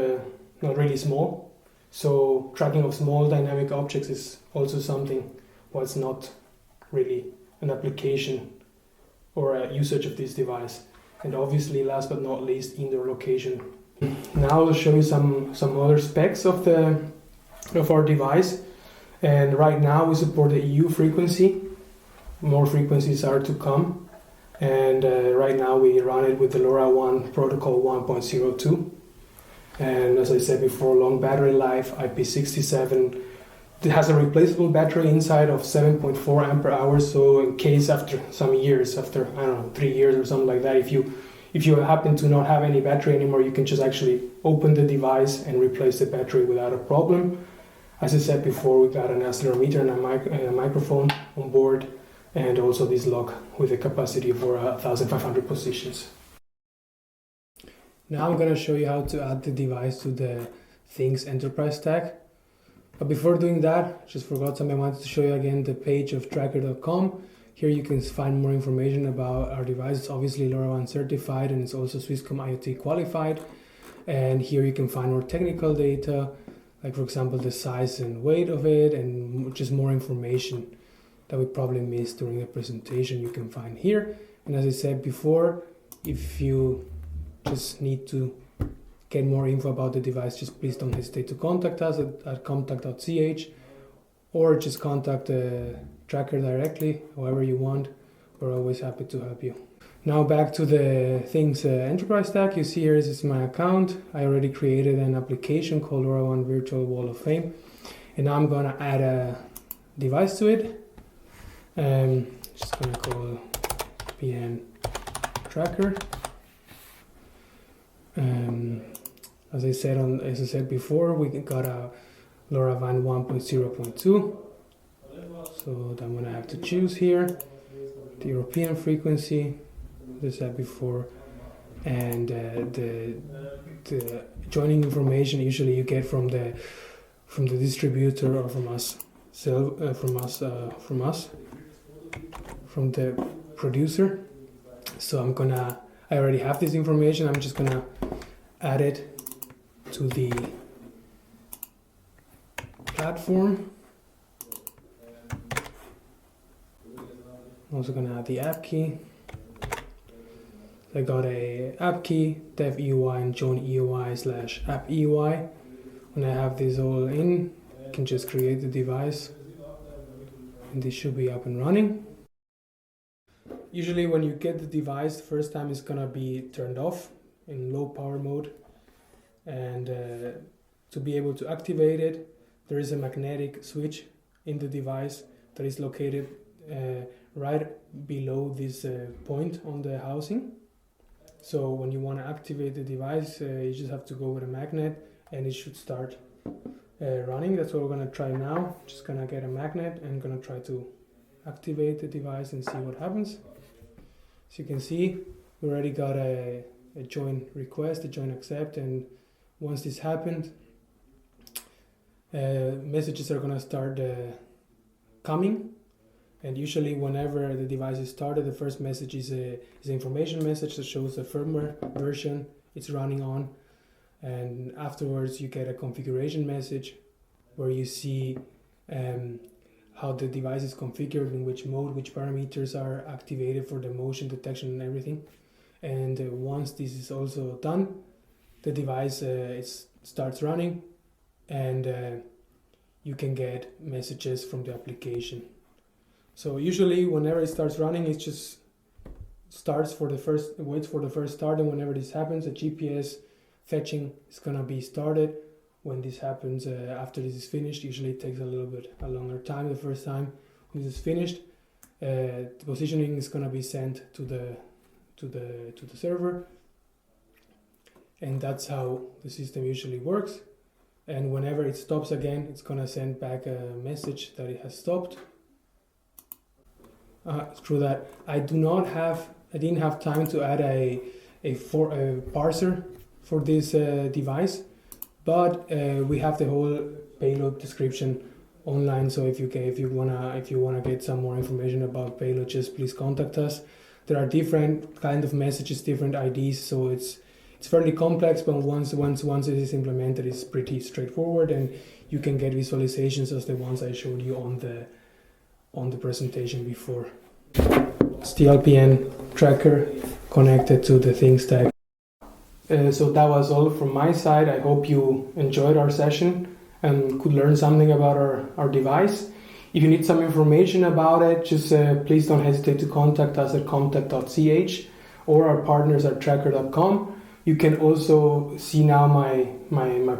[SPEAKER 15] really small, so tracking of small dynamic objects is also something what's not really an application or a usage of this device. and obviously last but not least indoor location. Now I'll show you some other specs of our device. And right now we support the EU frequency. More frequencies are to come. And right now we run it with the LoRaWAN protocol 1.02. And as I said before, long battery life, IP67. It has a replaceable battery inside of 7.4 ampere hours. So in case after some years, after, I don't know, 3 years or something like that, if you happen to not have any battery anymore, you can just actually open the device and replace the battery without a problem. As I said before, we got an accelerometer and a microphone on board, and also this lock with a capacity for 1,500 positions. Now I'm going to show you how to add the device to the Things Enterprise stack. But before doing that, just forgot something. I wanted to show you again the page of tracker.com. Here you can find more information about our device. It's obviously LoRaWAN certified and it's also Swisscom IoT qualified. And here you can find more technical data, like for example the size and weight of it, and just more information that we probably missed during the presentation you can find here. And as I said before, if you just need to get more info about the device, just please don't hesitate to contact us at contact.ch, or just contact the tracker directly, however you want. We're always happy to help you. Now back to the Things Enterprise stack. You see here, this is my account. I already created an application called LoRaWAN Virtual Wall of Fame, and now I'm gonna add a device to it. Just gonna call PN Tracker. As I said before, we got a LoRaWAN 1.0.2. So I'm gonna have to choose here the European frequency, as I said before, and the joining information usually you get from the distributor or from us, from the producer. So I already have this information. I'm just gonna add it to the platform. I'm also gonna add the app key. I got a app key, dev EUI and join EUI / app EUI. When I have this all in, I can just create the device and this should be up and running. Usually when you get the device, the first time it's gonna be turned off in low power mode, and to be able to activate it, there is a magnetic switch in the device that is located right below this point on the housing. So when you want to activate the device, you just have to go with a magnet and it should start running. That's what we're going to try now. Just going to get a magnet and going to try to activate the device and see what happens. As you can see, we already got a join request, a join accept, and once this happened, messages are going to start coming. And usually whenever the device is started, the first message is an information message that shows the firmware version it's running on. And afterwards you get a configuration message where you see how the device is configured, in which mode, which parameters are activated for the motion detection and everything. And once this is also done, the device starts running, and you can get messages from the application. So usually whenever it starts running, it just waits for the first start, and whenever this happens, the GPS fetching is gonna be started. When this happens, after this is finished, usually it takes a little bit a longer time. The first time when this is finished, the positioning is gonna be sent to the server, and that's how the system usually works. And whenever it stops again, it's gonna send back a message that it has stopped. Through that, I didn't have time to add a parser for this device, but we have the whole payload description online. So if you wanna get some more information about payload, just please contact us. There are different kind of messages, different IDs, so it's fairly complex, but once it is implemented, it's pretty straightforward, and you can get visualizations as the ones I showed you on the presentation before. It's the LPN tracker connected to the ThingStack. So that was all from my side. I hope you enjoyed our session and could learn something about our device. If you need some information about it, just please don't hesitate to contact us at contact.ch or our partners at tracker.com. You can also see now my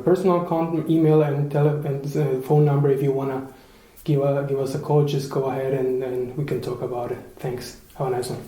[SPEAKER 15] personal email and phone number. If you want to give us a call, just go ahead and we can talk about it. Thanks. Have a nice one.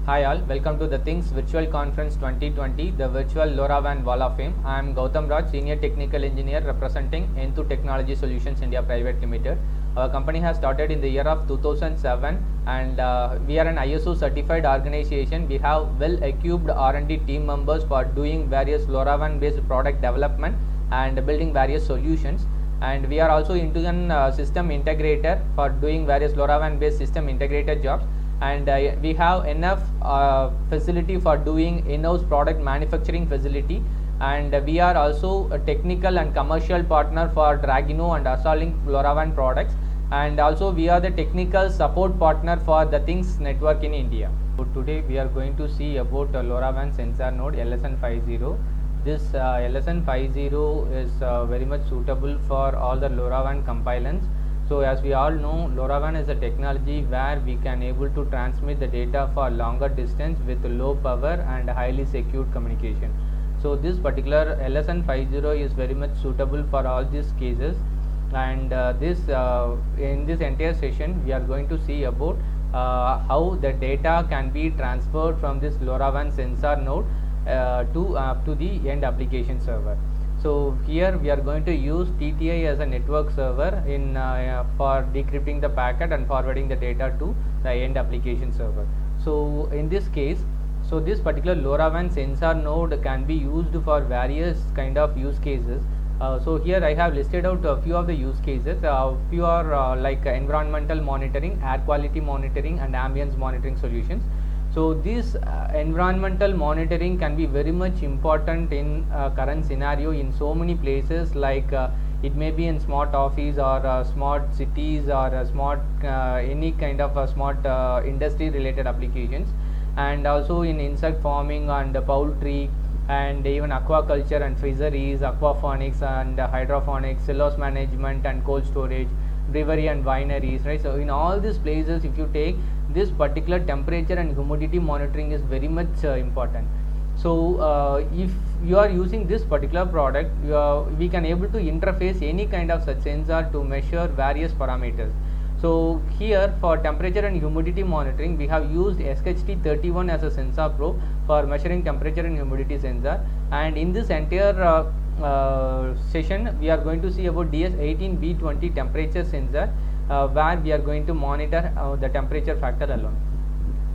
[SPEAKER 17] Hi all, welcome to the Things Virtual Conference 2020, the virtual LoRaWAN Wall of Fame. I am Gautam Raj, Senior Technical Engineer representing N2 Technology Solutions India Private Limited. Our company has started in the year of 2007 and we are an ISO certified organization. We have well-equipped R&D team members for doing various LoRaWAN based product development and building various solutions. And we are also into a system integrator for doing various LoRaWAN based system integrator jobs. And we have enough facility for doing in-house product manufacturing facility, and we are also a technical and commercial partner for Dragino and Asalink LoRaWAN products, and also we are the technical support partner for the Things Network in India. So today we are going to see about LoRaWAN sensor node LSN50. This LSN50 is very much suitable for all the LoRaWAN compilants. So as we all know, LoRaWAN is a technology where we can able to transmit the data for longer distance with low power and highly secured communication. So this particular LSN50 is very much suitable for all these cases, and in this entire session we are going to see about how the data can be transferred from this LoRaWAN sensor node to the end application server. So here we are going to use TTI as a network server for decrypting the packet and forwarding the data to the end application server. So in this case, so this particular LoRaWAN sensor node can be used for various kind of use cases. So here I have listed out a few of the use cases. Few are like environmental monitoring, air quality monitoring and ambience monitoring solutions. So this environmental monitoring can be very much important in current scenario in so many places, like it may be in smart office or smart cities or smart any kind of smart industry related applications, and also in insect farming and poultry and even aquaculture and fisheries, aquaponics and hydroponics, silos management and cold storage, brewery and wineries, right? So in all these places, if you take this particular temperature and humidity monitoring is very much important. So if you are using this particular product, we can able to interface any kind of such sensor to measure various parameters. So here for temperature and humidity monitoring, we have used SHT31 as a sensor probe for measuring temperature and humidity sensor, and in this entire session we are going to see about DS18B20 temperature sensor, where we are going to monitor the temperature factor alone.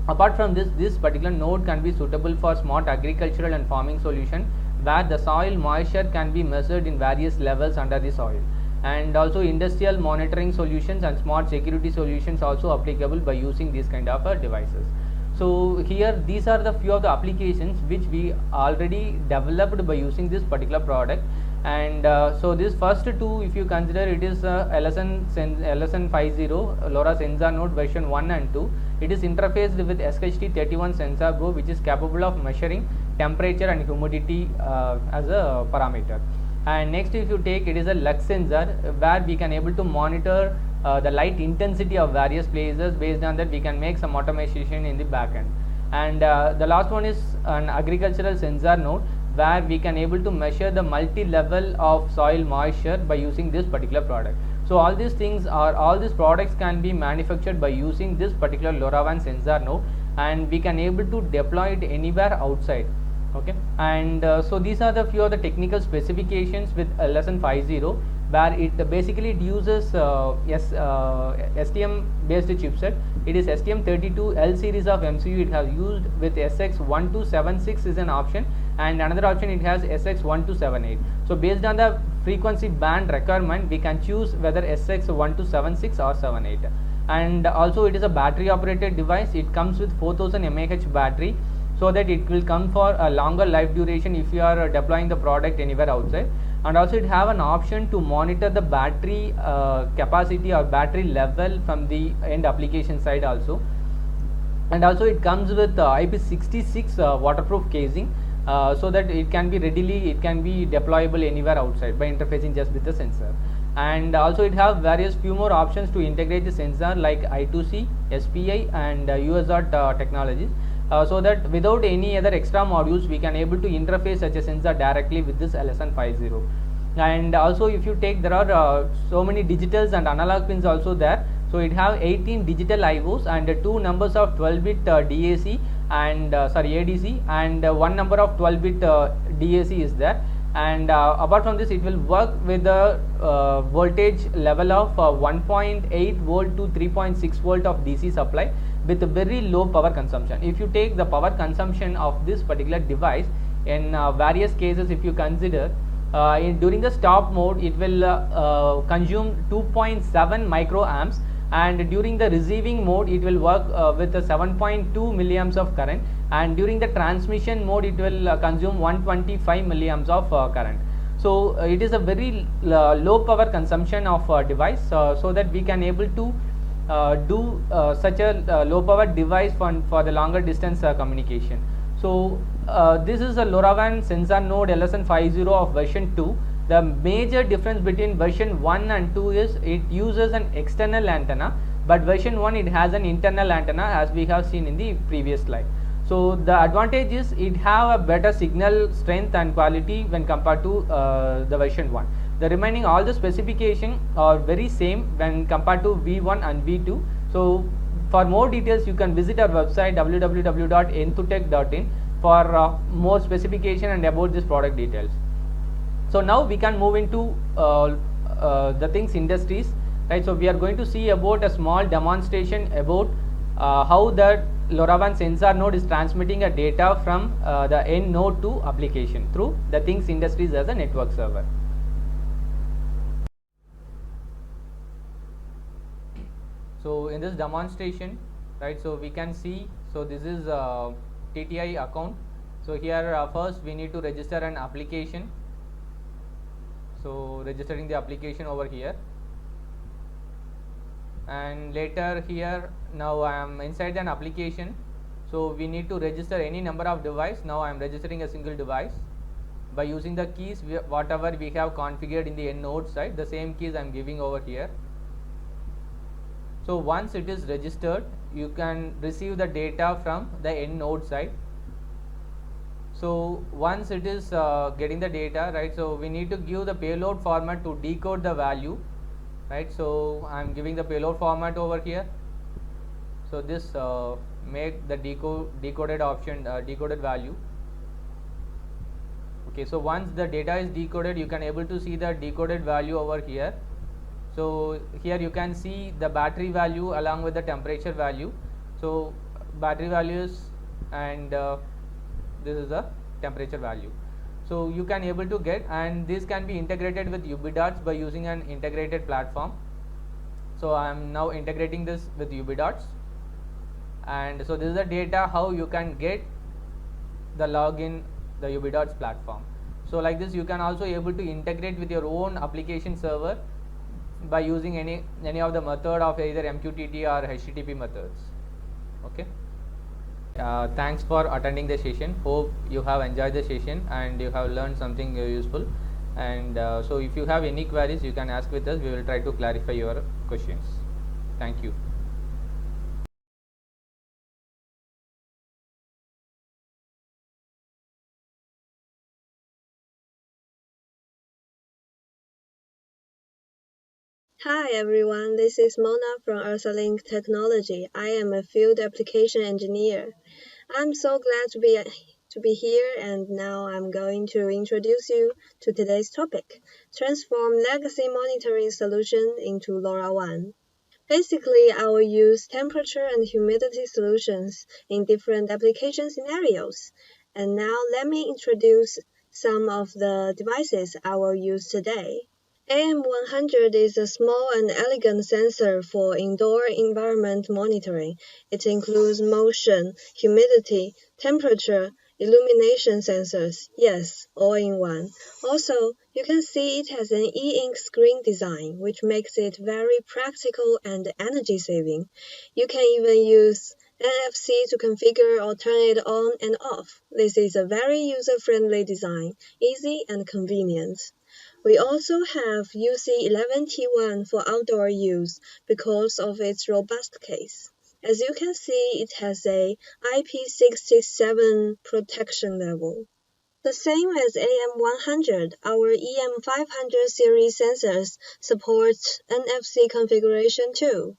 [SPEAKER 17] Apart from this particular node can be suitable for smart agricultural and farming solution, where the soil moisture can be measured in various levels under the soil, and also industrial monitoring solutions and smart security solutions also applicable by using these kind of devices. So here these are the few of the applications which we already developed by using this particular product. And so this first two, if you consider, it is LSN50 LoRa sensor node version 1 and 2. It is interfaced with SHT31 sensor probe, which is capable of measuring temperature and humidity as a parameter. And next, if you take, it is a lux sensor, where we can able to monitor the light intensity of various places. Based on that, we can make some automation in the back end. And the last one is an agricultural sensor node, where we can able to measure the multi-level of soil moisture by using this particular product. So all these products can be manufactured by using this particular LoRaWAN sensor node, and we can able to deploy it anywhere outside. Okay, and so these are the few of the technical specifications with LSN50, where it basically uses STM based chipset. It is STM32 L series of MCU. It has used with SX1276 is an option, and another option it has SX1278. So based on the frequency band requirement, we can choose whether SX1276 or 78. And also it is a battery operated device. It comes with 4000 mAh battery, so that it will come for a longer life duration if you are deploying the product anywhere outside. And also it have an option to monitor the battery capacity or battery level from the end application side also. And also it comes with IP66 waterproof casing, so that it can be deployable anywhere outside by interfacing just with the sensor. And also it have few more options to integrate the sensor like I2C, SPI and USART technologies, so that without any other extra modules we can able to interface such a sensor directly with this LSN50. And also if you take, there are so many digitals and analog pins also there. So it have 18 digital IOs and 2 numbers of 12-bit DAC and ADC, and 1 number of 12-bit DAC is there. And apart from this, it will work with the voltage level of 1.8 volt to 3.6 volt of DC supply with a very low power consumption. If you take the power consumption of this particular device in various cases, if you consider during the stop mode, it will consume 2.7 microamps, and during the receiving mode it will work with a 7.2 milliamps of current, and during the transmission mode it will consume 125 milliamps of current. So it is a very low power consumption of device, so that we can able to do such a low power device for the longer distance communication. So this is a LoRaWAN sensor node LSN50 of version 2. The major difference between version 1 and 2 is it uses an external antenna, but version 1 it has an internal antenna, as we have seen in the previous slide. So the advantage is it have a better signal strength and quality when compared to the version 1. The remaining all the specification are very same when compared to V1 and V2. So for more details you can visit our website www.enthutech.in for more specification and about this product details. So now we can move into the things industries, right? So we are going to see about a small demonstration about how the LoRaWAN sensor node is transmitting a data from the end node to application through the things industries as a network server. So in this demonstration, right, so we can see, so this is TTI account. So here first we need to register an application. So registering the application over here, and later here now I am inside an application. So we need to register any number of device. Now I am registering a single device by using the keys whatever we have configured in the end node side. The same keys I am giving over here. So once it is registered, you can receive the data from the end node side. So once it is getting the data, right, so we need to give the payload format to decode the value, right. So I am giving the payload format over here. So this make the decoded option decoded value. Okay, so once the data is decoded, you can able to see the decoded value over here. So here you can see the battery value along with the temperature value. So battery values and this is the temperature value. So you can able to get, and this can be integrated with UBDOTs by using an integrated platform. So I am now integrating this with UBDOTs, and so this is the data how you can get the login the UBDOTs platform. So like this you can also able to integrate with your own application server by using any of the method of either MQTT or HTTP methods. Okay. Thanks for attending the session. Hope you have enjoyed the session and you have learned something useful. And so if you have any queries, you can ask with us. We will try to clarify your questions. Thank you.
[SPEAKER 19] Hi everyone, this is Mona from Earthlink Technology. I am a field application engineer. I'm so glad to be here, and now I'm going to introduce you to today's topic: transform legacy monitoring solution into LoRaWAN. Basically, I will use temperature and humidity solutions in different application scenarios, And now let me introduce some of the devices I will use today. AM100 is a small and elegant sensor for indoor environment monitoring. It includes motion, humidity, temperature, illumination sensors. Yes, all in one. Also, you can see it has an e-ink screen design, which makes it very practical and energy-saving. You can even use NFC to configure or turn it on and off. This is a very user-friendly design, easy and convenient. We also have UC11T1 for outdoor use because of its robust case. As you can see, it has a IP67 protection level. The same as AM100, our EM500 series sensors support NFC configuration too.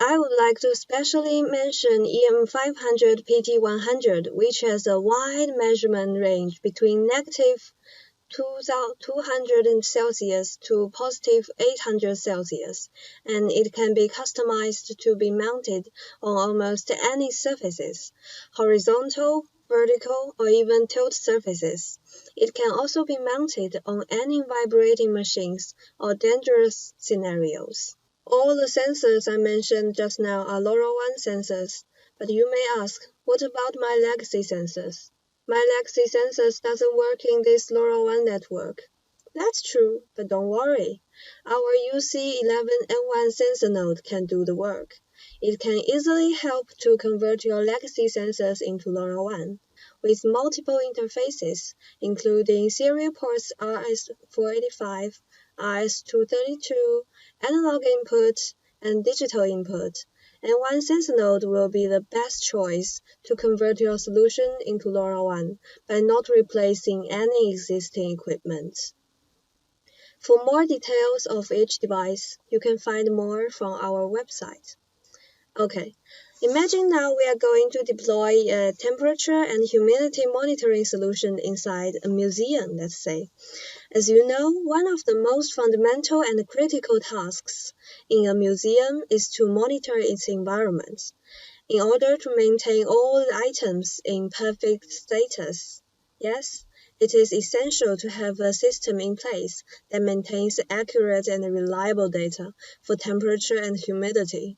[SPEAKER 19] I would like to specially mention EM500 PT100, which has a wide measurement range between negative 200 Celsius to positive 800 Celsius, and it can be customized to be mounted on almost any surfaces, horizontal, vertical, or even tilt surfaces. It can also be mounted on any vibrating machines or dangerous scenarios. All the sensors I mentioned just now are LoRaWAN sensors, but you may ask, what about my legacy sensors? My legacy sensors doesn't work in this LoRaWAN network. That's true, but don't worry. Our UC11N1 sensor node can do the work. It can easily help to convert your legacy sensors into LoRaWAN. With multiple interfaces, including serial ports RS485, RS232, analog input, and digital input, and one sensor node will be the best choice to convert your solution into LoRaWAN by not replacing any existing equipment. For more details of each device, you can find more from our website. Okay, imagine now we are going to deploy a temperature and humidity monitoring solution inside a museum, let's say. As you know, one of the most fundamental and critical tasks in a museum is to monitor its environment in order to maintain all the items in perfect status. Yes, it is essential to have a system in place that maintains accurate and reliable data for temperature and humidity.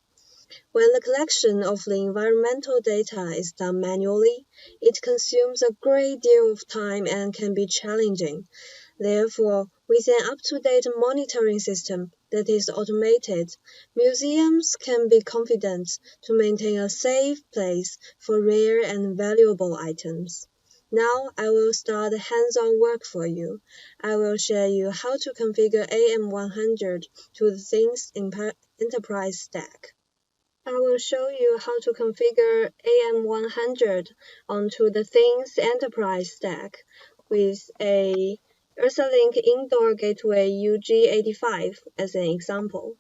[SPEAKER 19] When the collection of the environmental data is done manually, it consumes a great deal of time and can be challenging. Therefore, with an up-to-date monitoring system that is automated, museums can be confident to maintain a safe place for rare and valuable items. Now I will start hands-on work for you. I will show you how to configure AM100 to the Things Enterprise stack. I will show you how to configure AM100 onto the Things Enterprise stack with a UrsaLink Indoor Gateway UG85 as an example.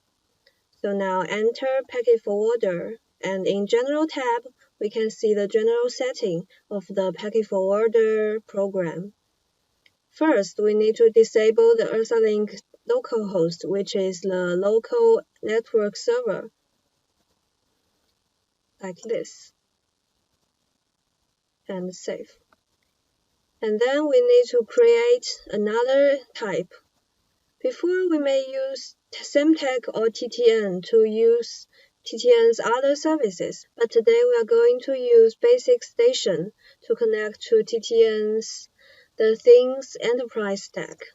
[SPEAKER 19] So now enter Packet Forwarder, and in General tab, we can see the general setting of the Packet Forwarder program. First, we need to disable the UrsaLink localhost, which is the local network server, like this, and save. And then we need to create another type. Before, we may use Semtech or TTN to use TTN's other services, but today we are going to use Basic Station to connect to TTN's The Things Enterprise stack.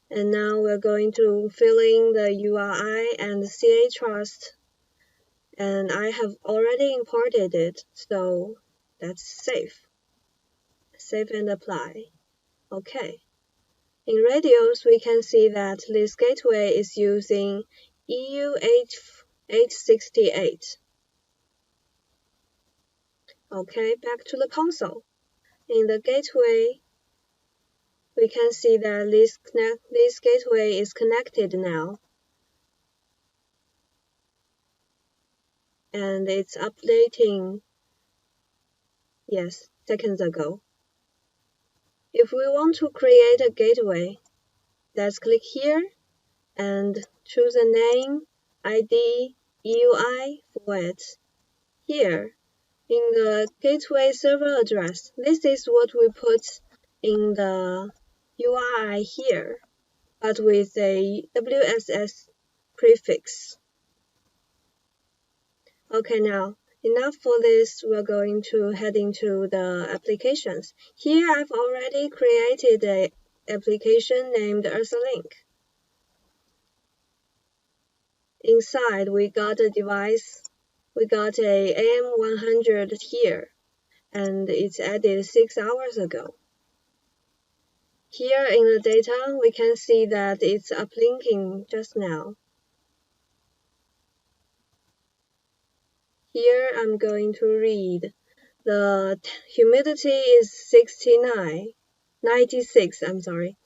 [SPEAKER 19] And now we're going to fill in the URI and CA trust, and I have already imported it, so that's safe. Save and apply. Okay. In radios, we can see that this gateway is using EU868. Okay, back to the console. In the gateway, we can see that this gateway is connected now. And it's updating, yes, seconds ago. If we want to create a gateway, let's click here and choose a name, ID, EUI for it. Here, In the gateway server address, this is what we put in the URI here, but with a WSS prefix. Okay, now, enough for this. We're going to head into the applications. Here I've already created an application named UrsaLink. Inside, we got a device. We got a AM100 here, and it's added 6 hours ago. Here in the data, we can see that it's uplinking just now. Here I'm going to read. The humidity is 96, I'm sorry.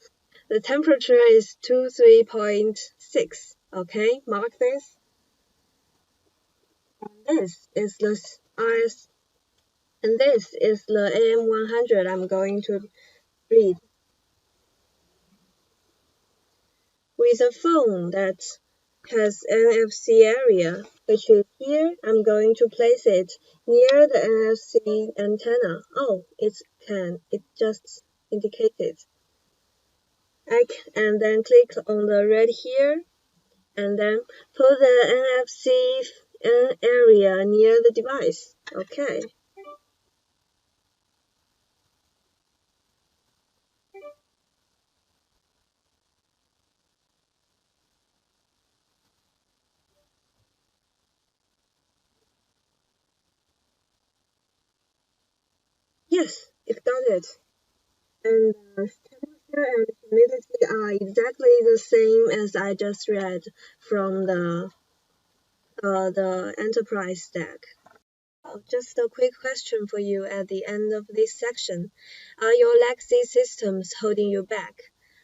[SPEAKER 19] The temperature is 23.6. Okay, mark this. And this is the RS, and this is the AM100 I'm going to read. With a phone that has NFC area, which is here, I'm going to place it near the NFC antenna. Oh, it just indicated. And then click on the red here, and then put the NFC area near the device. Okay. Yes, it got it. And the temperature and humidity are exactly the same as I just read from the enterprise stack. Just a quick question for you at the end of this section. Are your legacy systems holding you back?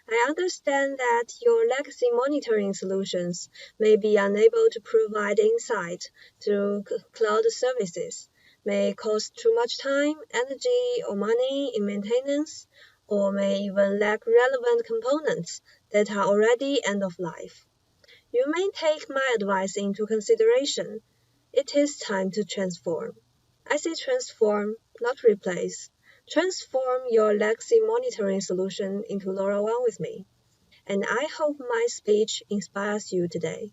[SPEAKER 19] I understand that your legacy monitoring solutions may be unable to provide insight through cloud services, may cost too much time, energy, or money in maintenance, or may even lack relevant components that are already end of life. You may take my advice into consideration. It is time to transform. I say transform, not replace. Transform your legacy monitoring solution into LoRaWAN with me. And I hope my speech inspires you today.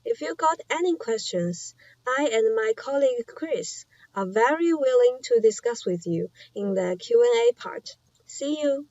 [SPEAKER 19] If you got any questions, I and my colleague Chris are very willing to discuss with you in the Q&A part. See you!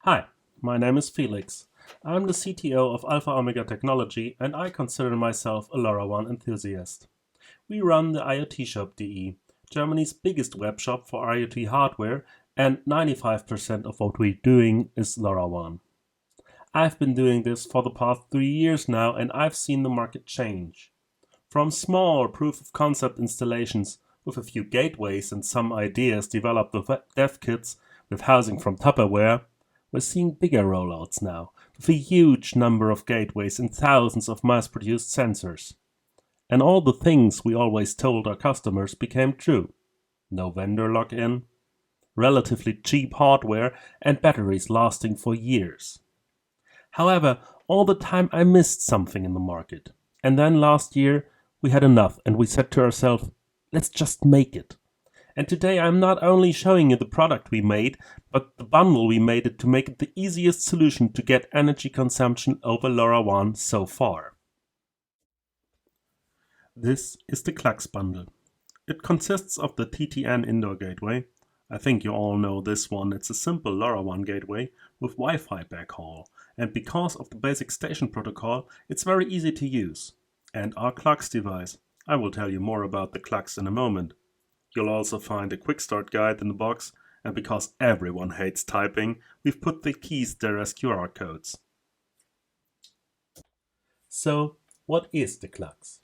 [SPEAKER 18] Hi, my name is Felix. I'm the CTO of Alpha Omega Technology and I consider myself a LoRaWAN enthusiast. We run the IoT Shop.de, Germany's biggest web shop for IoT hardware, and 95% of what we're doing is LoRaWAN. I've been doing this for the past 3 years now and I've seen the market change. From small proof of concept installations with a few gateways and some ideas developed with dev kits with housing from Tupperware, we're seeing bigger rollouts now, with a huge number of gateways and thousands of mass-produced sensors. And all the things we always told our customers became true. No vendor lock-in, relatively cheap hardware, and batteries lasting for years. However, all the time I missed something in the market. And then last year, we had enough and we said to ourselves, let's just make it. And today I'm not only showing you the product we made, but the bundle we made it to make it the easiest solution to get energy consumption over LoRaWAN so far. This is the Klux bundle. It consists of the TTN indoor gateway. I think you all know this one. It's a simple LoRaWAN gateway with Wi-Fi backhaul. And because of the basic station protocol, it's very easy to use. And our Klux device. I will tell you more about the Klux in a moment. You'll also find a quick start guide in the box, and because everyone hates typing, we've put the keys there as QR codes. So, what is the Klux?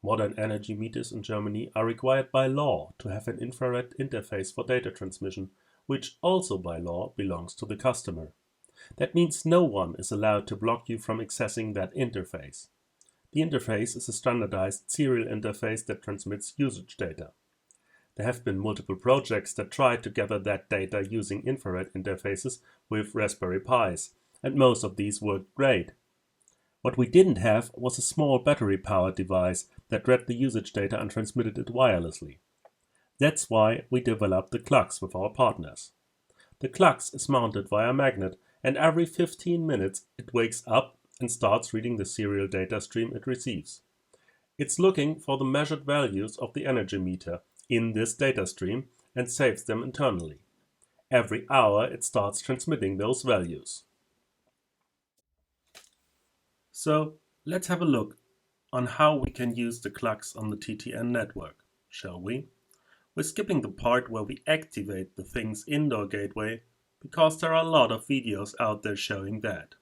[SPEAKER 18] Modern energy meters in Germany are required by law to have an infrared interface for data transmission, which also by law belongs to the customer. That means no one is allowed to block you from accessing that interface. The interface is a standardized serial interface that transmits usage data. There have been multiple projects that tried to gather that data using infrared interfaces with Raspberry Pis, and most of these worked great. What we didn't have was a small battery-powered device that read the usage data and transmitted it wirelessly. That's why we developed the Klux with our partners. The Klux is mounted via a magnet, and every 15 minutes it wakes up and starts reading the serial data stream it receives. It's looking for the measured values of the energy meter in this data stream and saves them internally. Every hour it starts transmitting those values. So let's have a look on how we can use the Klux on the TTN network, shall we? We're skipping the part where we activate the Things indoor gateway because there are a lot of videos out there showing that.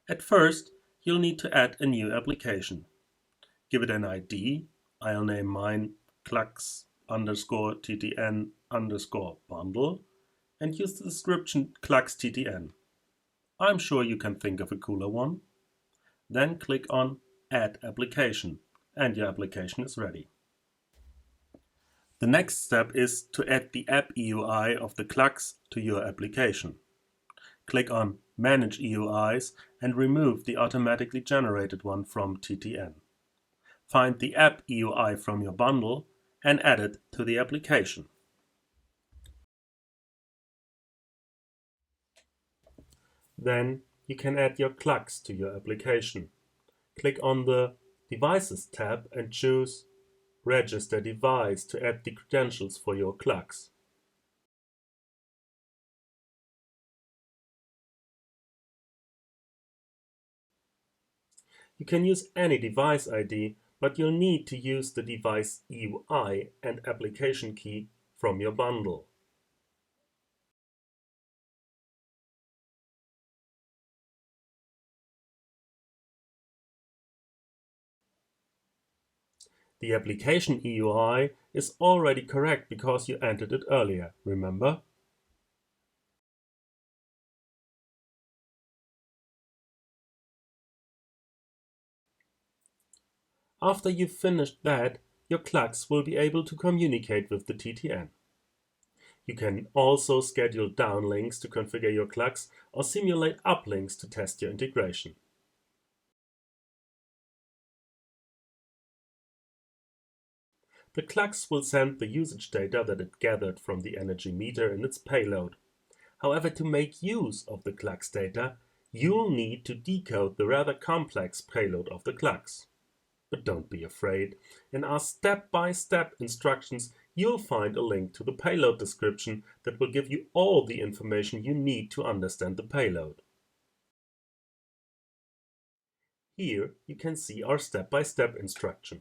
[SPEAKER 18] At first, you'll need to add a new application. Give it an ID. I'll name mine Klux_TTN_bundle and use the description KluxTTN. I'm sure you can think of a cooler one. Then click on Add Application and your application is ready. The next step is to add the app EUI of the Klux to your application. Click on Manage EUIs and remove the automatically generated one from TTN. Find the app EUI from your bundle and add it to the application. Then you can add your Klux to your application. Click on the Devices tab and choose Register Device to add the credentials for your Klux. You can use any device ID, but you'll need to use the device EUI and application key from your bundle. The application EUI is already correct because you entered it earlier, remember? After you've finished that, your Klux will be able to communicate with the TTN. You can also schedule downlinks to configure your Klux or simulate uplinks to test your integration. The Klux will send the usage data that it gathered from the energy meter in its payload. However, to make use of the Klux data, you'll need to decode the rather complex payload of the Klux. But don't be afraid. In our step-by-step instructions, you'll find a link to the payload description that will give you all the information you need to understand the payload. Here you can see our step-by-step instruction.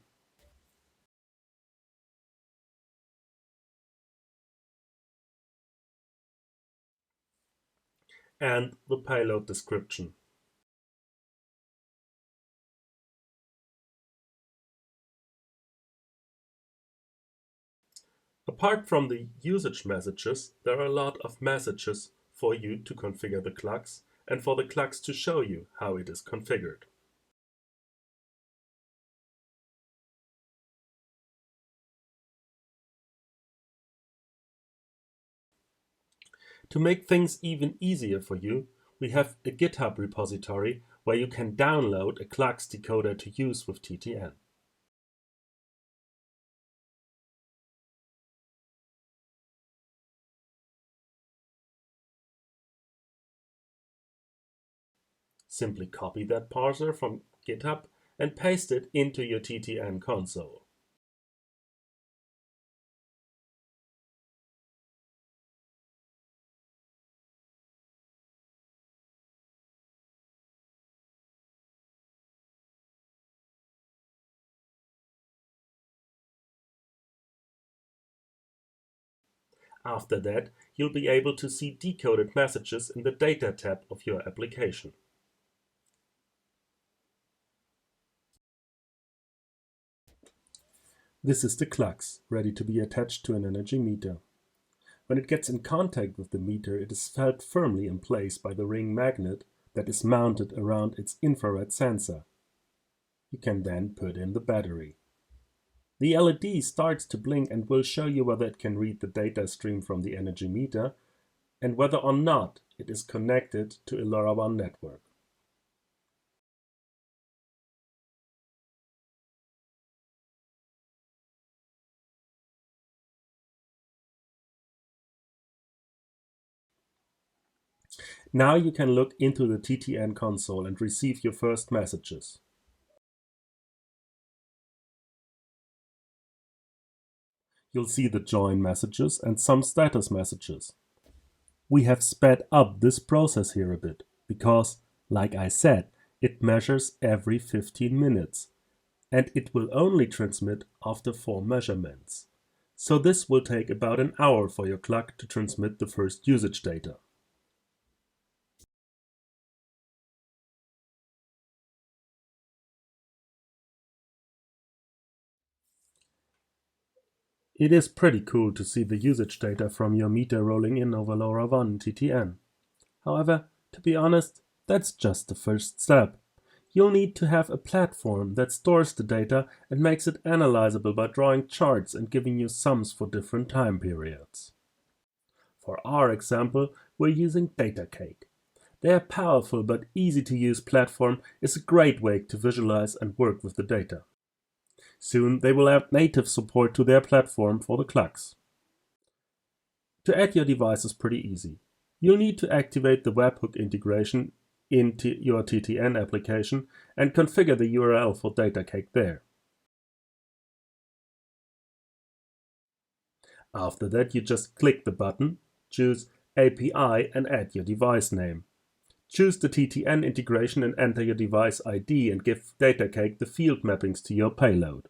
[SPEAKER 18] And the payload description. Apart from the usage messages, there are a lot of messages for you to configure the Klux and for the Klux to show you how it is configured. To make things even easier for you, we have a GitHub repository where you can download a Klux decoder to use with TTN. Simply copy that parser from GitHub and paste it into your TTN console. After that, you'll be able to see decoded messages in the Data tab of your application. This is the Klux, ready to be attached to an energy meter. When it gets in contact with the meter, it is held firmly in place by the ring magnet that is mounted around its infrared sensor. You can then put in the battery. The LED starts to blink and will show you whether it can read the data stream from the energy meter and whether or not it is connected to a LoRaWAN network. Now you can look into the TTN console and receive your first messages. You'll see the join messages and some status messages. We have sped up this process here a bit because, like I said, it measures every 15 minutes and it will only transmit after 4 measurements. So this will take about an hour for your clock to transmit the first usage data. It is pretty cool to see the usage data from your meter rolling in over LoRaWAN TTN. However, to be honest, that's just the first step. You'll need to have a platform that stores the data and makes it analyzable by drawing charts and giving you sums for different time periods. For our example, we're using DataCake. Their powerful but easy to use platform is a great way to visualize and work with the data. Soon they will add native support to their platform for the clocks. To add your device is pretty easy. You'll need to activate the webhook integration into your TTN application and configure the URL for DataCake there. After that, you just click the button, choose API and add your device name. Choose the TTN integration and enter your device ID and give DataCake the field mappings to your payload.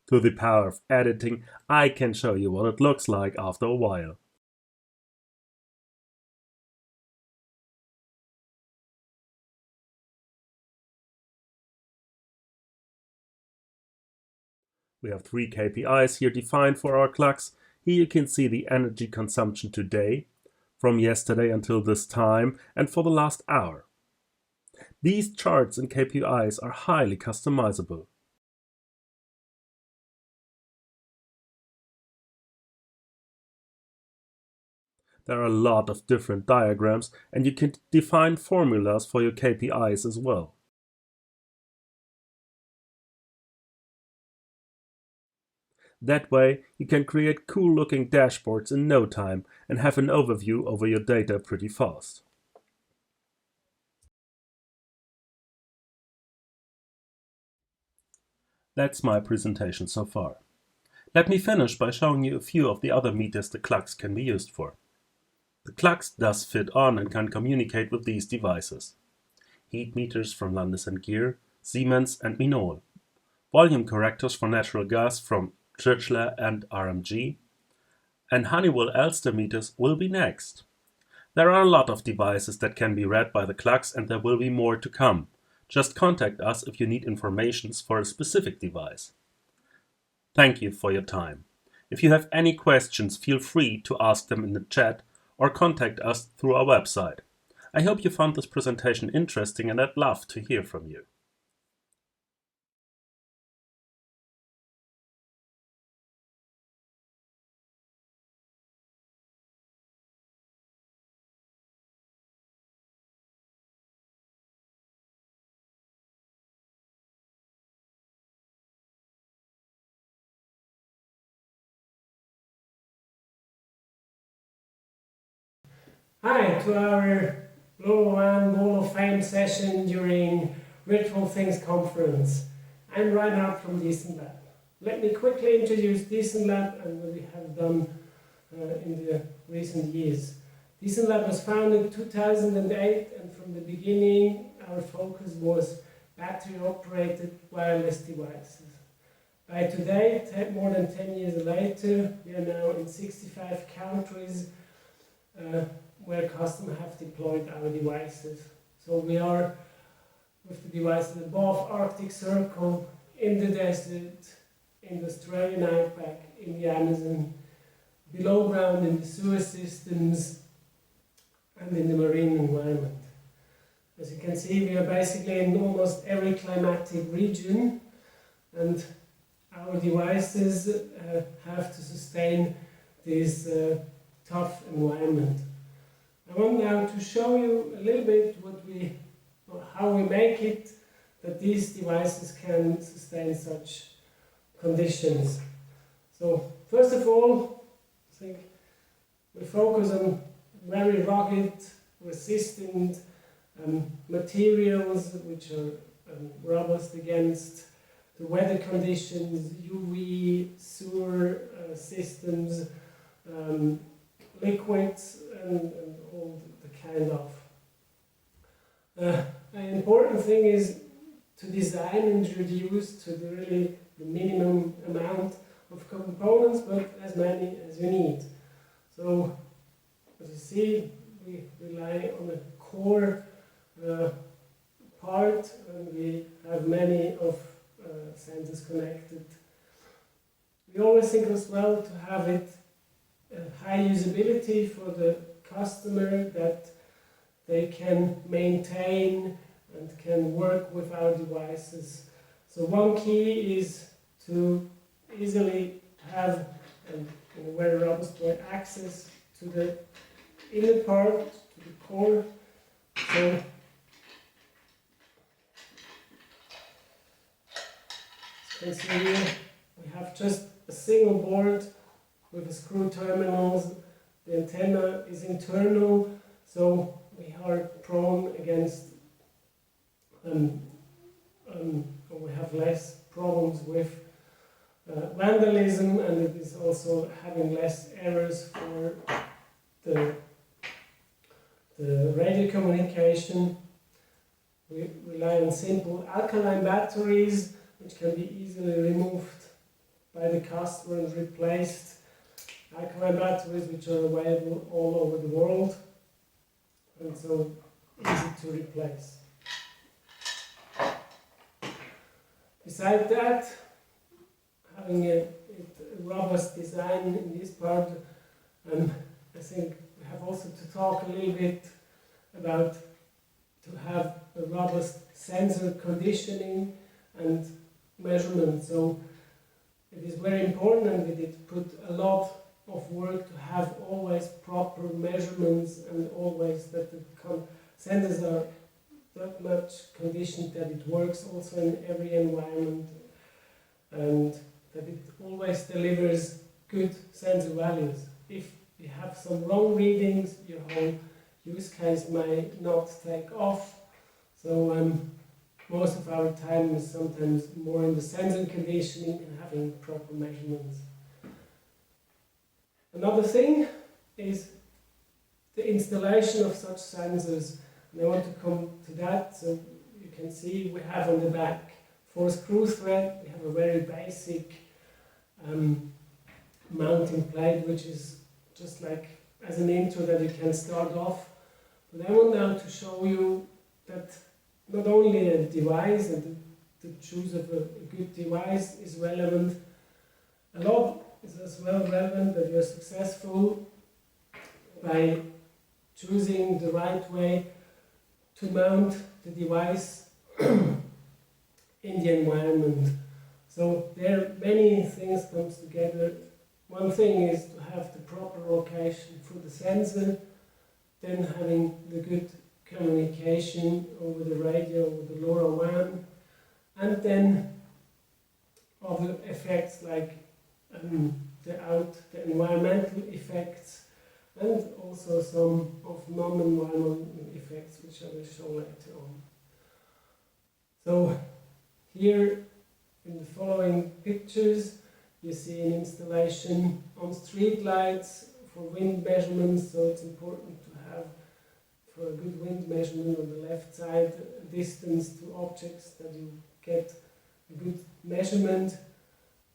[SPEAKER 18] Through the power of editing, I can show you what it looks like after a while. We have 3 KPIs here defined for our clocks. Here you can see the energy consumption today, from yesterday until this time, and for the last hour. These charts and KPIs are highly customizable. There are a lot of different diagrams, and you can define formulas for your KPIs as well. That way, you can create cool-looking dashboards in no time and have an overview over your data pretty fast. That's my presentation so far. Let me finish by showing you a few of the other meters the clocks can be used for. The clocks does fit on and can communicate with these devices. Heat meters from Landes & Gier, Siemens and Minol. Volume correctors for natural gas from Churchler and RMG. And Honeywell Elster meters will be next. There are a lot of devices that can be read by the clocks and there will be more to come. Just contact us if you need information for a specific device. Thank you for your time. If you have any questions, feel free to ask them in the chat or contact us through our website. I hope you found this presentation interesting and I'd love to hear from you.
[SPEAKER 20] Hi to our LoRaWAN Wall of Fame session during Virtual Things Conference. I'm Reinhard from Decent Lab. Let me quickly introduce Decent Lab and what we have done in the recent years. Decent Lab was founded in 2008 and from the beginning our focus was battery-operated wireless devices. By today, more than 10 years later, we are now in 65 countries where customers have deployed our devices. So we are with the devices above Arctic Circle, in the desert, in the Australian outback, in the Amazon, below ground in the sewer systems, and in the marine environment. As you can see, we are basically in almost every climatic region, and our devices have to sustain this tough environment. I want now to show you a little bit how we make it that these devices can sustain such conditions. So first of all, I think we focus on very rugged, resistant materials which are robust against the weather conditions, UV, sewer systems, liquids, and all the kind of. An important thing is to design and reduce to the minimum amount of components, but as many as you need. So, as you see, we rely on a core part, and we have many of sensors connected. We always think as well to have it high usability for the customer, that they can maintain and can work with our devices. So one key is to easily have, in a very robust way, access to the inner part, to the core. So as you can see here, we have just a single board with the screw terminals. The antenna is internal, so we are prone against, we have less problems with vandalism, and it is also having less errors for the radio communication. We rely on simple alkaline batteries, which can be easily removed by the customer and replaced. Alkaline batteries which are available all over the world, and so easy to replace. Besides that, having a robust design in this part, I think we have also to talk a little bit about to have a robust sensor conditioning and measurement. So it is very important, and we did put a lot of work to have always proper measurements, and always that the sensors are that much conditioned that it works also in every environment, and that it always delivers good sensor values. If you have some wrong readings, your whole use case may not take off. So most of our time is sometimes more in the sensor conditioning and having proper measurements. Another thing is the installation of such sensors. And I want to come to that. So you can see we have on the back 4 screw thread. We have a very basic mounting plate, which is just like as an intro that you can start off. But I want now to show you that not only a device and the choose of a good device is relevant, a lot is as well relevant that you are successful by choosing the right way to mount the device in the environment. So there are many things comes together. One thing is to have the proper location for the sensor, then having the good communication over the radio, over the LoRaWAN, and then other effects like the environmental effects, and also some of non-environmental effects, which I will show later on. So here in the following pictures, you see an installation on street lights for wind measurements. So it's important to have, for a good wind measurement on the left side, a distance to objects that you get a good measurement.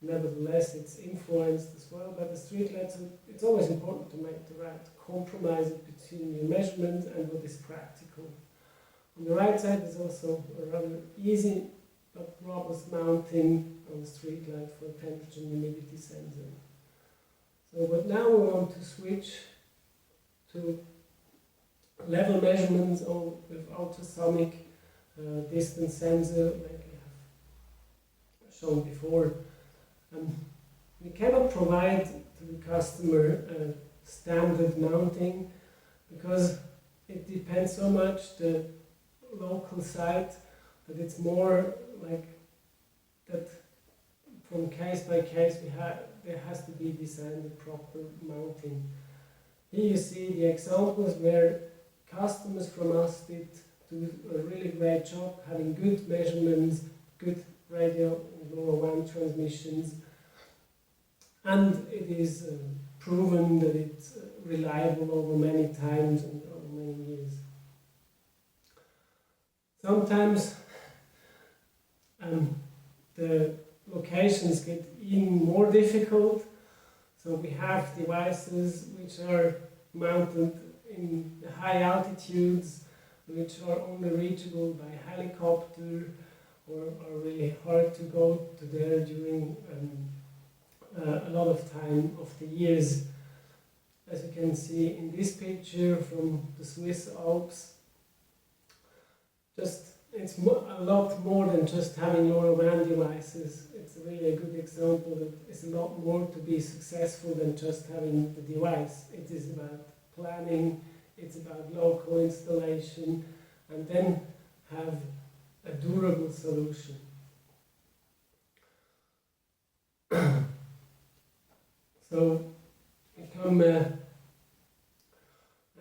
[SPEAKER 20] Nevertheless, it's influenced as well by the street lights. So it's always important to make the right compromise between your measurement and what is practical. On the right side is also a rather easy but robust mounting on the street light for temperature and humidity sensor. So, but now we want to switch to level measurements with ultrasonic distance sensor, like I have shown before. We cannot provide to the customer standard mounting because it depends so much the local site that it's more like that from case by case there has to be designed a proper mounting. Here you see the examples where customers from us did do a really great job having good measurements, good radio and LoRaWAN transmissions, and it is proven that it's reliable over many times and over many years. Sometimes the locations get even more difficult, so we have devices which are mounted in the high altitudes, which are only reachable by helicopter, or are really hard to go to there during a lot of time of the years. As you can see in this picture from the Swiss Alps, it's a lot more than just having LoRaWAN devices. It's really a good example that it's a lot more to be successful than just having the device. It is about planning, it's about local installation, and then have a durable solution. So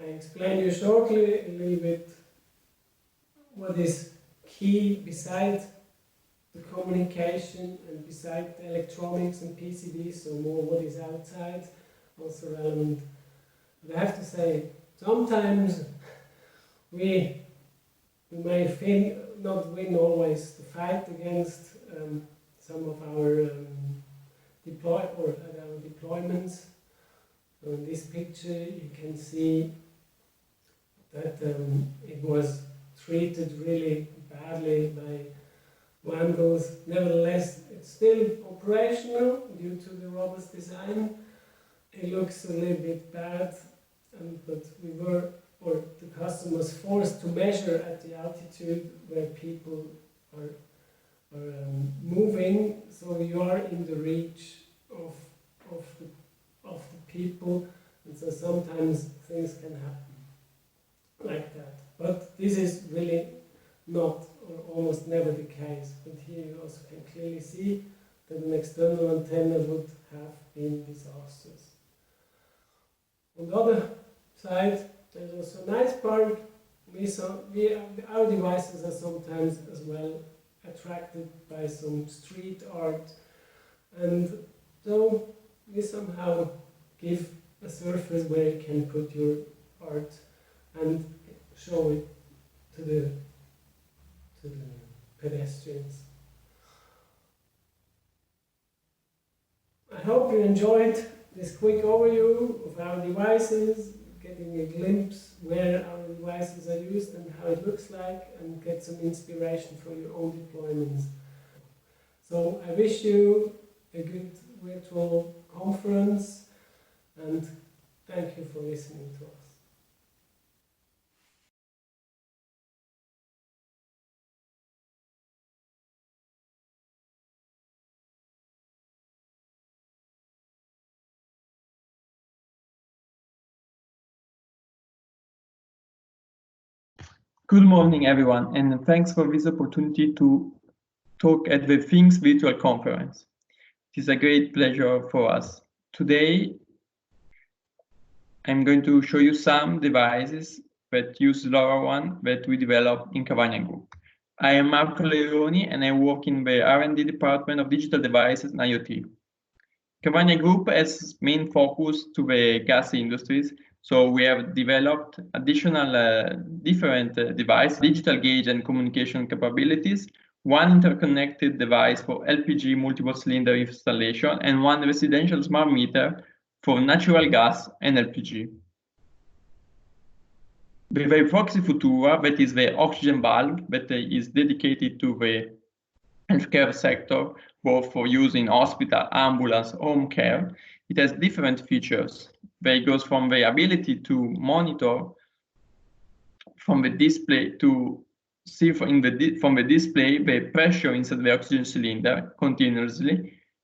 [SPEAKER 20] I explain you shortly a little bit what is key beside the communication and beside the electronics and PCBs, so more what is outside, also relevant. But I have to say, sometimes we may not win always the fight against some of our deployments. So in this picture you can see that it was treated really badly by vandals. Nevertheless, it's still operational due to the robust design. It looks a little bit bad, but the customer was forced to measure at the altitude where people are moving, so you are in the reach of the people, and so sometimes things can happen like that. But this is really not or almost never the case. But here you also can clearly see that an external antenna would have been disastrous. On the other side, there's also a nice part. Our devices are sometimes as well attracted by some street art, and so we somehow give a surface where you can put your art and show it to the pedestrians. I hope you enjoyed this quick overview of our devices, getting a glimpse where our devices are used and how it looks like, and get some inspiration for your own deployments. So I wish you a good virtual conference, and thank you for listening to us.
[SPEAKER 3] Good morning, everyone, and thanks for this opportunity to talk at the Things virtual conference. It is a great pleasure for us. Today, I'm going to show you some devices that use LoRaWAN that we developed in Cavagna Group. I am Marco Leoni, and I work in the R&D department of Digital Devices and IoT. Cavagna Group has main focus to the gas industries, so we have developed additional different devices, digital gauge and communication capabilities, one interconnected device for LPG multiple cylinder installation, and one residential smart meter for natural gas and LPG. The Proxy Futura, that is the oxygen valve that is dedicated to the healthcare sector, both for use in hospital, ambulance, home care, it has different features. Where it goes from the ability to monitor from the display to see from the display the pressure inside the oxygen cylinder continuously.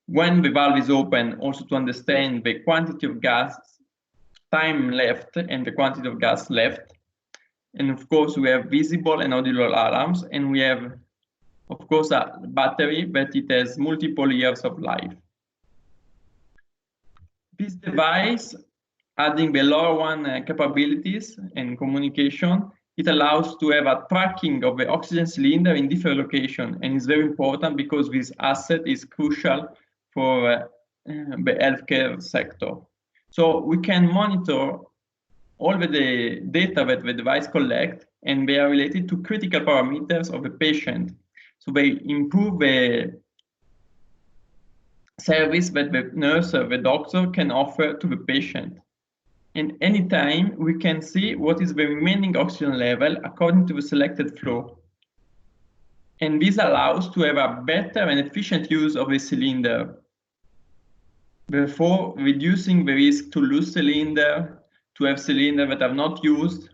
[SPEAKER 3] When the valve is open, also to understand the quantity of gas, time left, and the quantity of gas left. And of course, we have visible and audible alarms, and we have, of course, a battery, but it has multiple years of life. This device, adding the LoRaWAN capabilities and communication, it allows to have a tracking of the oxygen cylinder in different locations, and it's very important because this asset is crucial for the healthcare sector. So we can monitor all the data that the device collects, and they are related to critical parameters of the patient. So they improve the service that the nurse or the doctor can offer to the patient. And anytime we can see what is the remaining oxygen level according to the selected flow. And this allows to have a better and efficient use of the cylinder, therefore reducing the risk to lose cylinder, to have cylinders that are not used,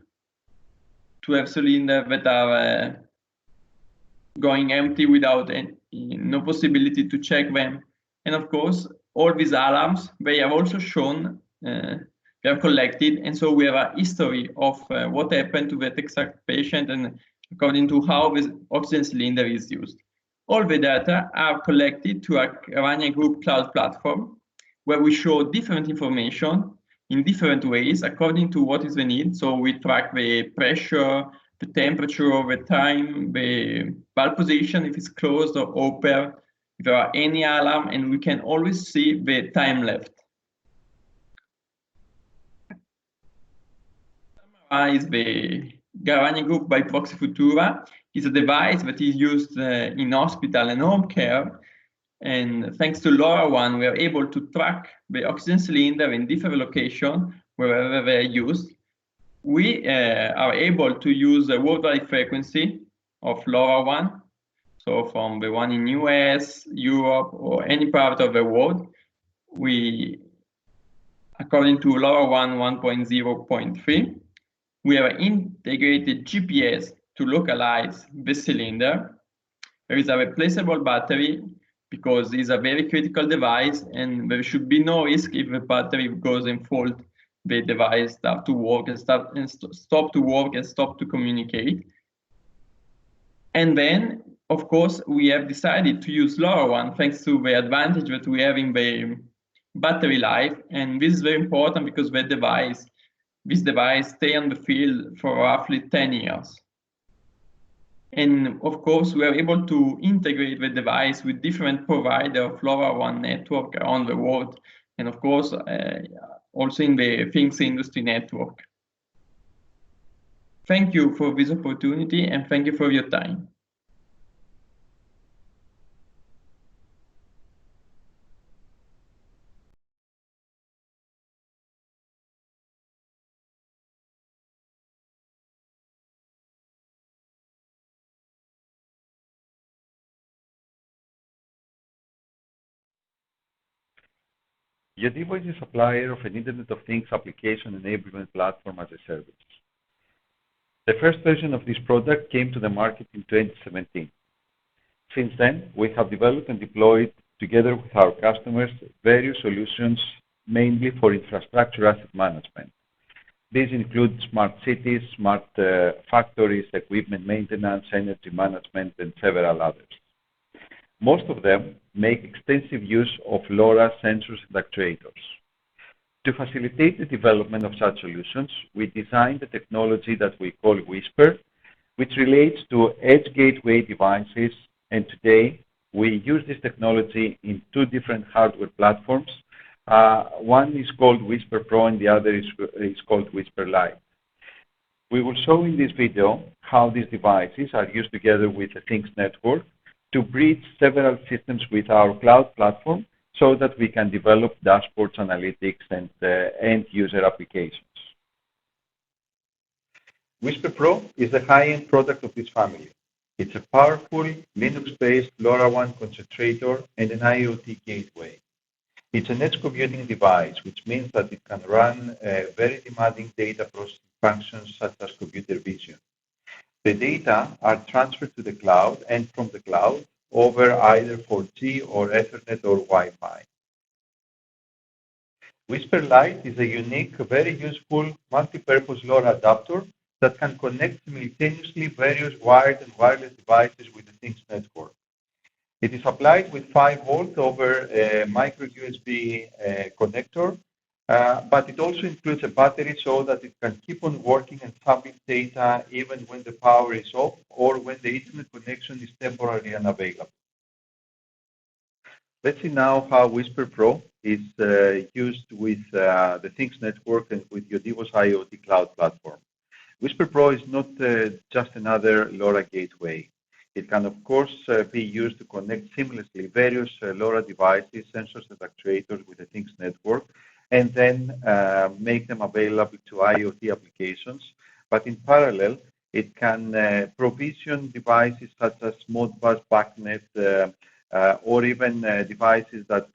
[SPEAKER 3] to have cylinders that are going empty without no possibility to check them. And of course, all these alarms, they have also shown, they are collected, and so we have a history of what happened to that exact patient and according to how the oxygen cylinder is used. All the data are collected to a Cavagna Group cloud platform, where we show different information in different ways according to what is the need. So we track the pressure, the temperature, the time, the valve position, if it's closed or open, if there are any alarm, and we can always see the time left. Summarize the Cavagna Group by Proxy Futura is a device that is used in hospital and home care. And thanks to LoRaWAN, we are able to track the oxygen cylinder in different locations wherever they're used. We are able to use the worldwide frequency of LoRaWAN, so from the one in US, Europe, or any part of the world. We, according to LoRaWAN 1.0.3, we have integrated GPS to localize the cylinder. There is a replaceable battery because it's a very critical device, and there should be no risk if the battery goes in fault, the device stop to work and stop to work and stop to communicate. And then, of course, we have decided to use LoRaWAN thanks to the advantage that we have in the battery life. And this is very important because this device stays on the field for roughly 10 years. And of course, we are able to integrate the device with different providers of LoRaWAN network around the world. And of course, also in the Things Industry Network. Thank you for this opportunity, and thank you for your time.
[SPEAKER 21] Yodivo is a supplier of an Internet of Things application enablement platform as a service. The first version of this product came to the market in 2017. Since then, we have developed and deployed, together with our customers, various solutions, mainly for infrastructure asset management. These include smart cities, smart factories, equipment maintenance, energy management, and several others. Most of them make extensive use of LoRa sensors and actuators. To facilitate the development of such solutions, we designed a technology that we call Whisper, which relates to edge gateway devices, and today we use this technology in two different hardware platforms. One is called Whisper Pro and the other is called Whisper Lite. We will show in this video how these devices are used together with the Things network to bridge several systems with our cloud platform so that we can develop dashboards, analytics, and end-user applications. Whisper Pro is the high-end product of this family. It's a powerful Linux-based LoRaWAN concentrator and an IoT gateway. It's an edge computing device, which means that it can run very demanding data processing functions such as computer vision. The data are transferred to the cloud and from the cloud over either 4G or Ethernet or Wi-Fi. Whisper Lite is a unique, very useful, multi-purpose LoRa adapter that can connect simultaneously various wired and wireless devices with the Things network. It is supplied with 5 volt over a micro USB connector, but it also includes a battery so that it can keep on working and sampling data even when the power is off or when the internet connection is temporarily unavailable. Let's see now how Whisper Pro is used with the Things network and with Yodivo's IoT cloud platform. Whisper Pro is not just another LoRa gateway. It can, of course, be used to connect seamlessly various LoRa devices, sensors, and actuators with the Things network, and then make them available to IoT applications. But in parallel, it can provision devices such as Modbus, BACnet, or even devices that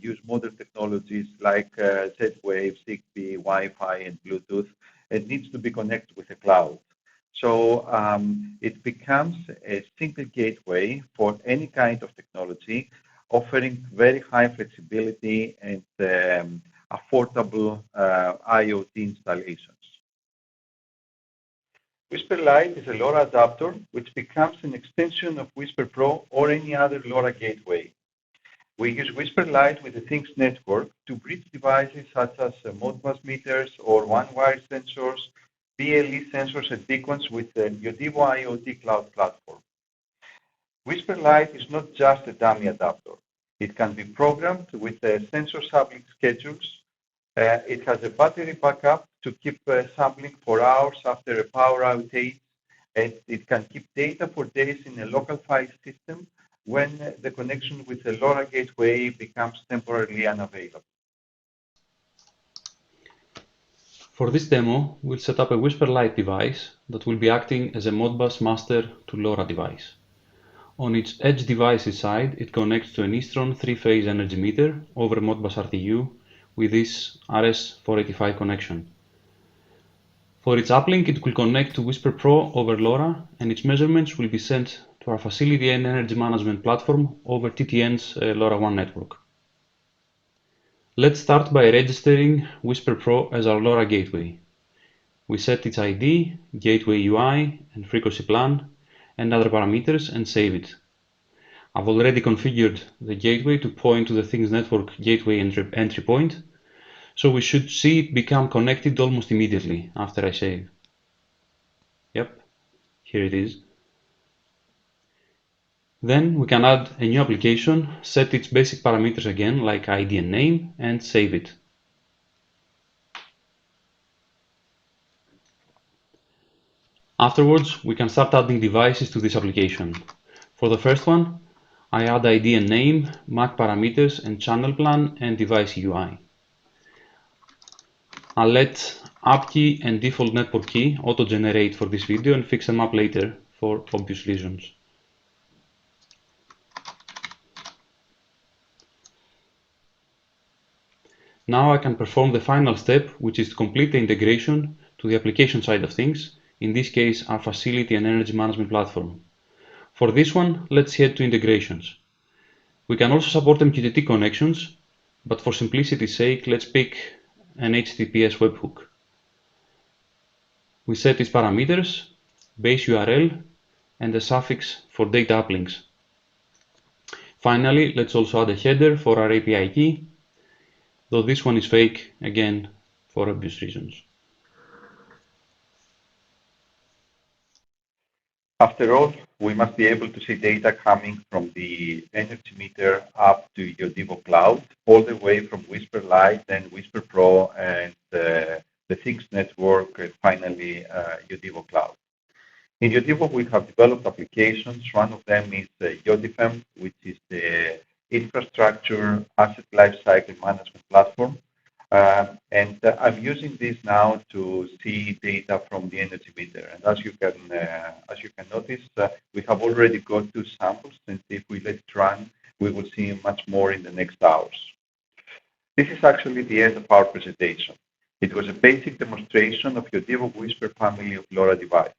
[SPEAKER 21] use modern technologies like Z-Wave, Zigbee, Wi-Fi, and Bluetooth. It needs to be connected with the cloud. So it becomes a single gateway for any kind of technology, offering very high flexibility and affordable IoT installations. Whisper Lite is a LoRa adapter which becomes an extension of Whisper Pro or any other LoRa gateway. We use Whisper Lite with the Things network to bridge devices such as Modbus meters or one-wire sensors, BLE sensors and beacons with the Yodivo IoT cloud platform. Whisper Lite is not just a dummy adapter. It can be programmed with sensor sampling schedules. It has a battery backup to keep sampling for hours after a power outage, and it can keep data for days in a local file system when the connection with the LoRa gateway becomes temporarily unavailable.
[SPEAKER 16] For this demo, we'll set up a Whisper Lite device that will be acting as a Modbus master to LoRa device. On its edge devices side, it connects to an Eastron 3-phase energy meter over Modbus RTU with this RS485 connection. For its uplink, it will connect to Whisper Pro over LoRa, and its measurements will be sent to our facility and energy management platform over TTN's LoRaWAN network. Let's start by registering Whisper Pro as our LoRa gateway. We set its ID, gateway UI, and frequency plan, and other parameters, and save it. I've already configured the gateway to point to the Things network gateway entry point, so we should see it become connected almost immediately after I save. Yep, here it is. Then we can add a new application, set its basic parameters again, like ID and name, and save it. Afterwards, we can start adding devices to this application. For the first one, I add ID and name, MAC parameters, and channel plan, and device UI. I'll let app key and default network key auto-generate for this video and fix them up later for obvious reasons. Now I can perform the final step, which is to complete the integration to the application side of things, in this case our facility and energy management platform. For this one, let's head to integrations. We can also support MQTT connections, but for simplicity's sake, let's pick an HTTPS webhook. We set its parameters, base URL, and a suffix for data uplinks. Finally, let's also add a header for our API key, though this one is fake, again, for obvious reasons.
[SPEAKER 21] After all, we must be able to see data coming from the energy meter up to Yodivo Cloud, all the way from Whisper Lite, then Whisper Pro, and the Things network, and finally Yodivo Cloud. In Yodivo, we have developed applications. One of them is Yodifem, which is the infrastructure asset lifecycle management platform. And I'm using this now to see data from the energy meter. And as you can notice, we have already got 2 samples, and if we let it run, we will see much more in the next hours. This is actually the end of our presentation. It was a basic demonstration of your Devo Whisper family of LoRa devices.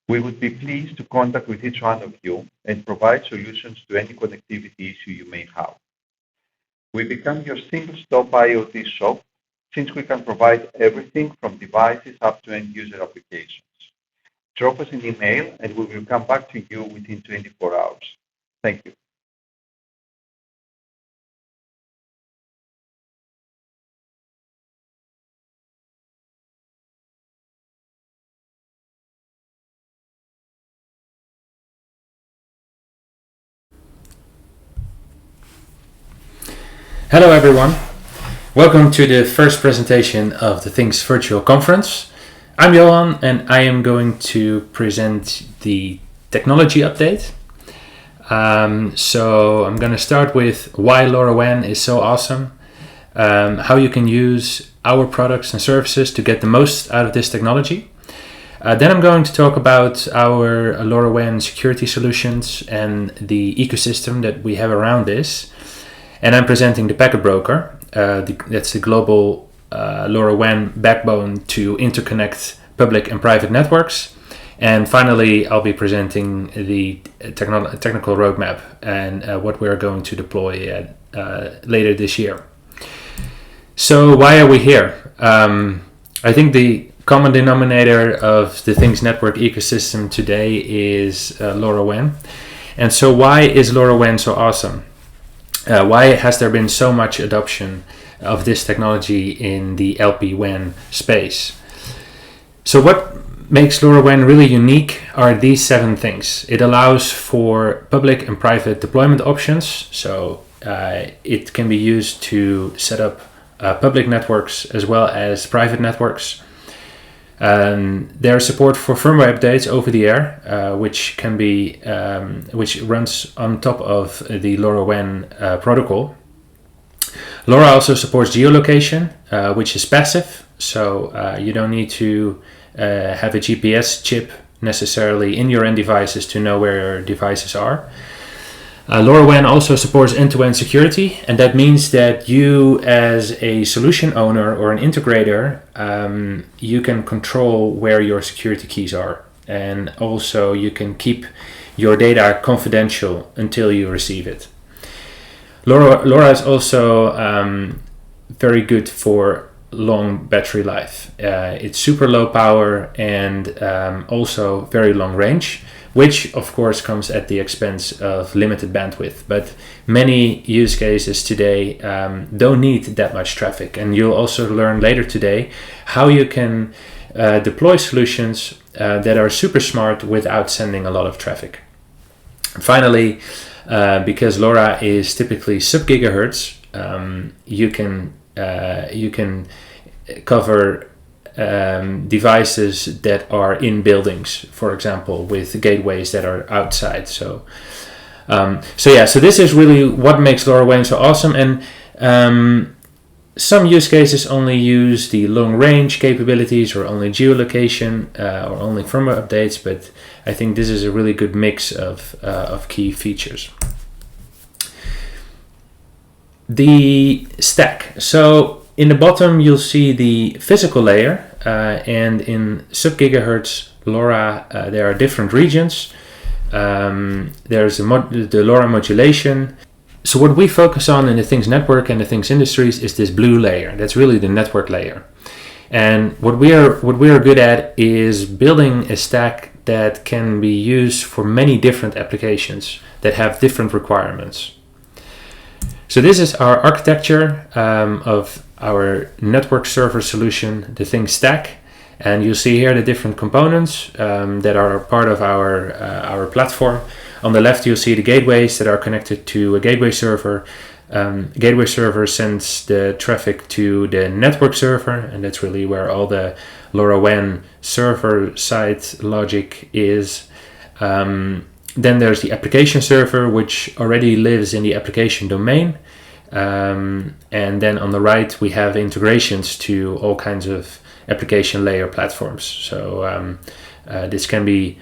[SPEAKER 21] We would be pleased to contact with each one of you and provide solutions to any connectivity issue you may have. We become your single-stop IoT shop since we can provide everything from devices up to end-user applications. Drop us an email and we will come back to you within 24 hours. Thank you.
[SPEAKER 9] Hello everyone, welcome to the first presentation of the Things Virtual Conference. I'm Johan and I am going to present the technology update. So I'm going to start with why LoRaWAN is so awesome, how you can use our products and services to get the most out of this technology. Then I'm going to talk about our LoRaWAN security solutions and the ecosystem that we have around this. And I'm presenting the packet broker. That's the global LoRaWAN backbone to interconnect public and private networks. And finally, I'll be presenting the technical roadmap and what we're going to deploy later this year. So why are we here? I think the common denominator of the Things Network ecosystem today is LoRaWAN. And so why is LoRaWAN so awesome? Why has there been so much adoption of this technology in the LPWAN space? So what makes LoRaWAN really unique are these 7 things. It allows for public and private deployment options. So it can be used to set up public networks as well as private networks. There's support for firmware updates over the air, which can be which runs on top of the LoRaWAN protocol. LoRa also supports geolocation, which is passive, so you don't need to have a GPS chip necessarily in your end devices to know where your devices are. LoRaWAN also supports end-to-end security, and that means that you as a solution owner or an integrator, you can control where your security keys are, and also you can keep your data confidential until you receive it. LoRa is also very good for long battery life. It's super low power and also very long range, which of course comes at the expense of limited bandwidth. But many use cases today don't need that much traffic. And you'll also learn later today how you can deploy solutions that are super smart without sending a lot of traffic. Finally, because LoRa is typically sub-gigahertz, you can cover devices that are in buildings, for example, with gateways that are outside. So this is really what makes LoRaWAN so awesome. And some use cases only use the long range capabilities or only geolocation or only firmware updates, but I think this is a really good mix of key features. The stack. So in the bottom, you'll see the physical layer, and in sub-gigahertz LoRa, there are different regions. There's the LoRa modulation. So what we focus on in the Things Network and the Things Industries is this blue layer. That's really the network layer. And what we are good at is building a stack that can be used for many different applications that have different requirements. So this is our architecture of our network server solution, the Things Stack, and you'll see here the different components that are part of our platform. On the left, you'll see the gateways that are connected to a gateway server. Gateway server sends the traffic to the network server, and that's really where all the LoRaWAN server side logic is. Then there's the application server, which already lives in the application domain. And then on the right, we have integrations to all kinds of application layer platforms. So this can be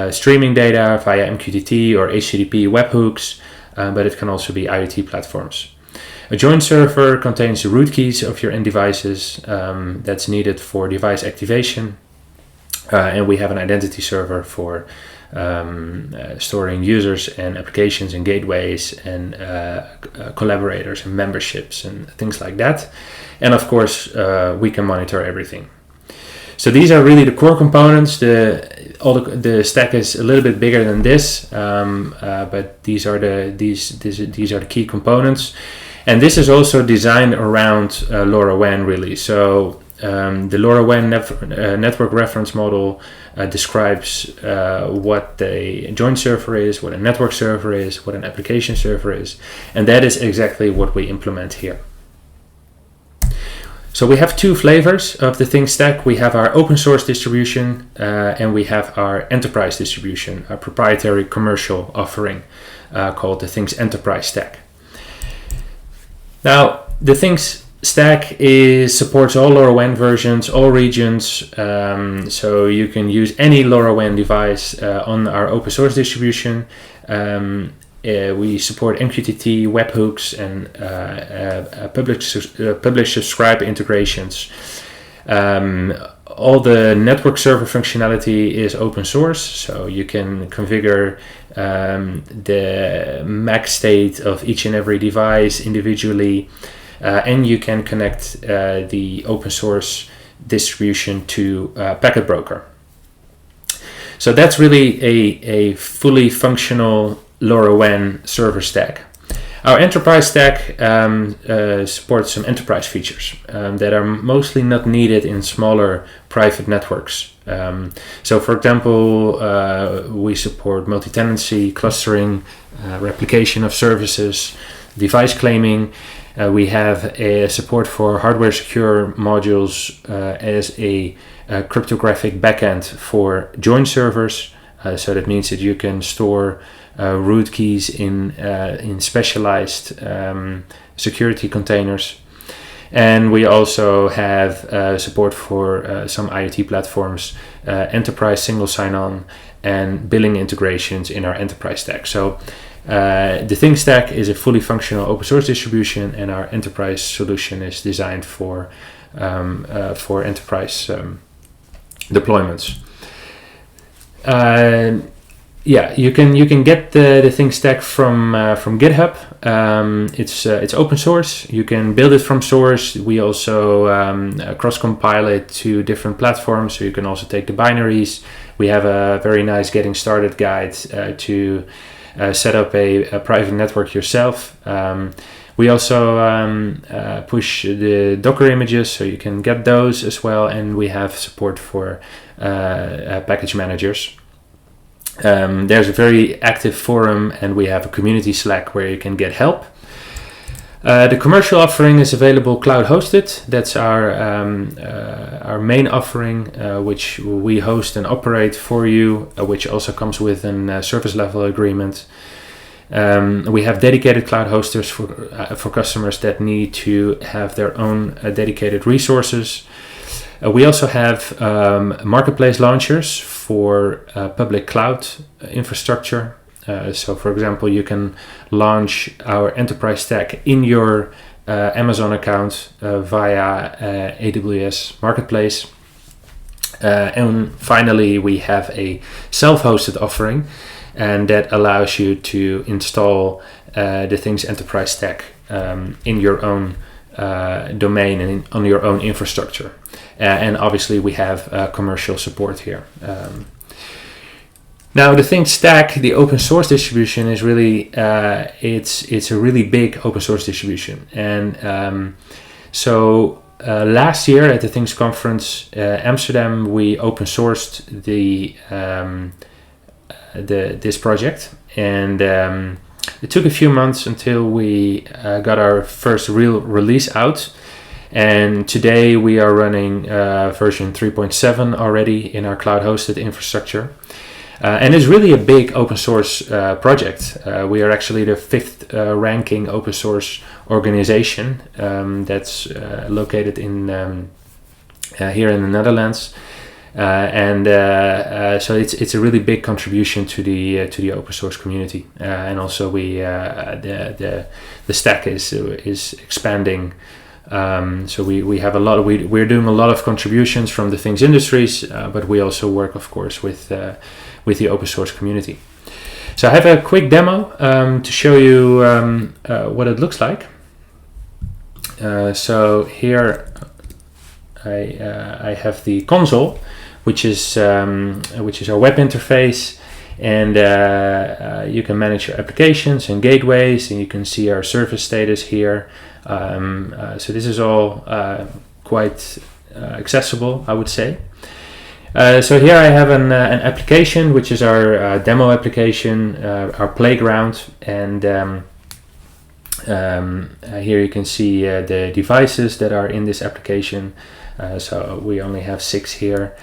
[SPEAKER 9] streaming data via MQTT or HTTP webhooks, but it can also be IoT platforms. A joint server contains the root keys of your end devices that's needed for device activation. And we have an identity server for storing users and applications and gateways and collaborators and memberships and things like that. And of course, we can monitor everything. So these are really the core components. The stack is a little bit bigger than this, but these are the key components. And this is also designed around LoRaWAN really. So the LoRaWAN network reference model describes what a joint server is, what a network server is, what an application server is, and that is exactly what we implement here. So we have two flavors of the Things stack. We have our open source distribution and we have our enterprise distribution, a proprietary commercial offering called the Things Enterprise Stack. Now, the Things stack supports all LoRaWAN versions, all regions, so you can use any LoRaWAN device on our open source distribution. We support MQTT, webhooks, and publish-subscribe integrations. All the network server functionality is open source, so you can configure the MAC state of each and every device individually, and you can connect the open source distribution to Packet Broker. So that's really a fully functional LoRaWAN server stack. Our enterprise stack supports some enterprise features that are mostly not needed in smaller private networks. So for example, we support multi-tenancy, clustering, replication of services, device claiming. We have a support for hardware secure modules as a cryptographic backend for joint servers. So that means that you can store root keys in specialized security containers. And we also have support for some IoT platforms, enterprise single sign-on, and billing integrations in our enterprise stack. So the Things stack is a fully functional open source distribution, and our enterprise solution is designed for enterprise deployments. Yeah, you can get the Things stack from GitHub. It's open source. You can build it from source. We also cross-compile it to different platforms, so you can also take the binaries. We have a very nice getting started guide to set up a private network yourself. We also push the Docker images, so you can get those as well, and we have support for package managers. There's a very active forum, and we have a community Slack where you can get help. The commercial offering is available cloud hosted. That's our main offering, which we host and operate for you, which also comes with a service level agreement. We have dedicated cloud hosters for customers that need to have their own dedicated resources. We also have marketplace launchers for public cloud infrastructure. So for example, you can launch our enterprise stack in your Amazon account via AWS Marketplace. And finally, we have a self-hosted offering, and that allows you to install the Things Enterprise Stack in your own domain and on your own infrastructure. And obviously we have commercial support here. Now the Things Stack, the open source distribution, is really it's a really big open source distribution. And so last year at the Things Conference Amsterdam, we open sourced this project, and it took a few months until we got our first real release out. And today we are running version 3.7 already in our cloud hosted infrastructure. And it's really a big open source project. We are actually the 5th ranking open source organization that's located in here in the Netherlands. So it's a really big contribution to the open source community, and also the stack is expanding. So we have we're doing a lot of contributions from the Things industries, but we also work, of course, with the open source community. So I have a quick demo to show you what it looks like. So here I have the console, which is our web interface, and you can manage your applications and gateways, and you can see our service status here. So this is all quite accessible, I would say. So here I have an application, which is our demo application, our playground, and here you can see the devices that are in this application. So we only have 6 here.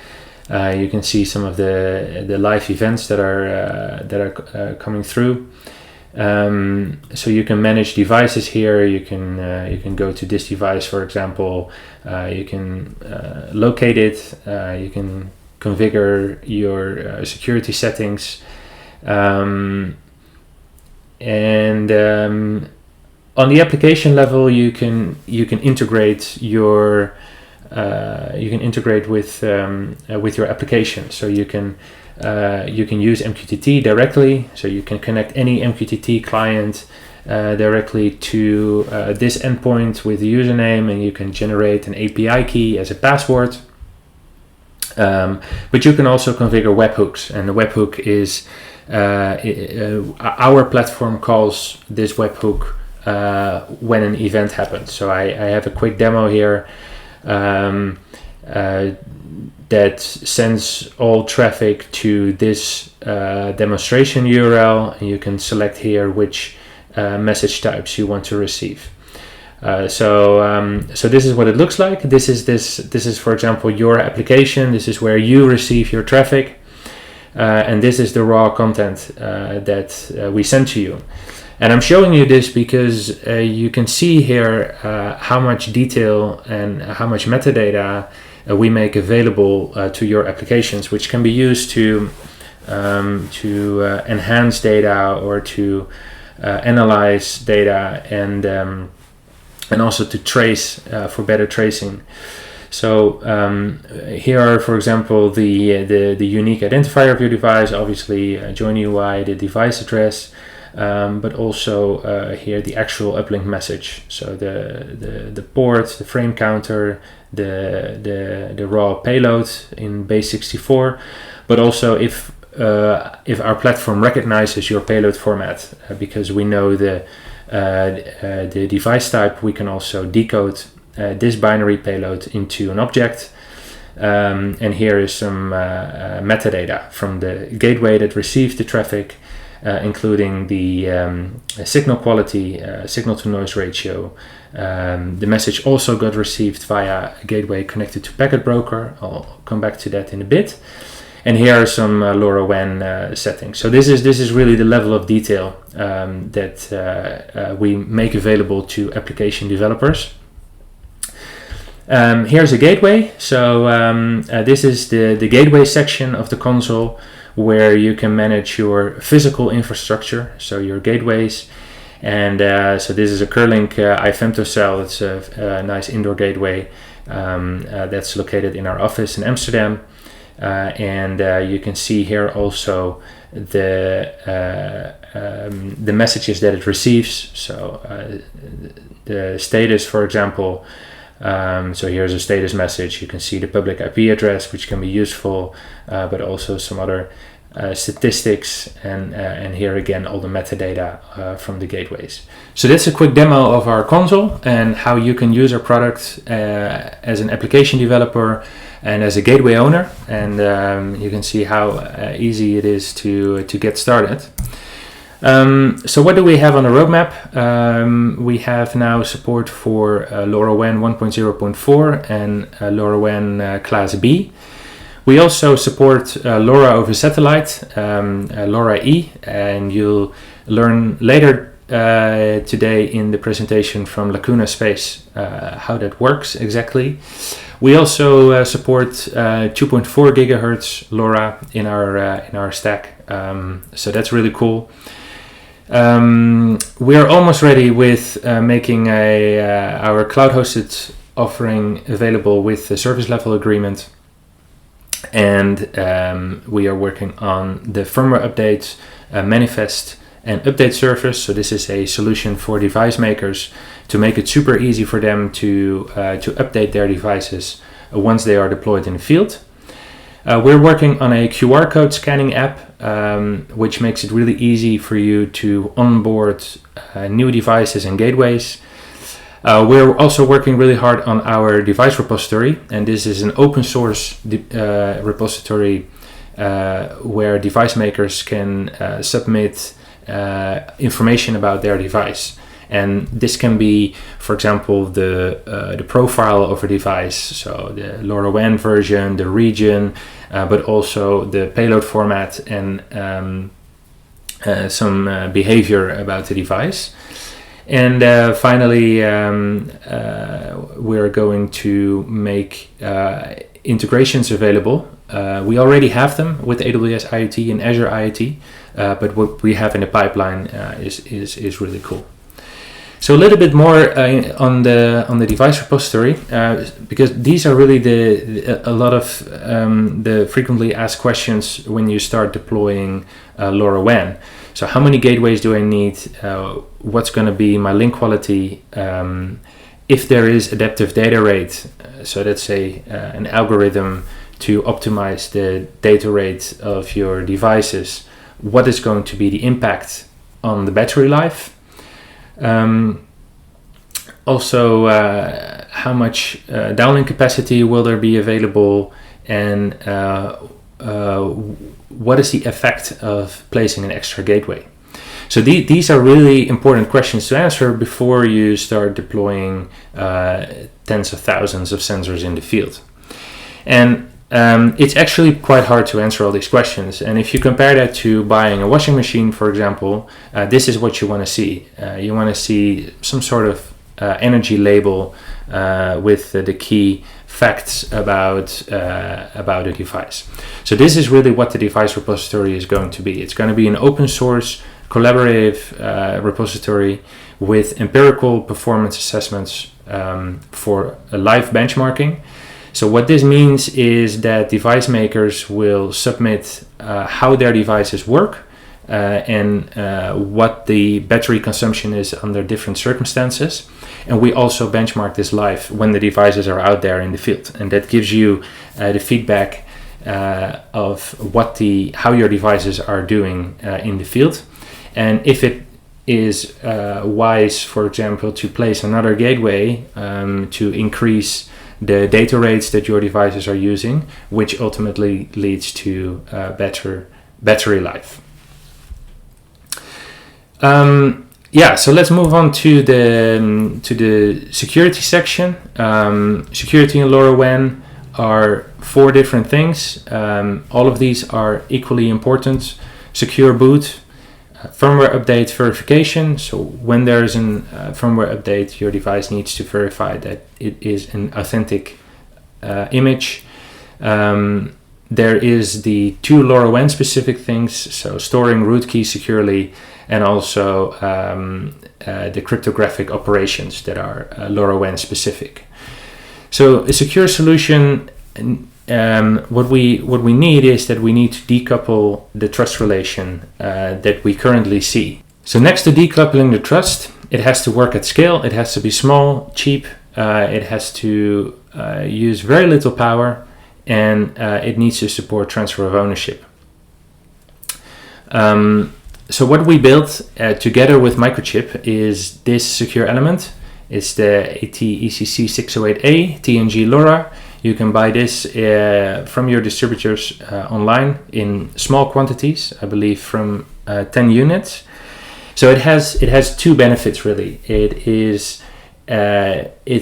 [SPEAKER 9] You can see some of the live events that are coming through. So you can manage devices here. You can go to this device, for example. You can locate it. You can configure your security settings, and on the application level, you can integrate your with your application. So you can use MQTT directly. So you can connect any MQTT client directly to this endpoint with the username, and you can generate an API key as a password. But you can also configure webhooks, and the webhook is our platform calls this webhook when an event happens. So I have a quick demo here that sends all traffic to this demonstration URL, and you can select here which message types you want to receive. So this is what it looks like. This is, for example, your application. This is where you receive your traffic, and this is the raw content that we send to you. And I'm showing you this because you can see here how much detail and how much metadata we make available to your applications, which can be used to enhance data or to analyze data, and also to trace for better tracing. So here are, for example, the unique identifier of your device, obviously join UI, the device address, but also here the actual uplink message. So the port, the frame counter, the raw payload in base64, but also if our platform recognizes your payload format, because we know the device type, we can also decode this binary payload into an object. And here is some metadata from the gateway that received the traffic, including the signal quality, signal to noise ratio. The message also got received via a gateway connected to packet broker. I'll come back to that in a bit. And here are some LoRaWAN settings. So this is really the level of detail that we make available to application developers. Here's a gateway. So this is the gateway section of the console, where you can manage your physical infrastructure, so your gateways. And so this is a Curlink iFemtocell. It's a nice indoor gateway that's located in our office in Amsterdam. And you can see here also the messages that it receives. So the status, for example. So here's a status message. You can see the public IP address, which can be useful, but also some other statistics, and here again all the metadata from the gateways. So that's a quick demo of our console and how you can use our product as an application developer and as a gateway owner, and you can see how easy it is to get started. So what do we have on the roadmap? We have now support for LoRaWAN 1.0.4 and LoRaWAN Class B. We also support LoRa over satellite, LoRa-E, and you'll learn later today in the presentation from Lacuna Space how that works exactly. We also support 2.4 gigahertz LoRa in our stack, so that's really cool. We are almost ready with making our cloud-hosted offering available with the service level agreement, and we are working on the firmware updates, manifest, and update service. So this is a solution for device makers to make it super easy for them to update their devices once they are deployed in the field. We're working on a QR code scanning app, which makes it really easy for you to onboard new devices and gateways. We're also working really hard on our device repository, and this is an open source repository where device makers can submit information about their device. And this can be, for example, the profile of a device, so the LoRaWAN version, the region, but also the payload format and some behavior about the device. And finally, we're going to make integrations available. We already have them with AWS IoT and Azure IoT, but what we have in the pipeline is really cool. So a little bit more on the device repository, because these are really a lot of the frequently asked questions when you start deploying LoRaWAN. So how many gateways do I need? What's going to be my link quality? If there is adaptive data rate, so that's an algorithm to optimize the data rate of your devices, what is going to be the impact on the battery life? Also, how much downlink capacity will there be available, and what is the effect of placing an extra gateway? So these are really important questions to answer before you start deploying tens of thousands of sensors in the field. And it's actually quite hard to answer all these questions. And if you compare that to buying a washing machine, for example, this is what you want to see. You want to see some sort of energy label with the key facts about a device. So this is really what the device repository is going to be. It's going to be an open source, collaborative repository with empirical performance assessments for live benchmarking. So what this means is that device makers will submit how their devices work and what the battery consumption is under different circumstances. And we also benchmark this live when the devices are out there in the field. And that gives you the feedback of how your devices are doing in the field. And if it is wise, for example, to place another gateway to increase the data rates that your devices are using, which ultimately leads to better battery life. So let's move on to the security section. Security and LoRaWAN are 4 different things. All of these are equally important. Secure boot, firmware update verification. So when there's a firmware update, your device needs to verify that it is an authentic image. There is the 2 LoRaWAN specific things, so storing root keys securely, and also the cryptographic operations that are LoRaWAN specific. So a secure solution, what we need is that we need to decouple the trust relation that we currently see. So next to decoupling the trust, it has to work at scale. It has to be small, cheap. It has to use very little power, and it needs to support transfer of ownership. So what we built together with Microchip is this secure element. It's the AT-ECC608A TNG LoRa. You can buy this from your distributors online in small quantities, I believe from 10 units. So it has 2 benefits really. It's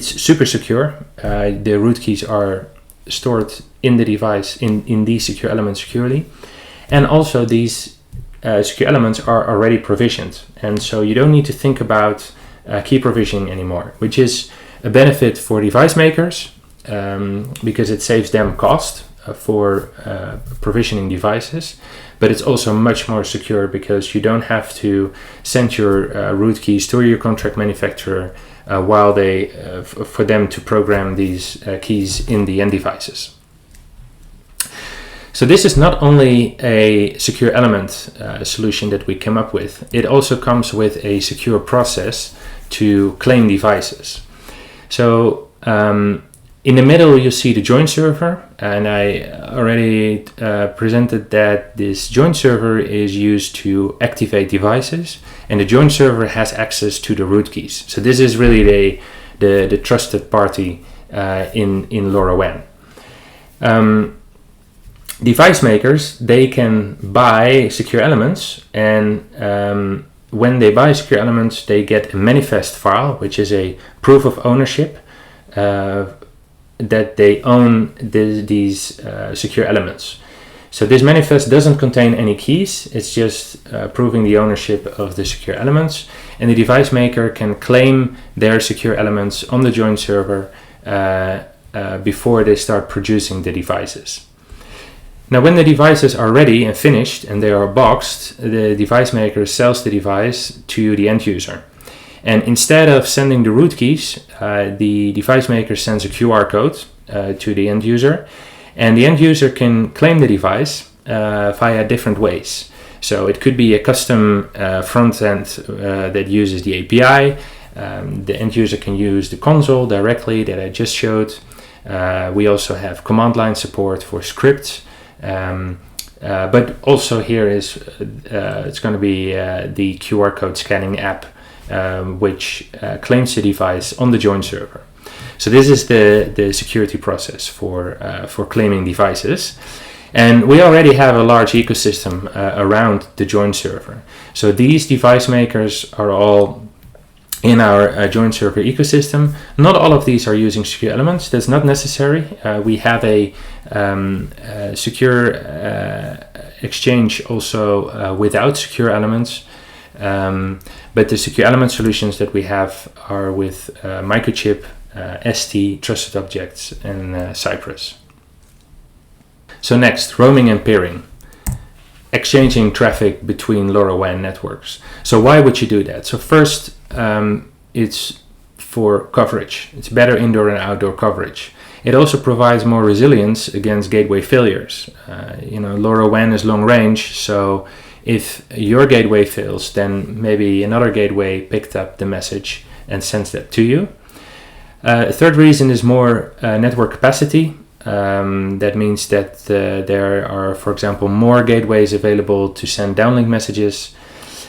[SPEAKER 9] super secure. The root keys are stored in the device in these secure elements securely, and also these secure elements are already provisioned, and so you don't need to think about key provisioning anymore, which is a benefit for device makers because it saves them cost for provisioning devices, but it's also much more secure because you don't have to send your root keys to your contract manufacturer while they for them to program these keys in the end devices. So this is not only a secure element solution that we came up with, it also comes with a secure process to claim devices. So in the middle you see the joint server, and I already presented that this joint server is used to activate devices, and the joint server has access to the root keys. So this is really the trusted party in LoRaWAN. Device makers, they can buy secure elements, and when they buy secure elements, they get a manifest file, which is a proof of ownership that they own these secure elements. So this manifest doesn't contain any keys, it's just proving the ownership of the secure elements, and the device maker can claim their secure elements on the joint server before they start producing the devices. Now, when the devices are ready and finished and they are boxed, the device maker sells the device to the end user. And instead of sending the root keys, the device maker sends a QR code to the end user, and the end user can claim the device via different ways. So it could be a custom front end that uses the API. The end user can use the console directly that I just showed. We also have command line support for scripts. But also here is it's going to be the QR code scanning app, which claims the device on the joint server. So this is the security process for claiming devices, and we already have a large ecosystem around the joint server. So these device makers are all in our joint server ecosystem. Not all of these are using secure elements. That's not necessary. We have a secure exchange also without secure elements. But the secure element solutions that we have are with Microchip, ST, Trusted Objects, and Cypress. So next, roaming and peering. Exchanging traffic between LoRaWAN networks. So why would you do that? So first, it's for coverage. It's better indoor and outdoor coverage. It also provides more resilience against gateway failures. LoRaWAN is long range, so if your gateway fails, then maybe another gateway picked up the message and sends that to you. A third reason is more network capacity. That means that there are, for example, more gateways available to send downlink messages.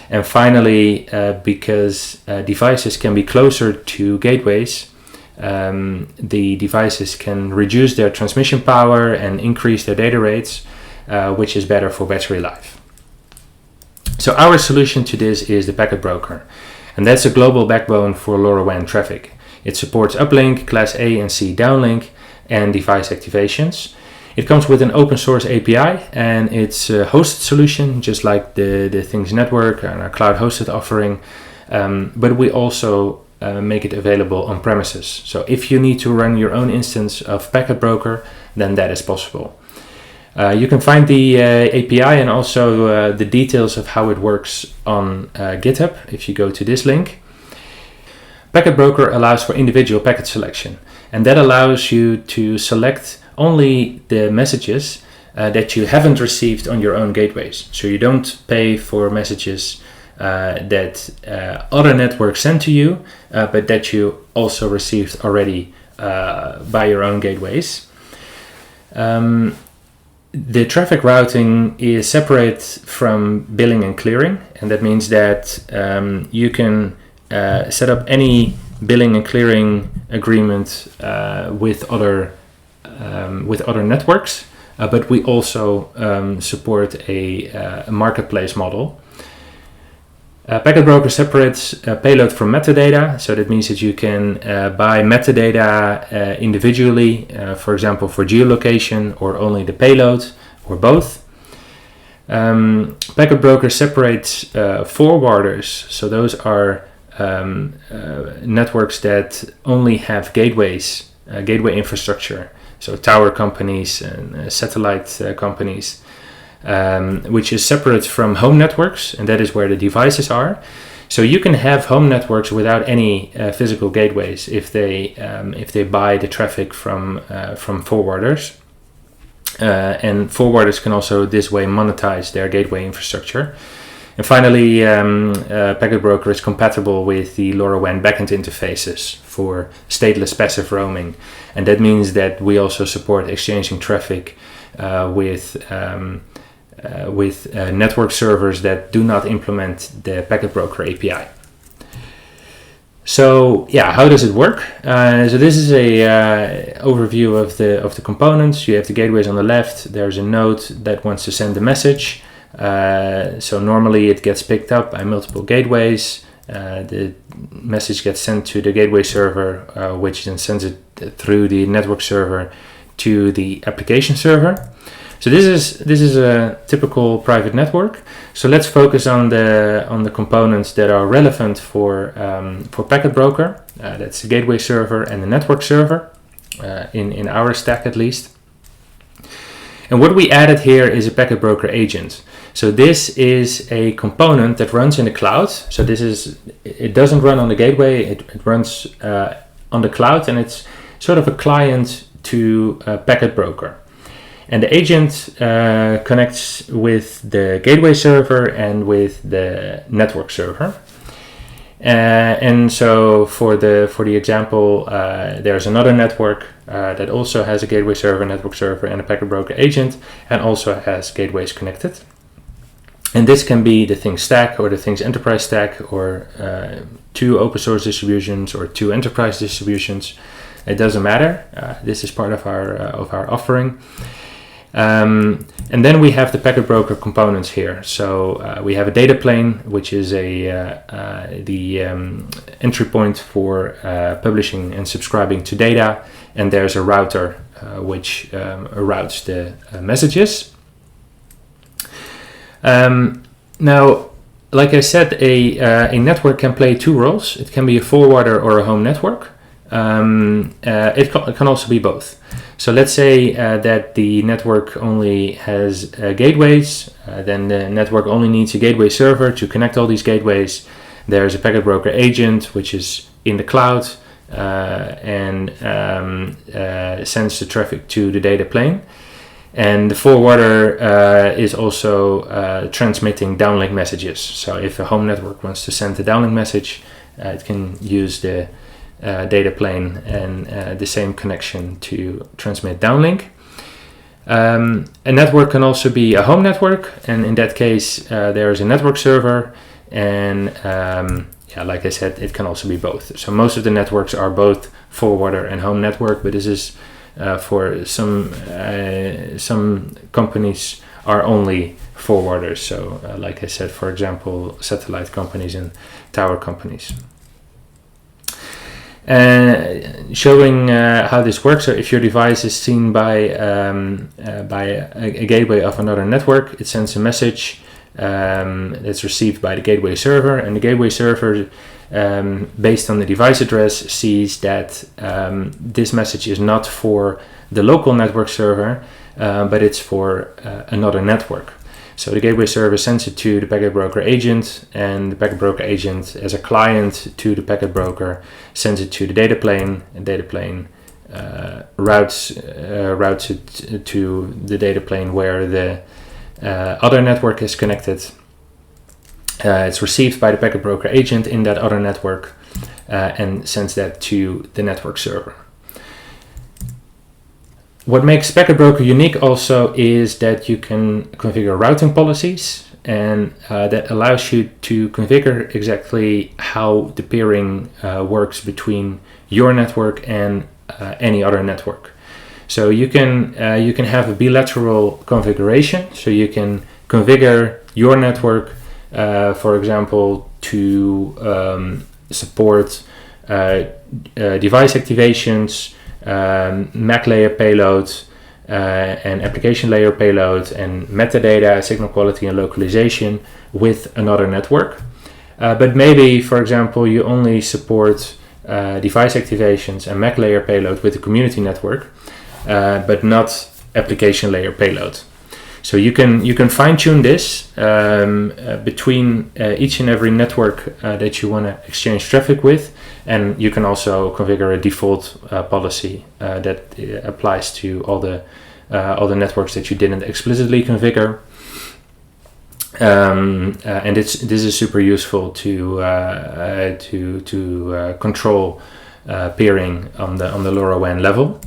[SPEAKER 9] And finally, because devices can be closer to gateways, the devices can reduce their transmission power and increase their data rates, which is better for battery life. So our solution to this is the packet broker, and that's a global backbone for LoRaWAN traffic. It supports uplink, class A and C downlink, and device activations. It comes with an open source API, and it's a hosted solution, just like the Things Network and our cloud hosted offering, but we also make it available on premises. So if you need to run your own instance of packet broker, then that is possible. You can find the API and also the details of how it works on GitHub if you go to this link. Packet broker allows for individual packet selection, and that allows you to select only the messages that you haven't received on your own gateways. So you don't pay for messages that other networks send to you, but that you also received already by your own gateways. The traffic routing is separate from billing and clearing, and that means that you can set up any billing and clearing agreement with other networks, but we also support a marketplace model. Packet broker separates payload from metadata, so that means that you can buy metadata individually, for example for geolocation, or only the payload, or both. Packet Broker separates forwarders, so those are networks that only have gateways, gateway infrastructure, so tower companies and satellite companies, which is separate from home networks, and that is where the devices are. So you can have home networks without any physical gateways if they buy the traffic from forwarders, and forwarders can also this way monetize their gateway infrastructure. And finally, Packet Broker is compatible with the LoRaWAN backend interfaces for stateless passive roaming, and that means that we also support exchanging traffic with network servers that do not implement the Packet Broker API. So yeah, how does it work? So this is a overview of the components. You have the gateways on the left. There's a node that wants to send a message. So normally it gets picked up by multiple gateways. The message gets sent to the gateway server, which then sends it through the network server to the application server. So this is a typical private network. So let's focus on the components that are relevant for Packet Broker. That's the gateway server and the network server, in our stack at least. And what we added here is a Packet Broker agent. So this is a component that runs in the cloud. So it doesn't run on the gateway. It runs on the cloud, and it's sort of a client to Packet Broker. And the agent connects with the gateway server and with the network server. And so for the example, there's another network that also has a gateway server, network server, and a Packet Broker agent, and also has gateways connected. And this can be the Things stack or the Things enterprise stack, or 2 open source distributions or 2 enterprise distributions. It doesn't matter. This is part of our offering. And then we have the Packet Broker components here. So we have a data plane, which is the entry point for publishing and subscribing to data, and there's a router which routes the messages. Now, like I said, a network can play 2 roles. It can be a forwarder or a home network. It can also be both. So let's say that the network only has gateways, then the network only needs a gateway server to connect all these gateways. There's a Packet Broker agent, which is in the cloud and sends the traffic to the data plane. And the forwarder is also transmitting downlink messages. So if a home network wants to send a downlink message, it can use the data plane and the same connection to transmit downlink. A network can also be a home network, and in that case there is a network server, and like I said, it can also be both. So most of the networks are both forwarder and home network, but this is for some companies are only forwarders. So like I said, for example, satellite companies and tower companies. Showing how this works. So if your device is seen by a gateway of another network, it sends a message that's received by the gateway server, and the gateway server, based on the device address, sees that this message is not for the local network server, but it's for another network. So the gateway server sends it to the Packet Broker agent, and the Packet Broker agent, as a client to the Packet Broker, sends it to the data plane, and data plane routes it to the data plane where the other network is connected. It's received by the Packet Broker agent in that other network and sends that to the network server. What makes Packet Broker unique also is that you can configure routing policies, and that allows you to configure exactly how the peering works between your network and any other network. So you can have a bilateral configuration. So you can configure your network, for example, to support device activations, MAC layer payloads, an application layer payload, and metadata, signal quality, and localization with another network. But maybe, for example, you only support device activations and MAC layer payload with the community network, but not application layer payload. So you can fine-tune this between each and every network that you want to exchange traffic with, and you can also configure a default policy that applies to all the networks that you didn't explicitly configure. And this is super useful to control peering on the LoRaWAN level.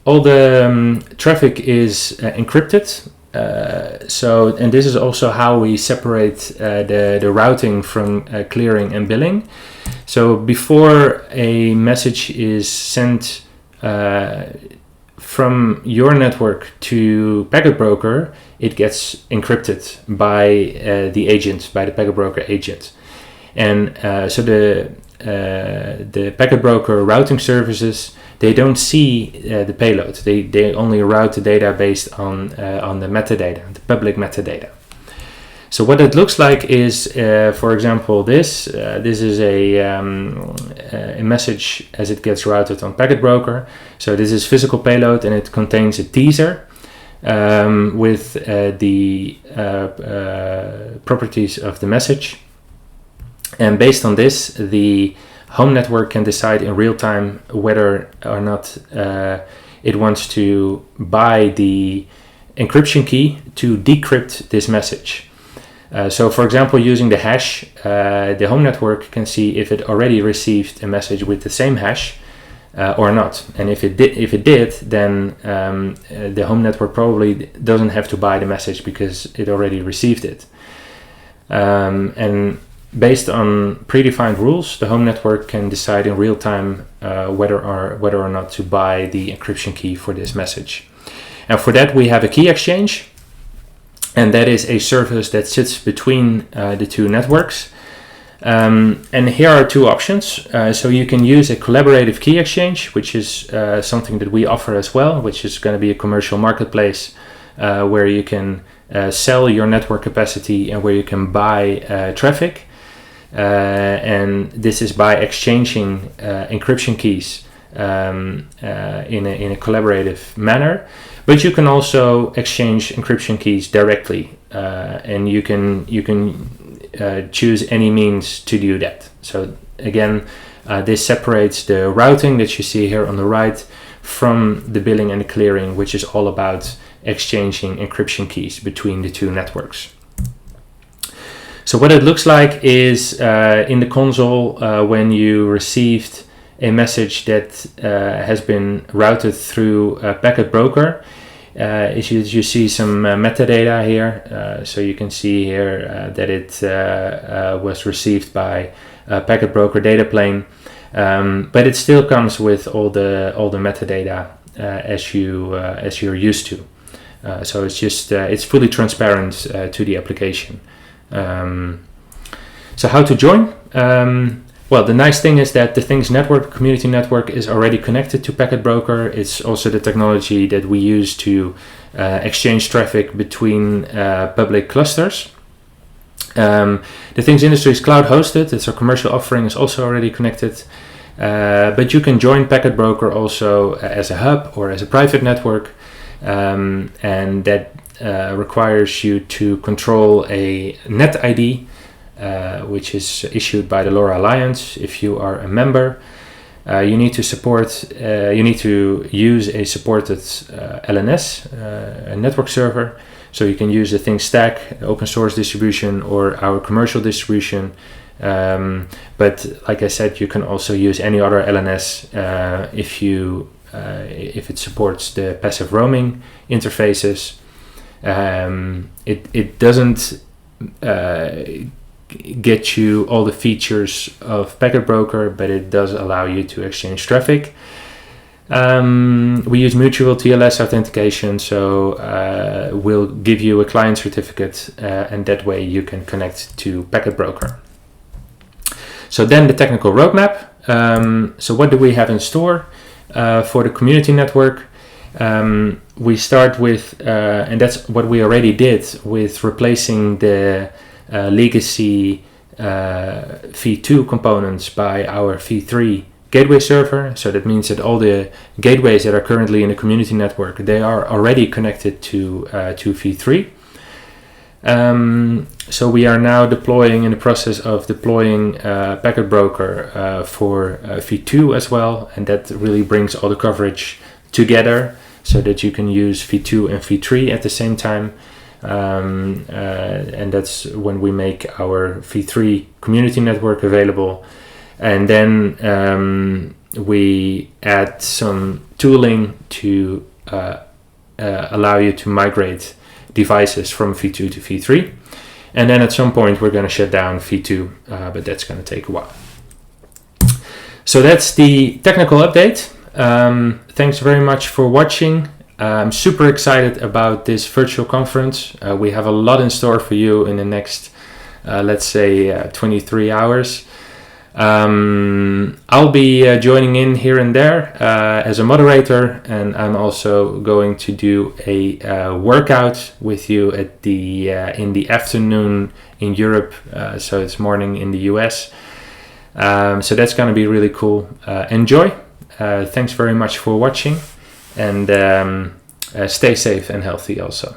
[SPEAKER 9] All the traffic is encrypted. And this is also how we separate the routing from clearing and billing. So before a message is sent from your network to packet broker, it gets encrypted by the agent, by the packet broker agent. And so the packet broker routing services, they don't see the payload. They only route the data based on the metadata, the public metadata. So what it looks like is, for example, this is a message as it gets routed on packet broker. So this is physical payload, and it contains a teaser with the properties of the message. And based on this, the home network can decide in real time whether or not it wants to buy the encryption key to decrypt this message. So for example, using the hash, the home network can see if it already received a message with the same hash or not. And if it did, then the home network probably doesn't have to buy the message because it already received it. And based on predefined rules, the home network can decide in real time whether or not to buy the encryption key for this message. And for that, we have a key exchange, and that is a service that sits between the two networks. And here are two options. So you can use a collaborative key exchange, which is something that we offer as well, which is going to be a commercial marketplace where you can sell your network capacity and where you can buy traffic. And this is by exchanging encryption keys in a collaborative manner. But you can also exchange encryption keys directly, and you can choose any means to do that. So again, this separates the routing that you see here on the right from the billing and the clearing, which is all about exchanging encryption keys between the two networks. So what it looks like is in the console when you received a message that has been routed through a packet broker. You see some metadata here. So you can see here that it was received by a packet broker data plane, but it still comes with all the metadata as you're used to. So it's just it's fully transparent to the application. So how to join? Well, the nice thing is that the Things network, community network, is already connected to Packet Broker. It's also the technology that we use to exchange traffic between public clusters. The Things industry is cloud hosted. It's our commercial offering is also already connected. But you can join Packet Broker also as a hub or as a private network. And that requires you to control a net ID, which is issued by the LoRa Alliance. If you are a member, you need to use a supported LNS, a network server. So you can use the Things Stack, open source distribution, or our commercial distribution. But like I said, you can also use any other LNS if it supports the passive roaming interfaces. It doesn't get you all the features of Packet Broker, but it does allow you to exchange traffic. We use mutual TLS authentication, so we'll give you a client certificate, and that way you can connect to Packet Broker. So then the technical roadmap. So what do we have in store? for the community network. We start with, and that's what we already did, with replacing the legacy V2 components by our V3 gateway server. So that means that all the gateways that are currently in the community network, they are already connected to V3. So we are now in the process of deploying Packet Broker for V2 as well, and that really brings all the coverage together so that you can use V2 and V3 at the same time. And that's when we make our V3 community network available. And then we add some tooling to allow you to migrate devices from V2 to V3. And then at some point we're going to shut down V2, but that's going to take a while. So that's the technical update. Thanks very much for watching. I'm super excited about this virtual conference. We have a lot in store for you in the next, let's say, 23 hours. I'll be joining in here and there as a moderator, and I'm also going to do a workout with you at in the afternoon in Europe, so it's morning in the US. So that's going to be really cool. Enjoy. Thanks very much for watching, and stay safe and healthy also.